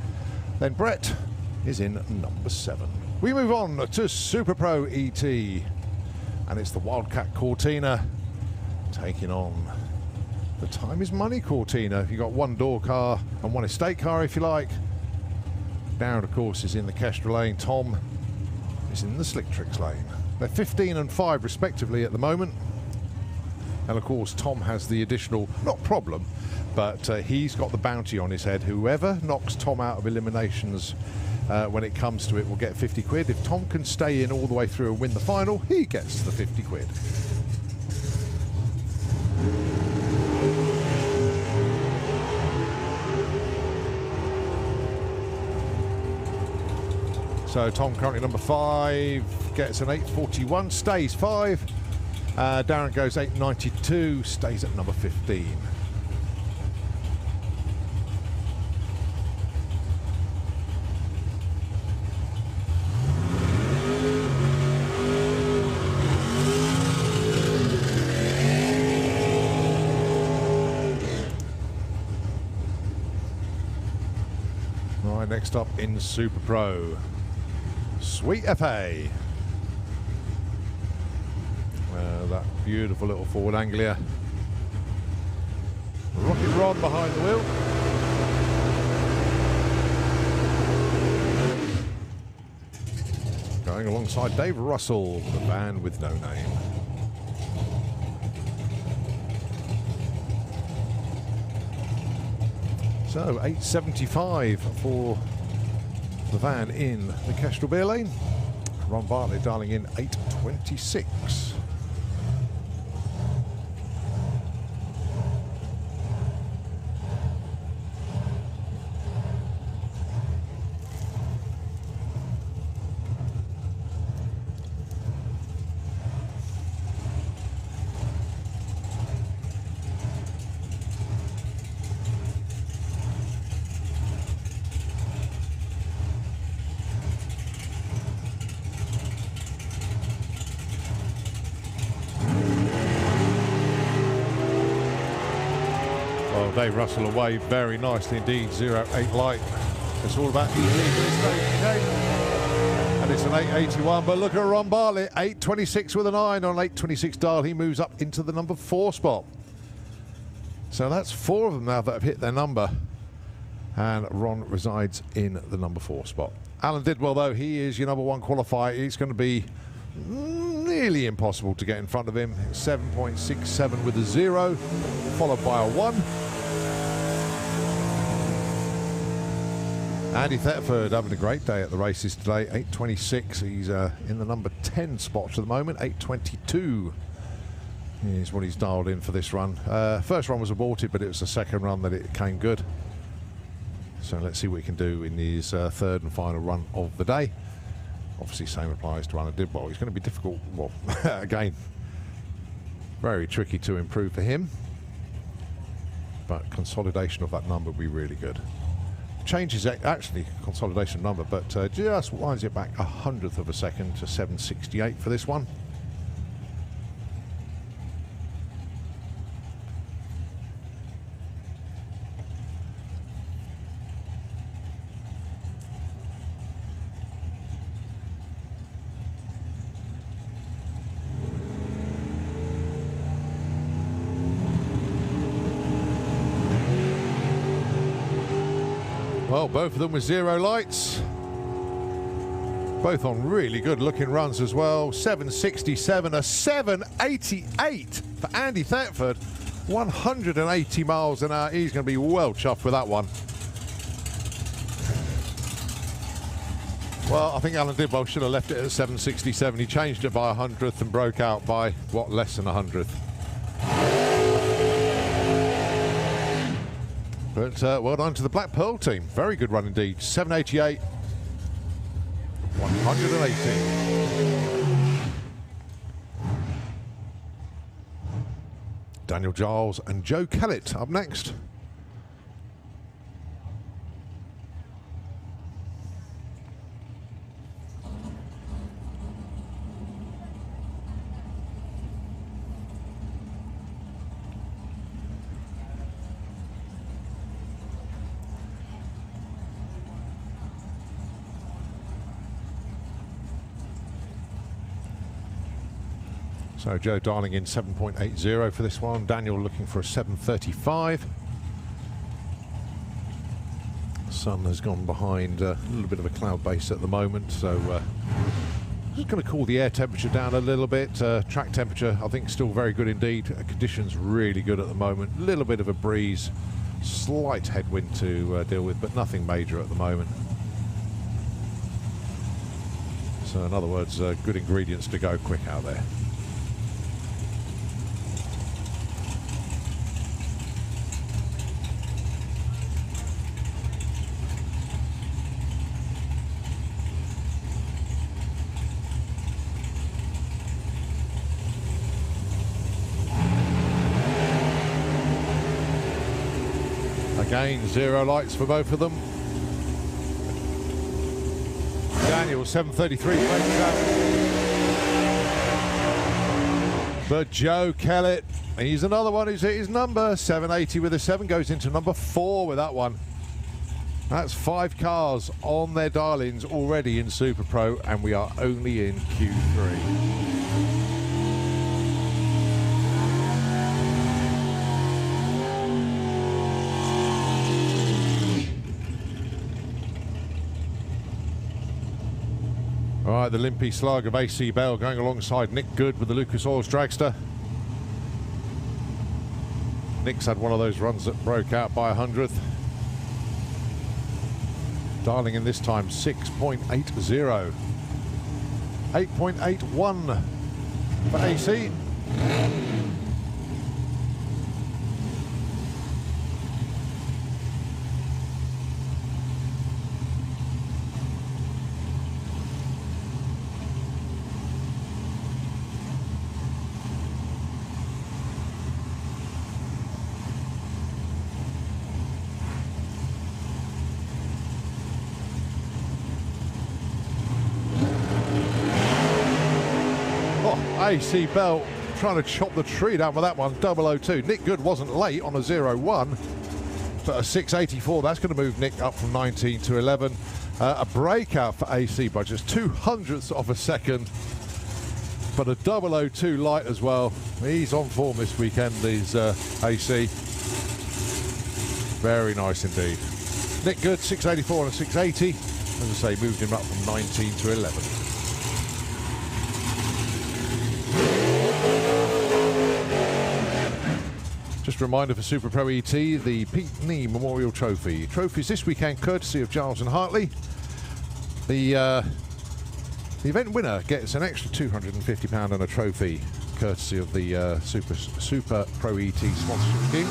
Then Brett is in number 7. We move on to Super Pro ET. And it's the Wildcat Cortina taking on the Time is Money Cortina. You've got 1 door car and 1 estate car if you like. Darren, of course, is in the Kestrel lane. Tom is in the Slick Tricks lane. They're 15 and 5 respectively at the moment. And of course Tom has the additional, not problem, but he's got the bounty on his head. Whoever knocks Tom out of eliminations when it comes to it will get 50 quid. If Tom can stay in all the way through and win the final, he gets the 50 quid. So Tom currently number 5, gets an 841, stays 5. Darren goes 892, stays at number 15. Right, next up in Super Pro. Sweet FA. That beautiful little Ford Anglia. Rocket Ron behind the wheel. Going alongside Dave Russell, the van with no name. So 875 for the van in the Kestrel Beer Lane. Ron Bartlett dialing in 826. Dave Russell away very nicely indeed, 08 light. It's all about ET for this stage game. And it's an 881, but look at Ron Bartlett, 826 with a 9 on 826 dial. He moves up into the number 4 spot. So that's 4 of them now that have hit their number. And Ron resides in the number 4 spot. Alan Didwell, though, he is your number 1 qualifier. He's going to be nearly impossible to get in front of him. 7.67 with a 0, followed by a 1. Andy Thetford having a great day at the races today, 826. He's in the number 10 spot at the moment, 822 is what he's dialed in for this run. First run was aborted, but it was the second run that it came good. So let's see what he can do in his third and final run of the day Obviously, same applies to Alan Didwell. He's going to be difficult. Well, again, very tricky to improve for him. But consolidation of that number will be really good. Changes actually consolidation number, but just winds it back 1/100th of a second to 768 for this one. Well, both of them with 0 lights. Both on really good looking runs as well. 767, a 788 for Andy Thetford. 180 miles an hour. He's going to be well chuffed with that one. Well, I think Alan Didwell should have left it at 767. He changed it by 100th and broke out by, what, less than 100th. But well done to the Black Pearl team. Very good run indeed. 788, 180. Daniel Giles and Joe Kellett up next. So Joe dialing in 7.80 for this one. Daniel looking for a 7.35. The sun has gone behind a little bit of a cloud base at the moment, so just going to cool the air temperature down a little bit. Track temperature, I think, still very good indeed. Conditions really good at the moment. A little bit of a breeze, slight headwind to deal with, but nothing major at the moment. So in other words, good ingredients to go quick out there. Again, 0 lights for both of them. Daniel, 7.33. But Joe Kellett, he's another one who's hit his number. 780 with a 7, goes into number 4 with that one. That's 5 cars on their dial-ins already in Super Pro, and we are only in Q3. All right, the limpy slug of AC Bell going alongside Nick Good with the Lucas Oils Dragster. Nick's had one of those runs that broke out by 100th. Dialing in this time 6.80. 8.81 for AC. AC Bell trying to chop the tree down with that one. 002. Nick Good wasn't late on a 0-1, but a 684. That's going to move Nick up from 19 to 11. A breakout for AC by just 0.02 of a second, but a 002 light as well. He's on form this weekend, is AC. Very nice indeed. Nick Good, 684 and a 680. As I say, moved him up from 19 to 11. Just a reminder for Super Pro ET, the Pete Nee Memorial Trophy. Trophies this weekend courtesy of Giles and Hartley. The event winner gets an extra £250 and a trophy courtesy of the Super Pro ET sponsorship scheme.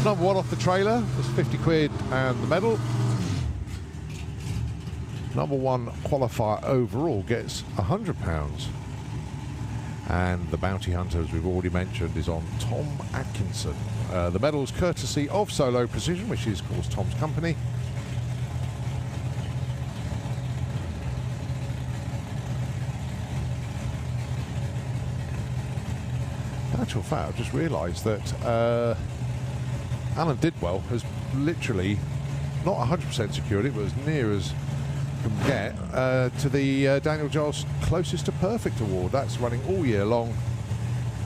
Number 1 off the trailer was 50 quid and the medal. Number 1 qualifier overall gets £100. And the bounty hunter, as we've already mentioned, is on Tom Atkinson. The medal's courtesy of Solo Precision, which is, of course, Tom's company. In actual fact, I've just realised that Alan Didwell has literally not 100% secured it, but as near as can get to the Daniel Giles Closest to Perfect award. That's running all year long.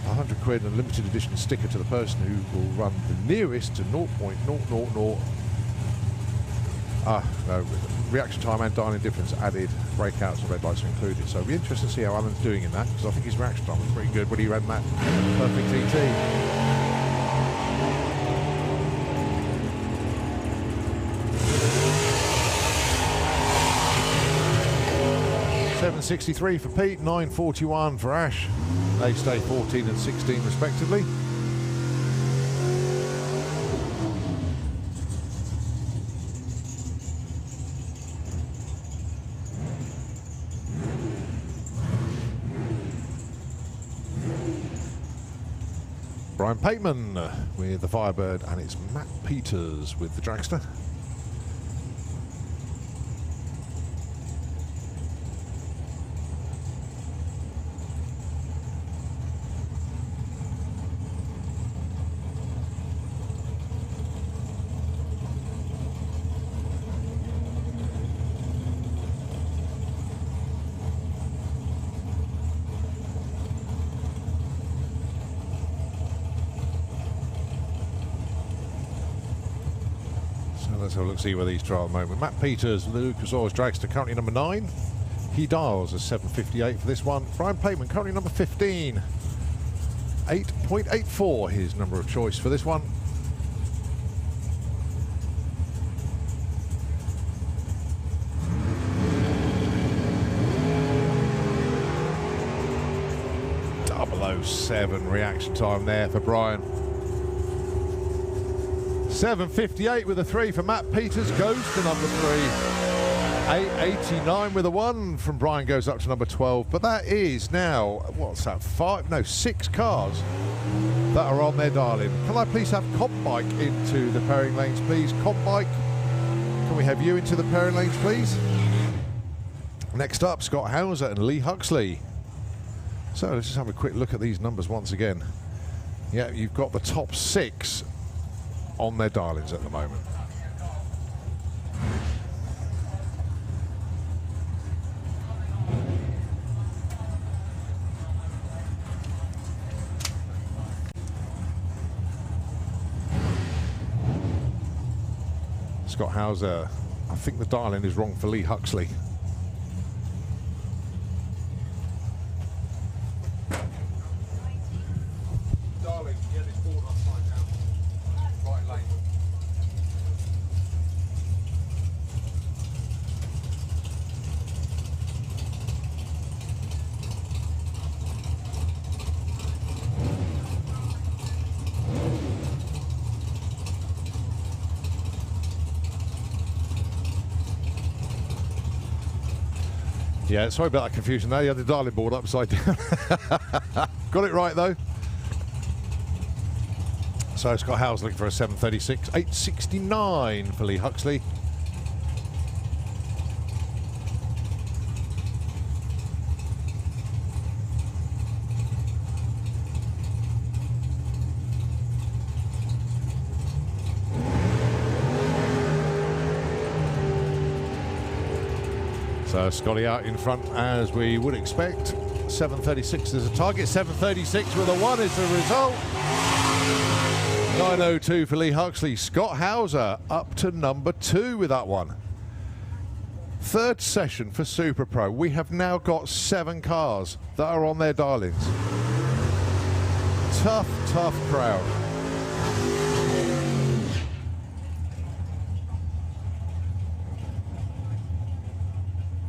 100 quid and a limited edition sticker to the person who will run the nearest to 0.000. No, reaction time and dialing difference added, breakouts and red lights are included. So it'll be interesting to see how Alan's doing in that, because I think his reaction time was pretty good when he ran that Perfect TT. 763 for Pete, 941 for Ash. They stay 14 and 16 respectively. Brian Pateman with the Firebird, and it's Matt Peters with the Dragster. Let's have a look, see where these try at the moment. Matt Peters, Lucas Oil's Dragster, currently number 9. He dials a 7.58 for this one. Brian Pateman, currently number 15. 8.84, his number of choice for this one. .007 reaction time there for Brian. 7.58 with a 3 for Matt Peters, goes to number 3. 8.89 with a 1 from Brian, goes up to number 12. But that is now, what's that, 6 cars that are on their dial-in. Can I please have Comp Bike into the pairing lanes, please? Comp Bike, can we have you into the pairing lanes, please? Next up, Scott Hauser and Lee Huxley. So let's just have a quick look at these numbers once again. Yeah, you've got the top 6 on their dial-ins at the moment. Scott Hauser, I think the dial-in is wrong for Lee Huxley. Yeah, sorry about that confusion there. You had the dialing board upside down. Got it right, though. So Scott Howes looking for a 7.36. 8.69 for Lee Huxley. So Scotty out in front as we would expect. 7.36 is a target. 7.36 with a 1 is the result. 9.02 for Lee Huxley. Scott Hauser up to number 2 with that one. Third session for Super Pro. We have now got 7 cars that are on their dial-ins. Tough, tough crowd.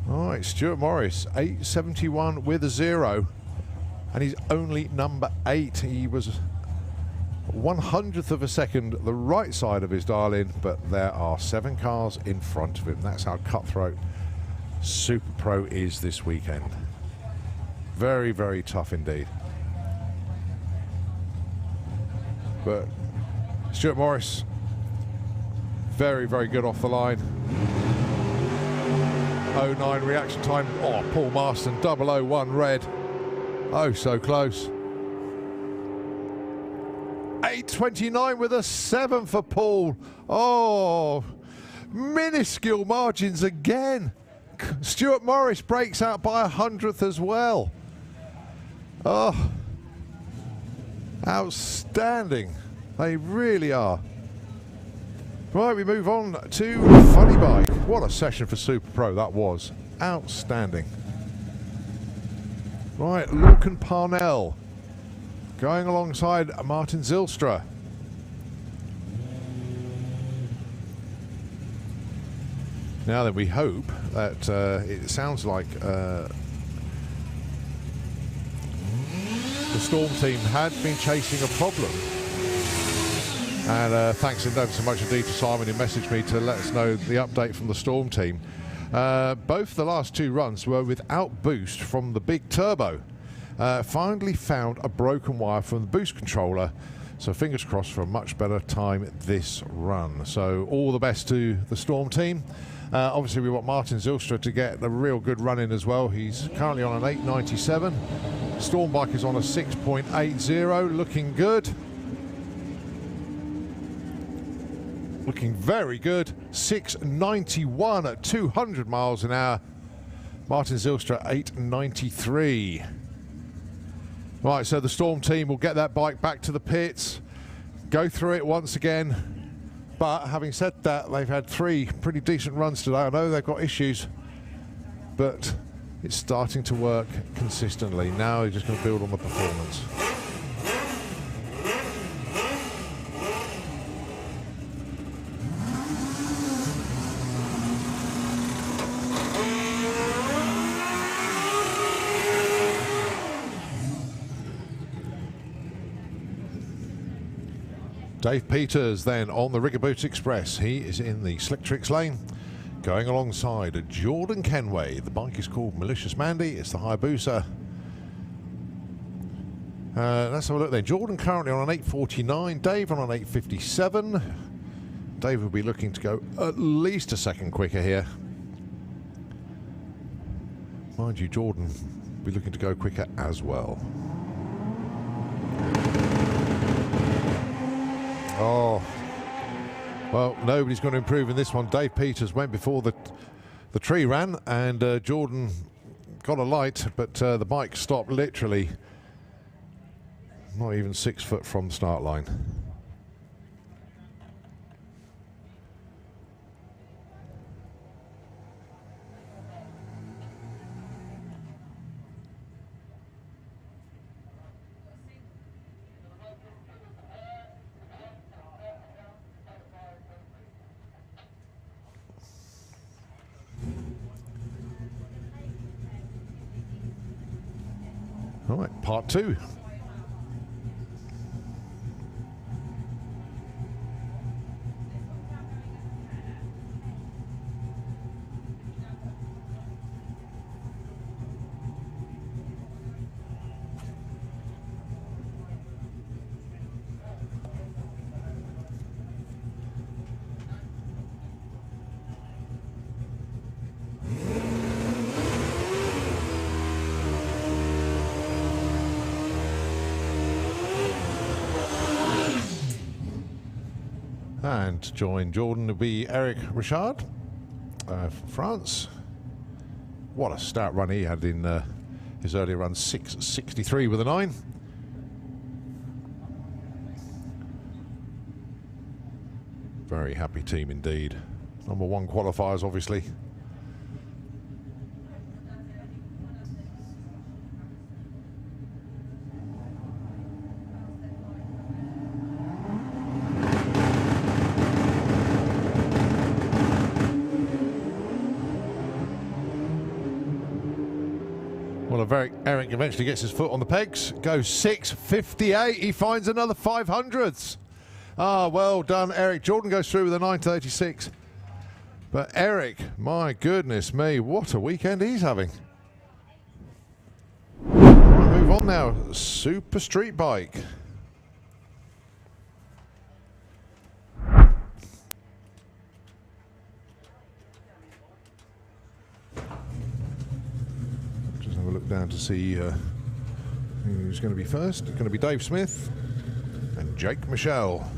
All right, Stuart Morris, 8.71 with a 0, and he's only number 8. He was 1/100th of a second the right side of his dial-in, but there are 7 cars in front of him. That's how cutthroat Super Pro is this weekend. Very, very tough indeed. But Stuart Morris, very, very good off the line. 09 reaction time. Oh, Paul Marston, 001 red. Oh, so close. 8:29 with a 7 for Paul. Oh, minuscule margins again. Stuart Morris breaks out by 100th as well. Oh, outstanding. They really are. Right, we move on to Funny Bike. What a session for Super Pro that was. Outstanding. Right, Lorcan Parnell going alongside Martin Zylstra. Now then, we hope that it sounds like the Storm team had been chasing a problem. And thanks ever so much indeed to Simon who messaged me to let us know the update from the Storm team. Both the last 2 runs were without boost from the big turbo. Finally found a broken wire from the boost controller, so fingers crossed for a much better time this run. So all the best to the Storm team. Obviously we want Martin Zylstra to get a real good run in as well. He's currently on an 8.97. Storm bike is on a 6.80, looking good. Looking very good. 6.91 at 200 miles an hour. Martin Zylstra 8.93. Right, so the Storm team will get that bike back to the pits, go through it once again. But having said that, they've had 3 pretty decent runs today. I know they've got issues, but it's starting to work consistently. Now they're just going to build on the performance. Dave Peters then on the Rigaboot Express. He is in the Slick Tricks lane, going alongside Jordan Kenway. The bike is called Malicious Mandy. It's the Hayabusa. Let's have a look then. Jordan currently on an 8.49. Dave on an 8.57. Dave will be looking to go at least a second quicker here. Mind you, Jordan will be looking to go quicker as well. Oh, well, nobody's going to improve in this one. Dave Peters went before the tree ran, and Jordan got a light, but the bike stopped literally not even 6 foot from the start line. All right, part 2. And to join Jordan will be Eric Richard from France. What a stout run he had in his earlier run, 6.63 with a 9. Very happy team indeed. Number 1 qualifiers, obviously. Eric eventually gets his foot on the pegs, goes 6.58. He finds another 500ths. Ah, well done, Eric. Jordan goes through with a 9.36. But Eric, my goodness me, what a weekend he's having. Move on now, Super Street Bike. Just have a look down to see who's going to be first. It's going to be Dave Smith and Jake Michelle.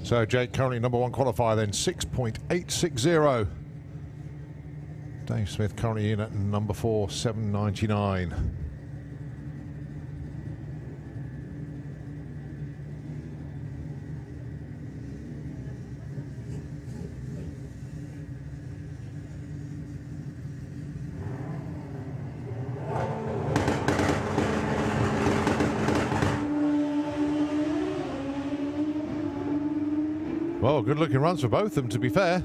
So Jake currently number 1 qualifier, then 6.860. Dave Smith currently in at number 4, 7.99. Well, good looking runs for both of them, to be fair.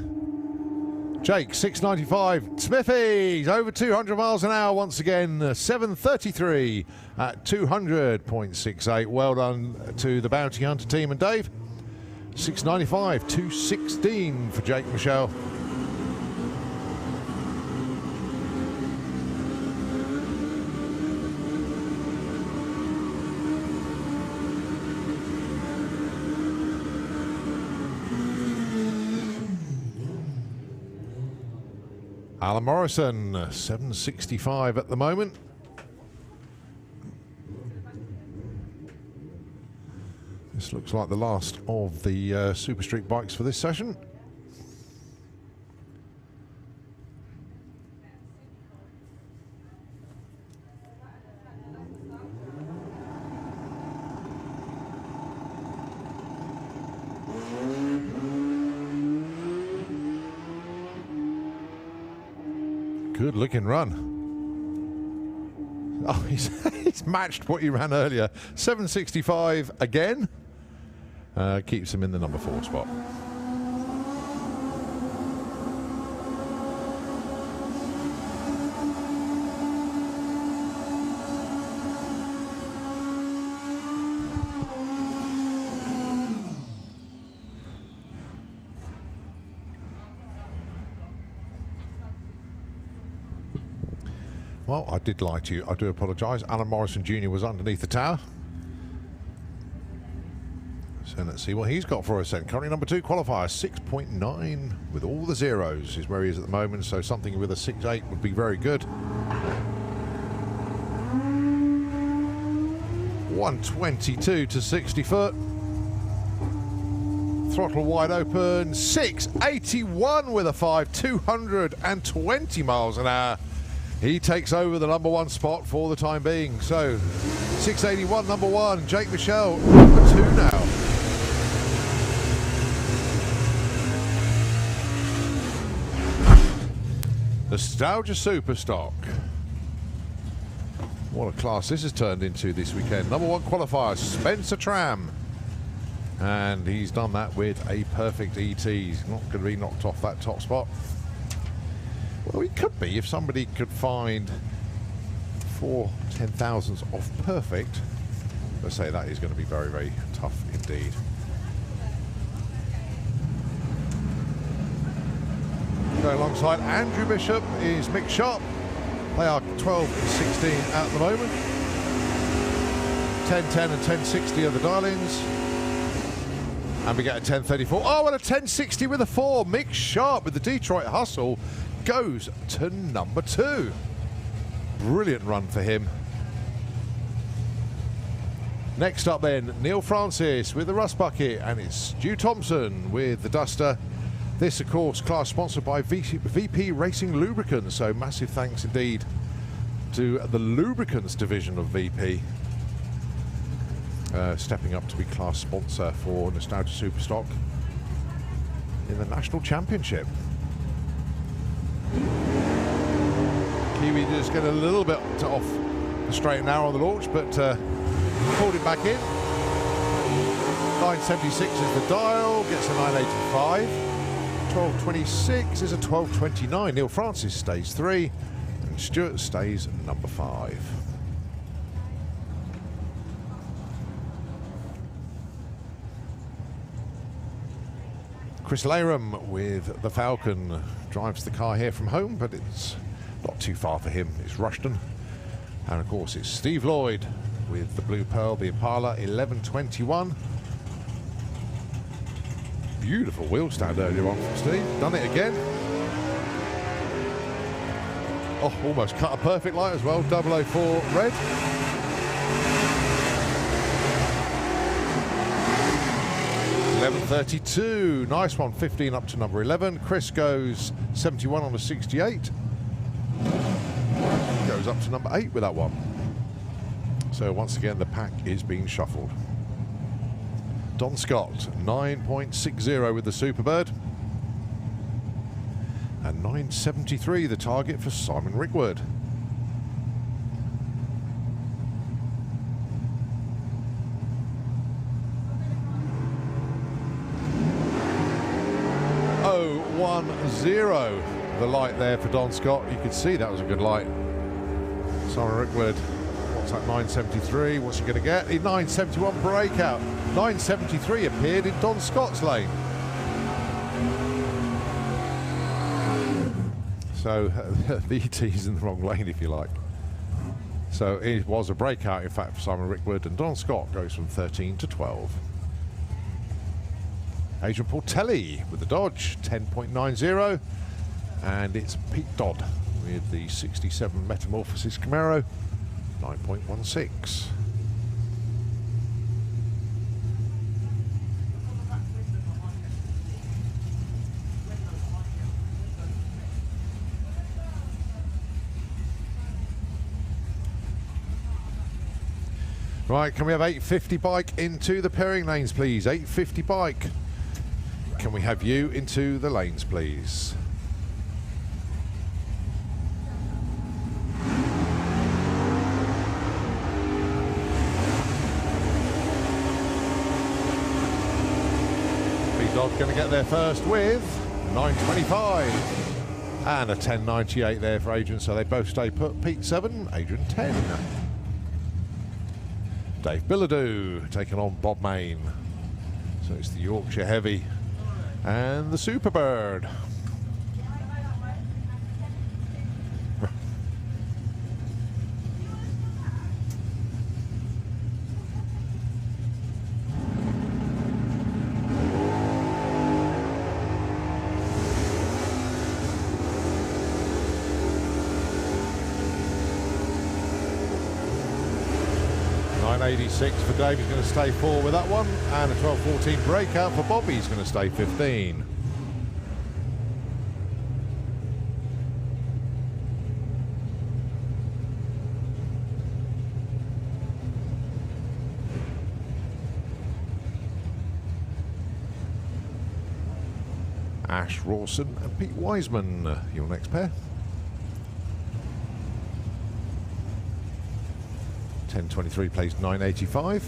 Jake, 6.95. Smithies, over 200 miles an hour once again, 7.33 at 200.68. Well done to the Bounty Hunter team and Dave. 6.95, 2.16 for Jake Michelle. Alan Morrison, 7.65 at the moment. This looks like the last of the Super Street bikes for this session. Good looking run. Oh, he's matched what he ran earlier. 7.65 again. Keeps him in the number 4 spot. Well, I did lie to you. I do apologise. Alan Morrison Jr. was underneath the tower. So let's see what he's got for us then. Currently number 2 qualifier, 6.9 with all the zeros is where he is at the moment. So something with a 6.8 would be very good. 122 to 60 foot. Throttle wide open. 6.81 with a 5. 220 miles an hour. He takes over the number 1 spot for the time being. So, 6.81, number 1. Jake Michelle, number 2 now. Nostalgia Superstock. What a class this has turned into this weekend. Number 1 qualifier, Spencer Tram. And he's done that with a perfect ET. He's not going to be knocked off that top spot. Well, he could be if somebody could find 4 10,000s off perfect. Let's say that is going to be very, very tough indeed. Going alongside Andrew Bishop is Mick Sharp. They are 12 and 16 at the moment. 10.10 and 10.60 are the dial-ins. And we get a 10.34. Oh, and a 10.60 with a 4. Mick Sharp with the Detroit Hustle goes to number 2. Brilliant run for him. Next up then, Neil Francis with the Rust Bucket, and it's Stu Thompson with the Duster. This, of course, class sponsored by VP Racing Lubricants, so massive thanks indeed to the lubricants division of VP. Stepping up to be class sponsor for Nostalgia Superstock in the National Championship. Kiwi just get a little bit off the straight and narrow on the launch, but pulled it back in. 976 is the dial, gets a 985. 1226 is a 1229. Neil Francis stays 3, and Stuart stays number 5. Chris Laram with the Falcon drives the car here from home, but it's not too far for him. It's Rushton. And of course it's Steve Lloyd with the Blue Pearl, the Impala 1121. Beautiful wheel stand earlier on from Steve. Done it again. Oh, almost cut a perfect light as well. 004 red. $11.32. Nice one. 15 up to number 11. Chris goes 71 on the 68. Goes up to number 8 with that one. So once again, the pack is being shuffled. Don Scott, 9.60 with the Superbird. And 9.73 the target for Simon Rickwood. Oh, 1-0. The light there for Don Scott. You could see that was a good light. Simon Rickwood. What's that, 9.73? What's he going to get? A 9.71 breakout. 9.73 appeared in Don Scott's lane. So the ET's in the wrong lane, if you like. So it was a breakout, in fact, for Simon Rickwood, and Don Scott goes from 13 to 12. Adrian Portelli with the Dodge, 10.90. And it's Pete Dodd with the 67 Metamorphosis Camaro, 9.16. Right, can we have 850 bike into the pairing lanes, please? 850 bike. Can we have you into the lanes, please? Dodd going to get there first with 9.25 and a 10.98 there for Adrian, so they both stay put. Pete 7, Adrian 10. Dave Billadou taking on Bob Main. So it's the Yorkshire Heavy and the Superbird. $9.86 for Dave, he's going to stay 4 with that one, and a 12.14 breakout for Bobby, he's going to stay 15. Ash Rawson and Pete Wiseman, your next pair. 10.23 plays 9.85.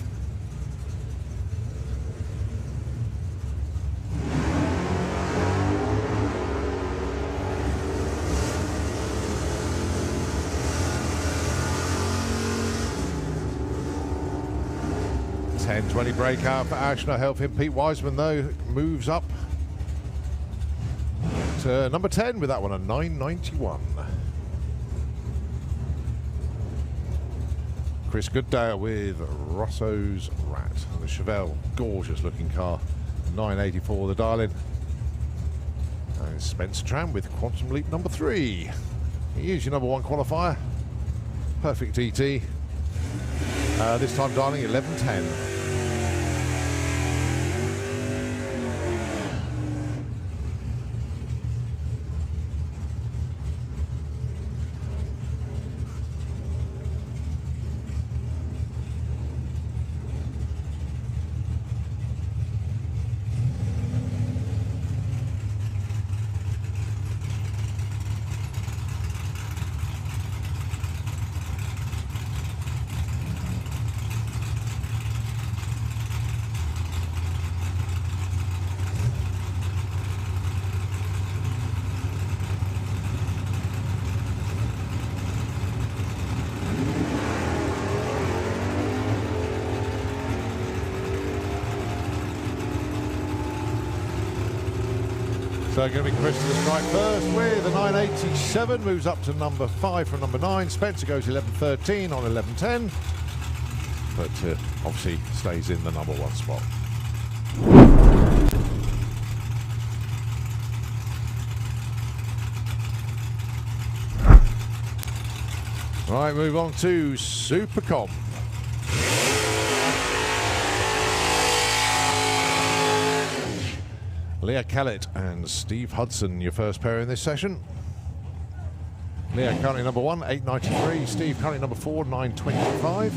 $10.20 breakout for Ash, no help him. Pete Wiseman though moves up to number 10 with that one, a 9.91. Chris Goodale with Rosso's Rat, the Chevelle, gorgeous looking car, 9.84 the dial-in. And Spencer Tram with Quantum Leap number 3. He is your number 1 qualifier. Perfect ET. This time dialing 11.10. So going to be Chris to the strike first with a 987, moves up to number 5 from number 9. Spencer goes 11.13 on 11.10, but obviously stays in the number 1 spot. Right, move on to Supercom. Leah Kellett and Steve Hudson, your first pair in this session. Leah currently number 1, 893. Steve currently number 4, 925.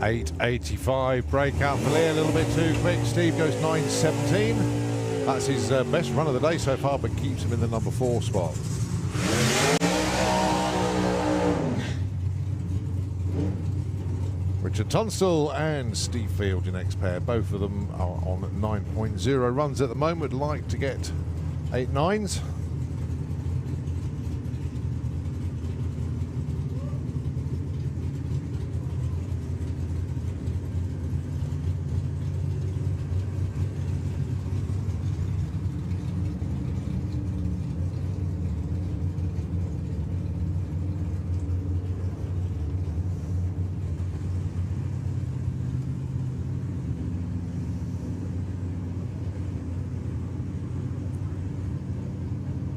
885, breakout for Leah, a little bit too quick. Steve goes 917. That's his best run of the day so far, but keeps him in the number 4 spot. Richard Tunstall and Steve Field, your next pair. Both of them are on 9.0 runs at the moment. Would like to get 8 9s.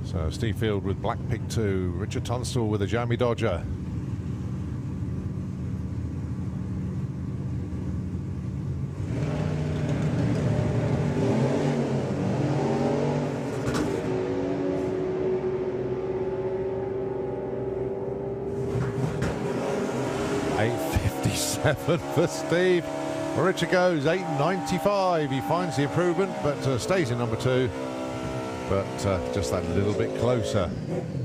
So Steve Field with Black Pig 2, Richard Tunstall with a Jamie Dodger. $8.57 for Steve. Richard goes 8.95. He finds the improvement, but stays in number 2. But just that little bit closer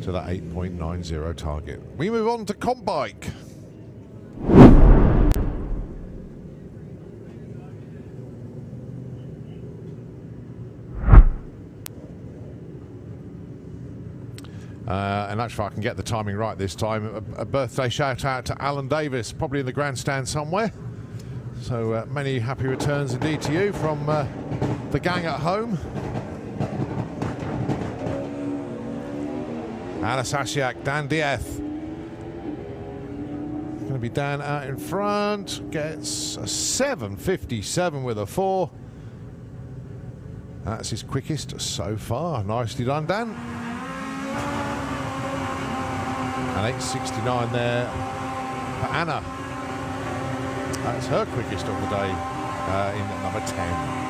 to that 8.90 target. We move on to Comp Bike. And actually, if I can get the timing right this time, a birthday shout out to Alan Davis, probably in the grandstand somewhere. So many happy returns indeed to you from the gang at home. Anastasiak, Dan Dieth. Going to be Dan out in front. Gets a 7.57 with a 4. That's his quickest so far. Nicely done, Dan. And 8.69 there for Anna. That's her quickest of the day in at number 10.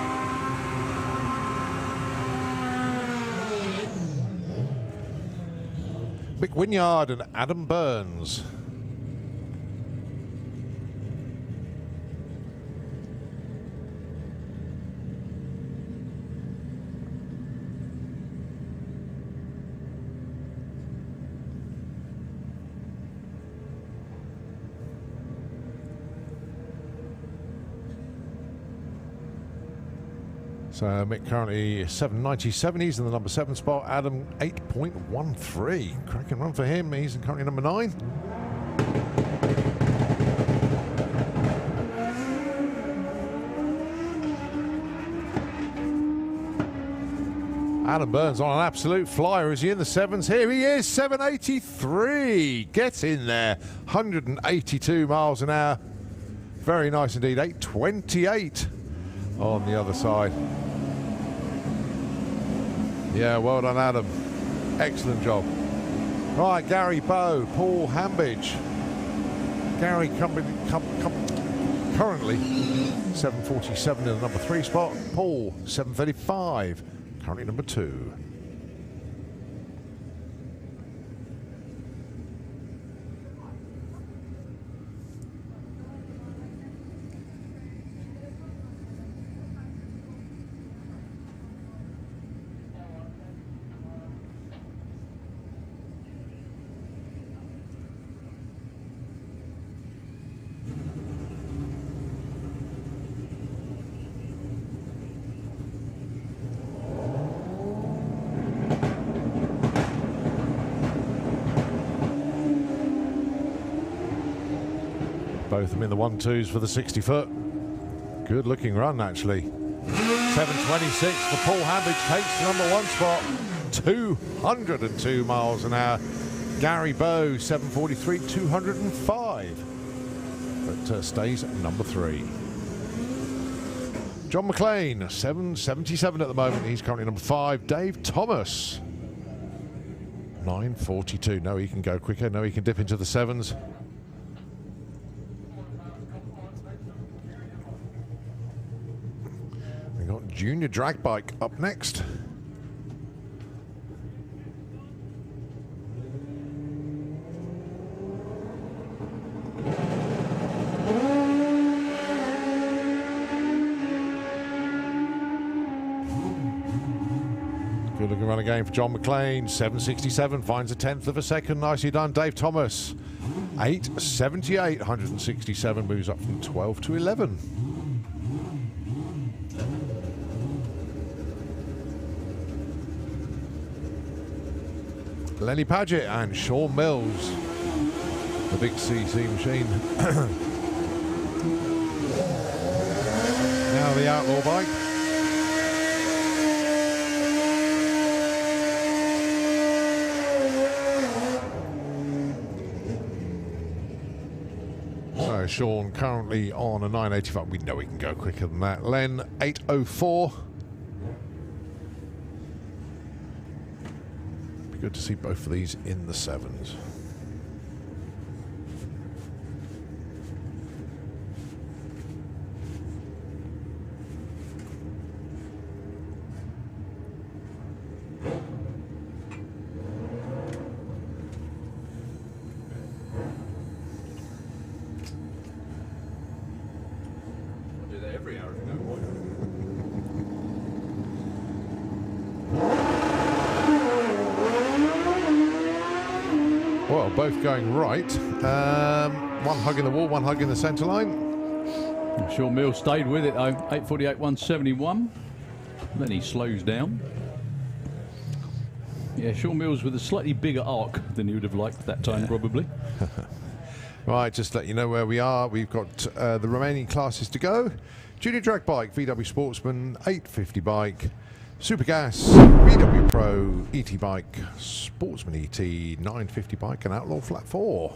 Mick Wynyard and Adam Burns. So Mick currently 7.97, he's in the number 7 spot. Adam 8.13. Cracking run for him, he's currently number 9. Adam Burns on an absolute flyer. Is he in the 7s? Here he is, 7.83. Get in there, 182 miles an hour. Very nice indeed, 8.28 on the other side. Yeah, well done, Adam. Excellent job. Right, Gary Bowe, Paul Hambidge. Gary currently 7.47 in the number 3 spot. Paul 7.35, currently number 2. Both of them in the 1-2s for the 60-foot. Good looking run, actually. 7:26 for Paul Hambidge takes the number 1 spot. 202 miles an hour. Gary Bow, 7:43, 205. But stays at number 3. John McLean, 7:77 at the moment. He's currently number 5. Dave Thomas, 9:42. No, he can go quicker. No, he can dip into the 7s. We got Junior Drag Bike up next. Good looking run again for John McLean. 7:67, finds a 1/10 of a second. Nicely done, Dave Thomas. 8:78, 167, moves up from 12 to 11. Lenny Paget and Sean Mills, the big CC machine. Now the Outlaw bike. So Sean currently on a 985. We know he can go quicker than that. Len, 804. Be good to see both of these in the 7s. Well, both going right. One hugging the wall, one hugging the centre line. Sean Mills stayed with it though. 8:48, 171. Then he slows down. Yeah, Sean Mills with a slightly bigger arc than he would have liked that time, probably. Right, just to let you know where we are. We've got the remaining classes to go. Junior Drag Bike, VW Sportsman, 850 bike, Super Gas, VW Pro, ET Bike, Sportsman ET, 950 bike, and Outlaw Flat 4.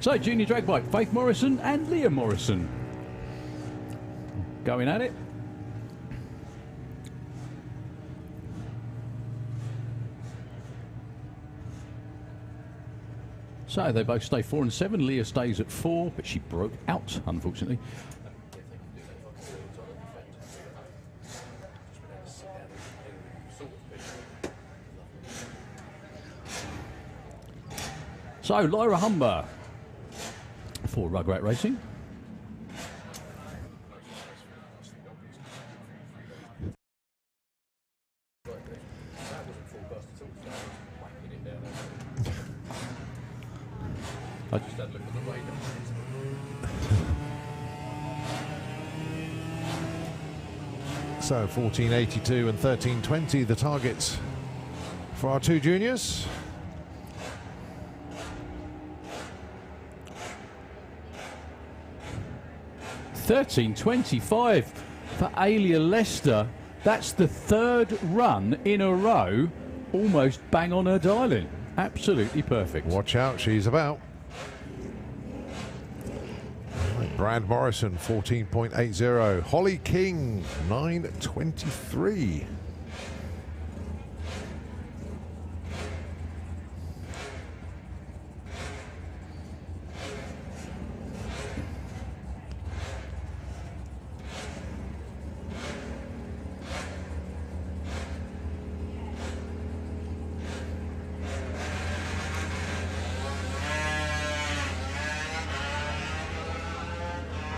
So, Junior Drag Bike, Faith Morrison and Leah Morrison going at it. So they both stay 4 and 7. Leah stays at 4, but she broke out, unfortunately. So Lyra Humber for Rugrat Racing. I just had a look at the radar. So 1482 and 1320, the targets for our two juniors. $13.25 for Alia Lester. That's the 3rd run in a row, almost bang on her dialing. Absolutely perfect. Watch out, she's about. Brad Morrison, 14.80. Holly King, 9.23.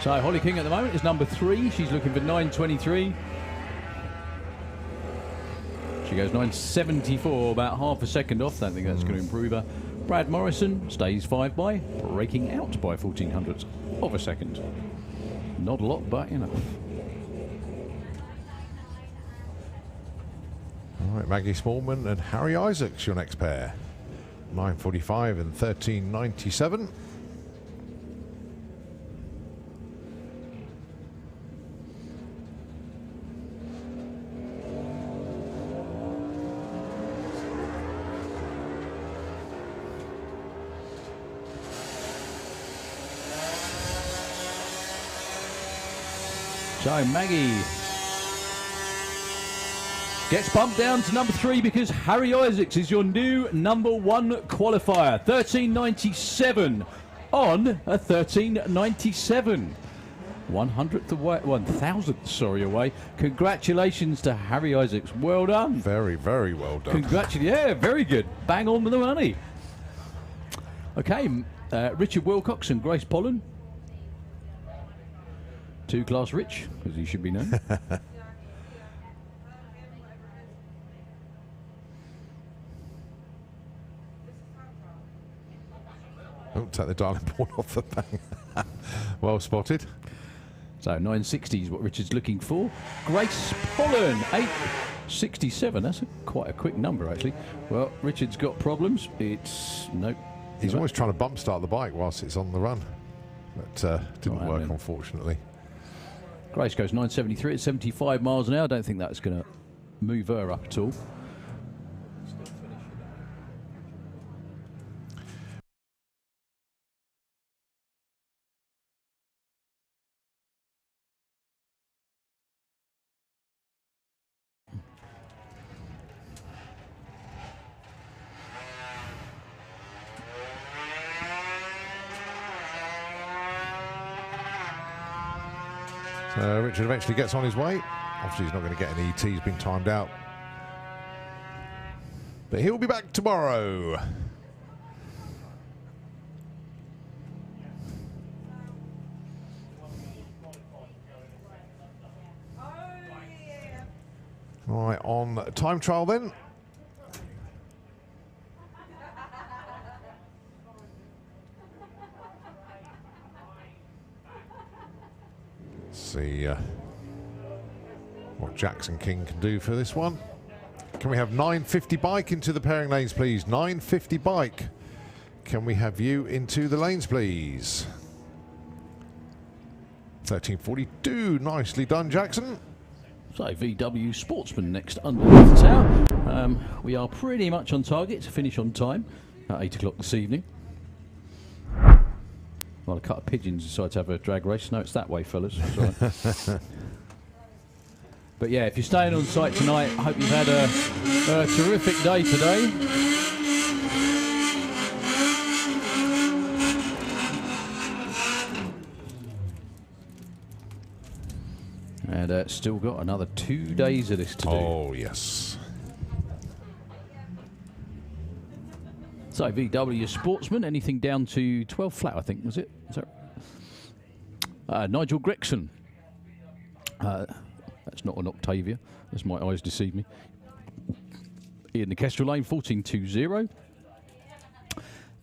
So Holly King at the moment is number 3. She's looking for 9.23. She goes 9.74, about half a second off. Don't think that's going to improve her. Brad Morrison stays 5 by, breaking out by 0.14 of a second. Not a lot, but enough. All right, Maggie Smallman and Harry Isaacs, your next pair. 9.45 and 13.97. So Maggie gets bumped down to number 3 because Harry Isaacs is your new number 1 qualifier. 13.97 on a 13.97. 1,000th, sorry, away. Congratulations to Harry Isaacs. Well done. Very, very well done. Congratulations. Yeah, very good. Bang on with the money. Okay, Richard Wilcox and Grace Pollen. 2-class Rich, as he should be known. Don't take the dialing board off the bang. Well spotted. So 960 is what Richard's looking for. Grace Pollen, 867. That's quite a quick number, actually. Well, Richard's got problems. It's nope. He's always trying to bump start the bike whilst it's on the run. But didn't work, unfortunately. Grace goes 973 at 75 miles an hour. I don't think that's going to move her up at all. Richard eventually gets on his way. Obviously, he's not going to get an ET. He's been timed out. But he'll be back tomorrow. All right, on time trial then. See what Jackson King can do for this one. Can we have 950 bike into the pairing lanes, please? 950 bike. Can we have you into the lanes, please? 1342. Nicely done, Jackson. So VW Sportsman next underneath the tower. We are pretty much on target to finish on time at 8 o'clock this evening. Well, a cut of pigeons decide to have a drag race. No, it's that way, fellas. Sorry. But yeah, if you're staying on site tonight, I hope you've had a terrific day today. And still got another 2 days of this to do. Oh, yes. So VW Sportsman, anything down to 12 flat, I think, was it? Is that Nigel Gregson. That's not an Octavia. That's my eyes deceive me. Ian the Kestrel Lane, 1420.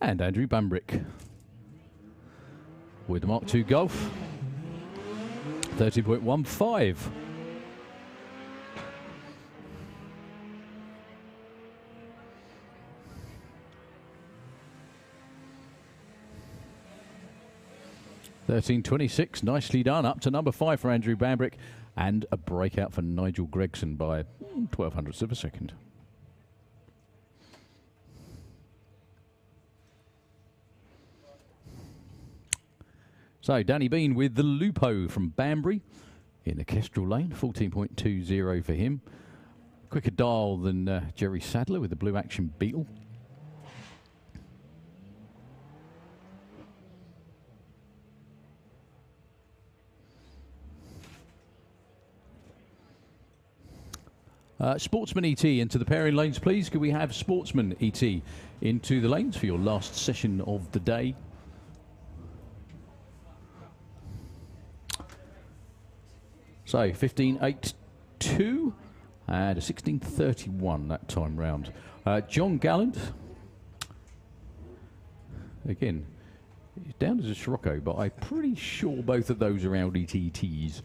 And Andrew Bambrick with the Mark II Golf, 30.15. $13.26, nicely done. Up to number 5 for Andrew Bambrick, and a breakout for Nigel Gregson by 0.12 of a second. So Danny Bean with the Lupo from Banbury in the Kestrel lane, 14.20 for him. Quicker dial than Jerry Sadler with the Blue Action Beetle. Sportsman ET into the pairing lanes, please. Could we have Sportsman ET into the lanes for your last session of the day? So 15.82 and a 16.31 that time round. John Gallant, again, he's down as a Scirocco, but I'm pretty sure both of those are Audi TTs.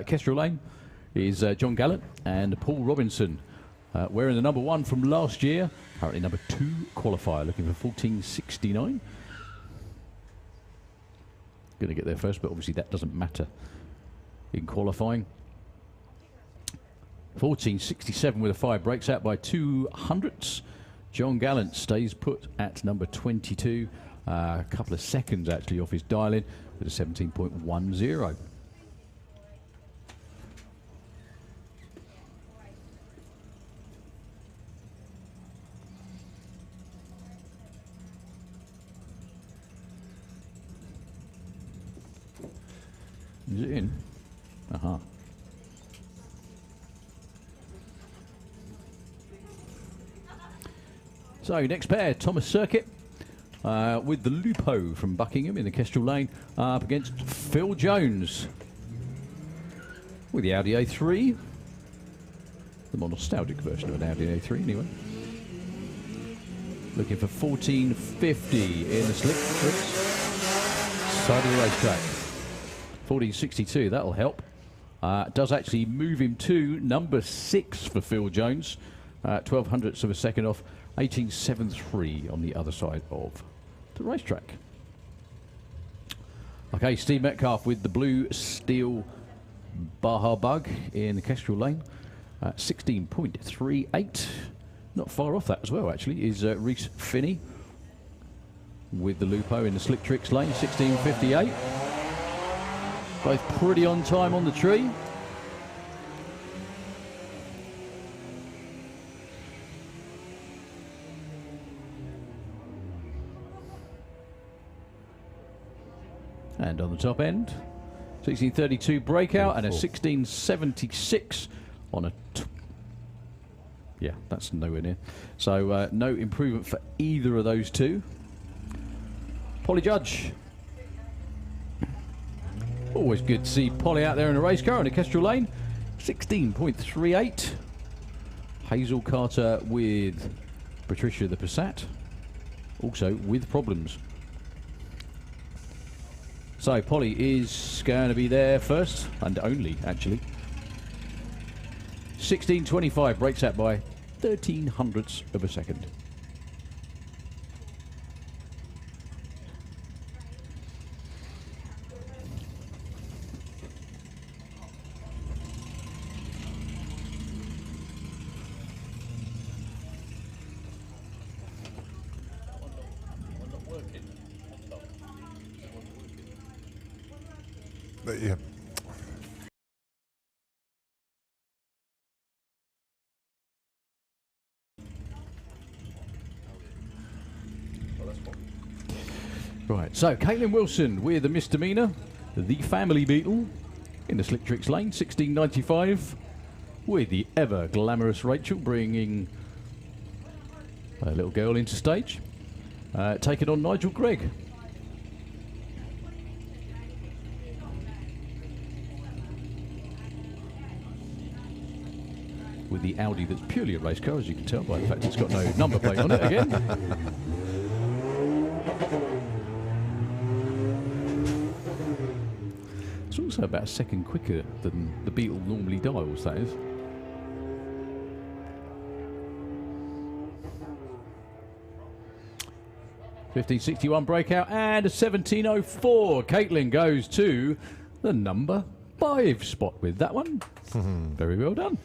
Kestrel Lane is John Gallant and Paul Robinson, wearing the number 1 from last year, currently number 2 qualifier, looking for 14.69. Going to get there first, but obviously that doesn't matter in qualifying. 14.67 with a 5, breaks out by 2 hundredths. John Gallant stays put at number 22, a couple of seconds actually off his dial-in with a 17.10. Is it in? Aha. So next pair, Thomas Circuit with the Lupo from Buckingham in the Kestrel Lane up against Phil Jones with the Audi A3, the more nostalgic version of an Audi A3 anyway. Looking for 14.50 in the slick side of the racetrack. 14.62, that'll help. Does actually move him to number 6 for Phil Jones. 12 hundredths of a second off. 18.73 on the other side of the racetrack. Okay, Steve Metcalf with the blue steel Baja Bug in the Kestrel Lane. 16.38. Not far off that as well, actually, is Reese Finney with the Lupo in the Slick Tricks Lane. 16.58. Both pretty on time on the tree. And on the top end, 16.32 breakout and a 16.76 on a... yeah, that's nowhere near. So no improvement for either of those two. Polly Judge. Always good to see Polly out there in a race car in a Kestrel Lane. 16.38. Hazel Carter with Patricia the Passat. Also with problems. So Polly is going to be there first and only, actually. 16.25 breaks out by 13 hundredths of a second. Yeah. Right, so Caitlin Wilson with the misdemeanor, the Family Beetle in the Slick Tricks Lane, 16.95, with the ever glamorous Rachel bringing a little girl into stage, taking on Nigel Gregg. With the Audi that's purely a race car, as you can tell by the fact it's got no number plate on it again. It's also about a second quicker than the Beetle normally dials, that is. .1561 breakout and a 17.04. Caitlin goes to the number 5 spot with that one. Very well done.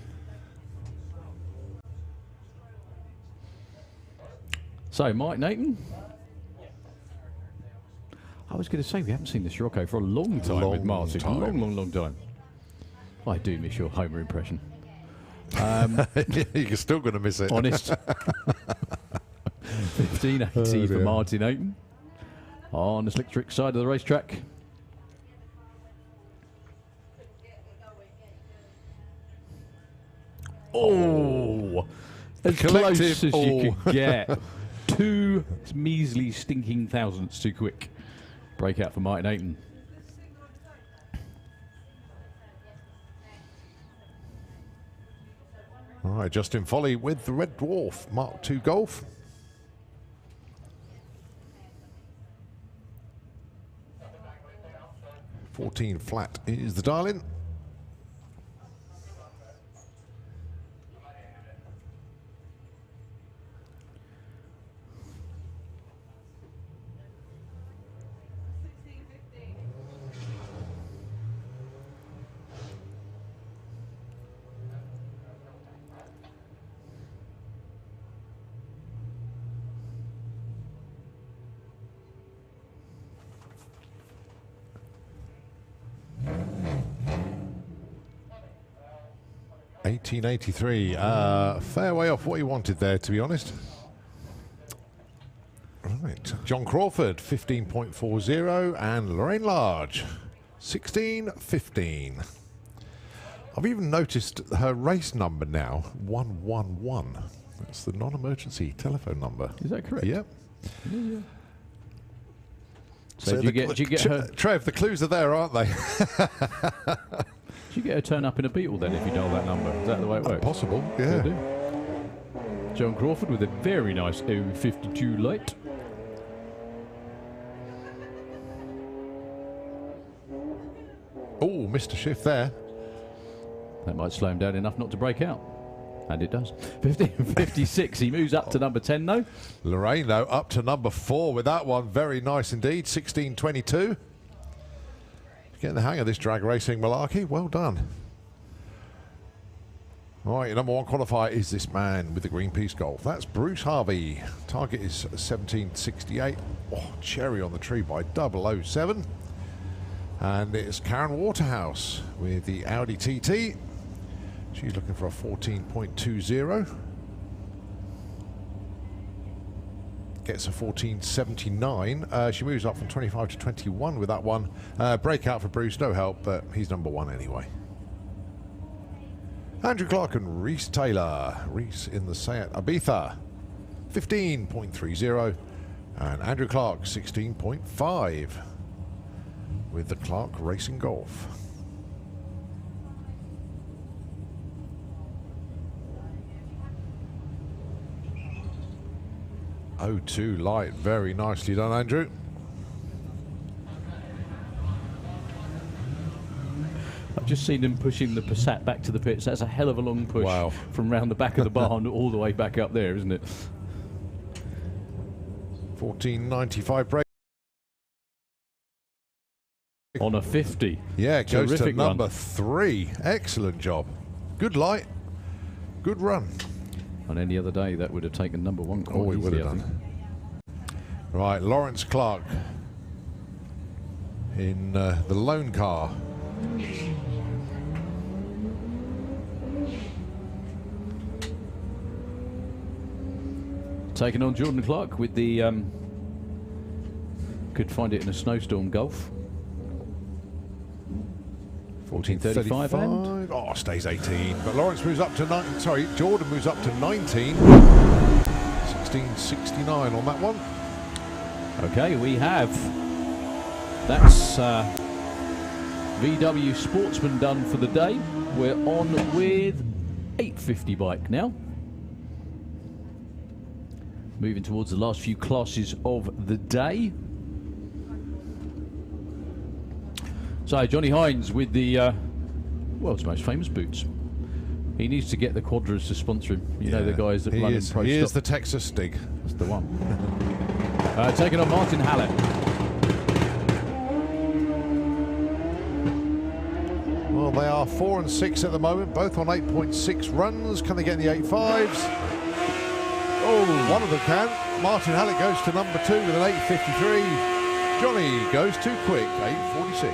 So, Mike Nathan. I was going to say, we haven't seen the Scirocco for a long time with Long Martin. time. Long time. I do miss your Homer impression. You're still going to miss it. Honest. 1580 for Martin Ayton on the slick trick side of the racetrack. Oh, as close as you could get. 2 measly stinking thousandths too quick. Breakout for Martin Ayton. All right, Justin Foley with the Red Dwarf Mark II Golf. $14 flat is the dial-in. $18.83. Fair way off what you wanted there, to be honest. Right, John Crawford 15.40 and Lorraine Large 16.15. I've even noticed her race number now 111. That's the non-emergency telephone number. Is that correct? Yep. Yeah. So do you get her? Trev, the clues are there, aren't they? Do you get a turn up in a Beetle then if you dial that number? Is that the way it works? Possible, yeah. Could do. John Crawford with a very nice 52 light. Oh, missed a shift there. That might slow him down enough not to break out. And it does. 15.56. He moves up to number 10 though. Lorraine, though, up to number 4 with that one. Very nice indeed. 16.22. Getting the hang of this drag racing malarkey. Well done. All right, your number 1 qualifier is this man with the Greenpeace Golf. That's Bruce Harvey. Target is 1768. Oh, cherry on the tree by 007. And it's Karen Waterhouse with the Audi TT. She's looking for a 14.20. Gets a 14.79. She moves up from 25 to 21 with that one. Breakout for Bruce, no help, but he's number 1 anyway. Andrew Clark and Reese Taylor. Reese in the Seat Ibiza, 15.30. And Andrew Clark, 16.5 with the Clark Racing Golf. O2 light, very nicely done, Andrew. I've just seen them pushing the Passat back to the pits. That's a hell of a long push. Wow. From round the back of the barn all the way back up there, isn't it? 14.95 break. On a 50. Yeah, it goes to Terrific number run. 3. Excellent job. Good light. Good run. On any other day, that would have taken number 1 quite Oh, we would easily, have I think. done. Right, Lawrence Clark in the lone car. Taking on Jordan Clark with the could find it in a snowstorm Golf. 14.35 end. Oh, stays 18. But Lawrence moves up to 19. Sorry, Jordan moves up to 19. 16.69 on that one. Okay, we have. That's VW Sportsman done for the day. We're on with 850 bike now. Moving towards the last few classes of the day. So Johnny Hines with the world's most famous boots. He needs to get the Quadras to sponsor him. You know, the guys that run in Pro He is Stock. the Texas Stig. That's the one. Taking on Martin Hallett. Well, they are 4 and 6 at the moment, both on 8.6 runs. Can they get in the 8.5s? Oh, one of them can. Martin Hallett goes to number 2 with an 8.53. Johnny goes too quick, 8:46.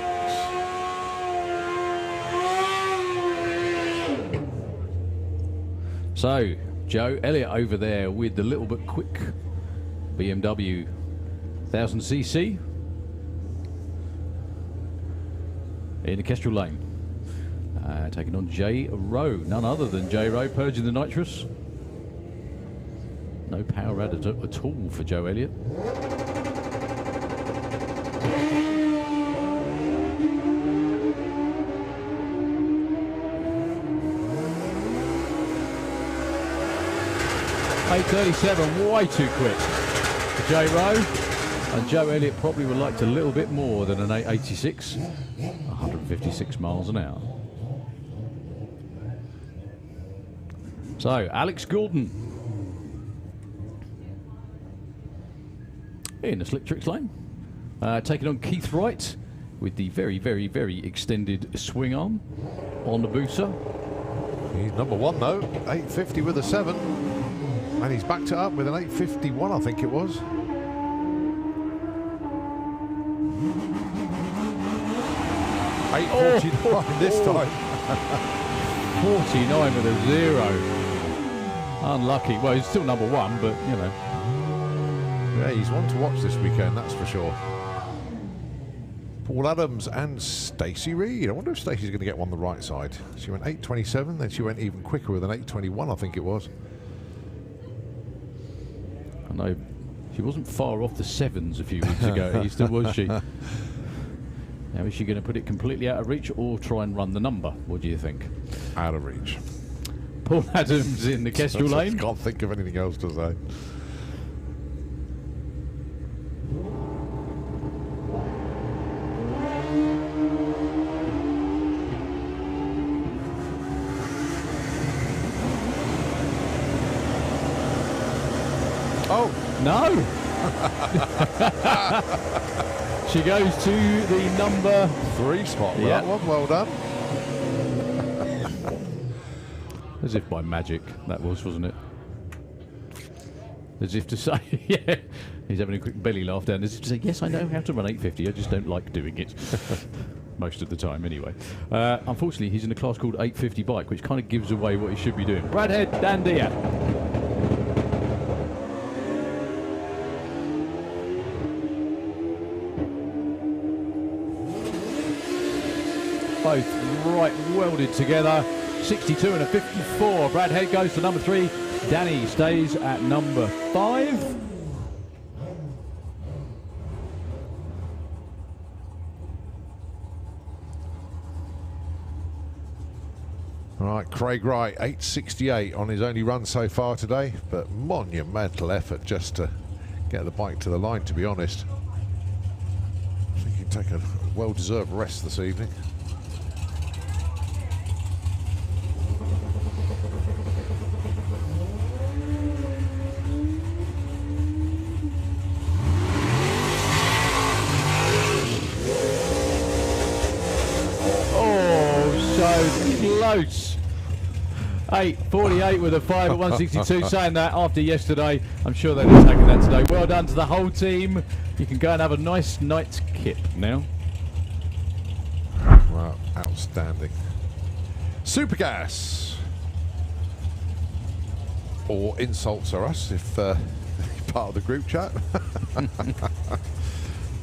So, Joe Elliott over there with the little but quick BMW 1000cc in the Kestrel lane. Taking on J. Rowe, none other than J. Rowe, purging the nitrous. No power added at all for Joe Elliott. .837, way too quick for J. Rowe. And Joe Elliott probably would like a little bit more than an 886, 156 miles an hour. So, Alex Gordon in the Slick Tricks lane, taking on Keith Wright with the very, very, very extended swing arm on the booster. He's number one though, 850 with a 7. And he's backed it up with an 851, I think it was. $849 this time. 49 with a 0. Unlucky. Well, he's still number one, but you know. Yeah, he's one to watch this weekend, that's for sure. Paul Adams and Stacey Reed. I wonder if Stacey's going to get one the right side. She went 827, then she went even quicker with an 821, I think it was. I know she wasn't far off the 7s a few weeks ago, Easter, was she? Now, is she going to put it completely out of reach or try and run the number? What do you think? Out of reach. Paul Adams in the Kestrel lane. Can't think of anything else to say. Oh, no! She goes to the number 3 spot. Yeah. That one, well done. As if by magic, that was, wasn't it? As if to say, yeah. He's having a quick belly laugh down. As if to say, yes, I know how to run 850. I just don't like doing it. Most of the time, anyway. Unfortunately, he's in a class called 850 bike, which kind of gives away what he should be doing. Brad Head, Dan Dia. Both right welded together. 62 and a 54. Brad Head goes to number 3. Danny stays at number 5. All right, Craig Wright, 868 on his only run so far today, but monumental effort just to get the bike to the line, to be honest. I think he can take a well-deserved rest this evening. Close. 8:48 with a 5 at 162. Saying that after yesterday, I'm sure they'd have taken that today. Well done to the whole team. You can go and have a nice night's kip now. Wow, outstanding. Supergas. Or insults are us if you're part of the group chat.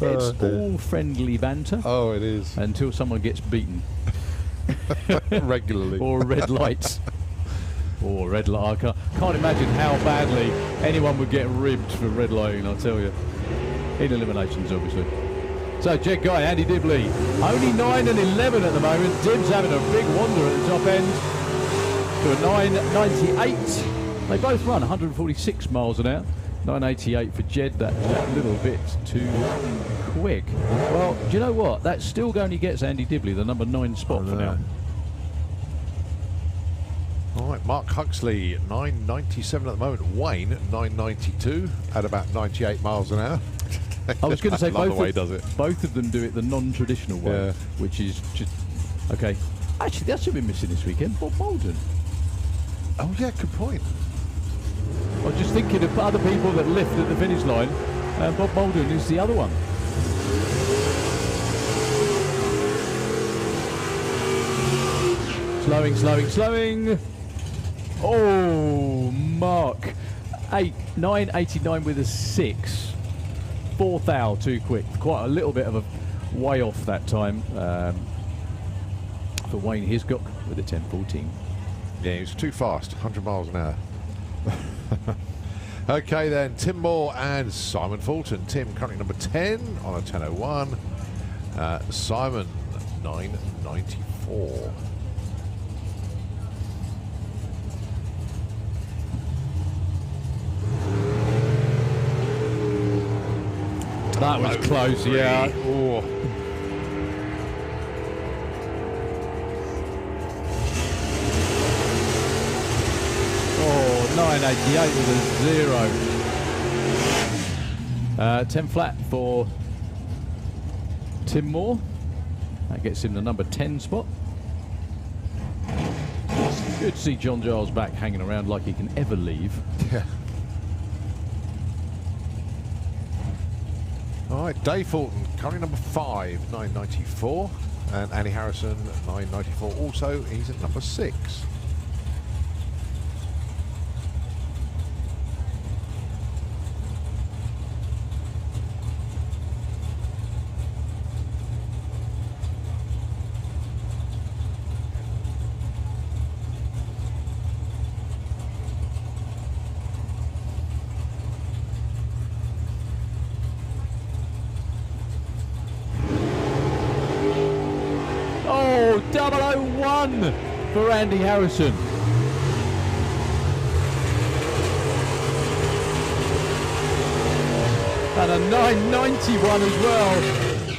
It's all friendly banter. Oh, it is. Until someone gets beaten. Regularly. Or red lights. Or red light. I can't imagine how badly anyone would get ribbed for red lighting, I'll tell you. In eliminations, obviously. So, Jet Guy, Andy Dibley. Only 9 and 11 at the moment. Dibs having a big wander at the top end. To a 9.98. They both run 146 miles an hour. 9.88 for Jed, that little bit too quick. Well, do you know what? That still only gets Andy Dibley the number 9 spot for now. All right, Mark Huxley, 9.97 at the moment. Wayne, 9.92 at about 98 miles an hour. I was going to say both of them do it the non-traditional way, which is just... Okay. Actually, that's been missing this weekend. Bob Malden. Oh, yeah, good point. I was just thinking of other people that lift at the finish line, and Bob Malden is the other one. Slowing. Oh, Mark. 9.89 with a 6. 4th hour too quick. Quite a little bit of a way off that time for Wayne Hiscock with a 10.14. Yeah, he was too fast, 100 miles an hour. Okay then, Tim Moore and Simon Fulton. Tim currently number 10 on a 10.01. Simon 9.94. That was close, yeah. Oh. Oh, 9.88 with a 0. 10 flat for Tim Moore. That gets him the number 10 spot. Good to see John Giles back hanging around like he can ever leave. Yeah. All right, Dave Fulton, currently number 5, 9.94. And Andy Harrison, 9.94 also. He's at number 6. Oh, 001 for Andy Harrison. And a 991 as well.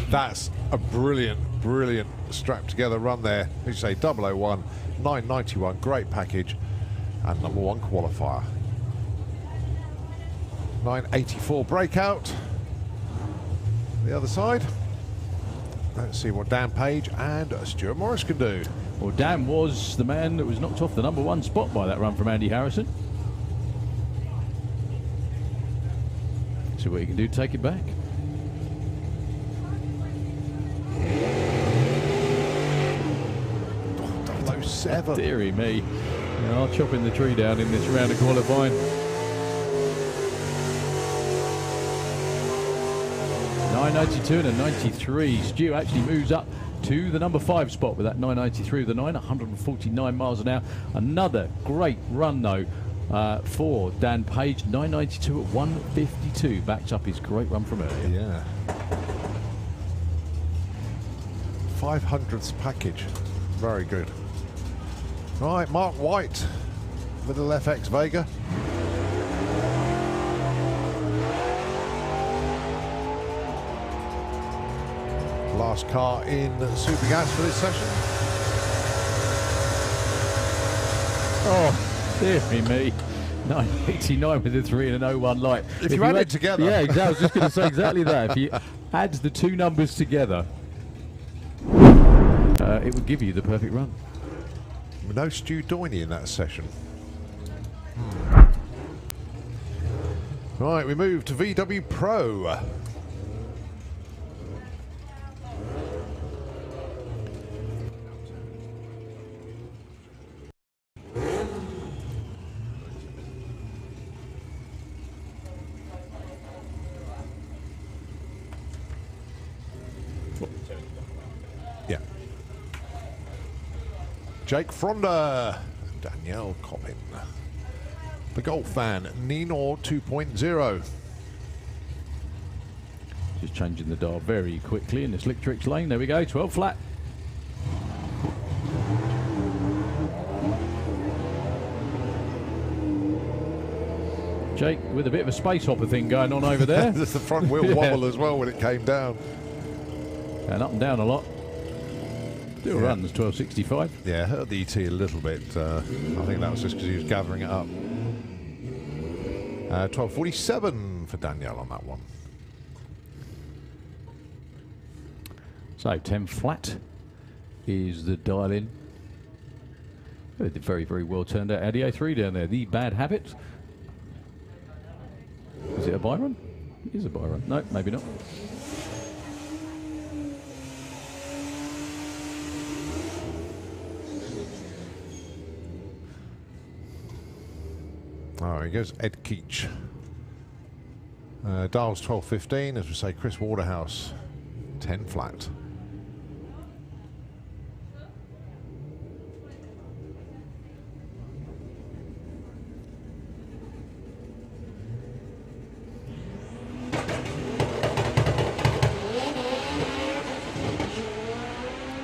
That's a brilliant strapped together run there. As you say, 001, 991, great package, and number 1 qualifier. 984 breakout. The other side. Let's see what Dan Page and Stuart Morris can do. Well, Dan was the man that was knocked off the number 1 spot by that run from Andy Harrison. See what he can do to take it back. Oh, 007. Deary me. Yeah, I'll chop in the tree down in this round of qualifying. 992 and a 93. Stu actually moves up to the number 5 spot with that 993 with the 149 miles an hour. Another great run though for Dan Page. 992 at 152 backs up his great run from earlier. Yeah. 500th package. Very good. Right, Mark White, little FX Vega. Last car in Super Gas for this session. Oh, dear me. 989 with a 3 and an 01 light. If you add it together. Yeah, exactly. I was just going to say exactly that. If you add the 2 numbers together, it would give you the perfect run. No Stu Doyney in that session. Right, we move to VW Pro. Yeah. Jake Fronda, Danielle Coppin. The Golf Van, Nino 2.0. Just changing the dial very quickly in the Slick Tricks lane. There we go, 12 flat. Jake with a bit of a space hopper thing going on over there. There's the front wheel wobble as well when it came down. And up and down a lot. Still runs 1265. Yeah, hurt the ET a little bit. I think that was just because he was gathering it up. 1247 for Danielle on that one. So 10 flat is the dial in. Very, very well turned out Audi A3 down there. The Bad Habit. Is it a Byron? It is a Byron. No, maybe not. Oh, here goes Ed Keach. Dials 12.15, as we say, Chris Waterhouse, 10 flat.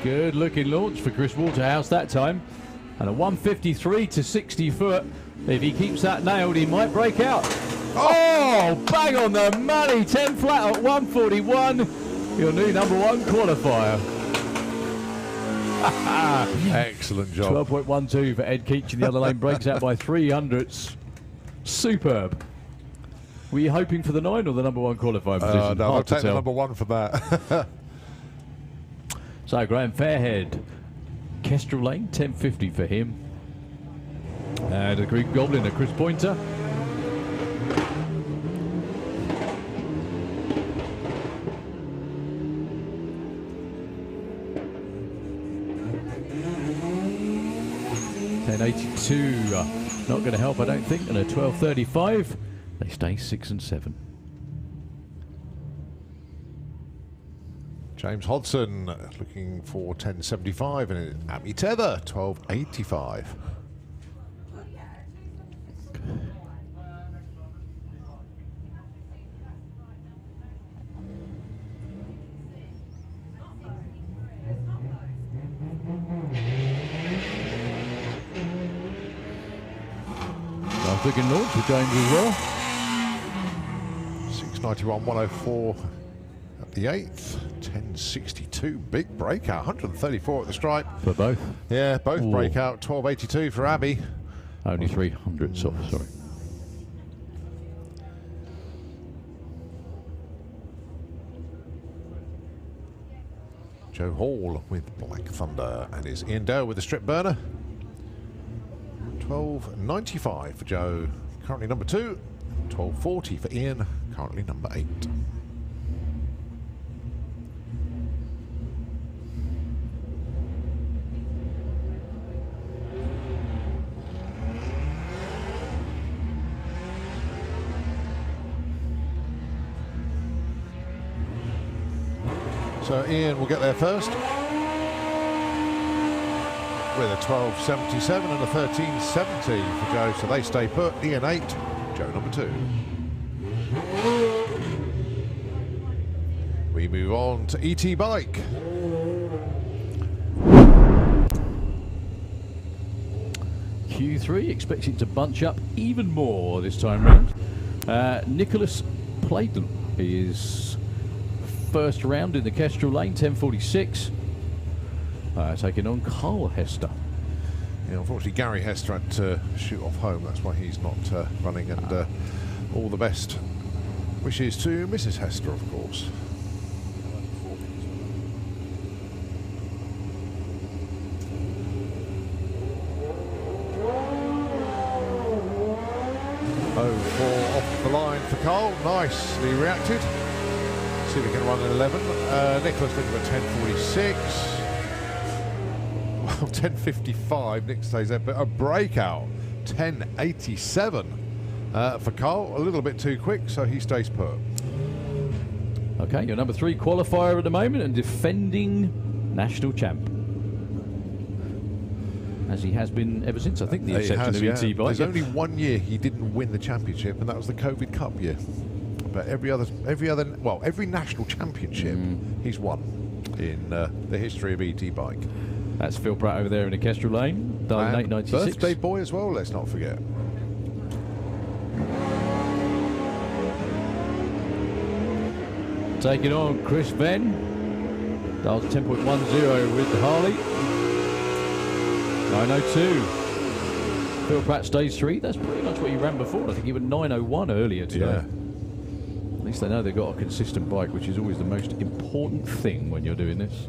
Good looking launch for Chris Waterhouse that time. And a 153 to 60 foot. If he keeps that nailed, he might break out. Oh, bang on the money. 10 flat at 141. Your new #1 qualifier. Excellent job. 12.12 for Ed Keach in the other lane. Breaks out by 300ths. Superb. Were you hoping for the 9 or the #1 qualifier position? No, I'll Hard to take the tell. #1 for that. So Graham Fairhead, Kestrel Lane, 10.50 for him. And a Greek Goblin, a Chris Pointer. $10.82, not going to help, I don't think. And a 12.35, they stay 6 and 7. James Hodson looking for 10.75 and Abby Tether 12.85. Nice looking launch for James as well. 691, 104 at the 8th. 10.62, big breakout. 134 at the stripe. For both. Yeah, both Ooh. breakout. 12.82 for Abby. Only 300s off, sorry. Joe Hall with Black Thunder, and is Ian Dale with the strip burner. 12.95 for Joe, currently #2. 12.40 for Ian, currently #8. So Ian will get there first with a 12.77 and a 13.70 for Joe, so they stay put. Ian 8, Joe #2. We move on to ET Bike. Q3 expects it to bunch up even more this time round. Nicholas Playden is first round in the Kestrel Lane, 10.46. Taking on Carl Hester. Yeah, unfortunately, Gary Hester had to shoot off home. That's why he's not running. And all the best wishes to Mrs. Hester, of course. Oh, 4 off the line for Carl. Nicely reacted. See if we can run an 11. Nicholas looking at 10.46. Well, 10.55. Nick stays there, but a breakout. 10.87 for Carl. A little bit too quick, so he stays put. Okay, your #3 qualifier at the moment and defending national champ. As he has been ever since, I think, the inception of ET Bike. There's only 1 year he didn't win the championship, and that was the COVID Cup year. But every national championship he's won in the history of ET Bike. That's Phil Pratt over there in the Kestrel Lane, dialing And 896. birthday boy as well, let's not forget. Taking on Chris Venn. Dials 10.10 with Harley. 902. Phil Pratt stays 3. That's pretty much what he ran before. I think he went 901 earlier today. Yeah. At least they know they've got a consistent bike, which is always the most important thing when you're doing this.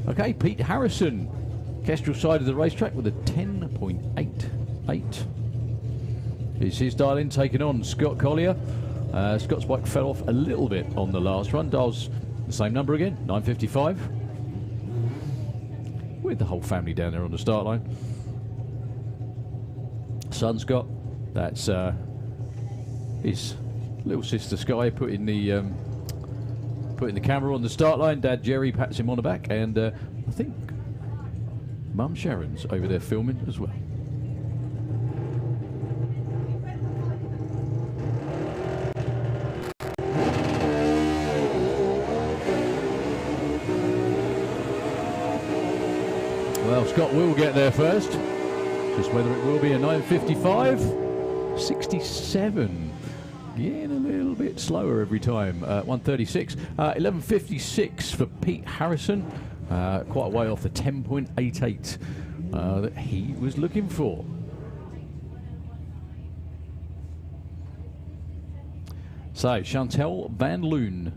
Okay, Pete Harrison, Kestrel side of the racetrack with a 10.88. Is his dial in, taking on Scott Collier. Scott's bike fell off a little bit on the last run. Dials the same number again, 955. With the whole family down there on the start line. Son Scott, That's his little sister Sky putting the camera on the start line. Dad Jerry pats him on the back, and I think Mum Sharon's over there filming as well. Well, Scott will get there first. Just whether it will be a 9:55, 67. Getting a little bit slower every time. 1:36, 11:56 for Pete Harrison. Quite a way off the 10.88 that he was looking for. So Chantel Van Loon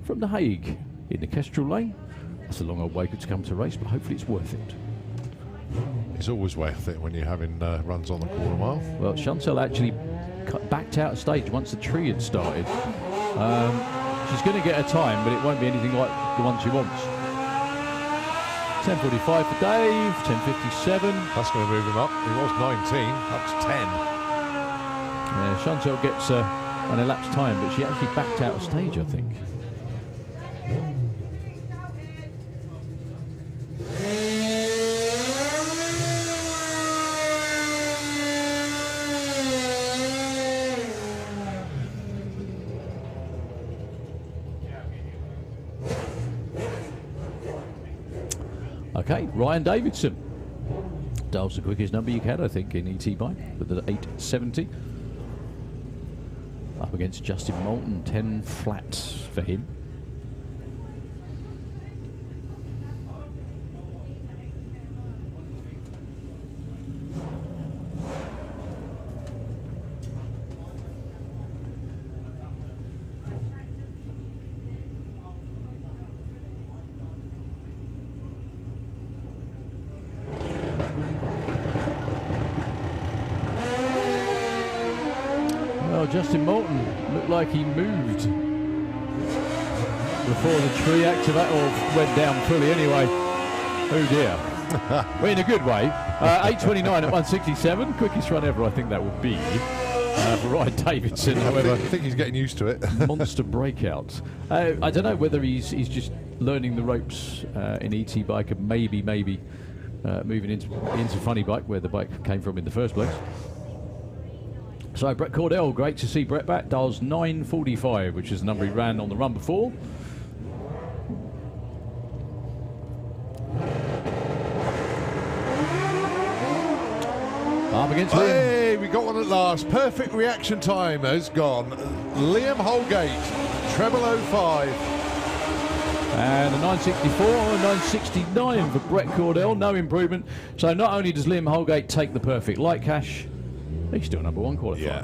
from The Hague in the Kestrel Lane. That's a long old way to come to race, but hopefully it's worth it. It's always worth it when you're having runs on the quarter mile. Well, Chantel actually backed out of stage once the tree had started. She's going to get her time, but it won't be anything like the one she wants. 10:45 for Dave, 10:57. That's going to move him up. He was 19, up to 10. Yeah, Chantel gets an elapsed time, but she actually backed out of stage, I think. Okay, Ryan Davidson. Dials the quickest number you can, I think, in ET bike with the 870. Up against Justin Moulton, 10 flats for him. Justin Moulton looked like he moved before the tree activated, or went down fully anyway. Oh dear. But in a good way. 8:29 at 1:67. Quickest run ever, I think that would be. For Ryan Davidson, however. I think he's getting used to it. Monster breakout. I don't know whether he's just learning the ropes in ET bike and maybe moving into funny bike, where the bike came from in the first place. So Brett Cordell, great to see Brett back. Dials 9:45, which is the number he ran on the run before. Up against Liam. Hey, we got one at last. Perfect reaction time has gone. Liam Holgate, treble 05. And a 9:64, a 9:69 for Brett Cordell. No improvement. So not only does Liam Holgate take the perfect light cash, he's still number one qualifier. Yeah.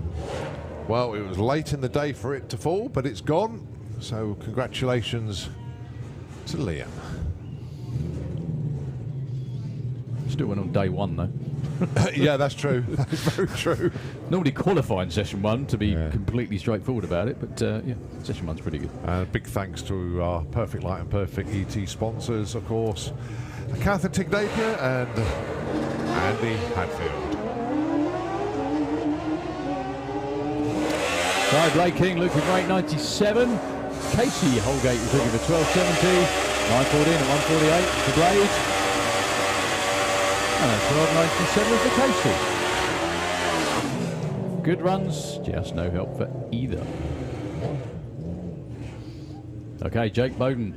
Well, it was late in the day for it to fall, but it's gone. So congratulations to Liam. Still went on day one, though. Yeah, that's true. That's very true. Normally qualifying session one, to be completely straightforward about it, but yeah, session one's pretty good. Big thanks to our Perfect Light and Perfect ET sponsors, of course, Catherine Tignapier and Andy Hadfield. So Blake King looking for 8:97. Casey Holgate was looking for 12:70. 9:14 and 1:48 for Blade. And 12:97 for Casey. Good runs, just no help for either. Okay, Jake Bowden.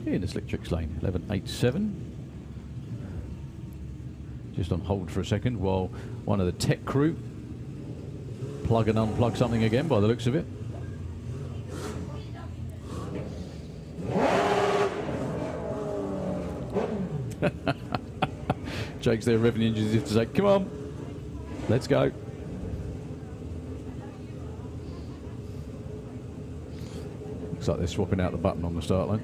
In the Slick Tricks lane, 11:87. Just on hold for a second while one of the tech crew plug and unplug something again by the looks of it. Jake's there revving the engines as if to say, come on, let's go. Looks like they're swapping out the button on the start line.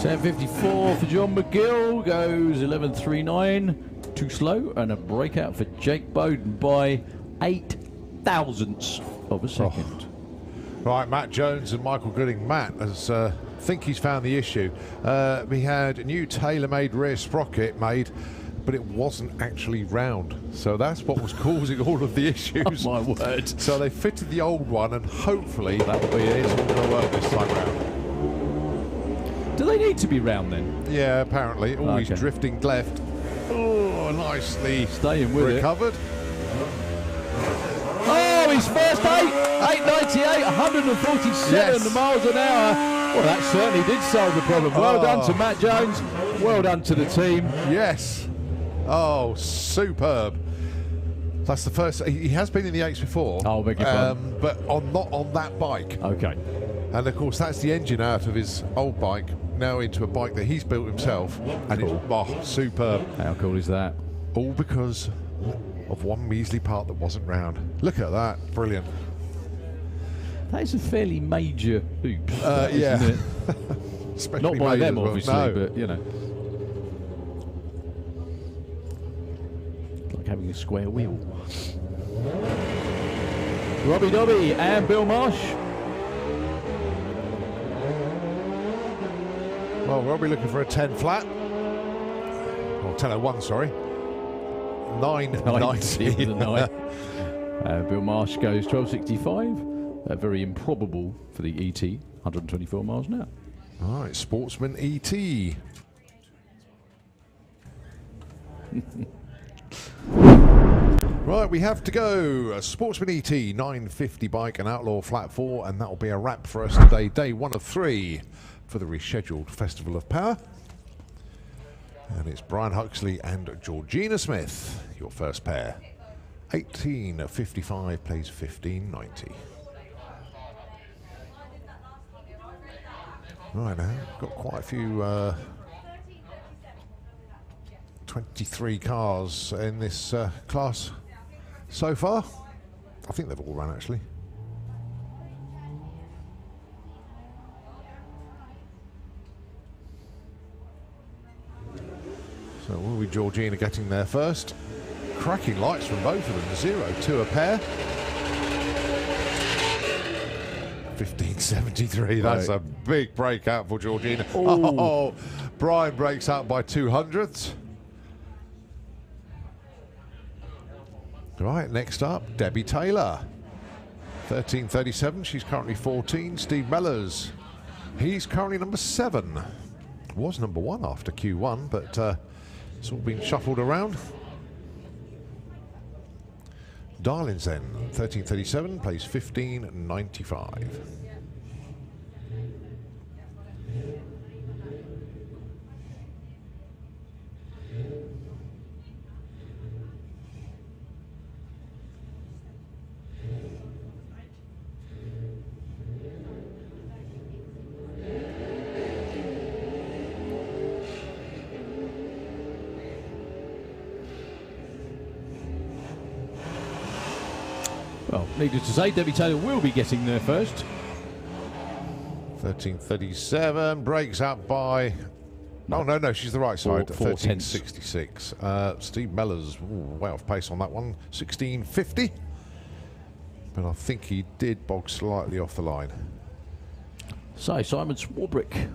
10.54 for John McGill, goes 11.39, too slow, and a breakout for Jake Bowden by 8 thousandths of a second. Right, Matt Jones and Michael Gooding. Matt has think he's found the issue. We had a new tailor-made rear sprocket made, but it wasn't actually round. So that's what was causing all of the issues. Oh, my word. So they fitted the old one, and hopefully that'll be it. It's all going to work this time round. Do they need to be round then? Yeah, apparently. Oh, he's Okay. drifting left. Oh, nicely Staying with recovered. Oh, his first 8.98, 147 Yes. miles an hour. Well, that certainly did solve the problem. Well done to Matt Jones. Well done to the team. Yes. Oh, superb. That's the first. He has been in the 8s before. Oh, beg your pardon. But not on that bike. Okay. And of course, that's the engine out of his old bike, now into a bike that he's built himself. And Cool. it's superb. How cool is that? All because of one measly part that wasn't round. Look at that. Brilliant. That is a fairly major hoop, Yeah. isn't it? Especially Not by made them, as well. obviously, No. but, you know. It's like having a square wheel. Robbie Dobby and Bill Marsh. Well, we'll be looking for a 10 flat. Or 10.01, sorry. 9.90. the night. Bill Marsh goes 12.65. Very improbable for the ET, 124 miles an hour. All right, Sportsman ET. Right, we have to go. A Sportsman ET 950 bike, an Outlaw Flat 4, and that will be a wrap for us today. Day 1 of 3 for the rescheduled Festival of Power. And it's Brian Huxley and Georgina Smith, your first pair. 18.55 plays 15.90. Right now, got quite a few 23 cars in this class so far. I think they've all run actually. So will be Georgina getting there first? Cracking lights from both of them. 0-2 a pair. 15.73. That's a big breakout for Georgina. Oh, Brian breaks out by 200ths. Right, next up, Debbie Taylor. 13.37. She's currently 14. Steve Mellors. He's currently number 7. Was number 1 after Q1, but it's all been shuffled around. Darlings then, 13.37, plays 15.95. Well, needless to say, Debbie Taylor will be getting there first. 13.37, breaks out by... No, she's the right side. 13.66. Steve Mellors, way off pace on that one. 16.50. But I think he did bog slightly off the line. So, Simon Swarbrick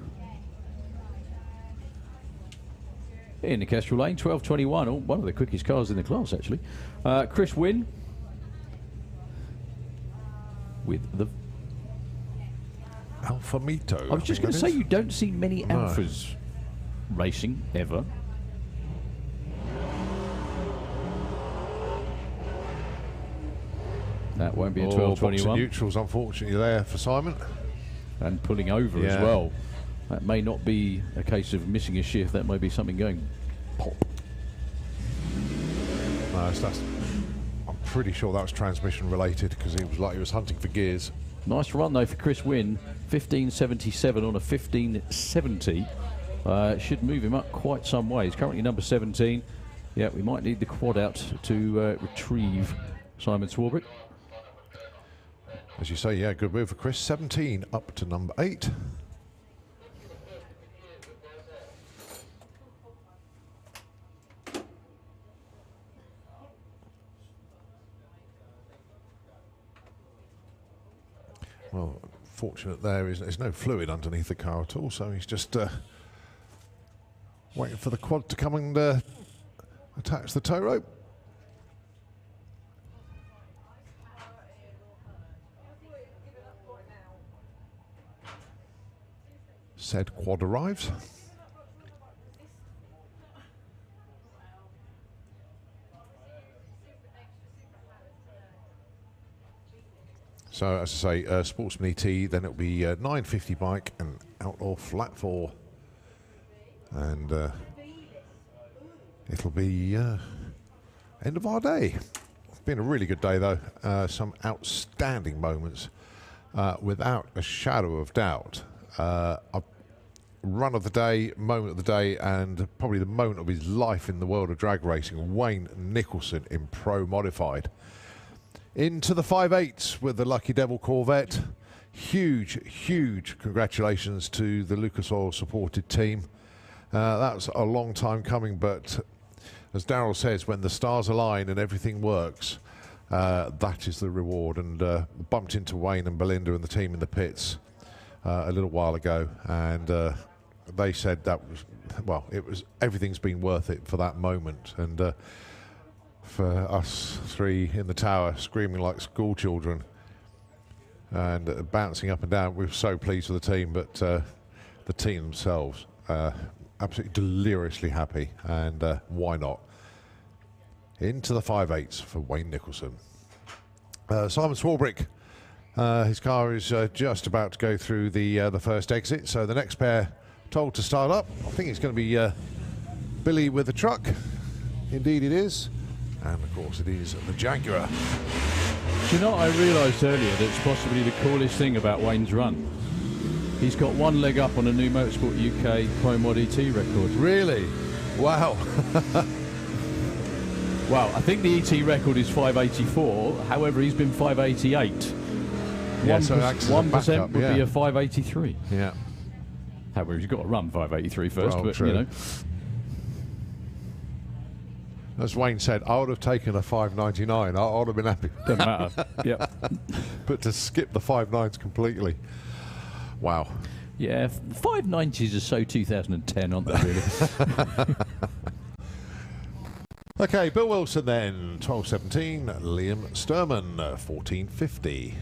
in the Kestrel Lane, 12.21. Oh, one of the quickest cars in the class, actually. Chris Wynn with the... Alfa Mito. I was just going to say, you don't see many Alphas racing, ever. That won't be a 12.21. Neutrals, unfortunately, there for Simon. And pulling over as well. That may not be a case of missing a shift. That may be something going pop. No, I'm pretty sure that was transmission related because he was like he was hunting for gears. Nice run though for Chris Wynn. 15.77 on a 15.70. Should move him up quite some way. He's currently number 17. Yeah, we might need the quad out to retrieve Simon Swarbrick. As you say, yeah, good move for Chris. 17 up to number 8. Well, fortunate there's no fluid underneath the car at all, so he's just waiting for the quad to come and attach the tow rope. Said quad arrives. So as I say, Sportsman ET, then it'll be 950 bike and Outlaw Flat 4. And it'll be end of our day. It's been a really good day though. Some outstanding moments, without a shadow of doubt. Run of the day, moment of the day, and probably the moment of his life in the world of drag racing, Wayne Nicholson in Pro Modified. Into the 5.8s with the Lucky Devil Corvette. Huge congratulations to the Lucas Oil supported team. That's a long time coming, but as Daryl says, when the stars align and everything works, that is the reward. And bumped into Wayne and Belinda and the team in the pits a little while ago, and they said that was, well, it was, everything's been worth it for that moment. And for us three in the tower screaming like school children and bouncing up and down, we were so pleased with the team, but the team themselves absolutely deliriously happy, and why not? Into the 5.8s for Wayne Nicholson. Simon Swarbrick, his car is just about to go through the first exit, so the next pair told to start up. I think it's going to be Billy with the truck. Indeed it is. And of course it is the Jaguar. Do you know what I realised earlier that's possibly the coolest thing about Wayne's run? He's got one leg up on a new Motorsport UK Pro Mod ET record. Really? Wow. Well, I think the ET record is 584, however he's been 588. Yeah, so it acts as a 1% backup, would yeah. be a 583. Yeah. However, you've got to run 583 first, Well, but true. you know. As Wayne said, I would have taken a 599. I would have been happy. Doesn't matter. Yep. But to skip the 5.9s completely. Wow. Yeah, 590s are so 2010, aren't they, really? Okay, Bill Wilson then, 12.17. Liam Sturman, 14.50.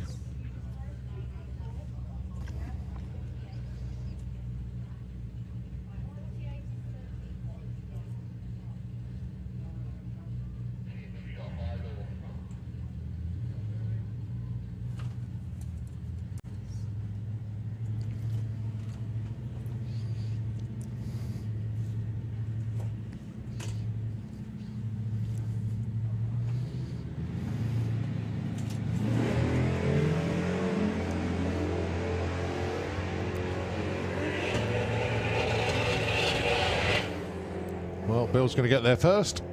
Well, Bill's going to get there first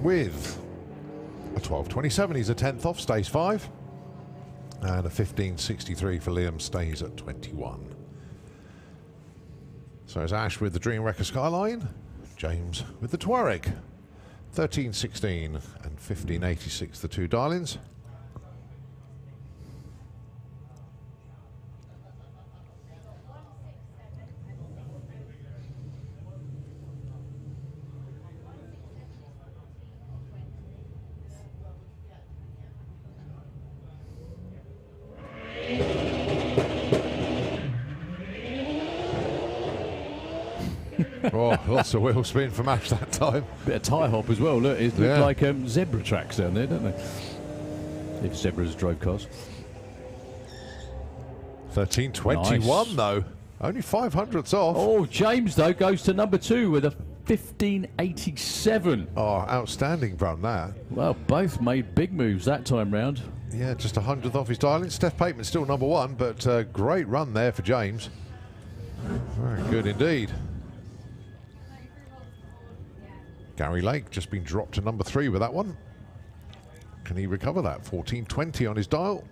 with a 12.27. He's a 10th off, stays 5. And a 15.63 for Liam, stays at 21. So it's Ash with the Dream Wrecker Skyline, James with the Tuareg. 13.16 and 15.86, the two dial-ins. Oh, lots of wheel spin from Ash that time. Bit of tie hop as well. Look, it looked Yeah. like zebra tracks down there, don't they? If zebras drove cars. 13.21 Nice. though. Only 500ths off. Oh, James, though, goes to number 2 with a 15.87. Oh, outstanding run that. Well, both made big moves that time round. Yeah, just 100th off his dial-in. Steph Pateman's still number 1, but great run there for James. Very good indeed. Gary Lake just been dropped to number 3 with that one. Can he recover that? 14.20 on his dial.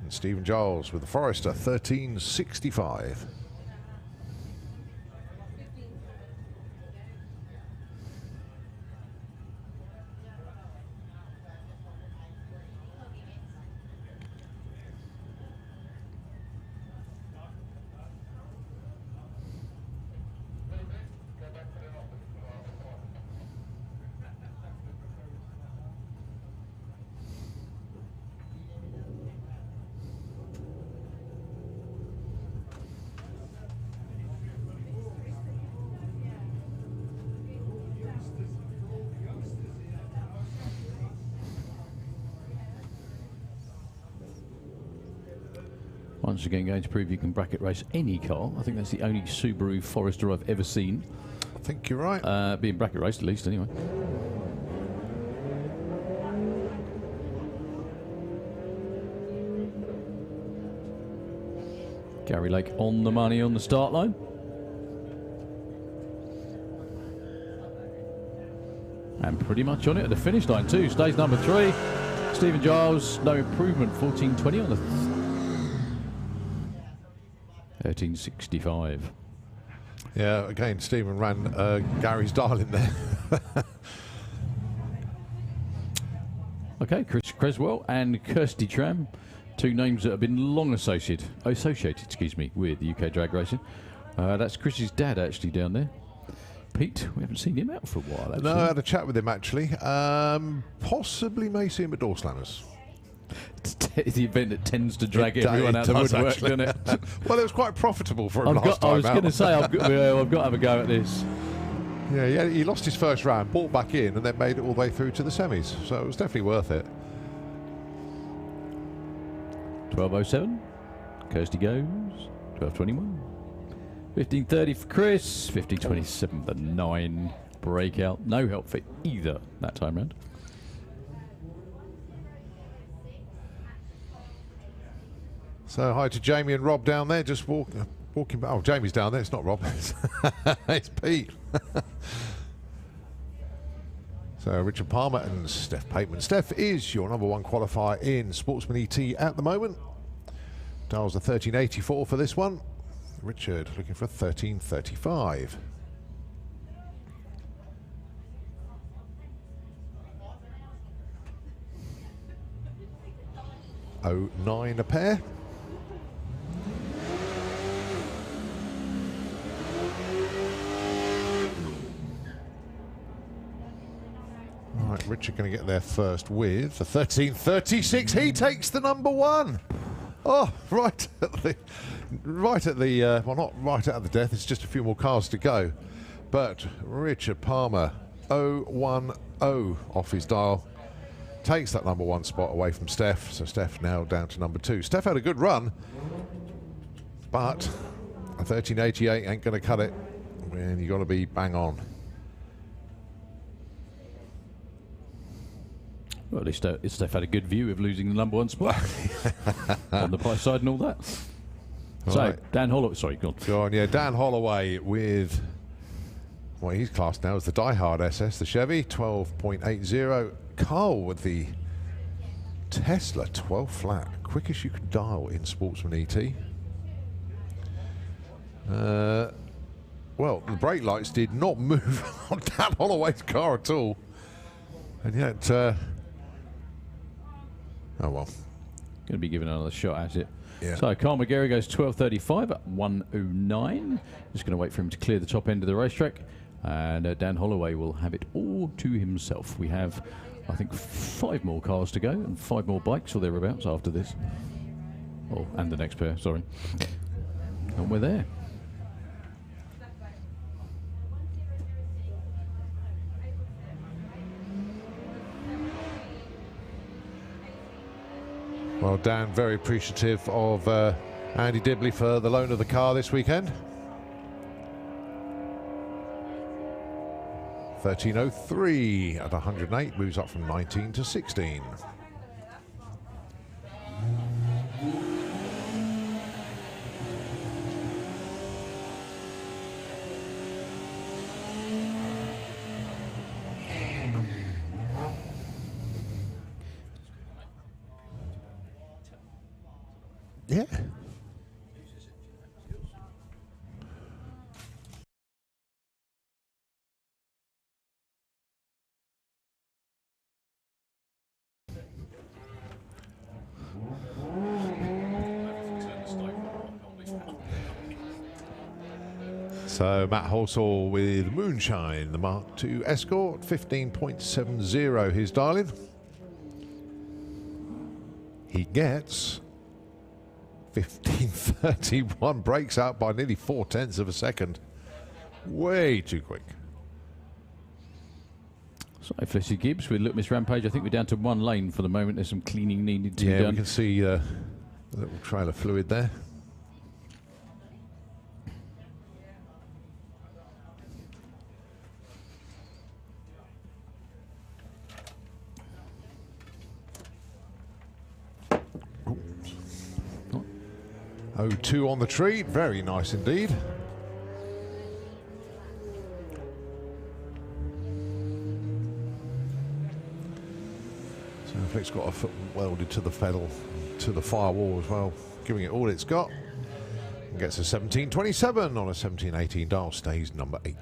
And Stephen Giles with the Forester, 13.65. once again going to prove you can bracket race any car. I think that's the only Subaru Forester I've ever seen. I think you're right. Being bracket raced, at least, anyway. Gary Lake on the money on the start line. And pretty much on it at the finish line too. Stays number 3. Stephen Giles, no improvement, 14.20 on the 13.65. Yeah, again, Stephen ran Gary's dial in there. Okay, Chris Creswell and Kirsty Tram, 2 names that have been long associated, with the UK drag racing. That's Chris's dad actually down there. Pete, we haven't seen him out for a while actually. No, I had a chat with him actually. Possibly may see him at Door Slammers. It's the event that tends to drag It everyone out of does, woodwork, actually. doesn't it? Well, it was quite profitable for him last time I was out. going to say, I've got to have a go at this. Yeah, he lost his first round, bought back in, and then made it all the way through to the semis. So it was definitely worth it. 12.07. Kirsty goes. 12.21. 15.30 for Chris. 15.27 the 9 breakout. No help for either that time round. So hi to Jamie and Rob down there, just walking back. Oh, Jamie's down there. It's not Rob. It's Pete. So Richard Palmer and Steph Pateman. Steph is your number 1 qualifier in Sportsman ET at the moment. Dials a 13.84 for this one. Richard looking for a 13.35. .09 a pair. All right, Richard going to get there first with the 13.36. He takes the number 1. Oh, right at the well, not right out of the death. It's just a few more cars to go. But Richard Palmer, 010 off his dial, takes that number 1 spot away from Steph. So Steph now down to number 2. Steph had a good run, but a 13.88 ain't going to cut it. And you got to be bang on. Well, at least Steph had a good view of losing the number 1 spot on the price side and all that. So, right. Dan Holloway, sorry, go on. Go on, yeah. Dan Holloway with, well, he's classed now as the Die Hard SS, the Chevy, 12.80. Carl with the Tesla, 12 flat, quickest you can dial in Sportsman ET. Well, the brake lights did not move on Dan Holloway's car at all. And yet, oh well. Going to be given another shot at it. Yeah. So Carl McGarry goes 12.35 at 109. Just going to wait for him to clear the top end of the racetrack. And Dan Holloway will have it all to himself. We have, I think, 5 more cars to go and 5 more bikes or thereabouts after this. Oh, and the next pair, sorry. And we're there. Well, Dan, very appreciative of Andy Dibley for the loan of the car this weekend. 13.03 at 108, moves up from 19 to 16. Yeah. So Matt Halsall with Moonshine, the Mark II Escort, 15.70 his dialing. He gets 15.31, breaks out by nearly 0.4 of a second. Way too quick. So Felicity Gibbs with Look Miss Rampage. I think we're down to 1 lane for the moment. There's some cleaning needed to be Yeah, done. we can see A little trail of fluid there. Oh, 2 on the tree, very nice indeed. So Flick's got a foot welded to the pedal, to the firewall as well, giving it all it's got. And gets a 17.27 on a 17.18 dial, stays number 8.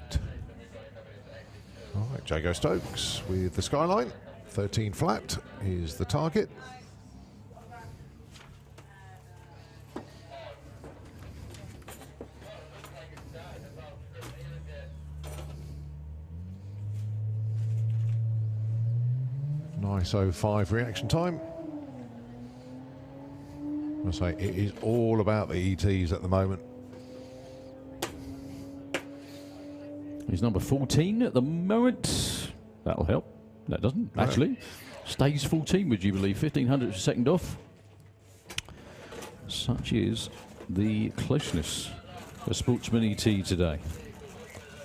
All right, Jago Stokes with the Skyline, 13 flat is the target. Nice 05 reaction time. I say it is all about the ETs at the moment. He's number 14 at the moment. That'll help. That doesn't, actually. Stays 14, would you believe? 1500 a second off. Such is the closeness of Sportsman ET today.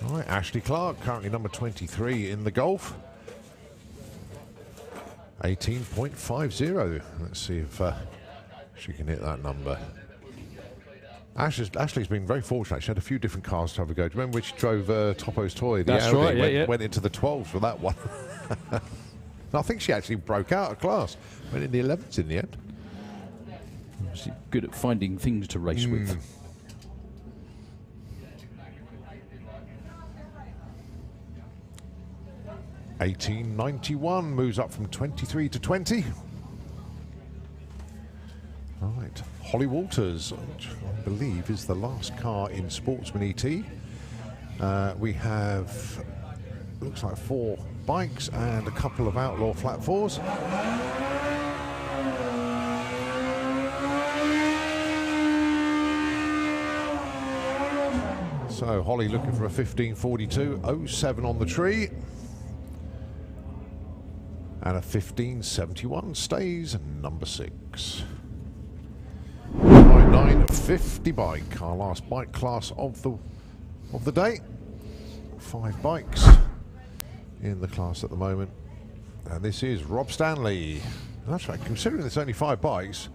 All right, Ashley Clark, currently number 23 in the Golf. 18.50. Let's see if she can hit that number. Ashley's been very fortunate. She had a few different cars to have a go. Do you remember when she drove Topo's Toy? The That's Audi, right, went into the 12s for that one. I think she actually broke out of class. Went in the 11s in the end. She's good at finding things to race with. 1891 moves up from 23 to 20. Right, Holly Walters, which I believe is the last car in Sportsman ET. We have, looks like 4 bikes and a couple of Outlaw Flat 4s. So Holly looking for a 1542, 07 on the tree. And a 1571 stays number 6. 950 bike, our last bike class of the day. 5 bikes in the class at the moment, and this is Rob Stanley. That's right. Considering there's only 5 bikes,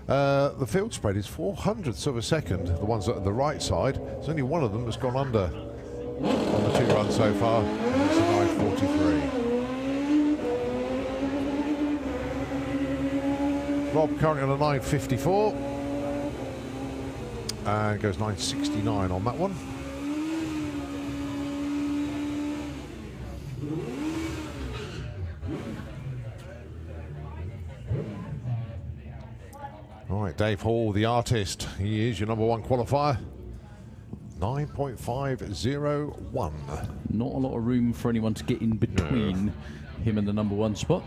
the field spread is 0.04 of a second. The ones that are the right side, there's only one of them that's gone under on the 2 runs so far. And it's a 943. Rob currently on a 954 and goes 969 on that one. All right, Dave Hall, the artist. He is your number 1 qualifier. 9.501. Not a lot of room for anyone to get in between him and the number 1 spot.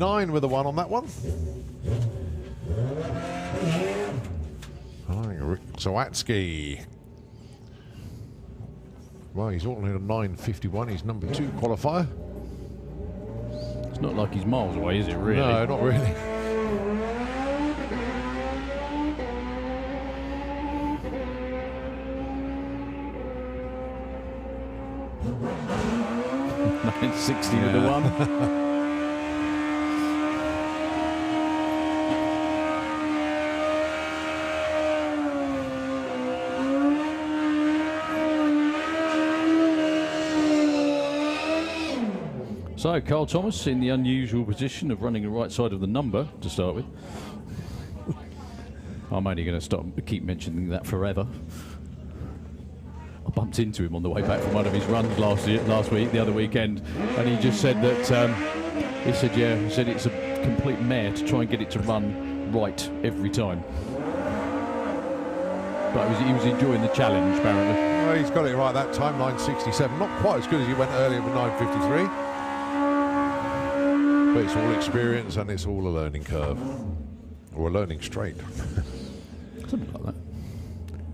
With a 1 on that one. Zawatsky. Well, he's all in a 951. He's number 2 qualifier. It's not like he's miles away, is it, really? No, not really. $960 with the 1. So, Carl Thomas in the unusual position of running the right side of the number to start with. I'm only going to keep mentioning that forever. I bumped into him on the way back from one of his runs the other weekend, and he just said that, he said it's a complete mare to try and get it to run right every time. but he was enjoying the challenge, apparently. Well, he's got it right that time, 9:67. Not quite as good as he went earlier with 9:53. But it's all experience and it's all a learning curve. Or a learning straight. Something like that.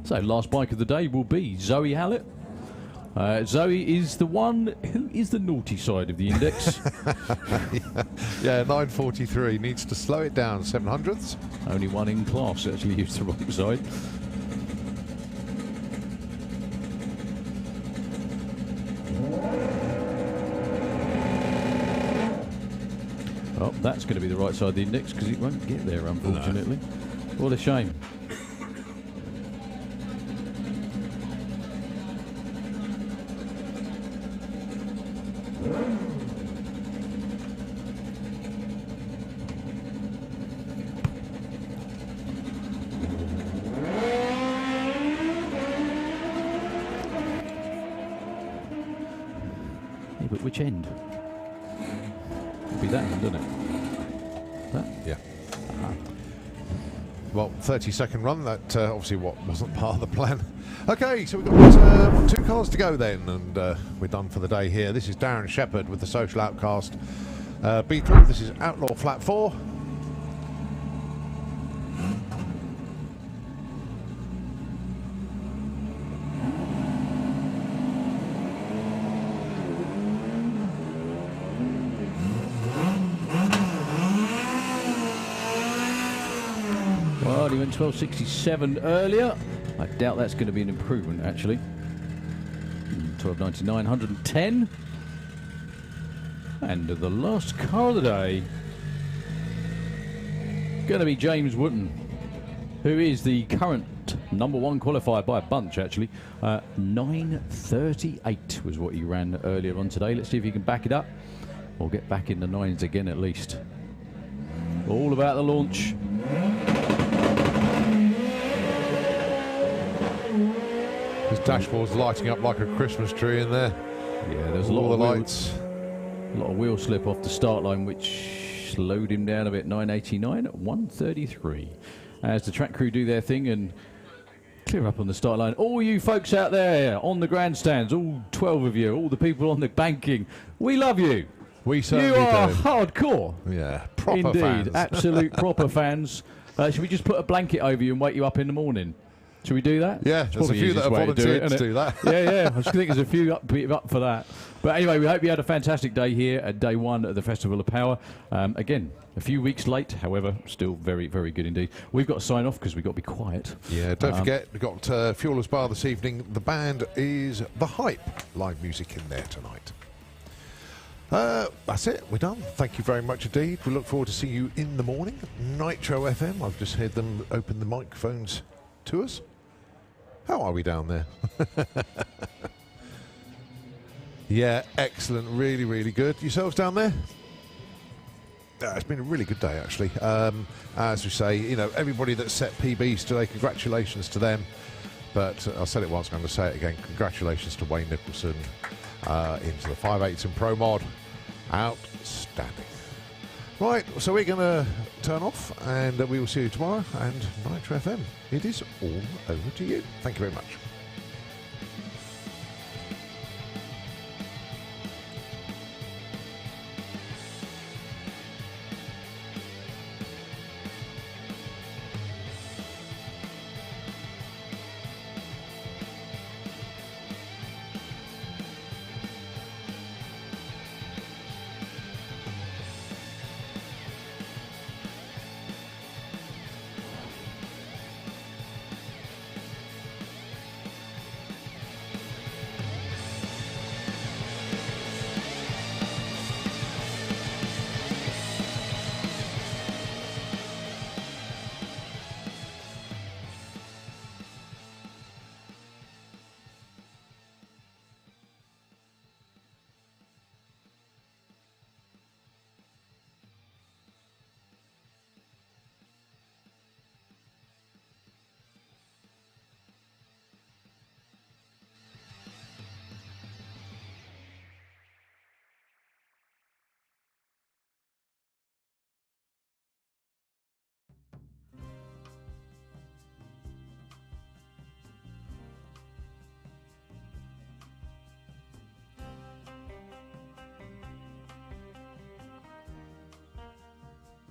So, last bike of the day will be Zoe Hallett. Zoe is the one who is the naughty side of the index. Yeah, 9:43. Needs to slow it down 700ths. Only one in class actually used the wrong side. Oh, that's going to be the right side of the index because it won't get there, unfortunately. No. What a shame. Yeah, but which end? It'll be that one, doesn't it? That? Yeah. Well, 30-second run. That obviously wasn't part of the plan. Okay, so we've got 2 cars to go then, and we're done for the day here. This is Darren Shepherd with the Social Outcast Beetle. This is Outlaw Flat 4. Well, he went 12.67 earlier. I doubt that's going to be an improvement, actually. 12.99, 110. And the last car of the day, going to be James Wooten, who is the current #1 qualifier by a bunch, actually. 9.38 was what he ran earlier on today. Let's see if he can back it up, or get back in the 9s again at least. All about the launch. His dashboard's lighting up like a Christmas tree in there. Yeah, there's a lot of lights. A lot of wheel slip off the start line, which slowed him down a bit. 9.89 at 1.33. As the track crew do their thing and clear up on the start line. All you folks out there on the grandstands, all 12 of you, all the people on the banking, we love you. We certainly You are do. hardcore. Yeah, proper Indeed, fans. absolute proper fans. Should we just put a blanket over you and wake you up in the morning? Should we do that? Yeah, It's there's a probably few the that have easiest way to volunteered it, to isn't do it? that. Yeah. I just think there's a few up for that. But anyway, we hope you had a fantastic day here at day 1 of the Festival of Power. Again, a few weeks late, however, still very, very good indeed. We've got to sign off because we've got to be quiet. Yeah, don't forget, we've got Fuelers Bar this evening. The band is The Hype. Live music in there tonight. That's it. We're done. Thank you very much indeed. We look forward to seeing you in the morning. Nitro FM. I've just heard them open the microphones to us. How are we down there? Yeah, excellent. Really, really good. Yourselves down there? It's been a really good day, actually. As we say, you know, everybody that set PBs today, congratulations to them. But I said it once, I'm going to say it again. Congratulations to Wayne Nicholson into the 5.8s in Pro Mod. Outstanding. Right, so we're going to turn off, and we will see you tomorrow. And Nitro FM, it is all over to you. Thank you very much.